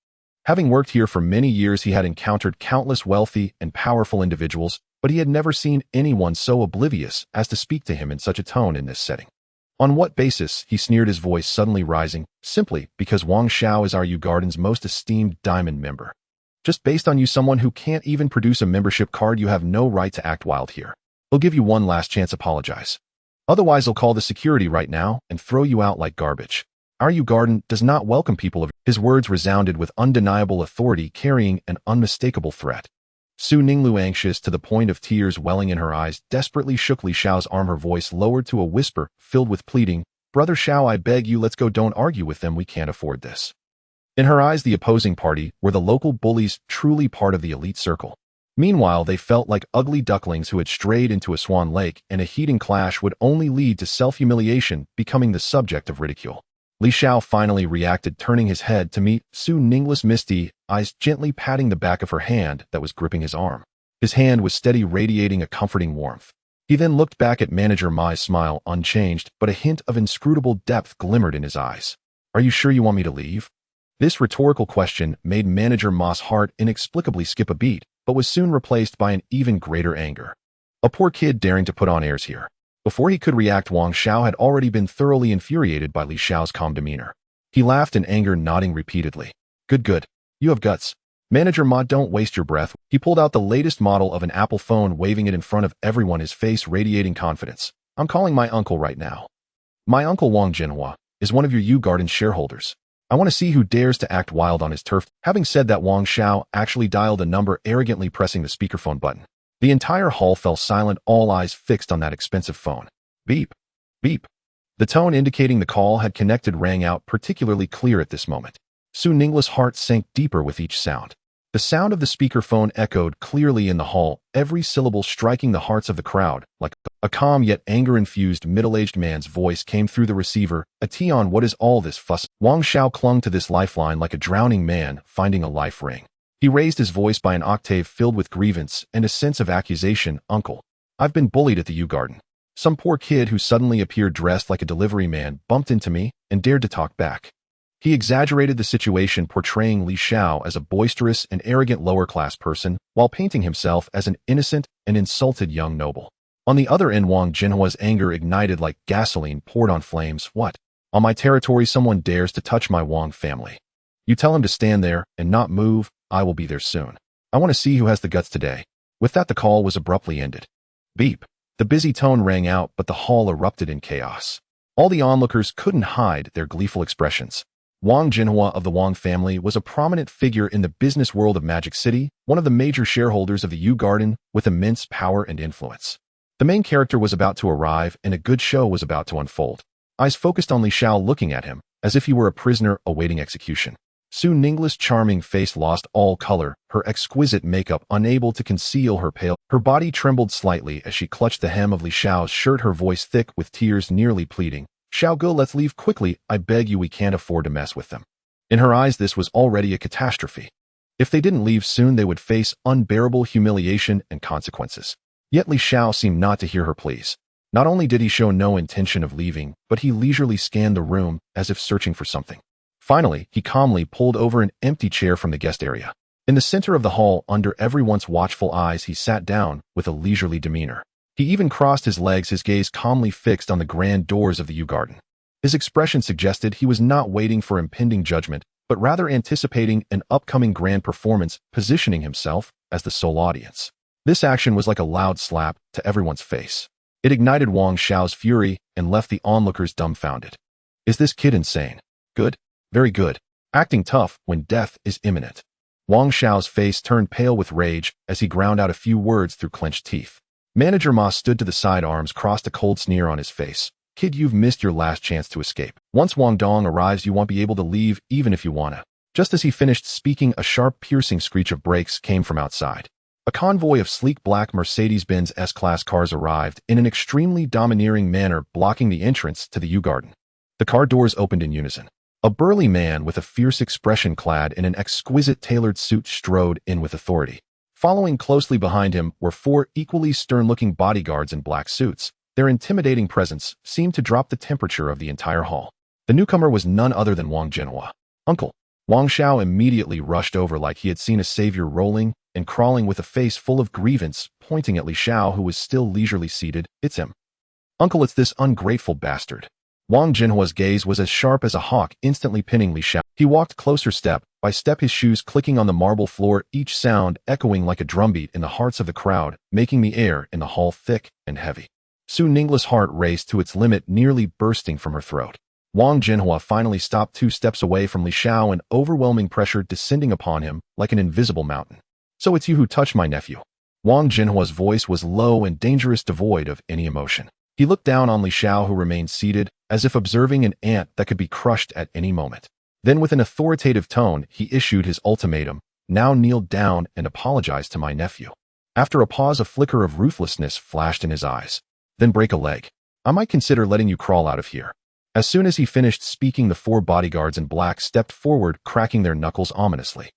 Having worked here for many years, he had encountered countless wealthy and powerful individuals, but he had never seen anyone so oblivious as to speak to him in such a tone in this setting. On what basis? He sneered, his voice suddenly rising. Simply because Wang Xiao is our Garden's most esteemed diamond member. Just based on you, someone who can't even produce a membership card, you have no right to act wild here. He'll give you one last chance, apologize. Otherwise, I'll call the security right now and throw you out like garbage. Our Garden does not welcome people of... His words resounded with undeniable authority, carrying an unmistakable threat. Su Ninglu, anxious to the point of tears welling in her eyes, desperately shook Li Xiao's arm, her voice lowered to a whisper filled with pleading. Brother Xiao, I beg you, let's go, don't argue with them, we can't afford this. In her eyes, the opposing party were the local bullies, truly part of the elite circle. Meanwhile, they felt like ugly ducklings who had strayed into a swan lake, and a heating clash would only lead to self-humiliation, becoming the subject of ridicule. Li Xiao finally reacted, turning his head to meet Su Ninglu's misty eyes, gently patting the back of her hand that was gripping his arm. His hand was steady, radiating a comforting warmth. He then looked back at Manager Ma's smile unchanged, but a hint of inscrutable depth glimmered in his eyes. Are you sure you want me to leave? This rhetorical question made Manager Ma's heart inexplicably skip a beat, but was soon replaced by an even greater anger. A poor kid daring to put on airs here. Before he could react, Wang Xiao had already been thoroughly infuriated by Li Xiao's calm demeanor. He laughed in anger, nodding repeatedly. Good. You have guts. Manager Ma, don't waste your breath. He pulled out the latest model of an Apple phone, waving it in front of everyone, his face radiating confidence. I'm calling my uncle right now. My uncle Wang Jinhua is one of your Garden shareholders. I want to see who dares to act wild on his turf. Having said that, Wang Xiao actually dialed a number, arrogantly pressing the speakerphone button. The entire hall fell silent, all eyes fixed on that expensive phone. Beep. Beep. The tone indicating the call had connected rang out particularly clear at this moment. Su Ninglu's heart sank deeper with each sound. The sound of the speakerphone echoed clearly in the hall, every syllable striking the hearts of the crowd like A calm yet anger-infused middle-aged man's voice came through the receiver. Tion, what is all this fuss? Wang Xiao clung to this lifeline like a drowning man finding a life ring. He raised his voice by an octave filled with grievance and a sense of accusation. Uncle, I've been bullied at the U Garden. Some poor kid who suddenly appeared dressed like a delivery man bumped into me and dared to talk back. He exaggerated the situation, portraying Li Xiao as a boisterous and arrogant lower-class person while painting himself as an innocent and insulted young noble. On the other end, Wang Jinhua's anger ignited like gasoline poured on flames. What? On my territory, someone dares to touch my Wang family. You tell him to stand there and not move. I will be there soon. I want to see who has the guts today. With that, the call was abruptly ended. Beep. The busy tone rang out, but the hall erupted in chaos. All the onlookers couldn't hide their gleeful expressions. Wang Jinhua of the Wang family was a prominent figure in the business world of Magic City, one of the major shareholders of the U Garden with immense power and influence. The main character was about to arrive, and a good show was about to unfold. Eyes focused on Li Xiao, looking at him, as if he were a prisoner awaiting execution. Su Ningla's charming face lost all color, her exquisite makeup unable to conceal her pale. Her body trembled slightly as she clutched the hem of Li Xiao's shirt, her voice thick with tears, nearly pleading. Xiao Ge, let's leave quickly, I beg you, we can't afford to mess with them. In her eyes, this was already a catastrophe. If they didn't leave soon, they would face unbearable humiliation and consequences. Yet Li Xiao seemed not to hear her pleas. Not only did he show no intention of leaving, but he leisurely scanned the room as if searching for something. Finally, he calmly pulled over an empty chair from the guest area. In the center of the hall, under everyone's watchful eyes, he sat down with a leisurely demeanor. He even crossed his legs, his gaze calmly fixed on the grand doors of the U Garden. His expression suggested he was not waiting for impending judgment, but rather anticipating an upcoming grand performance, positioning himself as the sole audience. This action was like a loud slap to everyone's face. It ignited Wang Xiao's fury and left the onlookers dumbfounded. Is this kid insane? Good. Very good. Acting tough when death is imminent. Wang Xiao's face turned pale with rage as he ground out a few words through clenched teeth. Manager Ma stood to the side, arms crossed, a cold sneer on his face. Kid, you've missed your last chance to escape. Once Wang Dong arrives, you won't be able to leave even if you wanna. Just as he finished speaking, a sharp, piercing screech of brakes came from outside. A convoy of sleek black Mercedes-Benz S-Class cars arrived in an extremely domineering manner, blocking the entrance to the U Garden. The car doors opened in unison. A burly man with a fierce expression clad in an exquisite tailored suit strode in with authority. Following closely behind him were four equally stern-looking bodyguards in black suits. Their intimidating presence seemed to drop the temperature of the entire hall. The newcomer was none other than Wang Jinhua. Uncle. Wang Xiao immediately rushed over like he had seen a savior, rolling and crawling with a face full of grievance, pointing at Li Xiao, who was still leisurely seated. It's him. Uncle, it's this ungrateful bastard. Wang Jinhua's gaze was as sharp as a hawk, instantly pinning Li Xiao. He walked closer, step by step, his shoes clicking on the marble floor, each sound echoing like a drumbeat in the hearts of the crowd, making the air in the hall thick and heavy. Su Ningla's heart raced to its limit, nearly bursting from her throat. Wang Jinhua finally stopped 2 steps away from Li Xiao, an overwhelming pressure descending upon him like an invisible mountain. So it's you who touched my nephew. Wang Jinhua's voice was low and dangerous, devoid of any emotion. He looked down on Li Xiao, who remained seated, as if observing an ant that could be crushed at any moment. Then with an authoritative tone, he issued his ultimatum. Now kneel down and apologize to my nephew. After a pause, a flicker of ruthlessness flashed in his eyes. Then break a leg. I might consider letting you crawl out of here. As soon as he finished speaking, the 4 bodyguards in black stepped forward, cracking their knuckles ominously.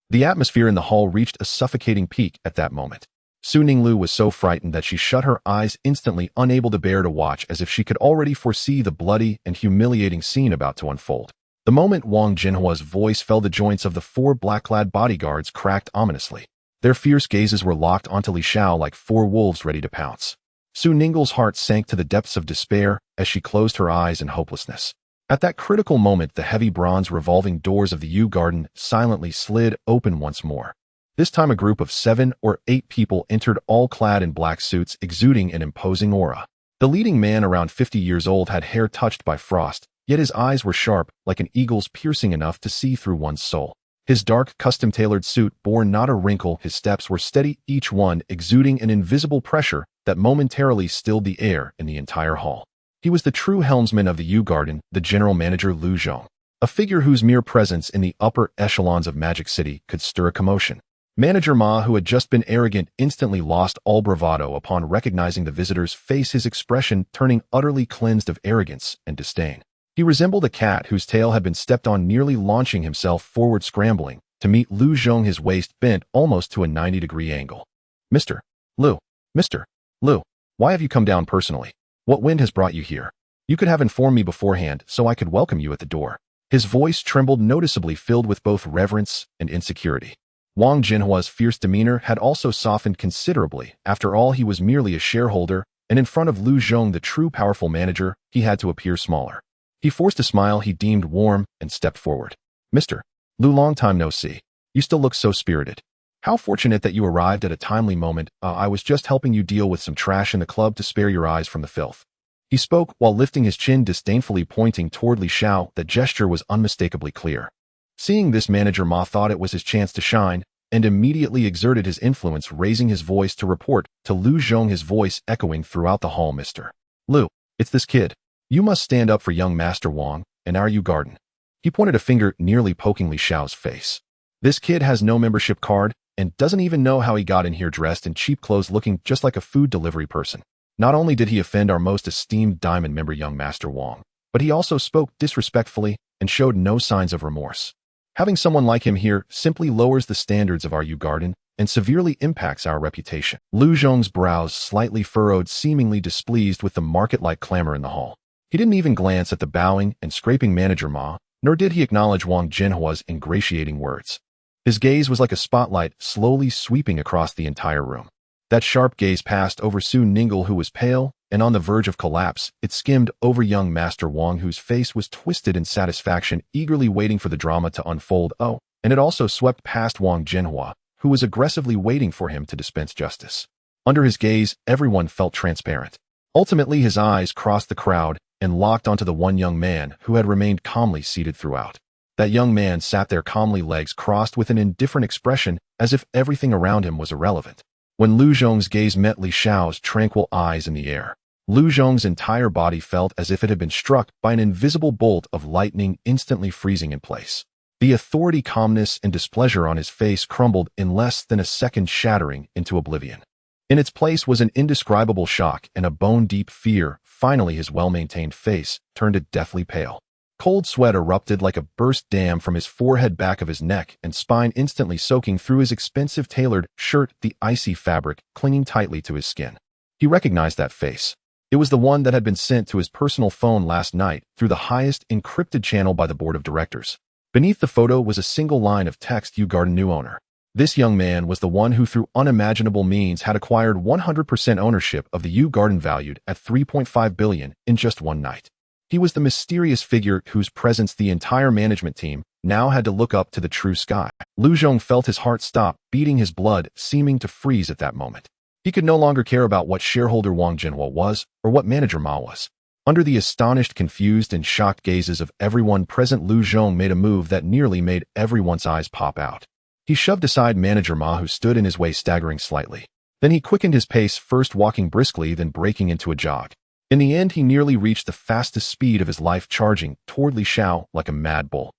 The atmosphere in the hall reached a suffocating peak at that moment. Su Ninglu was so frightened that she shut her eyes instantly, unable to bear to watch, as if she could already foresee the bloody and humiliating scene about to unfold. The moment Wang Jinhua's voice fell, the joints of the 4 black-clad bodyguards cracked ominously. Their fierce gazes were locked onto Li Xiao like 4 wolves ready to pounce. Su Ningle's heart sank to the depths of despair as she closed her eyes in hopelessness. At that critical moment, the heavy bronze revolving doors of the U Garden silently slid open once more. This time a group of 7 or 8 people entered, all clad in black suits, exuding an imposing aura. The leading man, around 50 years old, had hair touched by frost, yet his eyes were sharp, like an eagle's, piercing enough to see through one's soul. His dark, custom-tailored suit bore not a wrinkle, his steps were steady, each one exuding an invisible pressure that momentarily stilled the air in the entire hall. He was the true helmsman of the U Garden, the general manager Lu Zhong, a figure whose mere presence in the upper echelons of Magic City could stir a commotion. Manager Ma, who had just been arrogant, instantly lost all bravado upon recognizing the visitor's face, his expression turning utterly cleansed of arrogance and disdain. He resembled a cat whose tail had been stepped on, nearly launching himself forward, scrambling to meet Lu Zhong, his waist bent almost to a 90-degree angle. Mr. Lu, Mr. Lu, why have you come down personally? What wind has brought you here? You could have informed me beforehand so I could welcome you at the door. His voice trembled noticeably, filled with both reverence and insecurity. Wang Jinhua's fierce demeanor had also softened considerably. After all, he was merely a shareholder, and in front of Lu Zhong, the true powerful manager, he had to appear smaller. He forced a smile he deemed warm and stepped forward. Mr. Lu, long time no see. You still look so spirited. How fortunate that you arrived at a timely moment. I was just helping you deal with some trash in the club to spare your eyes from the filth. He spoke while lifting his chin, disdainfully pointing toward Li Xiao. The gesture was unmistakably clear. Seeing this, Manager Ma thought it was his chance to shine, and immediately exerted his influence, raising his voice to report to Lu Zhong, his voice echoing throughout the hall. Mr. Lu, it's this kid. You must stand up for young Master Wang and our Yu Garden. He pointed a finger, nearly poking Li Xiao's face. This kid has no membership card and doesn't even know how he got in here dressed in cheap clothes, looking just like a food delivery person. Not only did he offend our most esteemed diamond member, young Master Wang, but he also spoke disrespectfully and showed no signs of remorse. Having someone like him here simply lowers the standards of our Yu Garden and severely impacts our reputation. Lu Zhong's brows slightly furrowed, seemingly displeased with the market-like clamor in the hall. He didn't even glance at the bowing and scraping Manager Ma, nor did he acknowledge Wang Jinhua's ingratiating words. His gaze was like a spotlight, slowly sweeping across the entire room. That sharp gaze passed over Su Ninggle, who was pale and on the verge of collapse. It skimmed over young Master Wang, whose face was twisted in satisfaction, eagerly waiting for the drama to unfold. Oh, and it also swept past Wang Jinhua, who was aggressively waiting for him to dispense justice. Under his gaze, everyone felt transparent. Ultimately, his eyes crossed the crowd and locked onto the one young man who had remained calmly seated throughout. That young man sat there calmly, legs crossed, with an indifferent expression, as if everything around him was irrelevant. When Lu Zhong's gaze met Li Xiao's tranquil eyes in the air, Lu Zhong's entire body felt as if it had been struck by an invisible bolt of lightning, instantly freezing in place. The authority, calmness, and displeasure on his face crumbled in less than a second, shattering into oblivion. In its place was an indescribable shock and a bone-deep fear. Finally, his well-maintained face turned deathly pale. Cold sweat erupted like a burst dam from his forehead, back of his neck and spine, instantly soaking through his expensive tailored shirt, the icy fabric clinging tightly to his skin. He recognized that face. It was the one that had been sent to his personal phone last night through the highest encrypted channel by the board of directors. Beneath the photo was a single line of text: Yu Garden new owner. This young man was the one who, through unimaginable means, had acquired 100% ownership of the Yu Garden, valued at 3.5 billion in just one night. He was the mysterious figure whose presence the entire management team now had to look up to the true sky. Lu Zhong felt his heart stop beating, his blood seeming to freeze at that moment. He could no longer care about what shareholder Wang Jinhua was or what Manager Ma was. Under the astonished, confused, and shocked gazes of everyone present, Lu Zhong made a move that nearly made everyone's eyes pop out. He shoved aside Manager Ma, who stood in his way, staggering slightly. Then he quickened his pace, first walking briskly, then breaking into a jog. In the end, he nearly reached the fastest speed of his life, charging toward Li Xiao like a mad bull.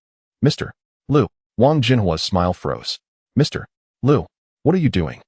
Mr. Lu. Wang Jinhua's smile froze. Mr. Lu, what are you doing?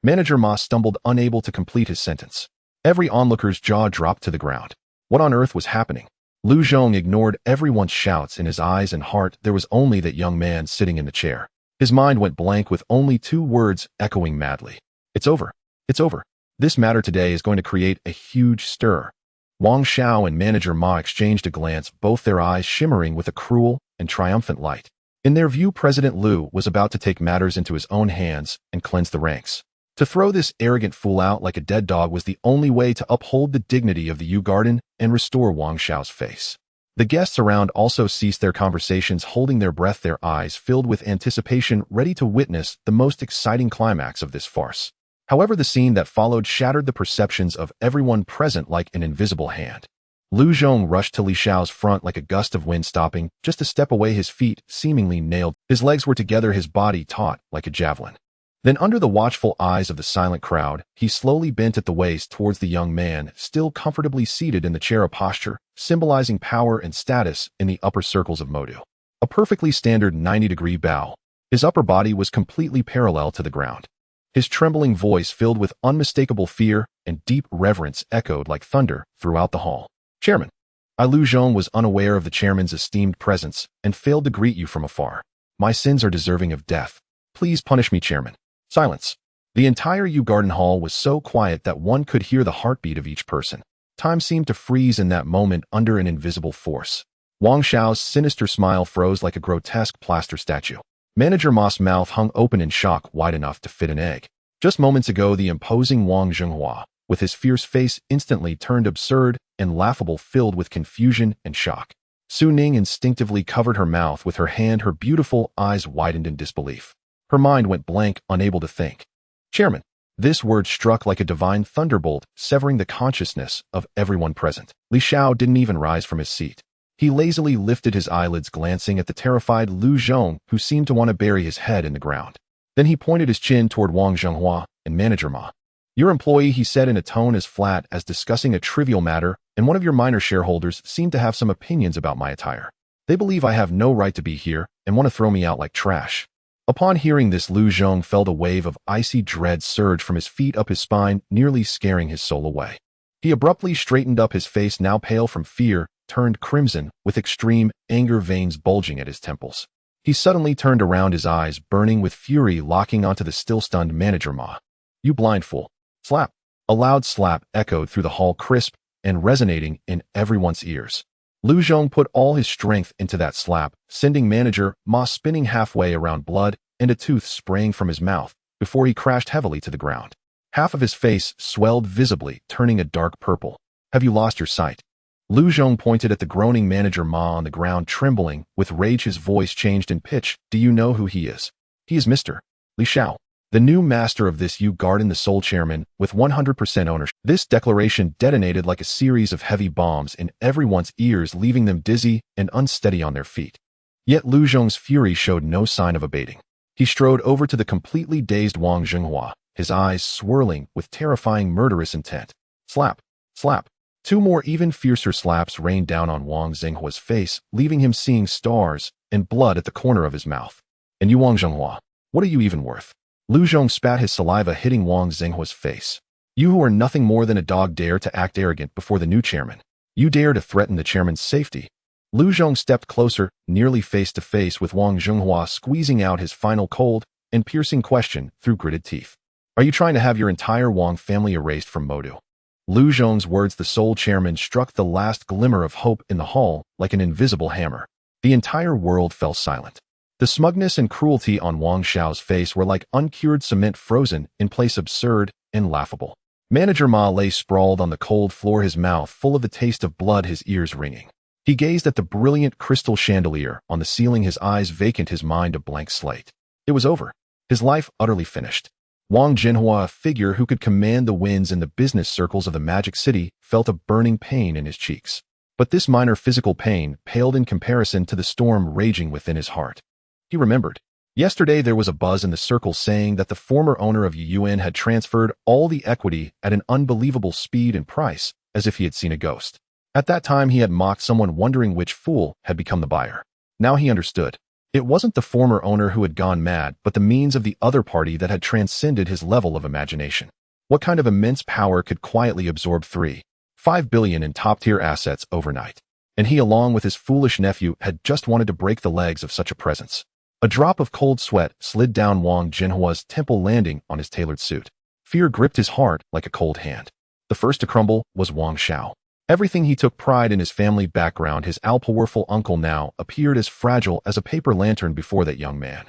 Manager Ma stumbled, unable to complete his sentence. Every onlooker's jaw dropped to the ground. What on earth was happening? Lu Zhong ignored everyone's shouts. In his eyes and heart, there was only that young man sitting in the chair. His mind went blank, with only two words echoing madly. It's over. It's over. This matter today is going to create a huge stir. Wang Xiao and Manager Ma exchanged a glance, both their eyes shimmering with a cruel and triumphant light. In their view, President Lu was about to take matters into his own hands and cleanse the ranks. To throw this arrogant fool out like a dead dog was the only way to uphold the dignity of the Yu Garden and restore Wang Xiao's face. The guests around also ceased their conversations, holding their breath, their eyes filled with anticipation, ready to witness the most exciting climax of this farce. However, the scene that followed shattered the perceptions of everyone present like an invisible hand. Lu Zhong rushed to Li Xiao's front like a gust of wind, stopping just a step away, his feet seemingly nailed. His legs were together, his body taut like a javelin. Then, under the watchful eyes of the silent crowd, he slowly bent at the waist towards the young man, still comfortably seated in the chair, a posture symbolizing power and status in the upper circles of Modu. A perfectly standard 90-degree bow. His upper body was completely parallel to the ground. His trembling voice, filled with unmistakable fear and deep reverence, echoed like thunder throughout the hall. Chairman. Lu Zhong was unaware of the chairman's esteemed presence and failed to greet you from afar. My sins are deserving of death. Please punish me, Chairman. Silence. The entire Yu Garden Hall was so quiet that one could hear the heartbeat of each person. Time seemed to freeze in that moment under an invisible force. Wang Xiao's sinister smile froze like a grotesque plaster statue. Manager Ma's mouth hung open in shock, wide enough to fit an egg. Just moments ago, the imposing Wang Zhenghua, with his fierce face, instantly turned absurd and laughable, filled with confusion and shock. Su Ning instinctively covered her mouth with her hand, her beautiful eyes widened in disbelief. Her mind went blank, unable to think. Chairman. This word struck like a divine thunderbolt, severing the consciousness of everyone present. Li Xiao didn't even rise from his seat. He lazily lifted his eyelids, glancing at the terrified Lu Zhong, who seemed to want to bury his head in the ground. Then he pointed his chin toward Wang Zhenghua and Manager Ma. Your employee, he said in a tone as flat as discussing a trivial matter, and one of your minor shareholders seem to have some opinions about my attire. They believe I have no right to be here and want to throw me out like trash. Upon hearing this, Lu Zhong felt a wave of icy dread surge from his feet up his spine, nearly scaring his soul away. He abruptly straightened up, his face, now pale from fear, turned crimson, with extreme anger, veins bulging at his temples. He suddenly turned around, his eyes burning with fury, locking onto the still-stunned Manager Ma. You blind fool. Slap. A loud slap echoed through the hall, crisp and resonating in everyone's ears. Lu Zhong put all his strength into that slap, sending Manager Ma spinning halfway around, blood and a tooth spraying from his mouth, before he crashed heavily to the ground. Half of his face swelled visibly, turning a dark purple. Have you lost your sight? Lu Zhong pointed at the groaning Manager Ma on the ground, trembling with rage. His voice changed in pitch. Do you know who he is? He is Mr. Li Xiao, the new master of this Yu Garden, the sole chairman, with 100% ownership. This declaration detonated like a series of heavy bombs in everyone's ears, leaving them dizzy and unsteady on their feet. Yet Lu Zhong's fury showed no sign of abating. He strode over to the completely dazed Wang Zhenghua, his eyes swirling with terrifying, murderous intent. Slap. Slap. Two more even fiercer slaps rained down on Wang Zhenghua's face, leaving him seeing stars and blood at the corner of his mouth. And you, Wang Zhenghua, what are you even worth? Lu Zhong spat his saliva, hitting Wang Zhenghua's face. You who are nothing more than a dog dare to act arrogant before the new chairman. You dare to threaten the chairman's safety. Lu Zhong stepped closer, nearly face to face with Wang Zhenghua, squeezing out his final cold and piercing question through gritted teeth. Are you trying to have your entire Wang family erased from Modu? Lu Zhong's words, the sole chairman, struck the last glimmer of hope in the hall like an invisible hammer. The entire world fell silent. The smugness and cruelty on Wang Xiao's face were like uncured cement, frozen in place, absurd and laughable. Manager Ma lay sprawled on the cold floor, his mouth full of the taste of blood, his ears ringing. He gazed at the brilliant crystal chandelier on the ceiling, his eyes vacant, his mind a blank slate. It was over. His life utterly finished. Wang Zhenghua, a figure who could command the winds in the business circles of the Magic City, felt a burning pain in his cheeks. But this minor physical pain paled in comparison to the storm raging within his heart. He remembered. Yesterday there was a buzz in the circle saying that the former owner of Yuan had transferred all the equity at an unbelievable speed and price, as if he had seen a ghost. At that time he had mocked someone, wondering which fool had become the buyer. Now he understood. It wasn't the former owner who had gone mad, but the means of the other party that had transcended his level of imagination. What kind of immense power could quietly absorb 3.5 billion in top-tier assets overnight? And he, along with his foolish nephew, had just wanted to break the legs of such a presence. A drop of cold sweat slid down Wang Zhenhua's temple, landing on his tailored suit. Fear gripped his heart like a cold hand. The first to crumble was Wang Xiao. Everything he took pride in, his family background, his all-powerful uncle, now appeared as fragile as a paper lantern before that young man.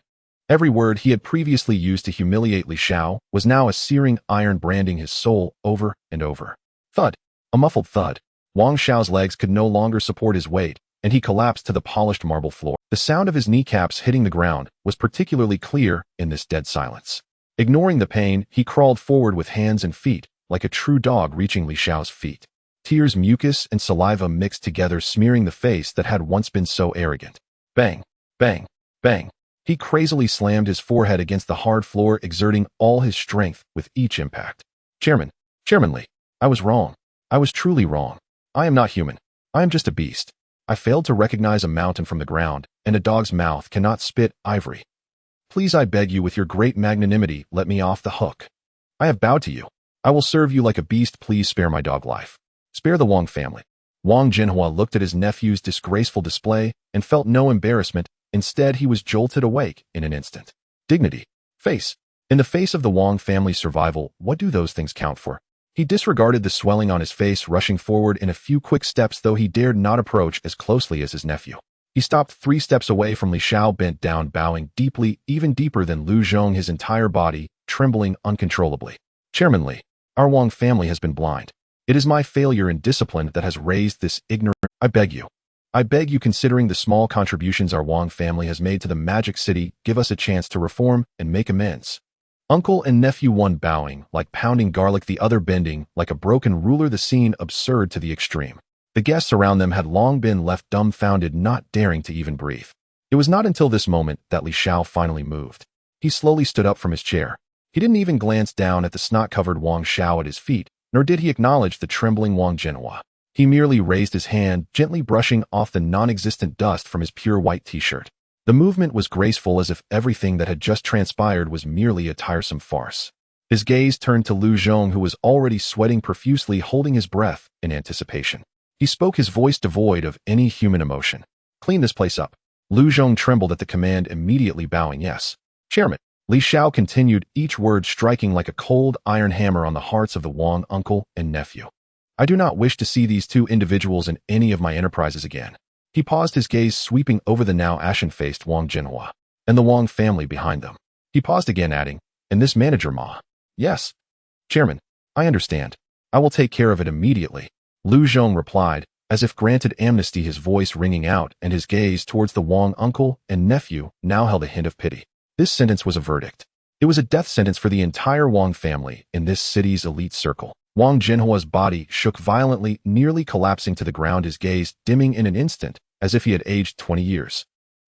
Every word he had previously used to humiliate Li Xiao was now a searing iron, branding his soul over and over. Thud. A muffled thud. Wang Xiao's legs could no longer support his weight, and he collapsed to the polished marble floor. The sound of his kneecaps hitting the ground was particularly clear in this dead silence. Ignoring the pain, he crawled forward with hands and feet, like a true dog reaching Li Xiao's feet. Tears, mucus, and saliva mixed together, smearing the face that had once been so arrogant. Bang, bang, bang. He crazily slammed his forehead against the hard floor, exerting all his strength with each impact. Chairman Li, I was wrong. I was truly wrong. I am not human. I am just a beast. I failed to recognize a mountain from the ground, and a dog's mouth cannot spit ivory. Please, I beg you, with your great magnanimity, let me off the hook. I have bowed to you. I will serve you like a beast. Please spare my dog life. Spare the Wang family. Wang Jinhua looked at his nephew's disgraceful display and felt no embarrassment. Instead, he was jolted awake in an instant. Dignity. Face. In the face of the Wang family's survival, what do those things count for? He disregarded the swelling on his face, rushing forward in a few quick steps, though he dared not approach as closely as his nephew. He stopped 3 steps away from Li Xiao, bent down, bowing deeply, even deeper than Lu Zhong, his entire body trembling uncontrollably. Chairman Li, our Wang family has been blind. It is my failure in discipline that has raised this ignorant. I beg you, considering the small contributions our Wang family has made to the Magic City, give us a chance to reform and make amends. Uncle and nephew, one bowing like pounding garlic, the other bending like a broken ruler, the scene absurd to the extreme. The guests around them had long been left dumbfounded, not daring to even breathe. It was not until this moment that Li Xiao finally moved. He slowly stood up from his chair. He didn't even glance down at the snot-covered Wang Xiao at his feet, nor did he acknowledge the trembling Wang Jinhua. He merely raised his hand, gently brushing off the non-existent dust from his pure white t-shirt. The movement was graceful, as if everything that had just transpired was merely a tiresome farce. His gaze turned to Lu Zhong, who was already sweating profusely, holding his breath in anticipation. He spoke, his voice devoid of any human emotion. Clean this place up. Lu Zhong trembled at the command, immediately bowing yes. Chairman. Li Xiao continued, each word striking like a cold iron hammer on the hearts of the Wang uncle and nephew. I do not wish to see these two individuals in any of my enterprises again. He paused, his gaze sweeping over the now ashen-faced Wang Jinhua and the Wang family behind them. He paused again, adding, and this manager Ma. Yes. Chairman, I understand. I will take care of it immediately. Lu Zhong replied, as if granted amnesty, his voice ringing out, and his gaze towards the Wang uncle and nephew now held a hint of pity. This sentence was a verdict. It was a death sentence for the entire Wang family in this city's elite circle. Wang Jinhua's body shook violently, nearly collapsing to the ground, his gaze dimming in an instant, as if he had aged 20 years.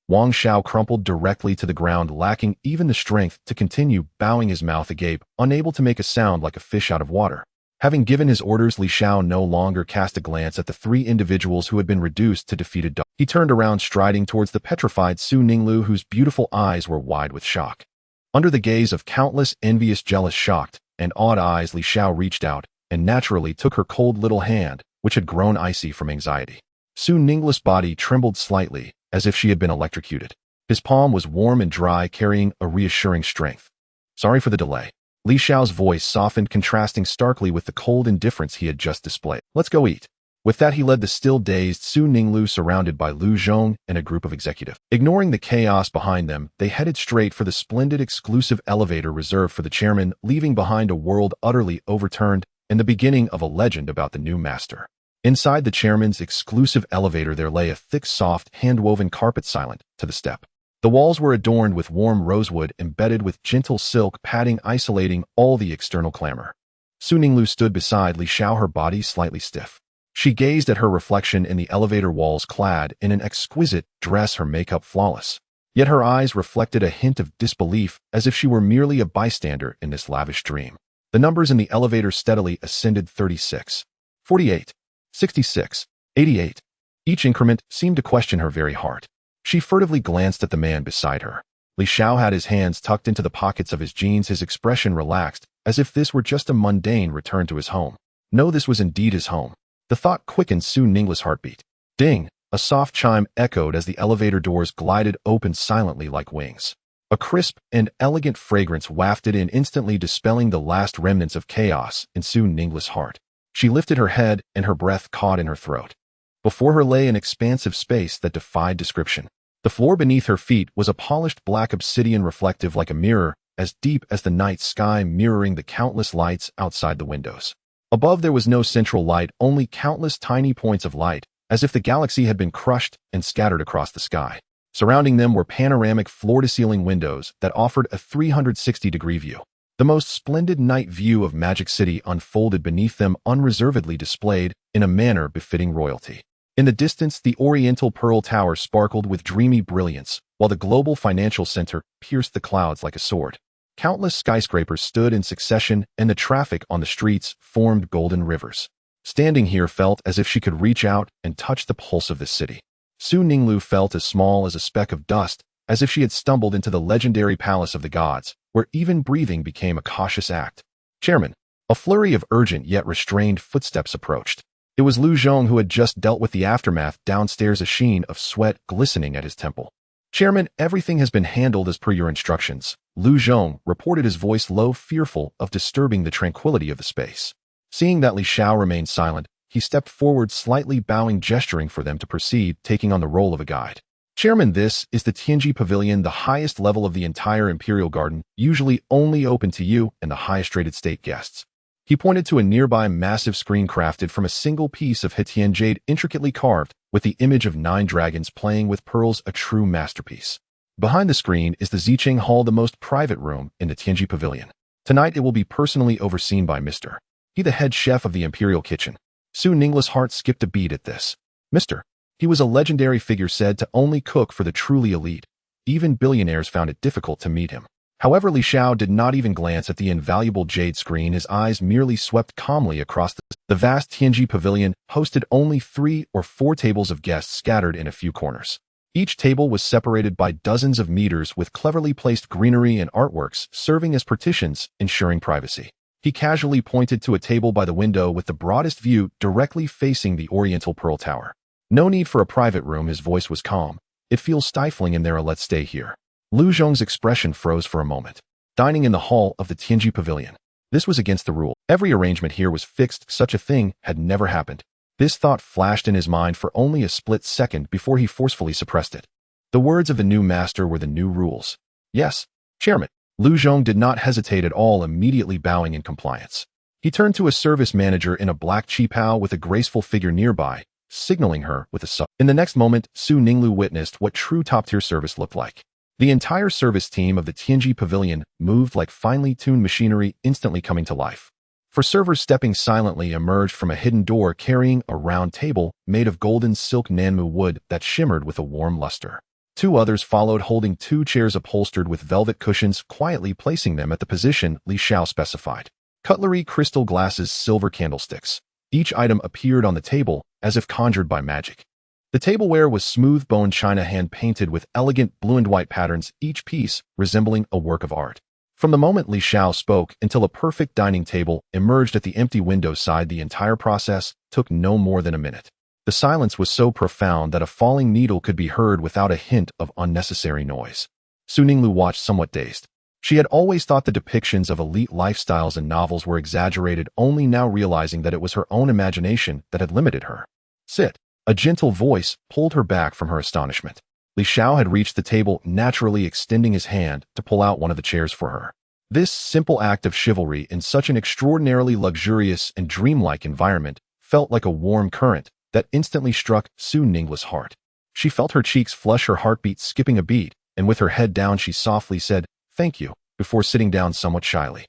Wang Xiao crumpled directly to the ground, lacking even the strength to continue, bowing, his mouth agape, unable to make a sound, like a fish out of water. Having given his orders, Li Xiao no longer cast a glance at the 3 individuals who had been reduced to defeated dogs. He turned around, striding towards the petrified Su Ninglu, whose beautiful eyes were wide with shock. Under the gaze of countless envious, jealous, shocked, and awed eyes, Li Xiao reached out and naturally took her cold little hand, which had grown icy from anxiety. Su Ninglu's body trembled slightly, as if she had been electrocuted. His palm was warm and dry, carrying a reassuring strength. Sorry for the delay. Li Xiao's voice softened, contrasting starkly with the cold indifference he had just displayed. Let's go eat. With that, he led the still dazed Su Ninglu, surrounded by Lu Zhong and a group of executives. Ignoring the chaos behind them, they headed straight for the splendid exclusive elevator reserved for the chairman, leaving behind a world utterly overturned and the beginning of a legend about the new master. Inside the chairman's exclusive elevator, there lay a thick, soft, hand-woven carpet, silent to the step. The walls were adorned with warm rosewood embedded with gentle silk padding, isolating all the external clamor. Su Ninglu stood beside Li Xiao, her body slightly stiff. She gazed at her reflection in the elevator walls, clad in an exquisite dress, her makeup flawless. Yet her eyes reflected a hint of disbelief, as if she were merely a bystander in this lavish dream. The numbers in the elevator steadily ascended: 36, 48, 66, 88. Each increment seemed to question her very heart. She furtively glanced at the man beside her. Li Xiao had his hands tucked into the pockets of his jeans, his expression relaxed, as if this were just a mundane return to his home. No, this was indeed his home. The thought quickened Su Ninglu's heartbeat. Ding! A soft chime echoed as the elevator doors glided open silently like wings. A crisp and elegant fragrance wafted in, instantly dispelling the last remnants of chaos in Su Ninglu's heart. She lifted her head, and her breath caught in her throat. Before her lay an expansive space that defied description. The floor beneath her feet was a polished black obsidian, reflective like a mirror, as deep as the night sky, mirroring the countless lights outside the windows. Above, there was no central light, only countless tiny points of light, as if the galaxy had been crushed and scattered across the sky. Surrounding them were panoramic floor-to-ceiling windows that offered a 360-degree view. The most splendid night view of Magic City unfolded beneath them, unreservedly displayed in a manner befitting royalty. In the distance, the Oriental Pearl Tower sparkled with dreamy brilliance, while the global financial center pierced the clouds like a sword. Countless skyscrapers stood in succession, and the traffic on the streets formed golden rivers. Standing here felt as if she could reach out and touch the pulse of this city. Su Ninglu felt as small as a speck of dust as if she had stumbled into the legendary palace of the gods, where even breathing became a cautious act. "Chairman." A flurry of urgent yet restrained footsteps approached. It was Lu Zhong, who had just dealt with the aftermath downstairs, a sheen of sweat glistening at his temple. "Chairman, everything has been handled as per your instructions," Lu Zhong reported, his voice low, fearful of disturbing the tranquility of the space. Seeing that Li Xiao remained silent, he stepped forward, slightly bowing, gesturing for them to proceed, taking on the role of a guide. "Chairman, this is the Tianji Pavilion, the highest level of the entire Imperial Garden, usually only open to you and the highest-rated state guests." He pointed to a nearby massive screen crafted from a single piece of Hetian jade, intricately carved, with the image of 9 dragons playing with pearls, a true masterpiece. Behind the screen is the Zicheng Hall, the most private room in the Tianji Pavilion. Tonight it will be personally overseen by Mr. He, the head chef of the Imperial Kitchen. Su Ningla's heart skipped a beat at this. Mr. He was a legendary figure, said to only cook for the truly elite. Even billionaires found it difficult to meet him. However, Li Xiao did not even glance at the invaluable jade screen. His eyes merely swept calmly across the vast Tianji Pavilion, hosted only 3 or 4 tables of guests scattered in a few corners. Each table was separated by dozens of meters with cleverly placed greenery and artworks serving as partitions, ensuring privacy. He casually pointed to a table by the window with the broadest view, directly facing the Oriental Pearl Tower. "No need for a private room," his voice was calm. "It feels stifling in there. Let's stay here." Lu Zhong's expression froze for a moment. Dining in the hall of the Tianji Pavilion. This was against the rule. Every arrangement here was fixed. Such a thing had never happened. This thought flashed in his mind for only a split second before he forcefully suppressed it. The words of the new master were the new rules. "Yes, Chairman." Lu Zhong did not hesitate at all, immediately bowing in compliance. He turned to a service manager in a black qipao with a graceful figure nearby, signaling her with a sub. In the next moment, Su Ninglu witnessed what true top-tier service looked like. The entire service team of the Tianji Pavilion moved like finely tuned machinery, instantly coming to life. 4 servers stepping silently emerged from a hidden door, carrying a round table made of golden silk Nanmu wood that shimmered with a warm luster. 2 others followed, holding 2 chairs upholstered with velvet cushions, quietly placing them at the position Li Xiao specified. Cutlery, crystal glasses, silver candlesticks. Each item appeared on the table as if conjured by magic. The tableware was smooth bone china, hand-painted with elegant blue and white patterns, each piece resembling a work of art. From the moment Li Xiao spoke until a perfect dining table emerged at the empty window side, the entire process took no more than a minute. The silence was so profound that a falling needle could be heard without a hint of unnecessary noise. Su Ninglu watched, somewhat dazed. She had always thought the depictions of elite lifestyles in novels were exaggerated, only now realizing that it was her own imagination that had limited her. "Sit." A gentle voice pulled her back from her astonishment. Li Xiao had reached the table, naturally extending his hand to pull out one of the chairs for her. This simple act of chivalry in such an extraordinarily luxurious and dreamlike environment felt like a warm current that instantly struck Su Ningla's heart. She felt her cheeks flush, her heartbeat skipping a beat, and with her head down she softly said, "Thank you," before sitting down somewhat shyly.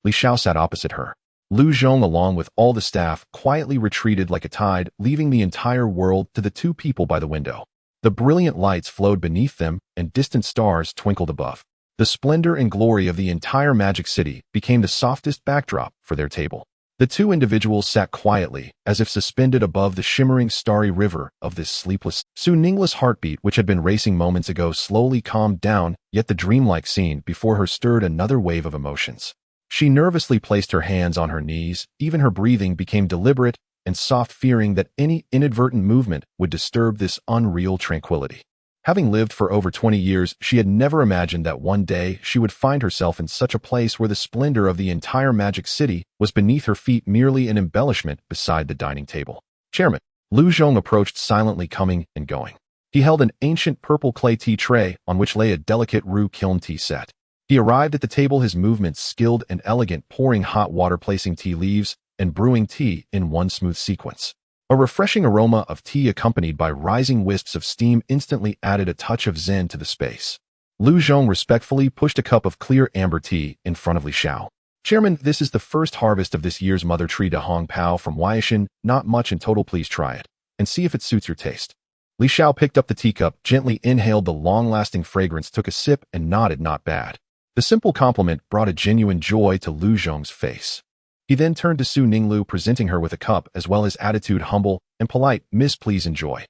Li Xiao sat opposite her. Lu Zhong, along with all the staff, quietly retreated like a tide, leaving the entire world to the 2 people by the window. The brilliant lights flowed beneath them, and distant stars twinkled above. The splendor and glory of the entire magic city became the softest backdrop for their table. The 2 individuals sat quietly, as if suspended above the shimmering starry river of this sleepless. Su Ningla's heartbeat, which had been racing moments ago, slowly calmed down, yet the dreamlike scene before her stirred another wave of emotions. She nervously placed her hands on her knees. Even her breathing became deliberate and soft, fearing that any inadvertent movement would disturb this unreal tranquility. Having lived for over 20 years, she had never imagined that one day she would find herself in such a place where the splendor of the entire magic city was beneath her feet, merely an embellishment beside the dining table. "Chairman." Lu Zhong approached silently, coming and going. He held an ancient purple clay tea tray on which lay a delicate roux kiln tea set. He arrived at the table, his movements skilled and elegant, pouring hot water, placing tea leaves, and brewing tea in one smooth sequence. A refreshing aroma of tea accompanied by rising wisps of steam instantly added a touch of zen to the space. Lu Zhong respectfully pushed a cup of clear amber tea in front of Li Xiao. "Chairman, this is the first harvest of this year's mother tree de Hong Pao from Weishan, not much in total. Please try it, and see if it suits your taste." Li Xiao picked up the teacup, gently inhaled the long-lasting fragrance, took a sip, and nodded, "Not bad." The simple compliment brought a genuine joy to Lu Zhong's face. He then turned to Su Ninglu, presenting her with a cup, as well as attitude humble and polite, "Miss, please enjoy."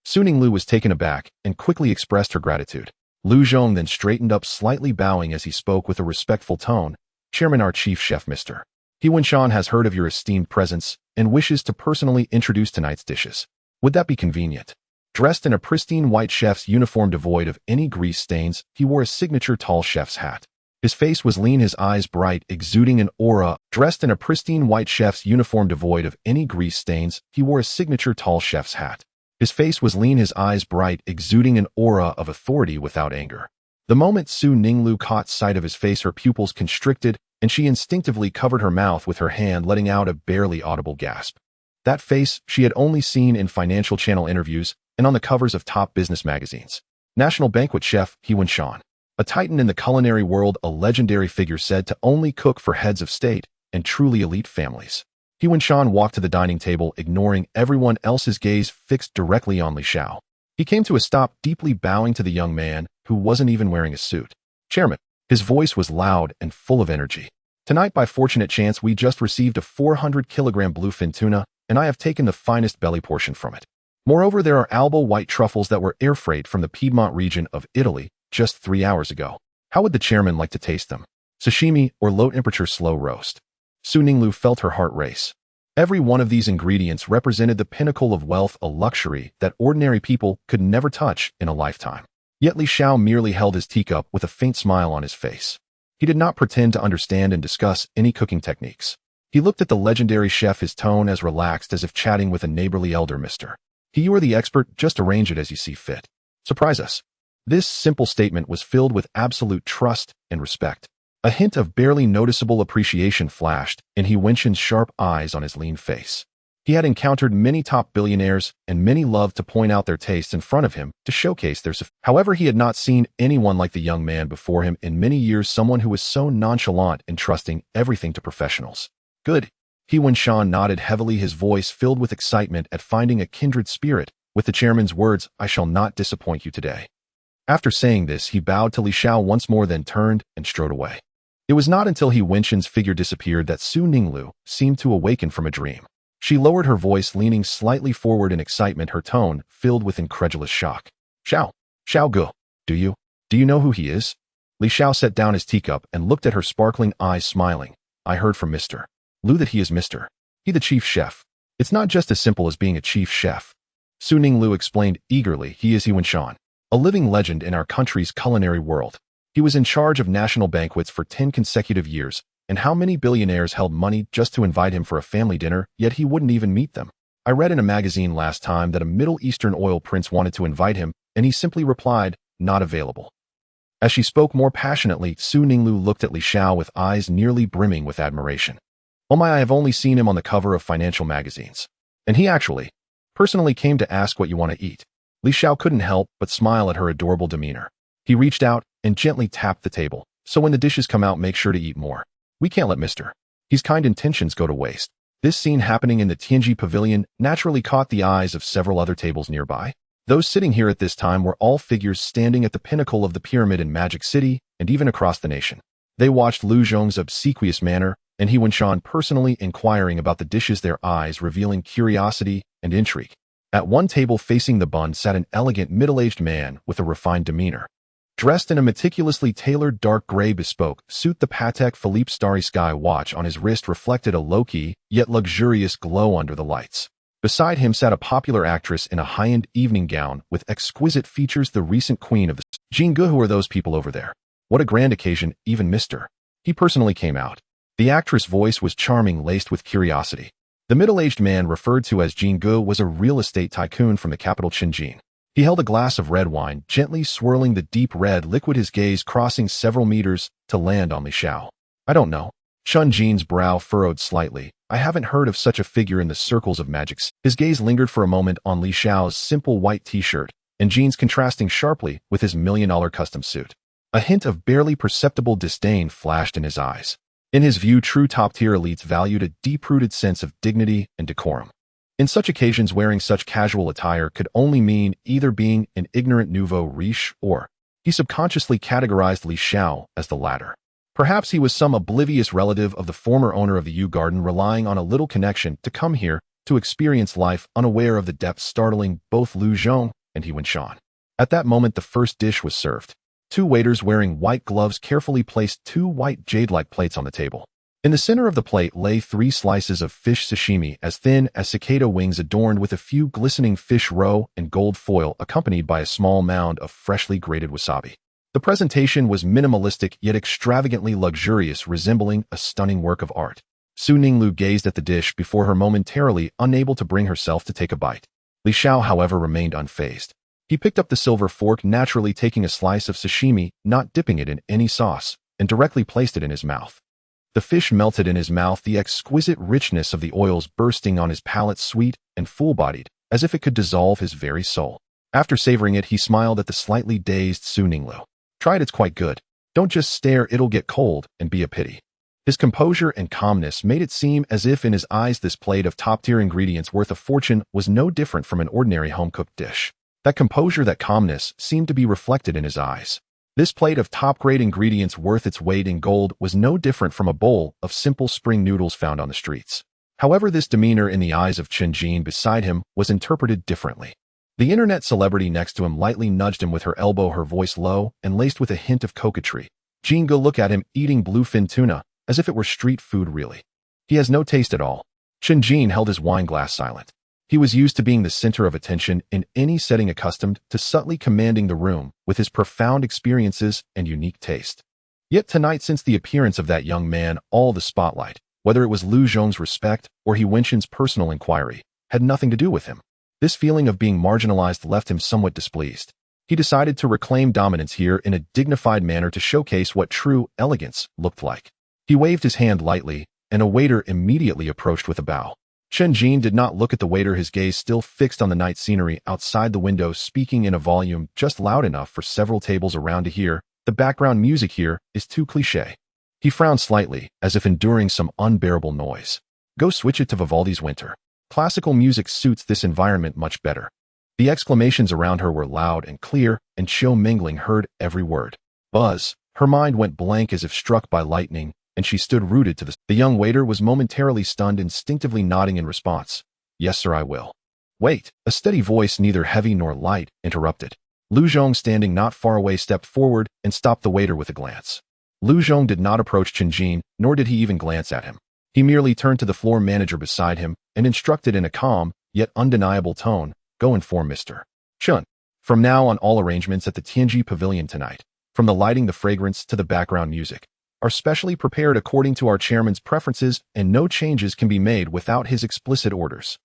Su Ninglu was taken aback and quickly expressed her gratitude. Lu Zhong then straightened up, slightly bowing as he spoke with a respectful tone. Chairman, our chief chef, Mr. He Wen-shan has heard of your esteemed presence and wishes to personally introduce tonight's dishes. Would that be convenient? Dressed in a pristine white chef's uniform devoid of any grease stains, he wore a signature tall chef's hat. His face was lean, his eyes bright, exuding an aura. Dressed in a pristine white chef's uniform devoid of any grease stains, he wore a signature tall chef's hat. His face was lean, his eyes bright, exuding an aura of authority without anger. The moment Su Ninglu caught sight of his face, her pupils constricted, and she instinctively covered her mouth with her hand, letting out a barely audible gasp. That face she had only seen in Financial Channel interviews and on the covers of top business magazines. National banquet chef He Wen-shan, a titan in the culinary world, a legendary figure said to only cook for heads of state and truly elite families. He Wen-shan walked to the dining table, ignoring everyone else's gaze fixed directly on Li Xiao. He came to a stop, deeply bowing to the young man, who wasn't even wearing a suit. Chairman. His voice was loud and full of energy. Tonight, by fortunate chance, we just received a 400-kilogram bluefin tuna, and I have taken the finest belly portion from it. Moreover, there are Albo white truffles that were air freight from the Piedmont region of Italy just 3 hours ago. How would the chairman like to taste them? Sashimi or low-temperature slow roast? Su Ninglu felt her heart race. Every one of these ingredients represented the pinnacle of wealth, a luxury that ordinary people could never touch in a lifetime. Yet Li Xiao merely held his teacup with a faint smile on his face. He did not pretend to understand and discuss any cooking techniques. He looked at the legendary chef, his tone as relaxed as if chatting with a neighborly elder. Mr. He, you are the expert, just arrange it as you see fit. Surprise us. This simple statement was filled with absolute trust and respect. A hint of barely noticeable appreciation flashed in He Wen-shan's sharp eyes on his lean face. He had encountered many top billionaires, and many loved to point out their tastes in front of him to showcase their However, he had not seen anyone like the young man before him in many years, someone who was so nonchalant and trusting everything to professionals. Good. He Wen-shan nodded heavily, his voice filled with excitement at finding a kindred spirit with the chairman's words, I shall not disappoint you today. After saying this, he bowed to Li Xiao once more, then turned and strode away. It was not until He Wen-shan's figure disappeared that Su Ninglu seemed to awaken from a dream. She lowered her voice, leaning slightly forward in excitement, her tone filled with incredulous shock. Xiao Gu, do you know who he is? Li Xiao set down his teacup and looked at her, sparkling eyes, smiling. I heard from Mr. Lu that he is Mr. He, the chief chef. It's not just as simple as being a chief chef. Su Ninglu explained eagerly. He is He Wen-shan, a living legend in our country's culinary world. He was in charge of national banquets for 10 consecutive years, and how many billionaires held money just to invite him for a family dinner, yet he wouldn't even meet them. I read in a magazine last time that a Middle Eastern oil prince wanted to invite him, and he simply replied, not available. As she spoke more passionately, Su Ninglu looked at Li Xiao with eyes nearly brimming with admiration. Oh my, I have only seen him on the cover of financial magazines. And he actually, personally came to ask what you want to eat. Li Xiao couldn't help but smile at her adorable demeanor. He reached out and gently tapped the table. So when the dishes come out, make sure to eat more. We can't let Mr. He's kind intentions go to waste. This scene happening in the Tianji Pavilion naturally caught the eyes of several other tables nearby. Those sitting here at this time were all figures standing at the pinnacle of the pyramid in Magic City and even across the nation. They watched Lu Zhong's obsequious manner and He Wen-shan personally inquiring about the dishes, their eyes revealing curiosity and intrigue. At one table facing the bun sat an elegant middle-aged man with a refined demeanor. Dressed in a meticulously tailored dark gray bespoke suit, the Patek Philippe Starry Sky watch on his wrist reflected a low-key, yet luxurious glow under the lights. Beside him sat a popular actress in a high-end evening gown with exquisite features, the recent queen of the Jingu. Who are those people over there? What a grand occasion, even Mr. He personally came out. The actress' voice was charming, laced with curiosity. The middle-aged man referred to as Jingu was a real estate tycoon from the capital Tianjin. He held a glass of red wine, gently swirling the deep red liquid, his gaze crossing several meters to land on Li Xiao. I don't know. Chun Jin's brow furrowed slightly. I haven't heard of such a figure in the circles of magic. His gaze lingered for a moment on Li Xiao's simple white t-shirt, and Jin's contrasting sharply with his million-dollar custom suit. A hint of barely perceptible disdain flashed in his eyes. In his view, true top-tier elites valued a deep-rooted sense of dignity and decorum. In such occasions, wearing such casual attire could only mean either being an ignorant nouveau riche or he subconsciously categorized Li Xiao as the latter. Perhaps he was some oblivious relative of the former owner of the Yu Garden, relying on a little connection to come here to experience life, unaware of the depths startling both Lu Zhong and He Wen-shan. At that moment, the first dish was served. Two waiters wearing white gloves carefully placed two white jade-like plates on the table. In the center of the plate lay 3 slices of fish sashimi as thin as cicada wings adorned with a few glistening fish roe and gold foil accompanied by a small mound of freshly grated wasabi. The presentation was minimalistic yet extravagantly luxurious, resembling a stunning work of art. Su Ninglu gazed at the dish before her momentarily unable to bring herself to take a bite. Li Xiao, however, remained unfazed. He picked up the silver fork, naturally taking a slice of sashimi, not dipping it in any sauce, and directly placed it in his mouth. The fish melted in his mouth, the exquisite richness of the oils bursting on his palate, sweet and full-bodied, as if it could dissolve his very soul. After savoring it, he smiled at the slightly dazed Su Ninglu. "Try it, it's quite good. Don't just stare, it'll get cold and be a pity." His composure and calmness made it seem as if in his eyes this plate of top-tier ingredients worth a fortune was no different from an ordinary home-cooked dish. That composure, that calmness, seemed to be reflected in his eyes. This plate of top-grade ingredients worth its weight in gold was no different from a bowl of simple spring noodles found on the streets. However, this demeanor in the eyes of Chen Jin beside him was interpreted differently. The internet celebrity next to him lightly nudged him with her elbow, her voice low and laced with a hint of coquetry. "Jin, go look at him eating bluefin tuna, as if it were street food really. He has no taste at all." Chen Jin held his wine glass silent. He was used to being the center of attention in any setting, accustomed to subtly commanding the room with his profound experiences and unique taste. Yet tonight, since the appearance of that young man, all the spotlight, whether it was Lu Zhong's respect or He Wenxin's personal inquiry, had nothing to do with him. This feeling of being marginalized left him somewhat displeased. He decided to reclaim dominance here in a dignified manner to showcase what true elegance looked like. He waved his hand lightly, and a waiter immediately approached with a bow. Chen Jin did not look at the waiter, his gaze still fixed on the night scenery outside the window, speaking in a volume just loud enough for several tables around to hear. "The background music here is too cliché." He frowned slightly, as if enduring some unbearable noise. "Go switch it to Vivaldi's Winter. Classical music suits this environment much better." The exclamations around her were loud and clear, and Xiao Mingling heard every word. Buzz! Her mind went blank as if struck by lightning, and she stood rooted to the young waiter was momentarily stunned, instinctively nodding in response. "Yes, sir, I will." "Wait!" A steady voice, neither heavy nor light, interrupted. Lu Zhong, standing not far away, stepped forward and stopped the waiter with a glance. Lu Zhong did not approach Chen Jin, nor did he even glance at him. He merely turned to the floor manager beside him and instructed in a calm, yet undeniable tone, "Go inform Mr. Chun. From now on, all arrangements at the Tianji Pavilion tonight, from the lighting, the fragrance, to the background music, are specially prepared according to our chairman's preferences, and no changes can be made without his explicit orders."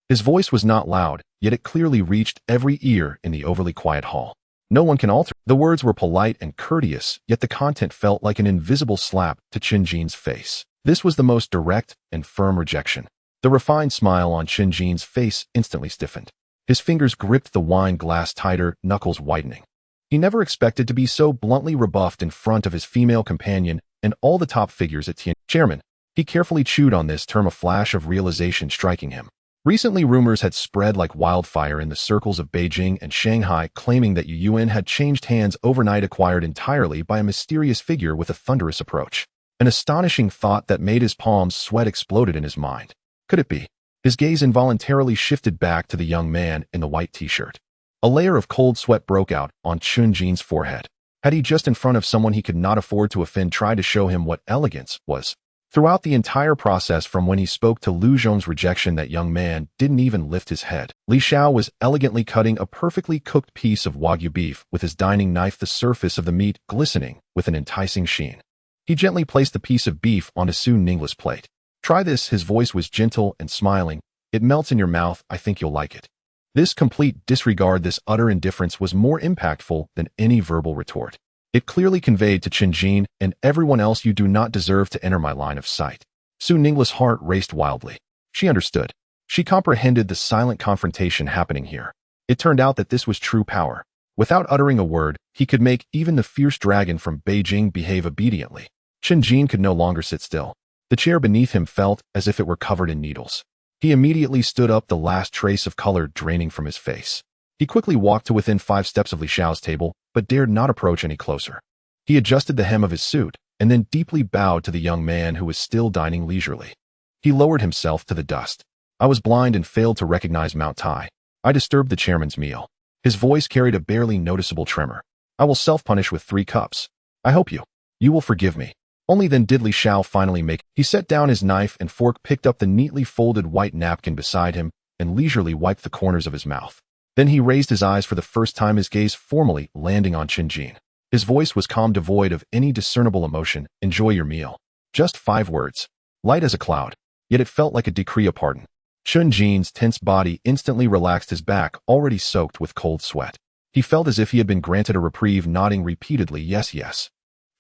His voice was not loud, yet it clearly reached every ear in the overly quiet hall. "No one can alter." The words were polite and courteous, yet the content felt like an invisible slap to Chen Jin's face. This was the most direct and firm rejection. The refined smile on Chen Jin's face instantly stiffened. His fingers gripped the wine glass tighter, knuckles whitening. He never expected to be so bluntly rebuffed in front of his female companion and all the top figures at Tianji. "Chairman." He carefully chewed on this term, a flash of realization striking him. Recently, rumors had spread like wildfire in the circles of Beijing and Shanghai, claiming that Yuan had changed hands overnight, acquired entirely by a mysterious figure with a thunderous approach. An astonishing thought that made his palms sweat exploded in his mind. Could it be? His gaze involuntarily shifted back to the young man in the white t-shirt. A layer of cold sweat broke out on Chen Jin's forehead. Had he, just in front of someone he could not afford to offend, tried to show him what elegance was? Throughout the entire process, from when he spoke to Lu Zhong's rejection, that young man didn't even lift his head. Li Xiao was elegantly cutting a perfectly cooked piece of Wagyu beef with his dining knife, the surface of the meat glistening with an enticing sheen. He gently placed the piece of beef onto Su Ninglu's plate. "Try this." His voice was gentle and smiling. "It melts in your mouth. I think you'll like it." This complete disregard, this utter indifference, was more impactful than any verbal retort. It clearly conveyed to Chen Jin and everyone else, "You do not deserve to enter my line of sight." Su Ninglu's heart raced wildly. She understood. She comprehended the silent confrontation happening here. It turned out that this was true power. Without uttering a word, he could make even the fierce dragon from Beijing behave obediently. Chen Jin could no longer sit still. The chair beneath him felt as if it were covered in needles. He immediately stood up, the last trace of color draining from his face. He quickly walked to within 5 steps of Li Xiao's table, but dared not approach any closer. He adjusted the hem of his suit, and then deeply bowed to the young man who was still dining leisurely. He lowered himself to the dust. "I was blind and failed to recognize Mount Tai. I disturbed the chairman's meal." His voice carried a barely noticeable tremor. I will self-punish with 3 cups. I hope you will forgive me. Only then did Li Xiao finally make. He set down his knife and fork, picked up the neatly folded white napkin beside him, and leisurely wiped the corners of his mouth. Then he raised his eyes for the first time, his gaze formally landing on Qinjin. His voice was calm, devoid of any discernible emotion. Enjoy your meal. Just 5 words. Light as a cloud. Yet it felt like a decree of pardon. Qinjin's tense body instantly relaxed, his back already soaked with cold sweat. He felt as if he had been granted a reprieve, nodding repeatedly, yes, yes.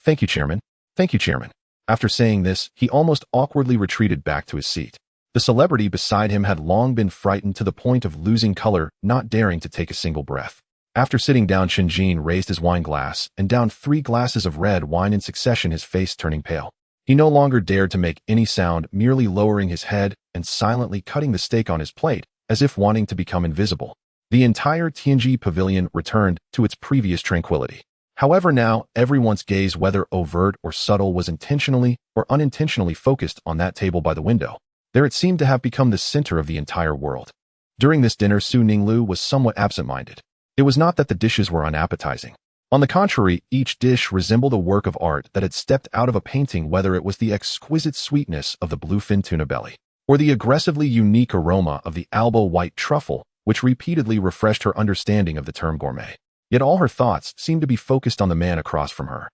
Thank you, Chairman. Thank you, Chairman. After saying this, he almost awkwardly retreated back to his seat. The celebrity beside him had long been frightened to the point of losing color, not daring to take a single breath. After sitting down, Qinjin raised his wine glass and downed 3 glasses of red wine in succession, his face turning pale. He no longer dared to make any sound, merely lowering his head and silently cutting the steak on his plate, as if wanting to become invisible. The entire Tianji pavilion returned to its previous tranquility. However, now everyone's gaze, whether overt or subtle, was intentionally or unintentionally focused on that table by the window. There it seemed to have become the center of the entire world. During this dinner, Su Ninglu was somewhat absent-minded. It was not that the dishes were unappetizing. On the contrary, each dish resembled a work of art that had stepped out of a painting, whether it was the exquisite sweetness of the bluefin tuna belly, or the aggressively unique aroma of the Alba white truffle, which repeatedly refreshed her understanding of the term gourmet. Yet all her thoughts seemed to be focused on the man across from her.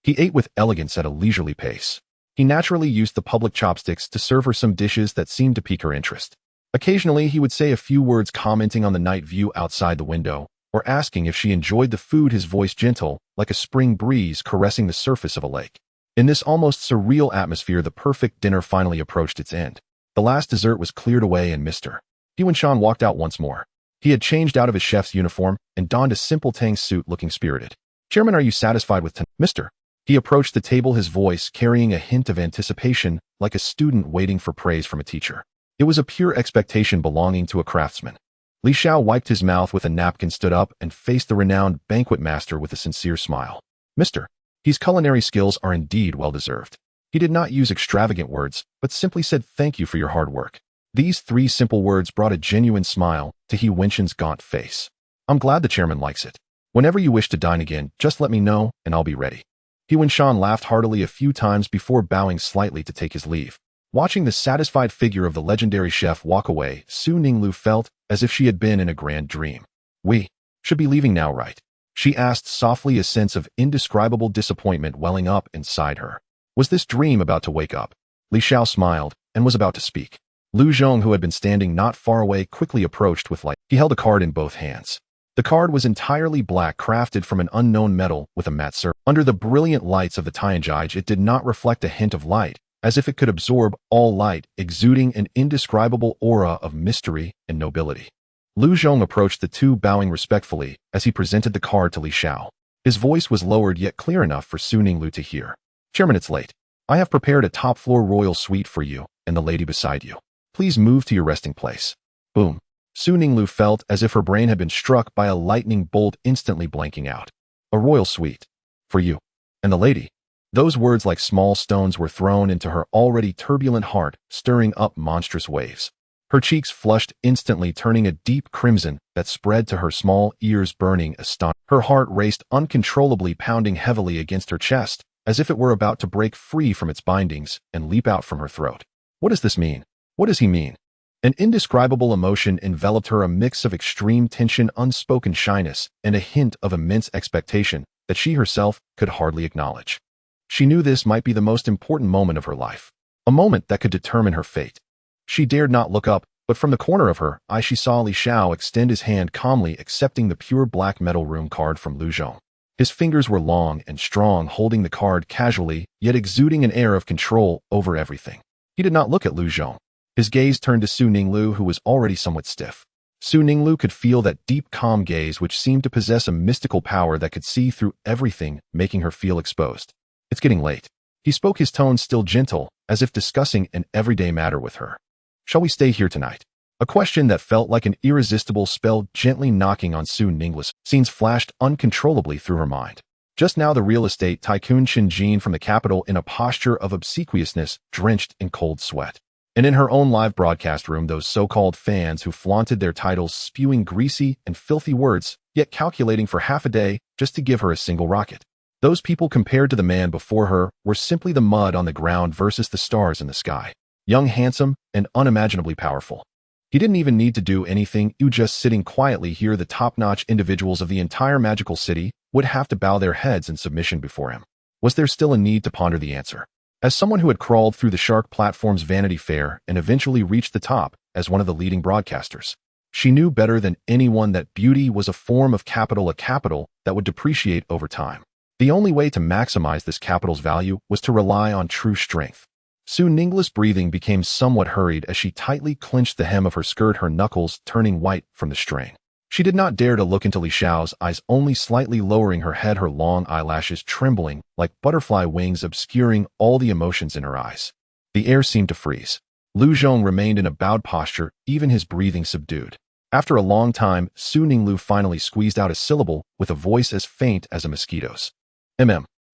He ate with elegance at a leisurely pace. He naturally used the public chopsticks to serve her some dishes that seemed to pique her interest. Occasionally, he would say a few words, commenting on the night view outside the window, or asking if she enjoyed the food, his voice gentle, like a spring breeze caressing the surface of a lake. In this almost surreal atmosphere, the perfect dinner finally approached its end. The last dessert was cleared away, and Mr. Yuanshan walked out once more. He had changed out of his chef's uniform and donned a simple tang suit, looking spirited. Chairman, are you satisfied with Mr.? He approached the table, his voice carrying a hint of anticipation, like a student waiting for praise from a teacher. It was a pure expectation belonging to a craftsman. Li Xiao wiped his mouth with a napkin, stood up, and faced the renowned banquet master with a sincere smile. Mr. His culinary skills are indeed well-deserved. He did not use extravagant words, but simply said, thank you for your hard work. These 3 simple words brought a genuine smile to He Wenshan's gaunt face. I'm glad the chairman likes it. Whenever you wish to dine again, just let me know, and I'll be ready. He Wenshan laughed heartily a few times before bowing slightly to take his leave. Watching the satisfied figure of the legendary chef walk away, Su Ninglu felt as if she had been in a grand dream. We should be leaving now, right? She asked softly, a sense of indescribable disappointment welling up inside her. Was this dream about to wake up? Li Xiao smiled and was about to speak. Lu Zhong, who had been standing not far away, quickly approached with light. He held a card in both hands. The card was entirely black, crafted from an unknown metal with a matte surface. Under the brilliant lights of the Tianjai, it did not reflect a hint of light, as if it could absorb all light, exuding an indescribable aura of mystery and nobility. Lu Zhong approached the 2, bowing respectfully as he presented the card to Li Xiao. His voice was lowered yet clear enough for Su Ninglu to hear. Chairman, it's late. I have prepared a top-floor royal suite for you and the lady beside you. Please move to your resting place. Boom. Su Ninglu felt as if her brain had been struck by a lightning bolt, instantly blanking out. A royal suite. For you. And the lady. Those words like small stones were thrown into her already turbulent heart, stirring up monstrous waves. Her cheeks flushed instantly, turning a deep crimson that spread to her small ears, burning astonishment. Her heart raced uncontrollably, pounding heavily against her chest, as if it were about to break free from its bindings and leap out from her throat. What does this mean? What does he mean? An indescribable emotion enveloped her, a mix of extreme tension, unspoken shyness, and a hint of immense expectation that she herself could hardly acknowledge. She knew this might be the most important moment of her life, a moment that could determine her fate. She dared not look up, but from the corner of her eye she saw Li Xiao extend his hand, calmly accepting the pure black metal room card from Lu Zhong. His fingers were long and strong, holding the card casually, yet exuding an air of control over everything. He did not look at Lu Zhong. His gaze turned to Su Ninglu, who was already somewhat stiff. Su Ninglu could feel that deep, calm gaze which seemed to possess a mystical power that could see through everything, making her feel exposed. It's getting late. He spoke, his tone still gentle, as if discussing an everyday matter with her. Shall we stay here tonight? A question that felt like an irresistible spell gently knocking on Su Ninglu's. Scenes flashed uncontrollably through her mind. Just now, the real estate tycoon Qinjin from the capital, in a posture of obsequiousness, drenched in cold sweat. And in her own live broadcast room, those so-called fans who flaunted their titles, spewing greasy and filthy words yet calculating for half a day just to give her a single rocket. Those people compared to the man before her were simply the mud on the ground versus the stars in the sky. Young, handsome, and unimaginably powerful. He didn't even need to do anything, just sitting quietly here. The top-notch individuals of the entire magical city would have to bow their heads in submission before him. Was there still a need to ponder the answer? As someone who had crawled through the Shark platform's Vanity Fair and eventually reached the top as one of the leading broadcasters, she knew better than anyone that beauty was a form of capital, a capital that would depreciate over time. The only way to maximize this capital's value was to rely on true strength. Su Ningla's breathing became somewhat hurried as she tightly clenched the hem of her skirt, her knuckles turning white from the strain. She did not dare to look into Li Xiao's eyes, only slightly lowering her head, her long eyelashes trembling like butterfly wings, obscuring all the emotions in her eyes. The air seemed to freeze. Lu Zhong remained in a bowed posture, even his breathing subdued. After a long time, Su Ninglu finally squeezed out a syllable with a voice as faint as a mosquito's.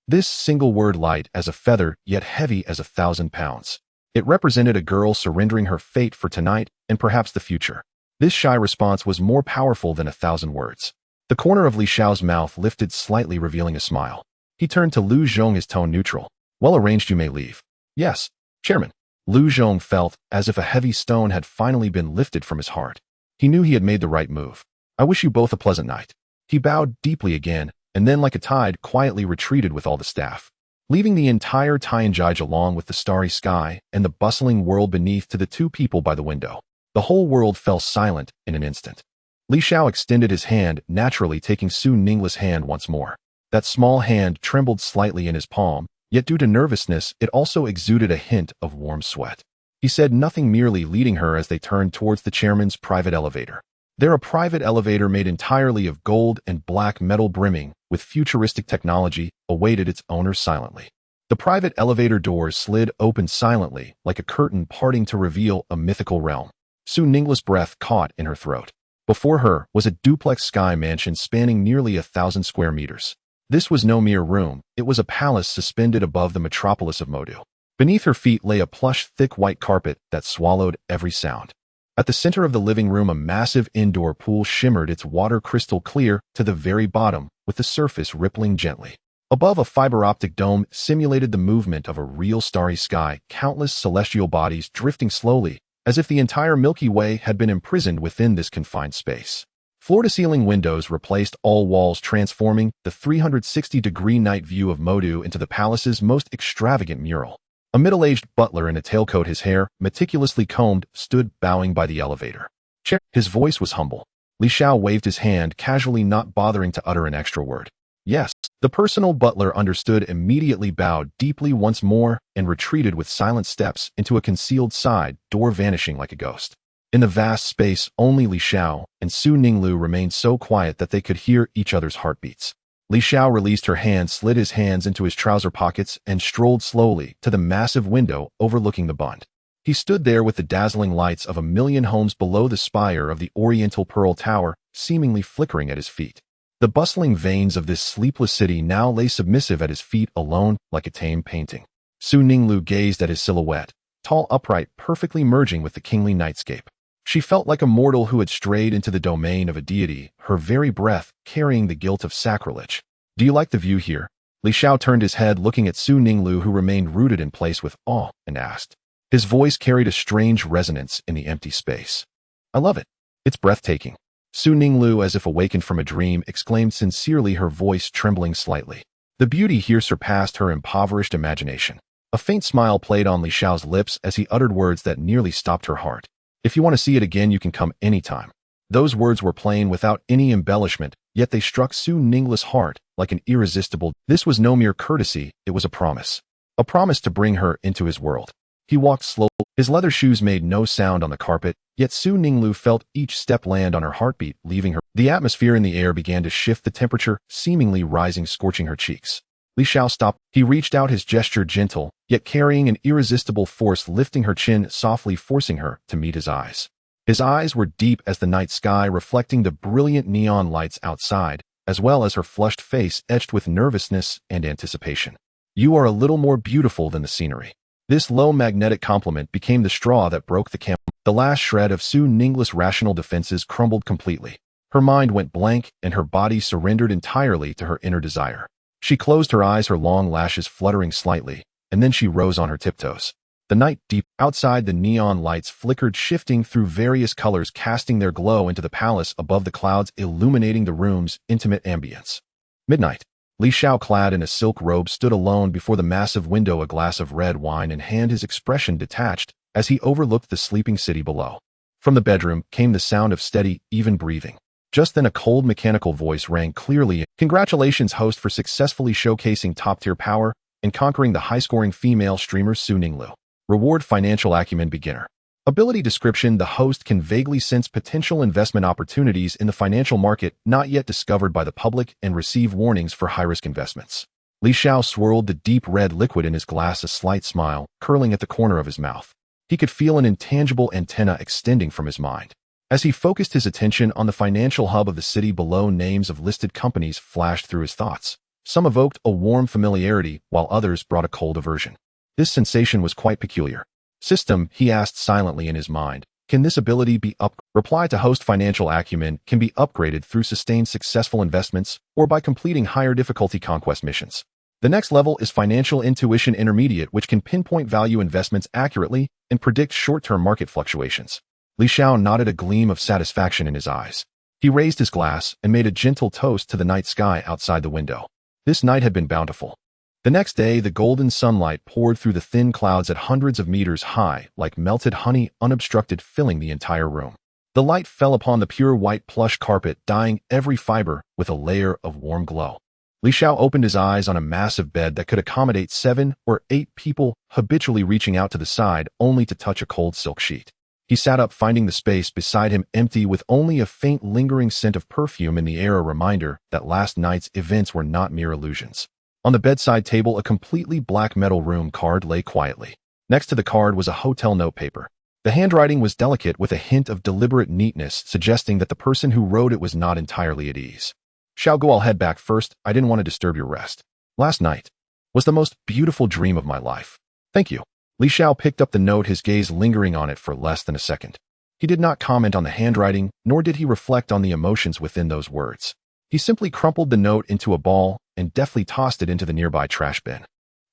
This single word, light as a feather, yet heavy as 1,000 pounds. It represented a girl surrendering her fate for tonight and perhaps the future. This shy response was more powerful than 1,000 words. The corner of Li Xiao's mouth lifted slightly, revealing a smile. He turned to Lu Zhong, his tone neutral. Well arranged, you may leave. Yes, Chairman. Lu Zhong felt as if a heavy stone had finally been lifted from his heart. He knew he had made the right move. I wish you both a pleasant night. He bowed deeply again, and then like a tide quietly retreated with all the staff, leaving the entire Tianjai along with the starry sky and the bustling world beneath to the two people by the window. The whole world fell silent in an instant. Li Xiao extended his hand, naturally taking Su Ningla's hand once more. That small hand trembled slightly in his palm, yet due to nervousness it also exuded a hint of warm sweat. He said nothing, merely leading her as they turned towards the chairman's private elevator. There, a private elevator made entirely of gold and black metal, brimming with futuristic technology, awaited its owner silently. The private elevator doors slid open silently, like a curtain parting to reveal a mythical realm. Su Ningla's breath caught in her throat. Before her was a duplex sky mansion spanning nearly 1,000 square meters. This was no mere room, it was a palace suspended above the metropolis of Modu. Beneath her feet lay a plush, thick white carpet that swallowed every sound. At the center of the living room, a massive indoor pool shimmered, its water crystal clear to the very bottom, with the surface rippling gently. Above, a fiber-optic dome simulated the movement of a real starry sky, countless celestial bodies drifting slowly, as if the entire Milky Way had been imprisoned within this confined space. Floor-to-ceiling windows replaced all walls, transforming the 360-degree night view of Modu into the palace's most extravagant mural. A middle-aged butler in a tailcoat, his hair meticulously combed, stood bowing by the elevator. Chair. His voice was humble. Li Xiao waved his hand casually, not bothering to utter an extra word. Yes. The personal butler understood, immediately bowed deeply once more, and retreated with silent steps into a concealed side door, vanishing like a ghost. In the vast space, only Li Xiao and Su Ninglu remained so quiet that they could hear each other's heartbeats. Li Xiao released her hand, slid his hands into his trouser pockets, and strolled slowly to the massive window overlooking the Bund. He stood there with the dazzling lights of 1,000,000 homes below the spire of the Oriental Pearl Tower seemingly flickering at his feet. The bustling veins of this sleepless city now lay submissive at his feet, alone, like a tame painting. Su Ninglu gazed at his silhouette, tall, upright, perfectly merging with the kingly nightscape. She felt like a mortal who had strayed into the domain of a deity, her very breath carrying the guilt of sacrilege. Do you like the view here? Li Xiao turned his head, looking at Su Ninglu, who remained rooted in place with awe, and asked. His voice carried a strange resonance in the empty space. I love it. It's breathtaking. Su Ninglu, as if awakened from a dream, exclaimed sincerely, her voice trembling slightly. The beauty here surpassed her impoverished imagination. A faint smile played on Li Xiao's lips as he uttered words that nearly stopped her heart. If you want to see it again, you can come anytime. Those words were plain, without any embellishment, yet they struck Su Ningla's heart like an irresistible. This was no mere courtesy, it was a promise. A promise to bring her into his world. He walked slowly. His leather shoes made no sound on the carpet, yet Su Ninglu felt each step land on her heartbeat, leaving her. The atmosphere in the air began to shift, the temperature seemingly rising, scorching her cheeks. Li Xiao stopped. He reached out, his gesture gentle, yet carrying an irresistible force, lifting her chin softly, forcing her to meet his eyes. His eyes were deep as the night sky, reflecting the brilliant neon lights outside, as well as her flushed face etched with nervousness and anticipation. You are a little more beautiful than the scenery. This low magnetic compliment became the straw that broke the camel. The last shred of Su Ningla's rational defenses crumbled completely. Her mind went blank and her body surrendered entirely to her inner desire. She closed her eyes, her long lashes fluttering slightly, and then she rose on her tiptoes. The night deep outside, the neon lights flickered, shifting through various colors, casting their glow into the palace above the clouds, illuminating the room's intimate ambience. Midnight. Li Xiao, clad in a silk robe, stood alone before the massive window, a glass of red wine in hand, his expression detached as he overlooked the sleeping city below. From the bedroom came the sound of steady, even breathing. Just then a cold mechanical voice rang clearly. Congratulations, host, for successfully showcasing top-tier power and conquering the high-scoring female streamer Su Ninglu. Reward: financial acumen beginner. Ability description: the host can vaguely sense potential investment opportunities in the financial market not yet discovered by the public and receive warnings for high-risk investments. Li Xiao swirled the deep red liquid in his glass, a slight smile curling at the corner of his mouth. He could feel an intangible antenna extending from his mind. As he focused his attention on the financial hub of the city below, names of listed companies flashed through his thoughts. Some evoked a warm familiarity, while others brought a cold aversion. This sensation was quite peculiar. System, he asked silently in his mind, can this ability be upgraded? Reply to host: financial acumen can be upgraded through sustained successful investments or by completing higher difficulty conquest missions. The next level is financial intuition intermediate, which can pinpoint value investments accurately and predict short-term market fluctuations. Li Xiao nodded, a gleam of satisfaction in his eyes. He raised his glass and made a gentle toast to the night sky outside the window. This night had been bountiful. The next day, the golden sunlight poured through the thin clouds at hundreds of meters high, like melted honey, unobstructed, filling the entire room. The light fell upon the pure white plush carpet, dyeing every fiber with a layer of warm glow. Li Xiao opened his eyes on a massive bed that could accommodate 7 or 8 people, habitually reaching out to the side only to touch a cold silk sheet. He sat up, finding the space beside him empty, with only a faint lingering scent of perfume in the air, a reminder that last night's events were not mere illusions. On the bedside table, a completely black metal room card lay quietly. Next to the card was a hotel notepaper. The handwriting was delicate, with a hint of deliberate neatness, suggesting that the person who wrote it was not entirely at ease. Xiao Guo, I'll head back first. I didn't want to disturb your rest. Last night was the most beautiful dream of my life. Thank you. Li Xiao picked up the note, his gaze lingering on it for less than a second. He did not comment on the handwriting, nor did he reflect on the emotions within those words. He simply crumpled the note into a ball and deftly tossed it into the nearby trash bin.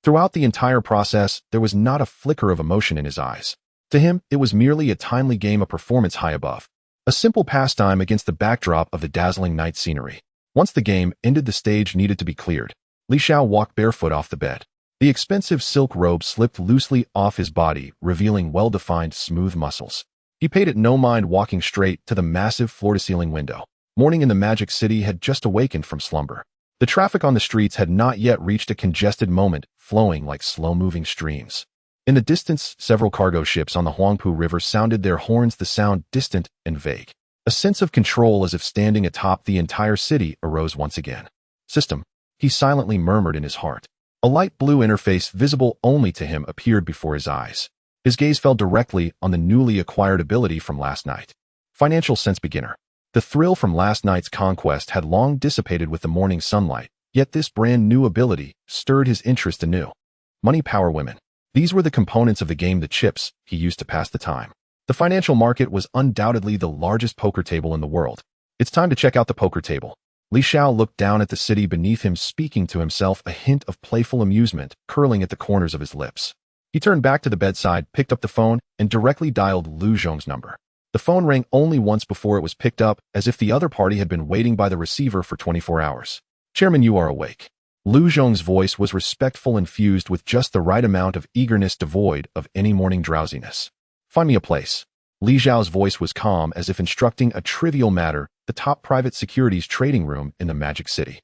Throughout the entire process, there was not a flicker of emotion in his eyes. To him, it was merely a timely game, a performance high above. A simple pastime against the backdrop of the dazzling night scenery. Once the game ended, the stage needed to be cleared. Li Xiao walked barefoot off the bed. The expensive silk robe slipped loosely off his body, revealing well-defined, smooth muscles. He paid it no mind, walking straight to the massive floor-to-ceiling window. Morning in the Magic City had just awakened from slumber. The traffic on the streets had not yet reached a congested moment, flowing like slow-moving streams. In the distance, several cargo ships on the Huangpu River sounded their horns, the sound distant and vague. A sense of control, as if standing atop the entire city, arose once again. System, he silently murmured in his heart. A light blue interface, visible only to him, appeared before his eyes. His gaze fell directly on the newly acquired ability from last night. Financial sense beginner. The thrill from last night's conquest had long dissipated with the morning sunlight, yet this brand new ability stirred his interest anew. Money, power, women. These were the components of the game, the chips he used to pass the time. The financial market was undoubtedly the largest poker table in the world. It's time to check out the poker table. Li Xiao looked down at the city beneath him, speaking to himself, a hint of playful amusement curling at the corners of his lips. He turned back to the bedside, picked up the phone, and directly dialed Lu Zhong's number. The phone rang only once before it was picked up, as if the other party had been waiting by the receiver for 24 hours. Chairman, you are awake. Lu Zhong's voice was respectful, infused with just the right amount of eagerness, devoid of any morning drowsiness. Find me a place. Li Zhao's voice was calm, as if instructing a trivial matter, the top private securities trading room in the Magic City.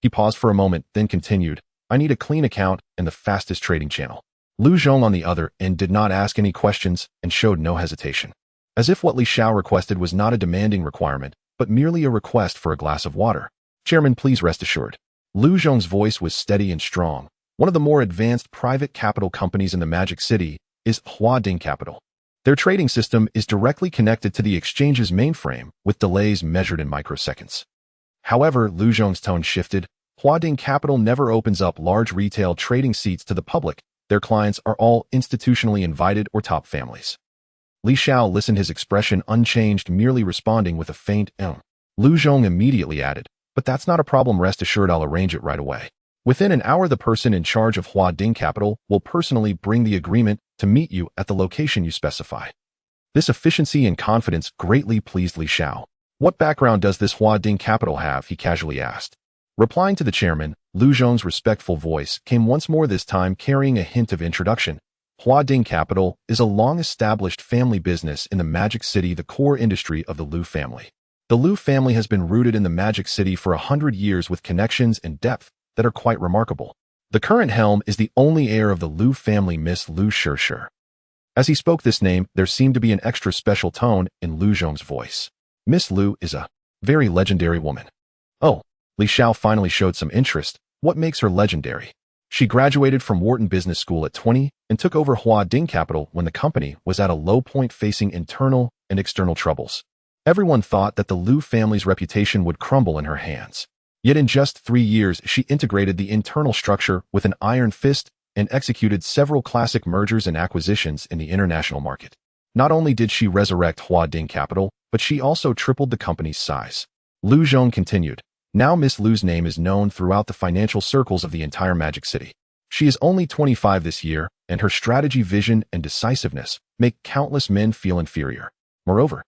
He paused for a moment, then continued, I need a clean account and the fastest trading channel. Lu Zhong, on the other end, did not ask any questions and showed no hesitation. As if what Li Xiao requested was not a demanding requirement, but merely a request for a glass of water. Chairman, please rest assured. Lu Zhong's voice was steady and strong. One of the more advanced private capital companies in the Magic City is Huading Capital. Their trading system is directly connected to the exchange's mainframe, with delays measured in microseconds. However, Lu Zhong's tone shifted. Huading Capital never opens up large retail trading seats to the public. Their clients are all institutionally invited or top families. Li Xiao listened, his expression unchanged, merely responding with a faint Lu Zhong immediately added, but that's not a problem, rest assured I'll arrange it right away. Within an hour the person in charge of Hua Ding Capital will personally bring the agreement to meet you at the location you specify. This efficiency and confidence greatly pleased Li Xiao. What background does this Hua Ding Capital have, he casually asked. Replying to the chairman, Lu Zhong's respectful voice came once more, this time carrying a hint of introduction. Hua Ding Capital is a long-established family business in the Magic City, the core industry of the Lu family. The Lu family has been rooted in the Magic City for 100 years with connections and depth that are quite remarkable. The current helm is the only heir of the Lu family, Miss Lu Shishir. As he spoke this name, there seemed to be an extra special tone in Lu Zhong's voice. Miss Lu is a very legendary woman. Oh, Li Xiao finally showed some interest. What makes her legendary? She graduated from Wharton Business School at 20 and took over Hua Ding Capital when the company was at a low point, facing internal and external troubles. Everyone thought that the Lu family's reputation would crumble in her hands. Yet in just 3 years, she integrated the internal structure with an iron fist and executed several classic mergers and acquisitions in the international market. Not only did she resurrect Hua Ding Capital, but she also tripled the company's size. Lu Zhong continued. Now Miss Lu's name is known throughout the financial circles of the entire Magic City. She is only 25 this year, and her strategy, vision, and decisiveness make countless men feel inferior. Moreover,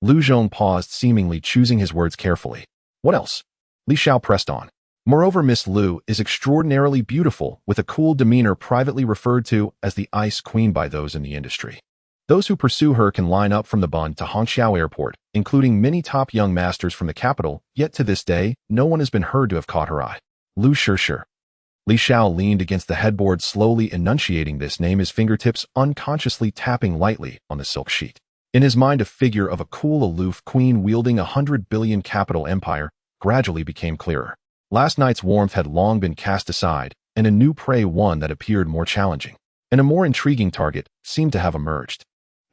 Lu Zhong paused, seemingly choosing his words carefully. What else? Li Xiao pressed on. Moreover, Miss Lu is extraordinarily beautiful, with a cool demeanor, privately referred to as the Ice Queen by those in the industry. Those who pursue her can line up from the Bund to Hangzhou Airport, including many top young masters from the capital, yet to this day, no one has been heard to have caught her eye. Lu Shishir. Li Xiao leaned against the headboard, slowly enunciating this name, his fingertips unconsciously tapping lightly on the silk sheet. In his mind, a figure of a cool, aloof queen wielding 100 billion capital empire gradually became clearer. Last night's warmth had long been cast aside, and a new prey, one that appeared more challenging, and a more intriguing target, seemed to have emerged.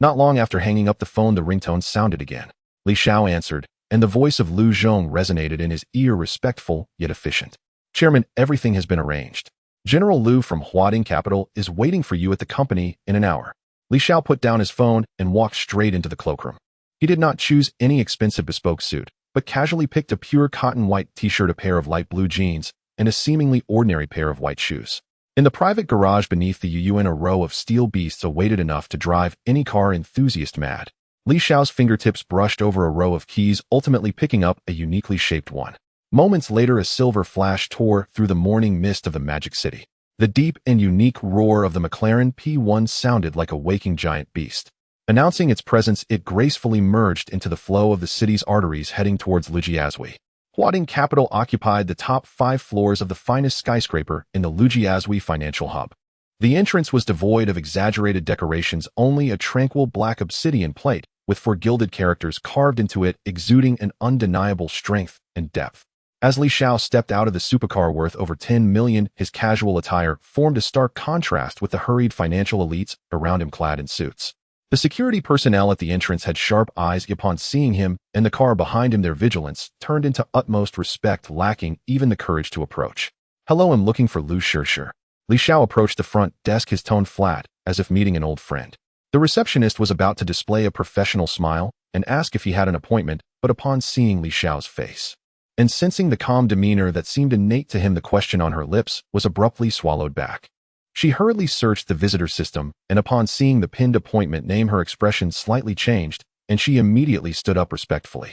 Not long after hanging up the phone, the ringtone sounded again. Li Xiao answered, and the voice of Lu Zhong resonated in his ear, respectful yet efficient. Chairman, everything has been arranged. General Lu from Hua Ding Capital is waiting for you at the company in an hour. Li Xiao put down his phone and walked straight into the cloakroom. He did not choose any expensive bespoke suit, but casually picked a pure cotton white t-shirt, a pair of light blue jeans, and a seemingly ordinary pair of white shoes. In the private garage beneath the Yuan, a row of steel beasts awaited, enough to drive any car enthusiast mad. Li Xiao's fingertips brushed over a row of keys, ultimately picking up a uniquely shaped one. Moments later, a silver flash tore through the morning mist of the Magic City. The deep and unique roar of the McLaren P1 sounded like a waking giant beast. Announcing its presence, it gracefully merged into the flow of the city's arteries, heading towards Lujiazui. Hua Ding Capital occupied the top 5 floors of the finest skyscraper in the Lujiazui financial hub. The entrance was devoid of exaggerated decorations, only a tranquil black obsidian plate with 4 gilded characters carved into it, exuding an undeniable strength and depth. As Li Xiao stepped out of the supercar worth over 10 million, his casual attire formed a stark contrast with the hurried financial elites around him clad in suits. The security personnel at the entrance had sharp eyes upon seeing him, and the car behind him, their vigilance turned into utmost respect, lacking even the courage to approach. Hello, I'm looking for Lu Shishir. Li Xiao approached the front desk, his tone flat, as if meeting an old friend. The receptionist was about to display a professional smile and ask if he had an appointment, but upon seeing Li Xiao's face and sensing the calm demeanor that seemed innate to him, the question on her lips was abruptly swallowed back. She hurriedly searched the visitor system, and upon seeing the pinned appointment name, her expression slightly changed, and she immediately stood up respectfully.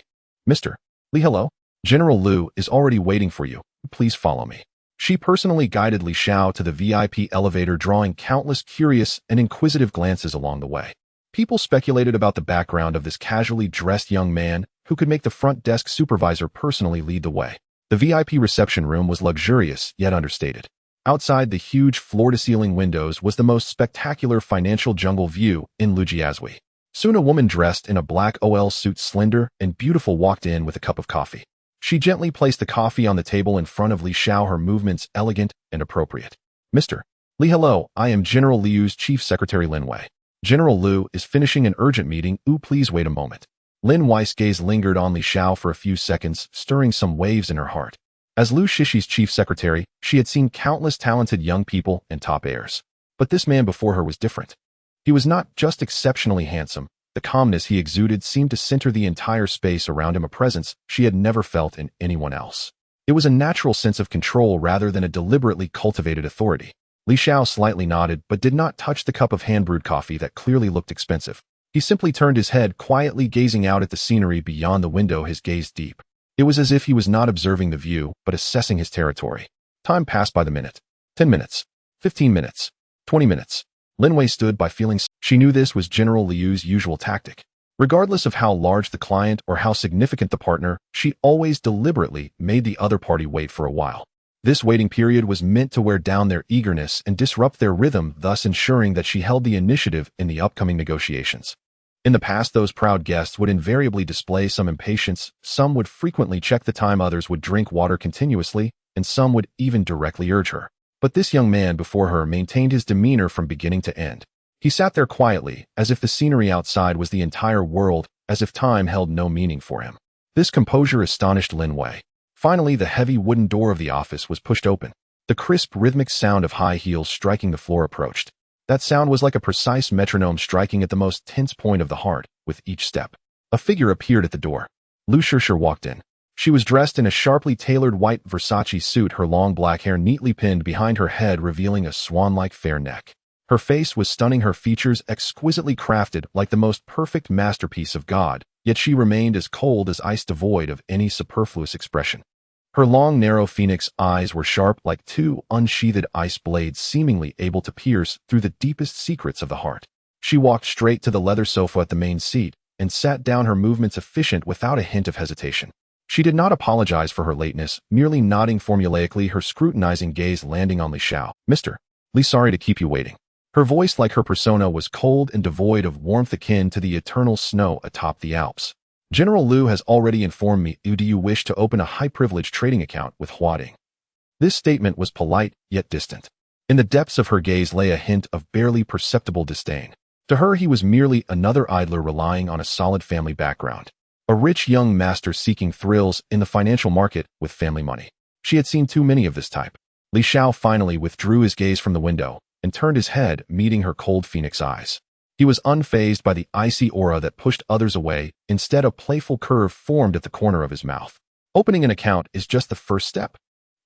Mr. Li, hello. General Lu is already waiting for you. Please follow me. She personally guided Li Xiao to the VIP elevator, drawing countless curious and inquisitive glances along the way. People speculated about the background of this casually dressed young man who could make the front desk supervisor personally lead the way. The VIP reception room was luxurious yet understated. Outside the huge floor-to-ceiling windows was the most spectacular financial jungle view in Lujiazui. Soon a woman dressed in a black OL suit, slender and beautiful, walked in with a cup of coffee. She gently placed the coffee on the table in front of Li Xiao, her movements elegant and appropriate. Mr. Li, hello, I am General Liu's Chief Secretary Lin Wei. General Lu is finishing an urgent meeting. Please wait a moment. Lin Wei's gaze lingered on Li Xiao for a few seconds, stirring some waves in her heart. As Lu Shishi's chief secretary, she had seen countless talented young people and top heirs. But this man before her was different. He was not just exceptionally handsome. The calmness he exuded seemed to center the entire space around him, a presence she had never felt in anyone else. It was a natural sense of control rather than a deliberately cultivated authority. Li Xiao slightly nodded but did not touch the cup of hand-brewed coffee that clearly looked expensive. He simply turned his head, quietly gazing out at the scenery beyond the window, his gaze deep. It was as if he was not observing the view, but assessing his territory. Time passed by the minute. 10 minutes. 15 minutes. 20 minutes. Lin Wei stood by, feeling she knew this was General Liu's usual tactic. Regardless of how large the client or how significant the partner, she always deliberately made the other party wait for a while. This waiting period was meant to wear down their eagerness and disrupt their rhythm, thus ensuring that she held the initiative in the upcoming negotiations. In the past, those proud guests would invariably display some impatience, some would frequently check the time, others would drink water continuously, and some would even directly urge her. But this young man before her maintained his demeanor from beginning to end. He sat there quietly, as if the scenery outside was the entire world, as if time held no meaning for him. This composure astonished Lin Wei. Finally, the heavy wooden door of the office was pushed open. The crisp, rhythmic sound of high heels striking the floor approached. That sound was like a precise metronome striking at the most tense point of the heart, with each step. A figure appeared at the door. Lu Shishir walked in. She was dressed in a sharply tailored white Versace suit, her long black hair neatly pinned behind her head, revealing a swan-like fair neck. Her face was stunning, her features exquisitely crafted like the most perfect masterpiece of God, yet she remained as cold as ice, devoid of any superfluous expression. Her long, narrow phoenix eyes were sharp like two unsheathed ice blades, seemingly able to pierce through the deepest secrets of the heart. She walked straight to the leather sofa at the main seat and sat down, her movements efficient without a hint of hesitation. She did not apologize for her lateness, merely nodding formulaically, her scrutinizing gaze landing on Li Xiao. "Mr. Li, sorry to keep you waiting." Her voice, like her persona, was cold and devoid of warmth, akin to the eternal snow atop the Alps. "General Liu has already informed me. Do you wish to open a high-privilege trading account with Huading?" This statement was polite, yet distant. In the depths of her gaze lay a hint of barely perceptible disdain. To her, he was merely another idler relying on a solid family background. A rich young master seeking thrills in the financial market with family money. She had seen too many of this type. Li Xiao finally withdrew his gaze from the window and turned his head, meeting her cold phoenix eyes. He was unfazed by the icy aura that pushed others away. Instead, a playful curve formed at the corner of his mouth. "Opening an account is just the first step."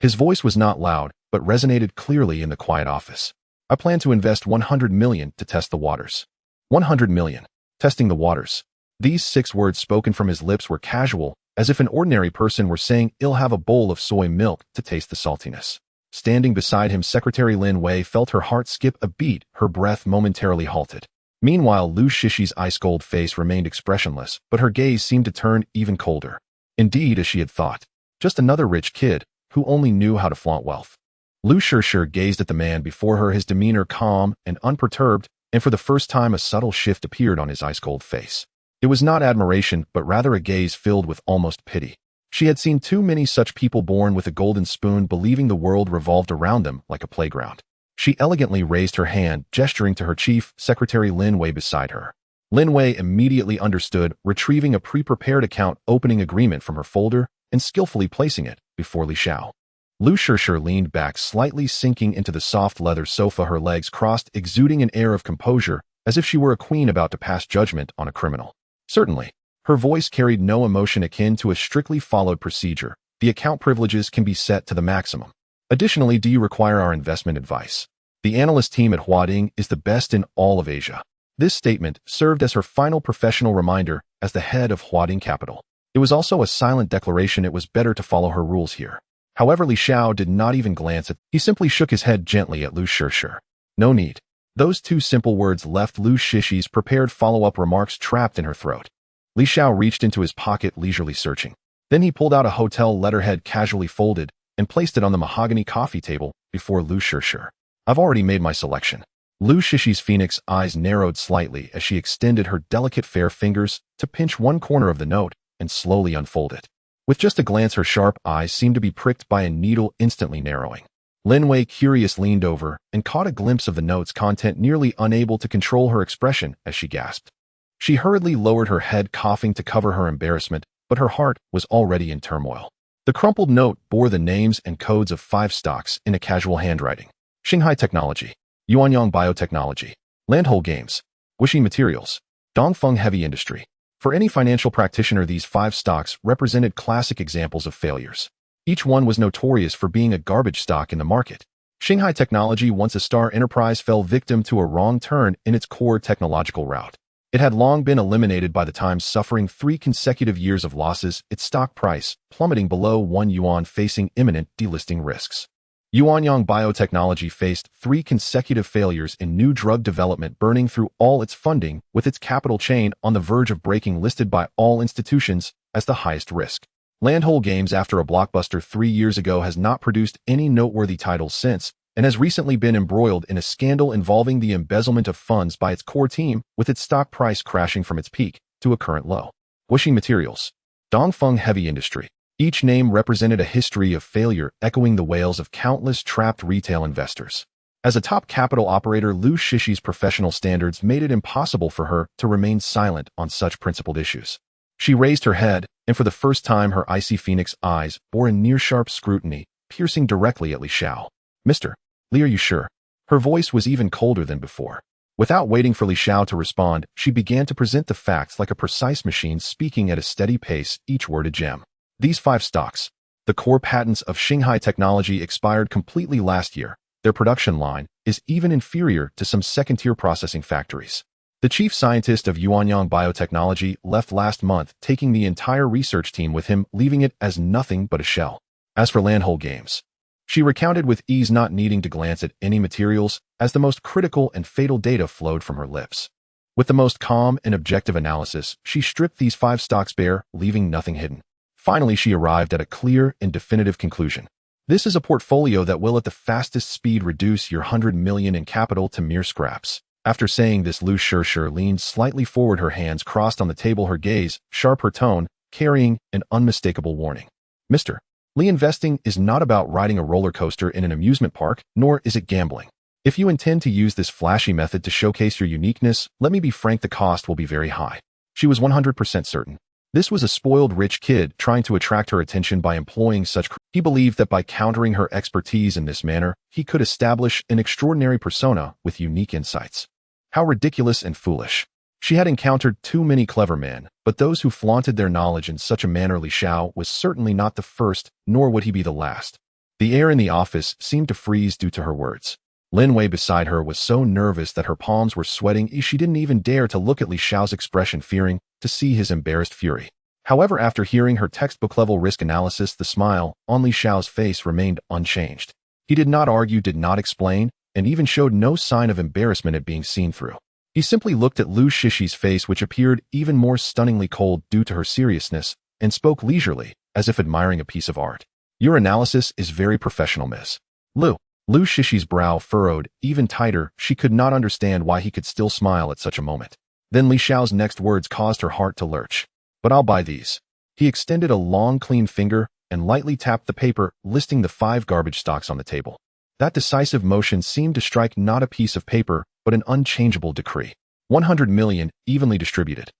His voice was not loud, but resonated clearly in the quiet office. "I plan to invest 100 million to test the waters." 100 million. Testing the waters. These 6 words spoken from his lips were casual, as if an ordinary person were saying, "I'll have a bowl of soy milk to taste the saltiness." Standing beside him, Secretary Lin Wei felt her heart skip a beat, her breath momentarily halted. Meanwhile, Lu Shishir's ice-cold face remained expressionless, but her gaze seemed to turn even colder. Indeed, as she had thought, just another rich kid who only knew how to flaunt wealth. Lu Shishir gazed at the man before her, his demeanor calm and unperturbed, and for the first time a subtle shift appeared on his ice-cold face. It was not admiration, but rather a gaze filled with almost pity. She had seen too many such people born with a golden spoon, believing the world revolved around them like a playground. She elegantly raised her hand, gesturing to her chief, Secretary Lin Wei, beside her. Lin Wei immediately understood, retrieving a pre-prepared account opening agreement from her folder and skillfully placing it before Li Xiao. Lu Shishir leaned back, slightly sinking into the soft leather sofa, her legs crossed, exuding an air of composure, as if she were a queen about to pass judgment on a criminal. "Certainly." Her voice carried no emotion, akin to a strictly followed procedure. "The account privileges can be set to the maximum. Additionally, do you require our investment advice? The analyst team at Huading is the best in all of Asia." This statement served as her final professional reminder as the head of Huading Capital. It was also a silent declaration it was better to follow her rules here. However, Li Xiao did not even glance at. He simply shook his head gently at Lu Shishir. "No need." Those 2 simple words left Lu Shishir's prepared follow-up remarks trapped in her throat. Li Xiao reached into his pocket, leisurely searching. Then he pulled out a hotel letterhead, casually folded, and placed it on the mahogany coffee table before Lu Shishir. "I've already made my selection." Lu Shishir's phoenix eyes narrowed slightly as she extended her delicate fair fingers to pinch one corner of the note and slowly unfold it. With just a glance, her sharp eyes seemed to be pricked by a needle, instantly narrowing. Lin Wei, curious, leaned over and caught a glimpse of the note's content, nearly unable to control her expression as she gasped. She hurriedly lowered her head, coughing to cover her embarrassment, but her heart was already in turmoil. The crumpled note bore the names and codes of 5 stocks in a casual handwriting. Shanghai Technology, Yuanyang Biotechnology, Landhole Games, Wuxi Materials. Dongfeng Heavy Industry. For any financial practitioner, these 5 stocks represented classic examples of failures. Each one was notorious for being a garbage stock in the market. Shanghai Technology, once a star enterprise, fell victim to a wrong turn in its core technological route. It had long been eliminated by the time, suffering 3 consecutive years of losses, its stock price plummeting below 1 yuan, facing imminent delisting risks. Yuanyang Biotechnology faced 3 consecutive failures in new drug development, burning through all its funding, with its capital chain on the verge of breaking, listed by all institutions as the highest risk. Landhole Games, after a blockbuster 3 years ago, has not produced any noteworthy titles since, and has recently been embroiled in a scandal involving the embezzlement of funds by its core team, with its stock price crashing from its peak to a current low. Wuxi Materials. Dongfeng Heavy Industry. Each name represented a history of failure, echoing the wails of countless trapped retail investors. As a top capital operator, Liu Shishi's professional standards made it impossible for her to remain silent on such principled issues. She raised her head, and for the first time her icy phoenix eyes bore a near-sharp scrutiny, piercing directly at Li Xiao. "Mr. Li, are you sure?" Her voice was even colder than before. Without waiting for Li Xiao to respond, she began to present the facts like a precise machine, speaking at a steady pace, each word a gem. These 5 stocks, the core patents of Shanghai Technology, expired completely last year. Their production line is even inferior to some second-tier processing factories. The chief scientist of Yuanyang Biotechnology left last month, taking the entire research team with him, leaving it as nothing but a shell. As for Landhole Games, she recounted with ease, not needing to glance at any materials, as the most critical and fatal data flowed from her lips. With the most calm and objective analysis, she stripped these 5 stocks bare, leaving nothing hidden. Finally, she arrived at a clear and definitive conclusion. This is a portfolio that will at the fastest speed reduce your 100 million in capital to mere scraps. After saying this, Liu Shishi leaned slightly forward, her hands crossed on the table, her gaze sharp, her tone carrying an unmistakable warning. "Mr. Li, investing is not about riding a roller coaster in an amusement park, nor is it gambling. If you intend to use this flashy method to showcase your uniqueness, let me be frank, the cost will be very high." She was 100% certain. This was a spoiled rich kid trying to attract her attention by employing such. He believed that by countering her expertise in this manner, he could establish an extraordinary persona with unique insights. How ridiculous and foolish. She had encountered too many clever men, but those who flaunted their knowledge in such a manner. Li Xiao was certainly not the first, nor would he be the last. The air in the office seemed to freeze due to her words. Lin Wei beside her was so nervous that her palms were sweating. She didn't even dare to look at Li Xiao's expression, fearing to see his embarrassed fury. However, after hearing her textbook-level risk analysis, the smile on Li Xiao's face remained unchanged. He did not argue, did not explain, and even showed no sign of embarrassment at being seen through. He simply looked at Liu Shishi's face, which appeared even more stunningly cold due to her seriousness, and spoke leisurely, as if admiring a piece of art. "Your analysis is very professional, Miss Liu." Liu Shishi's brow furrowed even tighter. She could not understand why he could still smile at such a moment. Then Li Xiao's next words caused her heart to lurch. "But I'll buy these." He extended a long, clean finger and lightly tapped the paper, listing the 5 garbage stocks on the table. That decisive motion seemed to strike not a piece of paper, but an unchangeable decree. 100 million, evenly distributed.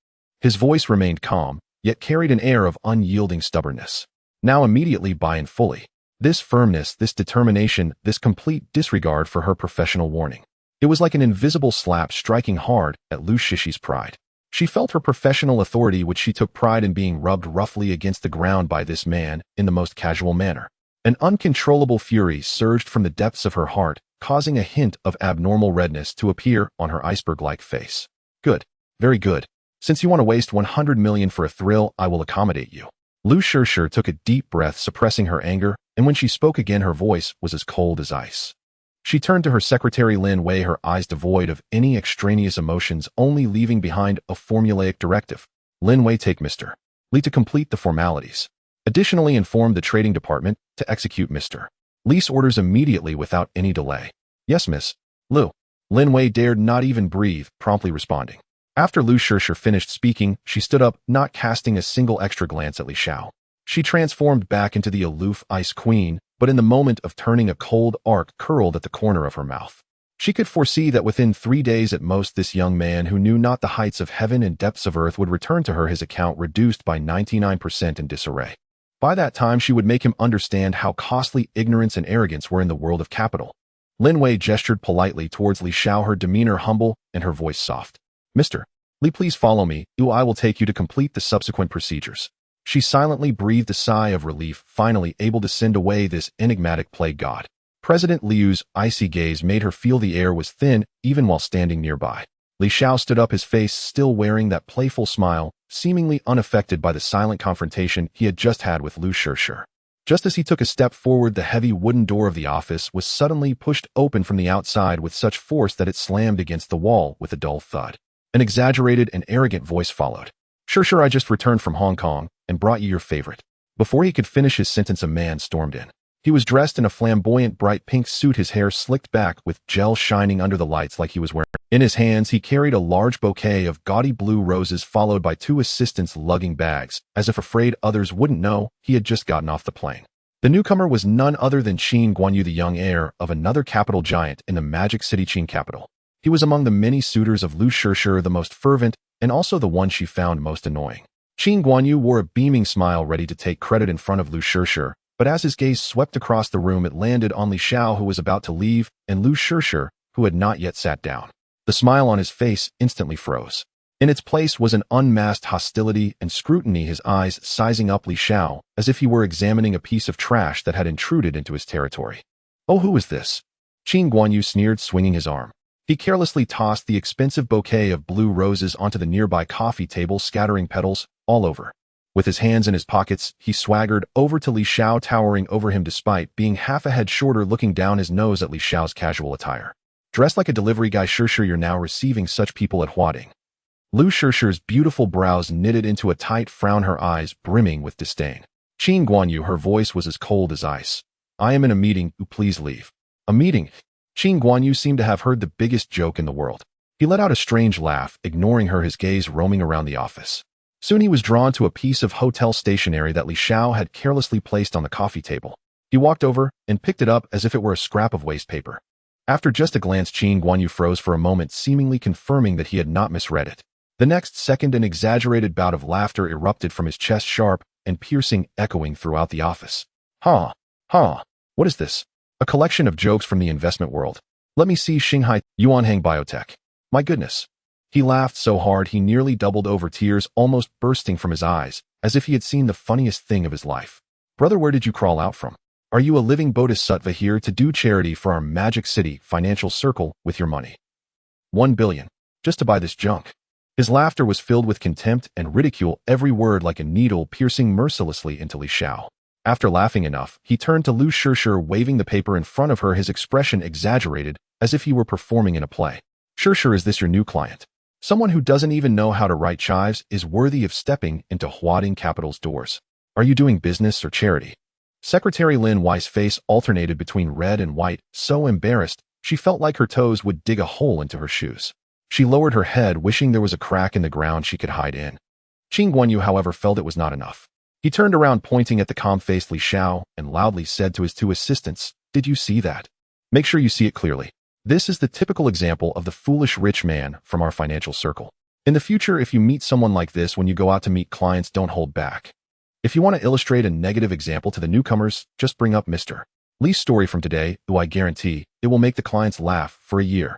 His voice remained calm, yet carried an air of unyielding stubbornness. "Now immediately buy in fully." This firmness, this determination, this complete disregard for her professional warning. It was like an invisible slap striking hard at Liu Shishi's pride. She felt her professional authority, which she took pride in, being rubbed roughly against the ground by this man in the most casual manner. An uncontrollable fury surged from the depths of her heart, causing a hint of abnormal redness to appear on her iceberg-like face. "Good. Very good. Since you want to waste 100 million for a thrill, I will accommodate you." Liu Shishi took a deep breath, suppressing her anger, and when she spoke again, her voice was as cold as ice. She turned to her secretary Lin Wei, her eyes devoid of any extraneous emotions, only leaving behind a formulaic directive. "Lin Wei, take Mr. Li to complete the formalities. Additionally, inform the trading department to execute Mr. Li's orders immediately without any delay." "Yes, Miss Liu." Lin Wei dared not even breathe, promptly responding. After Liu Shishi finished speaking, she stood up, not casting a single extra glance at Li Xiao. She transformed back into the aloof Ice Queen, but in the moment of turning, a cold arc curled at the corner of her mouth. She could foresee that within 3 days at most, this young man who knew not the heights of heaven and depths of earth would return to her, his account reduced by 99% in disarray. By that time, she would make him understand how costly ignorance and arrogance were in the world of capital. Lin Wei gestured politely towards Li Xiao, her demeanor humble and her voice soft. "Mr. Li, please follow me, or I will take you to complete the subsequent procedures. She silently breathed a sigh of relief, finally able to send away this enigmatic plague god. President Liu's icy gaze made her feel the air was thin, even while standing nearby. Li Xiao stood up, his face still wearing that playful smile, seemingly unaffected by the silent confrontation he had just had with Lu Shishir. Just as he took a step forward, the heavy wooden door of the office was suddenly pushed open from the outside with such force that it slammed against the wall with a dull thud. An exaggerated and arrogant voice followed. Shishir, I just returned from Hong Kong and brought you your favorite. Before he could finish his sentence, a man stormed in. He was dressed in a flamboyant bright pink suit, his hair slicked back with gel shining under the lights like he was wearing. In his hands, he carried a large bouquet of gaudy blue roses, followed by two assistants lugging bags, as if afraid others wouldn't know he had just gotten off the plane. The newcomer was none other than Qin Guanyu, the young heir of another capital giant in the Magic City Qin capital. He was among the many suitors of Lu Shishir the most fervent, and also the one she found most annoying. Qin Guanyu wore a beaming smile, ready to take credit in front of Lu Shishir, but as his gaze swept across the room, it landed on Li Xiao, who was about to leave, and Lu Shishir, who had not yet sat down. The smile on his face instantly froze. In its place was an unmasked hostility and scrutiny, his eyes sizing up Li Xiao, as if he were examining a piece of trash that had intruded into his territory. Oh, who is this? Qin Guanyu sneered, swinging his arm. He carelessly tossed the expensive bouquet of blue roses onto the nearby coffee table, scattering petals all over. With his hands in his pockets, he swaggered over to Li Xiao, towering over him despite being half a head shorter, looking down his nose at Li Xiao's casual attire. Dressed like a delivery guy, Shishir, you're now receiving such people at Huading. Lu Shishir's beautiful brows knitted into a tight frown, her eyes brimming with disdain. Qin Guanyu, her voice was as cold as ice. I am in a meeting, please leave. A meeting? Qin Guanyu seemed to have heard the biggest joke in the world. He let out a strange laugh, ignoring her, his gaze roaming around the office. Soon he was drawn to a piece of hotel stationery that Li Xiao had carelessly placed on the coffee table. He walked over and picked it up as if it were a scrap of waste paper. After just a glance, Qin Guanyu froze for a moment, seemingly confirming that he had not misread it. The next second, an exaggerated bout of laughter erupted from his chest, sharp and piercing, echoing throughout the office. Ha! Ha! What is this? A collection of jokes from the investment world. Let me see, Shanghai Yuanhang Biotech. My goodness. He laughed so hard he nearly doubled over, tears almost bursting from his eyes, as if he had seen the funniest thing of his life. Brother, where did you crawl out from? Are you a living bodhisattva here to do charity for our Magic City financial circle with your money? 1 billion. Just to buy this junk. His laughter was filled with contempt and ridicule, every word like a needle piercing mercilessly into Li Xiao. After laughing enough, he turned to Lu Shishir, waving the paper in front of her, his expression exaggerated, as if he were performing in a play. Shishir, is this your new client? Someone who doesn't even know how to write chives is worthy of stepping into Huading Capital's doors. Are you doing business or charity? Secretary Lin Wei's face alternated between red and white, so embarrassed, she felt like her toes would dig a hole into her shoes. She lowered her head, wishing there was a crack in the ground she could hide in. Qin Guanyu, however, felt it was not enough. He turned around, pointing at the calm-faced Li Xiao, and loudly said to his two assistants, "Did you see that? Make sure you see it clearly. This is the typical example of the foolish rich man from our financial circle. In the future, if you meet someone like this when you go out to meet clients, don't hold back. If you want to illustrate a negative example to the newcomers, just bring up Mr. Li's story from today, who I guarantee it will make the clients laugh for a year."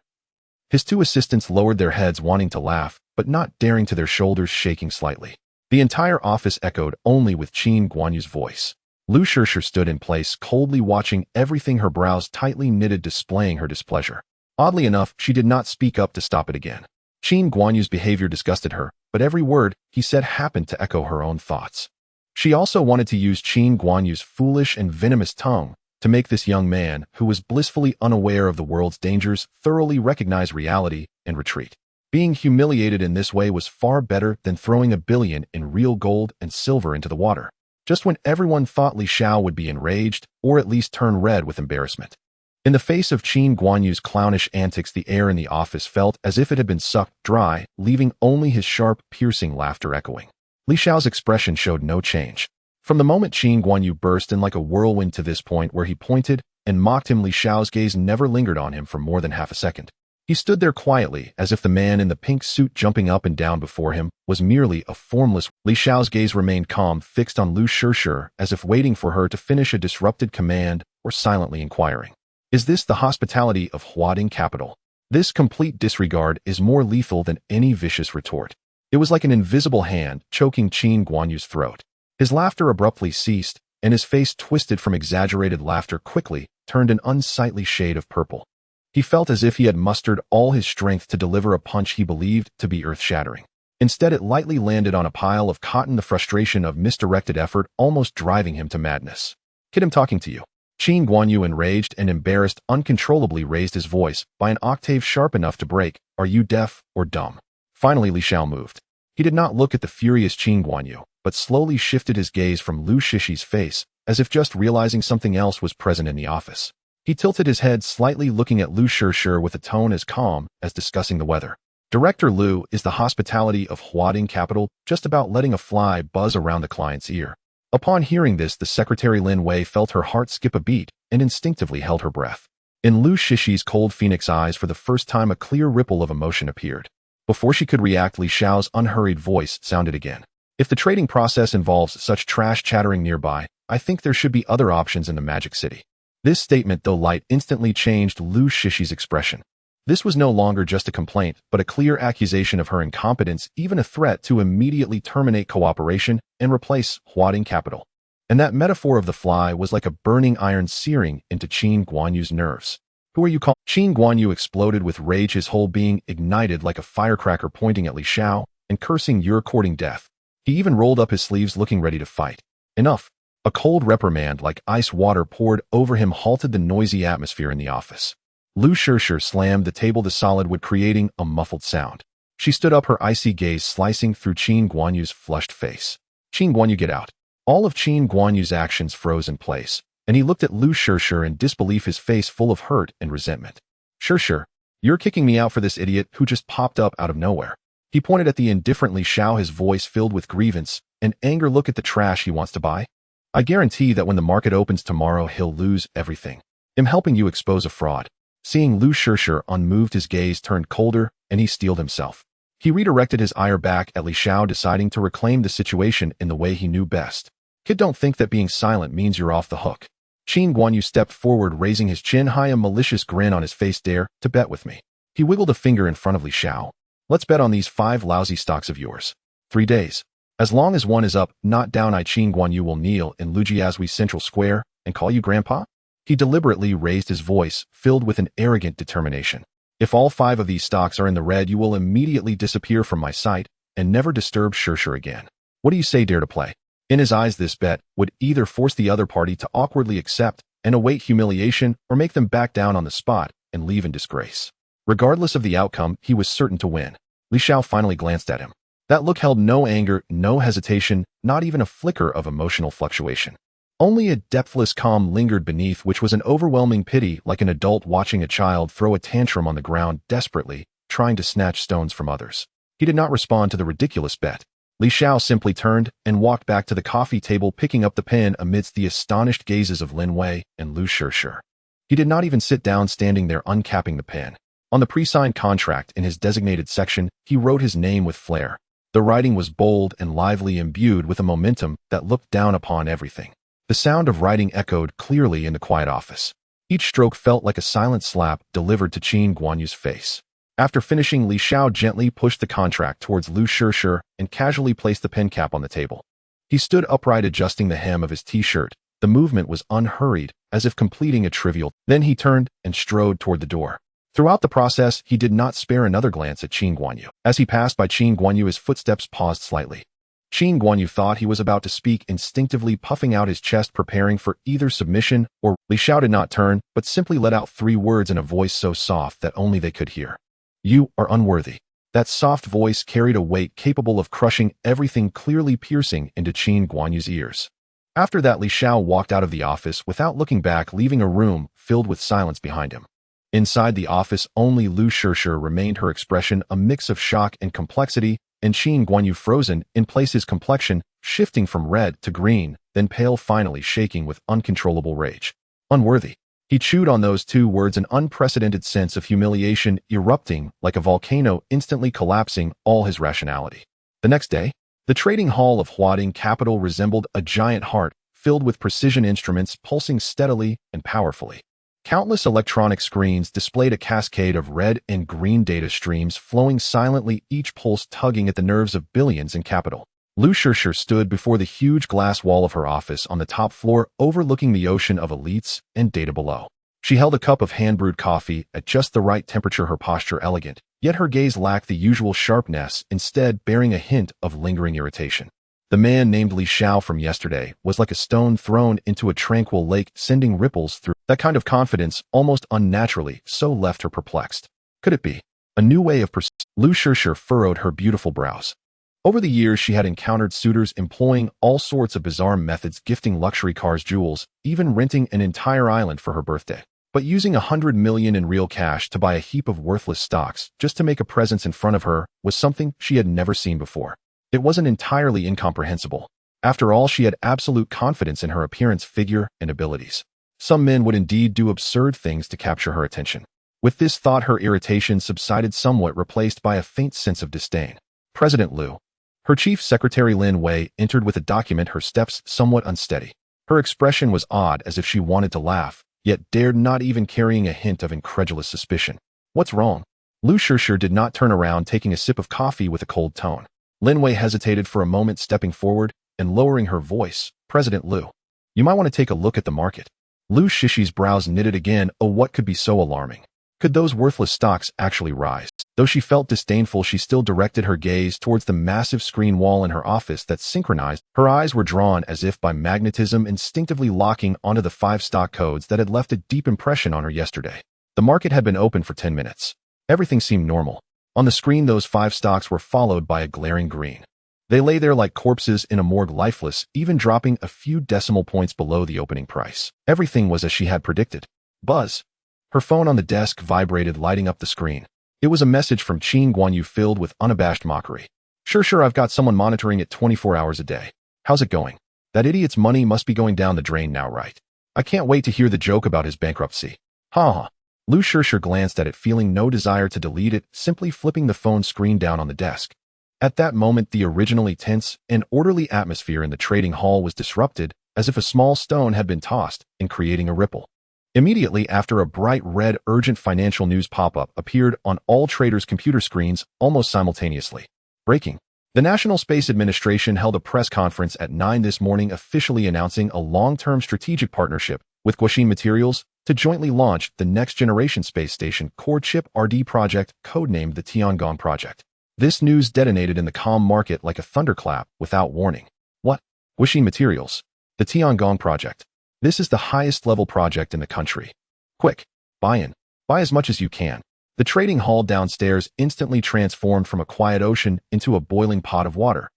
His two assistants lowered their heads, wanting to laugh, but not daring, to their shoulders shaking slightly. The entire office echoed only with Qin Guanyu's voice. Lu Shishir stood in place, coldly watching everything, her brows tightly knitted, displaying her displeasure. Oddly enough, she did not speak up to stop it again. Qin Guanyu's behavior disgusted her, but every word he said happened to echo her own thoughts. She also wanted to use Qin Guanyu's foolish and venomous tongue to make this young man, who was blissfully unaware of the world's dangers, thoroughly recognize reality and retreat. Being humiliated in this way was far better than throwing 1 billion in real gold and silver into the water. Just when everyone thought Li Xiao would be enraged, or at least turn red with embarrassment. In the face of Qin Guanyu's clownish antics, the air in the office felt as if it had been sucked dry, leaving only his sharp, piercing laughter echoing. Li Xiao's expression showed no change. From the moment Qin Guanyu burst in like a whirlwind to this point where he pointed and mocked him, Li Xiao's gaze never lingered on him for more than half a second. He stood there quietly, as if the man in the pink suit jumping up and down before him was merely a formless. Li Xiao's gaze remained calm, fixed on Lu Shishir, as if waiting for her to finish a disrupted command or silently inquiring. Is this the hospitality of Huading Capital? This complete disregard is more lethal than any vicious retort. It was like an invisible hand choking Qin Guanyu's throat. His laughter abruptly ceased, and his face, twisted from exaggerated laughter, quickly turned an unsightly shade of purple. He felt as if he had mustered all his strength to deliver a punch he believed to be earth-shattering. Instead, it lightly landed on a pile of cotton, the frustration of misdirected effort almost driving him to madness. "Kid, I'm talking to you." Qin Guanyu, enraged and embarrassed, uncontrollably raised his voice by an octave sharp enough to break. "Are you deaf or dumb?" Finally, Li Xiao moved. He did not look at the furious Qin Guanyu, but slowly shifted his gaze from Lu Shishi's face, as if just realizing something else was present in the office. He tilted his head slightly, looking at Lu Shishir with a tone as calm as discussing the weather. "Director Lu, is the hospitality of Huading Capital just about letting a fly buzz around the client's ear?" Upon hearing this, the secretary Lin Wei felt her heart skip a beat and instinctively held her breath. In Lu Shishi's cold phoenix eyes, for the first time, a clear ripple of emotion appeared. Before she could react, Li Xiao's unhurried voice sounded again. "If the trading process involves such trash chattering nearby, I think there should be other options in the Magic City." This statement, though light, instantly changed Lu Shishi's expression. This was no longer just a complaint, but a clear accusation of her incompetence, even a threat to immediately terminate cooperation and replace Huading Capital. And that metaphor of the fly was like a burning iron searing into Qin Guanyu's nerves. "Who are you calling?" Qin Guanyu exploded with rage, his whole being ignited like a firecracker, pointing at Li Xiao and cursing, "You're courting death." He even rolled up his sleeves, looking ready to fight. "Enough." A cold reprimand like ice water poured over him halted the noisy atmosphere in the office. Lu Shishir slammed the table to solid wood, creating a muffled sound. She stood up, her icy gaze slicing through Qin Guanyu's flushed face. "Qin Guanyu, get out." All of Qin Guanyu's actions froze in place, and he looked at Lu Shishir in disbelief, his face full of hurt and resentment. "Shishir, you're kicking me out for this idiot who just popped up out of nowhere." He pointed at the indifferent Li Xiao, his voice filled with grievance and anger. "Look at the trash he wants to buy. I guarantee that when the market opens tomorrow, he'll lose everything. I'm helping you expose a fraud." Seeing Lu Shishir unmoved, his gaze turned colder, and he steeled himself. He redirected his ire back at Li Xiao, deciding to reclaim the situation in the way he knew best. "Kid, don't think that being silent means you're off the hook." Qin Guanyu stepped forward, raising his chin high, a malicious grin on his face. "Dare to bet with me?" He wiggled a finger in front of Li Xiao. "Let's bet on these 5 lousy stocks of yours. 3 days. As long as one is up, not down, Qin Guanyu will kneel in Lujiazui Central Square and call you grandpa." He deliberately raised his voice, filled with an arrogant determination. "If all 5 of these stocks are in the red, you will immediately disappear from my sight and never disturb Shishir again. What do you say? Dare to play?" In his eyes, this bet would either force the other party to awkwardly accept and await humiliation, or make them back down on the spot and leave in disgrace. Regardless of the outcome, he was certain to win. Li Xiao finally glanced at him. That look held no anger, no hesitation, not even a flicker of emotional fluctuation. Only a depthless calm lingered beneath, which was an overwhelming pity, like an adult watching a child throw a tantrum on the ground, desperately trying to snatch stones from others. He did not respond to the ridiculous bet. Li Xiao simply turned and walked back to the coffee table, picking up the pen amidst the astonished gazes of Lin Wei and Lu Shishir. He did not even sit down, standing there uncapping the pen. On the pre-signed contract in his designated section, he wrote his name with flair. The writing was bold and lively, imbued with a momentum that looked down upon everything. The sound of writing echoed clearly in the quiet office. Each stroke felt like a silent slap delivered to Qin Guanyu's face. After finishing, Li Xiao gently pushed the contract towards Lu Shishir and casually placed the pen cap on the table. He stood upright, adjusting the hem of his t-shirt. The movement was unhurried, as if completing a trivial. Then he turned and strode toward the door. Throughout the process, he did not spare another glance at Qin Guanyu. As he passed by Qin Guanyu, his footsteps paused slightly. Qin Guanyu thought he was about to speak, instinctively puffing out his chest, preparing for either submission or. Li Xiao did not turn, but simply let out 3 words in a voice so soft that only they could hear. "You are unworthy." That soft voice carried a weight capable of crushing everything, clearly piercing into Qin Guanyu's ears. After that, Li Xiao walked out of the office without looking back, leaving a room filled with silence behind him. Inside the office, only Lu Shishir remained, her expression a mix of shock and complexity, and Qin Guanyu frozen in place, his complexion shifting from red to green, then pale, finally shaking with uncontrollable rage. Unworthy. He chewed on those 2 words, an unprecedented sense of humiliation erupting like a volcano, instantly collapsing all his rationality. The next day, the trading hall of Huading Capital resembled a giant heart filled with precision instruments pulsing steadily and powerfully. Countless electronic screens displayed a cascade of red and green data streams flowing silently, each pulse tugging at the nerves of billions in capital. Lu Shishir stood before the huge glass wall of her office on the top floor, overlooking the ocean of elites and data below. She held a cup of hand-brewed coffee at just the right temperature, her posture elegant, yet her gaze lacked the usual sharpness, instead bearing a hint of lingering irritation. The man named Li Xiao from yesterday was like a stone thrown into a tranquil lake, sending ripples through. That kind of confidence, almost unnaturally, so left her perplexed. Could it be a new way of pursuing? Lu Shishir furrowed her beautiful brows. Over the years, she had encountered suitors employing all sorts of bizarre methods, gifting luxury cars, jewels, even renting an entire island for her birthday. But using 100 million in real cash to buy a heap of worthless stocks just to make a presence in front of her was something she had never seen before. It wasn't entirely incomprehensible. After all, she had absolute confidence in her appearance, figure, and abilities. Some men would indeed do absurd things to capture her attention. With this thought, her irritation subsided somewhat, replaced by a faint sense of disdain. President Liu. Her chief secretary Lin Wei entered with a document, her steps somewhat unsteady. Her expression was odd, as if she wanted to laugh, yet dared not, even carrying a hint of incredulous suspicion. What's wrong? Lu Shishir did not turn around, taking a sip of coffee with a cold tone. Lin Wei hesitated for a moment, stepping forward and lowering her voice. President Liu, you might want to take a look at the market. Lu Shishir's brows knitted again. Oh, what could be so alarming? Could those worthless stocks actually rise? Though she felt disdainful, she still directed her gaze towards the massive screen wall in her office that synchronized. Her eyes were drawn as if by magnetism, instinctively locking onto the 5 stock codes that had left a deep impression on her yesterday. The market had been open for 10 minutes. Everything seemed normal. On the screen, those 5 stocks were followed by a glaring green. They lay there like corpses in a morgue, lifeless, even dropping a few decimal points below the opening price. Everything was as she had predicted. Buzz. Her phone on the desk vibrated, lighting up the screen. It was a message from Qin Guanyu filled with unabashed mockery. Sure, I've got someone monitoring it 24 hours a day. How's it going? That idiot's money must be going down the drain now, right? I can't wait to hear the joke about his bankruptcy. Ha. Lu Shishir glanced at it, feeling no desire to delete it, simply flipping the phone screen down on the desk. At that moment, the originally tense and orderly atmosphere in the trading hall was disrupted, as if a small stone had been tossed, and creating a ripple. Immediately after, a bright red urgent financial news pop-up appeared on all traders' computer screens almost simultaneously. Breaking. The National Space Administration held a press conference at 9 this morning, officially announcing a long-term strategic partnership with Guoxin Materials to jointly launch the next-generation space station core chip RD project, codenamed the Tiangong Project. This news detonated in the calm market like a thunderclap without warning. What? Guoxin Materials? The Tiangong Project. This is the highest-level project in the country. Quick, buy in. Buy as much as you can. The trading hall downstairs instantly transformed from a quiet ocean into a boiling pot of water.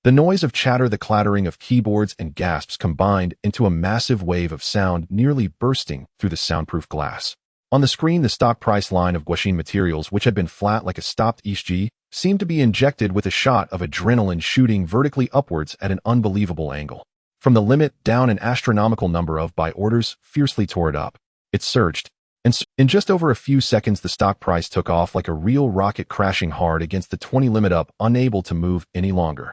The noise of chatter, the clattering of keyboards, and gasps combined into a massive wave of sound, nearly bursting through the soundproof glass. On the screen, the stock price line of Guoxin Materials, which had been flat like a stopped ESG, seemed to be injected with a shot of adrenaline, shooting vertically upwards at an unbelievable angle. From the limit down, an astronomical number of buy orders fiercely tore it up. It surged. And in just over a few seconds, the stock price took off like a real rocket, crashing hard against the 20 limit up, unable to move any longer.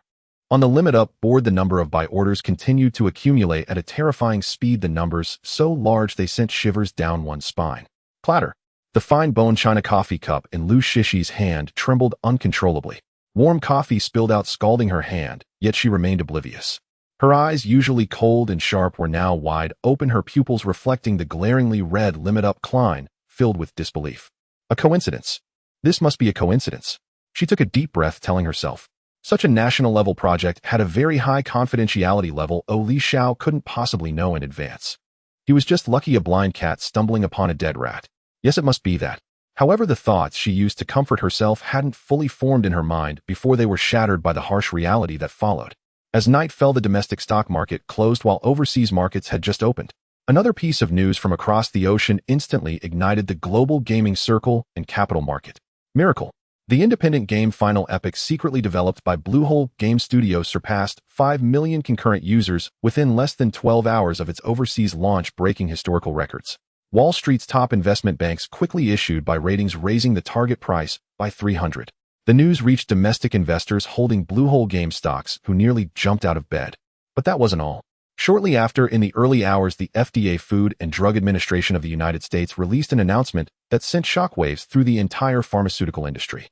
On the limit up board, the number of buy orders continued to accumulate at a terrifying speed, the numbers so large they sent shivers down one's spine. Clatter. The fine bone china coffee cup in Lu Shishir's hand trembled uncontrollably. Warm coffee spilled out, scalding her hand, yet she remained oblivious. Her eyes, usually cold and sharp, were now wide open, her pupils reflecting the glaringly red limit up climb, filled with disbelief. A coincidence. This must be a coincidence. She took a deep breath, telling herself. Such a national-level project had a very high confidentiality level. Li Xiao couldn't possibly know in advance. He was just lucky, a blind cat stumbling upon a dead rat. Yes, it must be that. However, the thoughts she used to comfort herself hadn't fully formed in her mind before they were shattered by the harsh reality that followed. As night fell, the domestic stock market closed while overseas markets had just opened. Another piece of news from across the ocean instantly ignited the global gaming circle and capital market. Miracle. The independent game Final Epic, secretly developed by Bluehole Game Studios, surpassed 5 million concurrent users within less than 12 hours of its overseas launch, breaking historical records. Wall Street's top investment banks quickly issued buy ratings, raising the target price by 300. The news reached domestic investors holding Bluehole Game stocks, who nearly jumped out of bed. But that wasn't all. Shortly after, in the early hours, the FDA, Food and Drug Administration of the United States, released an announcement that sent shockwaves through the entire pharmaceutical industry.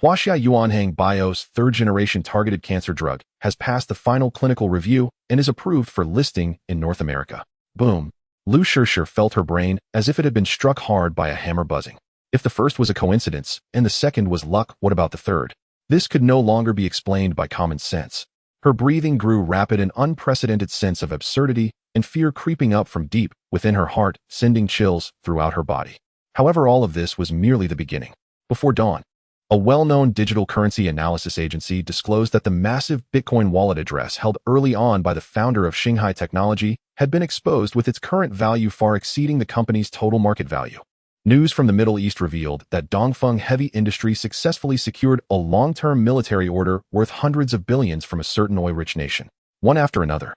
Huaxia Yuanhang Bio's third-generation targeted cancer drug has passed the final clinical review and is approved for listing in North America. Boom. Lu Shishir felt her brain as if it had been struck hard by a hammer buzzing. If the first was a coincidence and the second was luck, what about the third? This could no longer be explained by common sense. Her breathing grew rapid, an unprecedented sense of absurdity and fear creeping up from deep within her heart, sending chills throughout her body. However, all of this was merely the beginning. Before dawn, a well-known digital currency analysis agency disclosed that the massive Bitcoin wallet address held early on by the founder of Shanghai Technology had been exposed, with its current value far exceeding the company's total market value. News from the Middle East revealed that Dongfeng Heavy Industry successfully secured a long-term military order worth hundreds of billions from a certain oil-rich nation. One after another,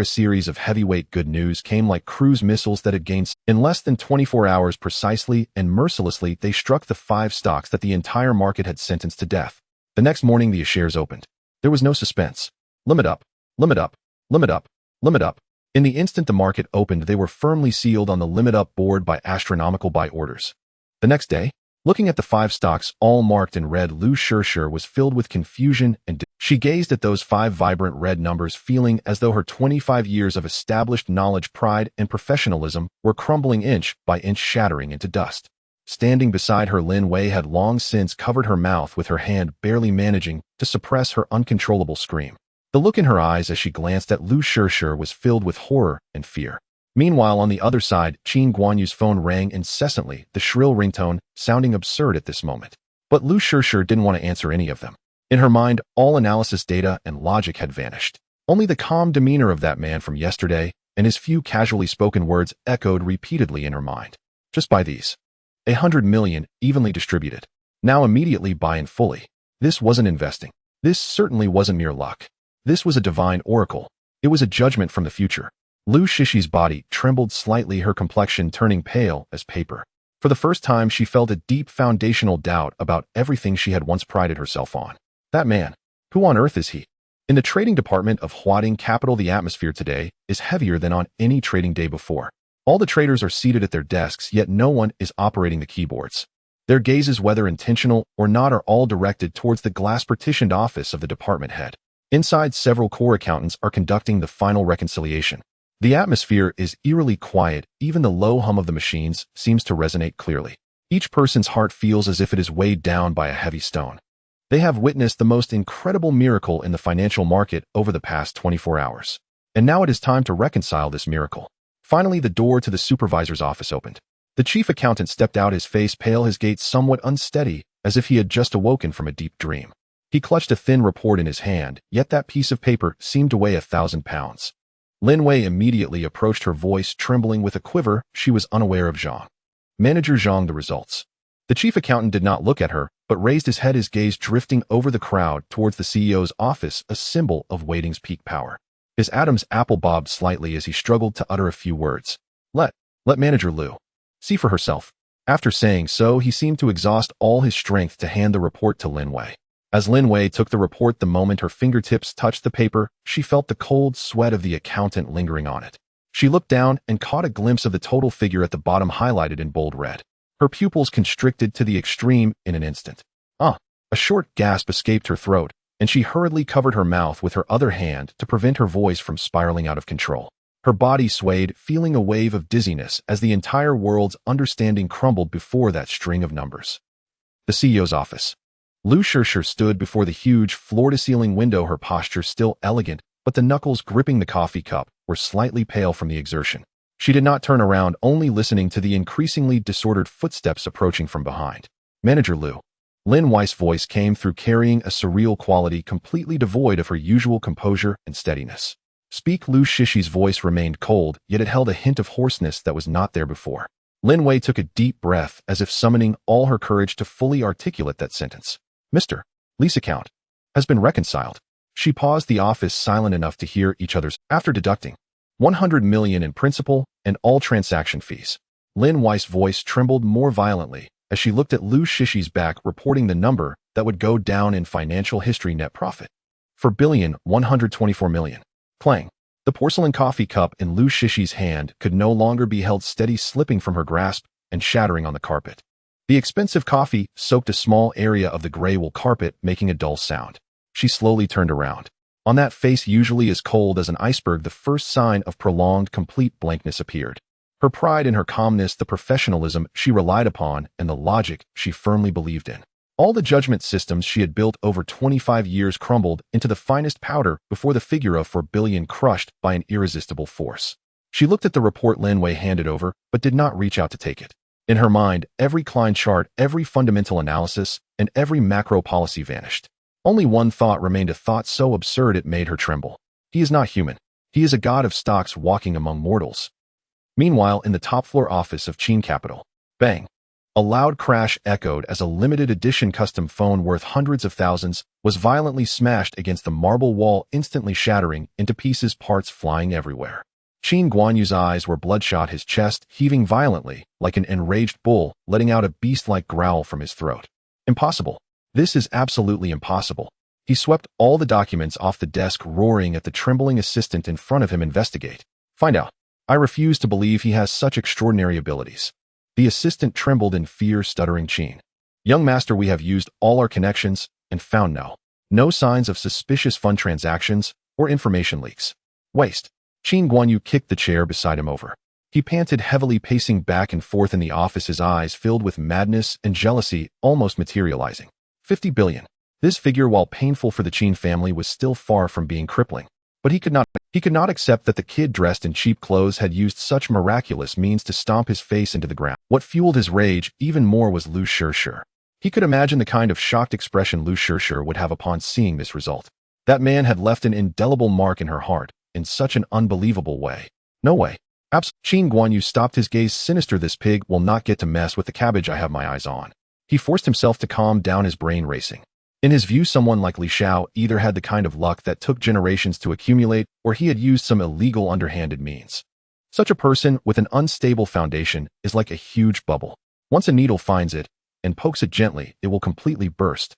a series of heavyweight good news came like cruise missiles that had gained. In less than 24 hours precisely and mercilessly, they struck the 5 stocks that the entire market had sentenced to death. The next morning, the shares opened. There was no suspense. Limit up, limit up, limit up, limit up. In the instant the market opened, they were firmly sealed on the limit up board by astronomical buy orders. The next day, looking at the 5 stocks all marked in red, Lu Shishir was filled with confusion and she gazed at those 5 vibrant red numbers, feeling as though her 25 years of established knowledge, pride, and professionalism were crumbling inch by inch, shattering into dust. Standing beside her, Lin Wei had long since covered her mouth with her hand, barely managing to suppress her uncontrollable scream. The look in her eyes as she glanced at Lu Shishir was filled with horror and fear. Meanwhile, on the other side, Qin Guanyu's phone rang incessantly, the shrill ringtone sounding absurd at this moment. But Lu Shishir didn't want to answer any of them. In her mind, all analysis, data, and logic had vanished. Only the calm demeanor of that man from yesterday and his few casually spoken words echoed repeatedly in her mind. Just buy these. 100 million, evenly distributed. Now immediately buy in fully. This wasn't investing. This certainly wasn't mere luck. This was a divine oracle. It was a judgment from the future. Lu Shishir's body trembled slightly, her complexion turning pale as paper. For the first time, she felt a deep foundational doubt about everything she had once prided herself on. That man, who on earth is he? In the trading department of Huading Capital, the atmosphere today is heavier than on any trading day before. All the traders are seated at their desks, yet no one is operating the keyboards. Their gazes, whether intentional or not, are all directed towards the glass-partitioned office of the department head. Inside, several core accountants are conducting the final reconciliation. The atmosphere is eerily quiet. Even the low hum of the machines seems to resonate clearly. Each person's heart feels as if it is weighed down by a heavy stone. They have witnessed the most incredible miracle in the financial market over the past 24 hours. And now it is time to reconcile this miracle. Finally, the door to the supervisor's office opened. The chief accountant stepped out, his face pale, his gait somewhat unsteady, as if he had just awoken from a deep dream. He clutched a thin report in his hand, yet that piece of paper seemed to weigh 1,000 pounds. Lin Wei immediately approached, her voice trembling with a quiver. She was unaware of Zhang. Manager Zhang, the results. The chief accountant did not look at her, but raised his head, his gaze drifting over the crowd towards the CEO's office, a symbol of Waiting's peak power. His Adam's apple bobbed slightly as he struggled to utter a few words. Let Manager Lu see for herself. After saying so, he seemed to exhaust all his strength to hand the report to Lin Wei. As Lin Wei took the report, the moment her fingertips touched the paper, she felt the cold sweat of the accountant lingering on it. She looked down and caught a glimpse of the total figure at the bottom, highlighted in bold red. Her pupils constricted to the extreme in an instant. A short gasp escaped her throat, and she hurriedly covered her mouth with her other hand to prevent her voice from spiraling out of control. Her body swayed, feeling a wave of dizziness as the entire world's understanding crumbled before that string of numbers. The CEO's office. Lu Shishir stood before the huge floor-to-ceiling window, her posture still elegant, but the knuckles gripping the coffee cup were slightly pale from the exertion. She did not turn around, only listening to the increasingly disordered footsteps approaching from behind. Manager Lu. Lin Wei's voice came through, carrying a surreal quality completely devoid of her usual composure and steadiness. Speak. Lu Shishir's voice remained cold, yet it held a hint of hoarseness that was not there before. Lin Wei took a deep breath, as if summoning all her courage to fully articulate that sentence. Mr. Lee's account has been reconciled. She paused, the office silent enough to hear each other's. After deducting 100 million in principal and all transaction fees. Lin Wei's voice trembled more violently as she looked at Lu Shishir's back, reporting the number that would go down in financial history: net profit. For 124 million. Clang. The porcelain coffee cup in Lu Shishi's hand could no longer be held steady, slipping from her grasp and shattering on the carpet. The expensive coffee soaked a small area of the gray wool carpet, making a dull sound. She slowly turned around. On that face usually as cold as an iceberg, the first sign of prolonged, complete blankness appeared. Her pride in her calmness, the professionalism she relied upon, and the logic she firmly believed in. All the judgment systems she had built over 25 years crumbled into the finest powder before the figure of 4 billion crushed by an irresistible force. She looked at the report Lin Wei handed over, but did not reach out to take it. In her mind, every Klein chart, every fundamental analysis, and every macro policy vanished. Only one thought remained, a thought so absurd it made her tremble. He is not human. He is a god of stocks walking among mortals. Meanwhile, in the top-floor office of Qin Capital, bang! A loud crash echoed as a limited edition custom phone worth hundreds of thousands was violently smashed against the marble wall, instantly shattering into pieces, parts flying everywhere. Qin Guanyu's eyes were bloodshot, his chest heaving violently, like an enraged bull, letting out a beast-like growl from his throat. Impossible. This is absolutely impossible. He swept all the documents off the desk, roaring at the trembling assistant in front of him. Investigate. Find out. I refuse to believe he has such extraordinary abilities. The assistant trembled in fear, stuttering, Qin. Young master, we have used all our connections and found no signs of suspicious fund transactions or information leaks. Waste. Qin Guanyu kicked the chair beside him over. He panted heavily, pacing back and forth in the office, his eyes filled with madness and jealousy, almost materializing. 50 billion. This figure, while painful for the Qin family, was still far from being crippling. But he could not accept that the kid dressed in cheap clothes had used such miraculous means to stomp his face into the ground. What fueled his rage even more was Lu Shishi. He could imagine the kind of shocked expression Lu Shishi would have upon seeing this result. That man had left an indelible mark in her heart, in such an unbelievable way. No way. Qin Guanyu stopped, his gaze sinister. This pig will not get to mess with the cabbage I have my eyes on. He forced himself to calm down, his brain racing. In his view, someone like Li Xiao either had the kind of luck that took generations to accumulate, or he had used some illegal underhanded means. Such a person with an unstable foundation is like a huge bubble. Once a needle finds it and pokes it gently, it will completely burst.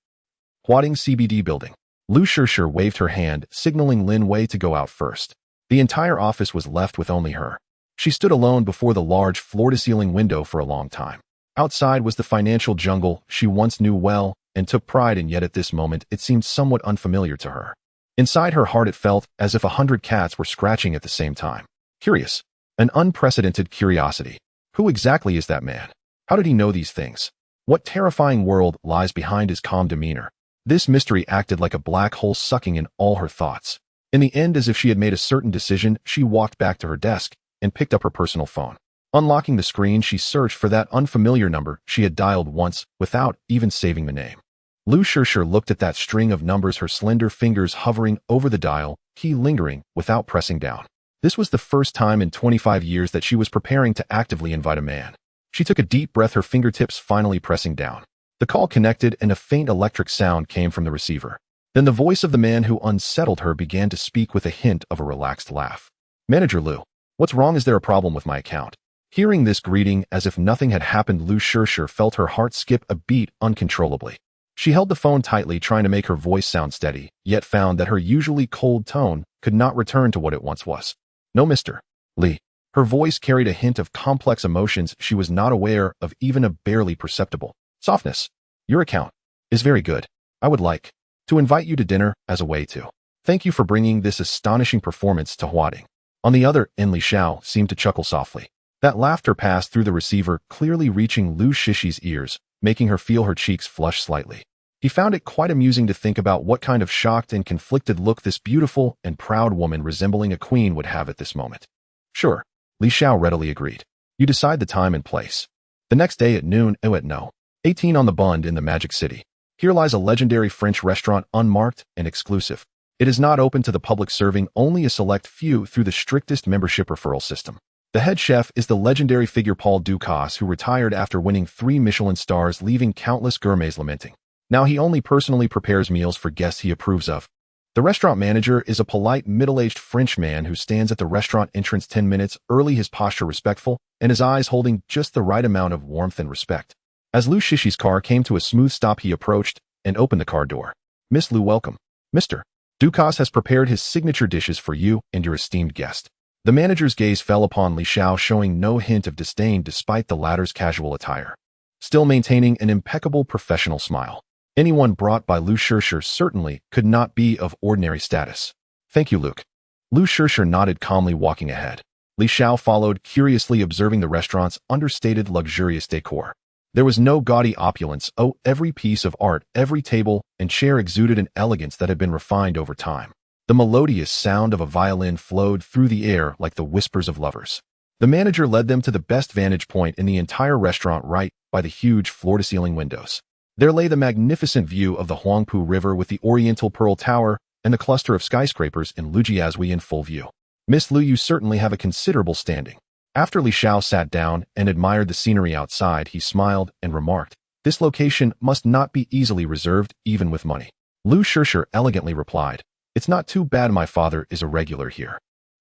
Huading CBD building. Lu Shishi waved her hand, signaling Lin Wei to go out first. The entire office was left with only her. She stood alone before the large floor-to-ceiling window for a long time. Outside was the financial jungle she once knew well and took pride in, yet at this moment it seemed somewhat unfamiliar to her. Inside her heart it felt as if 100 cats were scratching at the same time. Curious. An unprecedented curiosity. Who exactly is that man? How did he know these things? What terrifying world lies behind his calm demeanor? This mystery acted like a black hole, sucking in all her thoughts. In the end, as if she had made a certain decision, she walked back to her desk and picked up her personal phone. Unlocking the screen, she searched for that unfamiliar number she had dialed once without even saving the name. Lu Shishi looked at that string of numbers, her slender fingers hovering over the dial key, lingering without pressing down. This was the first time in 25 years that she was preparing to actively invite a man. She took a deep breath, her fingertips finally pressing down. The call connected and a faint electric sound came from the receiver. Then the voice of the man who unsettled her began to speak with a hint of a relaxed laugh. Manager Lu, what's wrong? Is there a problem with my account? Hearing this greeting as if nothing had happened, Lu Shishi felt her heart skip a beat uncontrollably. She held the phone tightly, trying to make her voice sound steady, yet found that her usually cold tone could not return to what it once was. No, Mr. Li. Her voice carried a hint of complex emotions she was not aware of, even a barely perceptible softness. Your account is very good. I would like to invite you to dinner as a way to thank you for bringing this astonishing performance to Huading. On the other end, Li Xiao seemed to chuckle softly. That laughter passed through the receiver, clearly reaching Lu Shishi's ears, making her feel her cheeks flush slightly. He found it quite amusing to think about what kind of shocked and conflicted look this beautiful and proud woman resembling a queen would have at this moment. Sure, Li Xiao readily agreed. You decide the time and place. The next day at noon, at No. 18 on the Bund in the Magic City. Here lies a legendary French restaurant, unmarked and exclusive. It is not open to the public, serving only a select few through the strictest membership referral system. The head chef is the legendary figure Paul Ducasse, who retired after winning 3 Michelin stars, leaving countless gourmets lamenting. Now he only personally prepares meals for guests he approves of. The restaurant manager is a polite, middle-aged French man who stands at the restaurant entrance 10 minutes early, his posture respectful, and his eyes holding just the right amount of warmth and respect. As Lu Shishi's car came to a smooth stop, he approached and opened the car door. Miss Lu, welcome. Mr. Dukas has prepared his signature dishes for you and your esteemed guest. The manager's gaze fell upon Li Xiao, showing no hint of disdain despite the latter's casual attire. Still maintaining an impeccable professional smile. Anyone brought by Lu Shishir certainly could not be of ordinary status. Thank you, Luke. Lu Shishir nodded calmly, walking ahead. Li Xiao followed, curiously observing the restaurant's understated luxurious decor. There was no gaudy opulence. Every piece of art, every table and chair exuded an elegance that had been refined over time. The melodious sound of a violin flowed through the air like the whispers of lovers. The manager led them to the best vantage point in the entire restaurant, right by the huge floor-to-ceiling windows. There lay the magnificent view of the Huangpu River with the Oriental Pearl Tower and the cluster of skyscrapers in Lujiazui in full view. Miss Lu, you certainly have a considerable standing. After Li Xiao sat down and admired the scenery outside, he smiled and remarked, this location must not be easily reserved, even with money. Lu Shishir elegantly replied, it's not too bad my father is a regular here.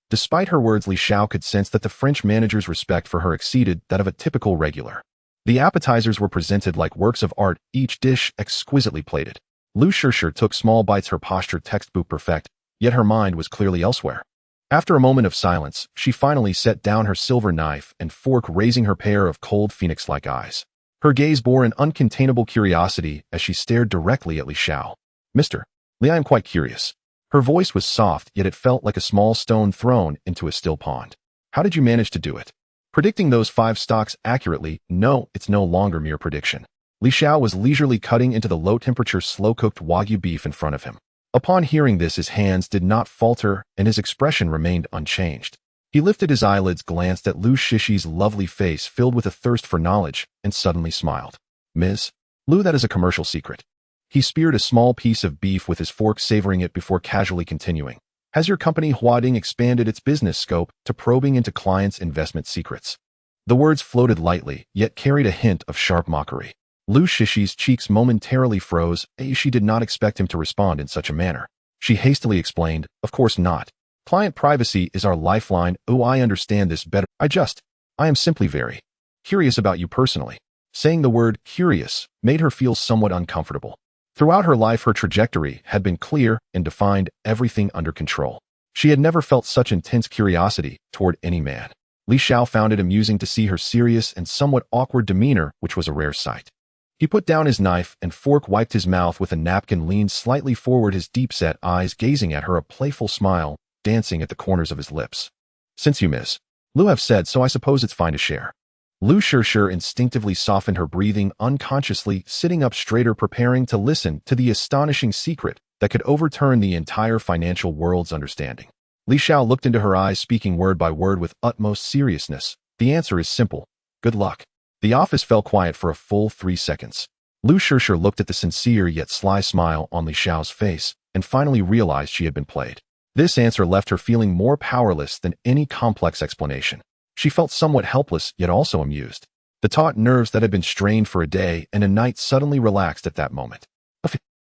Despite her words, Li Xiao could sense that the French manager's respect for her exceeded that of a typical regular. The appetizers were presented like works of art, each dish exquisitely plated. Lu Shishir took small bites, her posture textbook perfect, yet her mind was clearly elsewhere. After a moment of silence, she finally set down her silver knife and fork, raising her pair of cold phoenix-like eyes. Her gaze bore an uncontainable curiosity as she stared directly at Li Xiao. Mr. Li, I am quite curious. Her voice was soft, yet it felt like a small stone thrown into a still pond. How did you manage to do it? Predicting those 5 stocks accurately? No, it's no longer mere prediction. Li Xiao was leisurely cutting into the low-temperature, slow-cooked Wagyu beef in front of him. Upon hearing this, his hands did not falter and his expression remained unchanged. He lifted his eyelids, glanced at Lu Shishir's lovely face filled with a thirst for knowledge, and suddenly smiled. Ms. Lu, that is a commercial secret. He speared a small piece of beef with his fork, savoring it before casually continuing. Has your company Huading expanded its business scope to probing into clients' investment secrets? The words floated lightly, yet carried a hint of sharp mockery. Lu Shishir's cheeks momentarily froze. She did not expect him to respond in such a manner. She hastily explained, of course not. Client privacy is our lifeline. I understand this better. I am simply very curious about you personally. Saying the word curious made her feel somewhat uncomfortable. Throughout her life, her trajectory had been clear and defined, everything under control. She had never felt such intense curiosity toward any man. Li Xiao found it amusing to see her serious and somewhat awkward demeanor, which was a rare sight. He put down his knife and fork, wiped his mouth with a napkin, leaned slightly forward, his deep-set eyes gazing at her, a playful smile dancing at the corners of his lips. Since you, Miss Lu, have said so, I suppose it's fine to share. Lu Shishir instinctively softened her breathing, unconsciously sitting up straighter, preparing to listen to the astonishing secret that could overturn the entire financial world's understanding. Li Xiao looked into her eyes, speaking word by word with utmost seriousness. The answer is simple. Good luck. The office fell quiet for a full 3 seconds. Lu Shishir looked at the sincere yet sly smile on Li Xiao's face and finally realized she had been played. This answer left her feeling more powerless than any complex explanation. She felt somewhat helpless, yet also amused. The taut nerves that had been strained for a day and a night suddenly relaxed at that moment.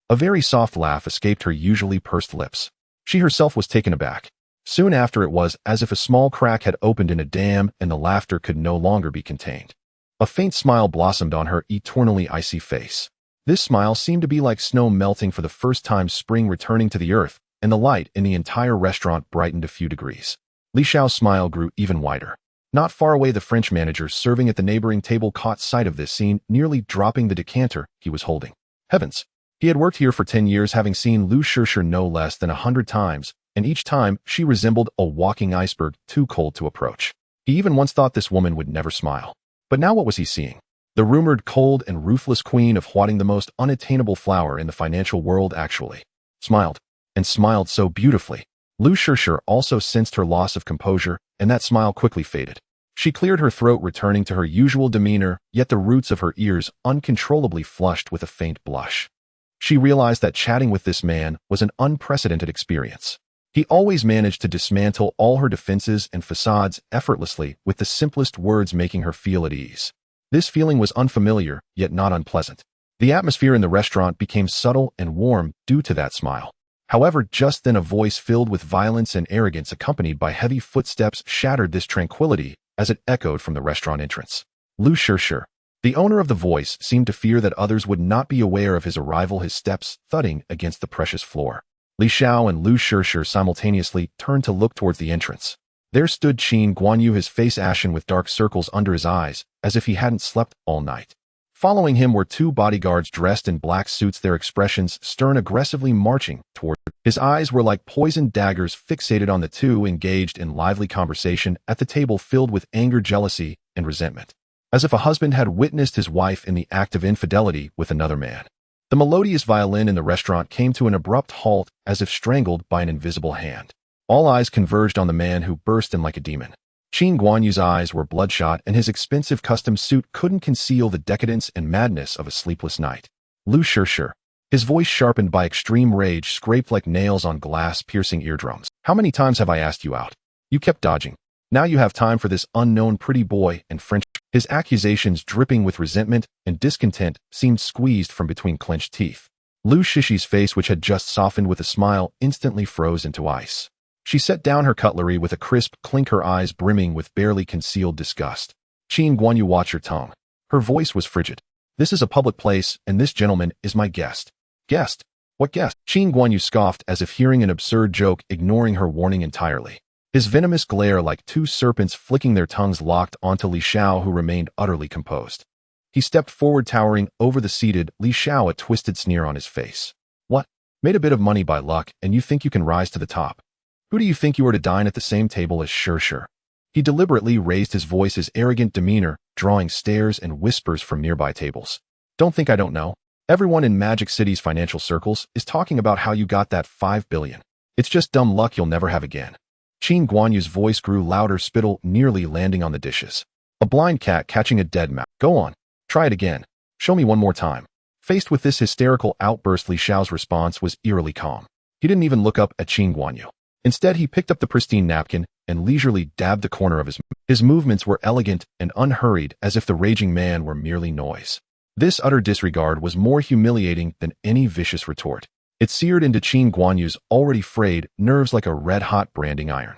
A very soft laugh escaped her usually pursed lips. She herself was taken aback. Soon after, it was as if a small crack had opened in a dam and the laughter could no longer be contained. A faint smile blossomed on her eternally icy face. This smile seemed to be like snow melting for the first time, spring returning to the earth, and the light in the entire restaurant brightened a few degrees. Li Xiao's smile grew even wider. Not far away, the French manager serving at the neighboring table caught sight of this scene, nearly dropping the decanter he was holding. Heavens! He had worked here for 10 years, having seen Lu Shishir no less than 100 times, and each time she resembled a walking iceberg, too cold to approach. He even once thought this woman would never smile. But now what was he seeing? The rumored cold and ruthless queen of Huading, the most unattainable flower in the financial world, actually smiled, and smiled so beautifully. Lu Shishir also sensed her loss of composure, and that smile quickly faded. She cleared her throat, returning to her usual demeanor, yet the roots of her ears uncontrollably flushed with a faint blush. She realized that chatting with this man was an unprecedented experience. He always managed to dismantle all her defenses and facades effortlessly, with the simplest words making her feel at ease. This feeling was unfamiliar, yet not unpleasant. The atmosphere in the restaurant became subtle and warm due to that smile. However, just then a voice filled with violence and arrogance, accompanied by heavy footsteps, shattered this tranquility as it echoed from the restaurant entrance. Lu Shishir. The owner of the voice seemed to fear that others would not be aware of his arrival, his steps thudding against the precious floor. Li Xiao and Lu Shishir simultaneously turned to look towards the entrance. There stood Qin Guanyu, his face ashen with dark circles under his eyes, as if he hadn't slept all night. Following him were two bodyguards dressed in black suits, their expressions stern, aggressively marching toward him. His eyes were like poisoned daggers fixated on the two, engaged in lively conversation at the table filled with anger, jealousy, and resentment, as if a husband had witnessed his wife in the act of infidelity with another man. The melodious violin in the restaurant came to an abrupt halt, as if strangled by an invisible hand. All eyes converged on the man who burst in like a demon. Qin Guanyu's eyes were bloodshot, and his expensive custom suit couldn't conceal the decadence and madness of a sleepless night. Lu Shishir, his voice sharpened by extreme rage, scraped like nails on glass, piercing eardrums. How many times have I asked you out? You kept dodging. Now you have time for this unknown pretty boy and French. His accusations, dripping with resentment and discontent, seemed squeezed from between clenched teeth. Lu Shishi's face, which had just softened with a smile, instantly froze into ice. She set down her cutlery with a crisp clink, her eyes brimming with barely concealed disgust. Qin Guanyu, watch your tongue. Her voice was frigid. This is a public place, and this gentleman is my guest. Guest? What guest? Qin Guanyu scoffed as if hearing an absurd joke, ignoring her warning entirely. His venomous glare, like two serpents flicking their tongues, locked onto Li Xiao, who remained utterly composed. He stepped forward, towering over the seated Li Xiao, a twisted sneer on his face. What? Made a bit of money by luck, and you think you can rise to the top? Who do you think you are to dine at the same table as Shishir? He deliberately raised his voice, his arrogant demeanor drawing stares and whispers from nearby tables. Don't think I don't know. Everyone in Magic City's financial circles is talking about how you got that 5 billion. It's just dumb luck you'll never have again. Qin Guanyu's voice grew louder, spittle nearly landing on the dishes. A blind cat catching a dead mouse. Go on. Try it again. Show me one more time. Faced with this hysterical outburst, Li Xiao's response was eerily calm. He didn't even look up at Qin Guanyu. Instead, he picked up the pristine napkin and leisurely dabbed the corner of his mouth. His movements were elegant and unhurried, as if the raging man were merely noise. This utter disregard was more humiliating than any vicious retort. It seared into Qin Guanyu's already frayed nerves like a red-hot branding iron.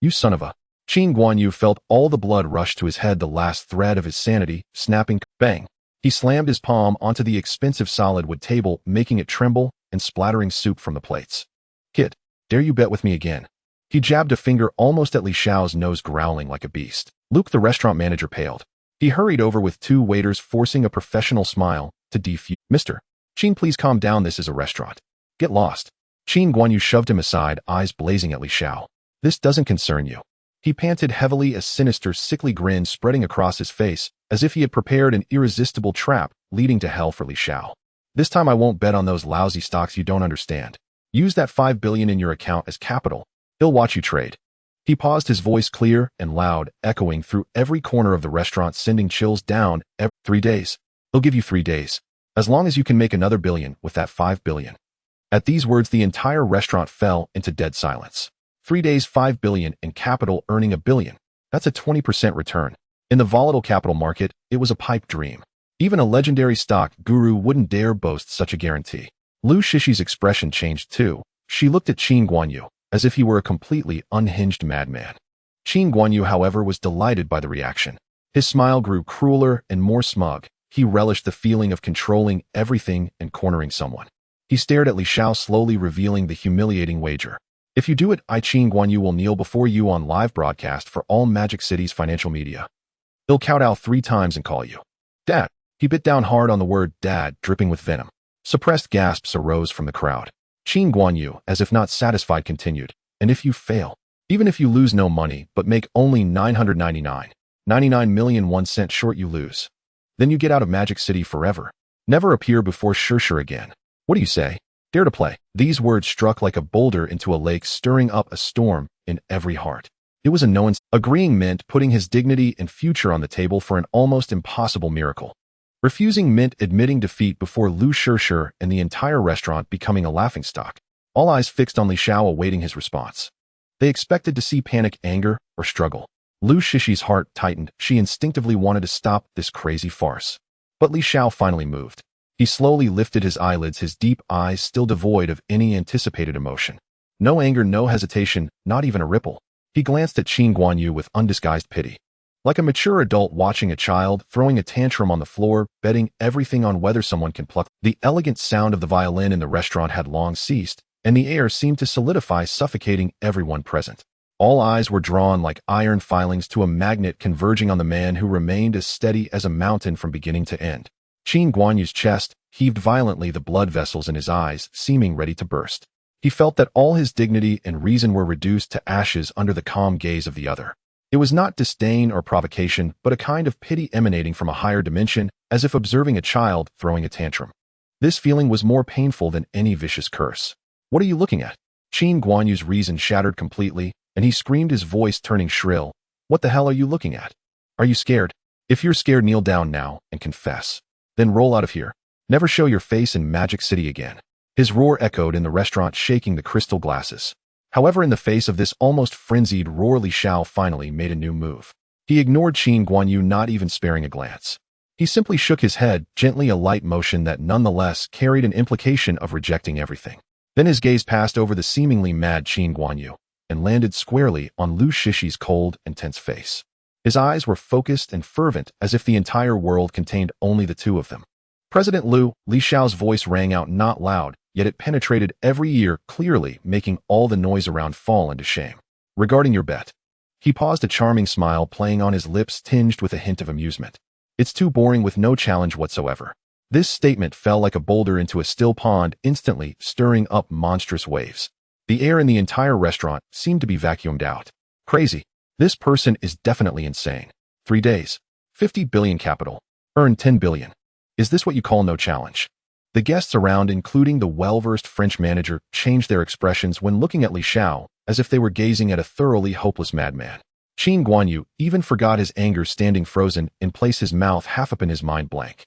You son of a... Qin Guanyu felt all the blood rush to his head, the last thread of his sanity, snapping. Bang! He slammed his palm onto the expensive solid wood table, making it tremble and splattering soup from the plates. Kid, dare you bet with me again? He jabbed a finger almost at Li Xiao's nose, growling like a beast. Luke, the restaurant manager, paled. He hurried over with two waiters, forcing a professional smile to defuse. Mr. Qin, please calm down. This is a restaurant. Get lost. Qin Guanyu shoved him aside, eyes blazing at Li Xiao. This doesn't concern you. He panted heavily, a sinister, sickly grin spreading across his face, as if he had prepared an irresistible trap leading to hell for Li Xiao. This time I won't bet on those lousy stocks you don't understand. Use that 5 billion in your account as capital. He'll watch you trade. He paused, his voice clear and loud, echoing through every corner of the restaurant, sending chills down. 3 days. He'll give you 3 days. As long as you can make another billion with that 5 billion. At these words, the entire restaurant fell into dead silence. 3 days, 5 billion in capital, earning $1 billion. That's a 20% return. In the volatile capital market, it was a pipe dream. Even a legendary stock guru wouldn't dare boast such a guarantee. Lu Shishi's expression changed too. She looked at Qin Guanyu, as if he were a completely unhinged madman. Qin Guanyu, however, was delighted by the reaction. His smile grew crueler and more smug. He relished the feeling of controlling everything and cornering someone. He stared at Li Xiao, slowly revealing the humiliating wager. If you do it, Qin Guanyu will kneel before you on live broadcast for all Magic City's financial media. He'll kowtow 3 times and call you Dad. He bit down hard on the word Dad, dripping with venom. Suppressed gasps arose from the crowd. Qin Guanyu, as if not satisfied, continued, and if you fail, even if you lose no money but make only 999 million 1 cent short, you lose. Then you get out of Magic City forever. Never appear before Shishir again. What do you say? Dare to play? These words struck like a boulder into a lake, stirring up a storm in every heart. It was a no. Agreeing meant putting his dignity and future on the table for an almost impossible miracle. Refusing meant admitting defeat before Lu Shishir and the entire restaurant becoming a laughingstock. All eyes fixed on Li Xiao, awaiting his response. They expected to see panic, anger, or struggle. Lu Shishi's heart tightened. She instinctively wanted to stop this crazy farce. But Li Xiao finally moved. He slowly lifted his eyelids, his deep eyes still devoid of any anticipated emotion. No anger, no hesitation, not even a ripple. He glanced at Qin Guanyu with undisguised pity. Like a mature adult watching a child throwing a tantrum on the floor, betting everything on whether someone can pluck. The elegant sound of the violin in the restaurant had long ceased, and the air seemed to solidify, suffocating everyone present. All eyes were drawn like iron filings to a magnet, converging on the man who remained as steady as a mountain from beginning to end. Qin Guanyu's chest heaved violently, the blood vessels in his eyes seeming ready to burst. He felt that all his dignity and reason were reduced to ashes under the calm gaze of the other. It was not disdain or provocation, but a kind of pity emanating from a higher dimension, as if observing a child throwing a tantrum. This feeling was more painful than any vicious curse. "What are you looking at?" Qin Guanyu's reason shattered completely, and he screamed, his voice turning shrill. "What the hell are you looking at? Are you scared? If you're scared, kneel down now and confess. Then roll out of here. Never show your face in Magic City again." His roar echoed in the restaurant, shaking the crystal glasses. However, in the face of this almost frenzied roar, Li Xiao finally made a new move. He ignored Qin Guanyu, not even sparing a glance. He simply shook his head, gently, a light motion that nonetheless carried an implication of rejecting everything. Then his gaze passed over the seemingly mad Qin Guanyu and landed squarely on Lu Shishi's cold and tense face. His eyes were focused and fervent, as if the entire world contained only the two of them. "President Lu," Li Xiao's voice rang out, not loud, yet it penetrated every ear clearly, making all the noise around fall into shame. "Regarding your bet." He paused, a charming smile playing on his lips, tinged with a hint of amusement. "It's too boring, with no challenge whatsoever." This statement fell like a boulder into a still pond, instantly stirring up monstrous waves. The air in the entire restaurant seemed to be vacuumed out. "Crazy. This person is definitely insane. 3 days. 50 billion capital. Earn 10 billion. Is this what you call no challenge?" The guests around, including the well-versed French manager, changed their expressions when looking at Li Xiao, as if they were gazing at a thoroughly hopeless madman. Qin Guanyu even forgot his anger, standing frozen in place, his mouth half open, his mind blank.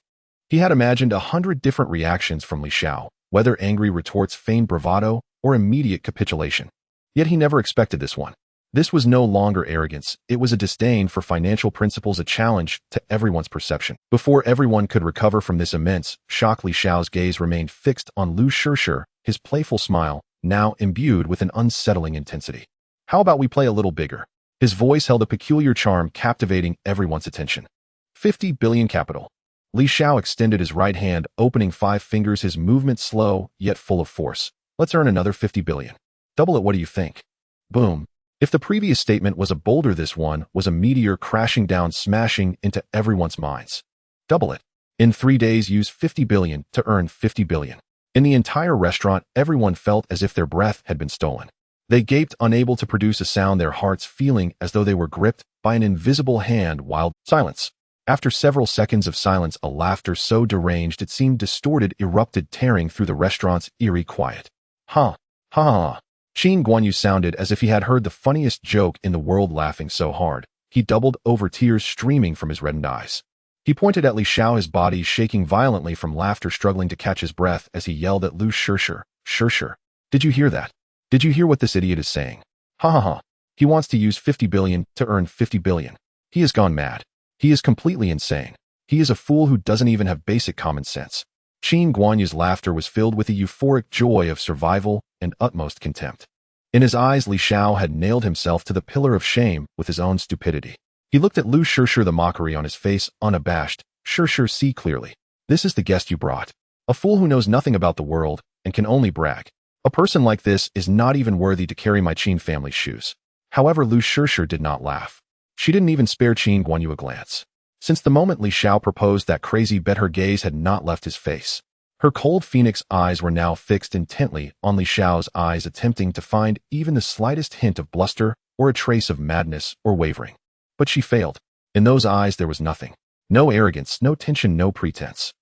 He had imagined 100 different reactions from Li Xiao, whether angry retorts, feigned bravado, or immediate capitulation. Yet he never expected this one. This was no longer arrogance, it was a disdain for financial principles, a challenge to everyone's perception. Before everyone could recover from this immense shock, Li Xiao's gaze remained fixed on Lu Shishi, his playful smile now imbued with an unsettling intensity. "How about we play a little bigger?" His voice held a peculiar charm, captivating everyone's attention. 50 billion capital. Li Xiao extended his right hand, opening 5 fingers, his movement slow, yet full of force. "Let's earn another 50 billion. Double it, what do you think?" Boom. If the previous statement was a boulder, this one was a meteor crashing down, smashing into everyone's minds. Double it. In 3 days, use 50 billion to earn 50 billion. In the entire restaurant, everyone felt as if their breath had been stolen. They gaped, unable to produce a sound, their hearts feeling as though they were gripped by an invisible hand. While silence. After several seconds of silence, a laughter so deranged it seemed distorted erupted, tearing through the restaurant's eerie quiet. Ha! Ha ha! Qin Guanyu sounded as if he had heard the funniest joke in the world, laughing so hard he doubled over, tears streaming from his reddened eyes. He pointed at Li Xiao, his body shaking violently from laughter, struggling to catch his breath as he yelled at Lu Shishi. "Shishi, did you hear that? Did you hear what this idiot is saying? Ha ha ha. He wants to use 50 billion to earn 50 billion. He has gone mad. He is completely insane. He is a fool who doesn't even have basic common sense." Qin Guanyu's laughter was filled with the euphoric joy of survival and utmost contempt. In his eyes, Li Xiao had nailed himself to the pillar of shame with his own stupidity. He looked at Lu Shishi, the mockery on his face unabashed. "Shishi, see clearly. This is the guest you brought. A fool who knows nothing about the world and can only brag. A person like this is not even worthy to carry my Qin family's shoes." However, Lu Shishi did not laugh. She didn't even spare Qin Guanyu a glance. Since the moment Li Xiao proposed that crazy bet, her gaze had not left his face. Her cold phoenix eyes were now fixed intently on Li Xiao's eyes, attempting to find even the slightest hint of bluster or a trace of madness or wavering. But she failed. In those eyes there was nothing. No arrogance, no tension, no pretense.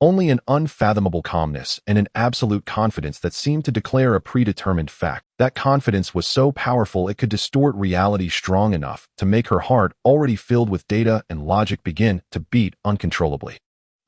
Only an unfathomable calmness and an absolute confidence that seemed to declare a predetermined fact. That confidence was so powerful it could distort reality strong enough to make her heart, already filled with data and logic, begin to beat uncontrollably.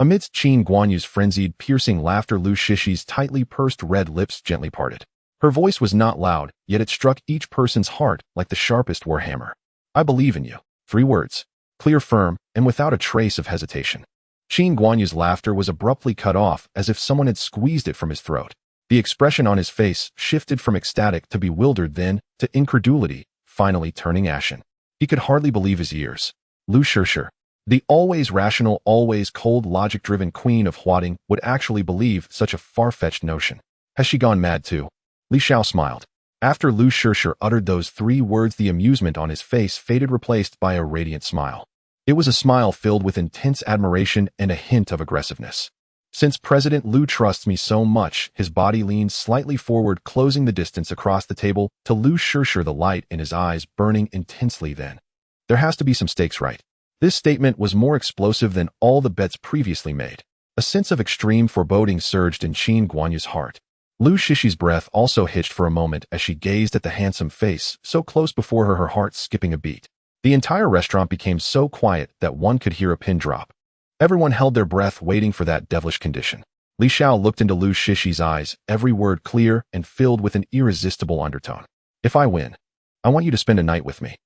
Amidst Qin Guanyu's frenzied, piercing laughter, Lu Shishi's tightly pursed red lips gently parted. Her voice was not loud, yet it struck each person's heart like the sharpest warhammer. "I believe in you." 3 words. Clear, firm, and without a trace of hesitation. Qin Guanyu's laughter was abruptly cut off, as if someone had squeezed it from his throat. The expression on his face shifted from ecstatic to bewildered, then to incredulity, finally turning ashen. He could hardly believe his ears. Lu Shishi, the always rational, always cold, logic-driven queen of Huading, would actually believe such a far-fetched notion. Has she gone mad too? Li Xiao smiled. After Lu Shishir uttered those 3 words, the amusement on his face faded, replaced by a radiant smile. It was a smile filled with intense admiration and a hint of aggressiveness. Since President Lu trusts me so much, his body leaned slightly forward, closing the distance across the table to Lu Shishir, the light in his eyes burning intensely. Then, there has to be some stakes, right? This statement was more explosive than all the bets previously made. A sense of extreme foreboding surged in Qin Guanyu's heart. Lu Shishi's breath also hitched for a moment as she gazed at the handsome face, so close before her, her heart skipping a beat. The entire restaurant became so quiet that one could hear a pin drop. Everyone held their breath, waiting for that devilish condition. Li Xiao looked into Lu Shishi's eyes, every word clear and filled with an irresistible undertone. If I win, I want you to spend a night with me.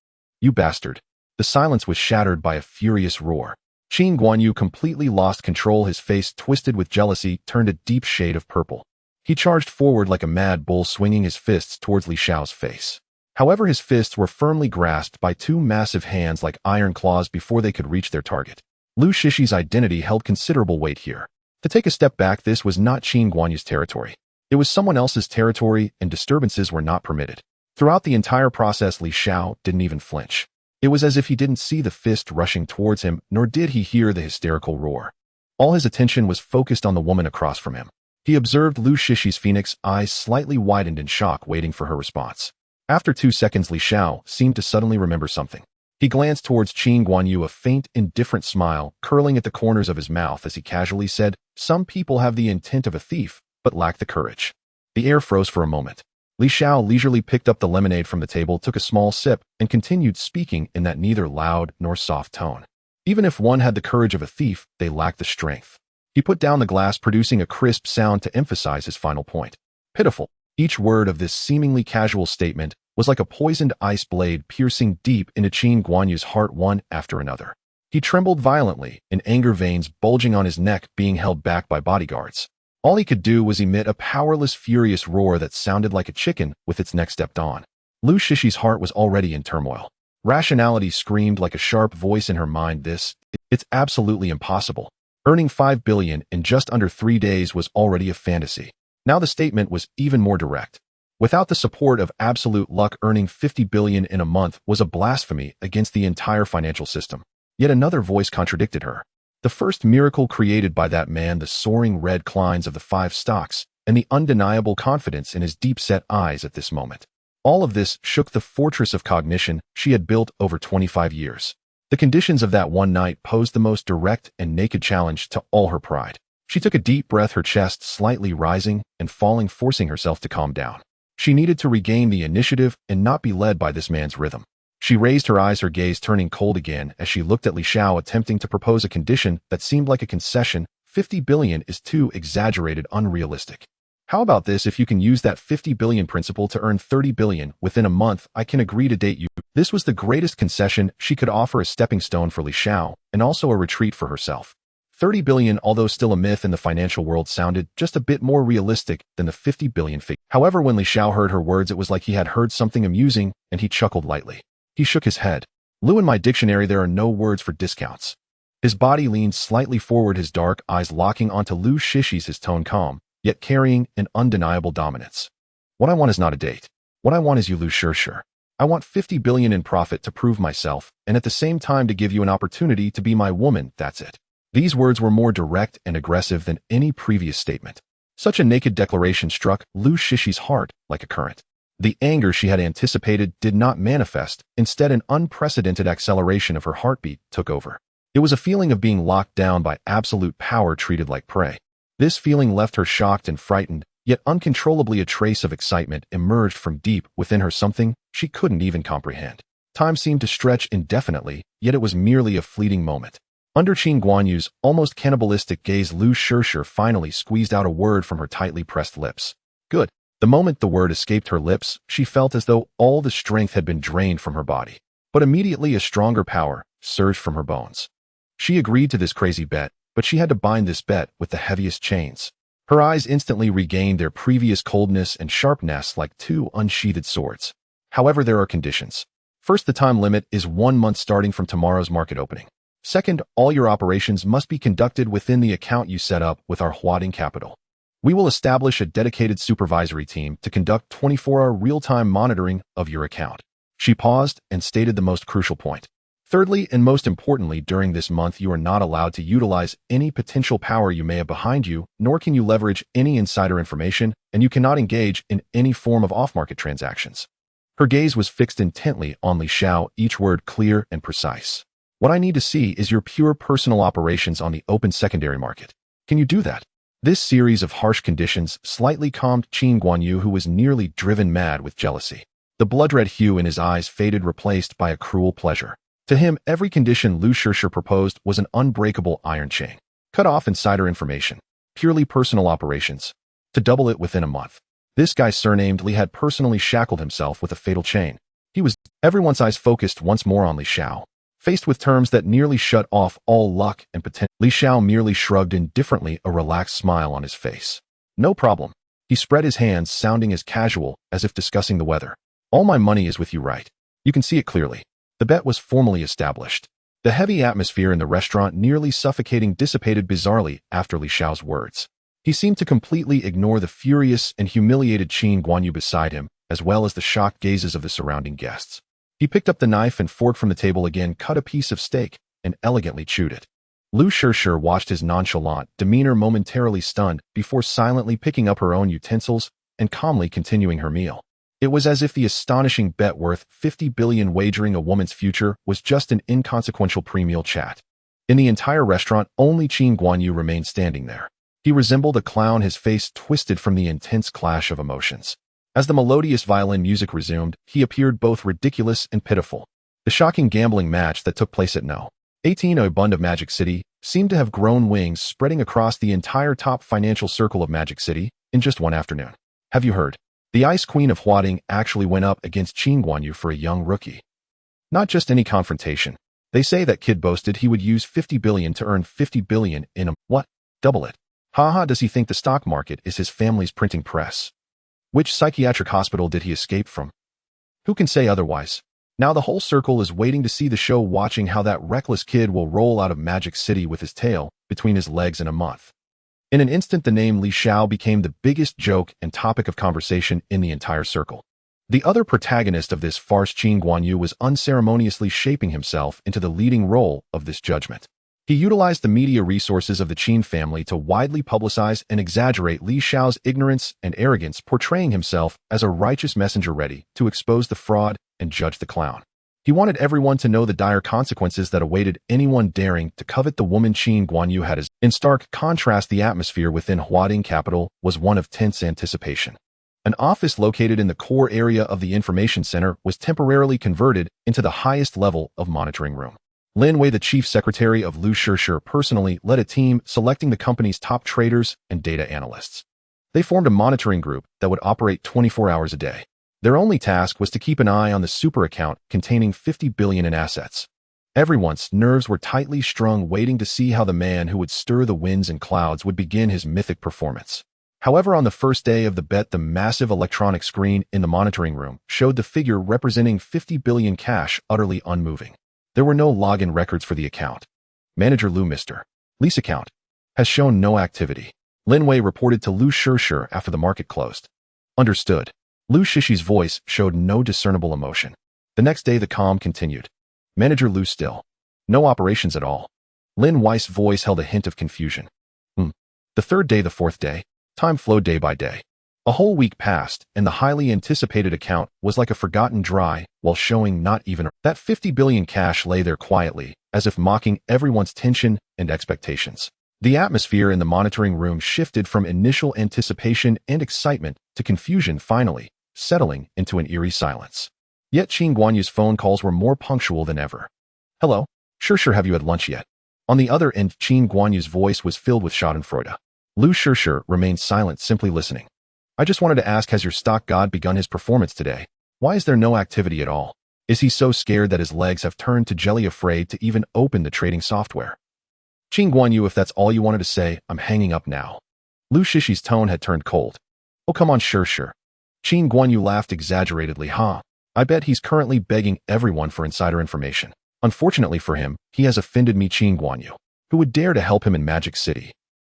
You bastard. The silence was shattered by a furious roar. Qin Guanyu completely lost control, his face twisted with jealousy, turned a deep shade of purple. He charged forward like a mad bull, swinging his fists towards Li Xiao's face. However, his fists were firmly grasped by 2 massive hands like iron claws before they could reach their target. Lu Shishi's identity held considerable weight here. To take a step back, this was not Qin Guanyu's territory. It was someone else's territory, and disturbances were not permitted. Throughout the entire process, Li Xiao didn't even flinch. It was as if he didn't see the fist rushing towards him, nor did he hear the hysterical roar. All his attention was focused on the woman across from him. He observed Lu Shishi's phoenix eyes slightly widened in shock, waiting for her response. After 2 seconds, Li Xiao seemed to suddenly remember something. He glanced towards Qin Guanyu, a faint, indifferent smile curling at the corners of his mouth as he casually said, "Some people have the intent of a thief, but lack the courage." The air froze for a moment. Li Xiao leisurely picked up the lemonade from the table, took a small sip, and continued speaking in that neither loud nor soft tone. Even if one had the courage of a thief, they lacked the strength. He put down the glass, producing a crisp sound to emphasize his final point. Pitiful. Each word of this seemingly casual statement was like a poisoned ice blade piercing deep into Qin Guanyu's heart, one after another. He trembled violently, in anger, veins bulging on his neck, being held back by bodyguards. All he could do was emit a powerless, furious roar that sounded like a chicken with its neck stepped on. Lu Shishi's heart was already in turmoil. Rationality screamed like a sharp voice in her mind. It's absolutely impossible. Earning 5 billion in just under 3 days was already a fantasy. Now the statement was even more direct. Without the support of absolute luck, earning 50 billion in a month was a blasphemy against the entire financial system. Yet another voice contradicted her. The first miracle created by that man, the soaring red clines of the 5 stocks, and the undeniable confidence in his deep-set eyes at this moment. All of this shook the fortress of cognition she had built over 25 years. The conditions of that one night posed the most direct and naked challenge to all her pride. She took a deep breath, her chest slightly rising and falling, forcing herself to calm down. She needed to regain the initiative and not be led by this man's rhythm. She raised her eyes, her gaze turning cold again as she looked at Li Xiao, attempting to propose a condition that seemed like a concession. 50 billion is too exaggerated, unrealistic. How about this? If you can use that 50 billion principle to earn 30 billion within a month, I can agree to date you. This was the greatest concession she could offer, a stepping stone for Li Xiao, and also a retreat for herself. 30 billion, although still a myth in the financial world, sounded just a bit more realistic than the 50 billion figure. However, when Li Xiao heard her words, it was like he had heard something amusing, and he chuckled lightly. He shook his head. Lu, in my dictionary there are no words for discounts. His body leaned slightly forward, his dark eyes locking onto Lu Shishi's, his tone calm, yet carrying an undeniable dominance. What I want is not a date. What I want is you, Lu Shishir. I want 50 billion in profit to prove myself, and at the same time to give you an opportunity to be my woman, that's it. These words were more direct and aggressive than any previous statement. Such a naked declaration struck Lu Shishi's heart like a current. The anger she had anticipated did not manifest. Instead, an unprecedented acceleration of her heartbeat took over. It was a feeling of being locked down by absolute power, treated like prey. This feeling left her shocked and frightened, yet uncontrollably a trace of excitement emerged from deep within her, something she couldn't even comprehend. Time seemed to stretch indefinitely, yet it was merely a fleeting moment. Under Qin Guanyu's almost cannibalistic gaze, Lu Shishir finally squeezed out a word from her tightly pressed lips. Good. The moment the word escaped her lips, she felt as though all the strength had been drained from her body. But immediately a stronger power surged from her bones. She agreed to this crazy bet, but she had to bind this bet with the heaviest chains. Her eyes instantly regained their previous coldness and sharpness like 2 unsheathed swords. However, there are conditions. First, the time limit is 1 month starting from tomorrow's market opening. Second, all your operations must be conducted within the account you set up with our Huading capital. We will establish a dedicated supervisory team to conduct 24-hour real-time monitoring of your account. She paused and stated the most crucial point. Thirdly, and most importantly, during this month, you are not allowed to utilize any potential power you may have behind you, nor can you leverage any insider information, and you cannot engage in any form of off-market transactions. Her gaze was fixed intently on Li Xiao, each word clear and precise. What I need to see is your pure personal operations on the open secondary market. Can you do that? This series of harsh conditions slightly calmed Qin Guanyu, who was nearly driven mad with jealousy. The blood-red hue in his eyes faded, replaced by a cruel pleasure. To him, every condition Lu Shishir proposed was an unbreakable iron chain. Cut off insider information. Purely personal operations. To double it within a month. This guy surnamed Li had personally shackled himself with a fatal chain. Everyone's eyes focused once more on Li Xiao. Faced with terms that nearly shut off all luck and potential, Li Xiao merely shrugged indifferently, a relaxed smile on his face. No problem. He spread his hands, sounding as casual as if discussing the weather. All my money is with you, right? You can see it clearly. The bet was formally established. The heavy atmosphere in the restaurant, nearly suffocating, dissipated bizarrely after Li Xiao's words. He seemed to completely ignore the furious and humiliated Qin Guanyu beside him, as well as the shocked gazes of the surrounding guests. He picked up the knife and fork from the table again, cut a piece of steak, and elegantly chewed it. Lu Shishir watched his nonchalant demeanor, momentarily stunned, before silently picking up her own utensils and calmly continuing her meal. It was as if the astonishing bet worth 50 billion wagering a woman's future was just an inconsequential pre-meal chat. In the entire restaurant, only Qin Guanyu remained standing there. He resembled a clown, his face twisted from the intense clash of emotions. As the melodious violin music resumed, he appeared both ridiculous and pitiful. The shocking gambling match that took place at 9.9 Yuan of Magic City seemed to have grown wings, spreading across the entire top financial circle of Magic City in just one afternoon. Have you heard? The Ice Queen of Huading actually went up against Qin Guanyu for a young rookie. Not just any confrontation. They say that kid boasted he would use 50 billion to earn 50 billion in a, what? Double it. Haha, does he think the stock market is his family's printing press? Which psychiatric hospital did he escape from? Who can say otherwise? Now the whole circle is waiting to see the show, watching how that reckless kid will roll out of Magic City with his tail between his legs in a month. In an instant, the name Li Xiao became the biggest joke and topic of conversation in the entire circle. The other protagonist of this farce, Qin Guanyu, was unceremoniously shaping himself into the leading role of this judgment. He utilized the media resources of the Qin family to widely publicize and exaggerate Li Xiao's ignorance and arrogance, portraying himself as a righteous messenger ready to expose the fraud and judge the clown. He wanted everyone to know the dire consequences that awaited anyone daring to covet the woman Qin Guanyu had. In stark contrast, the atmosphere within Huading capital was one of tense anticipation. An office located in the core area of the information center was temporarily converted into the highest level of monitoring room. Lin Wei, the chief secretary of Lu Shishir, personally led a team selecting the company's top traders and data analysts. They formed a monitoring group that would operate 24 hours a day. Their only task was to keep an eye on the super account containing 50 billion in assets. Everyone's nerves were tightly strung, waiting to see how the man who would stir the winds and clouds would begin his mythic performance. However, on the first day of the bet, the massive electronic screen in the monitoring room showed the figure representing 50 billion cash utterly unmoving. There were no login records for the account. Manager Lu, Mr. Lease account has shown no activity. Lin Wei reported to Lu Shishir after the market closed. Understood. Lu Shishi's voice showed no discernible emotion. The next day, the calm continued. Manager Lu, still no operations at all. Lin Wei's voice held a hint of confusion. The third day, the fourth day. Time flowed day by day. A whole week passed, and the highly anticipated account was like a forgotten dry, while showing not even that 50 billion cash lay there quietly, as if mocking everyone's tension and expectations. The atmosphere in the monitoring room shifted from initial anticipation and excitement to confusion, finally settling into an eerie silence. Yet Qin Guanyu's phone calls were more punctual than ever. Hello? Shishir, have you had lunch yet? On the other end, Qin Guanyu's voice was filled with schadenfreude. Lu Shishir remained silent, simply listening. I just wanted to ask, has your stock god begun his performance today? Why is there no activity at all? Is he so scared that his legs have turned to jelly, afraid to even open the trading software? Qin Guanyu, if that's all you wanted to say, I'm hanging up now. Lu Shishi's tone had turned cold. Oh, come on, Shishir. Qin Guanyu laughed exaggeratedly. I bet he's currently begging everyone for insider information. Unfortunately for him, he has offended me, Qin Guanyu. Who would dare to help him in Magic City?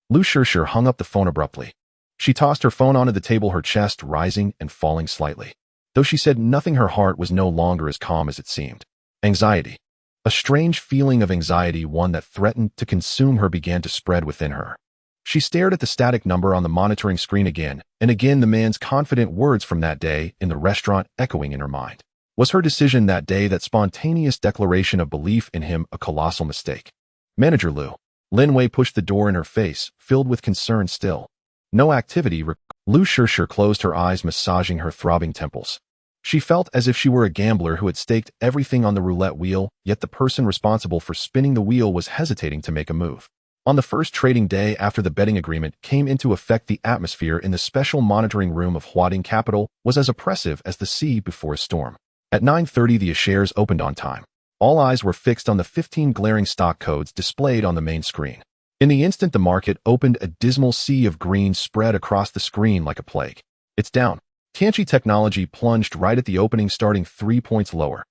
Lu Shishir hung up the phone abruptly. She tossed her phone onto the table, her chest rising and falling slightly. Though she said nothing, her heart was no longer as calm as it seemed. Anxiety. A strange feeling of anxiety, one that threatened to consume her, began to spread within her. She stared at the static number on the monitoring screen again, and again the man's confident words from that day in the restaurant echoing in her mind. Was her decision that day, that spontaneous declaration of belief in him, a colossal mistake? Manager Lu. Lin Wei pushed the door in her face, filled with concern still. No activity. Lu Shishir closed her eyes, massaging her throbbing temples. She felt as if she were a gambler who had staked everything on the roulette wheel, yet the person responsible for spinning the wheel was hesitating to make a move. On the first trading day after the betting agreement came into effect, the atmosphere in the special monitoring room of Huading Capital was as oppressive as the sea before a storm. At 9:30 the shares opened on time. All eyes were fixed on the 15 glaring stock codes displayed on the main screen. In the instant the market opened, a dismal sea of green spread across the screen like a plague. It's down. Tianqi Technology plunged right at the opening, starting 3 points lower.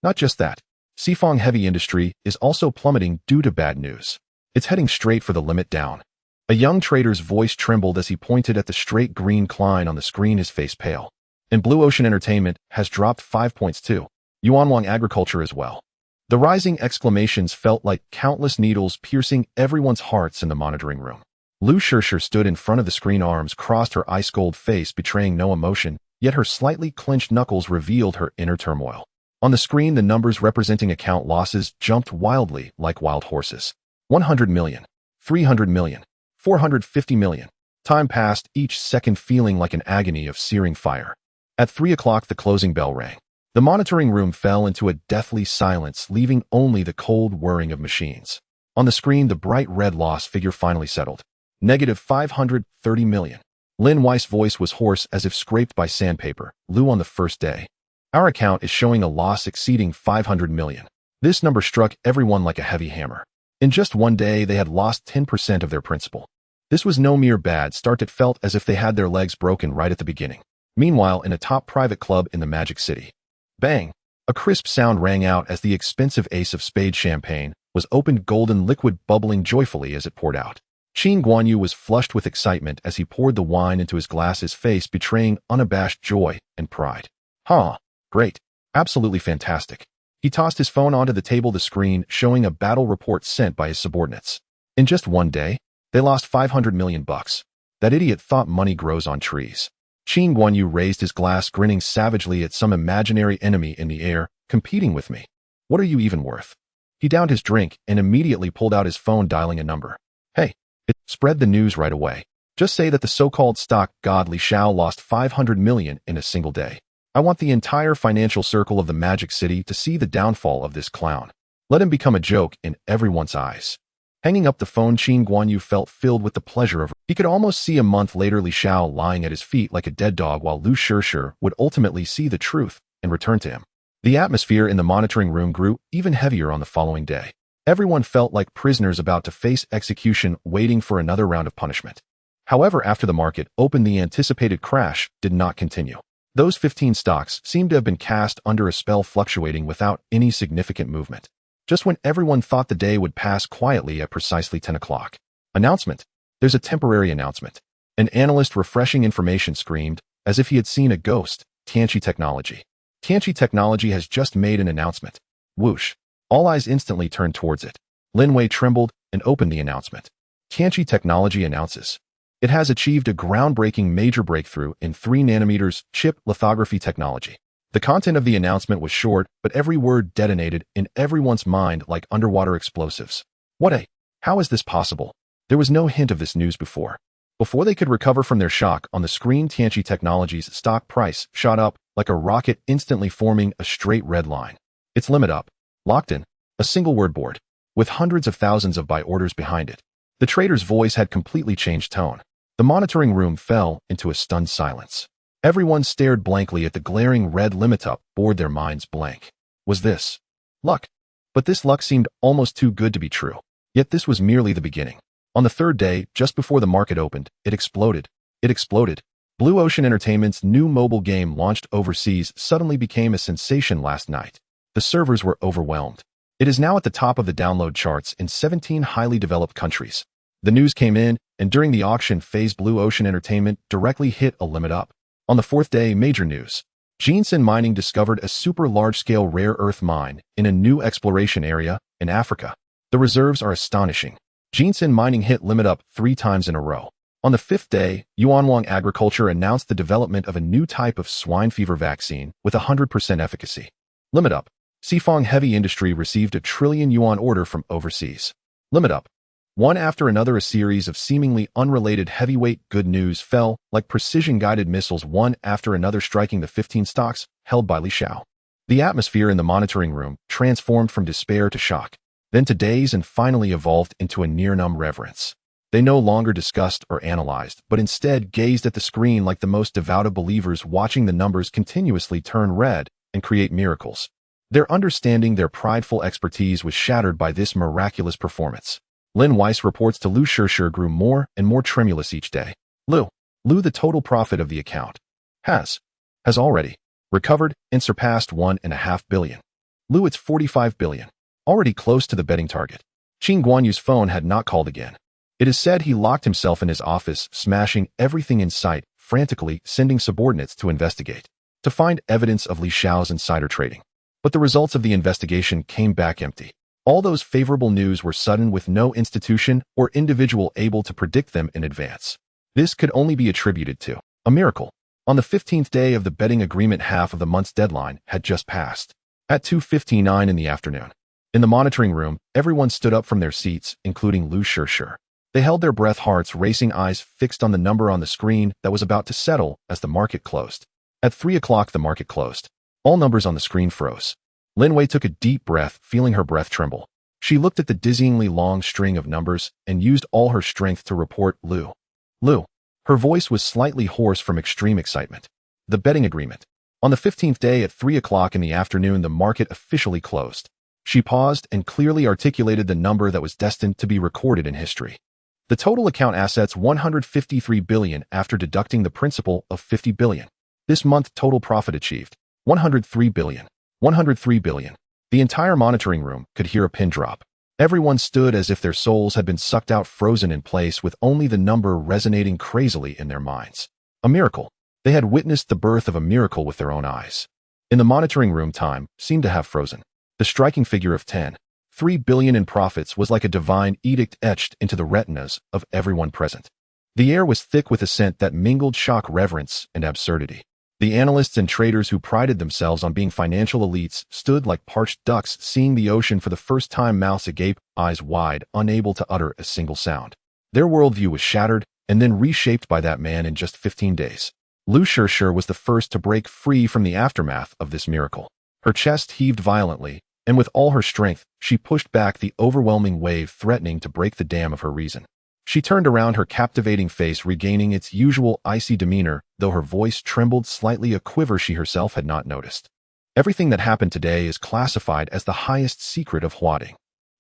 Not just that, Sifong Heavy Industry is also plummeting due to bad news. It's heading straight for the limit down. A young trader's voice trembled as he pointed at the straight green line on the screen, his face pale. And Blue Ocean Entertainment has dropped 5 points too. Yuanwang Agriculture as well. The rising exclamations felt like countless needles piercing everyone's hearts in the monitoring room. Lu Shishir stood in front of the screen, arms crossed, her ice-cold face betraying no emotion, yet her slightly clenched knuckles revealed her inner turmoil. On the screen, the numbers representing account losses jumped wildly like wild horses. 100 million, 300 million, 450 million. Time passed, each second feeling like an agony of searing fire. At 3 o'clock, the closing bell rang. The monitoring room fell into a deathly silence, leaving only the cold whirring of machines. On the screen, the bright red loss figure finally settled. Negative 530 million. Lin Wei's voice was hoarse as if scraped by sandpaper. Lu, on the first day, our account is showing a loss exceeding 500 million. This number struck everyone like a heavy hammer. In just one day, they had lost 10% of their principal. This was no mere bad start. It felt as if they had their legs broken right at the beginning. Meanwhile, in a top private club in the Magic City, bang! A crisp sound rang out as the expensive Ace of Spades champagne was opened, golden liquid bubbling joyfully as it poured out. Qin Guanyu was flushed with excitement as he poured the wine into his glass, his face betraying unabashed joy and pride. Great. Absolutely fantastic. He tossed his phone onto the table, the screen showing a battle report sent by his subordinates. In just one day, they lost 500 million bucks. That idiot thought money grows on trees. Qin Guanyu raised his glass, grinning savagely at some imaginary enemy in the air, competing with me. What are you even worth? He downed his drink and immediately pulled out his phone, dialing a number. Hey. It spread the news right away. Just say that the so-called stock god Li Xiao lost 500 million in a single day. I want the entire financial circle of the Magic City to see the downfall of this clown. Let him become a joke in everyone's eyes. Hanging up the phone, Qin Guanyu felt filled with the pleasure of... He could almost see a month later Li Xiao lying at his feet like a dead dog, while Lu Shishir would ultimately see the truth and return to him. The atmosphere in the monitoring room grew even heavier on the following day. Everyone felt like prisoners about to face execution, waiting for another round of punishment. However, after the market opened, the anticipated crash did not continue. Those 15 stocks seemed to have been cast under a spell, fluctuating without any significant movement. Just when everyone thought the day would pass quietly at precisely 10 o'clock. Announcement. There's a temporary announcement. An analyst refreshing information screamed, as if he had seen a ghost. Tianqi Technology. Tianqi Technology has just made an announcement. Whoosh. All eyes instantly turned towards it. Lin Wei trembled and opened the announcement. Tianqi Technology announces it has achieved a groundbreaking major breakthrough in 3 nanometers chip lithography technology. The content of the announcement was short, but every word detonated in everyone's mind like underwater explosives. How is this possible? There was no hint of this news before. Before they could recover from their shock, on the screen Tianqi Technology's stock price shot up like a rocket, instantly forming a straight red line. Its limit up. Locked in, a single word board, with hundreds of thousands of buy orders behind it. The trader's voice had completely changed tone. The monitoring room fell into a stunned silence. Everyone stared blankly at the glaring red limit up, bored, their minds blank. Was this luck? But this luck seemed almost too good to be true. Yet this was merely the beginning. On the third day, just before the market opened, it exploded. Blue Ocean Entertainment's new mobile game launched overseas suddenly became a sensation last night. The servers were overwhelmed. It is now at the top of the download charts in 17 highly developed countries. The news came in, and during the auction phase, Blue Ocean Entertainment directly hit a limit up. On the fourth day, major news. Jinsen Mining discovered a super large-scale rare earth mine in a new exploration area in Africa. The reserves are astonishing. Jinsen Mining hit limit up 3 times in a row. On the fifth day, Yuanwang Agriculture announced the development of a new type of swine fever vaccine with 100% efficacy. Limit up. Sifong Heavy Industry received a trillion yuan order from overseas. Limit up. One after another, a series of seemingly unrelated heavyweight good news fell like precision-guided missiles, one after another, striking the 15 stocks held by Li Xiao. The atmosphere in the monitoring room transformed from despair to shock, then to daze, and finally evolved into a near-numb reverence. They no longer discussed or analyzed, but instead gazed at the screen like the most devout of believers, watching the numbers continuously turn red and create miracles. Their understanding, their prideful expertise was shattered by this miraculous performance. Lin Weiss reports to Lu Shishir grew more and more tremulous each day. Lu, the total profit of the account has already recovered and surpassed 1.5 billion. Lu, it's 45 billion. Already close to the betting target. Qin Guanyu's phone had not called again. It is said he locked himself in his office, smashing everything in sight, frantically sending subordinates to investigate, to find evidence of Li Xiao's insider trading. But the results of the investigation came back empty. All those favorable news were sudden, with no institution or individual able to predict them in advance. This could only be attributed to a miracle. On the 15th day of the betting agreement, half of the month's deadline had just passed. At 2:59 in the afternoon, in the monitoring room, everyone stood up from their seats, including Lu Shishir. They held their breath, hearts racing, eyes fixed on the number on the screen that was about to settle as the market closed. At 3 o'clock, the market closed. All numbers on the screen froze. Lin Wei took a deep breath, feeling her breath tremble. She looked at the dizzyingly long string of numbers and used all her strength to report Lu. Her voice was slightly hoarse from extreme excitement. The betting agreement. On the 15th day at 3 o'clock in the afternoon, the market officially closed. She paused and clearly articulated the number that was destined to be recorded in history. The total account assets 153 billion after deducting the principal of 50 billion. This month total profit achieved 103 billion. 103 billion. The entire monitoring room could hear a pin drop. Everyone stood as if their souls had been sucked out, frozen in place, with only the number resonating crazily in their minds. A miracle. They had witnessed the birth of a miracle with their own eyes. In the monitoring room, time seemed to have frozen. The striking figure of 10.3 billion in profits was like a divine edict etched into the retinas of everyone present. The air was thick with a scent that mingled shock, reverence, and absurdity. The analysts and traders who prided themselves on being financial elites stood like parched ducks, seeing the ocean for the first time, mouths agape, eyes wide, unable to utter a single sound. Their worldview was shattered and then reshaped by that man in just 15 days. Lu Shishir was the first to break free from the aftermath of this miracle. Her chest heaved violently, and with all her strength, she pushed back the overwhelming wave threatening to break the dam of her reason. She turned around, her captivating face regaining its usual icy demeanor, though her voice trembled slightly, a quiver she herself had not noticed. Everything that happened today is classified as the highest secret of Huading.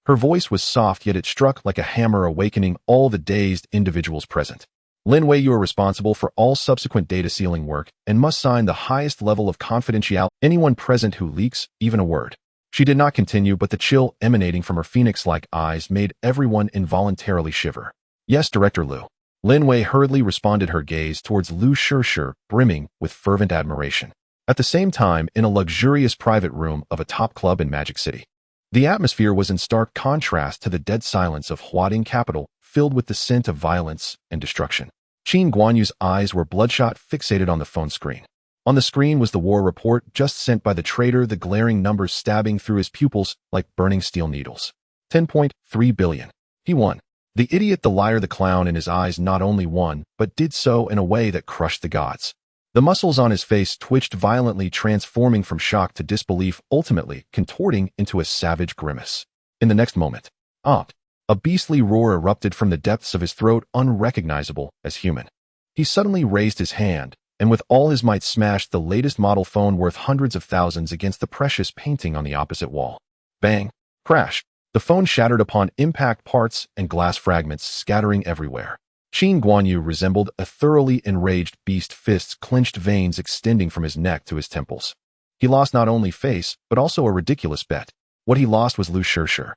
Her voice was soft, yet it struck like a hammer, awakening all the dazed individuals present. Lin Wei, you are responsible for all subsequent data sealing work and must sign the highest level of confidentiality. Anyone present who leaks even a word. She did not continue, but the chill emanating from her phoenix-like eyes made everyone involuntarily shiver. Yes, Director Lu. Lin Wei hurriedly responded, her gaze towards Lu Shishir brimming with fervent admiration. At the same time, in a luxurious private room of a top club in Magic City, the atmosphere was in stark contrast to the dead silence of Huading capital, filled with the scent of violence and destruction. Qin Guanyu's eyes were bloodshot, fixated on the phone screen. On the screen was the war report just sent by the trader, the glaring numbers stabbing through his pupils like burning steel needles. 10.3 billion. He won. The idiot, the liar, the clown in his eyes not only won, but did so in a way that crushed the gods. The muscles on his face twitched violently, transforming from shock to disbelief, ultimately contorting into a savage grimace. In the next moment, a beastly roar erupted from the depths of his throat, unrecognizable as human. He suddenly raised his hand, and with all his might smashed the latest model phone worth hundreds of thousands against the precious painting on the opposite wall. Bang! Crash! The phone shattered upon impact, parts and glass fragments scattering everywhere. Qin Guanyu resembled a thoroughly enraged beast, fists clenched, veins extending from his neck to his temples. He lost not only face, but also a ridiculous bet. What he lost was Lu Shishir.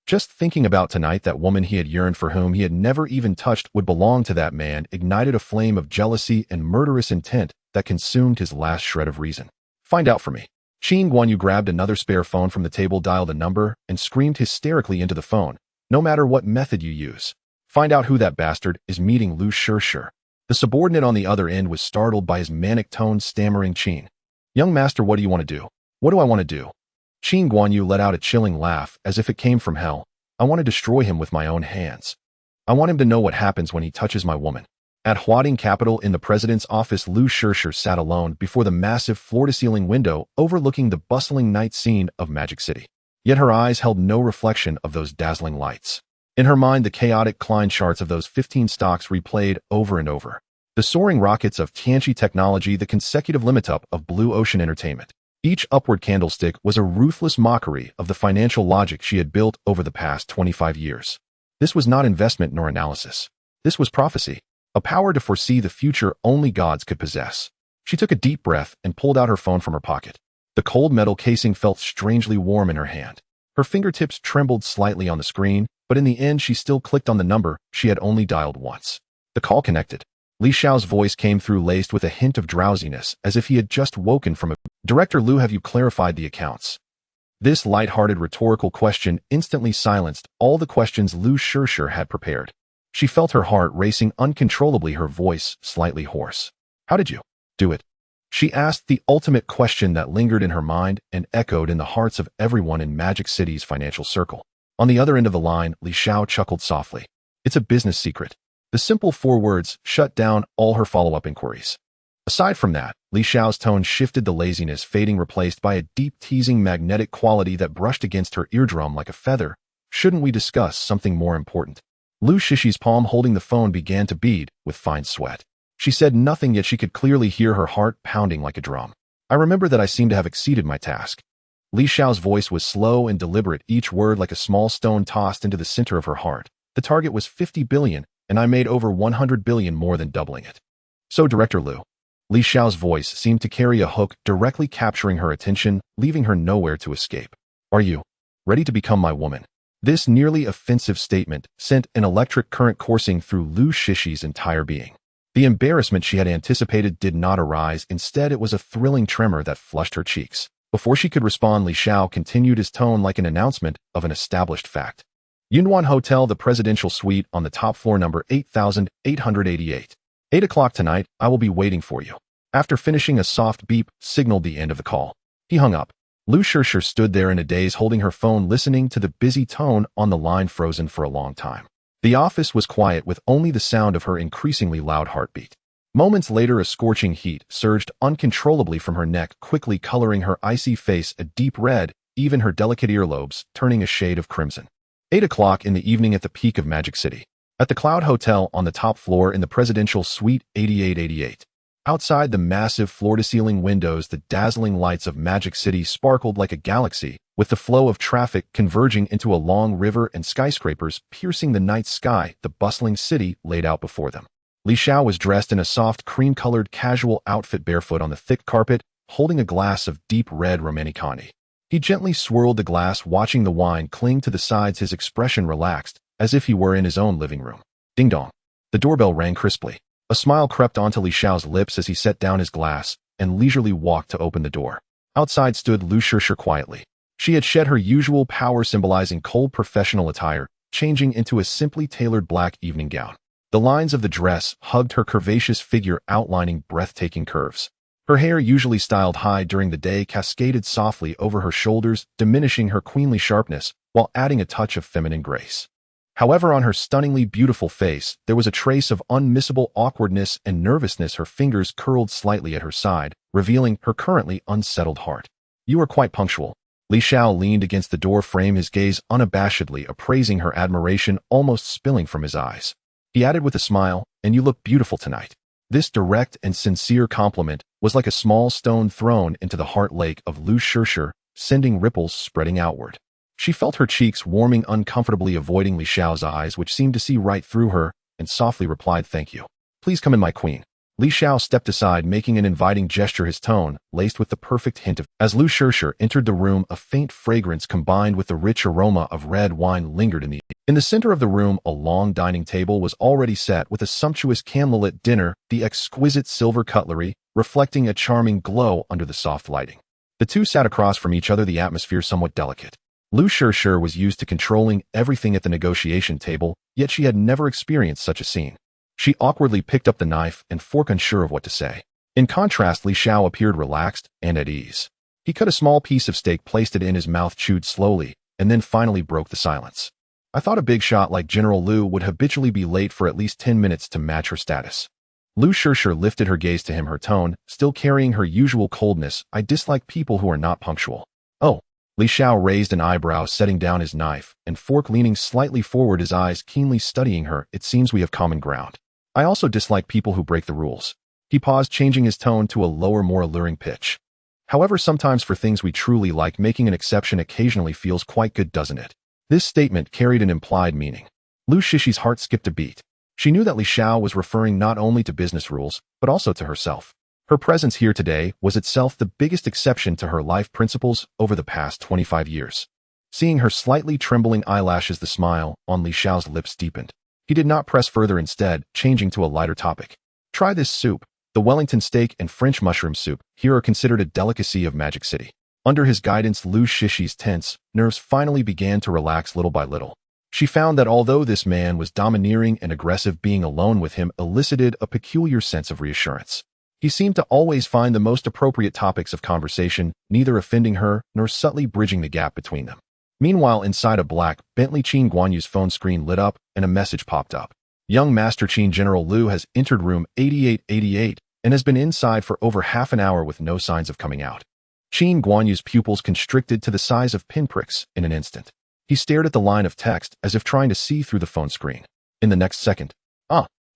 Just thinking about tonight, that woman he had yearned for, whom he had never even touched, would belong to that man, ignited a flame of jealousy and murderous intent that consumed his last shred of reason. Find out for me. Qin Guanyu grabbed another spare phone from the table, dialed a number, and screamed hysterically into the phone. No matter what method you use, find out who that bastard is meeting Lu Shishir. The subordinate on the other end was startled by his manic tone, stammering, Qin. Young master, what do you want to do? What do I want to do? Qin Guanyu let out a chilling laugh as if it came from hell. I want to destroy him with my own hands. I want him to know what happens when he touches my woman. At Huading Capital, in the president's office, Lu Shishir sat alone before the massive floor-to-ceiling window overlooking the bustling night scene of Magic City. Yet her eyes held no reflection of those dazzling lights. In her mind, the chaotic Klein charts of those 15 stocks replayed over and over. The soaring rockets of Tianqi Technology, the consecutive limit-up of Blue Ocean Entertainment. Each upward candlestick was a ruthless mockery of the financial logic she had built over the past 25 years. This was not investment nor analysis. This was prophecy, a power to foresee the future only gods could possess. She took a deep breath and pulled out her phone from her pocket. The cold metal casing felt strangely warm in her hand. Her fingertips trembled slightly on the screen, but in the end she still clicked on the number she had only dialed once. The call connected. Li Xiao's voice came through, laced with a hint of drowsiness, as if he had just woken from a... Director Lu, have you clarified the accounts? This light-hearted rhetorical question instantly silenced all the questions Lu Shishir had prepared. She felt her heart racing uncontrollably, her voice slightly hoarse. How did you do it? She asked, the ultimate question that lingered in her mind and echoed in the hearts of everyone in Magic City's financial circle. On the other end of the line, Li Xiao chuckled softly. It's a business secret. The simple 4 words shut down all her follow-up inquiries. Aside from that, Li Xiao's tone shifted, the laziness fading, replaced by a deep, teasing, magnetic quality that brushed against her eardrum like a feather. Shouldn't we discuss something more important? Lu Shishir's palm holding the phone began to bead with fine sweat. She said nothing, yet she could clearly hear her heart pounding like a drum. I remember that I seem to have exceeded my task. Li Xiao's voice was slow and deliberate, each word like a small stone tossed into the center of her heart. The target was 50 billion, and I made over 100 billion, more than doubling it. So, Director Lu. Li Xiao's voice seemed to carry a hook, directly capturing her attention, leaving her nowhere to escape. Are you ready to become my woman? This nearly offensive statement sent an electric current coursing through Lu Shishir's entire being. The embarrassment she had anticipated did not arise. Instead, it was a thrilling tremor that flushed her cheeks. Before she could respond, Li Xiao continued, his tone like an announcement of an established fact. Yunwan Hotel, the presidential suite on the top floor, number 8888. 8 o'clock tonight, I will be waiting for you. After finishing, a soft beep signaled the end of the call. He hung up. Lu Shishir stood there in a daze, holding her phone, listening to the busy tone on the line, frozen for a long time. The office was quiet, with only the sound of her increasingly loud heartbeat. Moments later, a scorching heat surged uncontrollably from her neck, quickly coloring her icy face a deep red, even her delicate earlobes turning a shade of crimson. 8 o'clock in the evening, at the peak of Magic City. At the Cloud Hotel on the top floor in the presidential suite 8888. Outside the massive floor-to-ceiling windows, the dazzling lights of Magic City sparkled like a galaxy, with the flow of traffic converging into a long river and skyscrapers piercing the night sky. The bustling city laid out before them. Li Xiao was dressed in a soft cream-colored casual outfit, barefoot on the thick carpet, holding a glass of deep red Romanicani. He gently swirled the glass, watching the wine cling to the sides, his expression relaxed, as if he were in his own living room. Ding dong. The doorbell rang crisply. A smile crept onto Li Xiao's lips as he set down his glass and leisurely walked to open the door. Outside stood Lu Shishir quietly. She had shed her usual power symbolizing cold professional attire, changing into a simply tailored black evening gown. The lines of the dress hugged her curvaceous figure, outlining breathtaking curves. Her hair, usually styled high during the day, cascaded softly over her shoulders, diminishing her queenly sharpness while adding a touch of feminine grace. However, on her stunningly beautiful face, there was a trace of unmissable awkwardness and nervousness. Her fingers curled slightly at her side, revealing her currently unsettled heart. You are quite punctual. Li Xiao leaned against the door frame, his gaze unabashedly appraising her, admiration almost spilling from his eyes. He added with a smile, and you look beautiful tonight. This direct and sincere compliment was like a small stone thrown into the heart lake of Lu Shishir, sending ripples spreading outward. She felt her cheeks warming uncomfortably, avoiding Li Xiao's eyes, which seemed to see right through her, and softly replied, "Thank you. Please come in, my queen." Li Xiao stepped aside, making an inviting gesture, his tone laced with the perfect hint of. As Lu Shishir entered the room, a faint fragrance combined with the rich aroma of red wine lingered in the air. In the center of the room, a long dining table was already set with a sumptuous candlelit dinner, the exquisite silver cutlery reflecting a charming glow under the soft lighting. The two sat across from each other, the atmosphere somewhat delicate. Lu Shishir was used to controlling everything at the negotiation table, yet she had never experienced such a scene. She awkwardly picked up the knife and fork, unsure of what to say. In contrast, Li Xiao appeared relaxed and at ease. He cut a small piece of steak, placed it in his mouth, chewed slowly, and then finally broke the silence. I thought a big shot like General Lu would habitually be late for at least 10 minutes to match her status. Lu Shishir lifted her gaze to him, her tone still carrying her usual coldness. I dislike people who are not punctual. Oh. Li Xiao raised an eyebrow, setting down his knife and fork, leaning slightly forward, his eyes keenly studying her. It seems we have common ground. I also dislike people who break the rules. He paused, changing his tone to a lower, more alluring pitch. However, sometimes for things we truly like, making an exception occasionally feels quite good, doesn't it? This statement carried an implied meaning. Lu Shishir's heart skipped a beat. She knew that Li Xiao was referring not only to business rules, but also to herself. Her presence here today was itself the biggest exception to her life principles over the past 25 years. Seeing her slightly trembling eyelashes, the smile on Li Xiao's lips deepened. He did not press further, instead changing to a lighter topic. Try this soup. The Wellington steak and French mushroom soup here are considered a delicacy of Magic City. Under his guidance, Lu Shishir's tense nerves finally began to relax little by little. She found that although this man was domineering and aggressive, being alone with him elicited a peculiar sense of reassurance. He seemed to always find the most appropriate topics of conversation, neither offending her nor subtly bridging the gap between them. Meanwhile, inside a black Bentley, Qin Guanyu's phone screen lit up and a message popped up. Young Master Qin, General Lu has entered room 8888 and has been inside for over half an hour with no signs of coming out. Qin Guanyu's pupils constricted to the size of pinpricks in an instant. He stared at the line of text as if trying to see through the phone screen. In the next second,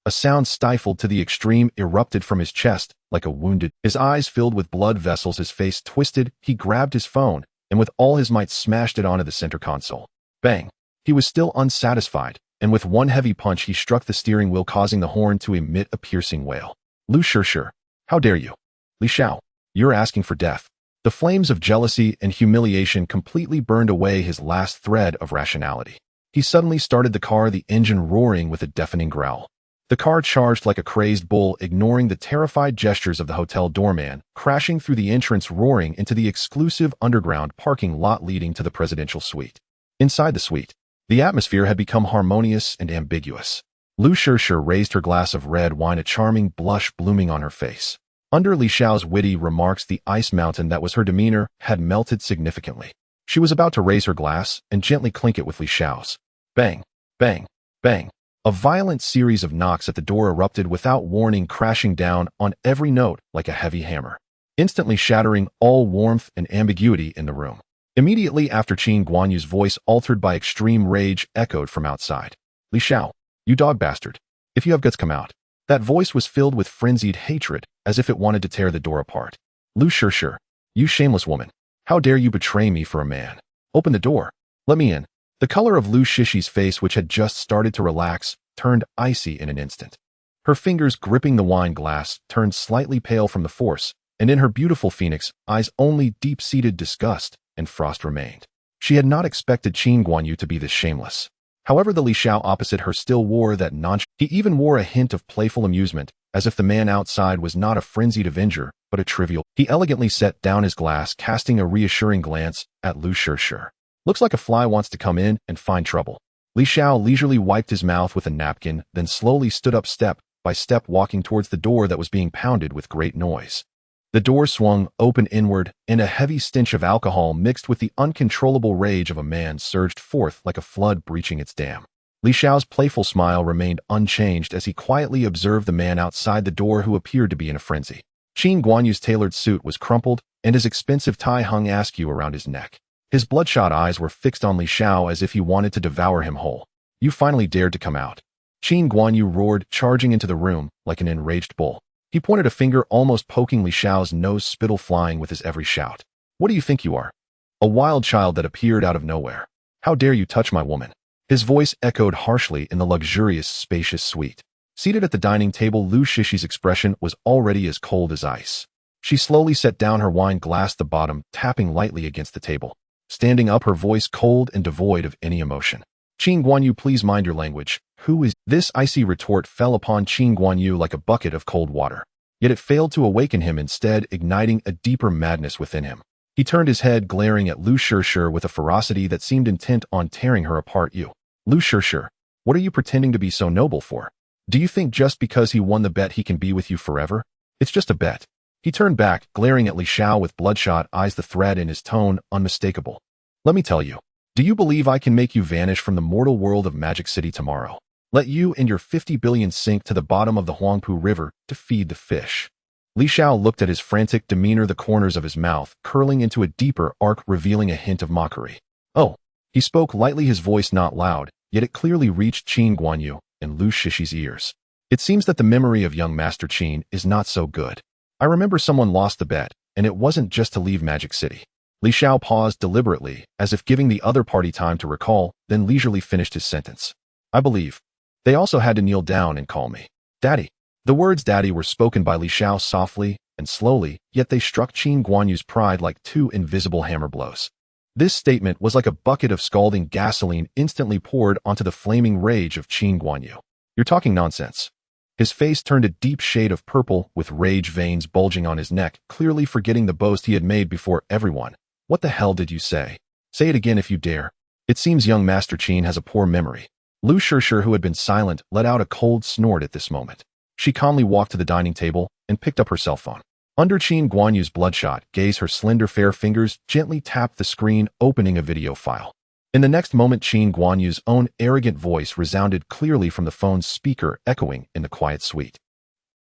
a sound stifled to the extreme erupted from his chest like a wounded. His eyes filled with blood vessels, his face twisted. He grabbed his phone and with all his might smashed it onto the center console. Bang! He was still unsatisfied, and with one heavy punch he struck the steering wheel, causing the horn to emit a piercing wail. Lu Shishir, how dare you? Li Xiao, you're asking for death. The flames of jealousy and humiliation completely burned away his last thread of rationality. He suddenly started the car, the engine roaring with a deafening growl. The car charged like a crazed bull, ignoring the terrified gestures of the hotel doorman, crashing through the entrance, roaring into the exclusive underground parking lot leading to the presidential suite. Inside the suite, the atmosphere had become harmonious and ambiguous. Lu Shishir raised her glass of red wine, a charming blush blooming on her face. Under Li Xiao's witty remarks, the ice mountain that was her demeanor had melted significantly. She was about to raise her glass and gently clink it with Li Xiao's. Bang, bang, bang. A violent series of knocks at the door erupted without warning, crashing down on every note like a heavy hammer, instantly shattering all warmth and ambiguity in the room. Immediately after, Qin Guanyu's voice, altered by extreme rage, echoed from outside. Li Xiao, you dog bastard. If you have guts, come out. That voice was filled with frenzied hatred, as if it wanted to tear the door apart. Lu Shishir, you shameless woman. How dare you betray me for a man? Open the door. Let me in. The color of Lu Shishir's face, which had just started to relax, turned icy in an instant. Her fingers gripping the wine glass turned slightly pale from the force, and in her beautiful phoenix eyes only deep-seated disgust and frost remained. She had not expected Qin Guanyu to be this shameless. However, the Li Xiao opposite her still wore that nonchalant. He even wore a hint of playful amusement, as if the man outside was not a frenzied avenger, but a trivial. He elegantly set down his glass, casting a reassuring glance at Lu Shishir. Looks like a fly wants to come in and find trouble. Li Xiao leisurely wiped his mouth with a napkin, then slowly stood up, step by step, walking towards the door that was being pounded with great noise. The door swung open inward, and a heavy stench of alcohol mixed with the uncontrollable rage of a man surged forth like a flood breaching its dam. Li Xiao's playful smile remained unchanged as he quietly observed the man outside the door, who appeared to be in a frenzy. Qin Guanyu's tailored suit was crumpled, and his expensive tie hung askew around his neck. His bloodshot eyes were fixed on Li Xiao as if he wanted to devour him whole. You finally dared to come out. Qin Guanyu roared, charging into the room like an enraged bull. He pointed a finger, almost poking Li Xiao's nose, spittle flying with his every shout. What do you think you are? A wild child that appeared out of nowhere. How dare you touch my woman? His voice echoed harshly in the luxurious, spacious suite. Seated at the dining table, Lu Shishi's expression was already as cold as ice. She slowly set down her wine glass, the bottom tapping lightly against the table. Standing up, her voice cold and devoid of any emotion. "Qin Guanyu, please mind your language. Who is—" This icy retort fell upon Qin Guanyu like a bucket of cold water. Yet it failed to awaken him, instead igniting a deeper madness within him. He turned his head, glaring at Lu Shishi with a ferocity that seemed intent on tearing her apart. "You, Lu Shishi, what are you pretending to be so noble for? Do you think just because he won the bet he can be with you forever? It's just a bet." He turned back, glaring at Li Xiao with bloodshot eyes, the threat in his tone unmistakable. "Let me tell you, do you believe I can make you vanish from the mortal world of Magic City tomorrow? Let you and your 50 billion sink to the bottom of the Huangpu River to feed the fish?" Li Xiao looked at his frantic demeanor, the corners of his mouth curling into a deeper arc, revealing a hint of mockery. "Oh." He spoke lightly, his voice not loud, yet it clearly reached Qin Guanyu and Lu Shishi's ears. "It seems that the memory of young Master Qin is not so good. I remember someone lost the bet, and it wasn't just to leave Magic City." Li Xiao paused deliberately, as if giving the other party time to recall, then leisurely finished his sentence. "I believe they also had to kneel down and call me Daddy." The words Daddy were spoken by Li Xiao softly and slowly, yet they struck Qin Guanyu's pride like two invisible hammer blows. This statement was like a bucket of scalding gasoline instantly poured onto the flaming rage of Qin Guanyu. "You're talking nonsense." His face turned a deep shade of purple, with rage veins bulging on his neck, clearly forgetting the boast he had made before everyone. "What the hell did you say? Say it again if you dare." "It seems young Master Qin has a poor memory." Lu Shishi, who had been silent, let out a cold snort at this moment. She calmly walked to the dining table and picked up her cell phone. Under Qin Guanyu's bloodshot gaze, her slender fair fingers gently tapped the screen, opening a video file. In the next moment, Qin Guanyu's own arrogant voice resounded clearly from the phone's speaker, echoing in the quiet suite.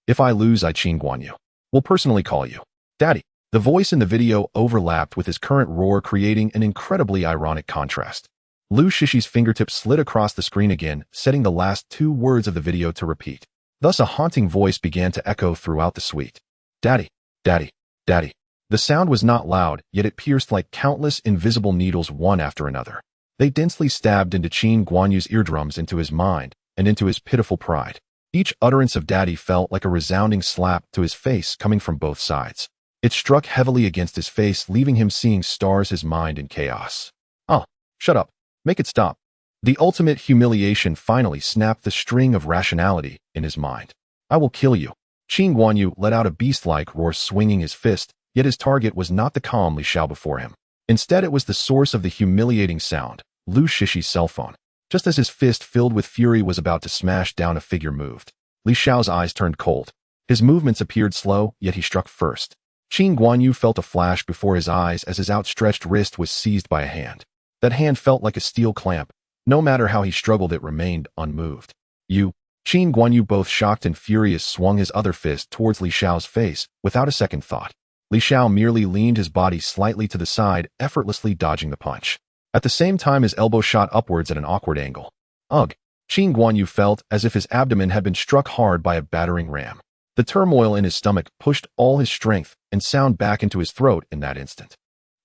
"If I lose, Qin Guanyu will personally call you Daddy." The voice in the video overlapped with his current roar, creating an incredibly ironic contrast. Lu Shishi's fingertips slid across the screen again, setting the last two words of the video to repeat. Thus a haunting voice began to echo throughout the suite. "Daddy, Daddy, Daddy." The sound was not loud, yet it pierced like countless invisible needles, one after another. They densely stabbed into Qin Guanyu's eardrums, into his mind, and into his pitiful pride. Each utterance of Daddy felt like a resounding slap to his face, coming from both sides. It struck heavily against his face, leaving him seeing stars, his mind in chaos. "Oh, shut up. Make it stop." The ultimate humiliation finally snapped the string of rationality in his mind. "I will kill you." Qin Guanyu let out a beast-like roar, swinging his fist, yet his target was not the calm Li Xiao before him. Instead, it was the source of the humiliating sound, Lu Shishi's cell phone. Just as his fist, filled with fury, was about to smash down, a figure moved. Li Xiao's eyes turned cold. His movements appeared slow, yet he struck first. Qin Guanyu felt a flash before his eyes as his outstretched wrist was seized by a hand. That hand felt like a steel clamp. No matter how he struggled, it remained unmoved. "You." Qin Guanyu, both shocked and furious, swung his other fist towards Li Xiao's face without a second thought. Li Xiao merely leaned his body slightly to the side, effortlessly dodging the punch. At the same time, his elbow shot upwards at an awkward angle. Ugh! Qin Guanyu felt as if his abdomen had been struck hard by a battering ram. The turmoil in his stomach pushed all his strength and sound back into his throat in that instant.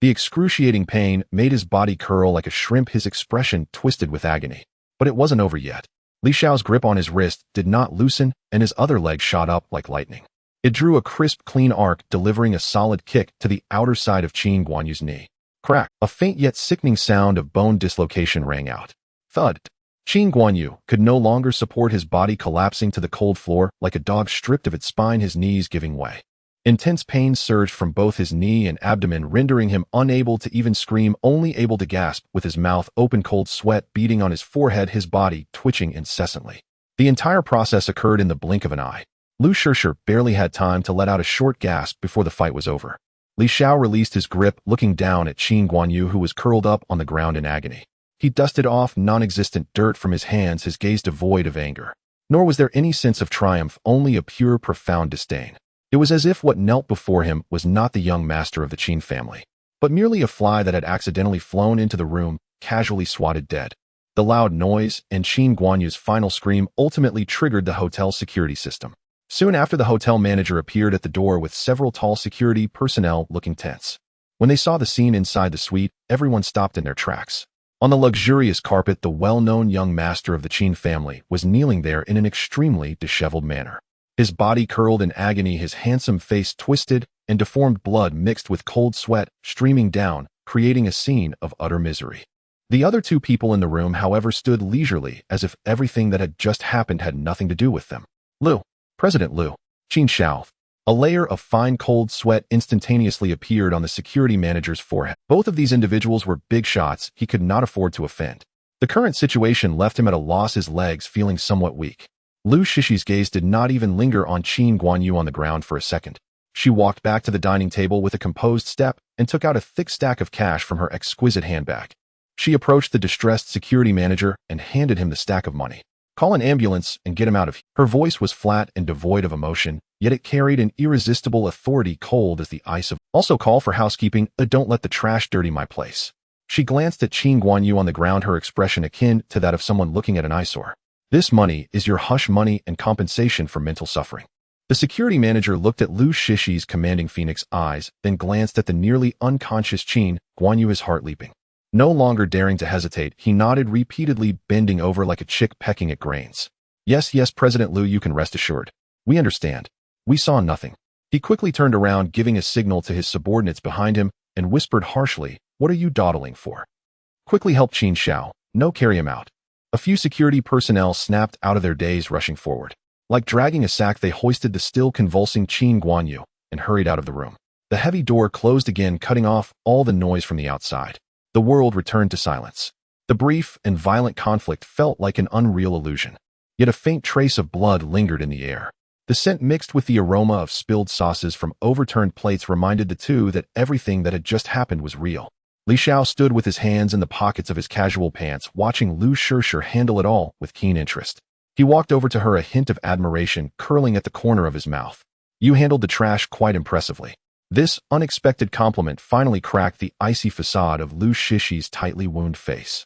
The excruciating pain made his body curl like a shrimp, his expression twisted with agony. But it wasn't over yet. Li Xiao's grip on his wrist did not loosen, and his other leg shot up like lightning. It drew a crisp, clean arc, delivering a solid kick to the outer side of Qin Guanyu's knee. Crack! A faint yet sickening sound of bone dislocation rang out. Thud! Qin Guanyu could no longer support, his body collapsing to the cold floor like a dog stripped of its spine, his knees giving way. Intense pain surged from both his knee and abdomen, rendering him unable to even scream, only able to gasp with his mouth open, cold sweat beading on his forehead, his body twitching incessantly. The entire process occurred in the blink of an eye. Lu Shishi barely had time to let out a short gasp before the fight was over. Li Xiao released his grip, looking down at Qin Guanyu, who was curled up on the ground in agony. He dusted off non-existent dirt from his hands, his gaze devoid of anger. Nor was there any sense of triumph, only a pure, profound disdain. It was as if what knelt before him was not the young master of the Qin family, but merely a fly that had accidentally flown into the room, casually swatted dead. The loud noise and Qin Guanyu's final scream ultimately triggered the hotel's security system. Soon after, the hotel manager appeared at the door with several tall security personnel looking tense. When they saw the scene inside the suite, everyone stopped in their tracks. On the luxurious carpet, the well-known young master of the Qin family was kneeling there in an extremely disheveled manner. His body curled in agony, his handsome face twisted, and deformed blood mixed with cold sweat streaming down, creating a scene of utter misery. The other two people in the room, however, stood leisurely as if everything that had just happened had nothing to do with them. Lu, President Lu, Qin Xiao. A layer of fine cold sweat instantaneously appeared on the security manager's forehead. Both of these individuals were big shots he could not afford to offend. The current situation left him at a loss, his legs feeling somewhat weak. Lu Shishi's gaze did not even linger on Qin Guanyu on the ground for a second. She walked back to the dining table with a composed step and took out a thick stack of cash from her exquisite handbag. She approached the distressed security manager and handed him the stack of money. "Call an ambulance and get him out of here." Her voice was flat and devoid of emotion, yet it carried an irresistible authority, cold as the ice of. "Also call for housekeeping. Don't let the trash dirty my place." She glanced at Qin Guanyu on the ground, her expression akin to that of someone looking at an eyesore. "This money is your hush money and compensation for mental suffering." The security manager looked at Lu Shishi's commanding phoenix eyes, then glanced at the nearly unconscious Qin Guanyu, his heart leaping. No longer daring to hesitate, he nodded repeatedly, bending over like a chick pecking at grains. Yes, President Lu, you can rest assured. We understand. We saw nothing." He quickly turned around, giving a signal to his subordinates behind him, and whispered harshly, "What are you dawdling for? Quickly help Qin Xiao. No, carry him out." A few security personnel snapped out of their daze, rushing forward. Like dragging a sack, they hoisted the still convulsing Qin Guanyu and hurried out of the room. The heavy door closed again, cutting off all the noise from the outside. The world returned to silence. The brief and violent conflict felt like an unreal illusion. Yet a faint trace of blood lingered in the air. The scent mixed with the aroma of spilled sauces from overturned plates reminded the two that everything that had just happened was real. Li Xiao stood with his hands in the pockets of his casual pants, watching Lu Shishi handle it all with keen interest. He walked over to her, a hint of admiration curling at the corner of his mouth. "You handled the trash quite impressively." This unexpected compliment finally cracked the icy facade of Lu Shishi's tightly wound face.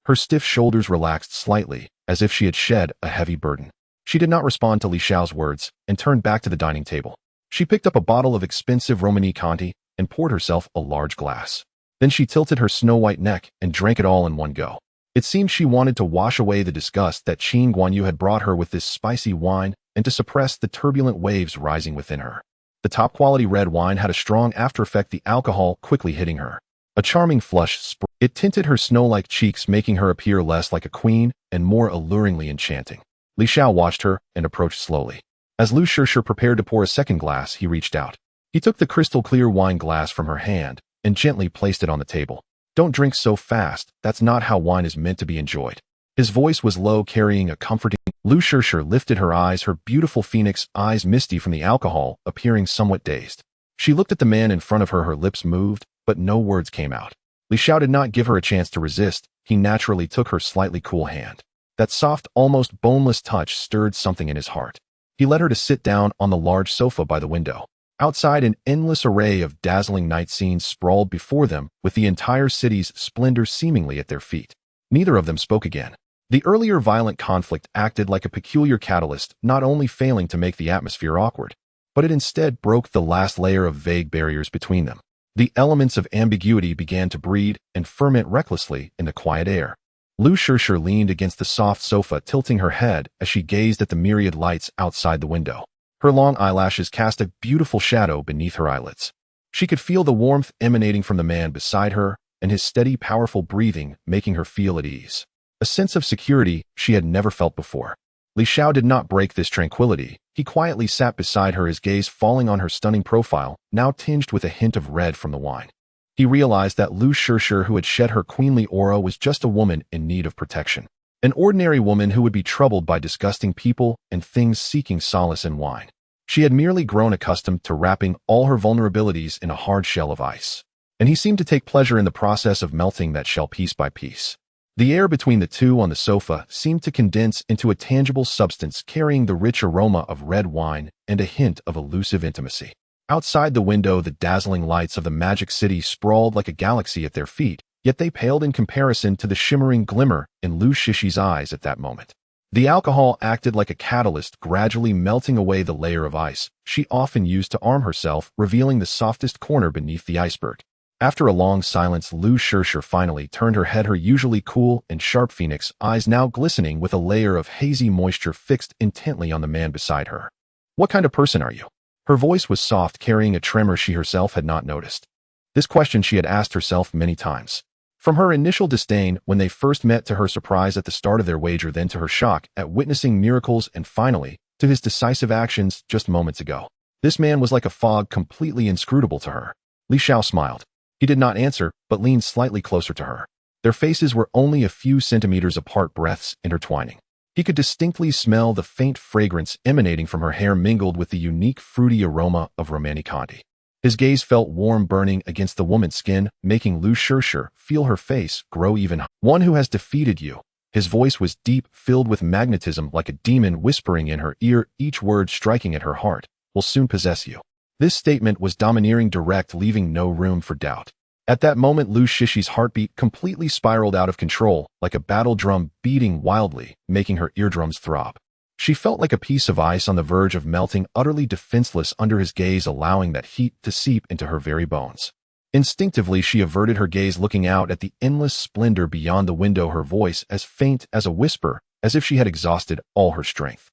Her stiff shoulders relaxed slightly, as if she had shed a heavy burden. She did not respond to Li Xiao's words and turned back to the dining table. She picked up a bottle of expensive Romani Conti and poured herself a large glass. Then she tilted her snow-white neck and drank it all in one go. It seemed she wanted to wash away the disgust that Qin Guanyu had brought her with this spicy wine and to suppress the turbulent waves rising within her. The top-quality red wine had a strong after-effect, the alcohol quickly hitting her. A charming flush spread. It tinted her snow-like cheeks, making her appear less like a queen and more alluringly enchanting. Li Xiao watched her and approached slowly. As Lu Shishi prepared to pour a second glass, he reached out. He took the crystal-clear wine glass from her hand and gently placed it on the table. "Don't drink so fast. That's not how wine is meant to be enjoyed." His voice was low, carrying a comforting. Lu Shishi lifted her eyes, her beautiful phoenix eyes misty from the alcohol, appearing somewhat dazed. She looked at the man in front of her, her lips moved, but no words came out. Li Xiao did not give her a chance to resist. He naturally took her slightly cool hand. That soft, almost boneless touch stirred something in his heart. He led her to sit down on the large sofa by the window. Outside, an endless array of dazzling night scenes sprawled before them, with the entire city's splendor seemingly at their feet. Neither of them spoke again. The earlier violent conflict acted like a peculiar catalyst, not only failing to make the atmosphere awkward, but it instead broke the last layer of vague barriers between them. The elements of ambiguity began to breed and ferment recklessly in the quiet air. Lu Shishi leaned against the soft sofa, tilting her head as she gazed at the myriad lights outside the window. Her long eyelashes cast a beautiful shadow beneath her eyelids. She could feel the warmth emanating from the man beside her and his steady, powerful breathing making her feel at ease. A sense of security she had never felt before. Li Xiao did not break this tranquility. He quietly sat beside her, his gaze falling on her stunning profile, now tinged with a hint of red from the wine. He realized that Lu Shishi, who had shed her queenly aura, was just a woman in need of protection. An ordinary woman who would be troubled by disgusting people and things, seeking solace in wine. She had merely grown accustomed to wrapping all her vulnerabilities in a hard shell of ice. And he seemed to take pleasure in the process of melting that shell piece by piece. The air between the two on the sofa seemed to condense into a tangible substance, carrying the rich aroma of red wine and a hint of elusive intimacy. Outside the window, the dazzling lights of the magic city sprawled like a galaxy at their feet, yet they paled in comparison to the shimmering glimmer in Lu Shishi's eyes at that moment. The alcohol acted like a catalyst, gradually melting away the layer of ice she often used to arm herself, revealing the softest corner beneath the iceberg. After a long silence, Lu Shirsher finally turned her head, her usually cool and sharp phoenix eyes now glistening with a layer of hazy moisture fixed intently on the man beside her. What kind of person are you? Her voice was soft, carrying a tremor she herself had not noticed. This question she had asked herself many times. From her initial disdain when they first met, to her surprise at the start of their wager, then to her shock at witnessing miracles, and finally to his decisive actions just moments ago. This man was like a fog, completely inscrutable to her. Li Xiao smiled. He did not answer, but leaned slightly closer to her. Their faces were only a few centimeters apart, breaths intertwining. He could distinctly smell the faint fragrance emanating from her hair, mingled with the unique fruity aroma of romanticante. His gaze felt warm, burning against the woman's skin, making Lu Shirsher feel her face grow even higher. One who has defeated you. His voice was deep, filled with magnetism, like a demon whispering in her ear, each word striking at her heart. Will soon possess you. This statement was domineering, direct, leaving no room for doubt. At that moment, Lu Shishi's heartbeat completely spiraled out of control, like a battle drum beating wildly, making her eardrums throb. She felt like a piece of ice on the verge of melting, utterly defenseless under his gaze, allowing that heat to seep into her very bones. Instinctively, she averted her gaze, looking out at the endless splendor beyond the window, her voice as faint as a whisper, as if she had exhausted all her strength.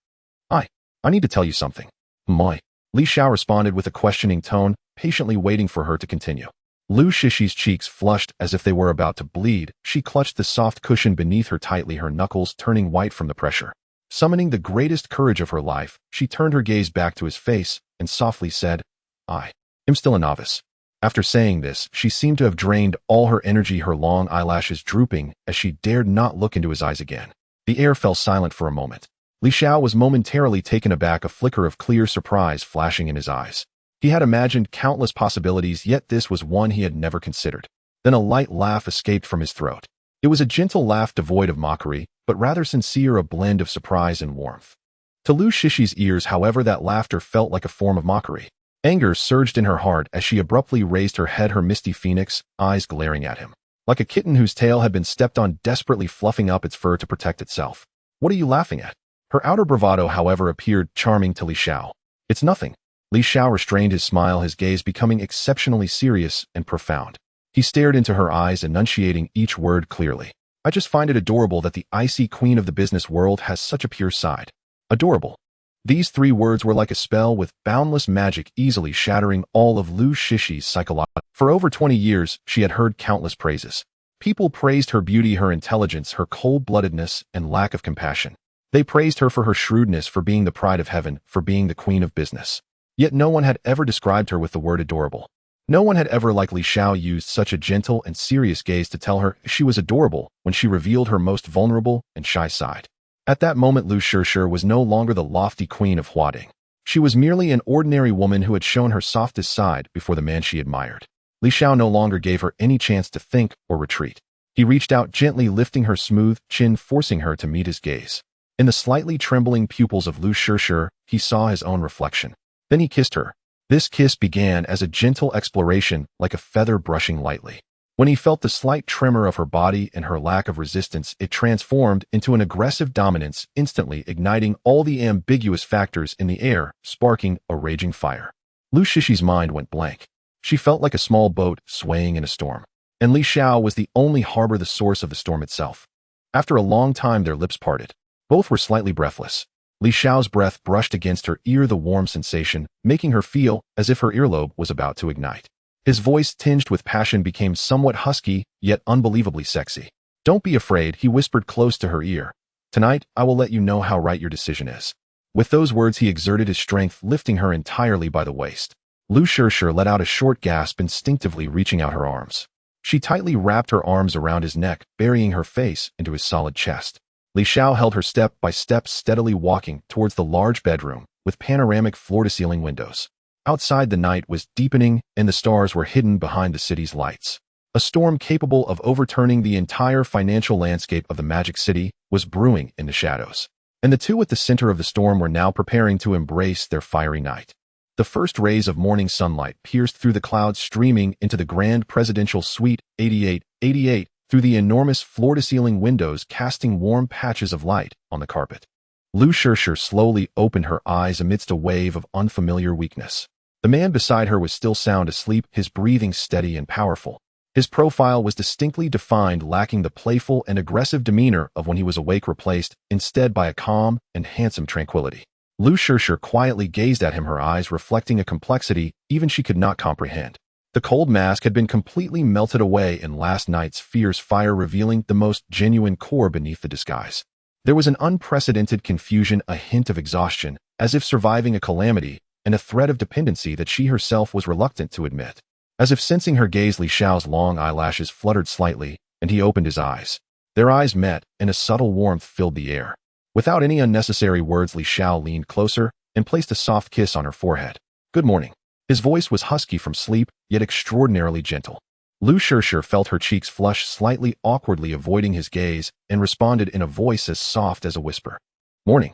I need to tell you something. Moi. Li Xiao responded with a questioning tone, patiently waiting for her to continue. Lu Shishi's cheeks flushed as if they were about to bleed. She clutched the soft cushion beneath her tightly, her knuckles turning white from the pressure. Summoning the greatest courage of her life, she turned her gaze back to his face and softly said, I am still a novice. After saying this, she seemed to have drained all her energy, her long eyelashes drooping as she dared not look into his eyes again. The air fell silent for a moment. Li Xiao was momentarily taken aback, a flicker of clear surprise flashing in his eyes. He had imagined countless possibilities, yet this was one he had never considered. Then a light laugh escaped from his throat. It was a gentle laugh devoid of mockery, but rather sincere, a blend of surprise and warmth. To Lu Shishi's ears, however, that laughter felt like a form of mockery. Anger surged in her heart as she abruptly raised her head, her misty phoenix eyes glaring at him. Like a kitten whose tail had been stepped on, desperately fluffing up its fur to protect itself. What are you laughing at? Her outer bravado, however, appeared charming to Li Xiao. It's nothing. Li Xiao restrained his smile, his gaze becoming exceptionally serious and profound. He stared into her eyes, enunciating each word clearly. I just find it adorable that the icy queen of the business world has such a pure side. Adorable. These three words were like a spell with boundless magic, easily shattering all of Lu Shishi's psychology. For over 20 years, she had heard countless praises. People praised her beauty, her intelligence, her cold-bloodedness, and lack of compassion. They praised her for her shrewdness, for being the pride of heaven, for being the queen of business. Yet no one had ever described her with the word adorable. No one had ever, like Li Xiao, used such a gentle and serious gaze to tell her she was adorable when she revealed her most vulnerable and shy side. At that moment, Lu Shirsher was no longer the lofty queen of Huading. She was merely an ordinary woman who had shown her softest side before the man she admired. Li Xiao no longer gave her any chance to think or retreat. He reached out, gently lifting her smooth chin, forcing her to meet his gaze. In the slightly trembling pupils of Lu Shirsher, he saw his own reflection. Then he kissed her. This kiss began as a gentle exploration, like a feather brushing lightly. When he felt the slight tremor of her body and her lack of resistance, it transformed into an aggressive dominance, instantly igniting all the ambiguous factors in the air, sparking a raging fire. Lu Shishi's mind went blank. She felt like a small boat swaying in a storm. And Li Xiao was the only harbor, the source of the storm itself. After a long time, their lips parted. Both were slightly breathless. Li Xiao's breath brushed against her ear, the warm sensation making her feel as if her earlobe was about to ignite. His voice, tinged with passion, became somewhat husky, yet unbelievably sexy. Don't be afraid, he whispered close to her ear. Tonight, I will let you know how right your decision is. With those words, he exerted his strength, lifting her entirely by the waist. Lu Shirsher let out a short gasp, instinctively reaching out her arms. She tightly wrapped her arms around his neck, burying her face into his solid chest. Li Xiao held her step by step, steadily walking towards the large bedroom with panoramic floor-to-ceiling windows. Outside, the night was deepening and the stars were hidden behind the city's lights. A storm capable of overturning the entire financial landscape of the Magic City was brewing in the shadows. And the two at the center of the storm were now preparing to embrace their fiery night. The first rays of morning sunlight pierced through the clouds, streaming into the grand presidential suite 8888 through the enormous floor-to-ceiling windows, casting warm patches of light on the carpet. Lu Shirsher slowly opened her eyes amidst a wave of unfamiliar weakness. The man beside her was still sound asleep, his breathing steady and powerful. His profile was distinctly defined, lacking the playful and aggressive demeanor of when he was awake, replaced instead by a calm and handsome tranquility. Lu Shishir quietly gazed at him, her eyes reflecting a complexity even she could not comprehend. The cold mask had been completely melted away in last night's fierce fire, revealing the most genuine core beneath the disguise. There was an unprecedented confusion, a hint of exhaustion, as if surviving a calamity, and a threat of dependency that she herself was reluctant to admit. As if sensing her gaze, Li Xiao's long eyelashes fluttered slightly, and he opened his eyes. Their eyes met, and a subtle warmth filled the air. Without any unnecessary words, Li Xiao leaned closer and placed a soft kiss on her forehead. "Good morning." His voice was husky from sleep, yet extraordinarily gentle. Lu Shishir felt her cheeks flush slightly, awkwardly avoiding his gaze, and responded in a voice as soft as a whisper. "Morning."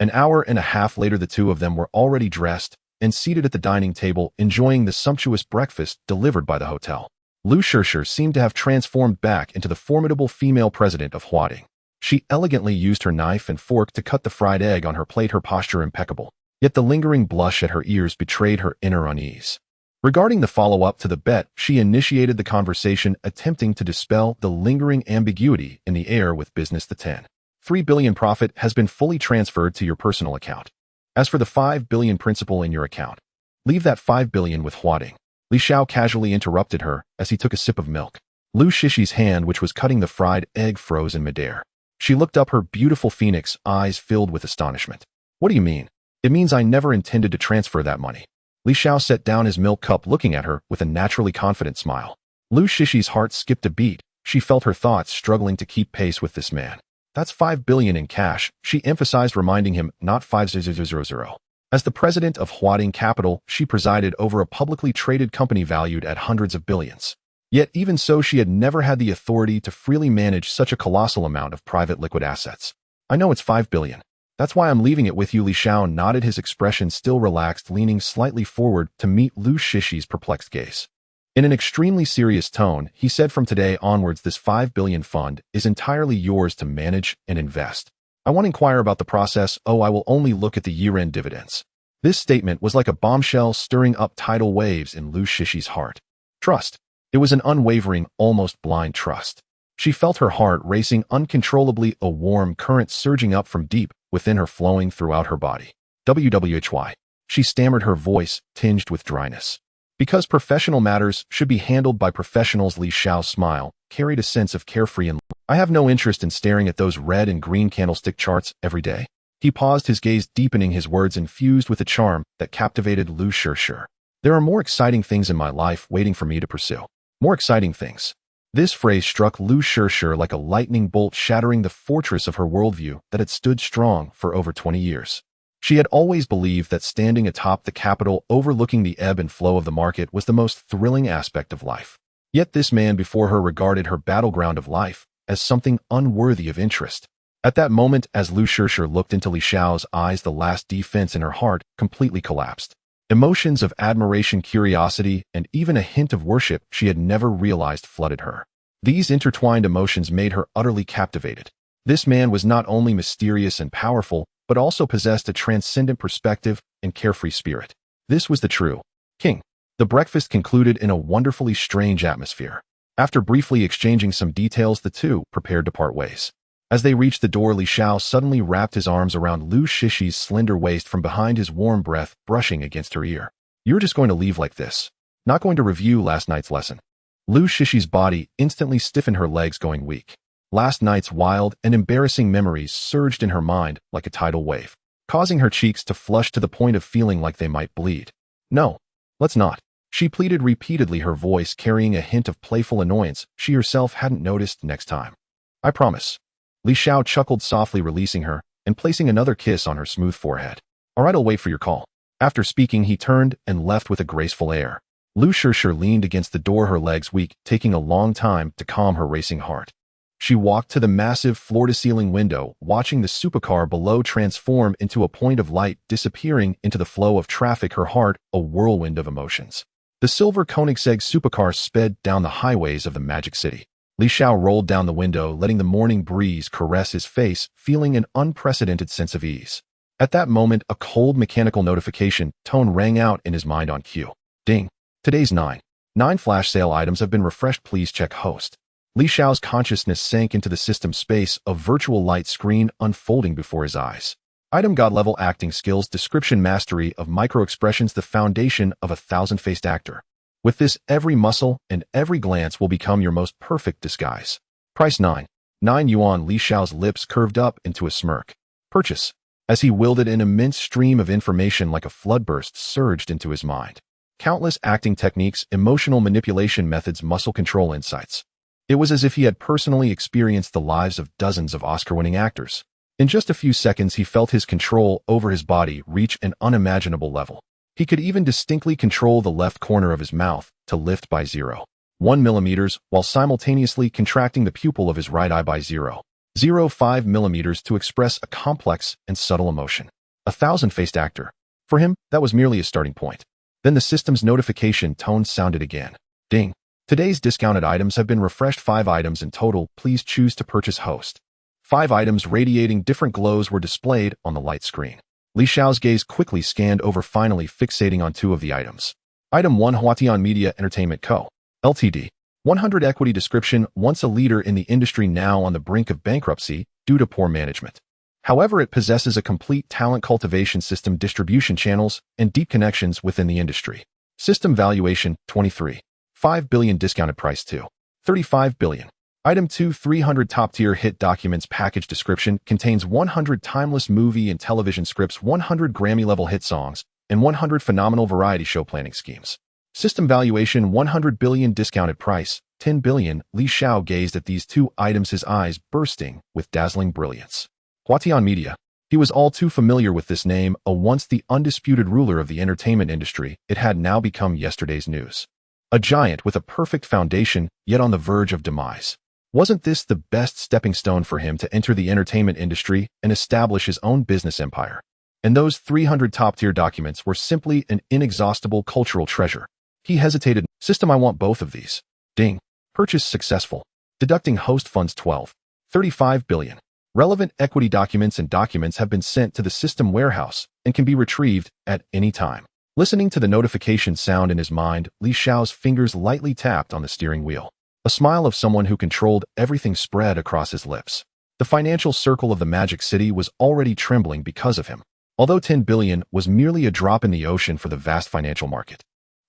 An hour and a half later, the two of them were already dressed and seated at the dining table, enjoying the sumptuous breakfast delivered by the hotel. Lu Shishir seemed to have transformed back into the formidable female president of Huading. She elegantly used her knife and fork to cut the fried egg on her plate, her posture impeccable. Yet the lingering blush at her ears betrayed her inner unease. Regarding the follow-up to the bet, she initiated the conversation, attempting to dispel the lingering ambiguity in the air with business. The 10.3 billion profit has been fully transferred to your personal account. As for the 5 billion principal in your account, leave that 5 billion with Huading. Li Xiao casually interrupted her as he took a sip of milk. Lu Shishi's hand, which was cutting the fried egg, froze in midair. She looked up, her beautiful phoenix eyes filled with astonishment. "What do you mean?" "It means I never intended to transfer that money." Li Xiao set down his milk cup, looking at her with a naturally confident smile. Lu Shishi's heart skipped a beat. She felt her thoughts struggling to keep pace with this man. "That's 5 billion in cash," she emphasized, reminding him, "not 5,000. As the president of Huading Capital, she presided over a publicly traded company valued at hundreds of billions. Yet even so, she had never had the authority to freely manage such a colossal amount of private liquid assets. "I know it's 5 billion. That's why I'm leaving it with you." Li Xiao nodded, his expression still relaxed, leaning slightly forward to meet Lu Shishi's perplexed gaze. In an extremely serious tone, he said, "From today onwards, this 5 billion fund is entirely yours to manage and invest. I won't inquire about the process. Oh, I will only look at the year-end dividends." This statement was like a bombshell, stirring up tidal waves in Lu Shishi's heart. Trust. It was an unwavering, almost blind trust. She felt her heart racing uncontrollably, a warm current surging up from deep within her, flowing throughout her body. "Why?" She stammered, her voice tinged with dryness. "Because professional matters should be handled by professionals." Li Xiao's smile carried a sense of carefree and "I have no interest in staring at those red and green candlestick charts every day." He paused, his gaze deepening, his words infused with a charm that captivated Lu Shishir. "There are more exciting things in my life waiting for me to pursue." More exciting things. This phrase struck Lu Shishir like a lightning bolt, shattering the fortress of her worldview that had stood strong for over 20 years. She had always believed that standing atop the capital, overlooking the ebb and flow of the market, was the most thrilling aspect of life. Yet this man before her regarded her battleground of life as something unworthy of interest. At that moment, as Lu Shishir looked into Li Xiao's eyes, the last defense in her heart completely collapsed. Emotions of admiration, curiosity, and even a hint of worship she had never realized flooded her. These intertwined emotions made her utterly captivated. This man was not only mysterious and powerful, but also possessed a transcendent perspective and carefree spirit. This was the true king. The breakfast concluded in a wonderfully strange atmosphere. After briefly exchanging some details, the two prepared to part ways. As they reached the door, Li Xiao suddenly wrapped his arms around Lu Shishi's slender waist from behind, his warm breath brushing against her ear. "You're just going to leave like this? Not going to review last night's lesson?" Lu Shishi's body instantly stiffened, her legs going weak. Last night's wild and embarrassing memories surged in her mind like a tidal wave, causing her cheeks to flush to the point of feeling like they might bleed. "No, let's not," she pleaded repeatedly, her voice carrying a hint of playful annoyance she herself hadn't noticed. "Next time. I promise." Li Xiao chuckled softly, releasing her and placing another kiss on her smooth forehead. "All right, I'll wait for your call." After speaking, he turned and left with a graceful air. Lu Shishir leaned against the door, her legs weak, taking a long time to calm her racing heart. She walked to the massive floor-to-ceiling window, watching the supercar below transform into a point of light, disappearing into the flow of traffic, her heart a whirlwind of emotions. The silver Koenigsegg supercar sped down the highways of the Magic City. Li Xiao rolled down the window, letting the morning breeze caress his face, feeling an unprecedented sense of ease. At that moment, a cold mechanical notification tone rang out in his mind on cue. Ding. Today's 9.9 flash sale items have been refreshed. Please check host. Li Xiao's consciousness sank into the system space, a virtual light screen unfolding before his eyes. Item: God level acting skills, description, mastery of micro-expressions, the foundation of a thousand-faced actor. With this, every muscle and every glance will become your most perfect disguise. Price 9.9 Yuan. Li Xiao's lips curved up into a smirk. Purchase. As he wielded, an immense stream of information like a floodburst surged into his mind. Countless acting techniques, emotional manipulation methods, muscle control insights. It was as if he had personally experienced the lives of dozens of Oscar-winning actors. In just a few seconds, he felt his control over his body reach an unimaginable level. He could even distinctly control the left corner of his mouth to lift by 0.1 millimeters, while simultaneously contracting the pupil of his right eye by 0.05 millimeters to express a complex and subtle emotion. A thousand-faced actor. For him, that was merely a starting point. Then the system's notification tone sounded again. Ding. Today's discounted items have been refreshed. 5 items in total. Please choose to purchase host. 5 items radiating different glows were displayed on the light screen. Li Xiao's gaze quickly scanned over, finally fixating on 2 of the items. Item 1: Huatian Media Entertainment Co. Ltd. 100 equity. Description: once a leader in the industry, now on the brink of bankruptcy due to poor management. However, it possesses a complete talent cultivation system, distribution channels, and deep connections within the industry. System valuation: 23.5 billion. Discounted price to 35 billion. Item 2: 300 top-tier hit documents. Package description: contains 100 timeless movie and television scripts, 100 Grammy-level hit songs, and 100 phenomenal variety show planning schemes. System valuation: 100 billion. Discounted price: 10 billion. Li Xiao gazed at these 2 items, his eyes bursting with dazzling brilliance. Huatian Media. He was all too familiar with this name. Once the undisputed ruler of the entertainment industry, it had now become yesterday's news. A giant with a perfect foundation, yet on the verge of demise. Wasn't this the best stepping stone for him to enter the entertainment industry and establish his own business empire? And those 300 top-tier documents were simply an inexhaustible cultural treasure. He hesitated. System: I want both of these. Ding. Purchase successful. Deducting host funds 12.35 billion. Relevant equity documents and documents have been sent to the system warehouse and can be retrieved at any time. Listening to the notification sound in his mind, Li Xiao's fingers lightly tapped on the steering wheel. A smile of someone who controlled everything spread across his lips. The financial circle of the Magic City was already trembling because of him. Although 10 billion was merely a drop in the ocean for the vast financial market.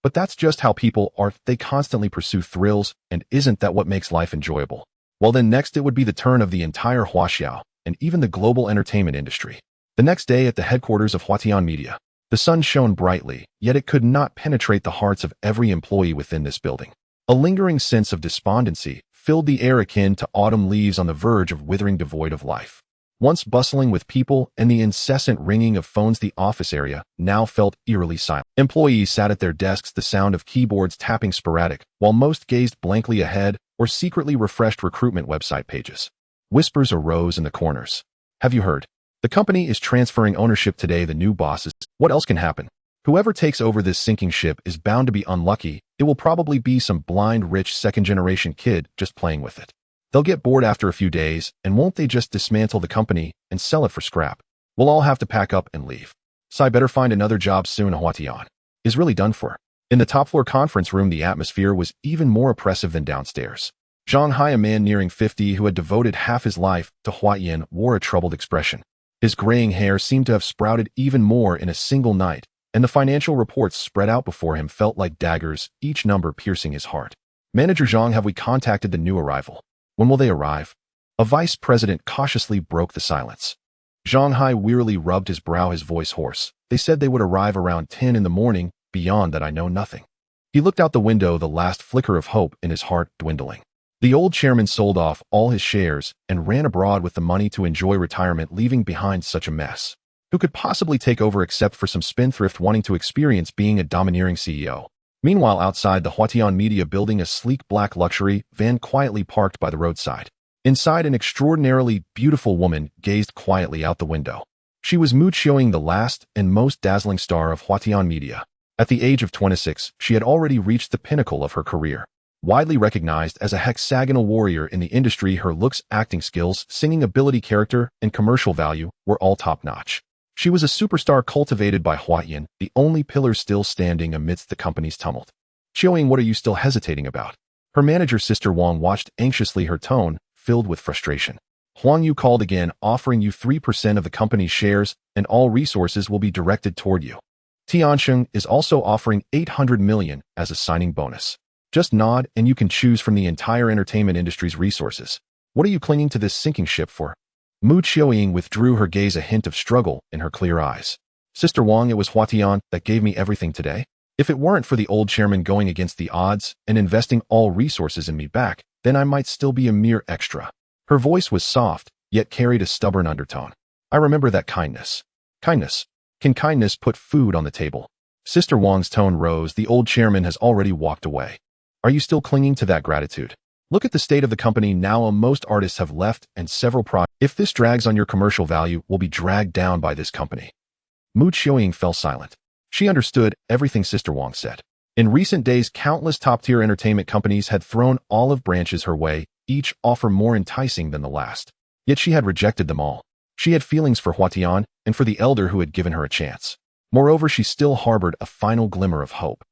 But that's just how people are. They constantly pursue thrills, and isn't that what makes life enjoyable? Well, then next it would be the turn of the entire Huaxiao, and even the global entertainment industry. The next day at the headquarters of Huatian Media, the sun shone brightly, yet it could not penetrate the hearts of every employee within this building. A lingering sense of despondency filled the air, akin to autumn leaves on the verge of withering, devoid of life. Once bustling with people and the incessant ringing of phones, the office area now felt eerily silent. Employees sat at their desks, the sound of keyboards tapping sporadic, while most gazed blankly ahead or secretly refreshed recruitment website pages. Whispers arose in the corners. Have you heard? The company is transferring ownership today. The new bosses. What else can happen? Whoever takes over this sinking ship is bound to be unlucky. It will probably be some blind, rich, second-generation kid just playing with it. They'll get bored after a few days, and won't they just dismantle the company and sell it for scrap? We'll all have to pack up and leave. So I better find another job soon. Huatian is really done for. In the top-floor conference room, the atmosphere was even more oppressive than downstairs. Zhang Hai, a man nearing 50 who had devoted half his life to Huatian, wore a troubled expression. His graying hair seemed to have sprouted even more in a single night, and the financial reports spread out before him felt like daggers, each number piercing his heart. Manager Zhang, have we contacted the new arrival? When will they arrive? A vice president cautiously broke the silence. Zhang Hai wearily rubbed his brow, his voice hoarse. They said they would arrive around 10 in the morning. Beyond that, I know nothing. He looked out the window, the last flicker of hope in his heart dwindling. The old chairman sold off all his shares and ran abroad with the money to enjoy retirement, leaving behind such a mess. Who could possibly take over except for some spendthrift wanting to experience being a domineering CEO? Meanwhile, outside the Huatian Media building, a sleek black luxury van quietly parked by the roadside. Inside, an extraordinarily beautiful woman gazed quietly out the window. She was Mu Qiuing, the last and most dazzling star of Huatian Media. At the age of 26, she had already reached the pinnacle of her career. Widely recognized as a hexagonal warrior in the industry, her looks, acting skills, singing ability, character, and commercial value were all top-notch. She was a superstar cultivated by Huayan, the only pillar still standing amidst the company's tumult. Qiuying, what are you still hesitating about? Her manager Sister Wang watched anxiously, her tone filled with frustration. Huang Yu called again, offering you 3% of the company's shares, and all resources will be directed toward you. Tiansheng is also offering 800 million as a signing bonus. Just nod and you can choose from the entire entertainment industry's resources. What are you clinging to this sinking ship for? Mu Qiuying withdrew her gaze, a hint of struggle in her clear eyes. Sister Wang, it was Huatian that gave me everything today. If it weren't for the old chairman going against the odds and investing all resources in me back, then I might still be a mere extra. Her voice was soft, yet carried a stubborn undertone. I remember that kindness. Kindness. Can kindness put food on the table? Sister Wang's tone rose. The old chairman has already walked away. Are you still clinging to that gratitude? Look at the state of the company now. Most artists have left and several projects. If this drags on, your commercial value will be dragged down by this company. Mu Qiuying fell silent. She understood everything Sister Wang said. In recent days, countless top-tier entertainment companies had thrown olive branches her way, each offer more enticing than the last. Yet she had rejected them all. She had feelings for Huatian and for the elder who had given her a chance. Moreover, she still harbored a final glimmer of hope.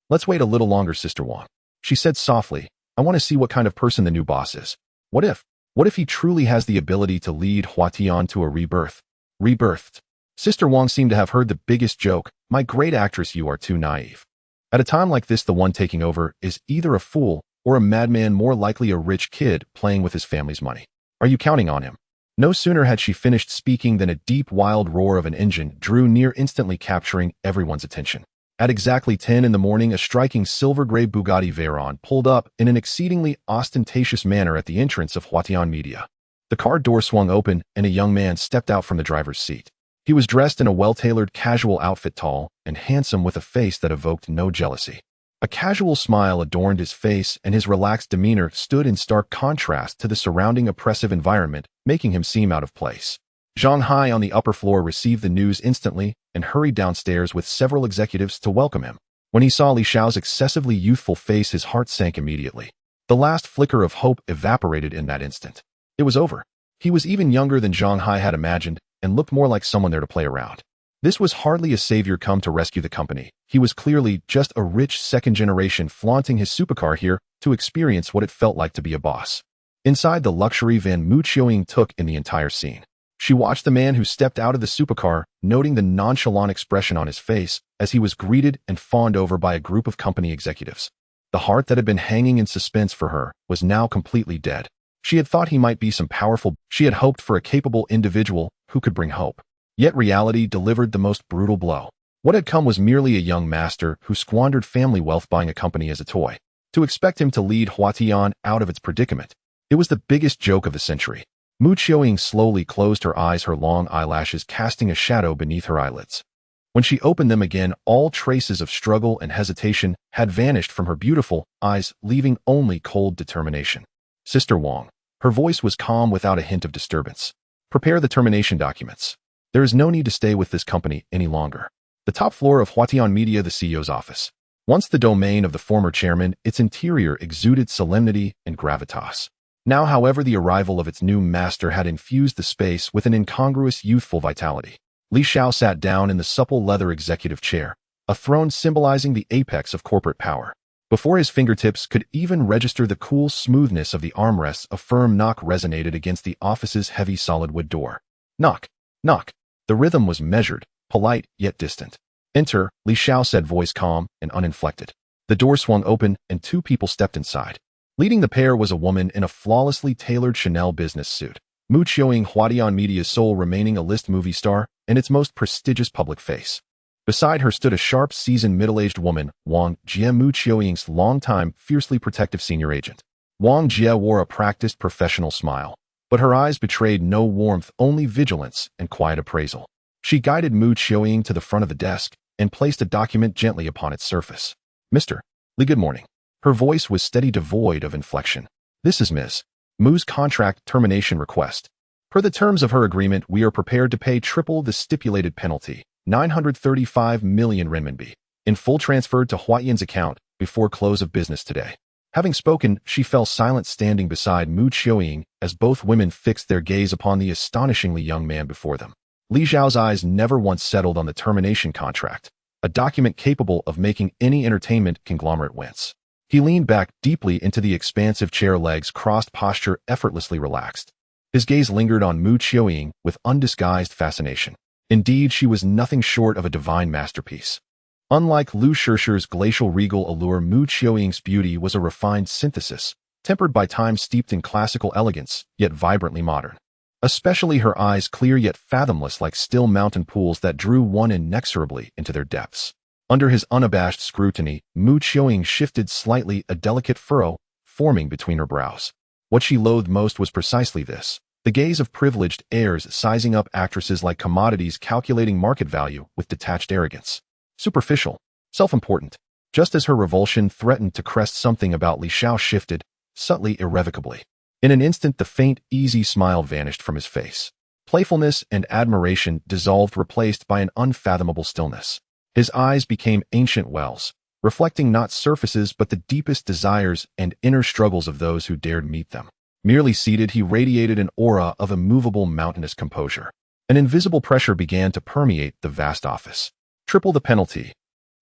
Let's wait a little longer, Sister Wang. She said softly, I want to see what kind of person the new boss is. What if he truly has the ability to lead Huatian to a rebirth? Rebirthed. Sister Wang seemed to have heard the biggest joke. My great actress, you are too naive. At a time like this, the one taking over is either a fool or a madman, more likely a rich kid playing with his family's money. Are you counting on him? No sooner had she finished speaking than a deep, wild roar of an engine drew near, instantly capturing everyone's attention. At exactly 10 in the morning, a striking silver-gray Bugatti Veyron pulled up in an exceedingly ostentatious manner at the entrance of Huatian Media. The car door swung open and a young man stepped out from the driver's seat. He was dressed in a well-tailored casual outfit, tall and handsome with a face that evoked no jealousy. A casual smile adorned his face, and his relaxed demeanor stood in stark contrast to the surrounding oppressive environment, making him seem out of place. Zhang Hai on the upper floor received the news instantly and hurried downstairs with several executives to welcome him. When he saw Li Xiao's excessively youthful face, his heart sank immediately. The last flicker of hope evaporated in that instant. It was over. He was even younger than Zhang Hai had imagined and looked more like someone there to play around. This was hardly a savior come to rescue the company. He was clearly just a rich second generation flaunting his supercar here to experience what it felt like to be a boss. Inside the luxury van, Mu Qiuying took in the entire scene. She watched the man who stepped out of the supercar, noting the nonchalant expression on his face as he was greeted and fawned over by a group of company executives. The heart that had been hanging in suspense for her was now completely dead. She had thought he might be some powerful. She had hoped for a capable individual who could bring hope. Yet reality delivered the most brutal blow. What had come was merely a young master who squandered family wealth buying a company as a toy. To expect him to lead Huatian out of its predicament, it was the biggest joke of the century. Mu Qiuying slowly closed her eyes, her long eyelashes casting a shadow beneath her eyelids. When she opened them again, all traces of struggle and hesitation had vanished from her beautiful eyes, leaving only cold determination. Sister Wang. Her voice was calm without a hint of disturbance. Prepare the termination documents. There is no need to stay with this company any longer. The top floor of Huatian Media, the CEO's office. Once the domain of the former chairman, its interior exuded solemnity and gravitas. Now, however, the arrival of its new master had infused the space with an incongruous youthful vitality. Li Xiao sat down in the supple leather executive chair, a throne symbolizing the apex of corporate power. Before his fingertips could even register the cool smoothness of the armrests, a firm knock resonated against the office's heavy solid wood door. Knock, knock. The rhythm was measured, polite, yet distant. Enter, Li Xiao said, voice calm and uninflected. The door swung open and two people stepped inside. Leading the pair was a woman in a flawlessly tailored Chanel business suit. Mu Qiuying, Huatian Media's sole remaining A-list movie star and its most prestigious public face. Beside her stood a sharp, seasoned, middle-aged woman, Wang Jie, Mu Qiuying's longtime, fiercely protective senior agent. Wang Jie wore a practiced professional smile, but her eyes betrayed no warmth, only vigilance and quiet appraisal. She guided Mu Qiuying to the front of the desk and placed a document gently upon its surface. Mr. Li, good morning. Her voice was steady, devoid of inflection. This is Ms. Mu's contract termination request. Per the terms of her agreement, we are prepared to pay triple the stipulated penalty, 935 million renminbi, in full transferred to Huatian's account before close of business today. Having spoken, she fell silent, standing beside Mu Qiuying as both women fixed their gaze upon the astonishingly young man before them. Li Xiao's eyes never once settled on the termination contract, a document capable of making any entertainment conglomerate wince. He leaned back deeply into the expansive chair, legs crossed, posture effortlessly relaxed. His gaze lingered on Mu Qiueying with undisguised fascination. Indeed, she was nothing short of a divine masterpiece. Unlike Lu Shishir's glacial regal allure, Mu Qiueying's beauty was a refined synthesis, tempered by time steeped in classical elegance, yet vibrantly modern. Especially her eyes, clear yet fathomless like still mountain pools that drew one inexorably into their depths. Under his unabashed scrutiny, Mu Qiueying shifted slightly, a delicate furrow forming between her brows. What she loathed most was precisely this: the gaze of privileged heirs sizing up actresses like commodities, calculating market value with detached arrogance. Superficial, self-important. Just as her revulsion threatened to crest, something about Li Xiao shifted, subtly, irrevocably. In an instant, the faint, easy smile vanished from his face. Playfulness and admiration dissolved, replaced by an unfathomable stillness. His eyes became ancient wells, reflecting not surfaces but the deepest desires and inner struggles of those who dared meet them. Merely seated, he radiated an aura of immovable, mountainous composure. An invisible pressure began to permeate the vast office. Triple the penalty.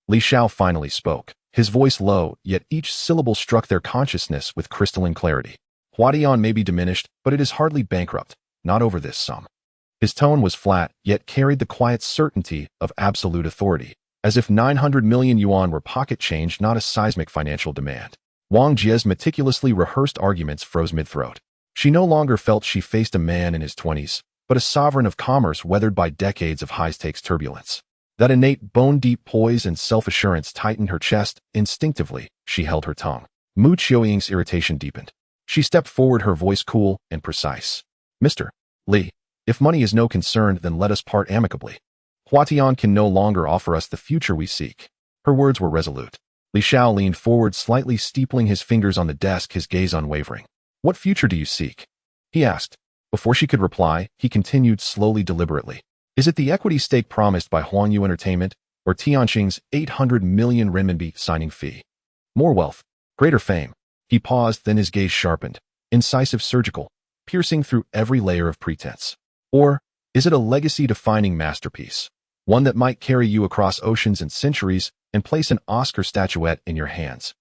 Li Xiao finally spoke, his voice low, yet each syllable struck their consciousness with crystalline clarity. Huadian may be diminished, but it is hardly bankrupt, not over this sum. His tone was flat, yet carried the quiet certainty of absolute authority, as if 900 million yuan were pocket change, not a seismic financial demand. Wang Jie's meticulously rehearsed arguments froze mid-throat. She no longer felt she faced a man in his 20s, but a sovereign of commerce weathered by decades of high-stakes turbulence. That innate bone-deep poise and self-assurance tightened her chest. Instinctively, she held her tongue. Mu Qiueying's irritation deepened. She stepped forward, her voice cool and precise. Mr. Li, if money is no concern, then let us part amicably. Huatian can no longer offer us the future we seek. Her words were resolute. Li Xiao leaned forward slightly, steepling his fingers on the desk, his gaze unwavering. What future do you seek? He asked. Before she could reply, he continued slowly, deliberately. Is it the equity stake promised by Huangyu Entertainment, or Tianqing's 800 million renminbi signing fee? More wealth, greater fame. He paused, then his gaze sharpened, incisive, surgical, piercing through every layer of pretense. Or is it a legacy-defining masterpiece, one that might carry you across oceans and centuries and place an Oscar statuette in your hands?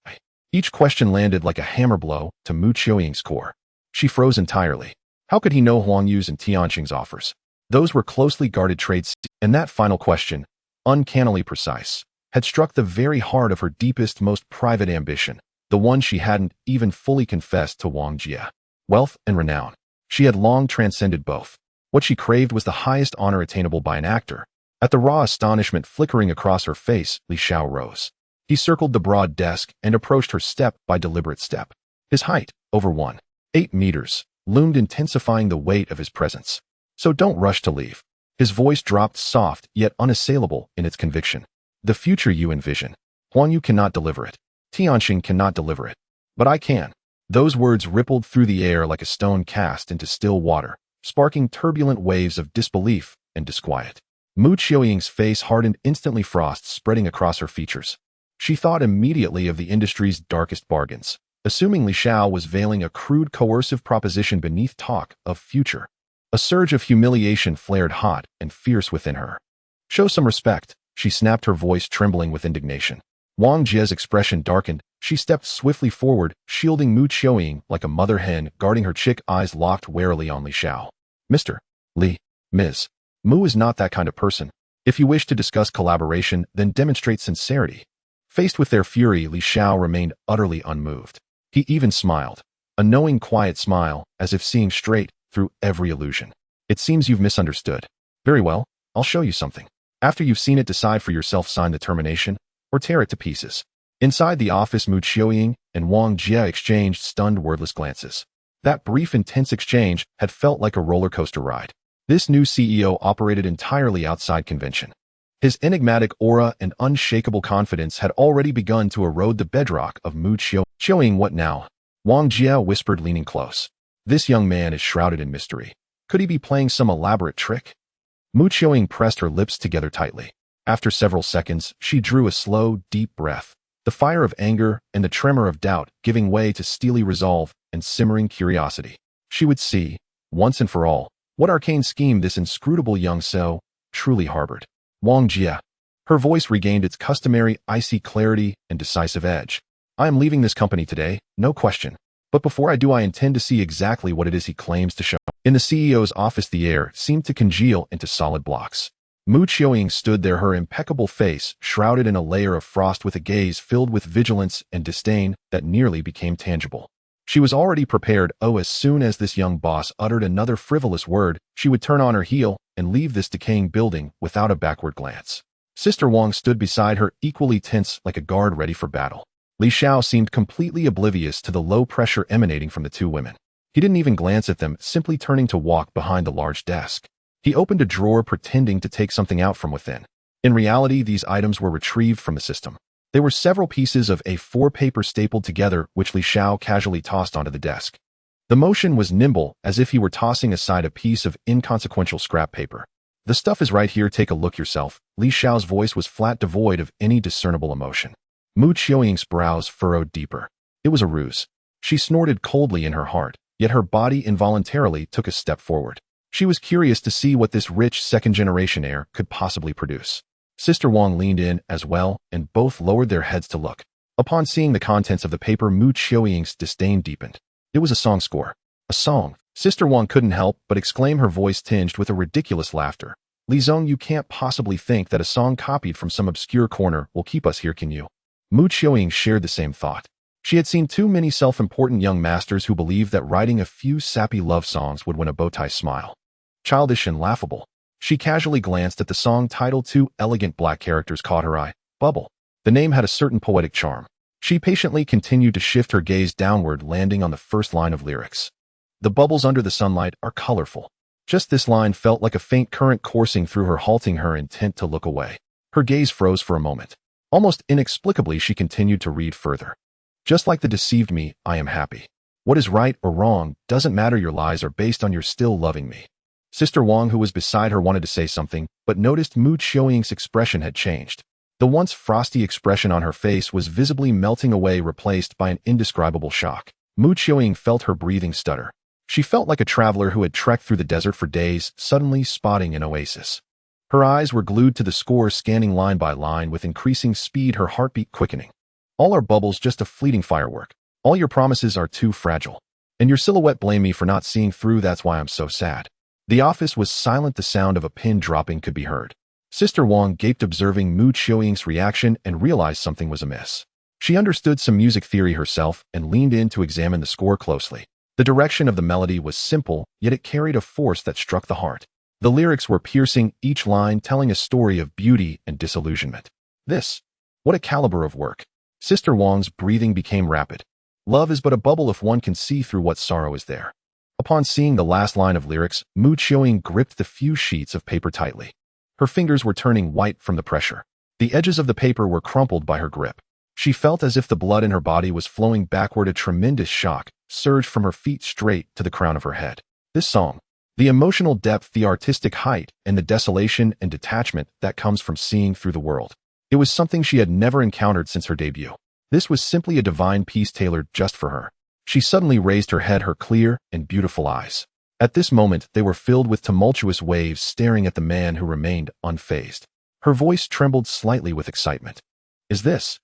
Each question landed like a hammer blow to Mu Qiueying's core. She froze entirely. How could he know Huangyu's and Tianqing's offers? Those were closely guarded trades, and that final question, uncannily precise, had struck the very heart of her deepest, most private ambition, the one she hadn't even fully confessed to Wang Jie. Wealth and renown. She had long transcended both. What she craved was the highest honor attainable by an actor. At the raw astonishment flickering across her face, Li Xiao rose. He circled the broad desk and approached her step by deliberate step. His height, over 1.8 meters, loomed, intensifying the weight of his presence. So don't rush to leave. His voice dropped, soft yet unassailable in its conviction. The future you envision, Huangyu cannot deliver it. Tianqing cannot deliver it. But I can. Those words rippled through the air like a stone cast into still water, sparking turbulent waves of disbelief and disquiet. Mu Qiueying's face hardened instantly, frost spreading across her features. She thought immediately of the industry's darkest bargains, assuming Li Xiao was veiling a crude, coercive proposition beneath talk of future. A surge of humiliation flared hot and fierce within her. Show some respect, she snapped, her voice trembling with indignation. Wang Jie's expression darkened. She stepped swiftly forward, shielding Mu Qiueying like a mother hen guarding her chick, eyes locked warily on Li Xiao. Mr. Li, Ms. Mu is not that kind of person. If you wish to discuss collaboration, then demonstrate sincerity. Faced with their fury, Li Xiao remained utterly unmoved. He even smiled, a knowing, quiet smile, as if seeing straight through every illusion. It seems you've misunderstood. Very well, I'll show you something. After you've seen it, decide for yourself, sign the termination, or tear it to pieces. Inside the office, Mu Qiueying and Wang Jie exchanged stunned, wordless glances. That brief, intense exchange had felt like a roller coaster ride. This new CEO operated entirely outside convention. His enigmatic aura and unshakable confidence had already begun to erode the bedrock of Mu Qiueying. What now? Wang Jie whispered, leaning close. This young man is shrouded in mystery. Could he be playing some elaborate trick? Mu Qiueying pressed her lips together tightly. After several seconds, she drew a slow, deep breath, the fire of anger and the tremor of doubt giving way to steely resolve and simmering curiosity. She would see, once and for all, What arcane scheme this inscrutable young so truly harbored. Wang Jia. Her voice regained its customary icy clarity and decisive edge. I am leaving this company today, no question. But before I do, I intend to see exactly what it is he claims to show. In the CEO's office, the air seemed to congeal into solid blocks. Mu Qiuying stood there, her impeccable face shrouded in a layer of frost, with a gaze filled with vigilance and disdain that nearly became tangible. She was already prepared. As soon as this young boss uttered another frivolous word, she would turn on her heel and leave this decaying building without a backward glance. Sister Wang stood beside her, equally tense, like a guard ready for battle. Li Xiao seemed completely oblivious to the low pressure emanating from the two women. He didn't even glance at them, simply turning to walk behind the large desk. He opened a drawer, pretending to take something out from within. In reality, these items were retrieved from the system. They were several pieces of A4 paper stapled together, which Li Xiao casually tossed onto the desk. The motion was nimble, as if he were tossing aside a piece of inconsequential scrap paper. The stuff is right here, take a look yourself. Li Xiao's voice was flat, devoid of any discernible emotion. Mu Qiuying's brows furrowed deeper. It was a ruse. She snorted coldly in her heart, yet her body involuntarily took a step forward. She was curious to see what this rich second-generation heir could possibly produce. Sister Wang leaned in as well, and both lowered their heads to look. Upon seeing the contents of the paper, Mu Qiuying's disdain deepened. It was a song score. A song. Sister Wang couldn't help but exclaim, her voice tinged with a ridiculous laughter. Li Zong, you can't possibly think that a song copied from some obscure corner will keep us here, can you? Mu Qiuying shared the same thought. She had seen too many self-important young masters who believed that writing a few sappy love songs would win a bowtie smile. Childish and laughable. She casually glanced at the song title. Two elegant black characters caught her eye. Bubble. The name had a certain poetic charm. She patiently continued to shift her gaze downward, landing on the first line of lyrics. The bubbles under the sunlight are colorful. Just this line felt like a faint current coursing through her, halting her intent to look away. Her gaze froze for a moment. Almost inexplicably, she continued to read further. Just like the deceived me, I am happy. What is right or wrong doesn't matter. Your lies are based on your still loving me. Sister Wang, who was beside her, wanted to say something, but noticed Mu Qiuying's expression had changed. The once frosty expression on her face was visibly melting away, replaced by an indescribable shock. Mu Qiuying felt her breathing stutter. She felt like a traveler who had trekked through the desert for days, suddenly spotting an oasis. Her eyes were glued to the score, scanning line by line with increasing speed, her heartbeat quickening. All our bubbles, just a fleeting firework. All your promises are too fragile. And your silhouette, blame me for not seeing through, that's why I'm so sad. The office was silent. The sound of a pin dropping could be heard. Sister Wang gaped, observing Mu Qiuying's reaction, and realized something was amiss. She understood some music theory herself and leaned in to examine the score closely. The direction of the melody was simple, yet it carried a force that struck the heart. The lyrics were piercing, each line telling a story of beauty and disillusionment. What a caliber of work. Sister Wang's breathing became rapid. Love is but a bubble if one can see through what sorrow is there. Upon seeing the last line of lyrics, Mu Qiuying gripped the few sheets of paper tightly. Her fingers were turning white from the pressure. The edges of the paper were crumpled by her grip. She felt as if the blood in her body was flowing backward. A tremendous shock surged from her feet straight to the crown of her head. This song. The emotional depth, the artistic height, and the desolation and detachment that comes from seeing through the world. It was something she had never encountered since her debut. This was simply a divine piece tailored just for her. She suddenly raised her head, her clear and beautiful eyes. At this moment, they were filled with tumultuous waves, staring at the man who remained unfazed. Her voice trembled slightly with excitement. Is this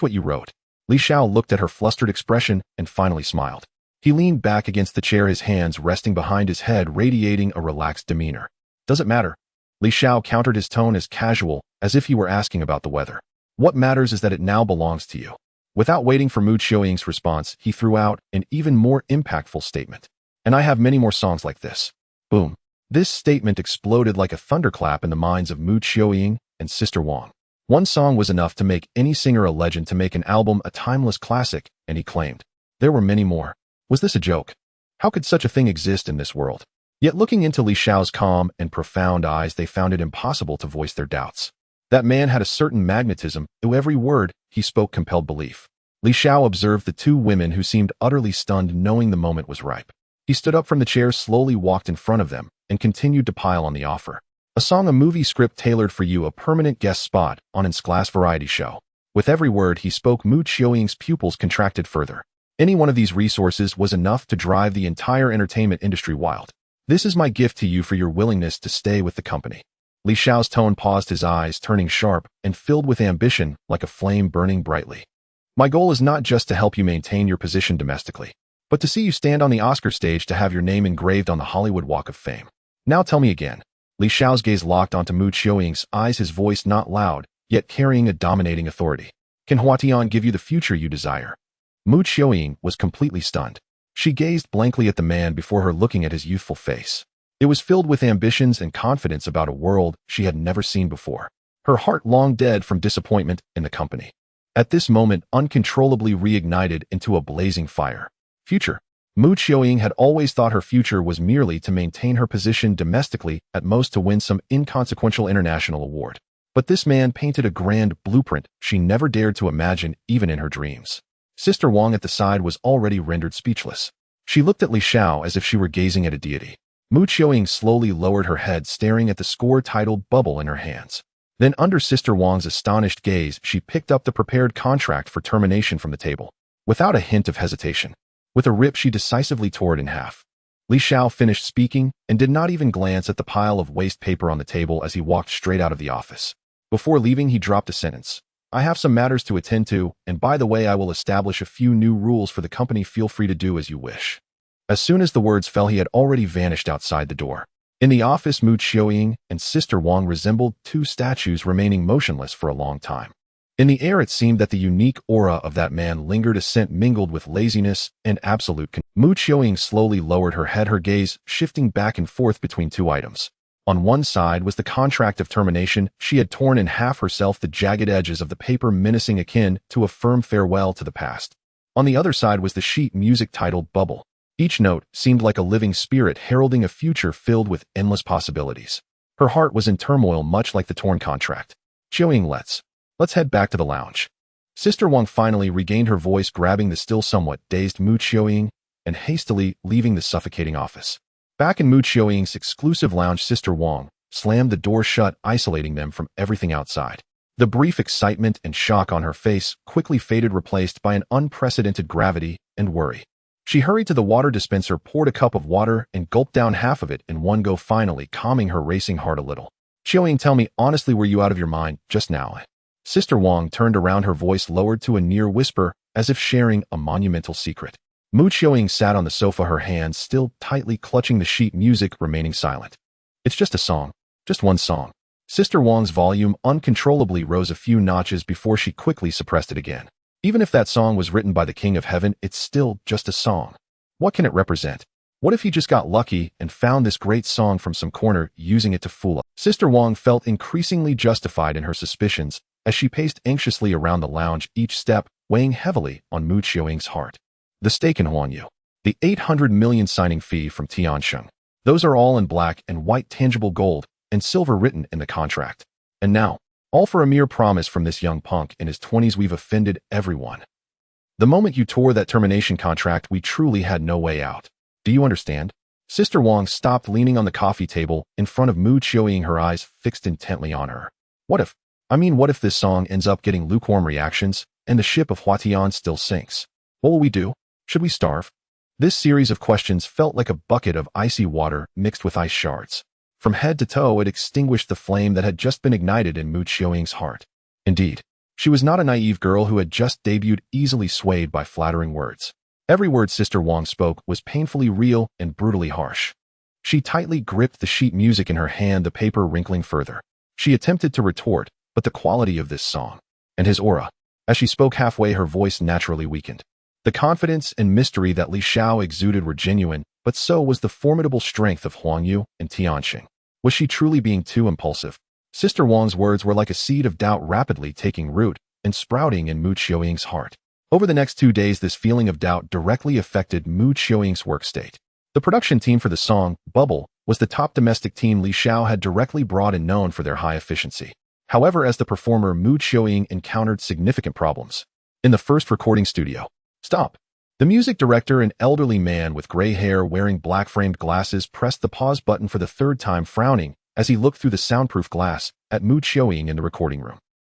what you wrote? Li Xiao looked at her flustered expression and finally smiled. He leaned back against the chair, his hands resting behind his head, radiating a relaxed demeanor. Does it matter? Li Xiao countered, his tone as casual as if he were asking about the weather. What matters is that it now belongs to you. Without waiting for Mu Qiuying's response, he threw out an even more impactful statement. And I have many more songs like this. Boom. This statement exploded like a thunderclap in the minds of Mu Qiuying and Sister Wang. One song was enough to make any singer a legend, to make an album a timeless classic, and he claimed there were many more. Was this a joke? How could such a thing exist in this world? Yet looking into Li Xiao's calm and profound eyes, they found it impossible to voice their doubts. That man had a certain magnetism, though every word he spoke compelled belief. Li Xiao observed the two women, who seemed utterly stunned, knowing the moment was ripe. He stood up from the chair, slowly walked in front of them, and continued to pile on the offer. A song, a movie script tailored for you, a permanent guest spot on its class variety show. With every word he spoke, Mu Qiuying's pupils contracted further. Any one of these resources was enough to drive the entire entertainment industry wild. This is my gift to you for your willingness to stay with the company. Li Xiao's tone paused, his eyes turning sharp and filled with ambition like a flame burning brightly. My goal is not just to help you maintain your position domestically, but to see you stand on the Oscar stage to have your name engraved on the Hollywood Walk of Fame. Now tell me again. Li Xiao's gaze locked onto Mu Qiuying's eyes, his voice not loud, yet carrying a dominating authority. Can Huatian give you the future you desire? Mu Qiuying was completely stunned. She gazed blankly at the man before her, looking at his youthful face. It was filled with ambitions and confidence about a world she had never seen before. Her heart, long dead from disappointment in the company, at this moment uncontrollably reignited into a blazing fire. Future. Mu Qiuying had always thought her future was merely to maintain her position domestically, at most to win some inconsequential international award. But this man painted a grand blueprint she never dared to imagine even in her dreams. Sister Wang at the side was already rendered speechless. She looked at Li Xiao as if she were gazing at a deity. Mu Qiuying slowly lowered her head, staring at the score titled Bubble in her hands. Then, under Sister Wang's astonished gaze, she picked up the prepared contract for termination from the table. Without a hint of hesitation, with a rip she decisively tore it in half. Li Xiao finished speaking and did not even glance at the pile of waste paper on the table as he walked straight out of the office. Before leaving, he dropped a sentence. I have some matters to attend to, and by the way, I will establish a few new rules for the company. Feel free to do as you wish. As soon as the words fell, he had already vanished outside the door. In the office, Mu Qiuying and Sister Wang resembled two statues, remaining motionless for a long time. In the air, it seemed that the unique aura of that man lingered, a scent mingled with laziness and absolute Mu Qiuying slowly lowered her head, her gaze shifting back and forth between two items. On one side was the contract of termination she had torn in half herself, the jagged edges of the paper menacing, akin to a firm farewell to the past. On the other side was the sheet music titled Bubble. Each note seemed like a living spirit heralding a future filled with endless possibilities. Her heart was in turmoil, much like the torn contract. Qiuying, let's head back to the lounge. Sister Wang finally regained her voice, grabbing the still somewhat dazed Mu Qiuying and hastily leaving the suffocating office. Back in Mu Qiuying's exclusive lounge, Sister Wang slammed the door shut, isolating them from everything outside. The brief excitement and shock on her face quickly faded, replaced by an unprecedented gravity and worry. She hurried to the water dispenser, poured a cup of water, and gulped down half of it in one go, finally calming her racing heart a little. Qiuying, tell me honestly, were you out of your mind just now? Sister Wang turned around, her voice lowered to a near whisper, as if sharing a monumental secret. Mu Qiuying sat on the sofa, her hands still tightly clutching the sheet music, remaining silent. It's just a song. Just one song. Sister Wang's volume uncontrollably rose a few notches before she quickly suppressed it again. Even if that song was written by the King of Heaven, it's still just a song. What can it represent? What if he just got lucky and found this great song from some corner, using it to fool us? Sister Wang felt increasingly justified in her suspicions as she paced anxiously around the lounge, each step weighing heavily on Mu Qiuying's heart. The stake in Huanyu, the 800 million signing fee from Tiansheng. Those are all in black and white tangible gold and silver written in the contract. And now, all for a mere promise from this young punk in his 20s. We've offended everyone. The moment you tore that termination contract, we truly had no way out. Do you understand? Sister Wang stopped, leaning on the coffee table in front of Mu Qiuying, her eyes fixed intently on her. What if this song ends up getting lukewarm reactions and the ship of Huatian still sinks? What will we do? Should we starve? This series of questions felt like a bucket of icy water mixed with ice shards. From head to toe, it extinguished the flame that had just been ignited in Mu Qiuying's heart. Indeed, she was not a naive girl who had just debuted, easily swayed by flattering words. Every word Sister Wang spoke was painfully real and brutally harsh. She tightly gripped the sheet music in her hand, the paper wrinkling further. She attempted to retort, but the quality of this song and his aura. As she spoke halfway, her voice naturally weakened. The confidence and mystery that Li Xiao exuded were genuine, but so was the formidable strength of Huangyu and Tianxing. Was she truly being too impulsive? Sister Wang's words were like a seed of doubt rapidly taking root and sprouting in Mu Qiuying's heart. Over the next 2 days, this feeling of doubt directly affected Mu Qiuying's work state. The production team for the song, Bubble, was the top domestic team Li Xiao had directly brought in, known for their high efficiency. However, as the performer, Mu Qiuying encountered significant problems. In the first recording studio. Stop. The music director, an elderly man with gray hair wearing black-framed glasses, pressed the pause button for the third time, frowning as he looked through the soundproof glass at Mu Qiuying in the recording room.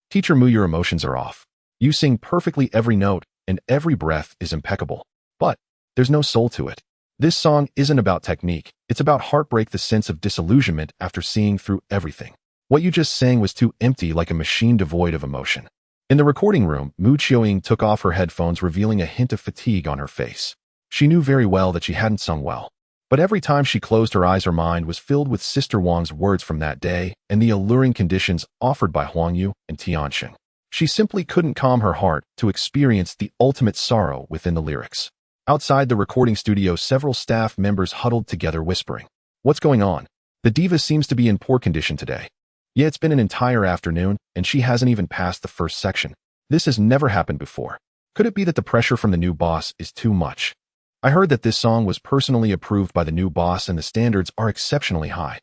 Teacher Mu, your emotions are off. You sing perfectly, every note and every breath is impeccable. But there's no soul to it. This song isn't about technique, it's about heartbreak, the sense of disillusionment after seeing through everything. What you just sang was too empty, like a machine devoid of emotion. In the recording room, Mu Qiuying took off her headphones, revealing a hint of fatigue on her face. She knew very well that she hadn't sung well. But every time she closed her eyes, her mind was filled with Sister Wang's words from that day and the alluring conditions offered by Huang Yu and Tianxing. She simply couldn't calm her heart to experience the ultimate sorrow within the lyrics. Outside the recording studio, several staff members huddled together, whispering, "What's going on? The diva seems to be in poor condition today. Yeah, it's been an entire afternoon, and she hasn't even passed the first section. This has never happened before. Could it be that the pressure from the new boss is too much? I heard that this song was personally approved by the new boss and the standards are exceptionally high.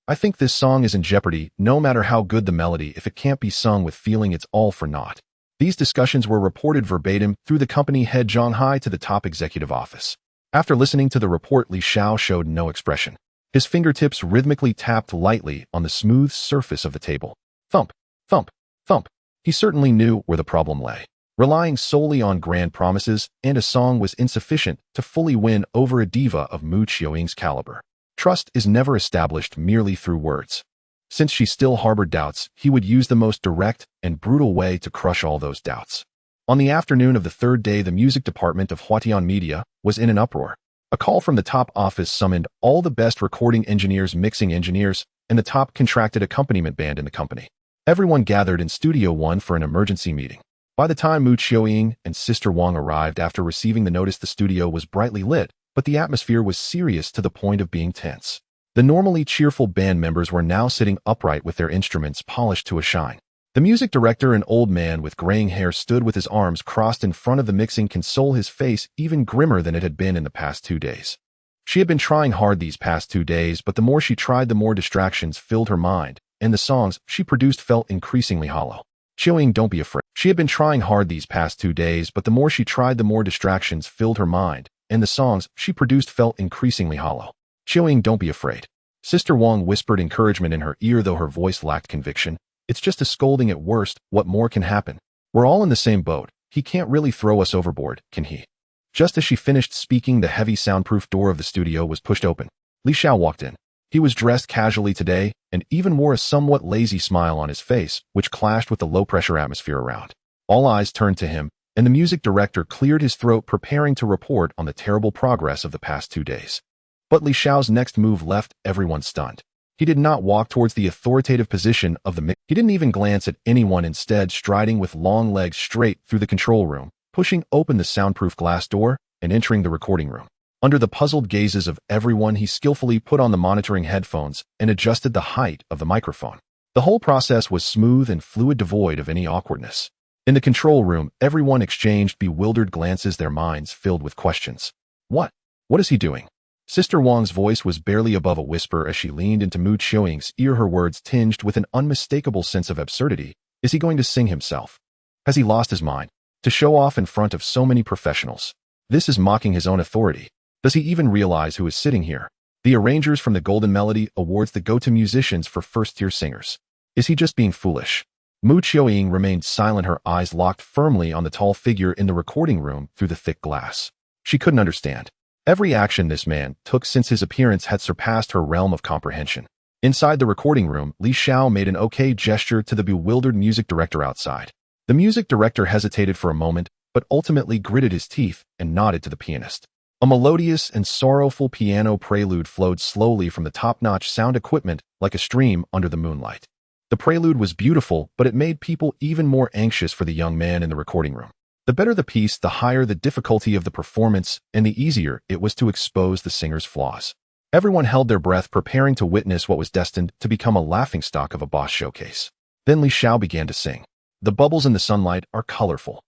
I think this song is in jeopardy, no matter how good the melody, if it can't be sung with feeling, it's all for naught." These discussions were reported verbatim through the company head Zhang Hai to the top executive office. After listening to the report, Li Xiao showed no expression. His fingertips rhythmically tapped lightly on the smooth surface of the table. Thump, thump, thump. He certainly knew where the problem lay. Relying solely on grand promises and a song was insufficient to fully win over a diva of Mu Qiuying's caliber. Trust is never established merely through words. Since she still harbored doubts, he would use the most direct and brutal way to crush all those doubts. On the afternoon of the third day, the music department of Huatian Media was in an uproar. A call from the top office summoned all the best recording engineers, mixing engineers, and the top contracted accompaniment band in the company. Everyone gathered in Studio 1 for an emergency meeting. By the time Mu Qiuying and Sister Wang arrived after receiving the notice, the studio was brightly lit, but the atmosphere was serious to the point of being tense. The normally cheerful band members were now sitting upright with their instruments polished to a shine. The music director, an old man with graying hair, stood with his arms crossed in front of the mixing console, his face even grimmer than it had been in the past 2 days. She had been trying hard these past 2 days, but the more she tried, the more distractions filled her mind, and the songs she produced felt increasingly hollow. Qiuying, don't be afraid. She had been trying hard these past 2 days, but the more she tried, the more distractions filled her mind, and the songs she produced felt increasingly hollow. Qiuying, don't be afraid. Sister Wang whispered encouragement in her ear, though her voice lacked conviction. It's just a scolding at worst, what more can happen? We're all in the same boat. He can't really throw us overboard, can he? Just as she finished speaking, the heavy soundproof door of the studio was pushed open. Li Xiao walked in. He was dressed casually today, and even wore a somewhat lazy smile on his face, which clashed with the low-pressure atmosphere around. All eyes turned to him, and the music director cleared his throat, preparing to report on the terrible progress of the past 2 days. But Li Xiao's next move left everyone stunned. He did not walk towards the authoritative position of the mix. He didn't even glance at anyone, instead striding with long legs straight through the control room, pushing open the soundproof glass door, and entering the recording room. Under the puzzled gazes of everyone, he skillfully put on the monitoring headphones and adjusted the height of the microphone. The whole process was smooth and fluid, devoid of any awkwardness. In the control room, everyone exchanged bewildered glances, their minds filled with questions. What is he doing? Sister Wang's voice was barely above a whisper as she leaned into Mu Qiuying's ear, her words tinged with an unmistakable sense of absurdity. Is he going to sing himself? Has he lost his mind? To show off in front of so many professionals? This is mocking his own authority. Does he even realize who is sitting here? The arrangers from the Golden Melody Awards, the go-to musicians for first-tier singers. Is he just being foolish? Mu Qiuying remained silent, her eyes locked firmly on the tall figure in the recording room through the thick glass. She couldn't understand. Every action this man took since his appearance had surpassed her realm of comprehension. Inside the recording room, Li Xiao made an okay gesture to the bewildered music director outside. The music director hesitated for a moment, but ultimately gritted his teeth and nodded to the pianist. A melodious and sorrowful piano prelude flowed slowly from the top-notch sound equipment like a stream under the moonlight. The prelude was beautiful, but it made people even more anxious for the young man in the recording room. The better the piece, the higher the difficulty of the performance, and the easier it was to expose the singer's flaws. Everyone held their breath, preparing to witness what was destined to become a laughingstock of a boss showcase. Then Li Xiao began to sing. The bubbles in the sunlight are colorful.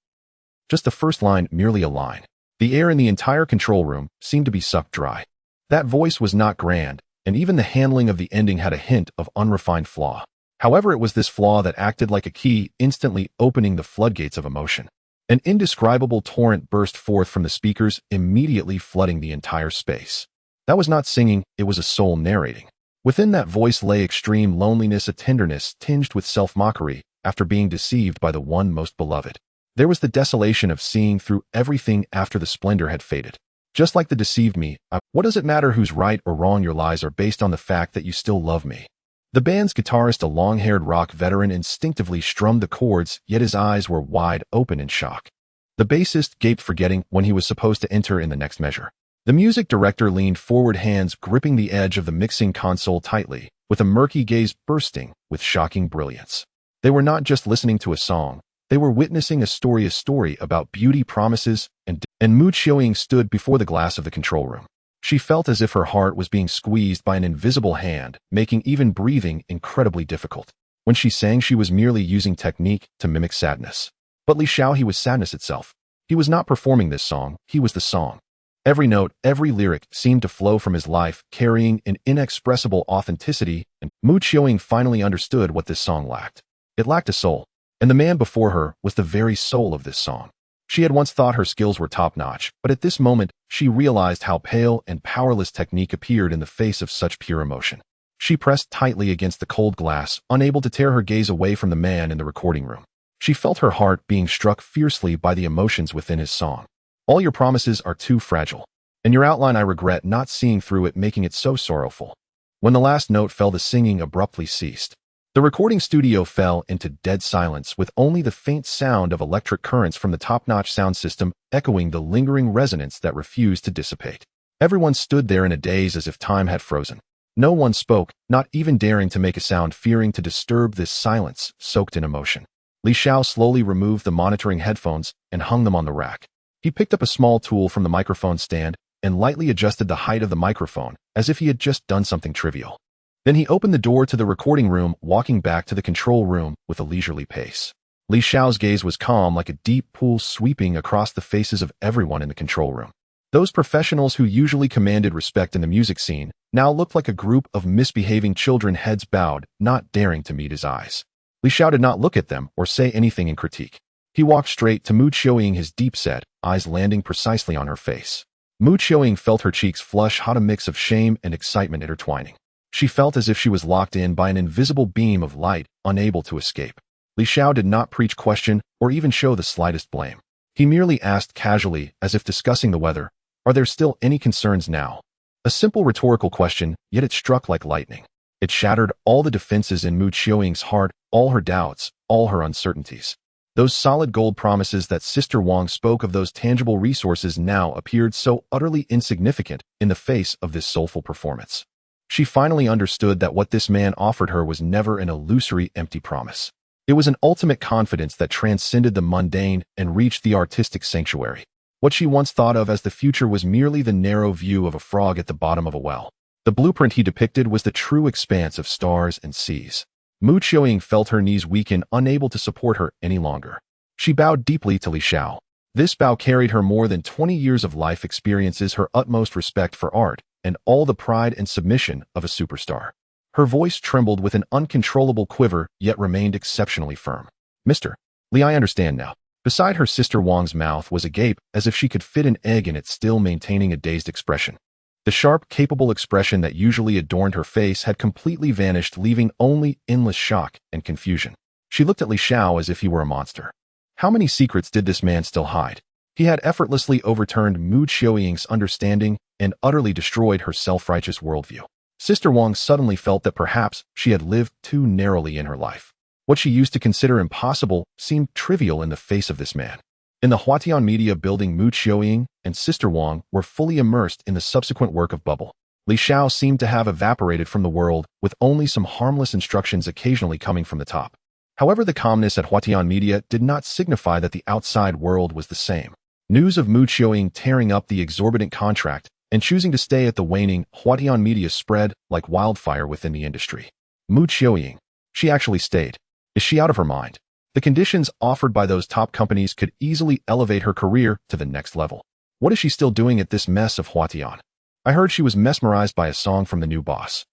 Just the first line, merely a line. The air in the entire control room seemed to be sucked dry. That voice was not grand, and even the handling of the ending had a hint of unrefined flaw. However, it was this flaw that acted like a key, instantly opening the floodgates of emotion. An indescribable torrent burst forth from the speakers, immediately flooding the entire space. That was not singing, it was a soul narrating. Within that voice lay extreme loneliness, a tenderness tinged with self-mockery after being deceived by the one most beloved. There was the desolation of seeing through everything after the splendor had faded. Just like the deceived me, what does it matter who's right or wrong? Your lies are based on the fact that you still love me. The band's guitarist, a long-haired rock veteran, instinctively strummed the chords, yet his eyes were wide open in shock. The bassist gaped, forgetting when he was supposed to enter in the next measure. The music director leaned forward, hands gripping the edge of the mixing console tightly, with a murky gaze bursting with shocking brilliance. They were not just listening to a song, they were witnessing a story about beauty, promises, and Mu Qiuying stood before the glass of the control room. She felt as if her heart was being squeezed by an invisible hand, making even breathing incredibly difficult. When she sang, she was merely using technique to mimic sadness. But Li Xiao, he was sadness itself. He was not performing this song, he was the song. Every note, every lyric seemed to flow from his life, carrying an inexpressible authenticity, and Mu Qiuying finally understood what this song lacked. It lacked a soul, and the man before her was the very soul of this song. She had once thought her skills were top-notch, but at this moment, she realized how pale and powerless technique appeared in the face of such pure emotion. She pressed tightly against the cold glass, unable to tear her gaze away from the man in the recording room. She felt her heart being struck fiercely by the emotions within his song. All your promises are too fragile, and your outline, I regret not seeing through it, making it so sorrowful. When the last note fell, the singing abruptly ceased. The recording studio fell into dead silence, with only the faint sound of electric currents from the top-notch sound system echoing the lingering resonance that refused to dissipate. Everyone stood there in a daze, as if time had frozen. No one spoke, not even daring to make a sound, fearing to disturb this silence soaked in emotion. Li Xiao slowly removed the monitoring headphones and hung them on the rack. He picked up a small tool from the microphone stand and lightly adjusted the height of the microphone, as if he had just done something trivial. Then he opened the door to the recording room, walking back to the control room with a leisurely pace. Li Xiao's gaze was calm, like a deep pool sweeping across the faces of everyone in the control room. Those professionals who usually commanded respect in the music scene now looked like a group of misbehaving children, heads bowed, not daring to meet his eyes. Li Xiao did not look at them or say anything in critique. He walked straight to Mu Qiuying, his deep-set eyes landing precisely on her face. Mu Qiuying felt her cheeks flush hot, a mix of shame and excitement intertwining. She felt as if she was locked in by an invisible beam of light, unable to escape. Li Xiao did not preach, question, or even show the slightest blame. He merely asked casually, as if discussing the weather, "Are there still any concerns now?" A simple rhetorical question, yet it struck like lightning. It shattered all the defenses in Mu Qiuying's heart, all her doubts, all her uncertainties. Those solid gold promises that Sister Wang spoke of, those tangible resources, now appeared so utterly insignificant in the face of this soulful performance. She finally understood that what this man offered her was never an illusory, empty promise. It was an ultimate confidence that transcended the mundane and reached the artistic sanctuary. What she once thought of as the future was merely the narrow view of a frog at the bottom of a well. The blueprint he depicted was the true expanse of stars and seas. Mu Qiuying felt her knees weaken, unable to support her any longer. She bowed deeply to Li Xiao. This bow carried her more than 20 years of life experiences, her utmost respect for art, and all the pride and submission of a superstar. Her voice trembled with an uncontrollable quiver, yet remained exceptionally firm. "Mr. Li, I understand now." Beside her, Sister Wang's mouth was agape, as if she could fit an egg in it, still maintaining a dazed expression. The sharp, capable expression that usually adorned her face had completely vanished, leaving only endless shock and confusion. She looked at Li Xiao as if he were a monster. How many secrets did this man still hide? He had effortlessly overturned Mu Qiuying's understanding and utterly destroyed her self-righteous worldview. Sister Wang suddenly felt that perhaps she had lived too narrowly in her life. What she used to consider impossible seemed trivial in the face of this man. In the Huatian media building, Mu Qiuying and Sister Wang were fully immersed in the subsequent work of Bubble. Li Xiao seemed to have evaporated from the world, with only some harmless instructions occasionally coming from the top. However, the calmness at Huatian media did not signify that the outside world was the same. News of Mu Qiuying tearing up the exorbitant contract and choosing to stay at the waning Huatian media spread like wildfire within the industry. Mu Qiuying. She actually stayed. Is she out of her mind? The conditions offered by those top companies could easily elevate her career to the next level. What is she still doing at this mess of Huatian? I heard she was mesmerized by a song from the new boss.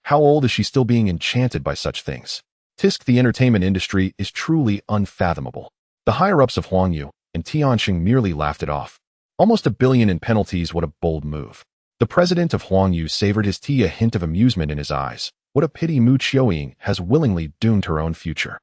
How old is she still being enchanted by such things? Tisk, the entertainment industry is truly unfathomable. The higher-ups of Huangyu and Tianqing merely laughed it off. Almost $1 billion in penalties, what a bold move. The president of Huangyu savored his tea, a hint of amusement in his eyes. What a pity Mu Qiuying has willingly doomed her own future.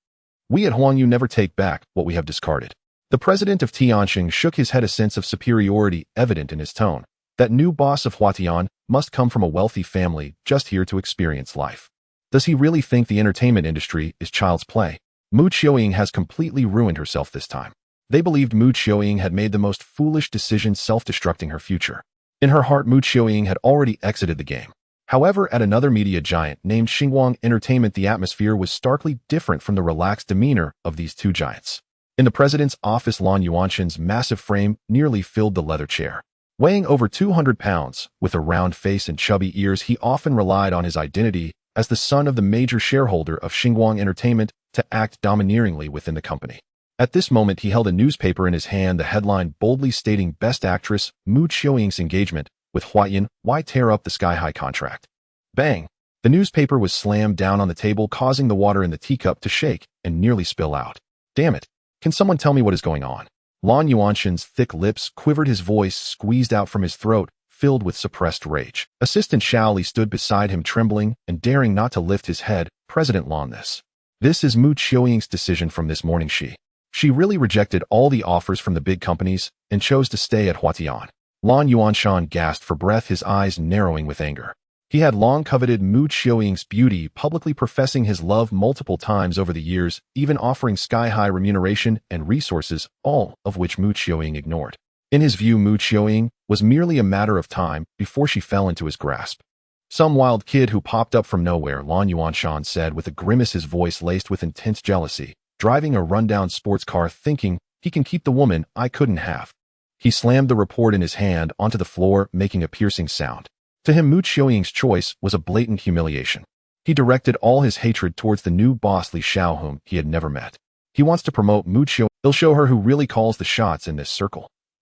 We at Huangyu never take back what we have discarded. The president of Tianqing shook his head, a sense of superiority evident in his tone. That new boss of Huatian must come from a wealthy family just here to experience life. Does he really think the entertainment industry is child's play? Mu Qiuying has completely ruined herself this time. They believed Mu Qiuying had made the most foolish decision, self-destructing her future. In her heart, Mu Qiuying had already exited the game. However, at another media giant named Xinguang Entertainment, the atmosphere was starkly different from the relaxed demeanor of these two giants. In the president's office, Lan Yuanshan's massive frame nearly filled the leather chair. Weighing over 200 pounds, with a round face and chubby ears, he often relied on his identity as the son of the major shareholder of Xinguang Entertainment to act domineeringly within the company. At this moment, he held a newspaper in his hand, the headline boldly stating Best Actress, Mu Qiuying's engagement with Huaiyan, why tear up the sky-high contract? Bang! The newspaper was slammed down on the table, causing the water in the teacup to shake and nearly spill out. Damn it! Can someone tell me what is going on? Lan Yuanshan's thick lips quivered, his voice squeezed out from his throat, filled with suppressed rage. Assistant Xiao Li stood beside him, trembling and daring not to lift his head. President Lan, this is Mu Qiuying's decision from this morning. She really rejected all the offers from the big companies and chose to stay at Huatian. Lan Yuanshan gasped for breath, his eyes narrowing with anger. He had long coveted Mu Qiuying's beauty, publicly professing his love multiple times over the years, even offering sky-high remuneration and resources, all of which Mu Qiuying ignored. In his view, Mu Qiuying was merely a matter of time before she fell into his grasp. Some wild kid who popped up from nowhere, Lan Yuanshan said with a grimace, his voice laced with intense jealousy, driving a rundown sports car, thinking he can keep the woman I couldn't have. He slammed the report in his hand onto the floor, making a piercing sound. To him, Mu Qiuying's choice was a blatant humiliation. He directed all his hatred towards the new boss Li Xiao, whom he had never met. He wants to promote Mu Qiuying. He'll show her who really calls the shots in this circle.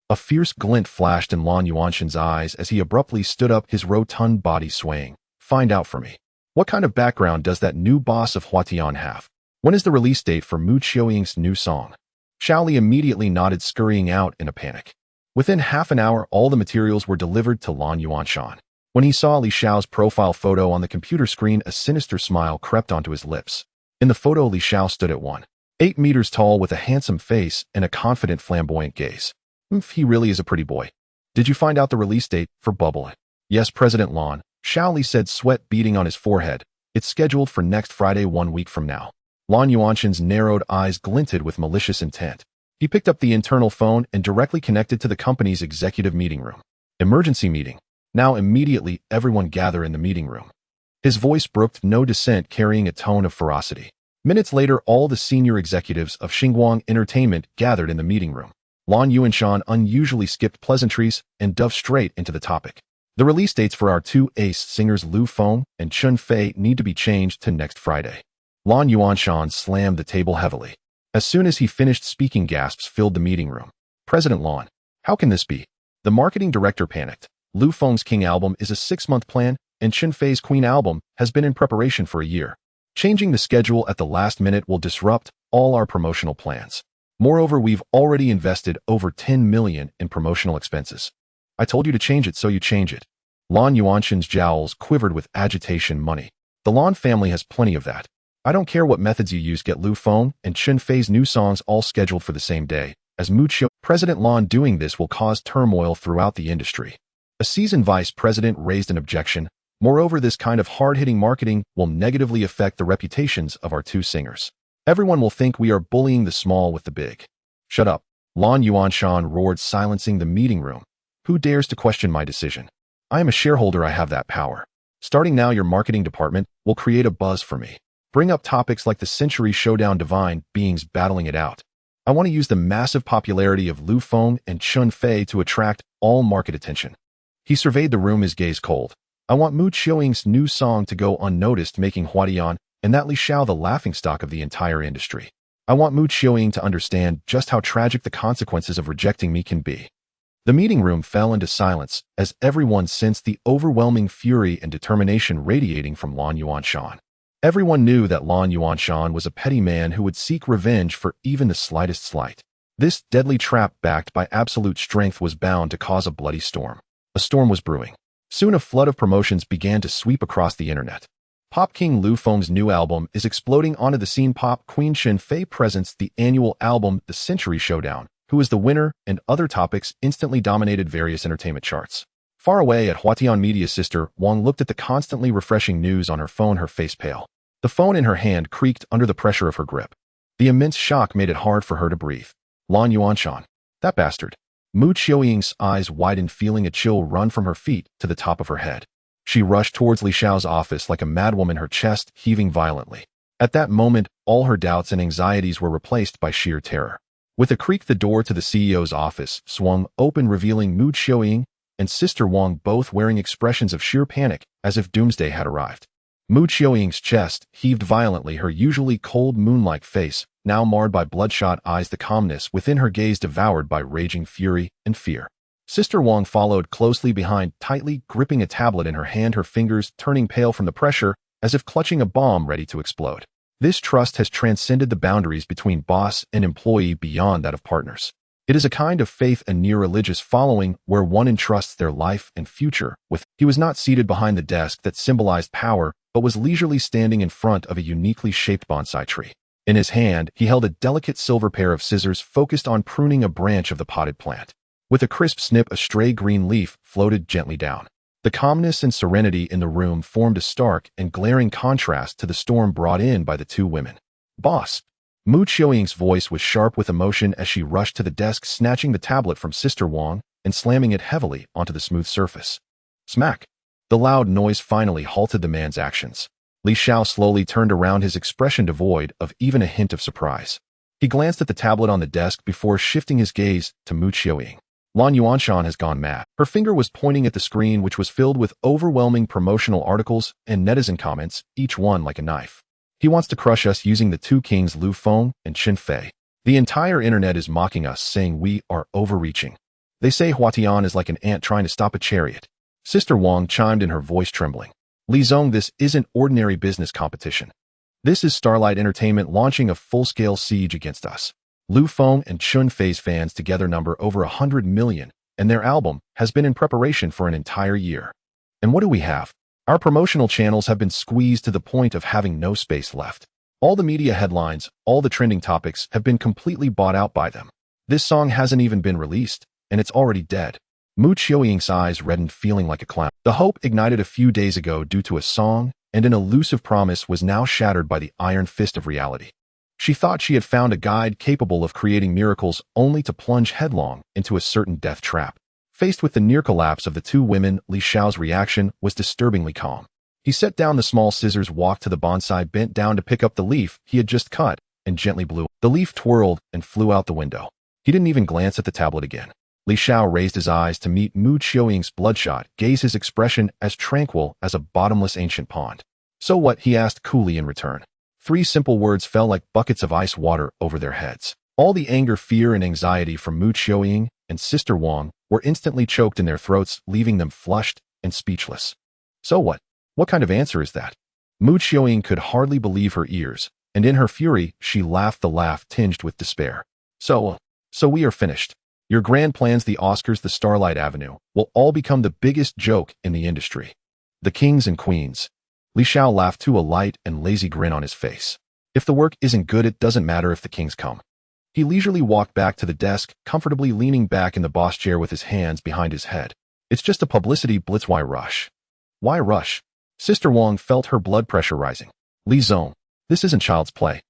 A fierce glint flashed in Lan Yuanshan's eyes as he abruptly stood up, his rotund body swaying. Find out for me. What kind of background does that new boss of Huatian have? When is the release date for Mu Qiuying's new song? Xiao Li immediately nodded, scurrying out in a panic. Within half an hour, all the materials were delivered to Lan Yuanshan. When he saw Li Xiao's profile photo on the computer screen, a sinister smile crept onto his lips. In the photo, Li Xiao stood at 1.8 meters tall with a handsome face and a confident, flamboyant gaze. He really is a pretty boy. Did you find out the release date for Bubble? Yes, President Lan, Xiao Li said, sweat beading on his forehead. It's scheduled for next Friday, 1 week from now. Lan Yuanshan's narrowed eyes glinted with malicious intent. He picked up the internal phone and directly connected to the company's executive meeting room. Emergency meeting. Now immediately, everyone gather in the meeting room. His voice brooked no dissent, carrying a tone of ferocity. Minutes later, all the senior executives of Xinguang Entertainment gathered in the meeting room. Lan Yuanshan unusually skipped pleasantries and dove straight into the topic. The release dates for our two ace singers Lu Feng and Chun Fei need to be changed to next Friday. Lan Yuanshan slammed the table heavily. As soon as he finished speaking, gasps filled the meeting room. President Lan, how can this be? The marketing director panicked. Lu Feng's King album is a 6-month plan, and Chun Fei's Queen album has been in preparation for a year. Changing the schedule at the last minute will disrupt all our promotional plans. Moreover, we've already invested over 10 million in promotional expenses. I told you to change it, so you change it. Lan Yuanshan's jowls quivered with agitation. Money. The Lan family has plenty of that. I don't care what methods you use, get Lu Feng and Chun Fei's new songs all scheduled for the same day. As Mu Qiuying, President Lan, doing this will cause turmoil throughout the industry. A seasoned vice president raised an objection. Moreover, this kind of hard-hitting marketing will negatively affect the reputations of our two singers. Everyone will think we are bullying the small with the big. Shut up. Lan Yuanshan roared, silencing the meeting room. Who dares to question my decision? I am a shareholder, I have that power. Starting now, your marketing department will create a buzz for me. Bring up topics like the Century Showdown, divine beings battling it out. I want to use the massive popularity of Lu Feng and Chun Fei to attract all market attention. He surveyed the room, his gaze cold. I want Mu Qiuying's new song to go unnoticed, making Huatian and that Li Xiao the laughingstock of the entire industry. I want Mu Qiuying to understand just how tragic the consequences of rejecting me can be. The meeting room fell into silence as everyone sensed the overwhelming fury and determination radiating from Lan Yuanshan. Everyone knew that Lan Yuanshan was a petty man who would seek revenge for even the slightest slight. This deadly trap, backed by absolute strength, was bound to cause a bloody storm. A storm was brewing. Soon a flood of promotions began to sweep across the internet. Pop King Lu Feng's new album is exploding onto the scene. Pop Queen Chun Fei presents the annual album The Century Showdown, who is the winner, and other topics instantly dominated various entertainment charts. Far away at Huatian Media, Sister Wang looked at the constantly refreshing news on her phone, her face pale. The phone in her hand creaked under the pressure of her grip. The immense shock made it hard for her to breathe. Lan Yuanshan. That bastard. Mu Qiuying's eyes widened, feeling a chill run from her feet to the top of her head. She rushed towards Li Xiao's office like a madwoman, her chest heaving violently. At that moment, all her doubts and anxieties were replaced by sheer terror. With a creak, the door to the CEO's office swung open, revealing Mu Qiuying and Sister Wang both wearing expressions of sheer panic, as if doomsday had arrived. Mu Qiuying's chest heaved violently, her usually cold moon-like face now marred by bloodshot eyes, the calmness within her gaze devoured by raging fury and fear. Sister Wang followed closely behind, tightly gripping a tablet in her hand, her fingers turning pale from the pressure, as if clutching a bomb ready to explode. This trust has transcended the boundaries between boss and employee, beyond that of partners. It is a kind of faith and near-religious following where one entrusts their life and future with. He was not seated behind the desk that symbolized power, but was leisurely standing in front of a uniquely shaped bonsai tree. In his hand, he held a delicate silver pair of scissors focused on pruning a branch of the potted plant. With a crisp snip, a stray green leaf floated gently down. The calmness and serenity in the room formed a stark and glaring contrast to the storm brought in by the two women. Boss. Mu Qiuying's voice was sharp with emotion as she rushed to the desk, snatching the tablet from Sister Wang and slamming it heavily onto the smooth surface. Smack. The loud noise finally halted the man's actions. Li Xiao slowly turned around, his expression devoid of even a hint of surprise. He glanced at the tablet on the desk before shifting his gaze to Mu Qiuying. Lan Yuanshan has gone mad. Her finger was pointing at the screen, which was filled with overwhelming promotional articles and netizen comments, each one like a knife. He wants to crush us using the two kings Lu Feng and Qin Fei. The entire internet is mocking us, saying we are overreaching. They say Huatian is like an ant trying to stop a chariot. Sister Wang chimed in, her voice trembling. Li Zong, this isn't ordinary business competition. This is Starlight Entertainment launching a full-scale siege against us. Lu Feng and Qin Fei's fans together number over 100 million, and their album has been in preparation for an entire year. And what do we have? Our promotional channels have been squeezed to the point of having no space left. All the media headlines, all the trending topics have been completely bought out by them. This song hasn't even been released, and it's already dead. Mu Qiuying's eyes reddened, feeling like a clown. The hope ignited a few days ago due to a song and an elusive promise was now shattered by the iron fist of reality. She thought she had found a guide capable of creating miracles, only to plunge headlong into a certain death trap. Faced with the near collapse of the two women, Li Xiao's reaction was disturbingly calm. He set down the small scissors, walked to the bonsai, bent down to pick up the leaf he had just cut, and gently blew. The leaf twirled and flew out the window. He didn't even glance at the tablet again. Li Xiao raised his eyes to meet Mu Qiuying's bloodshot gaze, his expression as tranquil as a bottomless ancient pond. So what? He asked coolly in return. 3 simple words fell like buckets of ice water over their heads. All the anger, fear, and anxiety from Mu Qiuying and Sister Wang were instantly choked in their throats, leaving them flushed and speechless. So what? What kind of answer is that? Mu Qiuying could hardly believe her ears, and in her fury, she laughed, the laugh tinged with despair. So we are finished. Your grand plans, the Oscars, the Starlight Avenue, will all become the biggest joke in the industry. The kings and queens. Li Xiao laughed, to a light and lazy grin on his face. If the work isn't good, it doesn't matter if the kings come. He leisurely walked back to the desk, comfortably leaning back in the boss chair with his hands behind his head. It's just a publicity blitz. Why rush? Why rush? Sister Wang felt her blood pressure rising. Li Zong, this isn't child's play.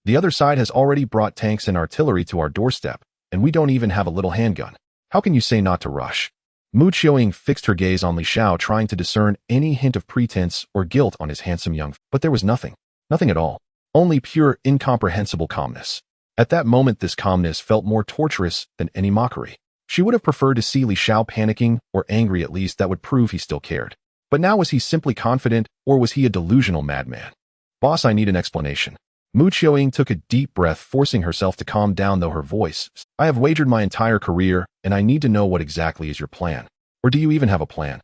The other side has already brought tanks and artillery to our doorstep, and we don't even have a little handgun. How can you say not to rush? Mu Qiuying fixed her gaze on Li Xiao, trying to discern any hint of pretense or guilt on his handsome young face. But there was nothing. Nothing at all. Only pure, incomprehensible calmness. At that moment, this calmness felt more torturous than any mockery. She would have preferred to see Li Xiao panicking or angry. At least that would prove he still cared. But now, was he simply confident, or was he a delusional madman? Boss, I need an explanation. Mu Qiuying took a deep breath, forcing herself to calm down, though her voice. I have wagered my entire career, and I need to know what exactly is your plan. Or do you even have a plan?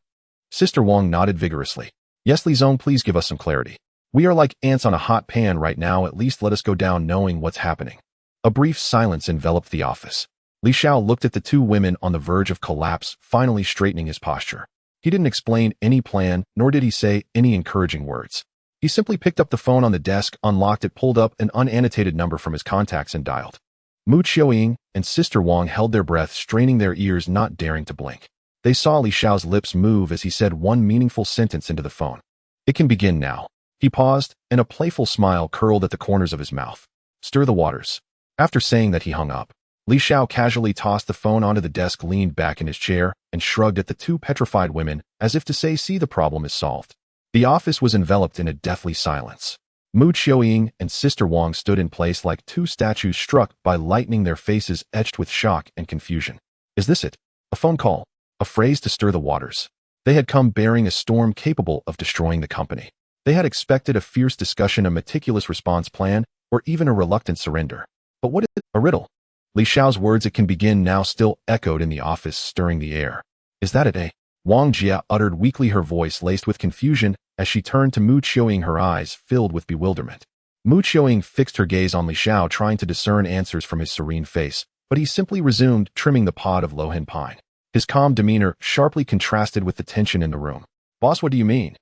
Sister Wang nodded vigorously. Yes, Li Zong, please give us some clarity. We are like ants on a hot pan right now. At least let us go down knowing what's happening. A brief silence enveloped the office. Li Xiao looked at the two women on the verge of collapse, finally straightening his posture. He didn't explain any plan, nor did he say any encouraging words. He simply picked up the phone on the desk, unlocked it, pulled up an unannotated number from his contacts, and dialed. Mu Qiuying and Sister Wang held their breath, straining their ears, not daring to blink. They saw Li Xiao's lips move as he said one meaningful sentence into the phone. "It can begin now." He paused, and a playful smile curled at the corners of his mouth. "Stir the waters." After saying that, he hung up. Li Xiao casually tossed the phone onto the desk, leaned back in his chair, and shrugged at the two petrified women, as if to say, "See, the problem is solved." The office was enveloped in a deathly silence. Mu Qiuying and Sister Wang stood in place like two statues struck by lightning, their faces etched with shock and confusion. Is this it? A phone call? A phrase to stir the waters? They had come bearing a storm capable of destroying the company. They had expected a fierce discussion, a meticulous response plan, or even a reluctant surrender. But what is it? A riddle? Li Xiao's words, "It can begin now," still echoed in the office, stirring the air. "Is that it, eh?" Wang Jia uttered weakly, her voice laced with confusion, as she turned to Mu Qiuying, her eyes filled with bewilderment. Mu Qiuying fixed her gaze on Li Xiao, trying to discern answers from his serene face, but he simply resumed trimming the pod of Lohan pine. His calm demeanor sharply contrasted with the tension in the room. "Boss, what do you mean?"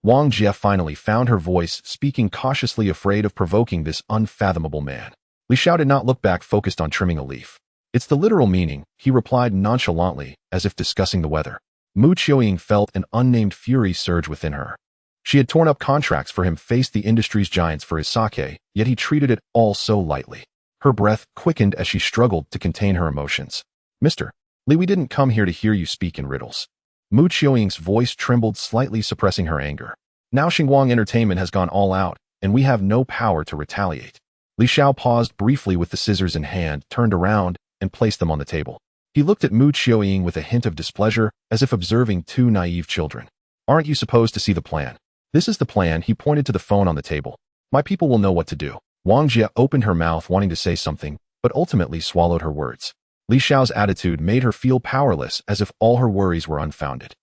Wang Jia finally found her voice, speaking cautiously, afraid of provoking this unfathomable man. Li Xiao did not look back, focused on trimming a leaf. "It's the literal meaning," he replied nonchalantly, as if discussing the weather. Mu Qiuying felt an unnamed fury surge within her. She had torn up contracts for him, faced the industry's giants for his sake, yet he treated it all so lightly. Her breath quickened as she struggled to contain her emotions. "Mr. Li, we didn't come here to hear you speak in riddles." Mu Qiuying's voice trembled slightly, suppressing her anger. "Now Xinguang Entertainment has gone all out, and we have no power to retaliate." Li Xiao paused briefly with the scissors in hand, turned around, and placed them on the table. He looked at Mu Qiuying with a hint of displeasure, as if observing two naive children. "Aren't you supposed to see the plan? This is the plan." He pointed to the phone on the table. "My people will know what to do." Wang Jia opened her mouth, wanting to say something, but ultimately swallowed her words. Li Xiao's attitude made her feel powerless, as if all her worries were unfounded.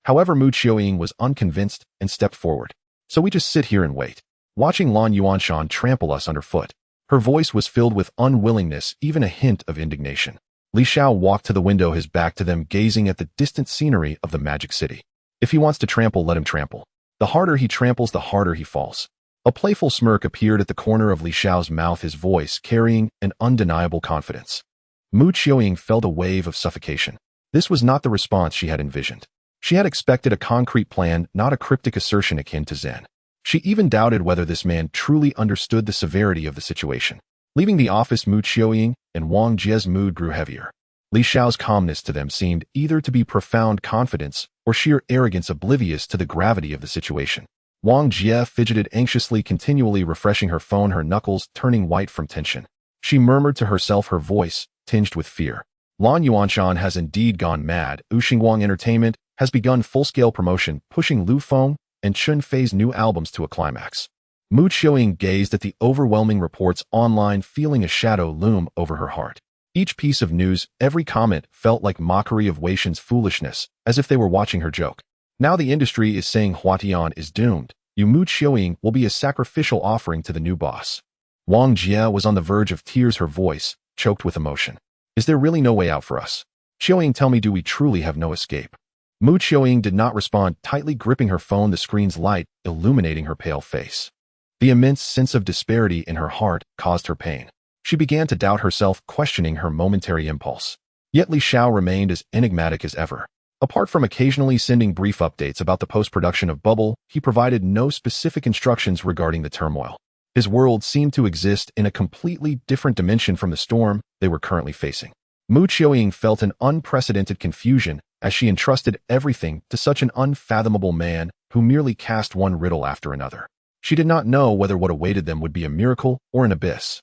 However, Mu Qiuying was unconvinced and stepped forward. "So we just sit here and wait, watching Lan Yuanshan trample us underfoot?" Her voice was filled with unwillingness, even a hint of indignation. Li Xiao walked to the window, his back to them, gazing at the distant scenery of the magic city. "If he wants to trample, let him trample. The harder he tramples, the harder he falls." A playful smirk appeared at the corner of Li Xiao's mouth, his voice carrying an undeniable confidence. Mu Qiuying felt a wave of suffocation. This was not the response she had envisioned. She had expected a concrete plan, not a cryptic assertion akin to Zen. She even doubted whether this man truly understood the severity of the situation. Leaving the office, Mu Qiuying and Wang Jia's mood grew heavier. Li Xiao's calmness to them seemed either to be profound confidence or sheer arrogance, oblivious to the gravity of the situation. Wang Jia fidgeted anxiously, continually refreshing her phone, her knuckles turning white from tension. She murmured to herself, her voice tinged with fear. "Lan Yuanshan has indeed gone mad. Xinguang Entertainment has begun full-scale promotion, pushing Lu Feng and Chun Fei's new albums to a climax." Mu Qiuying gazed at the overwhelming reports online, feeling a shadow loom over her heart. Each piece of news, every comment, felt like mockery of Wei Shen's foolishness, as if they were watching her joke. Now the industry is saying Huatian is doomed. Mu Qiuying will be a sacrificial offering to the new boss. Wang Jia was on the verge of tears, her voice choked with emotion. "Is there really no way out for us? Qiuying, tell me, do we truly have no escape?" Mu Qiuying did not respond, tightly gripping her phone, the screen's light illuminating her pale face. The immense sense of disparity in her heart caused her pain. She began to doubt herself, questioning her momentary impulse. Yet Li Xiao remained as enigmatic as ever. Apart from occasionally sending brief updates about the post-production of Bubble, he provided no specific instructions regarding the turmoil. His world seemed to exist in a completely different dimension from the storm they were currently facing. Mu Qiuying felt an unprecedented confusion as she entrusted everything to such an unfathomable man who merely cast one riddle after another. She did not know whether what awaited them would be a miracle or an abyss.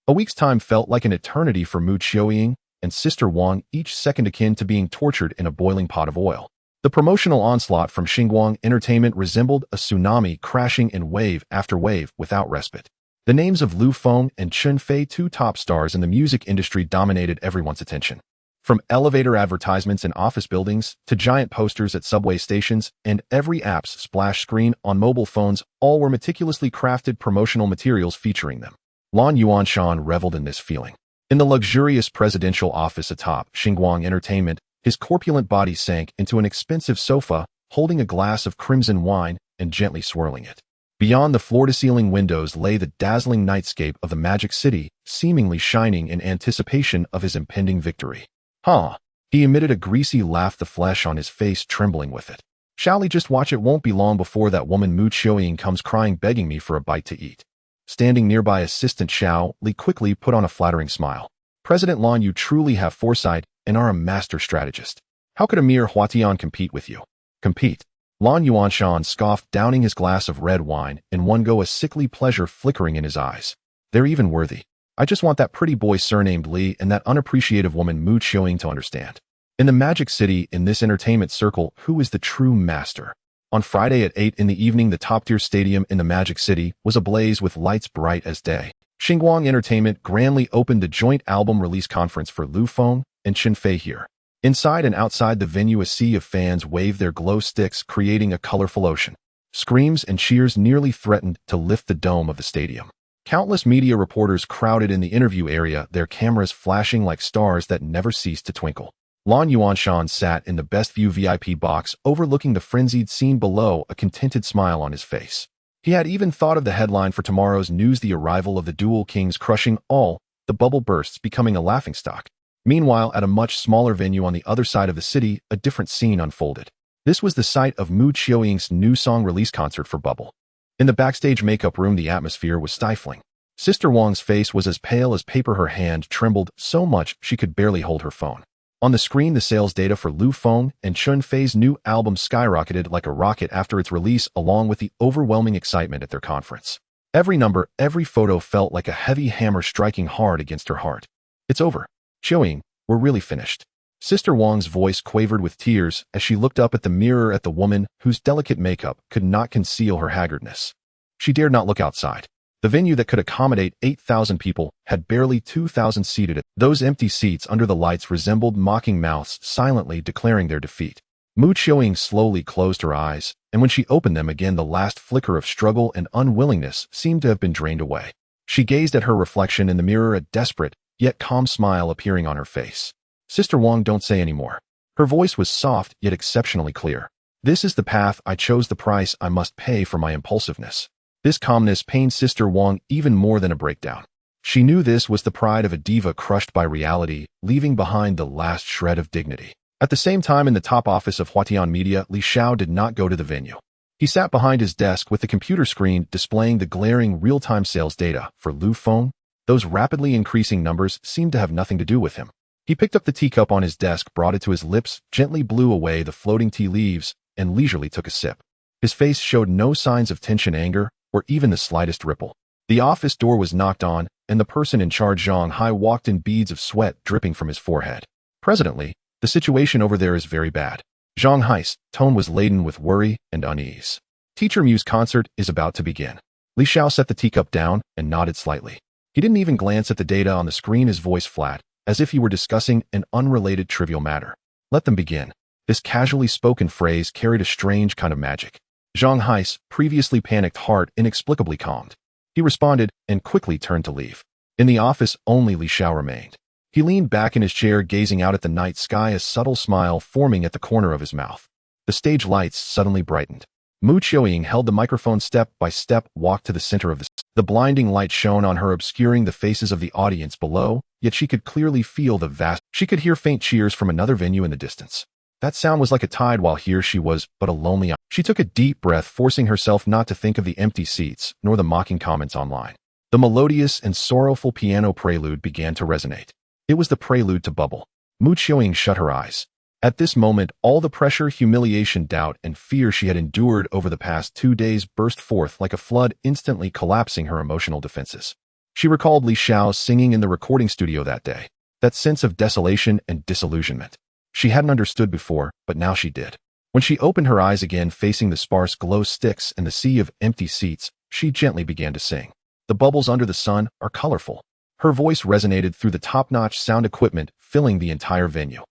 A week's time felt like an eternity for Mu Qiuying and Sister Wang, each second akin to being tortured in a boiling pot of oil. The promotional onslaught from Xinguang Entertainment resembled a tsunami, crashing in wave after wave without respite. The names of Lu Feng and Chun Fei, two top stars in the music industry, dominated everyone's attention. From elevator advertisements in office buildings to giant posters at subway stations and every app's splash screen on mobile phones, all were meticulously crafted promotional materials featuring them. Lan Yuanshan reveled in this feeling. In the luxurious presidential office atop Xinguang Entertainment, his corpulent body sank into an expensive sofa, holding a glass of crimson wine and gently swirling it. Beyond the floor-to-ceiling windows lay the dazzling nightscape of the Magic City, seemingly shining in anticipation of his impending victory. "Huh," He emitted a greasy laugh, the flesh on his face trembling with it. Shall we just watch? It won't be long before that woman Mu Qiuying comes crying begging me for a bite to eat. Standing nearby, assistant Xiao Li quickly put on a flattering smile. President Lan, you truly have foresight and are a master strategist. How could a mere Huatian compete with you? Compete? Lan Yuanshan scoffed, downing his glass of red wine in one go, a sickly pleasure flickering in his eyes. They're even worthy. I just want that pretty boy surnamed Li and that unappreciative woman Mu Qiuying to understand. In the Magic City, in this entertainment circle, who is the true master? On Friday at 8 in the evening, the top-tier stadium in the Magic City was ablaze with lights bright as day. Xinguang Entertainment grandly opened the joint album release conference for Lu Feng and Chen Fei here. Inside and outside the venue, a sea of fans waved their glow sticks, creating a colorful ocean. Screams and cheers nearly threatened to lift the dome of the stadium. Countless media reporters crowded in the interview area, their cameras flashing like stars that never ceased to twinkle. Lan Yuanshan sat in the best view VIP box, overlooking the frenzied scene below, a contented smile on his face. He had even thought of the headline for tomorrow's news: the arrival of the dual kings crushing all, the bubble bursts, becoming a laughingstock. Meanwhile, at a much smaller venue on the other side of the city, a different scene unfolded. This was the site of Mu Qiuying's new song release concert for Bubble. In the backstage makeup room, the atmosphere was stifling. Sister Wang's face was as pale as paper. Her hand trembled so much she could barely hold her phone. On the screen, the sales data for Lu Feng and Chen Fei's new album skyrocketed like a rocket after its release, along with the overwhelming excitement at their conference. Every number, every photo felt like a heavy hammer striking hard against her heart. It's over. Qiuying, we're really finished. Sister Wang's voice quavered with tears as she looked up at the mirror at the woman whose delicate makeup could not conceal her haggardness. She dared not look outside. The venue that could accommodate 8,000 people had barely 2,000 seated it. Those empty seats under the lights resembled mocking mouths, silently declaring their defeat. Mu Qiuying slowly closed her eyes, and when she opened them again, the last flicker of struggle and unwillingness seemed to have been drained away. She gazed at her reflection in the mirror, a desperate, yet calm smile appearing on her face. Sister Wang, don't say any more. Her voice was soft, yet exceptionally clear. This is the path I chose, the price I must pay for my impulsiveness. This calmness pained Sister Wang even more than a breakdown. She knew this was the pride of a diva crushed by reality, leaving behind the last shred of dignity. At the same time, in the top office of Huatian Media, Li Xiao did not go to the venue. He sat behind his desk with the computer screen displaying the glaring real-time sales data for Lu Feng. Those rapidly increasing numbers seemed to have nothing to do with him. He picked up the teacup on his desk, brought it to his lips, gently blew away the floating tea leaves, and leisurely took a sip. His face showed no signs of tension, anger, or even the slightest ripple. The office door was knocked on, and the person in charge, Zhang Hai, walked in, beads of sweat dripping from his forehead. Presently, the situation over there is very bad. Zhang Hai's tone was laden with worry and unease. Teacher Mu's concert is about to begin. Li Xiao set the teacup down and nodded slightly. He didn't even glance at the data on the screen, his voice flat, as if he were discussing an unrelated trivial matter. Let them begin. This casually spoken phrase carried a strange kind of magic. Zhang Hai's previously panicked heart inexplicably calmed. He responded and quickly turned to leave. In the office, only Li Xiao remained. He leaned back in his chair, gazing out at the night sky, a subtle smile forming at the corner of his mouth. The stage lights suddenly brightened. Mu Qiuying held the microphone, step by step, walked to the center of the stage. The blinding light shone on her, obscuring the faces of the audience below, yet she could clearly feel the vast. She could hear faint cheers from another venue in the distance. That sound was like a tide, while here she was but a lonely island. She took a deep breath, forcing herself not to think of the empty seats nor the mocking comments online. The melodious and sorrowful piano prelude began to resonate. It was the prelude to Bubble. Mu Qiuying shut her eyes. At this moment, all the pressure, humiliation, doubt, and fear she had endured over the past 2 days burst forth like a flood, instantly collapsing her emotional defenses. She recalled Li Xiao singing in the recording studio that day. That sense of desolation and disillusionment. She hadn't understood before, but now she did. When she opened her eyes again, facing the sparse glow sticks and the sea of empty seats, she gently began to sing. The bubbles under the sun are colorful. Her voice resonated through the top-notch sound equipment, filling the entire venue.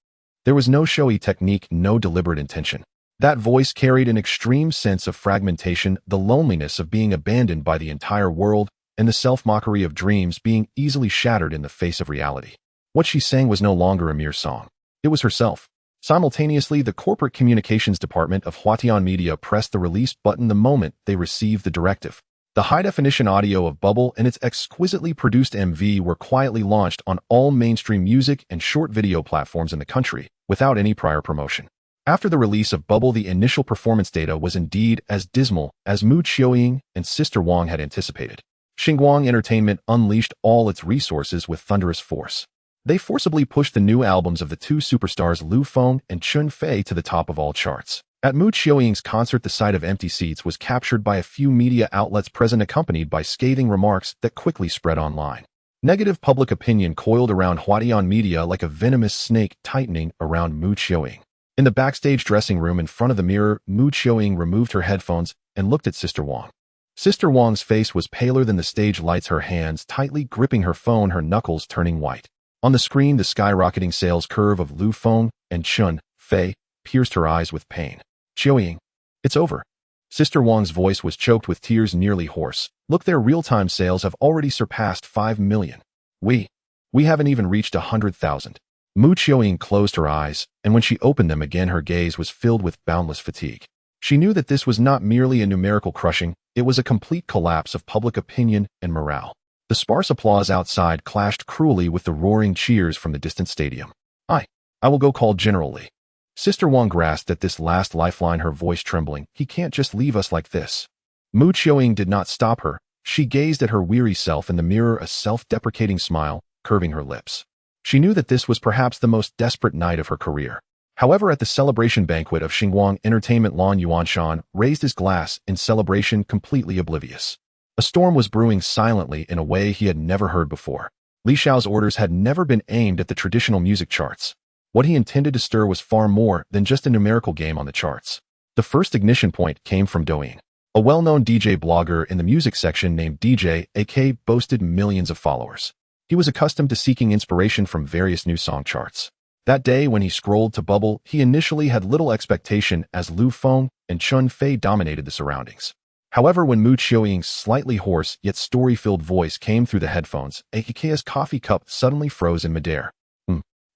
There was no showy technique, no deliberate intention. That voice carried an extreme sense of fragmentation, the loneliness of being abandoned by the entire world, and the self-mockery of dreams being easily shattered in the face of reality. What she sang was no longer a mere song. It was herself. Simultaneously, the corporate communications department of Huatian Media pressed the release button the moment they received the directive. The high-definition audio of Bubble and its exquisitely produced MV were quietly launched on all mainstream music and short video platforms in the country, without any prior promotion. After the release of Bubble, the initial performance data was indeed as dismal as Mu Qiuying and Sister Wang had anticipated. Xinguang Entertainment unleashed all its resources with thunderous force. They forcibly pushed the new albums of the two superstars Lu Feng and Chun Fei to the top of all charts. At Mu Qiuying's concert, the sight of empty seats was captured by a few media outlets present, accompanied by scathing remarks that quickly spread online. Negative public opinion coiled around Huadian media like a venomous snake, tightening around Mu Qiuying. In the backstage dressing room in front of the mirror, Mu Qiuying removed her headphones and looked at Sister Wang. Sister Wang's face was paler than the stage lights, her hands tightly gripping her phone, her knuckles turning white. On the screen, the skyrocketing sales curve of Lu Feng and Chun Fei pierced her eyes with pain. Qiuying, it's over. Sister Wang's voice was choked with tears, nearly hoarse. Look, their real-time sales have already surpassed 5 million. We haven't even reached 100,000. Mu Qiuying closed her eyes, and when she opened them again, her gaze was filled with boundless fatigue. She knew that this was not merely a numerical crushing, it was a complete collapse of public opinion and morale. The sparse applause outside clashed cruelly with the roaring cheers from the distant stadium. I will go call General Li. Sister Wang grasped at this last lifeline, her voice trembling. He can't just leave us like this. Mu Qiuying did not stop her. She gazed at her weary self in the mirror, a self-deprecating smile curving her lips. She knew that this was perhaps the most desperate night of her career. However, at the celebration banquet of Xinguang Entertainment, Lan Yuanshan raised his glass in celebration, completely oblivious. A storm was brewing silently in a way he had never heard before. Li Xiao's orders had never been aimed at the traditional music charts. What he intended to stir was far more than just a numerical game on the charts. The first ignition point came from Douyin. A well-known DJ blogger in the music section named DJ AK boasted millions of followers. He was accustomed to seeking inspiration from various new song charts. That day, when he scrolled to Bubble, he initially had little expectation, as Lu Feng and Chun Fei dominated the surroundings. However, when Mu Qiuying's slightly hoarse yet story-filled voice came through the headphones, AK's coffee cup suddenly froze in midair.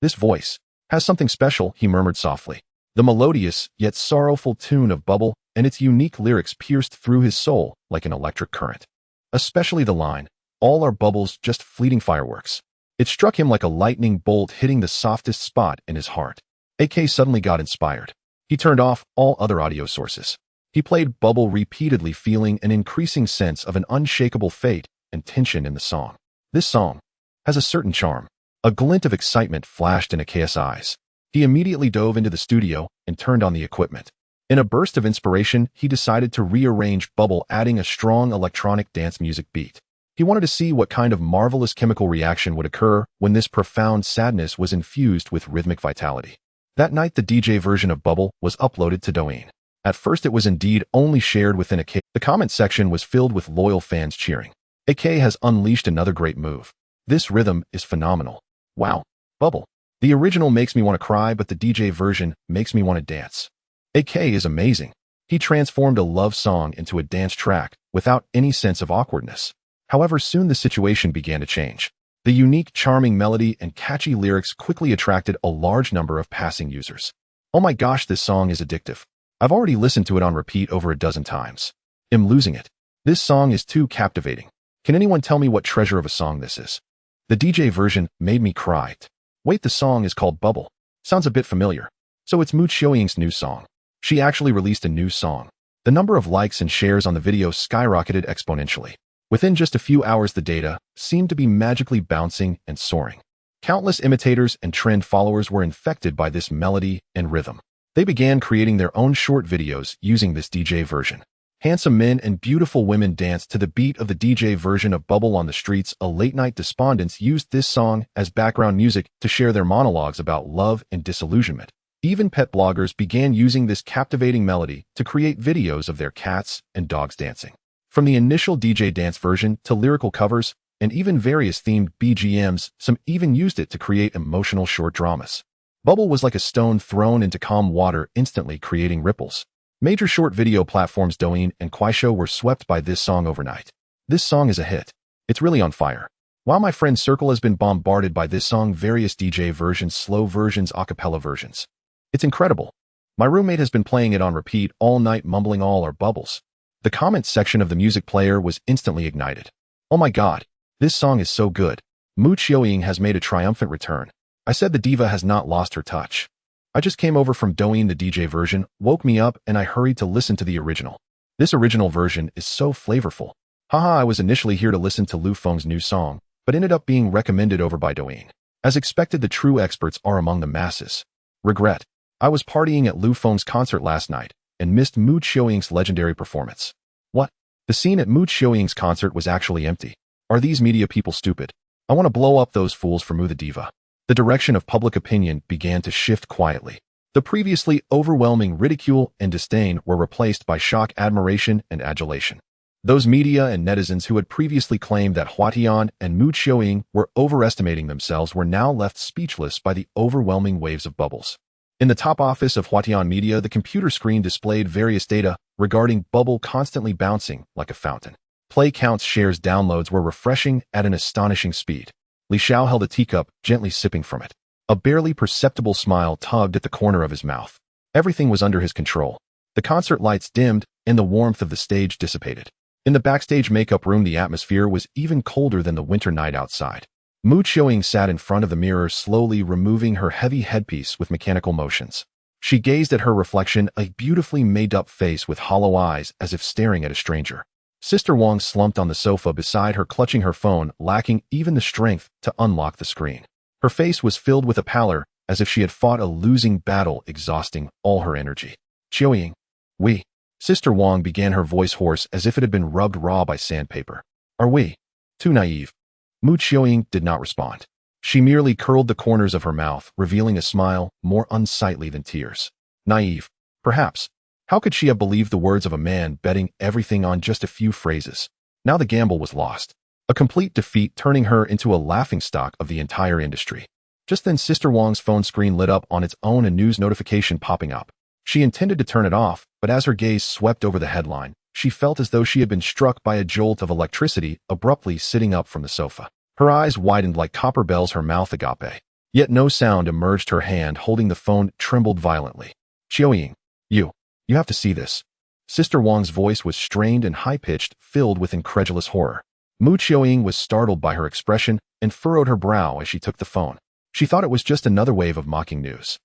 This voice has something special, he murmured softly. The melodious yet sorrowful tune of Bubble and its unique lyrics pierced through his soul like an electric current. Especially the line, "All our bubbles, just fleeting fireworks." It struck him like a lightning bolt, hitting the softest spot in his heart. AK suddenly got inspired. He turned off all other audio sources. He played Bubble repeatedly, feeling an increasing sense of an unshakable fate and tension in the song. This song has a certain charm. A glint of excitement flashed in AK's eyes. He immediately dove into the studio and turned on the equipment. In a burst of inspiration, he decided to rearrange Bubble, adding a strong electronic dance music beat. He wanted to see what kind of marvelous chemical reaction would occur when this profound sadness was infused with rhythmic vitality. That night, the DJ version of Bubble was uploaded to Douyin. At first, it was indeed only shared within AK. The comment section was filled with loyal fans cheering. AK has unleashed another great move. This rhythm is phenomenal. Wow. Bubble. The original makes me want to cry, but the DJ version makes me want to dance. AK is amazing. He transformed a love song into a dance track without any sense of awkwardness. However, soon the situation began to change. The unique, charming melody and catchy lyrics quickly attracted a large number of passing users. Oh my gosh, this song is addictive. I've already listened to it on repeat over a dozen times. I'm losing it. This song is too captivating. Can anyone tell me what treasure of a song this is? The DJ version made me cry. Wait, the song is called Bubble. Sounds a bit familiar. So it's Mu Qiuying's new song. She actually released a new song. The number of likes and shares on the video skyrocketed exponentially. Within just a few hours, the data seemed to be magically bouncing and soaring. Countless imitators and trend followers were infected by this melody and rhythm. They began creating their own short videos using this DJ version. Handsome men and beautiful women danced to the beat of the DJ version of Bubble on the streets. Late-night despondents used this song as background music to share their monologues about love and disillusionment. Even pet bloggers began using this captivating melody to create videos of their cats and dogs dancing. From the initial DJ dance version to lyrical covers and even various themed BGMs, some even used it to create emotional short dramas. Bubble was like a stone thrown into calm water, instantly creating ripples. Major short video platforms Douyin and Kuaishou were swept by this song overnight. This song is a hit. It's really on fire. While my friend circle has been bombarded by this song, various DJ versions, slow versions, a cappella versions. It's incredible. My roommate has been playing it on repeat all night, mumbling all our bubbles. The comment section of the music player was instantly ignited. Oh my god, this song is so good. Mu Xiaoying has made a triumphant return. I said the diva has not lost her touch. I just came over from Douyin. The DJ version woke me up and I hurried to listen to the original. This original version is so flavorful. Haha, I was initially here to listen to Lu Feng's new song, but ended up being recommended over by Douyin. As expected, the true experts are among the masses. Regret. I was partying at Lu Feng's concert last night and missed Mu Xiaoying's legendary performance. What? The scene at Mu Xiaoying's concert was actually empty. Are these media people stupid? I want to blow up those fools for Mu the diva. The direction of public opinion began to shift quietly. The previously overwhelming ridicule and disdain were replaced by shock, admiration, and adulation. Those media and netizens who had previously claimed that Huatian and Mu Xiaoying were overestimating themselves were now left speechless by the overwhelming waves of bubbles. In the top office of Huatian Media, the computer screen displayed various data regarding Bubble constantly bouncing like a fountain. Play counts, shares, downloads were refreshing at an astonishing speed. Li Xiao held a teacup, gently sipping from it. A barely perceptible smile tugged at the corner of his mouth. Everything was under his control. The concert lights dimmed, and the warmth of the stage dissipated. In the backstage makeup room, the atmosphere was even colder than the winter night outside. Mu Xiaoying sat in front of the mirror, slowly removing her heavy headpiece with mechanical motions. She gazed at her reflection, a beautifully made-up face with hollow eyes, as if staring at a stranger. Sister Wang slumped on the sofa beside her, clutching her phone, lacking even the strength to unlock the screen. Her face was filled with a pallor, as if she had fought a losing battle, exhausting all her energy. Xiaoying. We. Sister Wang began, her voice hoarse as if it had been rubbed raw by sandpaper. Are we too naive? Mu Xiaoying did not respond. She merely curled the corners of her mouth, revealing a smile more unsightly than tears. Naive. Perhaps. How could she have believed the words of a man betting everything on just a few phrases? Now the gamble was lost. A complete defeat, turning her into a laughingstock of the entire industry. Just then Sister Wang's phone screen lit up on its own, a news notification popping up. She intended to turn it off, but as her gaze swept over the headline, she felt as though she had been struck by a jolt of electricity, abruptly sitting up from the sofa. Her eyes widened like copper bells, her mouth agape. Yet no sound emerged. Her hand holding the phone trembled violently. Xiaoying, you have to see this. Sister Wang's voice was strained and high-pitched, filled with incredulous horror. Mu Xiaoying was startled by her expression and furrowed her brow as she took the phone. She thought it was just another wave of mocking news.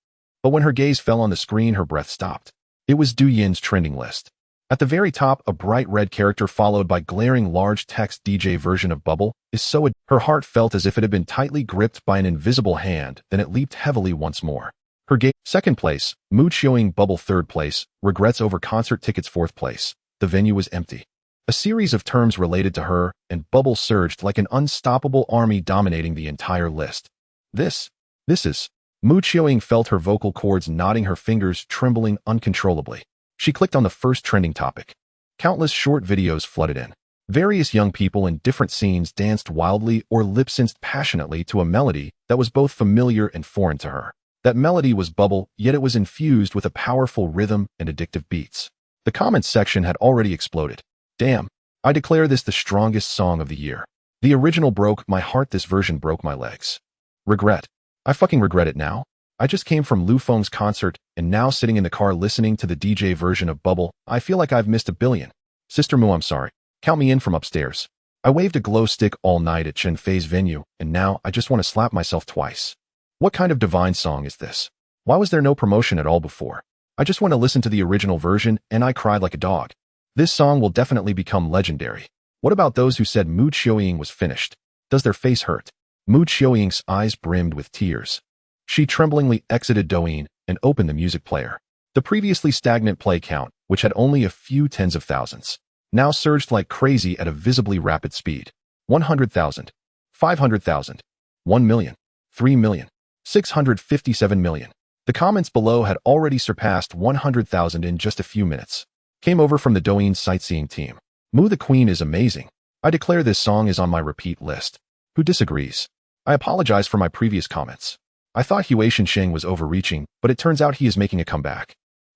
But when her gaze fell on the screen, her breath stopped. It was Douyin's trending list. At the very top, a bright red character followed by glaring large text, DJ version of Bubble is so ad. Her heart felt as if it had been tightly gripped by an invisible hand, then it leaped heavily once more. Her gaze. Second place, Mu Xiaoying. Bubble. Third place, regrets over concert tickets. Fourth place, the venue was empty. A series of terms related to her and Bubble surged like an unstoppable army, dominating the entire list. This is. Mu Xiaoying felt her vocal cords knotting, her fingers trembling uncontrollably. She clicked on the first trending topic. Countless short videos flooded in. Various young people in different scenes danced wildly or lip-synced passionately to a melody that was both familiar and foreign to her. That melody was Bubble, yet it was infused with a powerful rhythm and addictive beats. The comments section had already exploded. Damn, I declare this the strongest song of the year. The original broke my heart, this version broke my legs. Regret. I fucking regret it now. I just came from Lu Feng's concert, and now sitting in the car listening to the DJ version of Bubble, I feel like I've missed a billion. Sister Mu, I'm sorry. Count me in from upstairs. I waved a glow stick all night at Chen Fei's venue, and now I just want to slap myself twice. What kind of divine song is this? Why was there no promotion at all before? I just want to listen to the original version, and I cried like a dog. This song will definitely become legendary. What about those who said Mu Xiaoying was finished? Does their face hurt? Mu Xiaoying's eyes brimmed with tears. She tremblingly exited Douyin and opened the music player. The previously stagnant play count, which had only a few tens of thousands, now surged like crazy at a visibly rapid speed. 100,000, 500,000, 1 million, 3 million, 657 million. The comments below had already surpassed 100,000 in just a few minutes. Came over from the Douyin sightseeing team. Mu the Queen is amazing. I declare this song is on my repeat list. Who disagrees? I apologize for my previous comments. I thought Hui Shensheng was overreaching, but it turns out he is making a comeback.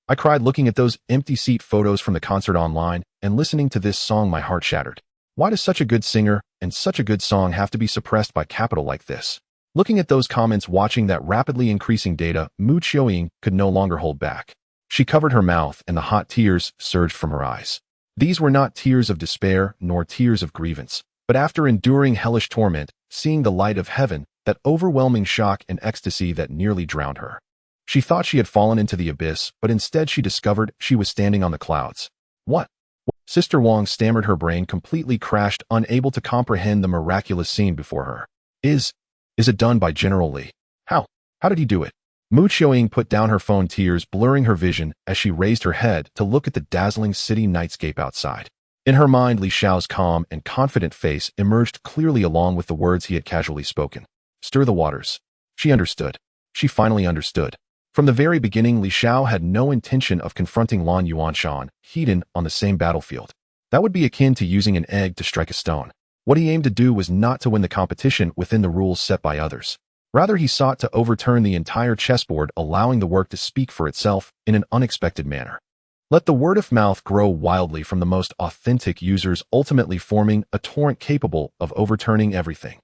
I cried looking at those empty seat photos from the concert online, and listening to this song my heart shattered. Why does such a good singer and such a good song have to be suppressed by capital like this? Looking at those comments, watching that rapidly increasing data, Mu Xiaoying could no longer hold back. She covered her mouth and the hot tears surged from her eyes. These were not tears of despair nor tears of grievance, but after enduring hellish torment, seeing the light of heaven, that overwhelming shock and ecstasy that nearly drowned her. She thought she had fallen into the abyss, but instead she discovered she was standing on the clouds. What? Sister Wang stammered, her brain completely crashed, unable to comprehend the miraculous scene before her. Is it done by General Li? How did he do it? Mu Qiuying put down her phone, tears blurring her vision as she raised her head to look at the dazzling city nightscape outside. In her mind, Li Xiao's calm and confident face emerged clearly along with the words he had casually spoken. Stir the waters. She understood. She finally understood. From the very beginning, Li Xiao had no intention of confronting Lan Yuanshan, Heaton, on the same battlefield. That would be akin to using an egg to strike a stone. What he aimed to do was not to win the competition within the rules set by others. Rather, he sought to overturn the entire chessboard, allowing the work to speak for itself in an unexpected manner. Let the word of mouth grow wildly from the most authentic users, ultimately forming a torrent capable of overturning everything.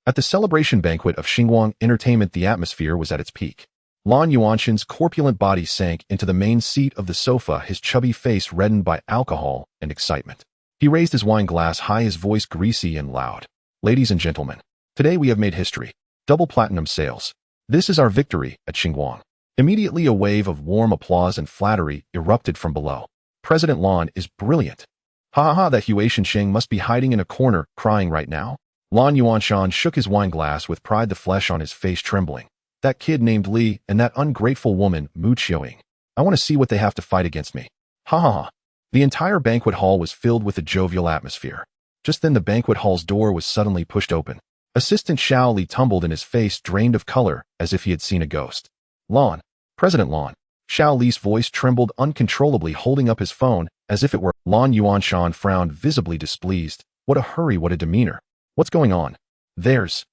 At the celebration banquet of Xinguang Entertainment, the atmosphere was at its peak. Lan Yuanshan's corpulent body sank into the main seat of the sofa, his chubby face reddened by alcohol and excitement. He raised his wine glass high, his voice greasy and loud. Ladies and gentlemen, today we have made history. Double platinum sales. This is our victory at Xinguang. Immediately a wave of warm applause and flattery erupted from below. President Lan is brilliant. Ha, that Hui Shensheng must be hiding in a corner, crying right now. Lan Yuanshan shook his wine glass with pride, the flesh on his face trembling. That kid named Li and that ungrateful woman, Mu Qiuying. I want to see what they have to fight against me. Ha. The entire banquet hall was filled with a jovial atmosphere. Just then the banquet hall's door was suddenly pushed open. Assistant Xiao Li tumbled in, his face drained of color as if he had seen a ghost. Lan. President Lan. Xiao Li's voice trembled uncontrollably, holding up his phone as if it were. Lan Yuanshan frowned, visibly displeased. What a hurry, what a demeanor. What's going on? There's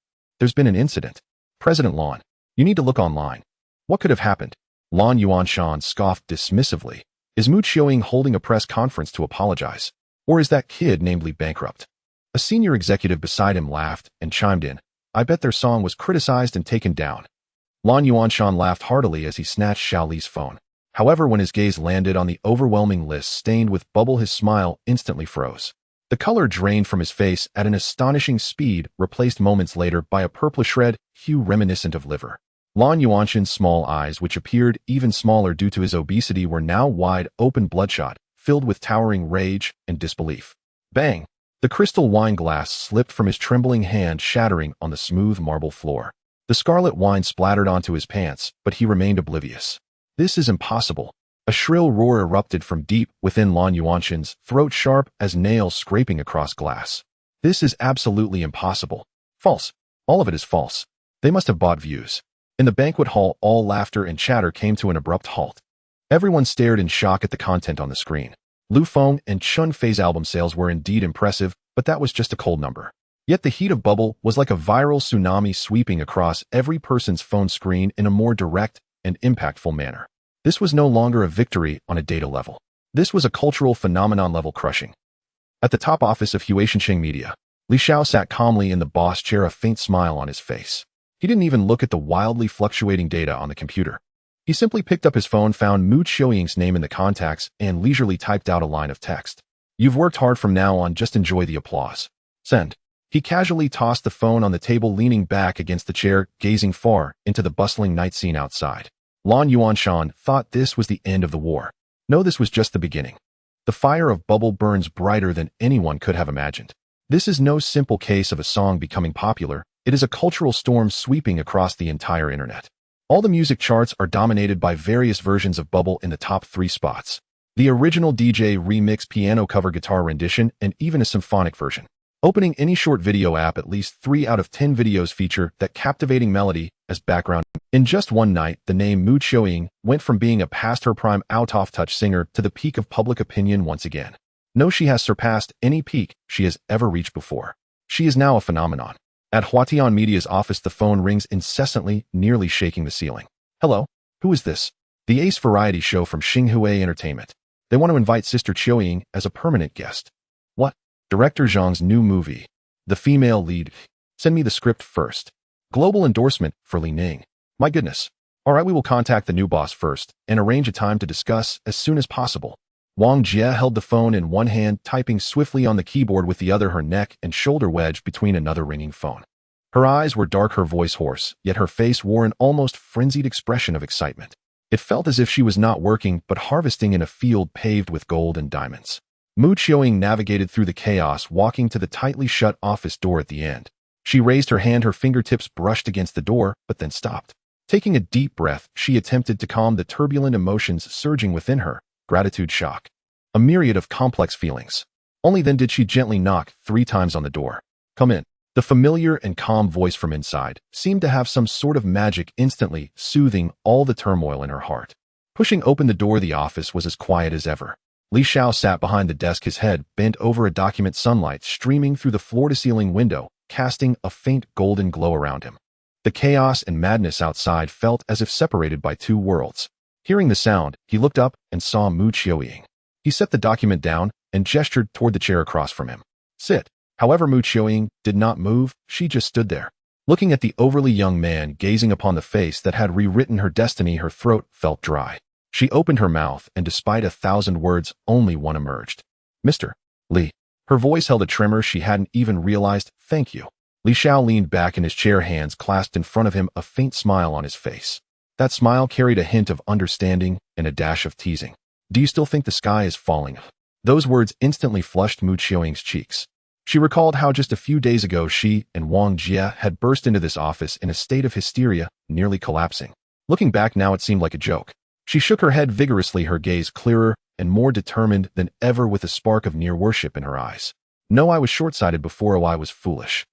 been an incident. President Lan. You need to look online. What could have happened? Lan Yuanshan scoffed dismissively. Is Mu Qiuying holding a press conference to apologize? Or is that kid named Li bankrupt? A senior executive beside him laughed and chimed in. I bet their song was criticized and taken down. Lan Yuanshan laughed heartily as he snatched Xiao Li's phone. However, when his gaze landed on the overwhelming list stained with bubble, his smile instantly froze. The color drained from his face at an astonishing speed, replaced moments later by a purplish red hue reminiscent of liver. Lan Yuanshan's small eyes, which appeared even smaller due to his obesity, were now wide open, bloodshot, filled with towering rage and disbelief. Bang! The crystal wine glass slipped from his trembling hand, shattering on the smooth marble floor. The scarlet wine splattered onto his pants, but he remained oblivious. This is impossible. A shrill roar erupted from deep within Lan Yuanshan's throat, sharp as nails scraping across glass. This is absolutely impossible. False. All of it is false. They must have bought views. In the banquet hall, all laughter and chatter came to an abrupt halt. Everyone stared in shock at the content on the screen. Lu Feng and Chun Fei's album sales were indeed impressive, but that was just a cold number. Yet the heat of bubble was like a viral tsunami sweeping across every person's phone screen in a more direct and impactful manner. This was no longer a victory on a data level. This was a cultural phenomenon level, crushing. At the top office of Hui Shensheng Media, Li Xiao sat calmly in the boss chair, a faint smile on his face. He didn't even look at the wildly fluctuating data on the computer. He simply picked up his phone, found Mu Qiuying's name in the contacts, and leisurely typed out a line of text. You've worked hard, from now on just enjoy the applause. Send. He casually tossed the phone on the table, leaning back against the chair, gazing far into the bustling night scene outside. Lan Yuanshan thought this was the end of the war. No, this was just the beginning. The fire of bubble burns brighter than anyone could have imagined. This is no simple case of a song becoming popular. It is a cultural storm sweeping across the entire internet. All the music charts are dominated by various versions of Bubble in the top 3 spots. The original DJ remix, piano cover, guitar rendition, and even a symphonic version. Opening any short video app, at least 3 out of 10 videos feature that captivating melody as background. In just one night, the name Mu Qiuying went from being a past her prime out-of-touch singer to the peak of public opinion once again. No, she has surpassed any peak she has ever reached before. She is now a phenomenon. At Huatian Media's office, the phone rings incessantly, nearly shaking the ceiling. Hello? Who is this? The Ace Variety Show from Xinghua Entertainment. They want to invite Sister Qiuying as a permanent guest. What? Director Zhang's new movie. The female lead. Send me the script first. Global endorsement for Li Ning. My goodness. Alright, we will contact the new boss first and arrange a time to discuss as soon as possible. Wang Jie held the phone in one hand, typing swiftly on the keyboard with the other, her neck and shoulder wedged between another ringing phone. Her eyes were dark, her voice hoarse, yet her face wore an almost frenzied expression of excitement. It felt as if she was not working, but harvesting in a field paved with gold and diamonds. Mu Qiuying navigated through the chaos, walking to the tightly shut office door at the end. She raised her hand, her fingertips brushed against the door, but then stopped. Taking a deep breath, she attempted to calm the turbulent emotions surging within her: gratitude, shock, a myriad of complex feelings. Only then did she gently knock 3 times on the door. "Come in." The familiar and calm voice from inside seemed to have some sort of magic, instantly soothing all the turmoil in her heart. Pushing open the door, the office was as quiet as ever. Li Xiao sat behind the desk, his head bent over a document, sunlight streaming through the floor-to-ceiling window, casting a faint golden glow around him. The chaos and madness outside felt as if separated by 2 worlds. Hearing the sound, he looked up and saw Mu Qiuying. He set the document down and gestured toward the chair across from him. "Sit." However, Mu Qiuying did not move. She just stood there, looking at the overly young man, gazing upon the face that had rewritten her destiny. Her throat felt dry. She opened her mouth, and despite 1,000 words, only one emerged. "Mr. Li." Her voice held a tremor she hadn't even realized. "Thank you." Li Xiao leaned back in his chair, hands clasped in front of him, a faint smile on his face. That smile carried a hint of understanding and a dash of teasing. "Do you still think the sky is falling?" Those words instantly flushed Mu Qiuying's cheeks. She recalled how just a few days ago she and Wang Jie had burst into this office in a state of hysteria, nearly collapsing. Looking back now, it seemed like a joke. She shook her head vigorously, her gaze clearer and more determined than ever, with a spark of near worship in her eyes. "No, I was short-sighted before. Oh, I was foolish.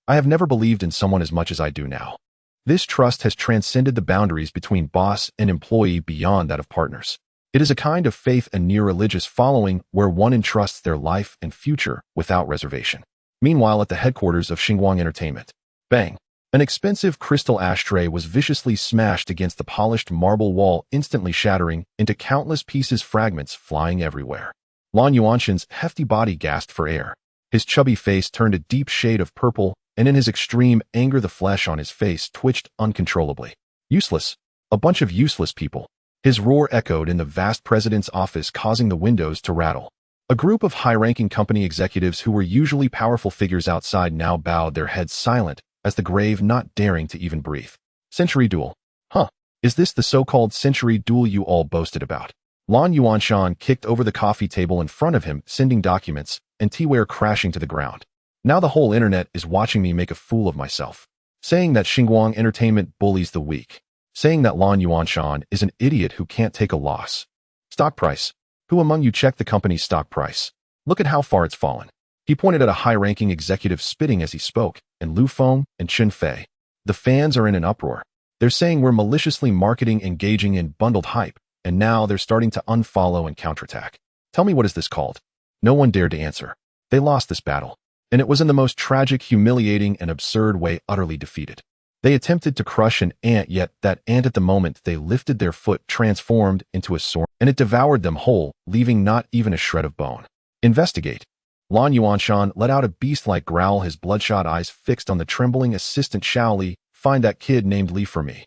I have never believed in someone as much as I do now. This trust has transcended the boundaries between boss and employee, beyond that of partners. It is a kind of faith and near religious following where one entrusts their life and future without reservation." Meanwhile, at the headquarters of Xinguang Entertainment, bang! An expensive crystal ashtray was viciously smashed against the polished marble wall, instantly shattering into countless pieces, fragments flying everywhere. Lan Yuanshan's hefty body gasped for air. His chubby face turned a deep shade of purple, and in his extreme anger, the flesh on his face twitched uncontrollably. "Useless. A bunch of useless people." His roar echoed in the vast president's office, causing the windows to rattle. A group of high-ranking company executives who were usually powerful figures outside now bowed their heads, silent as the grave, not daring to even breathe. "Century duel. Huh. Is this the so-called century duel you all boasted about?" Lan Yuanshan kicked over the coffee table in front of him, sending documents and teaware crashing to the ground. "Now the whole internet is watching me make a fool of myself. Saying that Xinguang Entertainment bullies the weak. Saying that Lan Yuanshan is an idiot who can't take a loss. Stock price. Who among you checked the company's stock price? Look at how far it's fallen." He pointed at a high-ranking executive spitting as he spoke, and Lu Feng and Chen Fei. "The fans are in an uproar. They're saying we're maliciously marketing, engaging in bundled hype, and now they're starting to unfollow and counterattack. Tell me, what is this called?" No one dared to answer. They lost this battle, and it was in the most tragic, humiliating, and absurd way, utterly defeated. They attempted to crush an ant, yet that ant, at the moment they lifted their foot, transformed into a sword, and it devoured them whole, leaving not even a shred of bone. "Investigate." Lan Yuanshan let out a beast-like growl, his bloodshot eyes fixed on the trembling assistant Xiao Li. "Find that kid named Li for me.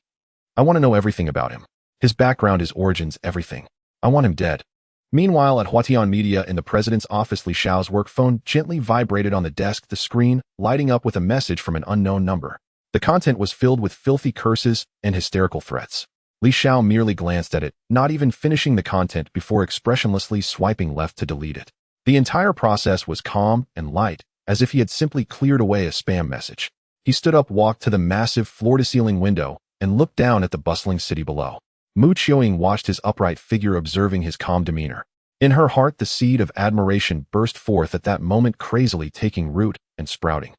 I want to know everything about him. His background, his origins, everything. I want him dead." Meanwhile, at Huatian Media in the president's office, Li Xiao's work phone gently vibrated on the desk, the screen lighting up with a message from an unknown number. The content was filled with filthy curses and hysterical threats. Li Xiao merely glanced at it, not even finishing the content before expressionlessly swiping left to delete it. The entire process was calm and light, as if he had simply cleared away a spam message. He stood up, walked to the massive floor-to-ceiling window, and looked down at the bustling city below. Mu Qiuying watched his upright figure, observing his calm demeanor. In her heart, the seed of admiration burst forth at that moment, crazily taking root and sprouting.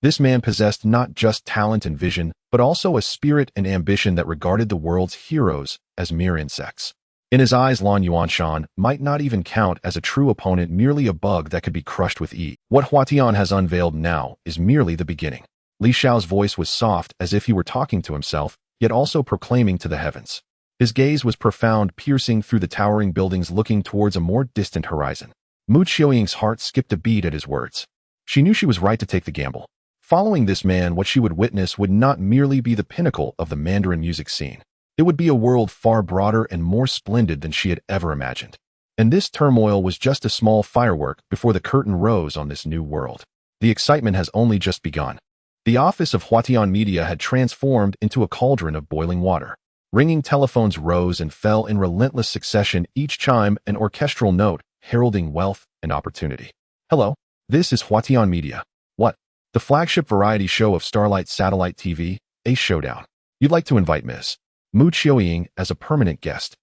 This man possessed not just talent and vision, but also a spirit and ambition that regarded the world's heroes as mere insects. In his eyes, Lan Yuanshan might not even count as a true opponent, merely a bug that could be crushed with ease. What Huatian has unveiled now is merely the beginning. Li Xiao's voice was soft, as if he were talking to himself, yet also proclaiming to the heavens. His gaze was profound, piercing through the towering buildings, looking towards a more distant horizon. Mu Qiuying's heart skipped a beat at his words. She knew she was right to take the gamble. Following this man, what she would witness would not merely be the pinnacle of the Mandarin music scene. It would be a world far broader and more splendid than she had ever imagined. And this turmoil was just a small firework before the curtain rose on this new world. The excitement has only just begun. The office of Huatian Media had transformed into a cauldron of boiling water. Ringing telephones rose and fell in relentless succession, each chime an orchestral note, heralding wealth and opportunity. Hello, this is Huatian Media. What? The flagship variety show of Starlight Satellite TV, a showdown. You'd like to invite Ms. Mu Qiuying as a permanent guest.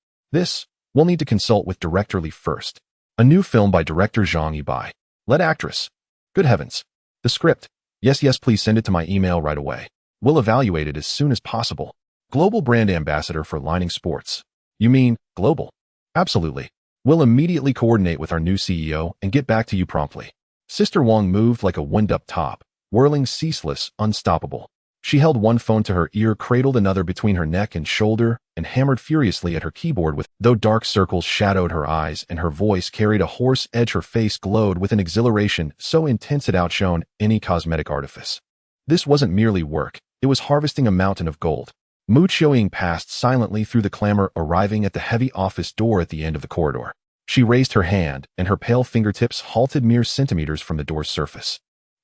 We'll need to consult with Director Li first. A new film by director Zhang Yibai. Lead actress. Good heavens. The script. Yes, please send it to my email right away. We'll evaluate it as soon as possible. Global brand ambassador for Lining Sports. You mean, global? Absolutely. We'll immediately coordinate with our new CEO and get back to you promptly. Sister Wang moved like a wind-up top, whirling ceaseless, unstoppable. She held one phone to her ear, cradled another between her neck and shoulder, and hammered furiously at her keyboard though dark circles shadowed her eyes and her voice carried a hoarse edge. Her face glowed with an exhilaration so intense it outshone any cosmetic artifice. This wasn't merely work, it was harvesting a mountain of gold. Mu Qiuying passed silently through the clamor, arriving at the heavy office door at the end of the corridor. She raised her hand, and her pale fingertips halted mere centimeters from the door's surface.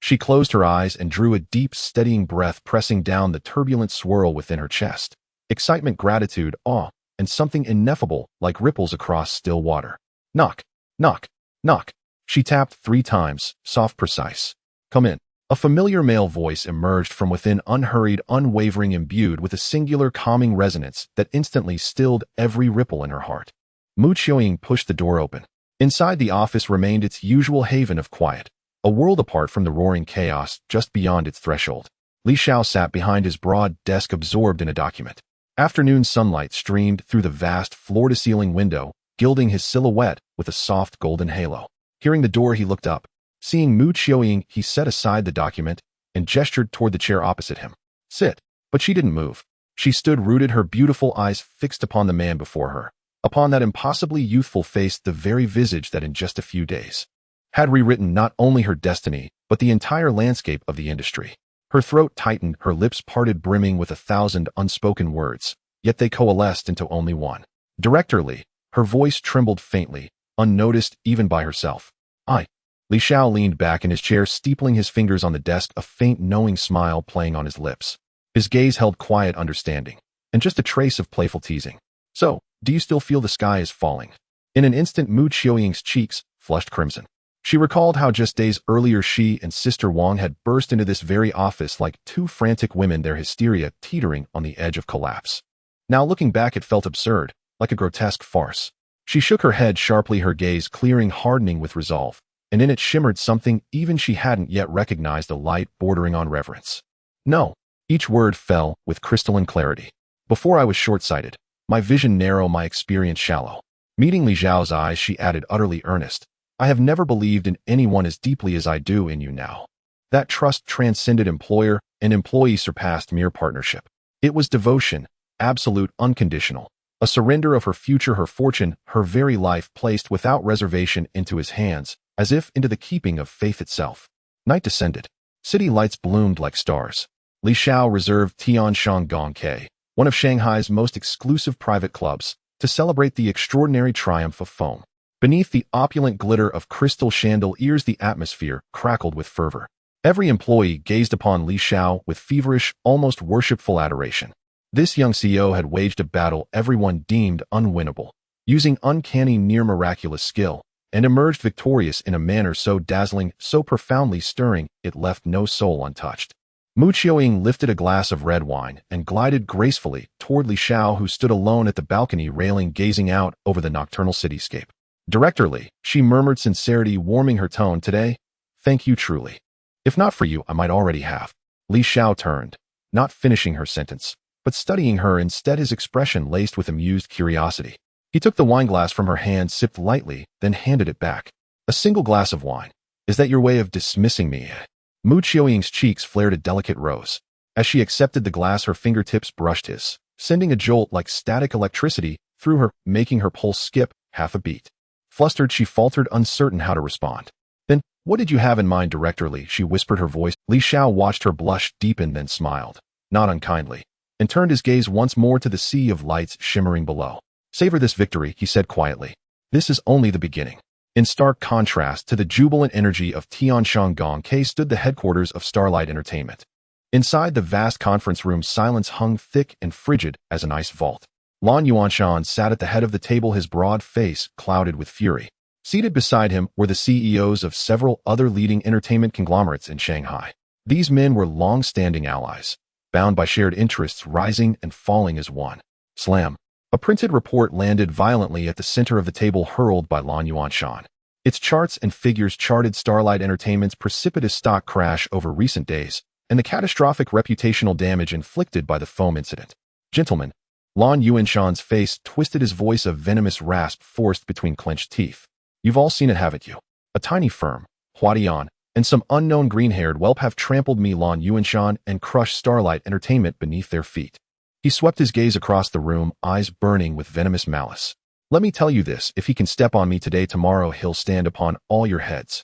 She closed her eyes and drew a deep, steadying breath, pressing down the turbulent swirl within her chest. Excitement, gratitude, awe, and something ineffable like ripples across still water. Knock, knock, knock. She tapped 3 times, soft, precise. Come in. A familiar male voice emerged from within, unhurried, unwavering, imbued with a singular calming resonance that instantly stilled every ripple in her heart. Mu Qiuying pushed the door open. Inside, the office remained its usual haven of quiet, a world apart from the roaring chaos just beyond its threshold. Li Xiao sat behind his broad desk, absorbed in a document. Afternoon sunlight streamed through the vast floor-to-ceiling window, gilding his silhouette with a soft golden halo. Hearing the door, he looked up. Seeing Mu Qiuying, he set aside the document and gestured toward the chair opposite him. Sit. But she didn't move. She stood rooted, her beautiful eyes fixed upon the man before her, upon that impossibly youthful face, the very visage that in just a few days had rewritten not only her destiny, but the entire landscape of the industry. Her throat tightened, her lips parted, brimming with 1,000 unspoken words, yet they coalesced into only one. Director Li. Her voice trembled faintly, unnoticed even by herself. Li Xiao leaned back in his chair, steepling his fingers on the desk, a faint, knowing smile playing on his lips. His gaze held quiet understanding, and just a trace of playful teasing. So, do you still feel the sky is falling? In an instant, Mu Qiuying's cheeks flushed crimson. She recalled how just days earlier she and Sister Wang had burst into this very office like 2 frantic women, their hysteria teetering on the edge of collapse. Now looking back, it felt absurd, like a grotesque farce. She shook her head sharply, her gaze clearing, hardening with resolve, and in it shimmered something even she hadn't yet recognized, a light bordering on reverence. No. Each word fell with crystalline clarity. Before I was short-sighted, my vision narrow, my experience shallow. Meeting Li Xiao's eyes, she added, utterly earnest, I have never believed in anyone as deeply as I do in you now. That trust transcended employer and employee, surpassed mere partnership. It was devotion, absolute, unconditional, a surrender of her future, her fortune, her very life, placed without reservation into his hands, as if into the keeping of faith itself. Night descended. City lights bloomed like stars. Li Xiao reserved Tianshan Gongke, one of Shanghai's most exclusive private clubs, to celebrate the extraordinary triumph of foam. Beneath the opulent glitter of crystal chandeliers, the atmosphere crackled with fervor. Every employee gazed upon Li Xiao with feverish, almost worshipful adoration. This young CEO had waged a battle everyone deemed unwinnable, using uncanny, near miraculous skill, and emerged victorious in a manner so dazzling, so profoundly stirring, it left no soul untouched. Mu Qiuying lifted a glass of red wine and glided gracefully toward Li Xiao, who stood alone at the balcony railing, gazing out over the nocturnal cityscape. Director Li, she murmured, sincerity warming her tone, today, thank you truly. If not for you, I might already have. Li Xiao turned, not finishing her sentence, but studying her instead, his expression laced with amused curiosity. He took the wineglass from her hand, sipped lightly, then handed it back. A single glass of wine. Is that your way of dismissing me? Mu Qiuying's cheeks flared a delicate rose. As she accepted the glass, her fingertips brushed his, sending a jolt like static electricity through her, making her pulse skip half a beat. Flustered, she faltered, uncertain how to respond. Then, what did you have in mind, Director Li? She whispered, her voice. Li Xiao watched her blush deepen, then smiled, not unkindly, and turned his gaze once more to the sea of lights shimmering below. Savor this victory, he said quietly. This is only the beginning. In stark contrast to the jubilant energy of Tianshang stood the headquarters of Starlight Entertainment. Inside the vast conference room, silence hung thick and frigid as an ice vault. Lan Yuanshan sat at the head of the table, his broad face clouded with fury. Seated beside him were the CEOs of several other leading entertainment conglomerates in Shanghai. These men were long-standing allies, bound by shared interests rising and falling as one. Slam. A printed report landed violently at the center of the table, hurled by Lan Yuanshan. Its charts and figures charted Starlight Entertainment's precipitous stock crash over recent days and the catastrophic reputational damage inflicted by the foam incident. Gentlemen, Lan Yuanshan's face twisted, his voice a venomous rasp forced between clenched teeth. You've all seen it, haven't you? A tiny firm, Huatian, and some unknown green-haired whelp have trampled me, Lan Yuanshan, and crushed Starlight Entertainment beneath their feet. He swept his gaze across the room, eyes burning with venomous malice. Let me tell you this, if he can step on me today, tomorrow he'll stand upon all your heads.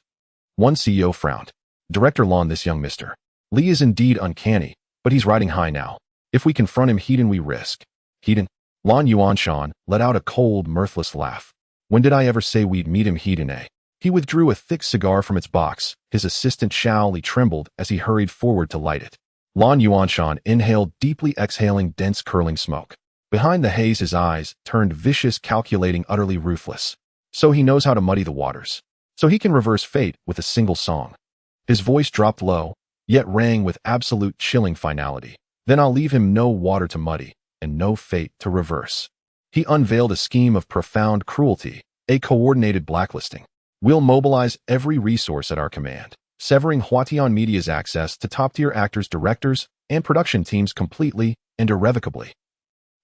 One CEO frowned. Director Lan, this young Mr. Li is indeed uncanny, but he's riding high now. If we confront him, Heaton, we risk. Heaton? Lan Yuanshan let out a cold, mirthless laugh. When did I ever say we'd meet him, Heaton, eh? He withdrew a thick cigar from its box. His assistant Xiao Li trembled as he hurried forward to light it. Lan Yuanshan inhaled deeply, exhaling dense, curling smoke. Behind the haze, his eyes turned vicious, calculating, utterly ruthless. So he knows how to muddy the waters. So he can reverse fate with a single song. His voice dropped low, yet rang with absolute chilling finality. Then I'll leave him no water to muddy, and no fate to reverse. He unveiled a scheme of profound cruelty, a coordinated blacklisting. We'll mobilize every resource at our command, severing Huatian Media's access to top-tier actors, directors, and production teams completely and irrevocably.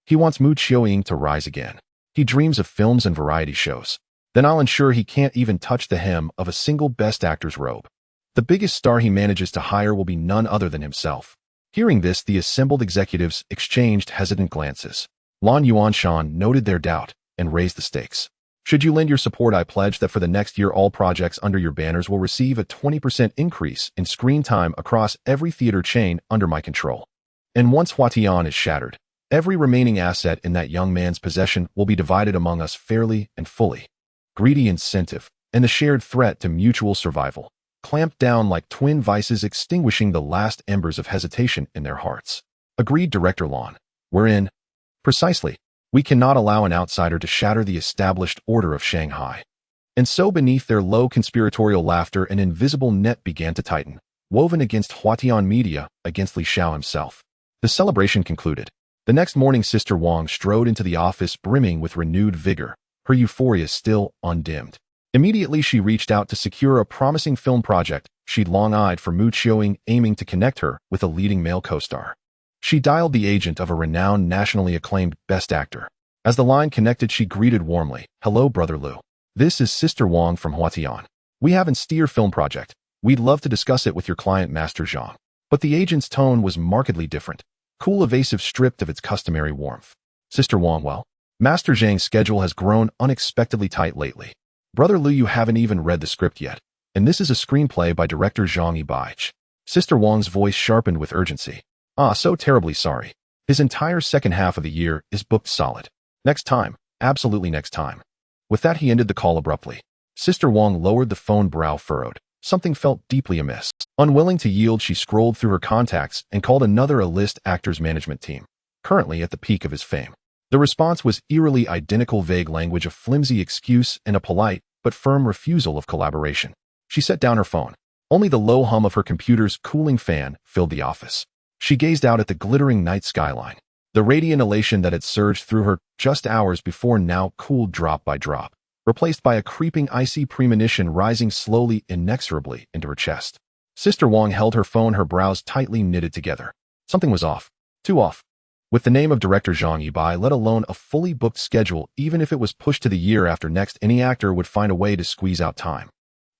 He wants Mu Qiuying to rise again. He dreams of films and variety shows. Then I'll ensure he can't even touch the hem of a single Best Actor's robe. The biggest star he manages to hire will be none other than himself. Hearing this, the assembled executives exchanged hesitant glances. Lan Yuanshan noted their doubt and raised the stakes. Should you lend your support, I pledge that for the next year all projects under your banners will receive a 20% increase in screen time across every theater chain under my control. And once Huatian is shattered, every remaining asset in that young man's possession will be divided among us fairly and fully. Greedy incentive and the shared threat to mutual survival clamped down like twin vices, extinguishing the last embers of hesitation in their hearts. Agreed, Director Lan. We're in. Precisely. We cannot allow an outsider to shatter the established order of Shanghai. And so beneath their low conspiratorial laughter, an invisible net began to tighten, woven against Huatian Media, against Li Xiao himself. The celebration concluded. The next morning, Sister Wang strode into the office brimming with renewed vigor, her euphoria still undimmed. Immediately she reached out to secure a promising film project she'd long-eyed for Mu Qiuying, aiming to connect her with a leading male co-star. She dialed the agent of a renowned, nationally acclaimed Best Actor. As the line connected, she greeted warmly, "Hello, Brother Lu. This is Sister Wang from Huatian. We have an steer film project. We'd love to discuss it with your client, Master Zhang." But the agent's tone was markedly different, cool, evasive, stripped of its customary warmth. Sister Wang, well, Master Zhang's schedule has grown unexpectedly tight lately. Brother Lu, you haven't even read the script yet, and this is a screenplay by director Zhang Yibai. Sister Wang's voice sharpened with urgency. So terribly sorry. His entire second half of the year is booked solid. Next time, absolutely next time. With that, he ended the call abruptly. Sister Wang lowered the phone, brow furrowed. Something felt deeply amiss. Unwilling to yield, she scrolled through her contacts and called another A-list actors management team, currently at the peak of his fame. The response was eerily identical, vague language, a flimsy excuse, and a polite but firm refusal of collaboration. She set down her phone. Only the low hum of her computer's cooling fan filled the office. She gazed out at the glittering night skyline. The radiant elation that had surged through her just hours before now cooled drop by drop, replaced by a creeping icy premonition rising slowly, inexorably into her chest. Sister Wang held her phone, her brows tightly knitted together. Something was off. Too off. With the name of director Zhang Yibai, let alone a fully booked schedule, even if it was pushed to the year after next, any actor would find a way to squeeze out time.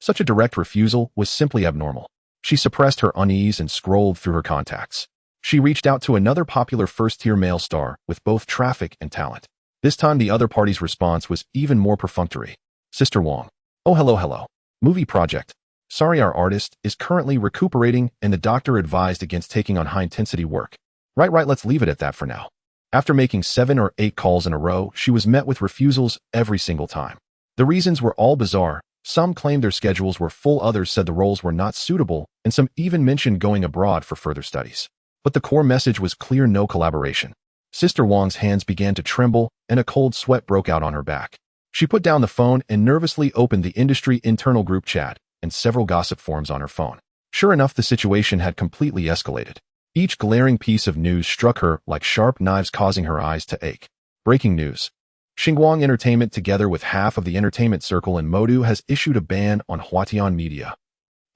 Such a direct refusal was simply abnormal. She suppressed her unease and scrolled through her contacts. She reached out to another popular first-tier male star with both traffic and talent. This time the other party's response was even more perfunctory. Sister Wang. Oh, hello. Movie project. Sorry, our artist is currently recuperating and the doctor advised against taking on high-intensity work. Right, let's leave it at that for now. After making 7 or 8 calls in a row, she was met with refusals every single time. The reasons were all bizarre. Some claimed their schedules were full, others said the roles were not suitable, and some even mentioned going abroad for further studies. But the core message was clear: no collaboration. Sister Wang's hands began to tremble, and a cold sweat broke out on her back. She put down the phone and nervously opened the industry internal group chat and several gossip forums on her phone. Sure enough, the situation had completely escalated. Each glaring piece of news struck her like sharp knives, causing her eyes to ache. Breaking news. Xinguang Entertainment, together with half of the entertainment circle in Modu, has issued a ban on Huatian media.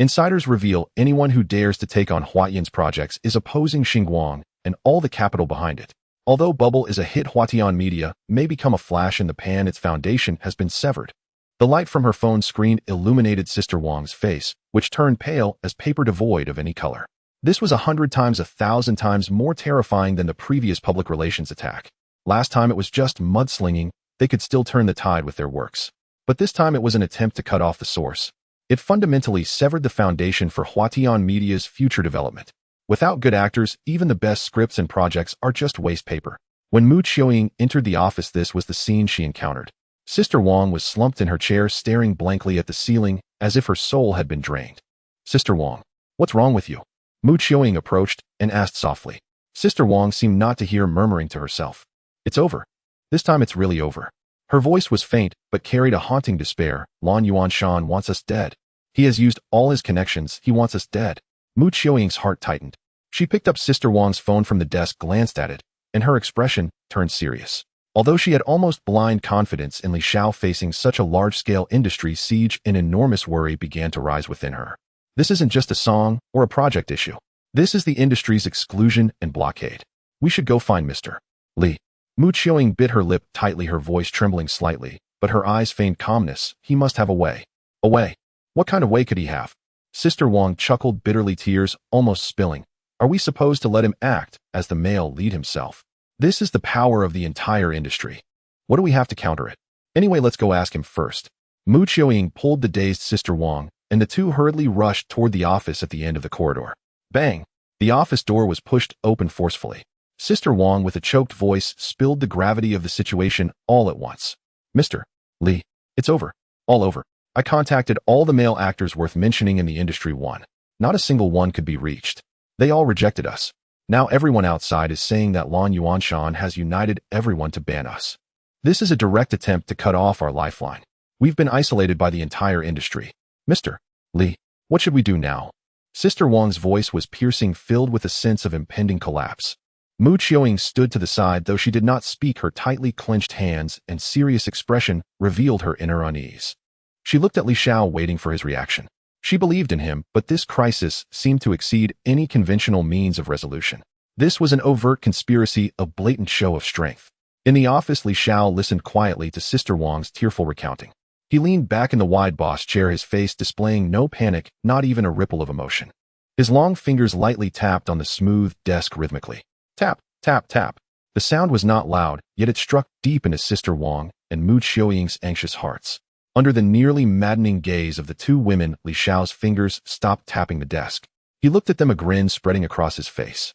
Insiders reveal anyone who dares to take on Huatian's projects is opposing Xinguang and all the capital behind it. Although Bubble is a hit, Huatian media may become a flash in the pan. Its foundation has been severed. The light from her phone screen illuminated Sister Wang's face, which turned pale as paper devoid of any color. This was 100 times, 1,000 times more terrifying than the previous public relations attack. Last time it was just mudslinging. They could still turn the tide with their works. But this time it was an attempt to cut off the source. It fundamentally severed the foundation for Huatian media's future development. Without good actors, even the best scripts and projects are just waste paper. When Mu Qiuying entered the office, this was the scene she encountered. Sister Wang was slumped in her chair, staring blankly at the ceiling, as if her soul had been drained. Sister Wang, what's wrong with you? Mu Qiuying approached and asked softly. Sister Wang seemed not to hear, murmuring to herself. It's over. This time it's really over. Her voice was faint, but carried a haunting despair. Lan Yuanshan wants us dead. He has used all his connections. He wants us dead. Mu Qiuying's heart tightened. She picked up Sister Wang's phone from the desk, glanced at it, and her expression turned serious. Although she had almost blind confidence in Li Xiao facing such a large-scale industry siege, an enormous worry began to rise within her. This isn't just a song or a project issue. This is the industry's exclusion and blockade. We should go find Mr. Li. Mu Qiuying bit her lip tightly, her voice trembling slightly, but her eyes feigned calmness. He must have a way. A way? What kind of way could he have? Sister Wang chuckled bitterly, tears almost spilling. Are we supposed to let him act as the male lead himself? This is the power of the entire industry. What do we have to counter it? Anyway, let's go ask him first. Mu Qiuying pulled the dazed Sister Wang, and the two hurriedly rushed toward the office at the end of the corridor. Bang! The office door was pushed open forcefully. Sister Wang, with a choked voice, spilled the gravity of the situation all at once. Mr. Li, it's over. All over. I contacted all the male actors worth mentioning in the industry. Not a single one could be reached. They all rejected us. Now everyone outside is saying that Lan Yuanshan has united everyone to ban us. This is a direct attempt to cut off our lifeline. We've been isolated by the entire industry. Mr. Li, what should we do now? Sister Wang's voice was piercing, filled with a sense of impending collapse. Mu Qiuying stood to the side, though she did not speak. Her tightly clenched hands and serious expression revealed her inner unease. She looked at Li Xiao, waiting for his reaction. She believed in him, but this crisis seemed to exceed any conventional means of resolution. This was an overt conspiracy, a blatant show of strength. In the office, Li Xiao listened quietly to Sister Wang's tearful recounting. He leaned back in the wide boss chair, his face displaying no panic, not even a ripple of emotion. His long fingers lightly tapped on the smooth desk rhythmically. Tap, tap, tap. The sound was not loud, yet it struck deep into Sister Wang and Mu Qiuying's anxious hearts. Under the nearly maddening gaze of the two women, Li Xiao's fingers stopped tapping the desk. He looked at them, a grin spreading across his face.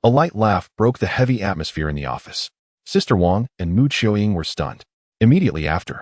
A light laugh broke the heavy atmosphere in the office. Sister Wang and Mu Qiuying were stunned. Immediately after,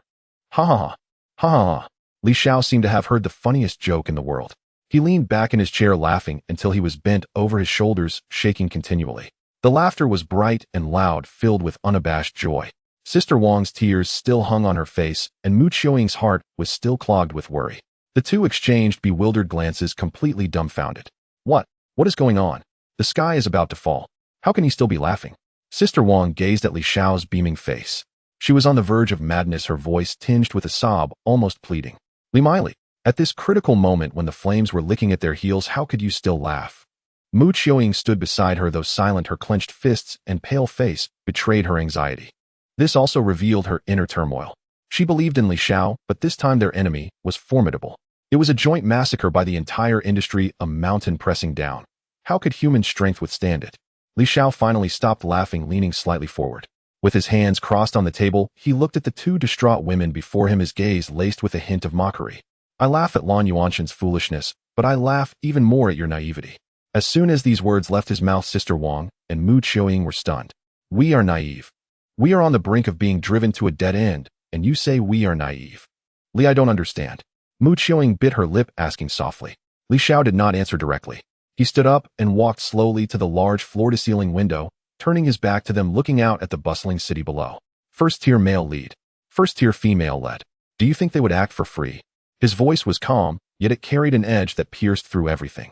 ha ha ha, ha ha ha. Li Xiao seemed to have heard the funniest joke in the world. He leaned back in his chair, laughing until he was bent over his shoulders, shaking continually. The laughter was bright and loud, filled with unabashed joy. Sister Wang's tears still hung on her face, and Mu Qiuying's heart was still clogged with worry. The two exchanged bewildered glances, completely dumbfounded. What is going on? The sky is about to fall. How can he still be laughing? Sister Wang gazed at Li Xiao's beaming face. She was on the verge of madness, her voice tinged with a sob, almost pleading. Li Miley, at this critical moment when the flames were licking at their heels, how could you still laugh? Mu Qiuying stood beside her, though silent. Her clenched fists and pale face betrayed her anxiety. This also revealed her inner turmoil. She believed in Li Xiao, but this time their enemy was formidable. It was a joint massacre by the entire industry, a mountain pressing down. How could human strength withstand it? Li Xiao finally stopped laughing, leaning slightly forward. With his hands crossed on the table, he looked at the two distraught women before him, his gaze laced with a hint of mockery. I laugh at Lan Yuanshan's foolishness, but I laugh even more at your naivety. As soon as these words left his mouth, Sister Wang and Mu Qiuying were stunned. We are naive. We are on the brink of being driven to a dead end, and you say we are naive. Li, I don't understand. Mu Qiuying bit her lip, asking softly. Li Xiao did not answer directly. He stood up and walked slowly to the large floor-to-ceiling window, turning his back to them, looking out at the bustling city below. First-tier male lead. First-tier female lead. Do you think they would act for free? His voice was calm, yet it carried an edge that pierced through everything.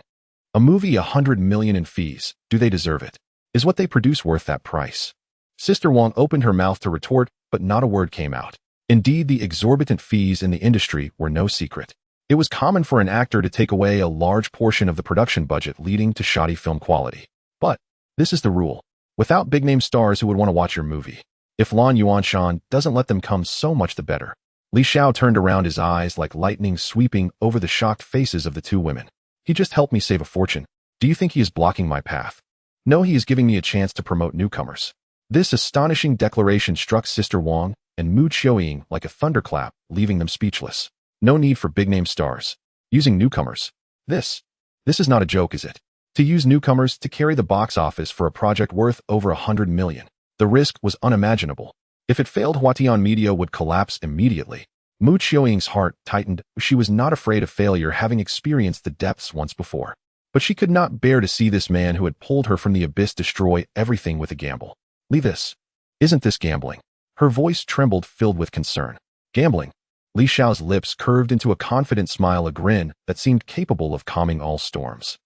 A movie, 100 million in fees. Do they deserve it? Is what they produce worth that price? Sister Wang opened her mouth to retort, but not a word came out. Indeed, the exorbitant fees in the industry were no secret. It was common for an actor to take away a large portion of the production budget, leading to shoddy film quality. But this is the rule. Without big-name stars who would want to watch your movie. If Lan Yuanshan doesn't let them come, so much the better. Li Xiao turned around, his eyes like lightning sweeping over the shocked faces of the two women. He just helped me save a fortune. Do you think he is blocking my path? No, he is giving me a chance to promote newcomers. This astonishing declaration struck Sister Wang and Mu Qiuying like a thunderclap, leaving them speechless. No need for big-name stars. Using newcomers. This is not a joke, is it? To use newcomers to carry the box office for a project worth over 100 million. The risk was unimaginable. If it failed, Huatian Media would collapse immediately. Mu Qiuying's heart tightened. She was not afraid of failure, having experienced the depths once before. But she could not bear to see this man who had pulled her from the abyss destroy everything with a gamble. Leave this. Isn't this gambling? Her voice trembled, filled with concern. Gambling? Li Xiao's lips curved into a confident smile, a grin that seemed capable of calming all storms.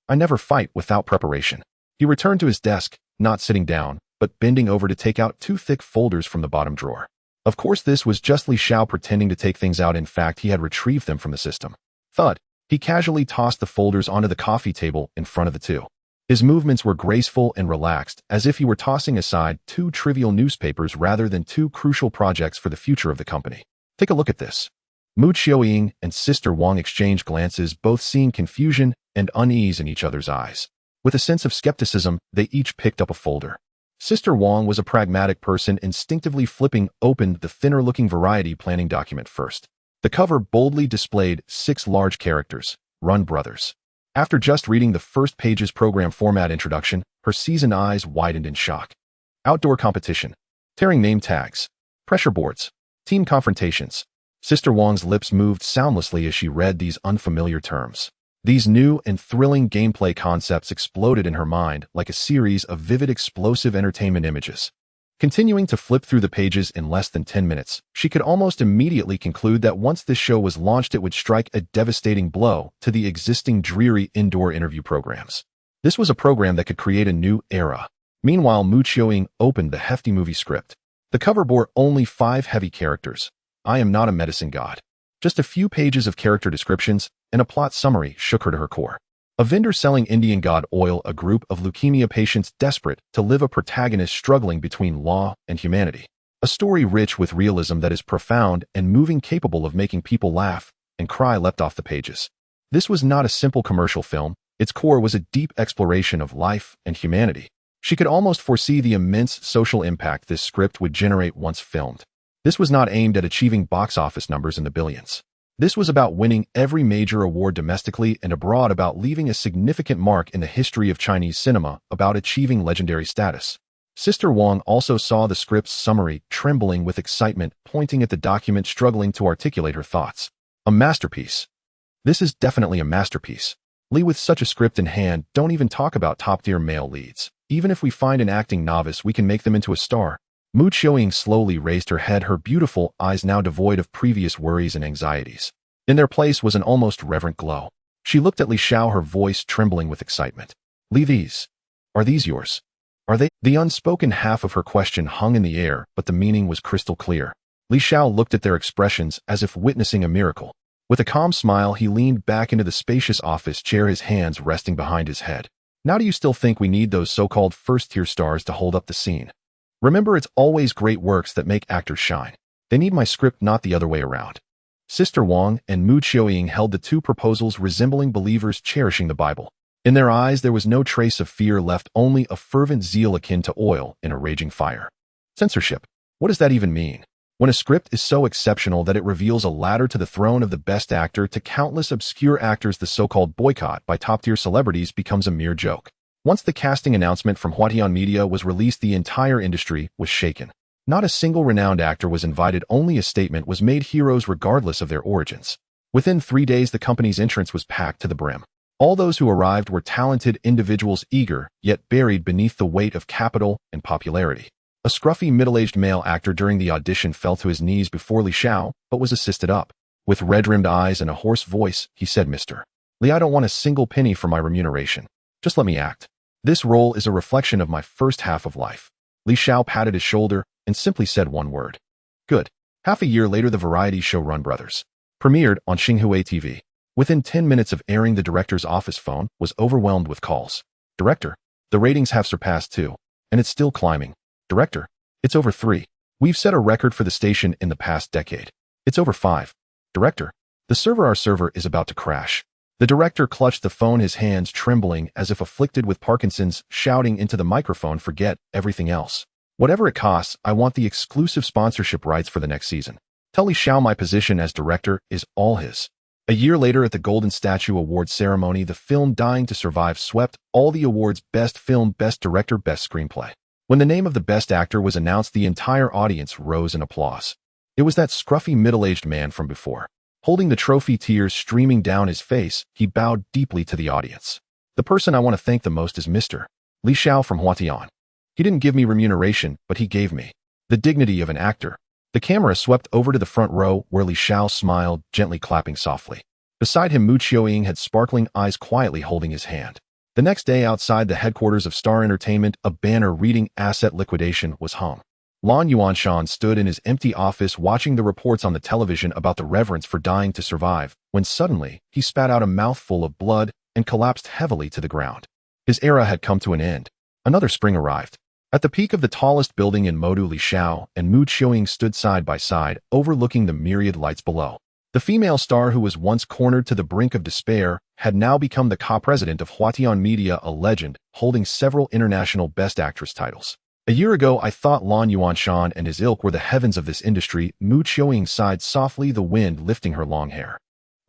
I never fight without preparation. He returned to his desk, not sitting down, but bending over to take out two thick folders from the bottom drawer. Of course, this was just Li Xiao pretending to take things out. In fact, he had retrieved them from the system. Thud. He casually tossed the folders onto the coffee table in front of the two. His movements were graceful and relaxed, as if he were tossing aside two trivial newspapers rather than two crucial projects for the future of the company. Take a look at this. Mu Qiuying and Sister Wang exchanged glances, both seeing confusion and unease in each other's eyes. With a sense of skepticism, they each picked up a folder. Sister Wang was a pragmatic person, instinctively flipping open the thinner-looking variety planning document first. The cover boldly displayed 6 large characters, Run Brothers. After just reading the first page's program format introduction, her seasoned eyes widened in shock. Outdoor competition, tearing name tags, pressure boards, team confrontations. Sister Wang's lips moved soundlessly as she read these unfamiliar terms. These new and thrilling gameplay concepts exploded in her mind like a series of vivid, explosive entertainment images. Continuing to flip through the pages in less than 10 minutes, she could almost immediately conclude that once this show was launched, it would strike a devastating blow to the existing dreary indoor interview programs. This was a program that could create a new era. Meanwhile, Mu Qiuying opened the hefty movie script. The cover bore only 5 heavy characters. I am not a medicine god. Just a few pages of character descriptions and a plot summary shook her to her core. A vendor selling Indian god oil, a group of leukemia patients desperate to live, a protagonist struggling between law and humanity. A story rich with realism that is profound and moving, capable of making people laugh and cry, leapt off the pages. This was not a simple commercial film. Its core was a deep exploration of life and humanity. She could almost foresee the immense social impact this script would generate once filmed. This was not aimed at achieving box office numbers in the billions. This was about winning every major award domestically and abroad, about leaving a significant mark in the history of Chinese cinema, about achieving legendary status. Sister Wang also saw the script's summary, trembling with excitement, pointing at the document, struggling to articulate her thoughts. A masterpiece. This is definitely a masterpiece. Li, with such a script in hand, don't even talk about top-tier male leads. Even if we find an acting novice, we can make them into a star. Mu Qiuying slowly raised her head, her beautiful eyes now devoid of previous worries and anxieties. In their place was an almost reverent glow. She looked at Li Xiao, her voice trembling with excitement. Li, are these yours? Are they? The unspoken half of her question hung in the air, but the meaning was crystal clear. Li Xiao looked at their expressions as if witnessing a miracle. With a calm smile, he leaned back into the spacious office chair, his hands resting behind his head. Now, do you still think we need those so-called first-tier stars to hold up the scene? Remember, it's always great works that make actors shine. They need my script, not the other way around. Sister Wang and Mu Qiuying held the two proposals, resembling believers cherishing the Bible. In their eyes, there was no trace of fear left, only a fervent zeal akin to oil in a raging fire. Censorship. What does that even mean? When a script is so exceptional that it reveals a ladder to the throne of the best actor to countless obscure actors, the so-called boycott by top-tier celebrities becomes a mere joke. Once the casting announcement from Huatian Media was released, the entire industry was shaken. Not a single renowned actor was invited, only a statement was made: heroes regardless of their origins. Within 3 days, the company's entrance was packed to the brim. All those who arrived were talented individuals, eager, yet buried beneath the weight of capital and popularity. A scruffy middle-aged male actor during the audition fell to his knees before Li Xiao, but was assisted up. With red-rimmed eyes and a hoarse voice, he said, "Mr. Li, I don't want a single penny for my remuneration. Just let me act. This role is a reflection of my first half of life." Li Xiao patted his shoulder and simply said one word: "Good." Half a year later, the variety show Run Brothers premiered on Xinhua TV. Within 10 minutes of airing, the director's office phone was overwhelmed with calls. "Director, the ratings have surpassed 2, and it's still climbing. Director, it's over 3. We've set a record for the station in the past decade. It's over 5. Director, our server is about to crash." The director clutched the phone, his hands trembling as if afflicted with Parkinson's, shouting into the microphone, "Forget everything else. Whatever it costs, I want the exclusive sponsorship rights for the next season. Tell Li Xiao my position as director is all his." A year later, at the Golden Statue Awards ceremony, the film Dying to Survive swept all the awards: Best Film, Best Director, Best Screenplay. When the name of the best actor was announced, the entire audience rose in applause. It was that scruffy middle-aged man from before. Holding the trophy, tears streaming down his face, he bowed deeply to the audience. "The person I want to thank the most is Mr. Li Xiao from Huatian. He didn't give me remuneration, but he gave me the dignity of an actor." The camera swept over to the front row, where Li Xiao smiled, gently clapping softly. Beside him, Mu Qiuying had sparkling eyes, quietly holding his hand. The next day, outside the headquarters of Star Entertainment, a banner reading "Asset Liquidation" was hung. Lan Yuanshan stood in his empty office, watching the reports on the television about the reverence for Dying to Survive, when suddenly he spat out a mouthful of blood and collapsed heavily to the ground. His era had come to an end. Another spring arrived. At the peak of the tallest building in Modu, Li Xiao and Mu Qiuying stood side by side, overlooking the myriad lights below. The female star, who was once cornered to the brink of despair, had now become the co-president of Huatian Media, a legend, holding several international Best Actress titles. "A year ago, I thought Lan Yuanshan and his ilk were the heavens of this industry." Mu Qiuying sighed softly, the wind lifting her long hair.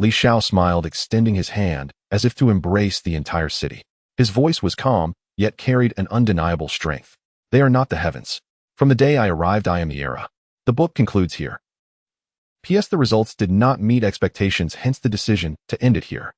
Li Xiao smiled, extending his hand as if to embrace the entire city. His voice was calm, yet carried an undeniable strength. "They are not the heavens. From the day I arrived, I am the era." The book concludes here. P.S. The results did not meet expectations, hence the decision to end it here.